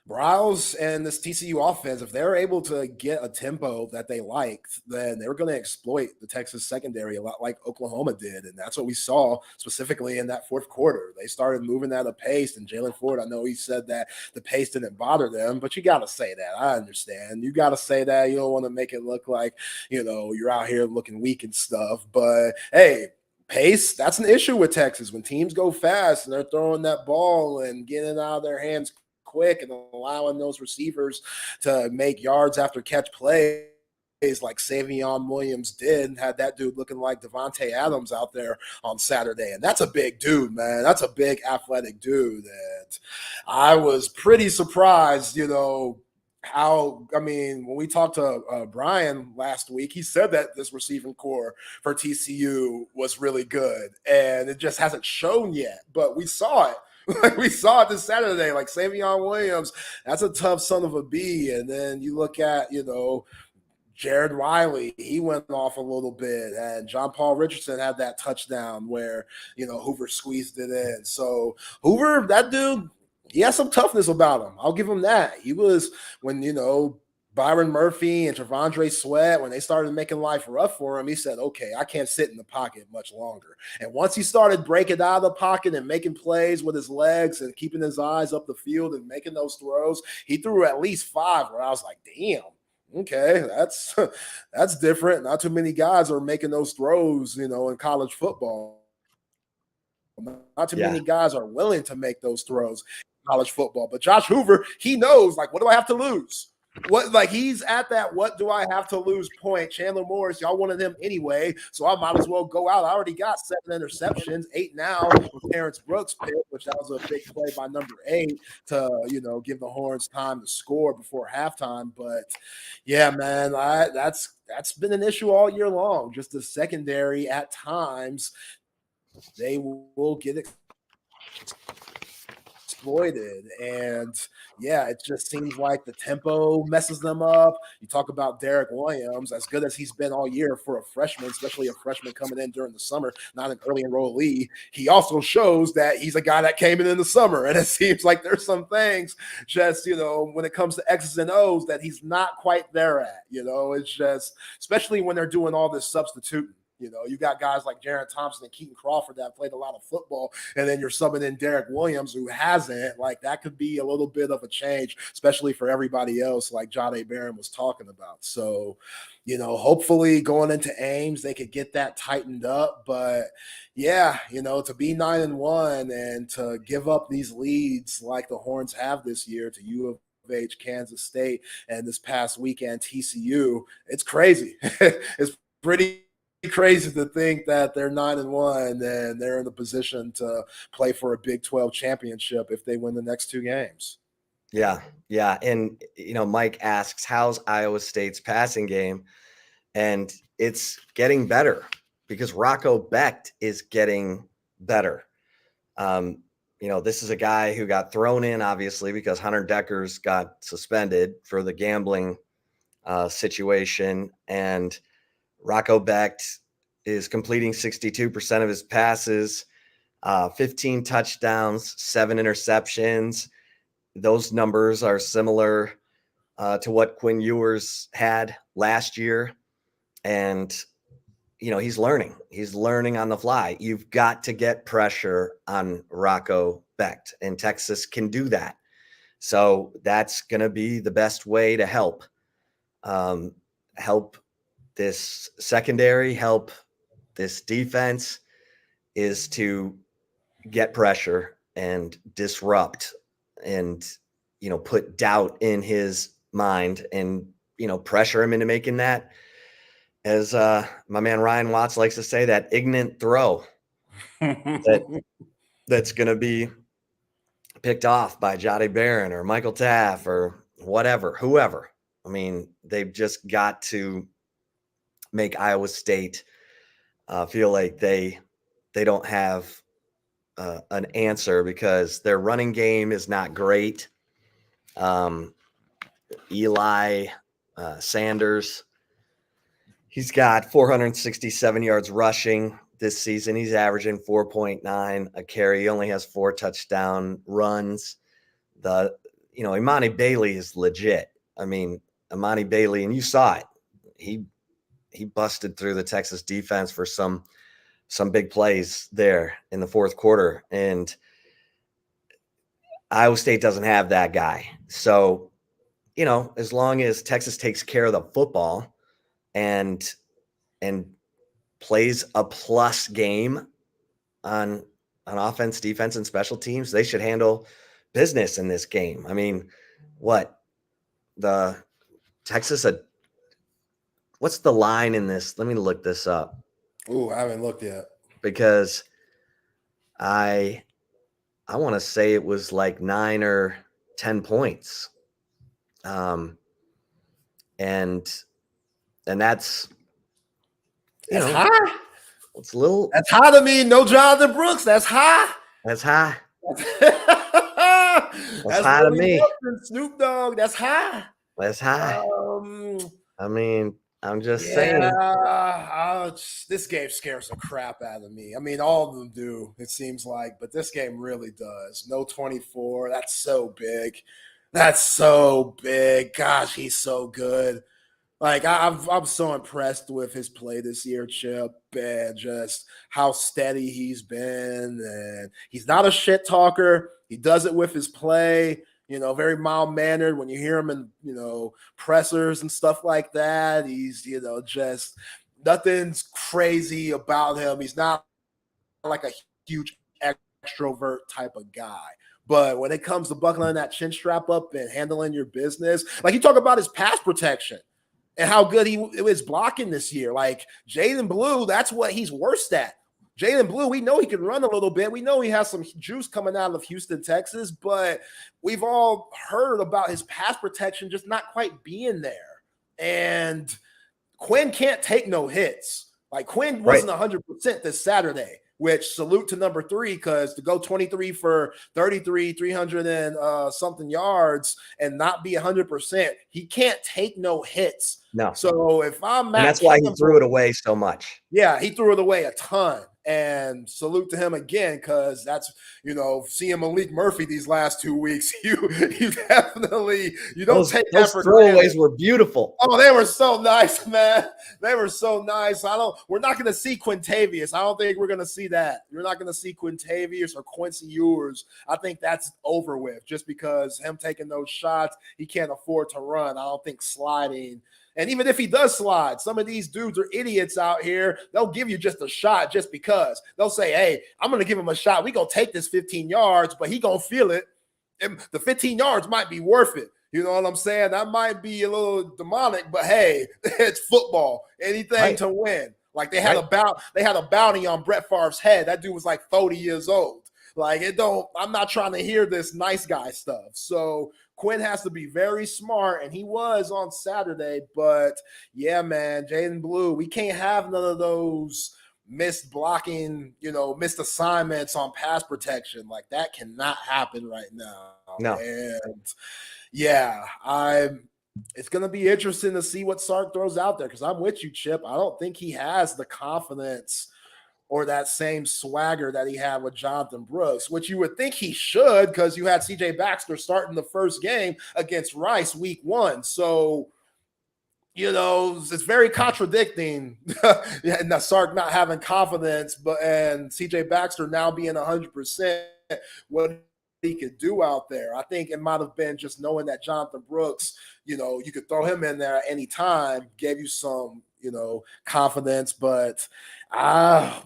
Browse and this TCU offense, if they're able to get a tempo that they liked, then they were going to exploit the Texas secondary a lot like Oklahoma did. And that's what we saw specifically in that fourth quarter. They started moving at a pace, and Jalen Ford, I know he said that the pace didn't bother them, but you got to say that. I understand. You got to say that. You don't want to make it look like, you're out here looking weak and stuff. But, hey, pace, that's an issue with Texas. When teams go fast and they're throwing that ball and getting it out of their hands quick and allowing those receivers to make yards after catch plays like Savion Williams did, had that dude looking like Devontae Adams out there on Saturday. And that's a big dude, man. That's a big athletic dude. And I was pretty surprised, when we talked to Brian last week, he said that this receiving core for TCU was really good, and it just hasn't shown yet, but we saw it. We saw it this Saturday, like Savion Williams, that's a tough son of a bee. And then you look at, Jared Wiley, he went off a little bit, and John Paul Richardson had that touchdown where, Hoover squeezed it in. So Hoover, that dude, he has some toughness about him. I'll give him that. He was, when, Byron Murphy and Travondre Sweat, when they started making life rough for him, he said, okay, I can't sit in the pocket much longer. And once he started breaking out of the pocket and making plays with his legs and keeping his eyes up the field and making those throws, he threw at least 5 where I was like, damn, okay, that's different. Not too many guys are making those throws, in college football. Not too many guys are willing to make those throws in college football. But Josh Hoover, he knows, like, what do I have to lose? He's at that what do I have to lose point. Chandler Morris, y'all wanted him anyway, so I might as well go out. I already got 7 interceptions, 8 now with Terrence Brooks pick, which that was a big play by number 8 to give the Horns time to score before halftime. But yeah, man, that's been an issue all year long. Just the secondary at times, they will get exploited. And yeah, it just seems like the tempo messes them up. You talk about Derek Williams, as good as he's been all year for a freshman, especially a freshman coming in during the summer, not an early enrollee. He also shows that he's a guy that came in the summer. And it seems like there's some things just, when it comes to X's and O's that he's not quite there at, it's just, especially when they're doing all this substituting. You got guys like Jaron Thompson and Keaton Crawford that played a lot of football, and then you're subbing in Derek Williams, who hasn't. Like, that could be a little bit of a change, especially for everybody else, like Jahdae Barron was talking about. So, hopefully going into Ames, they could get that tightened up. But yeah, to be 9-1 and to give up these leads like the Horns have this year to U of H, Kansas State, and this past weekend TCU, it's crazy. It's pretty crazy to think that they're 9-1 and they're in the position to play for a Big 12 championship if they win the next 2 games. Yeah. And, Mike asks, how's Iowa State's passing game? And it's getting better because Rocco Becht is getting better. This is a guy who got thrown in, obviously, because Hunter Deckers got suspended for the gambling situation. And Rocco Becht is completing 62% of his passes, 15 touchdowns, 7 interceptions. Those numbers are similar to what Quinn Ewers had last year. And, he's learning. He's learning on the fly. You've got to get pressure on Rocco Becht, and Texas can do that. So that's going to be the best way to help this secondary, help this defense, is to get pressure and disrupt and, put doubt in his mind and, pressure him into making that, as my man Ryan Watts likes to say, that ignorant throw that's going to be picked off by Jahdae Barron or Michael Taff or whoever. I mean, they've just got to make Iowa State feel like they don't have an answer because their running game is not great. Eli Sanders, he's got 467 yards rushing this season. He's averaging 4.9 a carry. He only has 4 touchdown runs. Imani Bailey is legit. I mean, Imani Bailey, and you saw it. He busted through the Texas defense for some big plays there in the fourth quarter. And Iowa State doesn't have that guy. So, as long as Texas takes care of the football and plays a plus game on offense, defense, and special teams, they should handle business in this game. I mean, what's the line in this? Let me look this up. Ooh, I haven't looked yet. Because I want to say it was like 9 or 10 points. And that's high. It's a little. That's high to me. No Jonathan Brooks. That's high. That's high. That's high to me. Snoop Dogg. That's high. That's high. I mean, I'm just saying. This game scares the crap out of me. I mean, all of them do, it seems like, but this game really does. No 24. That's so big. That's so big. Gosh, he's so good. Like, I'm so impressed with his play this year, Chip, and just how steady he's been. And he's not a shit talker. He does it with his play. Very mild-mannered when you hear him in, pressers and stuff like that. He's, just nothing's crazy about him. He's not like a huge extrovert type of guy. But when it comes to buckling that chin strap up and handling your business, like you talk about his pass protection and how good he is blocking this year. Like Jaden Blue, that's what he's worst at. Jaden Blue, we know he can run a little bit. We know he has some juice coming out of Houston, Texas, but we've all heard about his pass protection just not quite being there. And Quinn can't take no hits. Like Quinn wasn't 100% this Saturday, which salute to number 3, because to go 23 for 33, 300 and something yards and not be 100%, he can't take no hits. No. So if I'm and that's why he threw it away so much. Yeah, he threw it away a ton. And salute to him again, because that's, seeing Malik Murphy these last 2 weeks, you definitely, don't take that for throwaways granted. were beautiful. Oh, they were so nice, man. They were so nice. We're not going to see Quintavious. I don't think we're going to see that. You're not going to see Quintavious or Quincy Ewers. I think that's over with, just because him taking those shots, he can't afford to run. I don't think sliding. And even if he does slide, some of these dudes are idiots out here. They'll give you just a shot just because. They'll say, hey, I'm going to give him a shot. We're going to take this 15 yards, but he going to feel it. And the 15 yards might be worth it. You know what I'm saying? That might be a little demonic, but hey, it's football. Anything to win. Like they had a bounty on Brett Favre's head. That dude was like 40 years old. Like I'm not trying to hear this nice guy stuff. So Quinn has to be very smart, and he was on Saturday. But yeah, man, Jaden Blue, we can't have none of those missed blocking, missed assignments on pass protection. Like that cannot happen right now. No. And yeah, it's going to be interesting to see what Sark throws out there, because I'm with you, Chip. I don't think he has the confidence or that same swagger that he had with Jonathan Brooks, which you would think he should, because you had CJ Baxter starting the first game against Rice week 1. So, it's very contradicting and Sark not having confidence, and CJ Baxter now being 100%, what he could do out there. I think it might have been just knowing that Jonathan Brooks, you could throw him in there at any time, gave you some, confidence. But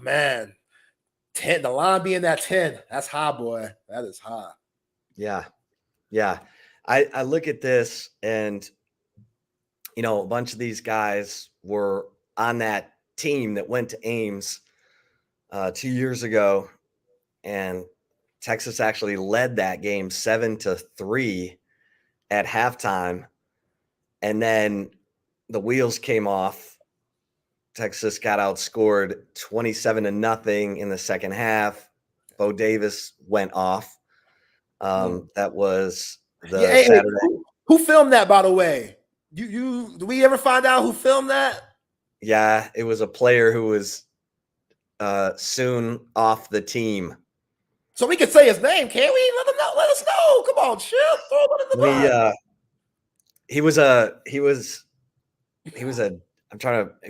man, 10, the line being that 10, that's high, boy. That is high. Yeah. I look at this and a bunch of these guys were on that team that went to Ames 2 years ago, and Texas actually led that game 7-3 at halftime. And then the wheels came off Texas got outscored 27-0 in the second half. Bo Davis went off. That was the Saturday. Who filmed that, by the way? Do we ever find out who filmed that? Yeah, it was a player who was soon off the team. So we can say his name, can't we? Let him know. Let us know. Come on, Chip. Throw him in the box. He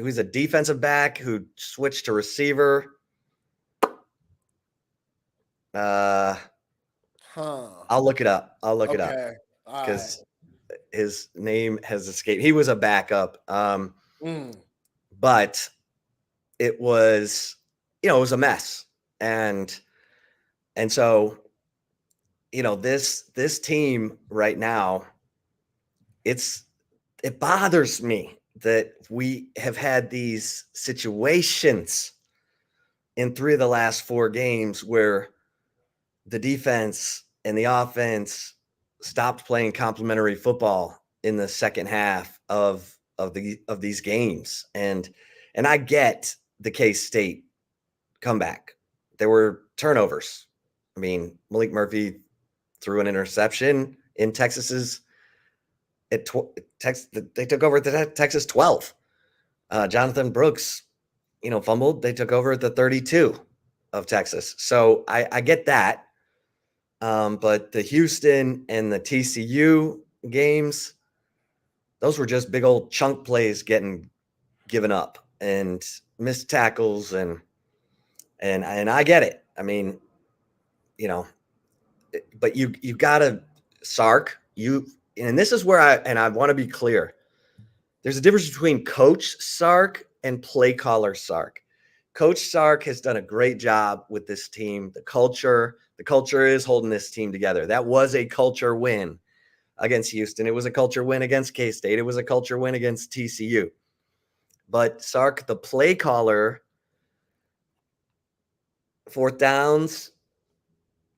was a defensive back who switched to receiver. I'll look it up. Because his name has escaped. He was a backup. But it was, it was a mess. And so, this team right now, it bothers me that we have had these situations in 3 of the last 4 games where the defense and the offense stopped playing complementary football in the second half of these games. And I get the K-State comeback. There were turnovers. I mean, Malik Murphy threw an interception in Texas's. They took over at the Texas 12. Jonathan Brooks, fumbled. They took over at the 32 of Texas. So I get that. But the Houston and the TCU games, those were just big old chunk plays getting given up and missed tackles and I get it. I mean, but you gotta Sark, and this is where I want to be clear. There's a difference between Coach Sark and play caller Sark. Coach Sark has done a great job with this team. The culture is holding this team together. That was a culture win against Houston. It was a culture win against K-State. It was a culture win against TCU. But Sark, the play caller, 4th downs,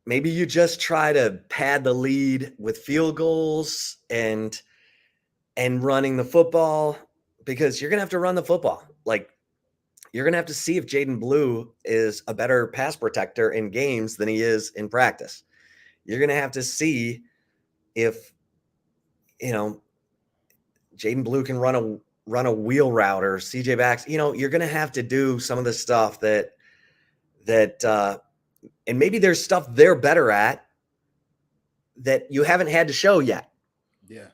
maybe you just try to pad the lead with field goals and running the football, because you're going to have to run the football. Like, you're going to have to see if Jaden Blue is a better pass protector in games than he is in practice. You're going to have to see if, Jaden Blue can run a wheel route, or CJ backs. You're going to have to do some of the stuff that and maybe there's stuff they're better at that you haven't had to show yet. Yeah.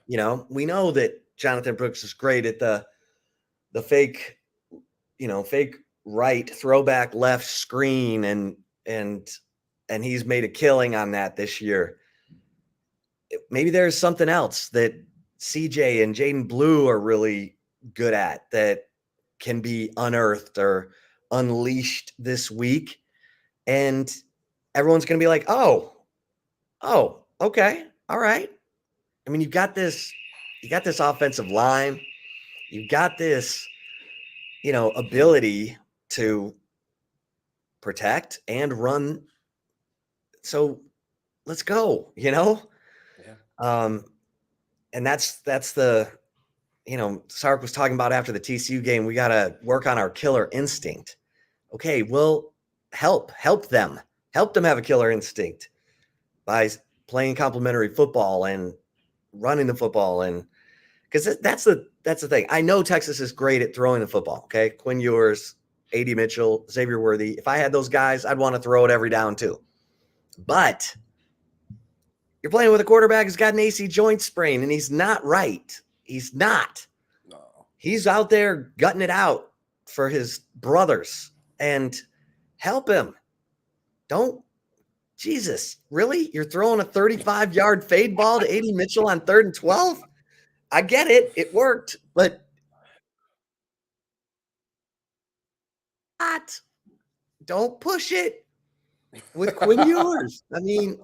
We know that Jonathan Brooks is great at the fake, fake right throwback left screen, and he's made a killing on that this year. Maybe there's something else that CJ and Jaden Blue are really good at that can be unearthed or unleashed this week. And everyone's going to be like, oh, okay. All right. I mean, you got this offensive line. You've got this, ability to protect and run. So let's go, Yeah. And that's the, Sark was talking about after the TCU game, we got to work on our killer instinct. Okay. Well, help them have a killer instinct by playing complementary football and running the football. And because that's the thing. I know Texas is great at throwing the football. Okay. Quinn Ewers, AD Mitchell, Xavier Worthy. If I had those guys, I'd want to throw it every down too. But you're playing with a quarterback who's got an AC joint sprain, and he's not right. He's not. No. He's out there gutting it out for his brothers, and help him. Jesus, really? You're throwing a 35-yard fade ball to AD Mitchell on 3rd and 12? I get it. It worked, but don't push it with Quinn Ewers. I mean,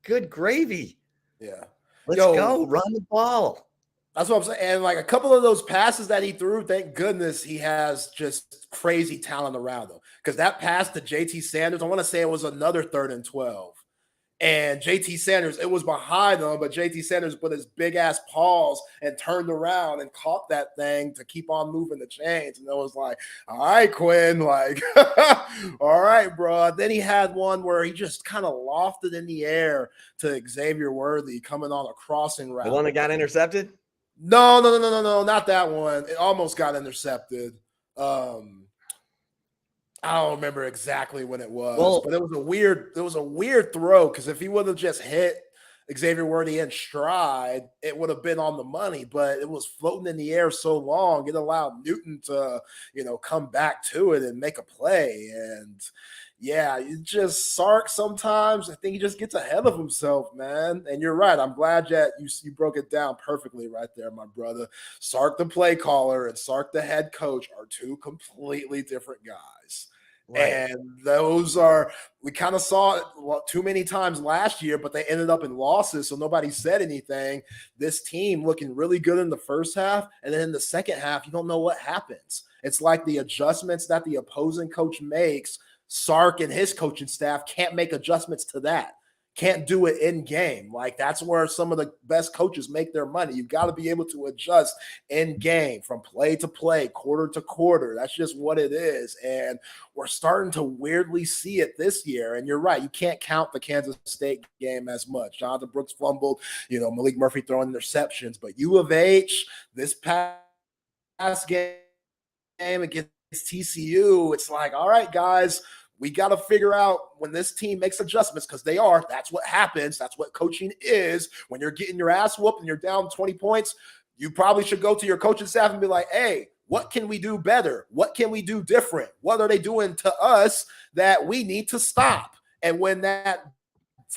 good gravy. Yeah. Let's go. Run the ball. That's what I'm saying. And like a couple of those passes that he threw, thank goodness he has just crazy talent around him. Because that pass to JT Sanders, I want to say it was another 3rd and 12. And JT Sanders, it was behind him, but JT Sanders put his big ass paws and turned around and caught that thing to keep on moving the chains. And it was like, all right, Quinn, like, all right, bro. Then he had one where he just kind of lofted in the air to Xavier Worthy coming on a crossing route. The one that got intercepted? No, not that one. It almost got intercepted. I don't remember exactly when it was, but it was a weird throw, because if he would have just hit Xavier Worthy in stride, it would have been on the money, but it was floating in the air so long, it allowed Newton to, come back to it and make a play. And yeah, you just Sark sometimes, I think he just gets ahead of himself, man. And you're right. I'm glad that you broke it down perfectly right there, my brother. Sark the play caller and Sark the head coach are two completely different guys. Right. And those we kind of saw it too many times last year, but they ended up in losses, so nobody said anything. This team looking really good in the first half, and then in the second half, you don't know what happens. It's like the adjustments that the opposing coach makes, Sark and his coaching staff can't make adjustments to that. Can't do it in game. Like, that's where some of the best coaches make their money. You've got to be able to adjust in game from play to play, quarter to quarter. That's just what it is. And we're starting to weirdly see it this year. And you're right. You can't count the Kansas State game as much. Jonathan Brooks fumbled, Malik Murphy throwing interceptions. But U of H, this past game against TCU, it's like, all right, guys, we got to figure out when this team makes adjustments, because that's what happens. That's what coaching is. When you're getting your ass whooped and you're down 20 points, you probably should go to your coaching staff and be like, hey, what can we do better? What can we do different? What are they doing to us that we need to stop? And when that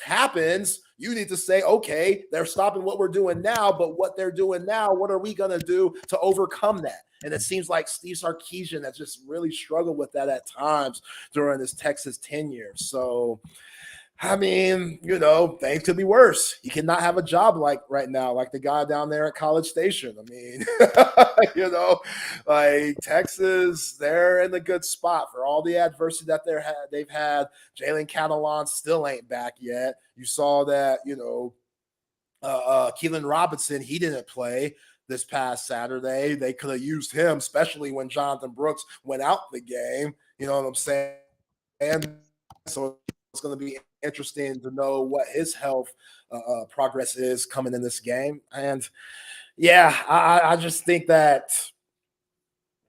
happens, you need to say, okay, they're stopping what we're doing now, but what they're doing now, what are we going to do to overcome that? And it seems like Steve Sarkeesian has just really struggled with that at times during his Texas tenure. So, I mean, things could be worse. You cannot have a job like right now, like the guy down there at College Station. I mean, like Texas, they're in a good spot for all the adversity that they've had. Jalen Catalon still ain't back yet. You saw that, Keelan Robinson, he didn't play this past Saturday. They could have used him, especially when Jonathan Brooks went out the game. You know what I'm saying? And so it's going to be interesting to know what his health progress is coming in this game. And yeah, I just think that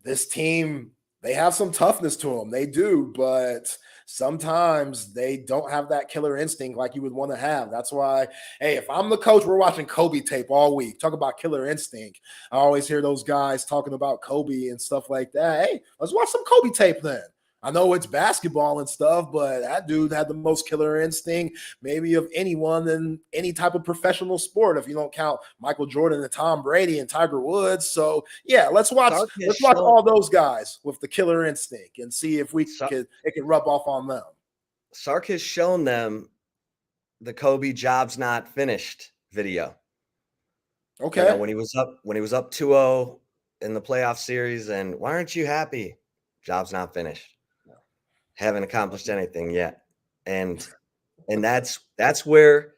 this team, they have some toughness to them. They do, but sometimes they don't have that killer instinct like you would want to have. That's why, hey, if I'm the coach, we're watching Kobe tape all week. Talk about killer instinct. I always hear those guys talking about Kobe and stuff like that. Hey, let's watch some Kobe tape then. I know it's basketball and stuff, but that dude had the most killer instinct maybe of anyone in any type of professional sport, if you don't count Michael Jordan and Tom Brady and Tiger Woods. So yeah, let's watch all those guys with the killer instinct and see if it can rub off on them. Sark has shown them the Kobe job's not finished video. Okay. When he was up 2-0 in the playoff series, and why aren't you happy? Job's not finished. Haven't accomplished anything yet. And that's where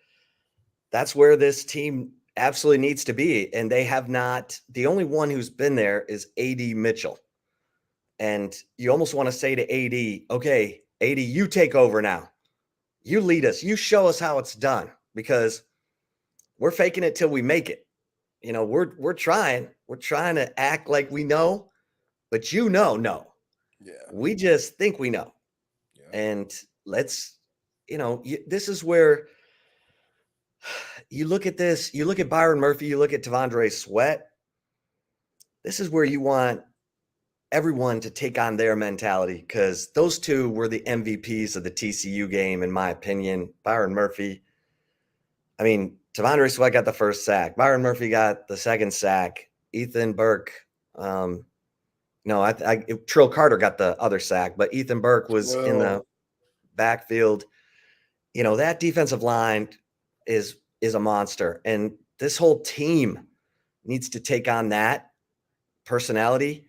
this team absolutely needs to be. And they have not. The only one who's been there is AD Mitchell. And you almost want to say to AD, okay, AD, you take over now. You lead us. You show us how it's done, because we're faking it till we make it. We're trying. We're trying to act like we know, but no. Yeah. We just think we know. And let's, this is where you look at this, you look at Byron Murphy, you look at T'Vondre Sweat. This is where you want everyone to take on their mentality, because those two were the MVPs of the TCU game, in my opinion. Byron Murphy, T'Vondre Sweat got the first sack. Byron Murphy got the second sack. Ethan Burke, Trill Carter got the other sack, but Ethan Burke was in the backfield. That defensive line is a monster, and this whole team needs to take on that personality.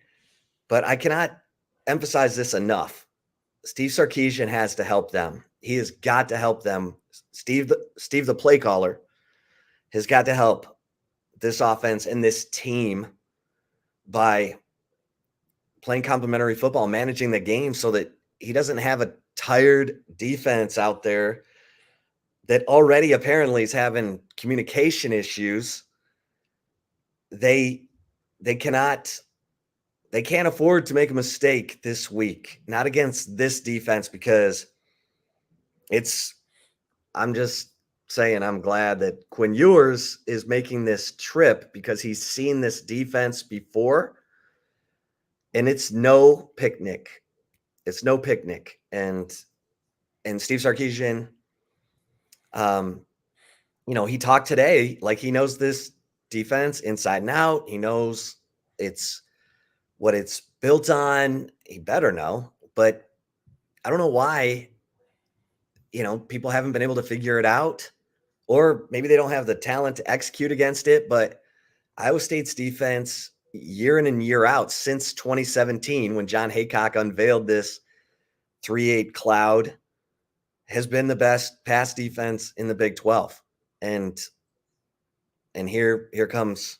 But I cannot emphasize this enough. Steve Sarkeesian has to help them. He has got to help them. Steve, the play caller, has got to help this offense and this team by playing complementary football, managing the game so that he doesn't have a tired defense out there that already apparently is having communication issues. They can't afford to make a mistake this week, not against this defense, because I'm just saying I'm glad that Quinn Ewers is making this trip because he's seen this defense before, and it's no picnic. It's no picnic. And Steve Sarkeesian, he talked today like he knows this defense inside and out. He knows it's what it's built on. He better know, but I don't know why, people haven't been able to figure it out, or maybe they don't have the talent to execute against it. But Iowa State's defense, year in and year out, since 2017, when John Haycock unveiled this 3-8 cloud, has been the best pass defense in the Big 12. And here comes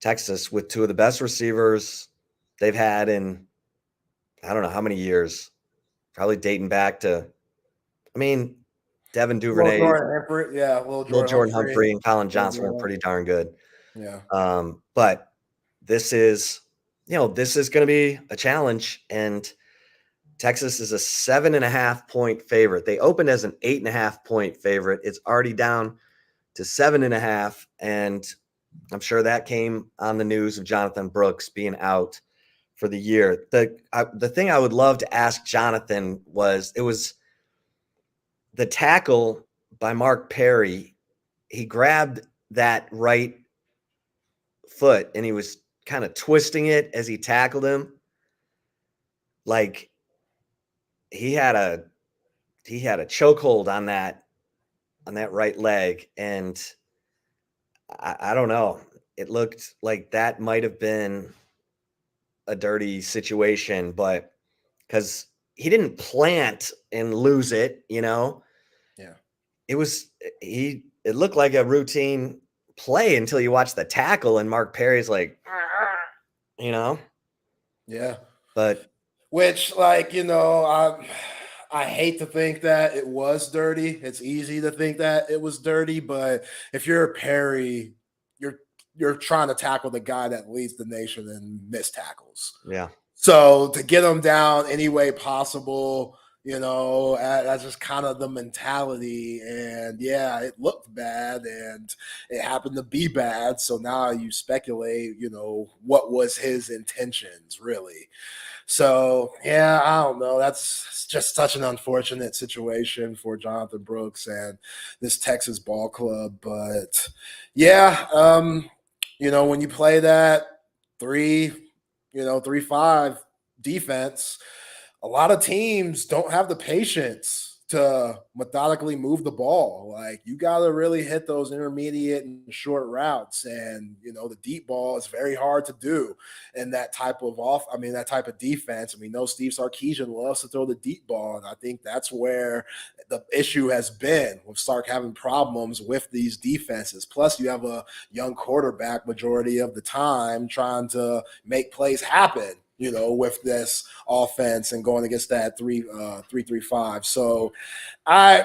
Texas with two of the best receivers they've had in I don't know how many years, probably dating back to, Devin Duvernay, Little Jordan Humphrey and Colin Johnson were pretty darn good. Yeah. But this is going to be a challenge, and Texas is a 7.5 point favorite. They opened as an 8.5 point favorite. It's already down to 7.5. And I'm sure that came on the news of Jonathan Brooks being out for the year. The thing I would love to ask Jonathan was the tackle by Mark Perry. He grabbed that right foot and he was kind of twisting it as he tackled him. Like he had a chokehold on that right leg. And I don't know. It looked like that might have been a dirty situation, but because he didn't plant and lose it, Yeah. It looked like a routine play until you watch the tackle and Mark Perry's like, Yeah. But which, I hate to think that it was dirty. It's easy to think that it was dirty, but if you're Perry, you're trying to tackle the guy that leads the nation in missed tackles. Yeah. So to get him down any way possible, that's just kind of the mentality. And yeah, it looked bad and it happened to be bad. So now you speculate, what was his intentions really? So yeah, I don't know. That's just such an unfortunate situation for Jonathan Brooks and this Texas ball club. But yeah, when you play that 3-5 defense, a lot of teams don't have the patience to methodically move the ball. Like you got to really hit those intermediate and short routes. And, the deep ball is very hard to do in that type of that type of defense. And we know Steve Sarkeesian loves to throw the deep ball. And I think that's where the issue has been with Sark having problems with these defenses. Plus you have a young quarterback majority of the time trying to make plays happen, with this offense and going against that 3-3-5. So I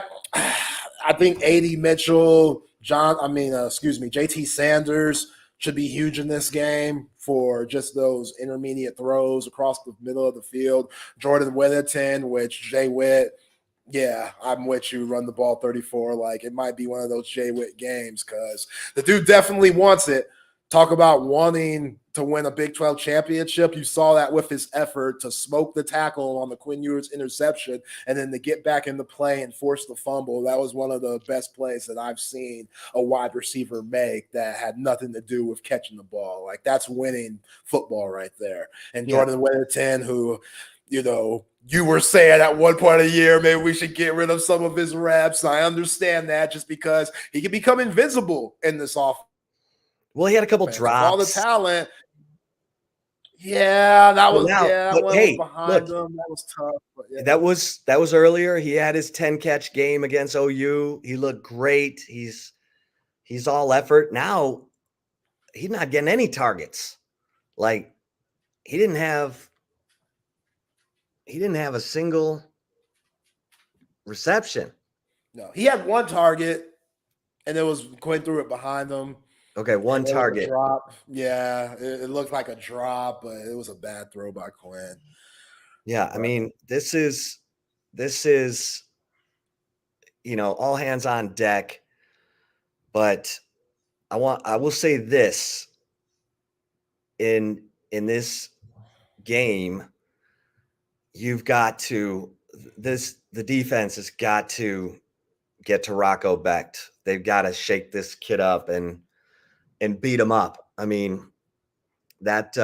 think A.D. Mitchell, JT Sanders should be huge in this game for just those intermediate throws across the middle of the field. Jordan Whittington, which Jay Witt, yeah, I'm with you. Run the ball 34. Like it might be one of those Jay Witt games because the dude definitely wants it. Talk about wanting to win a Big 12 championship. You saw that with his effort to smoke the tackle on the Quinn Ewers interception and then to get back in the play and force the fumble. That was one of the best plays that I've seen a wide receiver make that had nothing to do with catching the ball. Like that's winning football right there. And Jordan Whittington, who, you were saying at one point of the year, maybe we should get rid of some of his reps. I understand that just because he can become invincible in this offense. Well, he had a couple drops. All the talent. Yeah, that was now, that one hey, was behind look, him. That was tough. But yeah. that was earlier. He had his 10 catch game against OU. He looked great. He's all effort. Now he's not getting any targets. Like he didn't have a single reception. No, he had one target, and it was Quinn threw it behind him. Okay, one target. Drop. Yeah, it looked like a drop, but it was a bad throw by Quinn. Yeah, I mean, this is all hands on deck. But I will say this in this game, you've got to the defense has got to get to Rocco Becht. They've got to shake this kid up and beat him up. I mean, that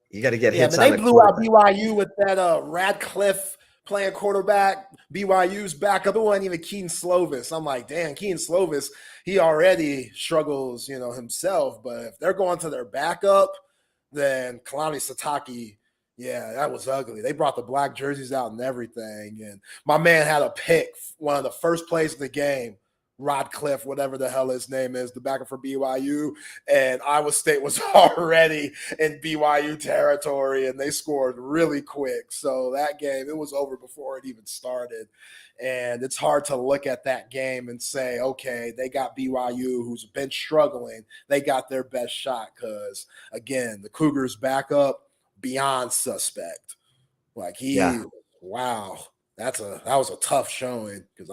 you got to get hits. But they blew out BYU with that Radcliffe playing quarterback. BYU's backup. It wasn't even Keaton Slovis. I'm like, damn, Keaton Slovis, he already struggles, himself. But if they're going to their backup, then Kalani Sitake, yeah, that was ugly. They brought the black jerseys out and everything. And my man had a pick, one of the first plays of the game. Radcliffe, whatever the hell his name is, the backer for BYU, and Iowa State was already in BYU territory, and they scored really quick. So that game, it was over before it even started. And it's hard to look at that game and say, okay, they got BYU, who's been struggling. They got their best shot because, again, the Cougars backup, beyond suspect. Wow. That was a tough showing because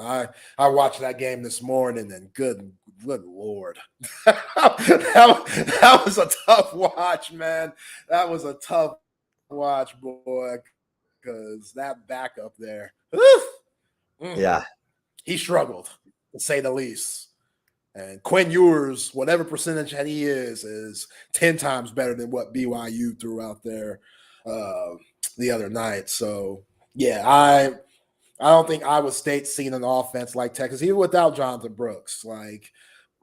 I watched that game this morning and good Lord. that was a tough watch, man. That was a tough watch, boy, because that backup there. Yeah. He struggled, to say the least. And Quinn Ewers, whatever percentage that he is 10 times better than what BYU threw out there the other night. So, yeah, I don't think Iowa State's seen an offense like Texas, even without Jonathan Brooks. Like,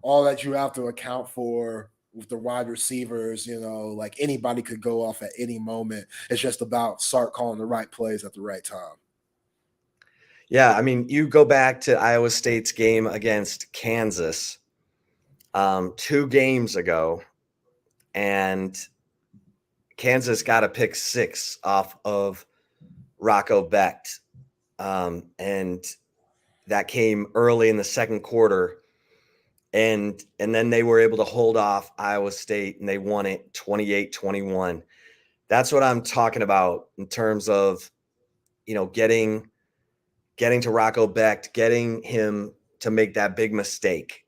all that you have to account for with the wide receivers, like anybody could go off at any moment. It's just about Sark calling the right plays at the right time. Yeah, I mean, you go back to Iowa State's game against Kansas 2 games ago, and Kansas got a pick 6 off of Rocco Becht. And that came early in the second quarter. And then they were able to hold off Iowa State and they won it 28-21. That's what I'm talking about in terms of, getting to Rocco Becht, getting him to make that big mistake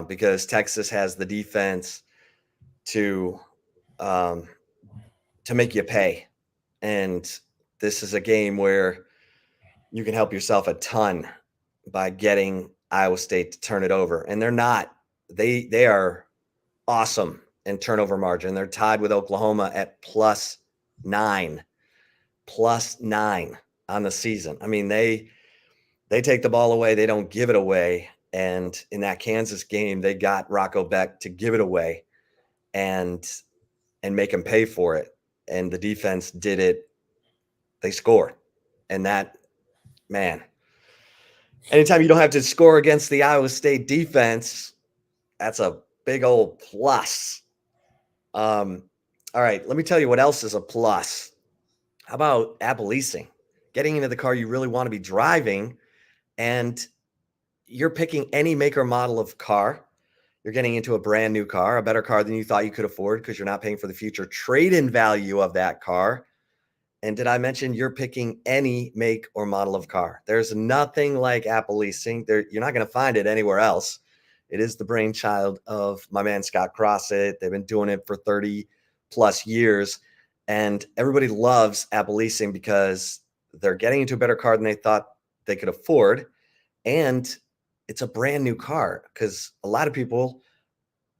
because Texas has the defense to make you pay. And this is a game where you can help yourself a ton by getting Iowa State to turn it over. And they're not. They are awesome in turnover margin. They're tied with Oklahoma at +9 on the season. I mean, they take the ball away. They don't give it away. And in that Kansas game, they got Rocco Becht to give it away and make him pay for it. And the defense did it. They scored. And that, man, anytime you don't have to score against the Iowa State defense, that's a big old plus. All right, let me tell you what else is a plus. How about Apple leasing? Getting into the car you really want to be driving, and you're picking any make or model of car. You're getting into a brand new car, a better car than you thought you could afford because you're not paying for the future trade-in value of that car. And did I mention you're picking any make or model of car? There's nothing like Apple leasing. You're not going to find it anywhere else. It is the brainchild of my man, Scott Crossett. They've been doing it for 30 plus years. And everybody loves Apple leasing because they're getting into a better car than they thought they could afford. And it's a brand new car because a lot of people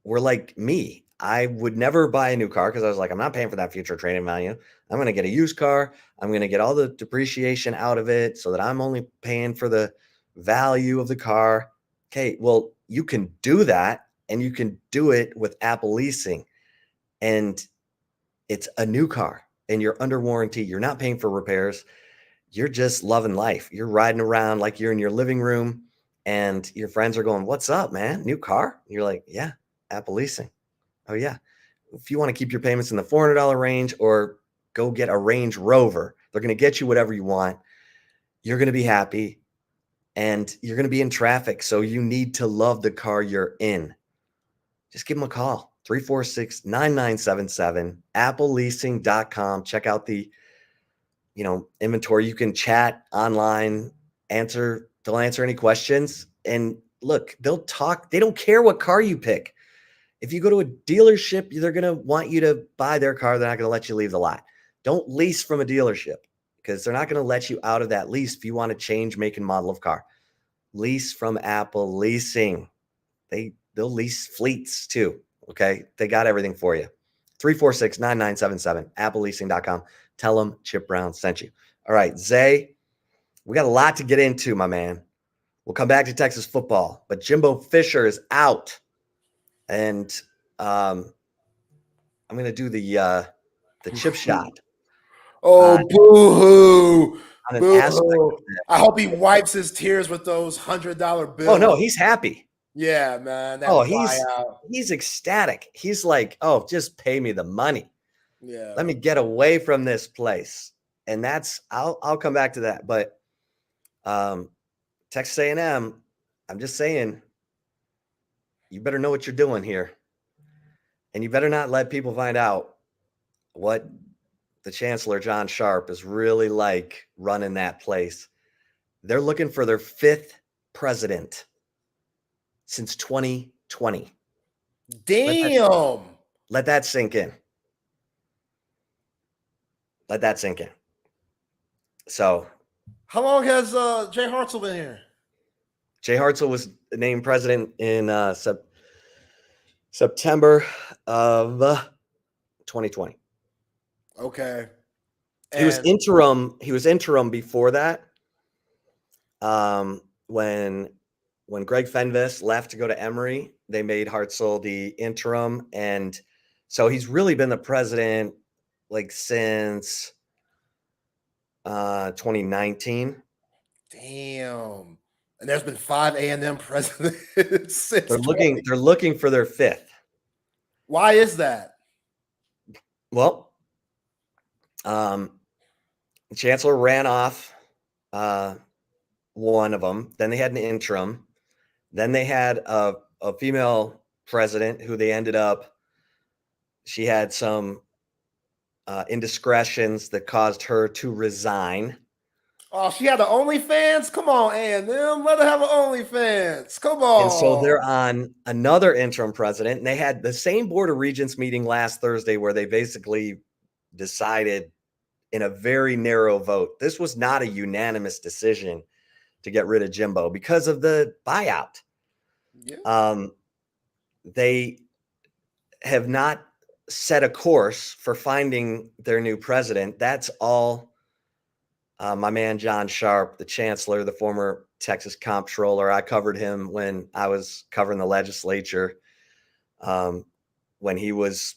were like me. I would never buy a new car because I was like, I'm not paying for that future trade-in value. I'm going to get a used car. I'm going to get all the depreciation out of it so that I'm only paying for the value of the car. Okay, well, you can do that, and you can do it with Apple leasing. And It's a new car and you're under warranty. You're not paying for repairs. You're just loving life. You're riding around like you're in your living room and your friends are going, "What's up, man? New car?" And you're like, "Yeah, Apple Leasing." "Oh, yeah." If you want to keep your payments in the $400 range or go get a Range Rover, they're going to get you whatever you want. You're going to be happy and you're going to be in traffic. So you need to love the car you're in. Just give them a call. 346-9977, appleleasing.com. Check out the, inventory. You can chat online, they'll answer any questions. And look, they'll talk. They don't care what car you pick. If you go to a dealership, they're going to want you to buy their car. They're not going to let you leave the lot. Don't lease from a dealership because they're not going to let you out of that lease if you want to change make and model of car. Lease from Apple Leasing. They'll lease fleets too. Okay. They got everything for you. 346-9977, appleleasing.com. Tell them Chip Brown sent you. All right, Zay, we got a lot to get into, my man. We'll come back to Texas football, but Jimbo Fisher is out. And I'm going to do the chip shot. Oh, boo-hoo. Boo-hoo. I hope he wipes his tears with those $100 bills. Oh, no, he's happy. Yeah, man. He's ecstatic. He's like, "Oh, just pay me the money. Yeah. Let me get away from this place." And I'll come back to that. But Texas A&M, I'm just saying, you better know what you're doing here. And you better not let people find out what the Chancellor, John Sharp, is really like running that place. They're looking for their 5th president since 2020. Damn. Let that sink in. Let that sink in. So, how long has Jay Hartzell been here? Jay Hartzell was named president in September of 2020. Okay. He was interim. He was interim before that. When Greg Fenves left to go to Emory, they made Hartzell the interim, and so he's really been the president like since 2019. Damn. And there's been 5 A&M presidents since. They're looking for their 5th. Why is that? Well, the chancellor ran off one of them. Then they had an interim. Then they had a female president who they ended up. She had some indiscretions that caused her to resign. Oh, she had the OnlyFans? Come on, A&M. Let her have an OnlyFans. Come on. And so they're on another interim president. And they had the same Board of Regents meeting last Thursday where they basically decided in a very narrow vote. This was not a unanimous decision to get rid of Jimbo because of the buyout. Yeah. They have not set a course for finding their new president. That's all my man John Sharp, the chancellor, the former Texas comptroller. I covered him when I was covering the legislature, when he was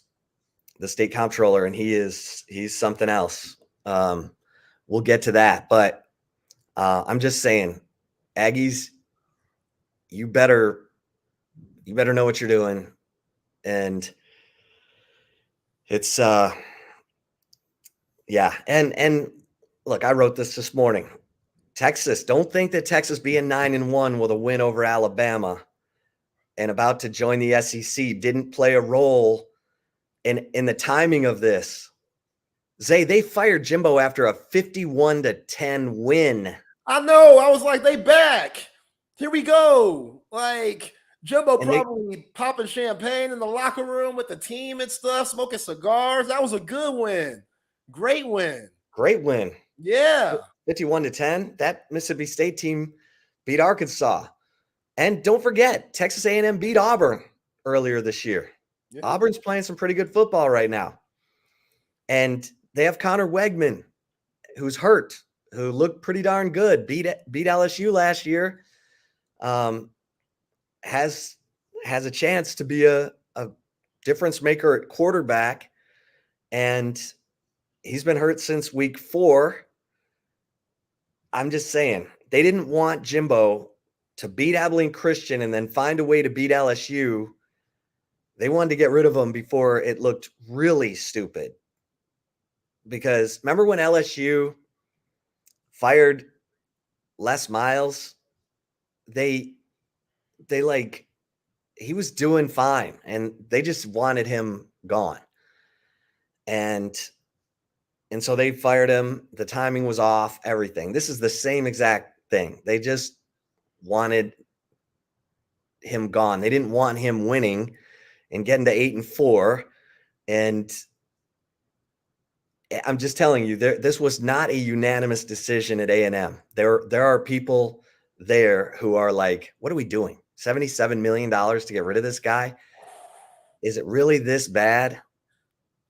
the state comptroller, and he's something else. We'll get to that, but I'm just saying, Aggies, you better know what you're doing. And it's yeah. And look, I wrote this morning. Texas, don't think that Texas being 9-1 with a win over Alabama and about to join the SEC didn't play a role in the timing of this. Zay, they fired Jimbo after a 51-10 win. I know. I was like, they back. Here we go. Like, Jimbo probably popping champagne in the locker room with the team and stuff, smoking cigars. That was a good win. Great win. Great win. Yeah. 51-10. That Mississippi State team beat Arkansas. And don't forget, Texas A&M beat Auburn earlier this year. Yeah. Auburn's playing some pretty good football right now. And they have Connor Wegman, who's hurt, who looked pretty darn good, beat LSU last year, has a chance to be a difference maker at quarterback. and he's been hurt since week 4. I'm just saying, they didn't want Jimbo to beat Abilene Christian and then find a way to beat LSU. They wanted to get rid of him before it looked really stupid. Because remember when LSU fired Les Miles? He was doing fine, and they just wanted him gone. And so they fired him. The timing was off, everything. This is the same exact thing. They just wanted him gone. They didn't want him winning and getting to 8-4. And I'm just telling you, this was not a unanimous decision at A&M. There are people there who are like, what are we doing? $77 million to get rid of this guy? Is it really this bad?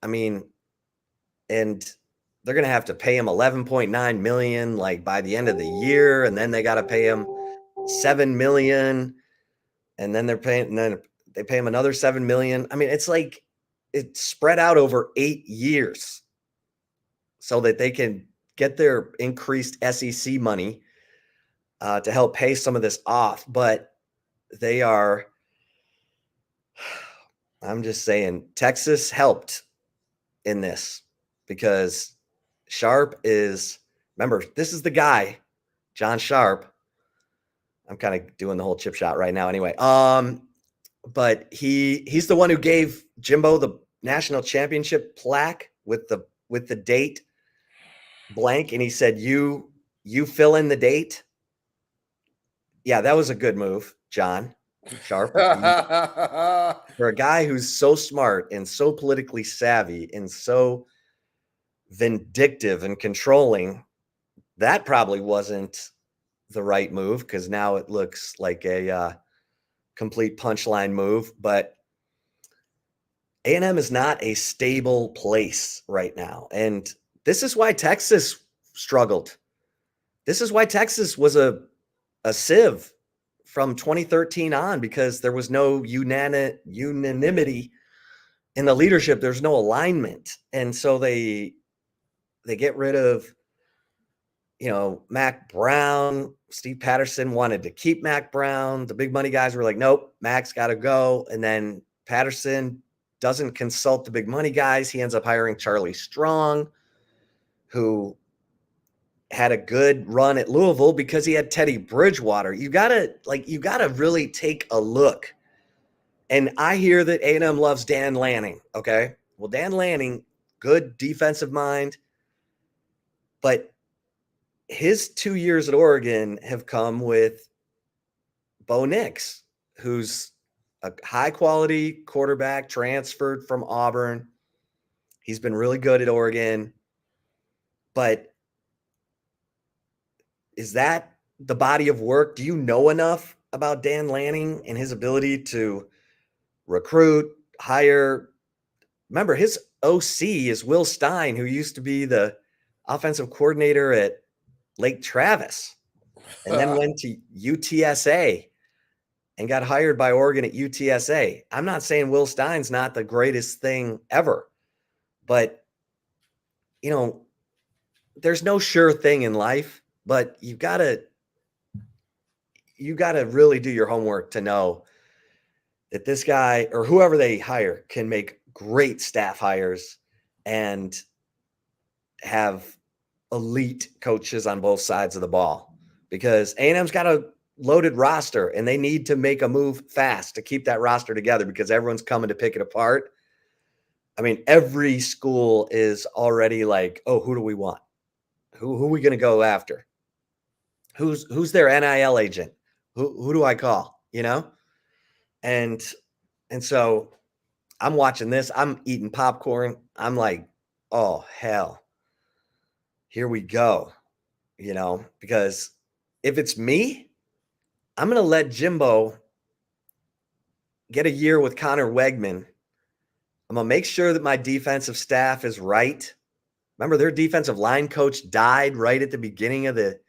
I mean, and they're going to have to pay him $11.9 million like by the end of the year, and then they got to pay him $7 million, and then they pay him another $7 million. I mean, it's like it's spread out over 8 years so that they can get their increased SEC money to help pay some of this off. But they are, I'm just saying, Texas helped in this because Sharp is, remember, this is the guy, John Sharp. I'm kind of doing the whole chip shot right now anyway. But he's the one who gave Jimbo the national championship plaque with the date blank, and he said, you fill in the date. Yeah, that was a good move, John Sharp. For a guy who's so smart and so politically savvy and so vindictive and controlling, that probably wasn't the right move, because now it looks like a complete punchline move. But A&M is not a stable place right now, and this is why Texas struggled. This is why Texas was a sieve from 2013 on, because there was no unanimity in the leadership. There's no alignment, and so they get rid of, Mac Brown. Steve Patterson wanted to keep Mac Brown. The big money guys were like, nope, Mac's got to go. And then Patterson doesn't consult the big money guys. He ends up hiring Charlie Strong, who had a good run at Louisville because he had Teddy Bridgewater. You gotta really take a look. And I hear that A&M loves Dan Lanning. Okay. Well, Dan Lanning, good defensive mind, but his 2 years at Oregon have come with Bo Nix, who's a high-quality quarterback, transferred from Auburn. He's been really good at Oregon. But is that the body of work? Do you know enough about Dan Lanning and his ability to recruit, hire? Remember, his OC is Will Stein, who used to be the offensive coordinator at Lake Travis, and then went to UTSA and got hired by Oregon at UTSA. I'm not saying Will Stein's not the greatest thing ever, but there's no sure thing in life, but you gotta really do your homework to know that this guy or whoever they hire can make great staff hires and have elite coaches on both sides of the ball, because A&M's got a loaded roster and they need to make a move fast to keep that roster together, because everyone's coming to pick it apart. I mean, every school is already like, oh, who do we want? Who are we going to go after? Who's their NIL agent? Who do I call? And so I'm watching this. I'm eating popcorn. I'm like, oh, hell. Here we go, because if it's me, I'm going to let Jimbo get a year with Connor Wegman. I'm going to make sure that my defensive staff is right. Remember, their defensive line coach died right at the beginning of the,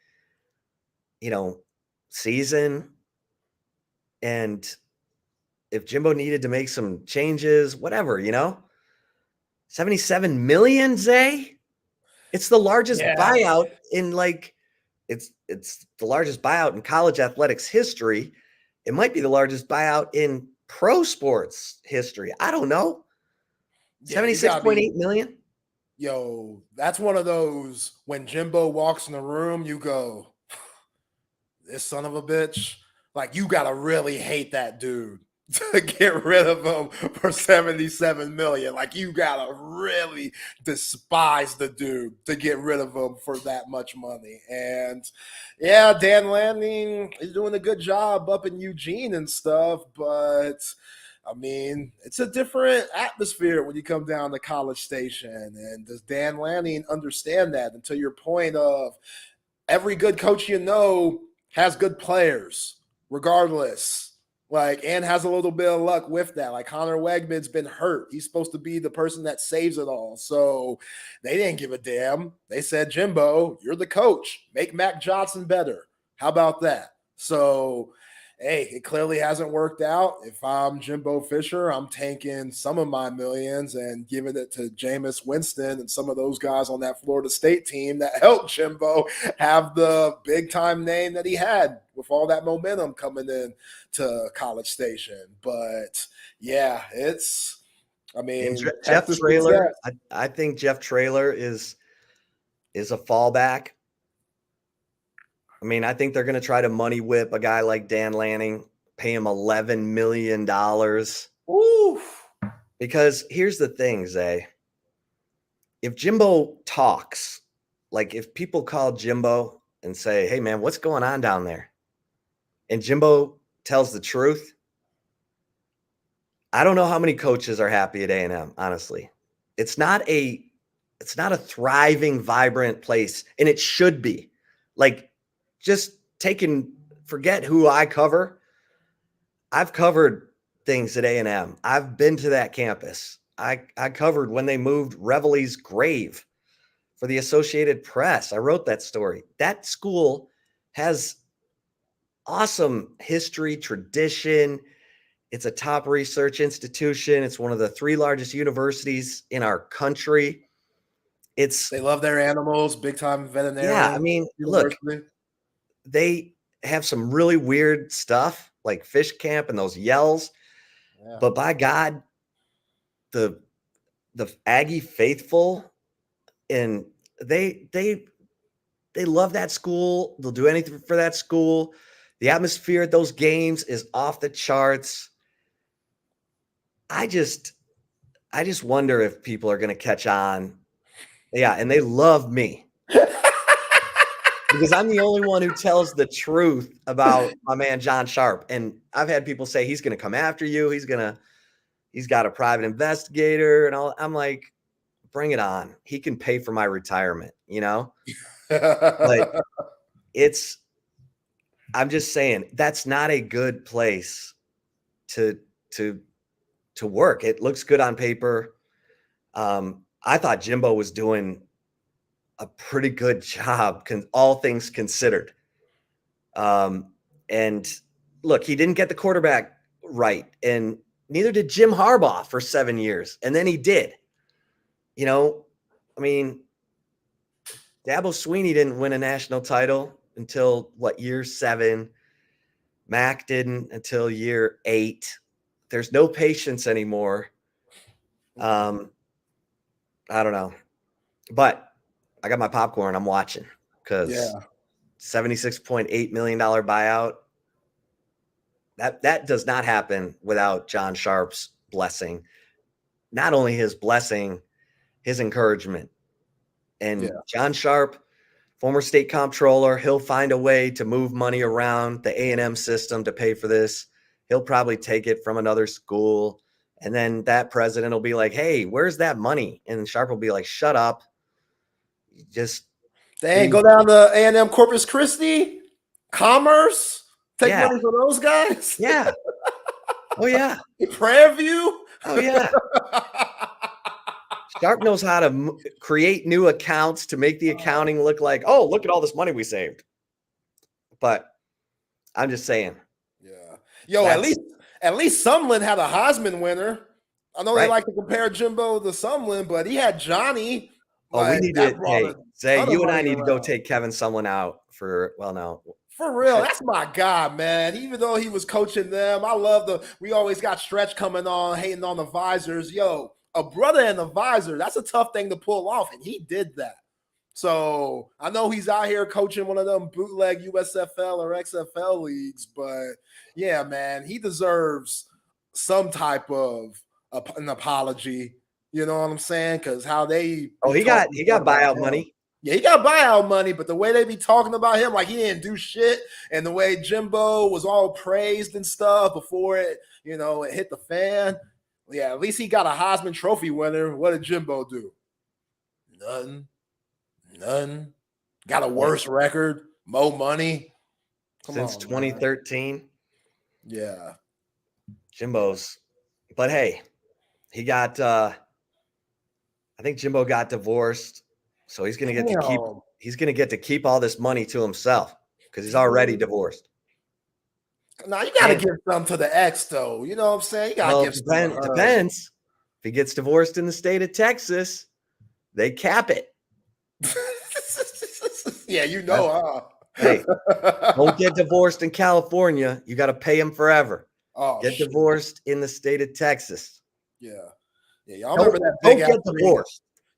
season. And if Jimbo needed to make some changes, whatever, 77 million, Zay? It's the largest buyout in it's the largest buyout in college athletics history. It might be the largest buyout in pro sports history. I don't know. 76.8 million. Yo, that's one of those when Jimbo walks in the room, you go, this son of a bitch. Like, you got to really hate that dude to get rid of him for 77 million. Like, you got to really despise the dude to get rid of him for that much money. And yeah, Dan Lanning is doing a good job up in Eugene and stuff, but I mean, it's a different atmosphere when you come down to College Station. And does Dan Lanning understand that? And to your point of every good coach you know has good players, regardless. And has a little bit of luck with that. Like, Connor Wegman's been hurt. He's supposed to be the person that saves it all. So they didn't give a damn. They said, Jimbo, you're the coach. Make Mac Johnson better. How about that? So, hey, it clearly hasn't worked out. If I'm Jimbo Fisher, I'm tanking some of my millions and giving it to Jameis Winston and some of those guys on that Florida State team that helped Jimbo have the big-time name that he had with all that momentum coming in to College Station. But, yeah, Jeff Traylor, I think Jeff Traylor is a fallback. I mean, I think they're going to try to money whip a guy like Dan Lanning, pay him $11 million. Oof. Because here's the thing, Zay. If Jimbo talks, like if people call Jimbo and say, hey, man, what's going on down there? And Jimbo tells the truth, I don't know how many coaches are happy at A&M, honestly. It's not a thriving, vibrant place, and it should be. Like, just forget who I cover. I've covered things at A&M. I've been to that campus. I covered when they moved Reveille's grave for the Associated Press. I wrote that story. That school has awesome history, tradition. It's a top research institution. It's one of the 3 largest universities in our country. They love their animals, big time veterinarian. Yeah, I mean, look, they have some really weird stuff like fish camp and those yells. Yeah. But by God, the Aggie faithful, and they love that school. They'll do anything for that school. The atmosphere at those games is off the charts. I just wonder if people are going to catch on. Yeah, and they love me. Because I'm the only one who tells the truth about my man John Sharp. And I've had people say he's going to come after you. He's got a private investigator and all. I'm like, bring it on. He can pay for my retirement, you know? But I'm just saying that's not a good place to work. It looks good on paper. I thought Jimbo was doing a pretty good job, all things considered. And look, he didn't get the quarterback right, and neither did Jim Harbaugh for 7 years. And then he did. You know, I mean, Dabo Swinney didn't win a national title until year 7. Mac didn't until year 8. There's no patience anymore. I don't know, but I got my popcorn. I'm watching because $76.8 million buyout. That does not happen without John Sharp's blessing. Not only his blessing, his encouragement. And John Sharp, former state comptroller, he'll find a way to move money around the A&M system to pay for this. He'll probably take it from another school. And then that president will be like, hey, where's that money? And Sharp will be like, shut up. Go down to A&M Corpus Christi, Commerce, take money from those guys. Yeah. Oh, yeah. Prairie View. Oh, yeah. Sharp knows how to create new accounts to make the accounting look like, oh, look at all this money we saved. But I'm just saying. Yeah. Yo, at least Sumlin had a Heisman winner. I know they like to compare Jimbo to Sumlin, but he had Johnny. Oh, we need to, hey, Zay, you and I need to go around. take Kevin Sumlin out for, well, no. For real, that's my guy, man. Even though he was coaching them, I love we always got Stretch coming on, hating on the visors. Yo, a brother and a visor, that's a tough thing to pull off, and he did that. So I know he's out here coaching one of them bootleg USFL or XFL leagues, but yeah, man, he deserves some type of an apology. You know what I'm saying? Because how they he got buyout money. Yeah, he got buyout money, but the way they be talking about him, like he didn't do shit, and the way Jimbo was all praised and stuff before it hit the fan. Yeah, at least he got a Heisman Trophy winner. What did Jimbo do? None. Got a worse record, more money. Since 2013. Yeah. Jimbo's. But hey, he got I think Jimbo got divorced. So he's gonna get to keep all this money to himself because he's already divorced. Now you gotta give some to the ex, though. You know what I'm saying? You gotta give some. Depends. If he gets divorced in the state of Texas, they cap it. Yeah, huh? Hey, don't get divorced in California. You got to pay him forever. Get divorced in the state of Texas. Yeah. Y'all remember that big ass ring?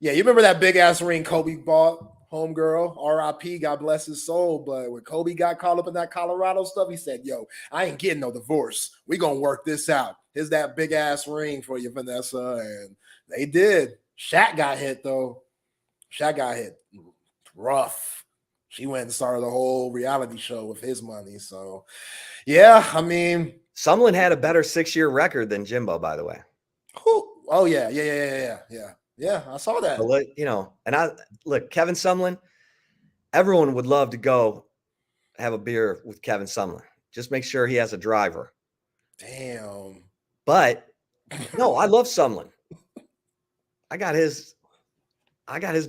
Yeah, you remember that big ass ring Kobe bought, homegirl, R.I.P. God bless his soul. But when Kobe got caught up in that Colorado stuff, he said, "Yo, I ain't getting no divorce. We gonna work this out. Here's that big ass ring for you, Vanessa." And they did. Shaq got hit though. Shaq got hit rough. She went and started a whole reality show with his money. So, yeah, I mean, Sumlin had a better 6-year record than Jimbo, by the way. Oh yeah. Yeah, I saw that. Look, Kevin Sumlin, everyone would love to go have a beer with Kevin Sumlin. Just make sure he has a driver. Damn. But no, I love Sumlin. I got his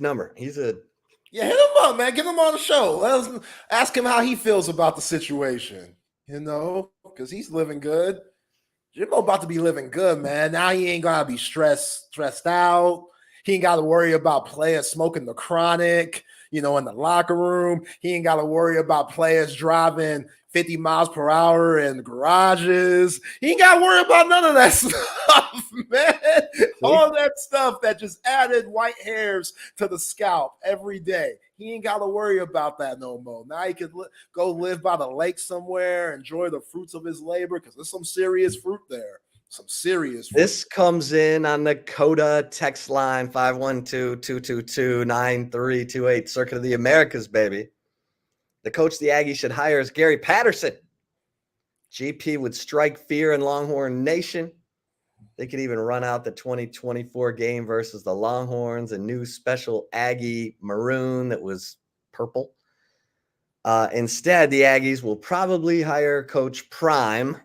number. He's hit him up, man. Get him on the show. Let's ask him how he feels about the situation. Because he's living good. Jimbo about to be living good, man. Now he ain't gotta be stressed out. He ain't got to worry about players smoking the chronic, in the locker room. He ain't got to worry about players driving 50 miles per hour in garages. He ain't got to worry about none of that stuff, man. All that stuff that just added white hairs to the scalp every day. He ain't got to worry about that no more. Now he could go live by the lake somewhere, enjoy the fruits of his labor, because there's some serious fruit there. Some serious. This comes in on the Coda text line 512-222-9328, Circuit of the Americas, baby. The coach the Aggies should hire is Gary Patterson. GP would strike fear in Longhorn Nation. They could even run out the 2024 game versus the Longhorns, a new special Aggie maroon that was purple. Instead, the Aggies will probably hire Coach Prime.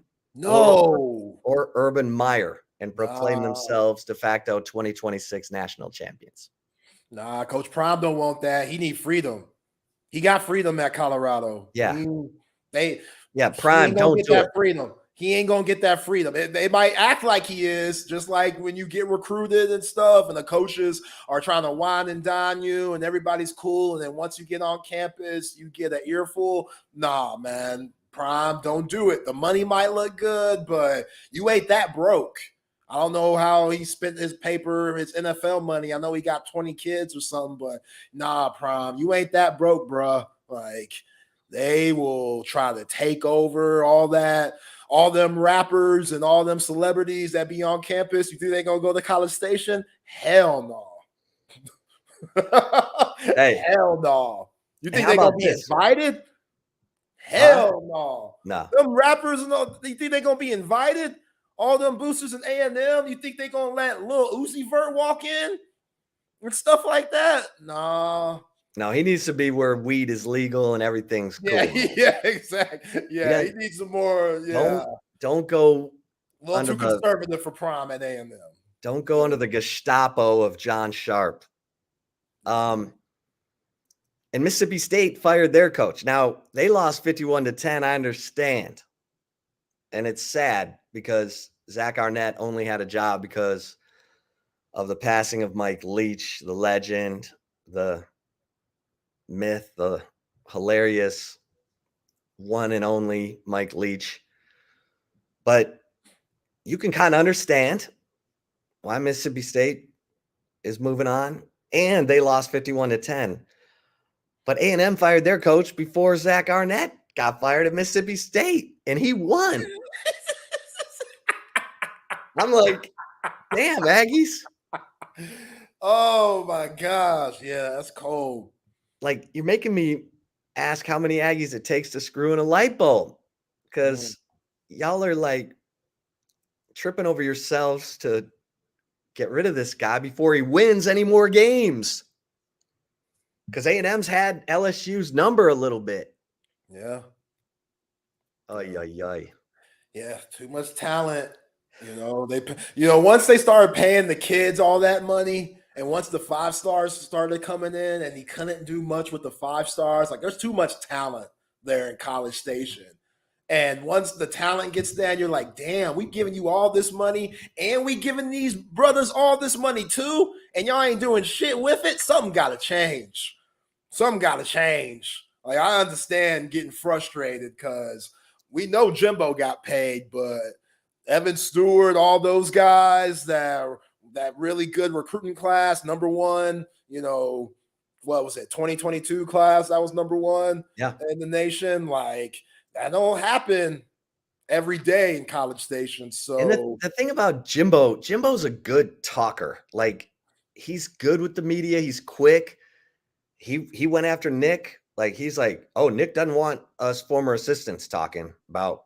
Or Urban Meyer and proclaim themselves de facto 2026 national champions. Nah, Coach Prime don't want that. He need freedom. He got freedom at Colorado. Yeah. Prime don't get that freedom. He ain't gonna get that freedom. They might act like he is, just like when you get recruited and stuff, and the coaches are trying to wine and dine you, and everybody's cool. And then once you get on campus, you get an earful. Nah, man. Prime, don't do it. The money might look good, but you ain't that broke. I don't know how he spent his NFL money. I know he got 20 kids or something, but nah, Prime, you ain't that broke, bruh. Like, they will try to take over all them rappers and all them celebrities that be on campus. You think they gonna go to College Station? Hell no. Hey. Hell no. You think they gonna be invited? Hell no. No. Them rappers, you think they're going to be invited? All them boosters in A&M, you think they're going to let Lil Uzi Vert walk in? And stuff like that? No. No, he needs to be where weed is legal and everything's cool. Yeah, exactly. Yeah, he needs some more. Yeah. Don't go a little too conservative for Prime at A&M. Don't go under the Gestapo of John Sharp. And Mississippi State fired their coach. Now, they lost 51-10, I understand. And it's sad because Zach Arnett only had a job because of the passing of Mike Leach, the legend, the myth, the hilarious one and only Mike Leach. But you can kind of understand why Mississippi State is moving on, and they lost 51-10. But A&M fired their coach before Zach Arnett got fired at Mississippi State, and he won. I'm like, damn, Aggies. Oh my gosh. Yeah, that's cold. Like, you're making me ask how many Aggies it takes to screw in a light bulb, because y'all are like tripping over yourselves to get rid of this guy before he wins any more games. Because A&M's had LSU's number a little bit. Yeah. Ay, ay, ay. Yeah, too much talent. Once they started paying the kids all that money, and once the 5 stars started coming in, and he couldn't do much with the 5 stars, like there's too much talent there in College Station. And once the talent gets there, and you're like, damn, we giving you all this money, and we giving these brothers all this money too, and y'all ain't doing shit with it. Something got to change. Like, I understand getting frustrated because we know Jimbo got paid, but Evan Stewart, all those guys that really good recruiting class, number one, what was it, 2022 class, that was number one in the nation. Like, that don't happen every day in College Station. So and the thing about Jimbo's a good talker. Like, he's good with the media. He's quick. He went after Nick. Like, he's like, oh, Nick doesn't want us former assistants talking about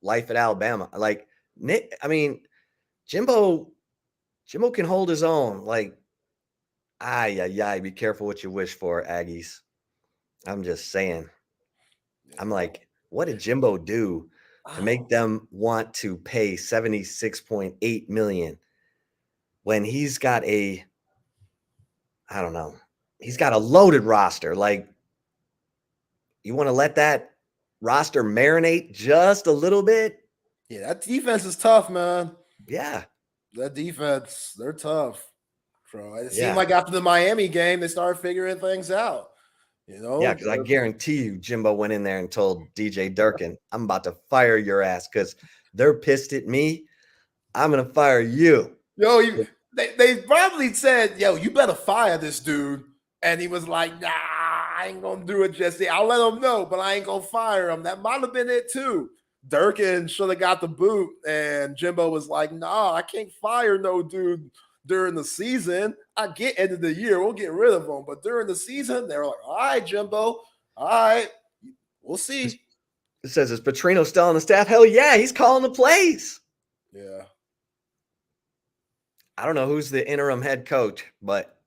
life at Alabama. Like, Nick, I mean, Jimbo can hold his own. Like, be careful what you wish for, Aggies. I'm just saying. I'm like, what did Jimbo do to make them want to pay $76.8 million when he's got he's got a loaded roster? Like, you want to let that roster marinate just a little bit? Yeah, that defense is tough, man. Yeah. That defense, they're tough. So it seemed like after the Miami game, they started figuring things out. Yeah, because I guarantee you Jimbo went in there and told DJ Durkin, I'm about to fire your ass because they're pissed at me. I'm going to fire you. Yo, they probably said, yo, you better fire this dude. And he was like, nah, I ain't going to do it just yet. I'll let him know, but I ain't going to fire him. That might have been it too. Durkin should have got the boot. And Jimbo was like, nah, I can't fire no dude during the season. I get end of the year, we'll get rid of him. But during the season, they were like, all right, Jimbo, all right, we'll see. It says, is Petrino still on the staff? Hell yeah, he's calling the plays. Yeah. I don't know who's the interim head coach, but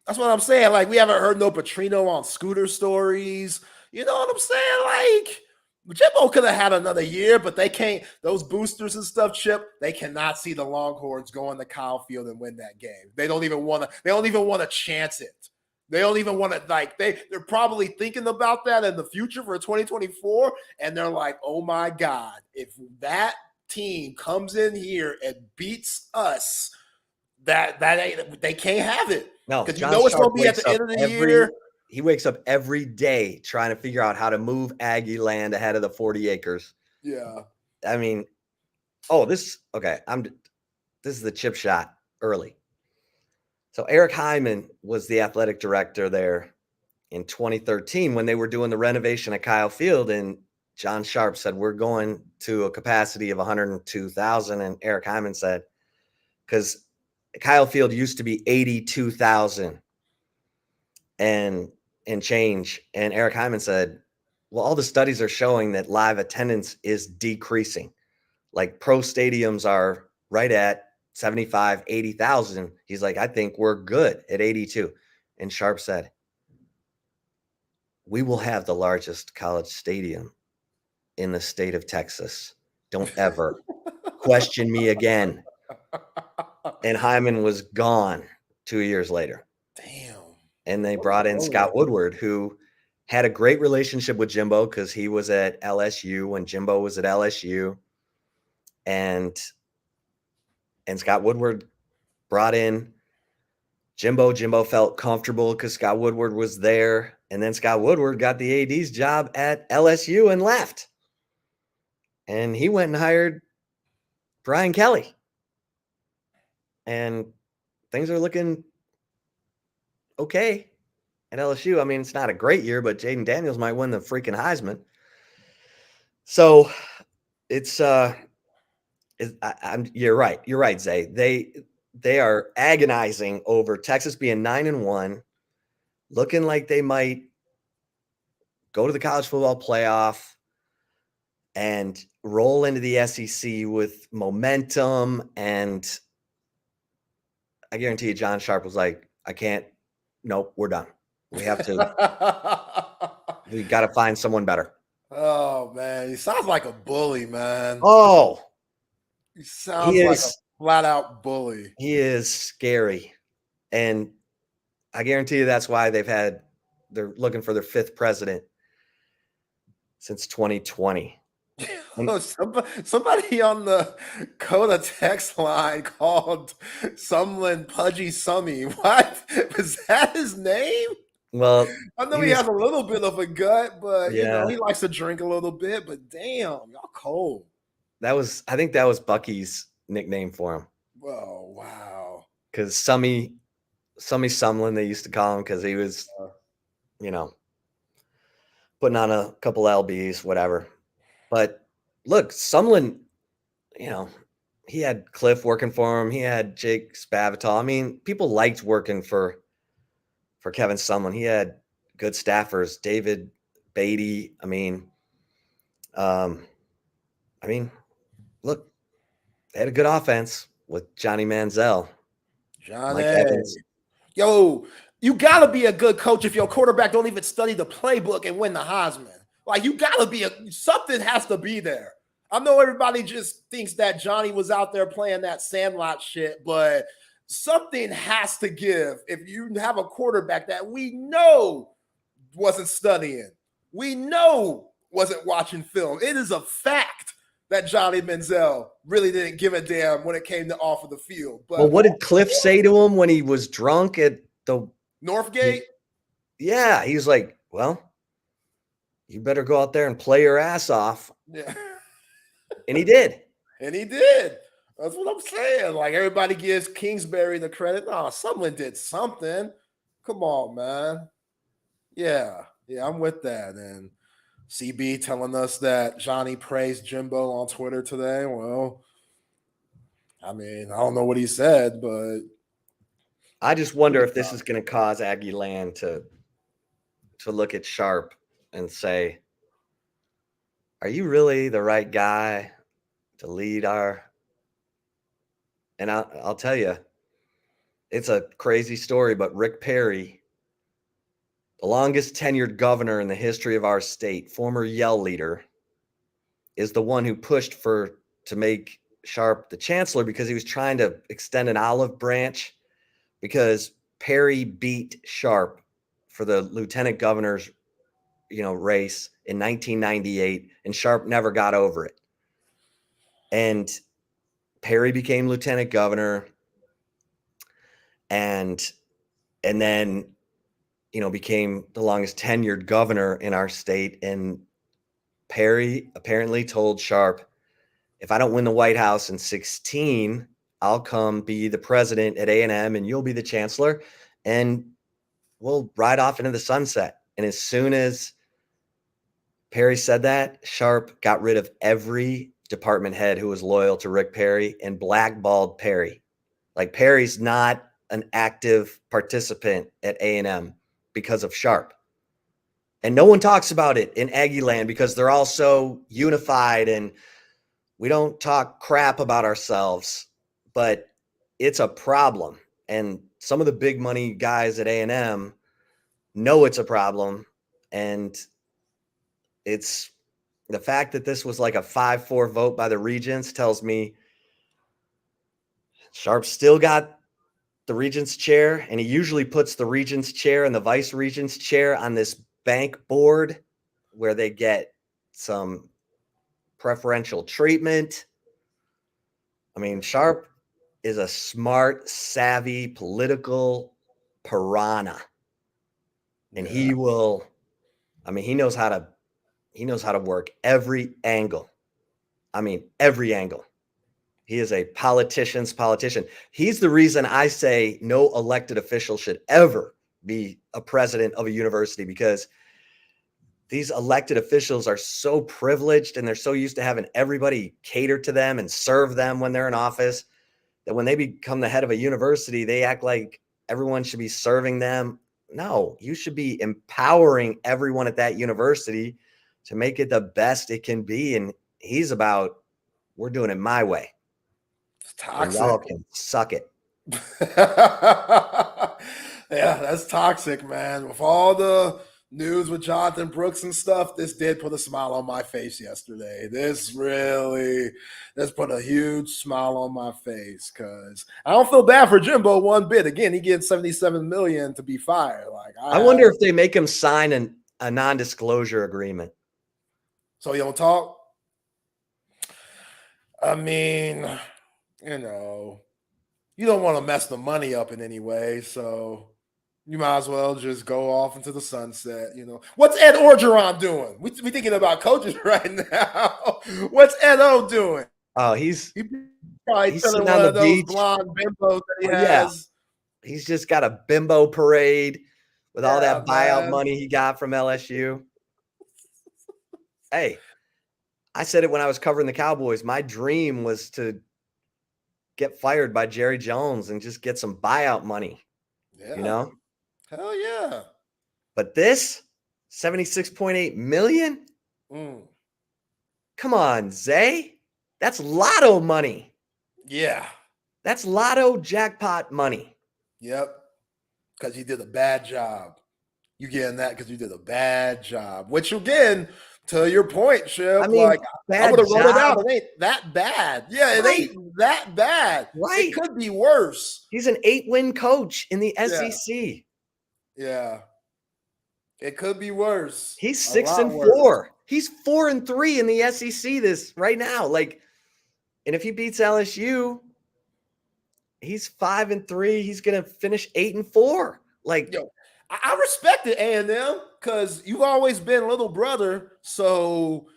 that's what I'm saying. Like, we haven't heard no Petrino on Scooter stories. You know what I'm saying? Like, Jimbo could have had another year, but they can't. Those boosters and stuff, Chip, they cannot see the Longhorns going to Kyle Field and win that game. They don't even want to. They don't even want to chance it. They don't even want to. Like, they're probably thinking about that in the future for 2024, and they're like, oh my God, if that team comes in here and beats us, that ain't. They can't have it. No, because you know it's going to be at the end of the year. He wakes up every day trying to figure out how to move Aggie land ahead of the 40 acres. Yeah. I mean, this is the chip shot early. So Eric Hyman was the athletic director there in 2013 when they were doing the renovation at Kyle Field. And John Sharp said, we're going to a capacity of 102,000. And Eric Hyman said, because Kyle Field used to be 82,000 and change. And Eric Hyman said, well, all the studies are showing that live attendance is decreasing. Like, pro stadiums are right at 75, 80,000. He's like, I think we're good at 82. And Sharp said, we will have the largest college stadium in the state of Texas. Don't ever question me again. And Hyman was gone 2 years later. Damn. And they brought in Scott Woodward, who had a great relationship with Jimbo because he was at LSU when Jimbo was at LSU. And Scott Woodward brought in Jimbo felt comfortable because Scott Woodward was there. And then Scott Woodward got the AD's job at LSU and left. And he went and hired Brian Kelly. And things are looking okay at LSU. I mean, it's not a great year, but Jaden Daniels might win the freaking Heisman. So it's you're right. You're right, Zay. They are agonizing over Texas being 9-1, looking like they might go to the college football playoff and roll into the SEC with momentum. And I guarantee you, John Sharp was like, I can't. Nope, we're done. We have to. We got to find someone better. Oh, man. He sounds like a bully, man. Oh. He sounds like a flat-out bully. He is scary. And I guarantee you that's why they're looking for their 5th president since 2020. Somebody on the Coda text line called Sumlin Pudgy Summy. What? Was that his name? Well, I know he has a little bit of a gut, but Yeah. you know, he likes to drink a little bit. But damn, y'all cold. I think that was Bucky's nickname for him. Oh, wow. Because Summy Sumlin, they used to call him because he was, putting on a couple LBs, whatever. But look, Sumlin, he had Cliff working for him. He had Jake Spavital. I mean, people liked working for Kevin Sumlin. He had good staffers, David Beatty. I mean, look, they had a good offense with Johnny Manziel. Johnny. Yo, you got to be a good coach if your quarterback don't even study the playbook and win the Heisman. Like, you got to be something has to be there. I know everybody just thinks that Johnny was out there playing that Sandlot shit, but something has to give if you have a quarterback that we know wasn't studying. We know wasn't watching film. It is a fact that Johnny Manziel really didn't give a damn when it came to off of the field. But what did Cliff say to him when he was drunk at the Northgate? Yeah, he was like, well, you better go out there and play your ass off. Yeah. And he did. And he did. That's what I'm saying. Like, everybody gives Kingsbury the credit. No, someone did something. Come on, man. Yeah, I'm with that. And CB telling us that Johnny praised Jimbo on Twitter today. Well, I mean, I don't know what he said, but I just wonder if this is going to cause Aggie Land to look at Sharp and say, are you really the right guy to lead our? And I'll tell you, it's a crazy story, but Rick Perry, the longest tenured governor in the history of our state, former Yell leader, is the one who pushed to make Sharp the chancellor because he was trying to extend an olive branch because Perry beat Sharp for the lieutenant governor's race in 1998, and Sharp never got over it. And Perry became lieutenant governor and then became the longest tenured governor in our state. And Perry apparently told Sharp, if I don't win the White House in 2016, I'll come be the president at A&M and you'll be the chancellor and we'll ride off into the sunset. And as soon as Perry said that, Sharp got rid of every department head who was loyal to Rick Perry and blackballed Perry. Like, Perry's not an active participant at A&M because of Sharp. And no one talks about it in Aggie Land because they're all so unified and we don't talk crap about ourselves, but it's a problem. And some of the big money guys at A&M know it's a problem. And it's the fact that this was like a 5-4 vote by the regents tells me Sharp still got the regent's chair, and he usually puts the regent's chair and the vice regent's chair on this bank board where they get some preferential treatment. I mean, Sharp is a smart, savvy, political piranha. And he will, I mean, he knows how to work every angle. I mean, every angle. He is a politician's politician. He's the reason I say no elected official should ever be a president of a university, because these elected officials are so privileged and they're so used to having everybody cater to them and serve them when they're in office that when they become the head of a university, they act like everyone should be serving them. No, you should be empowering everyone at that university to make it the best it can be. And he's about, we're doing it my way. It's toxic. Y'all can suck it. Yeah, that's toxic, man. With all the news with Jonathan Brooks and stuff, this did put a smile on my face yesterday. This put a huge smile on my face, because I don't feel bad for Jimbo one bit. Again, he gets $77 million to be fired. Like, I wonder if they make him sign a non-disclosure agreement. So he don't talk? I mean, you don't want to mess the money up in any way, so you might as well just go off into the sunset. What's Ed Orgeron doing? We thinking about coaches right now. What's Ed O doing? Oh, he's probably sitting one on of the those beach. blonde bimbos that he has. Yeah. He's just got a bimbo parade with all that buyout man. money he got from LSU. Hey, I said it when I was covering the Cowboys. My dream was to get fired by Jerry Jones and just get some buyout money. Yeah. Hell yeah. But this $76.8 million? Come on, Zay. That's lotto money. Yeah. That's lotto jackpot money. Yep. Because you did a bad job. You getting that because you did a bad job. Which, again, to your point, Shep, I would have wrote it out. It ain't that bad. Yeah, it ain't that bad. Right. It could be worse. He's an 8-win coach in the SEC. Yeah. It could be worse. He's 6-4. He's 4-3 in the SEC this right now. And if he beats LSU, he's 5-3. He's gonna finish 8-4. I respected A&M because you've always been little brother. So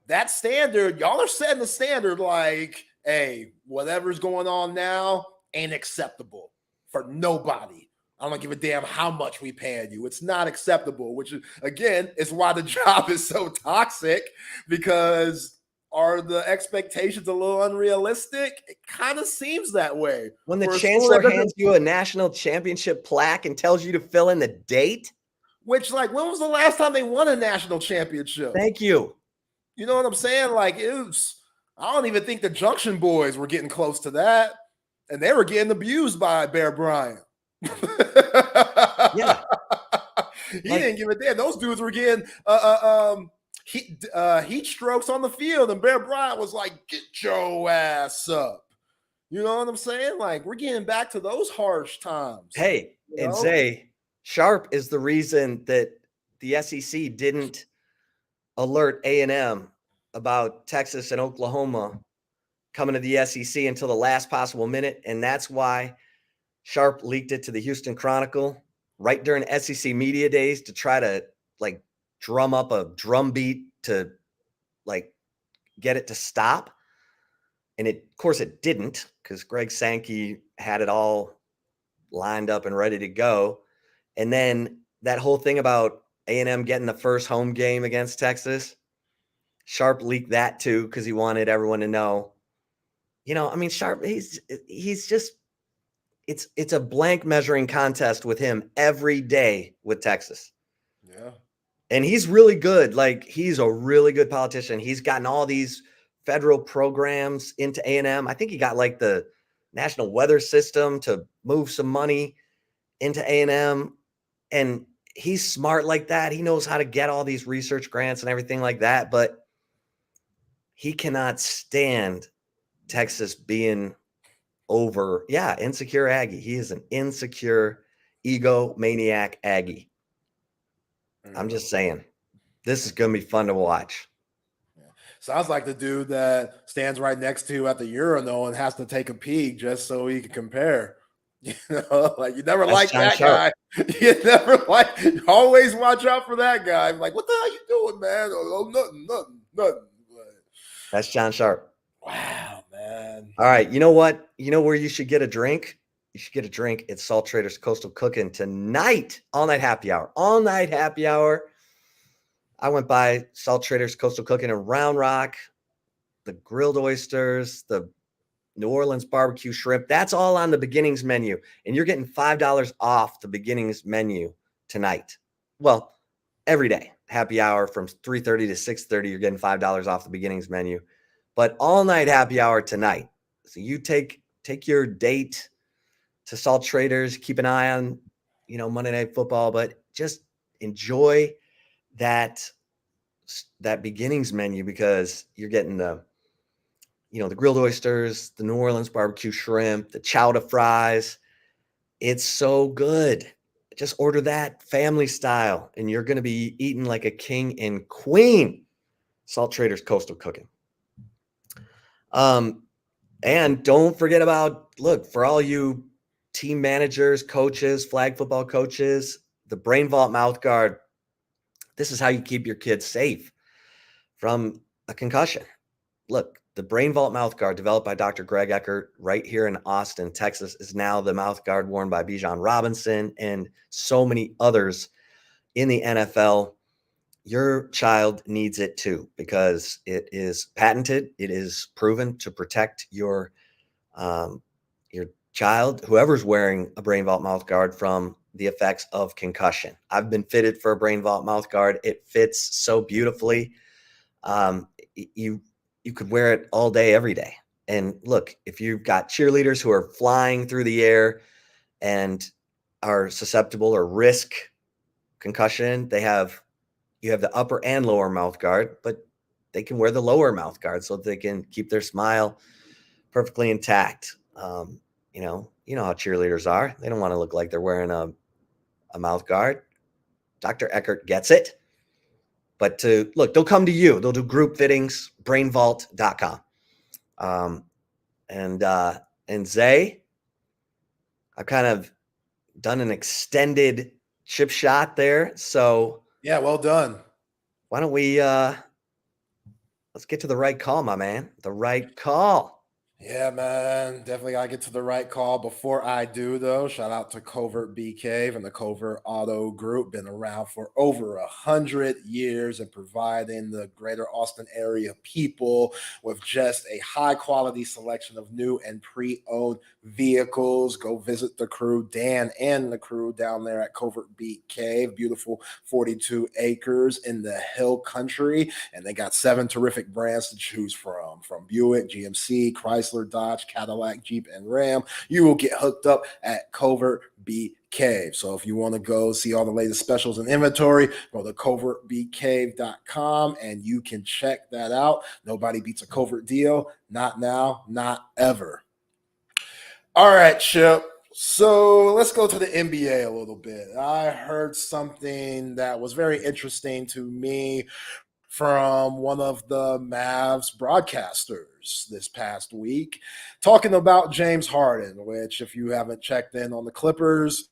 that standard, y'all are setting the standard like, hey, whatever's going on now ain't acceptable for nobody. I don't give a damn how much we paying you. It's not acceptable, which is, again, is why the job is so toxic, because are the expectations a little unrealistic? It kind of seems that way. When the chancellor hands you a national championship plaque and tells you to fill in the date. Which, when was the last time they won a national championship? Thank you. You know what I'm saying? I don't even think the Junction Boys were getting close to that. And they were getting abused by Bear Bryant. Yeah. He didn't give a damn. Those dudes were getting heat strokes on the field, and Bear Bryant was like, get your ass up. You know what I'm saying? We're getting back to those harsh times. Hey, and Zay, Sharp is the reason that the SEC didn't alert A&M about Texas and Oklahoma coming to the SEC until the last possible minute, and that's why Sharp leaked it to the Houston Chronicle right during SEC media days to try to drum up a drum beat to get it to stop. And of course it didn't, because Greg Sankey had it all lined up and ready to go. And then that whole thing about A&M getting the first home game against Texas, Sharp leaked that too, because he wanted everyone to know. Sharp, he's just, it's a blank measuring contest with him every day with Texas. Yeah. And he's really good. He's a really good politician. He's gotten all these federal programs into A&M. I think he got the National Weather System to move some money into A&M. And he's smart like that. He knows how to get all these research grants and everything like that. But he cannot stand Texas being over. Yeah, insecure Aggie. He is an insecure, egomaniac Aggie. I'm just saying, this is going to be fun to watch. Sounds like the dude that stands right next to you at the urinal and has to take a peek just so he can compare. You know, like you never That's like John that Sharp. guy. You never like. Always watch out for that guy. Like, what the hell you doing, man? Oh, nothing. But, That's John Sharp. wow, man. All right. You know what? You know where you should get a drink? You should get a drink at Salt Traders Coastal Cooking tonight. All night happy hour. All night happy hour. I went by Salt Traders Coastal Cooking in Round Rock. The grilled oysters, the New Orleans barbecue shrimp. That's all on the beginnings menu. And you're getting $5 off the beginnings menu tonight. Well, every day. Happy hour from 3:30 to 6:30. You're getting $5 off the beginnings menu. But all night happy hour tonight. So you take your date to Salt Traders. Keep an eye on, Monday Night Football, but just enjoy that beginnings menu because you're getting the grilled oysters, the New Orleans barbecue shrimp, the chowder fries. It's so good. Just order that family style, and you're going to be eating like a king and queen. Salt Traders Coastal Cooking. And don't forget about, for all you team managers, coaches, flag football coaches, the Brain Vault mouth guard. This is how you keep your kids safe from a concussion. Look, the Brain Vault mouth guard developed by Dr. Greg Eckert right here in Austin, Texas, is now the mouth guard worn by Bijan Robinson and so many others in the NFL. Your child needs it too because it is patented. It is proven to protect your child, whoever's wearing a Brain Vault mouth guard, from the effects of concussion. I've been fitted for a Brain Vault mouth guard. It fits so beautifully. You could wear it all day, every day. And look, if you've got cheerleaders who are flying through the air and are susceptible or risk concussion, you have the upper and lower mouth guard, but they can wear the lower mouth guard so that they can keep their smile perfectly intact. You know how cheerleaders are. They don't want to look like they're wearing a mouth guard. Dr. Eckert gets it. But they'll come to you. They'll do group fittings, brainvault.com. And Zay, I've kind of done an extended chip shot there. So yeah, well done. Why don't we let's get to the right call, my man. The right call. Yeah, man, definitely got to get to the right call. Before I do, though, shout out to Covert BK and the Covert Auto Group. Been around for over 100 years and providing the greater Austin area people with just a high-quality selection of new and pre-owned vehicles. Go visit the crew, Dan and the crew down there at Covert BK. Beautiful 42 acres in the Hill Country. And they got 7 terrific brands to choose from Buick, GMC, Chrysler, Dodge, Cadillac, Jeep, and Ram. You will get hooked up at Covert BK. So if you want to go see all the latest specials and inventory, go to covertbcave.com and you can check that out. Nobody beats a Covert deal. Not now, not ever. All right, Chip. So let's go to the NBA a little bit. I heard something that was very interesting to me from one of the Mavs broadcasters this past week, talking about James Harden, which, if you haven't checked in on the Clippers,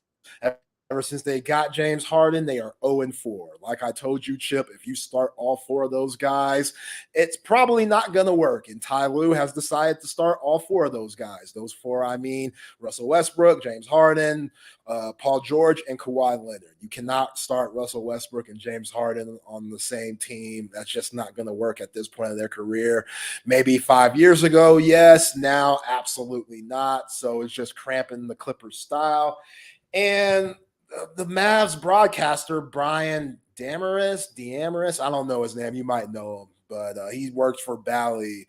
ever since they got James Harden, they are 0-4. Like I told you, Chip, if you start all 4 of those guys, it's probably not going to work. And Ty Lue has decided to start all 4 of those guys. Those 4, I mean, Russell Westbrook, James Harden, Paul George, and Kawhi Leonard. You cannot start Russell Westbrook and James Harden on the same team. That's just not going to work at this point in their career. Maybe 5 years ago, yes. Now, absolutely not. So it's just cramping the Clippers style. And the Mavs broadcaster, Brian Damaris, I don't know his name. You might know him, but he works for Bally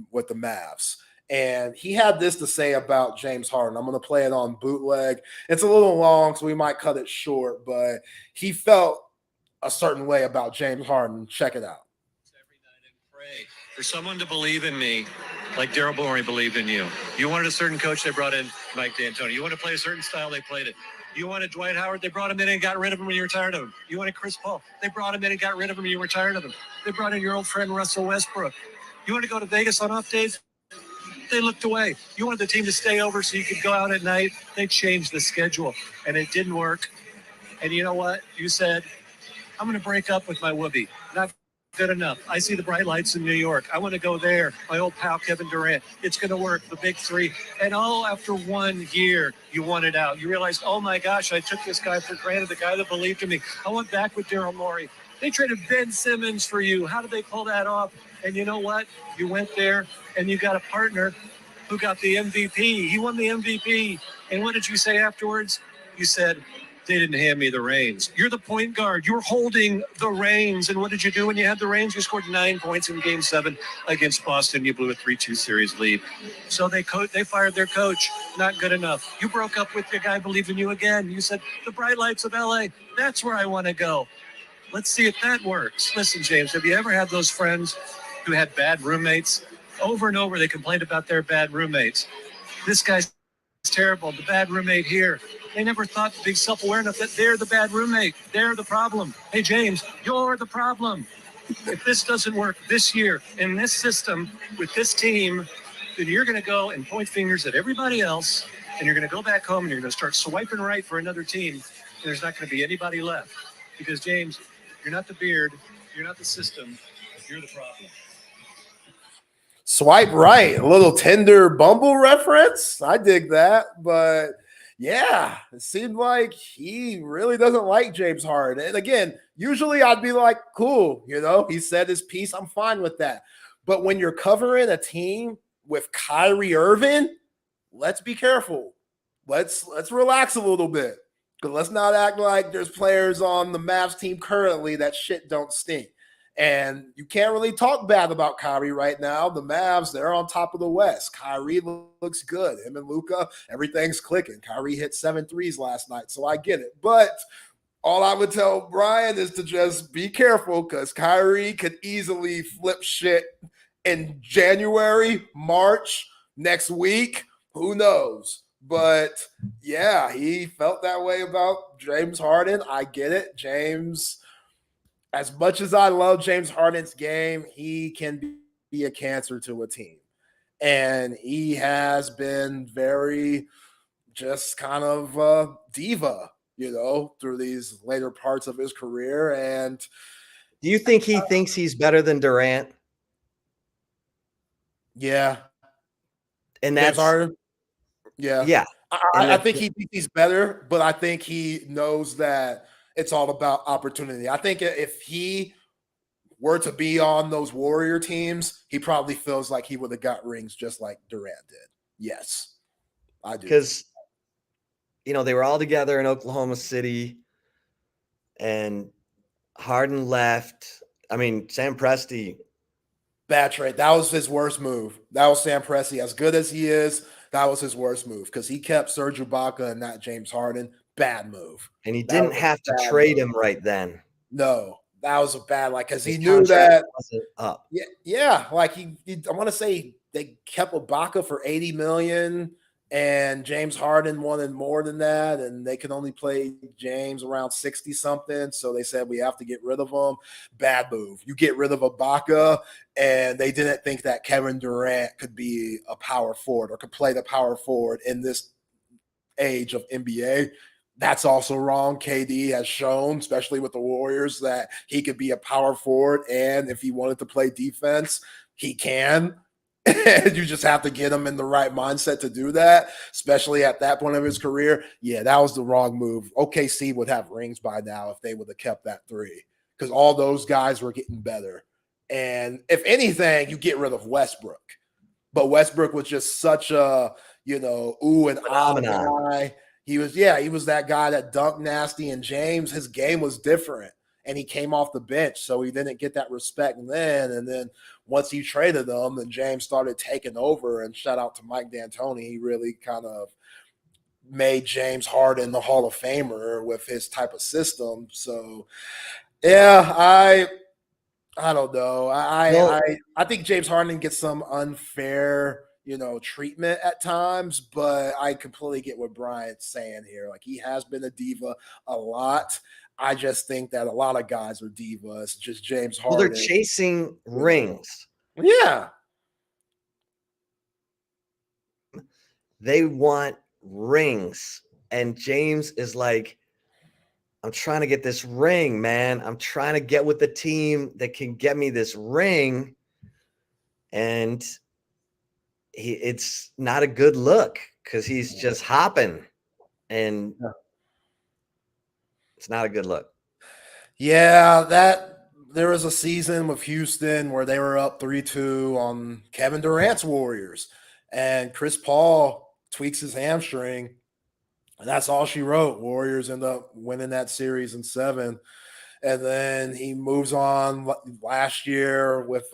with the Mavs. And he had this to say about James Harden. I'm going to play it on bootleg. It's a little long, so we might cut it short, but he felt a certain way about James Harden. Check it out. Every night and pray for someone to believe in me like Daryl Morey believed in you. You wanted a certain coach, they brought in Mike D'Antoni. You want to play a certain style, they played it. You wanted Dwight Howard, they brought him in and got rid of him when you were tired of him. You wanted Chris Paul, they brought him in and got rid of him when you were tired of him. They brought in your old friend Russell Westbrook. You want to go to Vegas on off days? They looked away. You wanted the team to stay over so you could go out at night. They changed the schedule, and it didn't work. And you know what? You said, I'm going to break up with my whoopee. Not good enough. I see the bright lights in New York. I want to go there. My old pal, Kevin Durant. It's going to work. The big three. And all after 1 year, you wanted out. You realized, oh my gosh, I took this guy for granted, the guy that believed in me. I went back with Daryl Morey. They traded Ben Simmons for you. How did they pull that off? And you know what? You went there and you got a partner who got the MVP. He won the MVP. And what did you say afterwards? You said, they didn't hand me the reins. You're the point guard. You're holding the reins. And what did you do when you had the reins? You scored 9 points in Game 7 against Boston. You blew a 3-2 series lead. So they fired their coach. Not good enough. You broke up with the guy believing you again. You said, the bright lights of LA, that's where I want to go. Let's see if that works. Listen, James, have you ever had those friends who had bad roommates? Over and over, they complained about their bad roommates. This guy's terrible. The bad roommate here. They never thought to be self-aware enough that they're the bad roommate. They're the problem. Hey, James, you're the problem. If this doesn't work this year in this system with this team, then you're going to go and point fingers at everybody else, and you're going to go back home and you're going to start swiping right for another team, and there's not going to be anybody left. Because, James, you're not the beard. You're not the system. You're the problem. Swipe right, a little Tinder Bumble reference. I dig that, but yeah, it seemed like he really doesn't like James Harden. And again, usually I'd be like, cool, he said his piece. I'm fine with that. But when you're covering a team with Kyrie Irving, let's be careful. Let's relax a little bit. Because let's not act like there's players on the Mavs team currently that shit don't stink. And you can't really talk bad about Kyrie right now. The Mavs, they're on top of the West. Kyrie looks good. Him and Luka, everything's clicking. Kyrie hit 7 threes last night, so I get it. But all I would tell Brian is to just be careful because Kyrie could easily flip shit in January, March, next week. Who knows? But, yeah, he felt that way about James Harden. I get it. James, as much as I love James Harden's game, he can be a cancer to a team. And he has been very just kind of diva, through these later parts of his career. And do you think he thinks he's better than Durant? Yeah. And that's Harden? Yeah. Yeah. I think he thinks he's better, but I think he knows that it's all about opportunity. I think if he were to be on those Warrior teams, he probably feels like he would have got rings just like Durant did. Yes, I do. Because, they were all together in Oklahoma City and Harden left. I mean, Sam Presti. Bad trade. That was his worst move. That was Sam Presti. As good as he is, that was his worst move because he kept Serge Ibaka and not James Harden. Bad move. And he didn't have to trade him right then. No, that was a bad, because he knew that wasn't up. Yeah. Like I want to say they kept Ibaka for $80 million, and James Harden wanted more than that, and they could only play James around 60 something. So they said we have to get rid of him. Bad move. You get rid of Ibaka, and they didn't think that Kevin Durant could be a power forward or could play the power forward in this age of NBA. That's also wrong. KD has shown, especially with the Warriors, that he could be a power forward, and if he wanted to play defense, he can. And you just have to get him in the right mindset to do that, especially at that point of his career. Yeah, that was the wrong move. OKC would have rings by now if they would have kept that three because all those guys were getting better. And if anything, you get rid of Westbrook. But Westbrook was just such a, ooh and ah guy. He was that guy that dunked nasty, and James, his game was different, and he came off the bench, so he didn't get that respect then. And then once he traded them, then James started taking over, and shout out to Mike D'Antoni. He really kind of made James Harden the Hall of Famer with his type of system. So, yeah, I don't know. I think James Harden gets some unfair treatment at times, but I completely get what Brian's saying here. Like, he has been a diva a lot. I just think that a lot of guys are divas. Just James Harden. Well, they're chasing rings. Yeah. They want rings. And James is like, I'm trying to get this ring, man. I'm trying to get with the team that can get me this ring. And it's not a good look because he's just hopping. And it's not a good look. Yeah, there was a season with Houston where they were up 3-2 on Kevin Durant's Warriors. And Chris Paul tweaks his hamstring. And that's all she wrote. Warriors end up winning that series in 7. And then he moves on last year with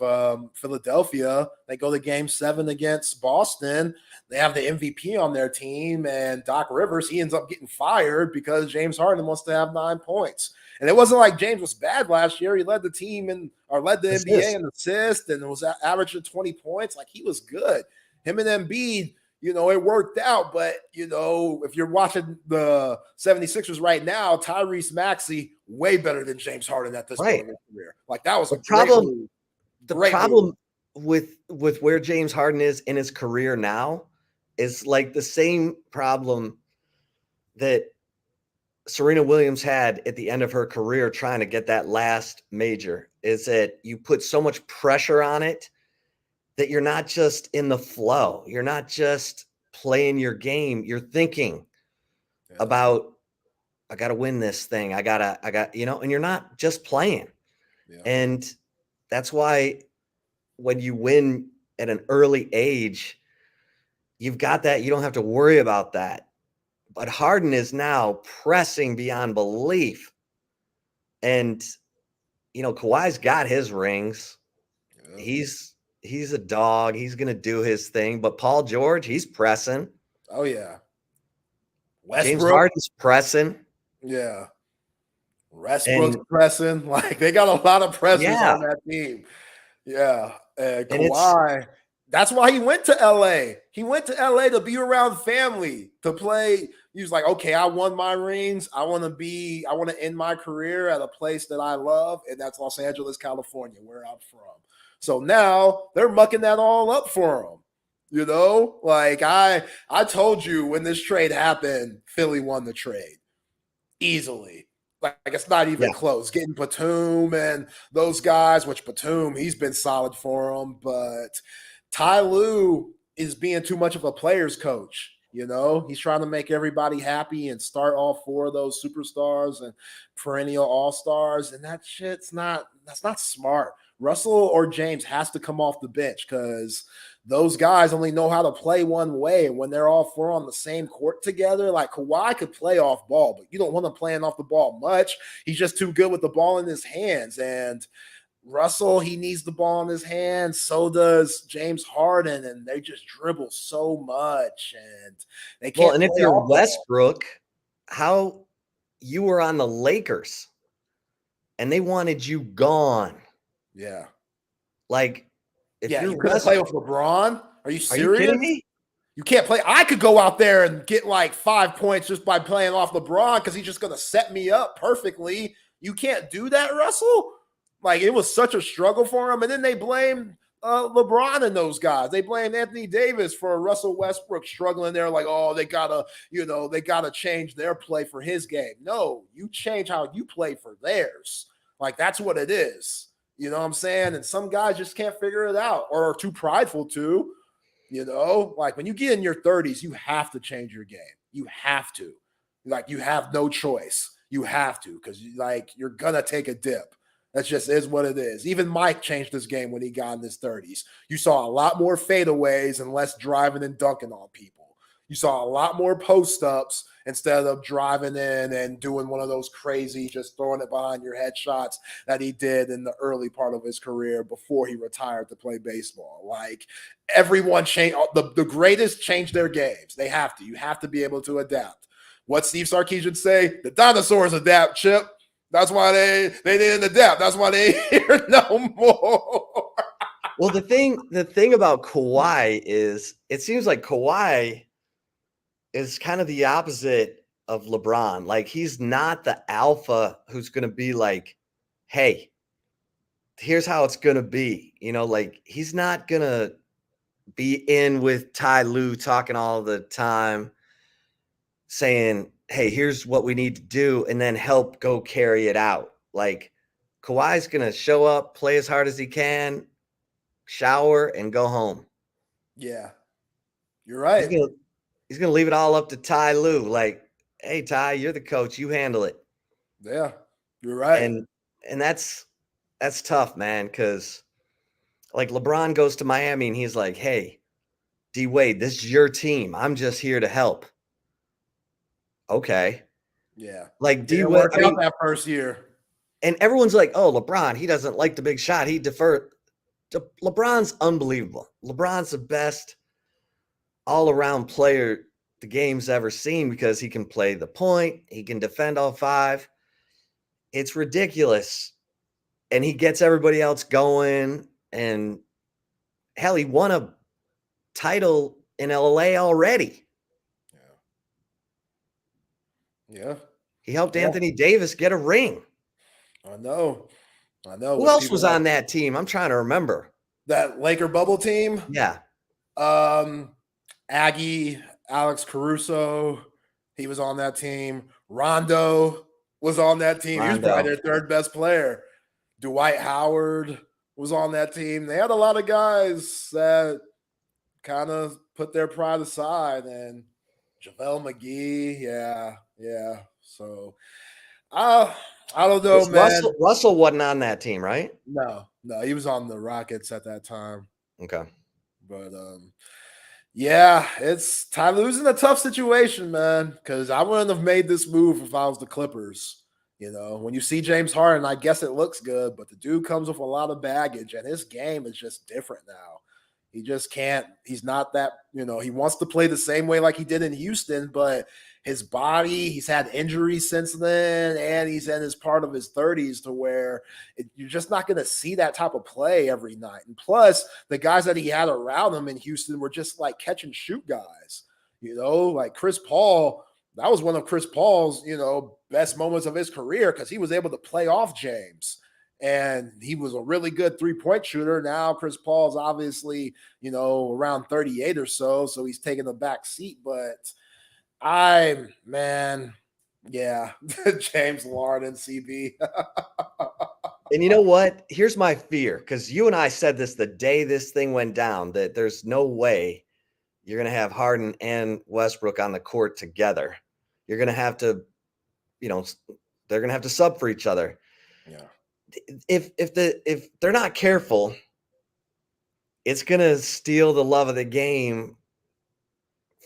Philadelphia. They go to game 7 against Boston. They have the MVP on their team. And Doc Rivers, he ends up getting fired because James Harden wants to have 9 points. And it wasn't like James was bad last year. He led the team led the NBA in assists and was averaging 20 points. Like, he was good. Him and Embiid, it worked out. But, if you're watching the 76ers right now, Tyrese Maxey way better than James Harden at this point in his career. Like, that was a problem. The problem with where James Harden is in his career now is like the same problem that Serena Williams had at the end of her career trying to get that last major, is that you put so much pressure on it that you're not just in the flow. You're not just playing your game. You're thinking about, I got to win this thing. I got, and you're not just playing. Yeah. And that's why when you win at an early age, you've got that. You don't have to worry about that. But Harden is now pressing beyond belief. And, Kawhi's got his rings. Yeah. He's a dog. He's going to do his thing. But Paul George, he's pressing. Oh, yeah. James Harden's pressing. Yeah. Westbrook's pressing. Like, they got a lot of pressers on that team. Yeah. And Kawhi, that's why he went to L.A. He went to L.A. to be around family, to play. He was like, okay, I won my rings. I want to end my career at a place that I love, and that's Los Angeles, California, where I'm from. So now they're mucking that all up for him. Like I told you when this trade happened, Philly won the trade easily. Like it's not even close. Getting Batum and those guys, which Batum, he's been solid for them, but Ty Lue is being too much of a player's coach. He's trying to make everybody happy and start all 4 of those superstars and perennial all-stars. And that's not smart. Russell or James has to come off the bench because those guys only know how to play one way. And when they're all 4 on the same court together, like Kawhi could play off ball, but you don't want him playing off the ball much. He's just too good with the ball in his hands. And Russell, he needs the ball in his hands. So does James Harden, and they just dribble so much, and they can't. Well, and if you're Westbrook, how you were on the Lakers, and they wanted you gone. Yeah, like if you couldn't play with LeBron. Are you serious? Are you kidding me? You can't play. I could go out there and get like 5 points just by playing off LeBron because he's just going to set me up perfectly. You can't do that, Russell. Like, it was such a struggle for him. And then they blamed LeBron and those guys. They blamed Anthony Davis for Russell Westbrook struggling there. Like, oh, they got to change their play for his game. No, you change how you play for theirs. Like, that's what it is. You know what I'm saying? And some guys just can't figure it out or are too prideful to, Like, when you get in your 30s, you have to change your game. You have to. Like, you have no choice. You have to because, you're going to take a dip. That just is what it is. Even Mike changed his game when he got in his 30s. You saw a lot more fadeaways and less driving and dunking on people. You saw a lot more post-ups instead of driving in and doing one of those crazy, just throwing it behind your head shots that he did in the early part of his career before he retired to play baseball. Like, everyone changed. The greatest change their games. They have to. You have to be able to adapt. What Steve Sarkeesian say? The dinosaurs adapt, Chip. That's why they didn't adapt. That's why they ain't here no more. Well, the thing about Kawhi is it seems like Kawhi is kind of the opposite of LeBron. Like, he's not the alpha who's going to be like, hey, here's how it's going to be. Like, he's not going to be in with Ty Lue talking all the time, saying, hey, here's what we need to do, and then help go carry it out. Like, Kawhi's going to show up, play as hard as he can, shower, and go home. Yeah. You're right. He's gonna leave it all up to Ty Lue. Like, hey, Ty, you're the coach. You handle it. Yeah, you're right. And that's tough, man, because like LeBron goes to Miami and he's like, hey, D Wade, this is your team. I'm just here to help. Okay. Yeah. Like D Wade out that first year. And everyone's like, oh, LeBron, he doesn't like the big shot. He deferred. LeBron's unbelievable. LeBron's the best all-around player the game's ever seen because he can play the point. He can defend all five. It's ridiculous. And he gets everybody else going. And hell, he won a title in LA already. Yeah. He helped Anthony Davis get a ring. I know. Who else was on that team? I'm trying to remember. That Laker bubble team? Yeah. Aggie, Alex Caruso, he was on that team. Rondo was on that team. He was probably their third best player. Dwight Howard was on that team. They had a lot of guys that kind of put their pride aside. And JaVale McGee, yeah. So, I don't know, man. Russell wasn't on that team, right? No, he was on the Rockets at that time. Okay. But, yeah, it's Ty Lue's in a tough situation, man, because I wouldn't have made this move if I was the Clippers. You know, when you see James Harden, I guess it looks good, but the dude comes with a lot of baggage, and his game is just different now. He just can't – he's not that – he wants to play the same way like he did in Houston, but his body, he's had injuries since then, and he's in his part of his 30s to where you're just not going to see that type of play every night. And plus, the guys that he had around him in Houston were just like catch and shoot guys. Like Chris Paul, that was one of Chris Paul's, best moments of his career because he was able to play off James. And he was a really good three-point shooter. Now Chris Paul's obviously, around 38 or so he's taking the back seat. But James Harden, CB. And you know what? Here's my fear, because you and I said this the day this thing went down, that there's no way you're going to have Harden and Westbrook on the court together. You're going to have to, they're going to have to sub for each other. Yeah. If they're not careful, it's going to steal the love of the game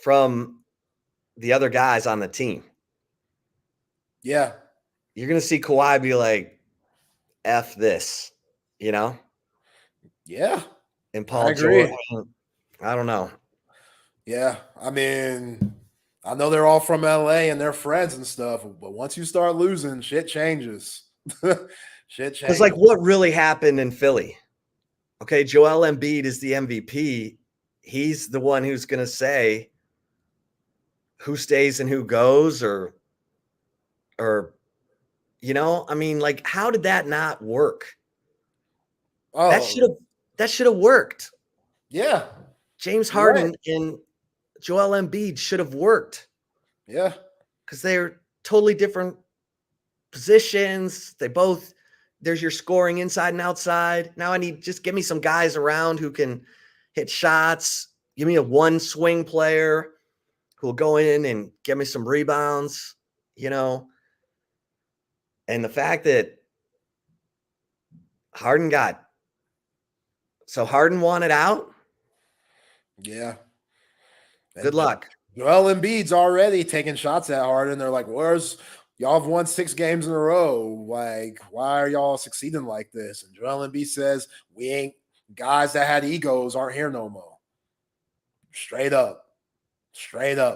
from the other guys on the team. Yeah. You're going to see Kawhi be like, F this, Yeah. And Paul George, I don't know. Yeah. I mean, I know they're all from LA and they're friends and stuff, but once you start losing, shit changes. It's like what really happened in Philly. Okay, Joel Embiid is the MVP. He's the one who's going to say who stays and who goes, or I mean, like, how did that not work? Oh, that should have worked. Yeah. James Harden and Joel Embiid should have worked. Yeah. Because they're totally different positions. There's your scoring inside and outside. Now just give me some guys around who can hit shots. Give me a one swing player who will go in and give me some rebounds, And the fact that Harden wanted out. Yeah. Good luck. Joel Embiid's already taking shots at Harden. They're like, y'all have won 6 games in a row. Like, why are y'all succeeding like this? And Joel Embiid says, guys that had egos aren't here no more. Straight up.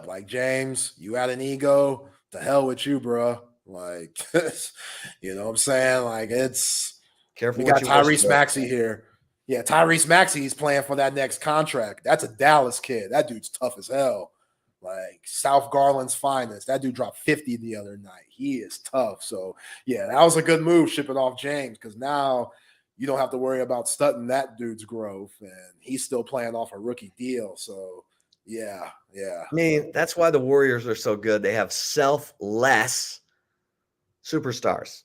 Like, James, you had an ego. To hell with you, bro. Like, you know what I'm saying? Like, it's careful. We got Tyrese Maxey here. Yeah, Tyrese Maxey's playing for that next contract. That's a Dallas kid. That dude's tough as hell. Like South Garland's finest. That dude dropped 50 the other night. He is tough. So, yeah, that was a good move shipping off James, because now you don't have to worry about stunting that dude's growth, and he's still playing off a rookie deal. So, yeah. I mean, that's why the Warriors are so good. They have selfless superstars.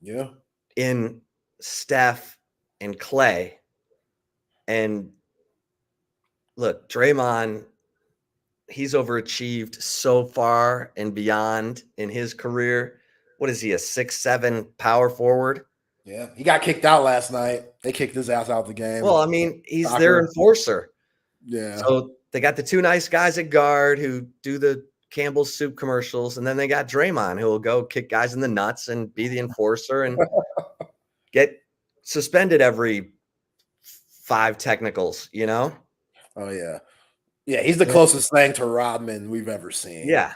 Yeah. In Steph and Clay. And look, Draymond, he's overachieved so far and beyond in his career. What is he, a 6'7" power forward? Yeah, he got kicked out last night. They kicked his ass out the game. Well, I mean, he's their enforcer. Yeah. So they got the two nice guys at guard who do the Campbell's soup commercials, and then they got Draymond who will go kick guys in the nuts and be the enforcer and get suspended every 5 technicals, you know? Oh, yeah. Yeah, he's the closest thing to Rodman we've ever seen. Yeah.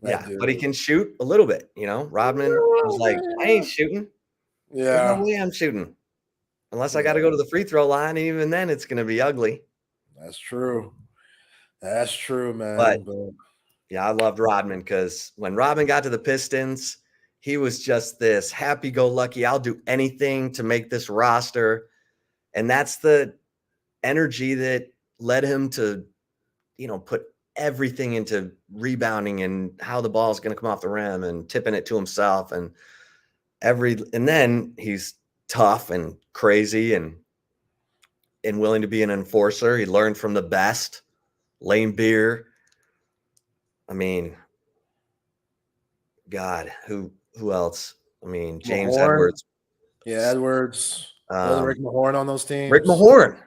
But he can shoot a little bit, you know? Rodman was like, I ain't shooting. Yeah. There's no way I'm shooting. Unless I got to go to the free throw line, and even then it's going to be ugly. That's true. That's true, man. But yeah, I loved Rodman because when Rodman got to the Pistons, he was just this happy-go-lucky, I'll do anything to make this roster. And that's the energy that led him to, you know, put everything into rebounding and how the ball is going to come off the rim and tipping it to himself. And then he's tough and crazy and willing to be an enforcer. He learned from the best. Lane Beer. I mean, God, who else? I mean, James Mahorn. Edwards. Yeah, Edwards. Rick Mahorn on those teams. Rick Mahorn.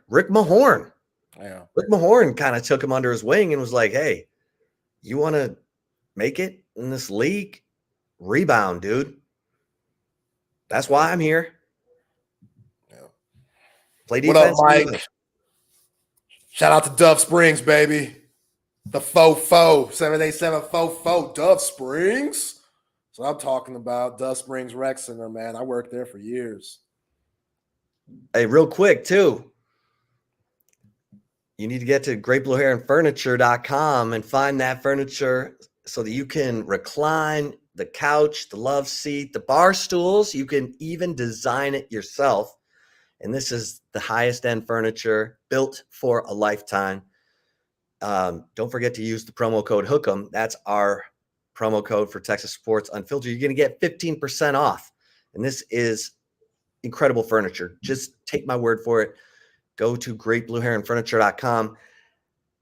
Yeah. Rick Mahorn kind of took him under his wing and was like, hey, you want to make it in this league? Rebound, dude. That's why I'm here. Yeah. Play defense. What up, Mike? Shout out to Dove Springs, baby. The faux 787 faux Dove Springs. So I'm talking about Dove Springs Rec Center, man. I worked there for years. Hey, real quick, too. You need to get to greatblueheronfurniture.com and find that furniture so that you can recline the couch, the love seat, the bar stools. You can even design it yourself. And this is the highest end furniture built for a lifetime. Don't forget to use the promo code HOOK'em. That's our promo code for Texas Sports Unfiltered. You're going to get 15% off. And this is incredible furniture. Just take my word for it. Go to greatblueheronfurniture.com.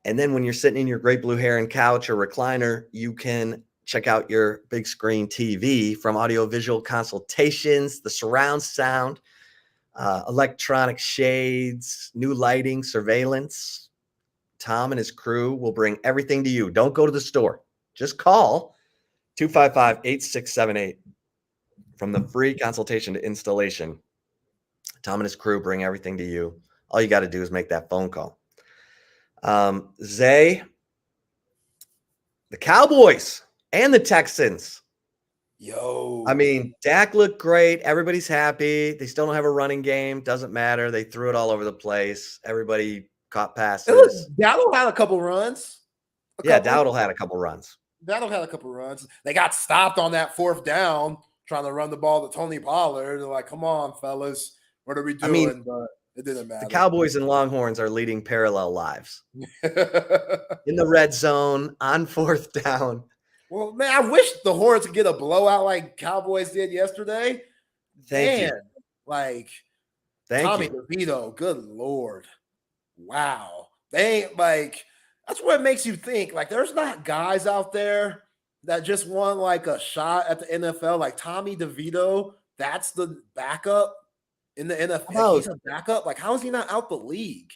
And then when you're sitting in your Great Blue Heron couch or recliner, you can check out your big screen TV from audiovisual consultations, the surround sound, electronic shades, new lighting, surveillance. Tom and his crew will bring everything to you. Don't go to the store. Just call 255-8678 from the free consultation to installation. Tom and his crew bring everything to you. All you got to do is make that phone call. Zay, the Cowboys and the Texans. Yo. I mean, Dak looked great. Everybody's happy. They still don't have a running game. Doesn't matter. They threw it all over the place. Everybody caught passes. Dowdle had a couple runs. Dowdle had a couple runs. They got stopped on that 4th down trying to run the ball to Tony Pollard. They're like, come on, fellas. What are we doing? I mean, but it didn't matter. The Cowboys and Longhorns are leading parallel lives. In the red zone, on 4th down. Well, man, I wish the Horns could get a blowout like Cowboys did yesterday. Thank you. Like, Thank Tommy you. DeVito, good Lord. Wow. They ain't like, that's what makes you think. Like, there's not guys out there that just won like a shot at the NFL. Like Tommy DeVito, that's the backup in the NFL. He's a backup. Like, how is he not out the league?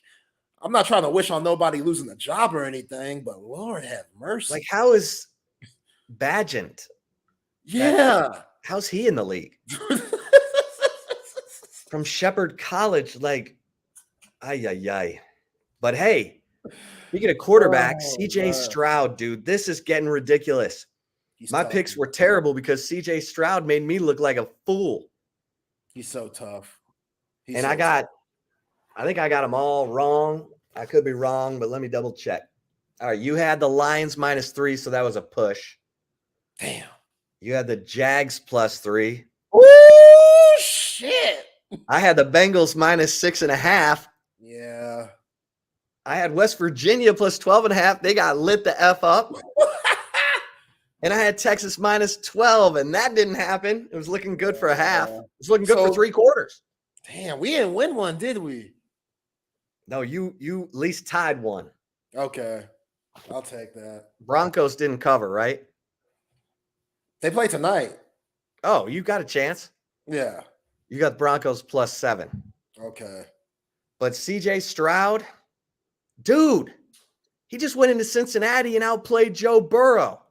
I'm not trying to wish on nobody losing a job or anything, but Lord have mercy. Like, how is Badgent? Yeah. How's he in the league? From Shepherd College, like, ay. But hey, speaking of quarterbacks, CJ Stroud, dude, this is getting ridiculous. My picks were terrible because CJ Stroud made me look like a fool. He's so tough. I think I got them all wrong. I could be wrong, but let me double check. All right, you had the Lions -3, so that was a push. Damn. You had the Jags +3. Oh, shit. I had the Bengals minus 6.5. Yeah. I had West Virginia plus 12.5. They got lit the F up. And I had Texas minus 12, and that didn't happen. It was looking good for a half. It was looking good for 3 quarters. Damn, we didn't win one, did we? No, you at least tied one. Okay. I'll take that. Broncos didn't cover, right? They play tonight. Oh, you got a chance. Yeah. You got Broncos plus 7. Okay. But CJ Stroud, dude, he just went into Cincinnati and outplayed Joe Burrow.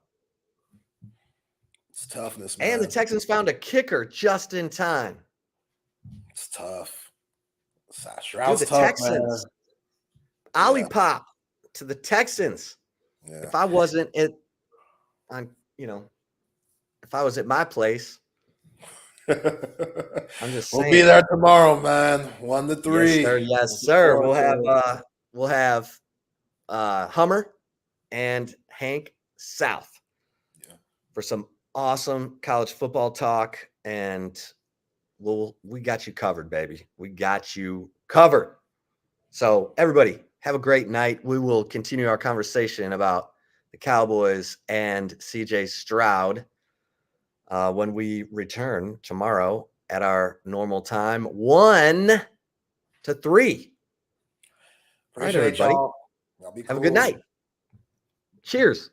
It's toughness, man. And the Texans found a kicker just in time. It's tough. Stroud's the tough, Texans. man. Ollie Pop to the Texans. Yeah. If I wasn't if I was at my place, I'm just saying. We'll be there tomorrow, man. 1-3. Yes, sir. Yes, sir. We'll have Hummer and Hank South for some awesome college football talk, and we got you covered, baby. We got you covered. So everybody, have a great night. We will continue our conversation about the Cowboys and CJ Stroud when we return tomorrow at our normal time, 1 to 3. All right, everybody. Y'all. Be cool. Have a good night. Cheers.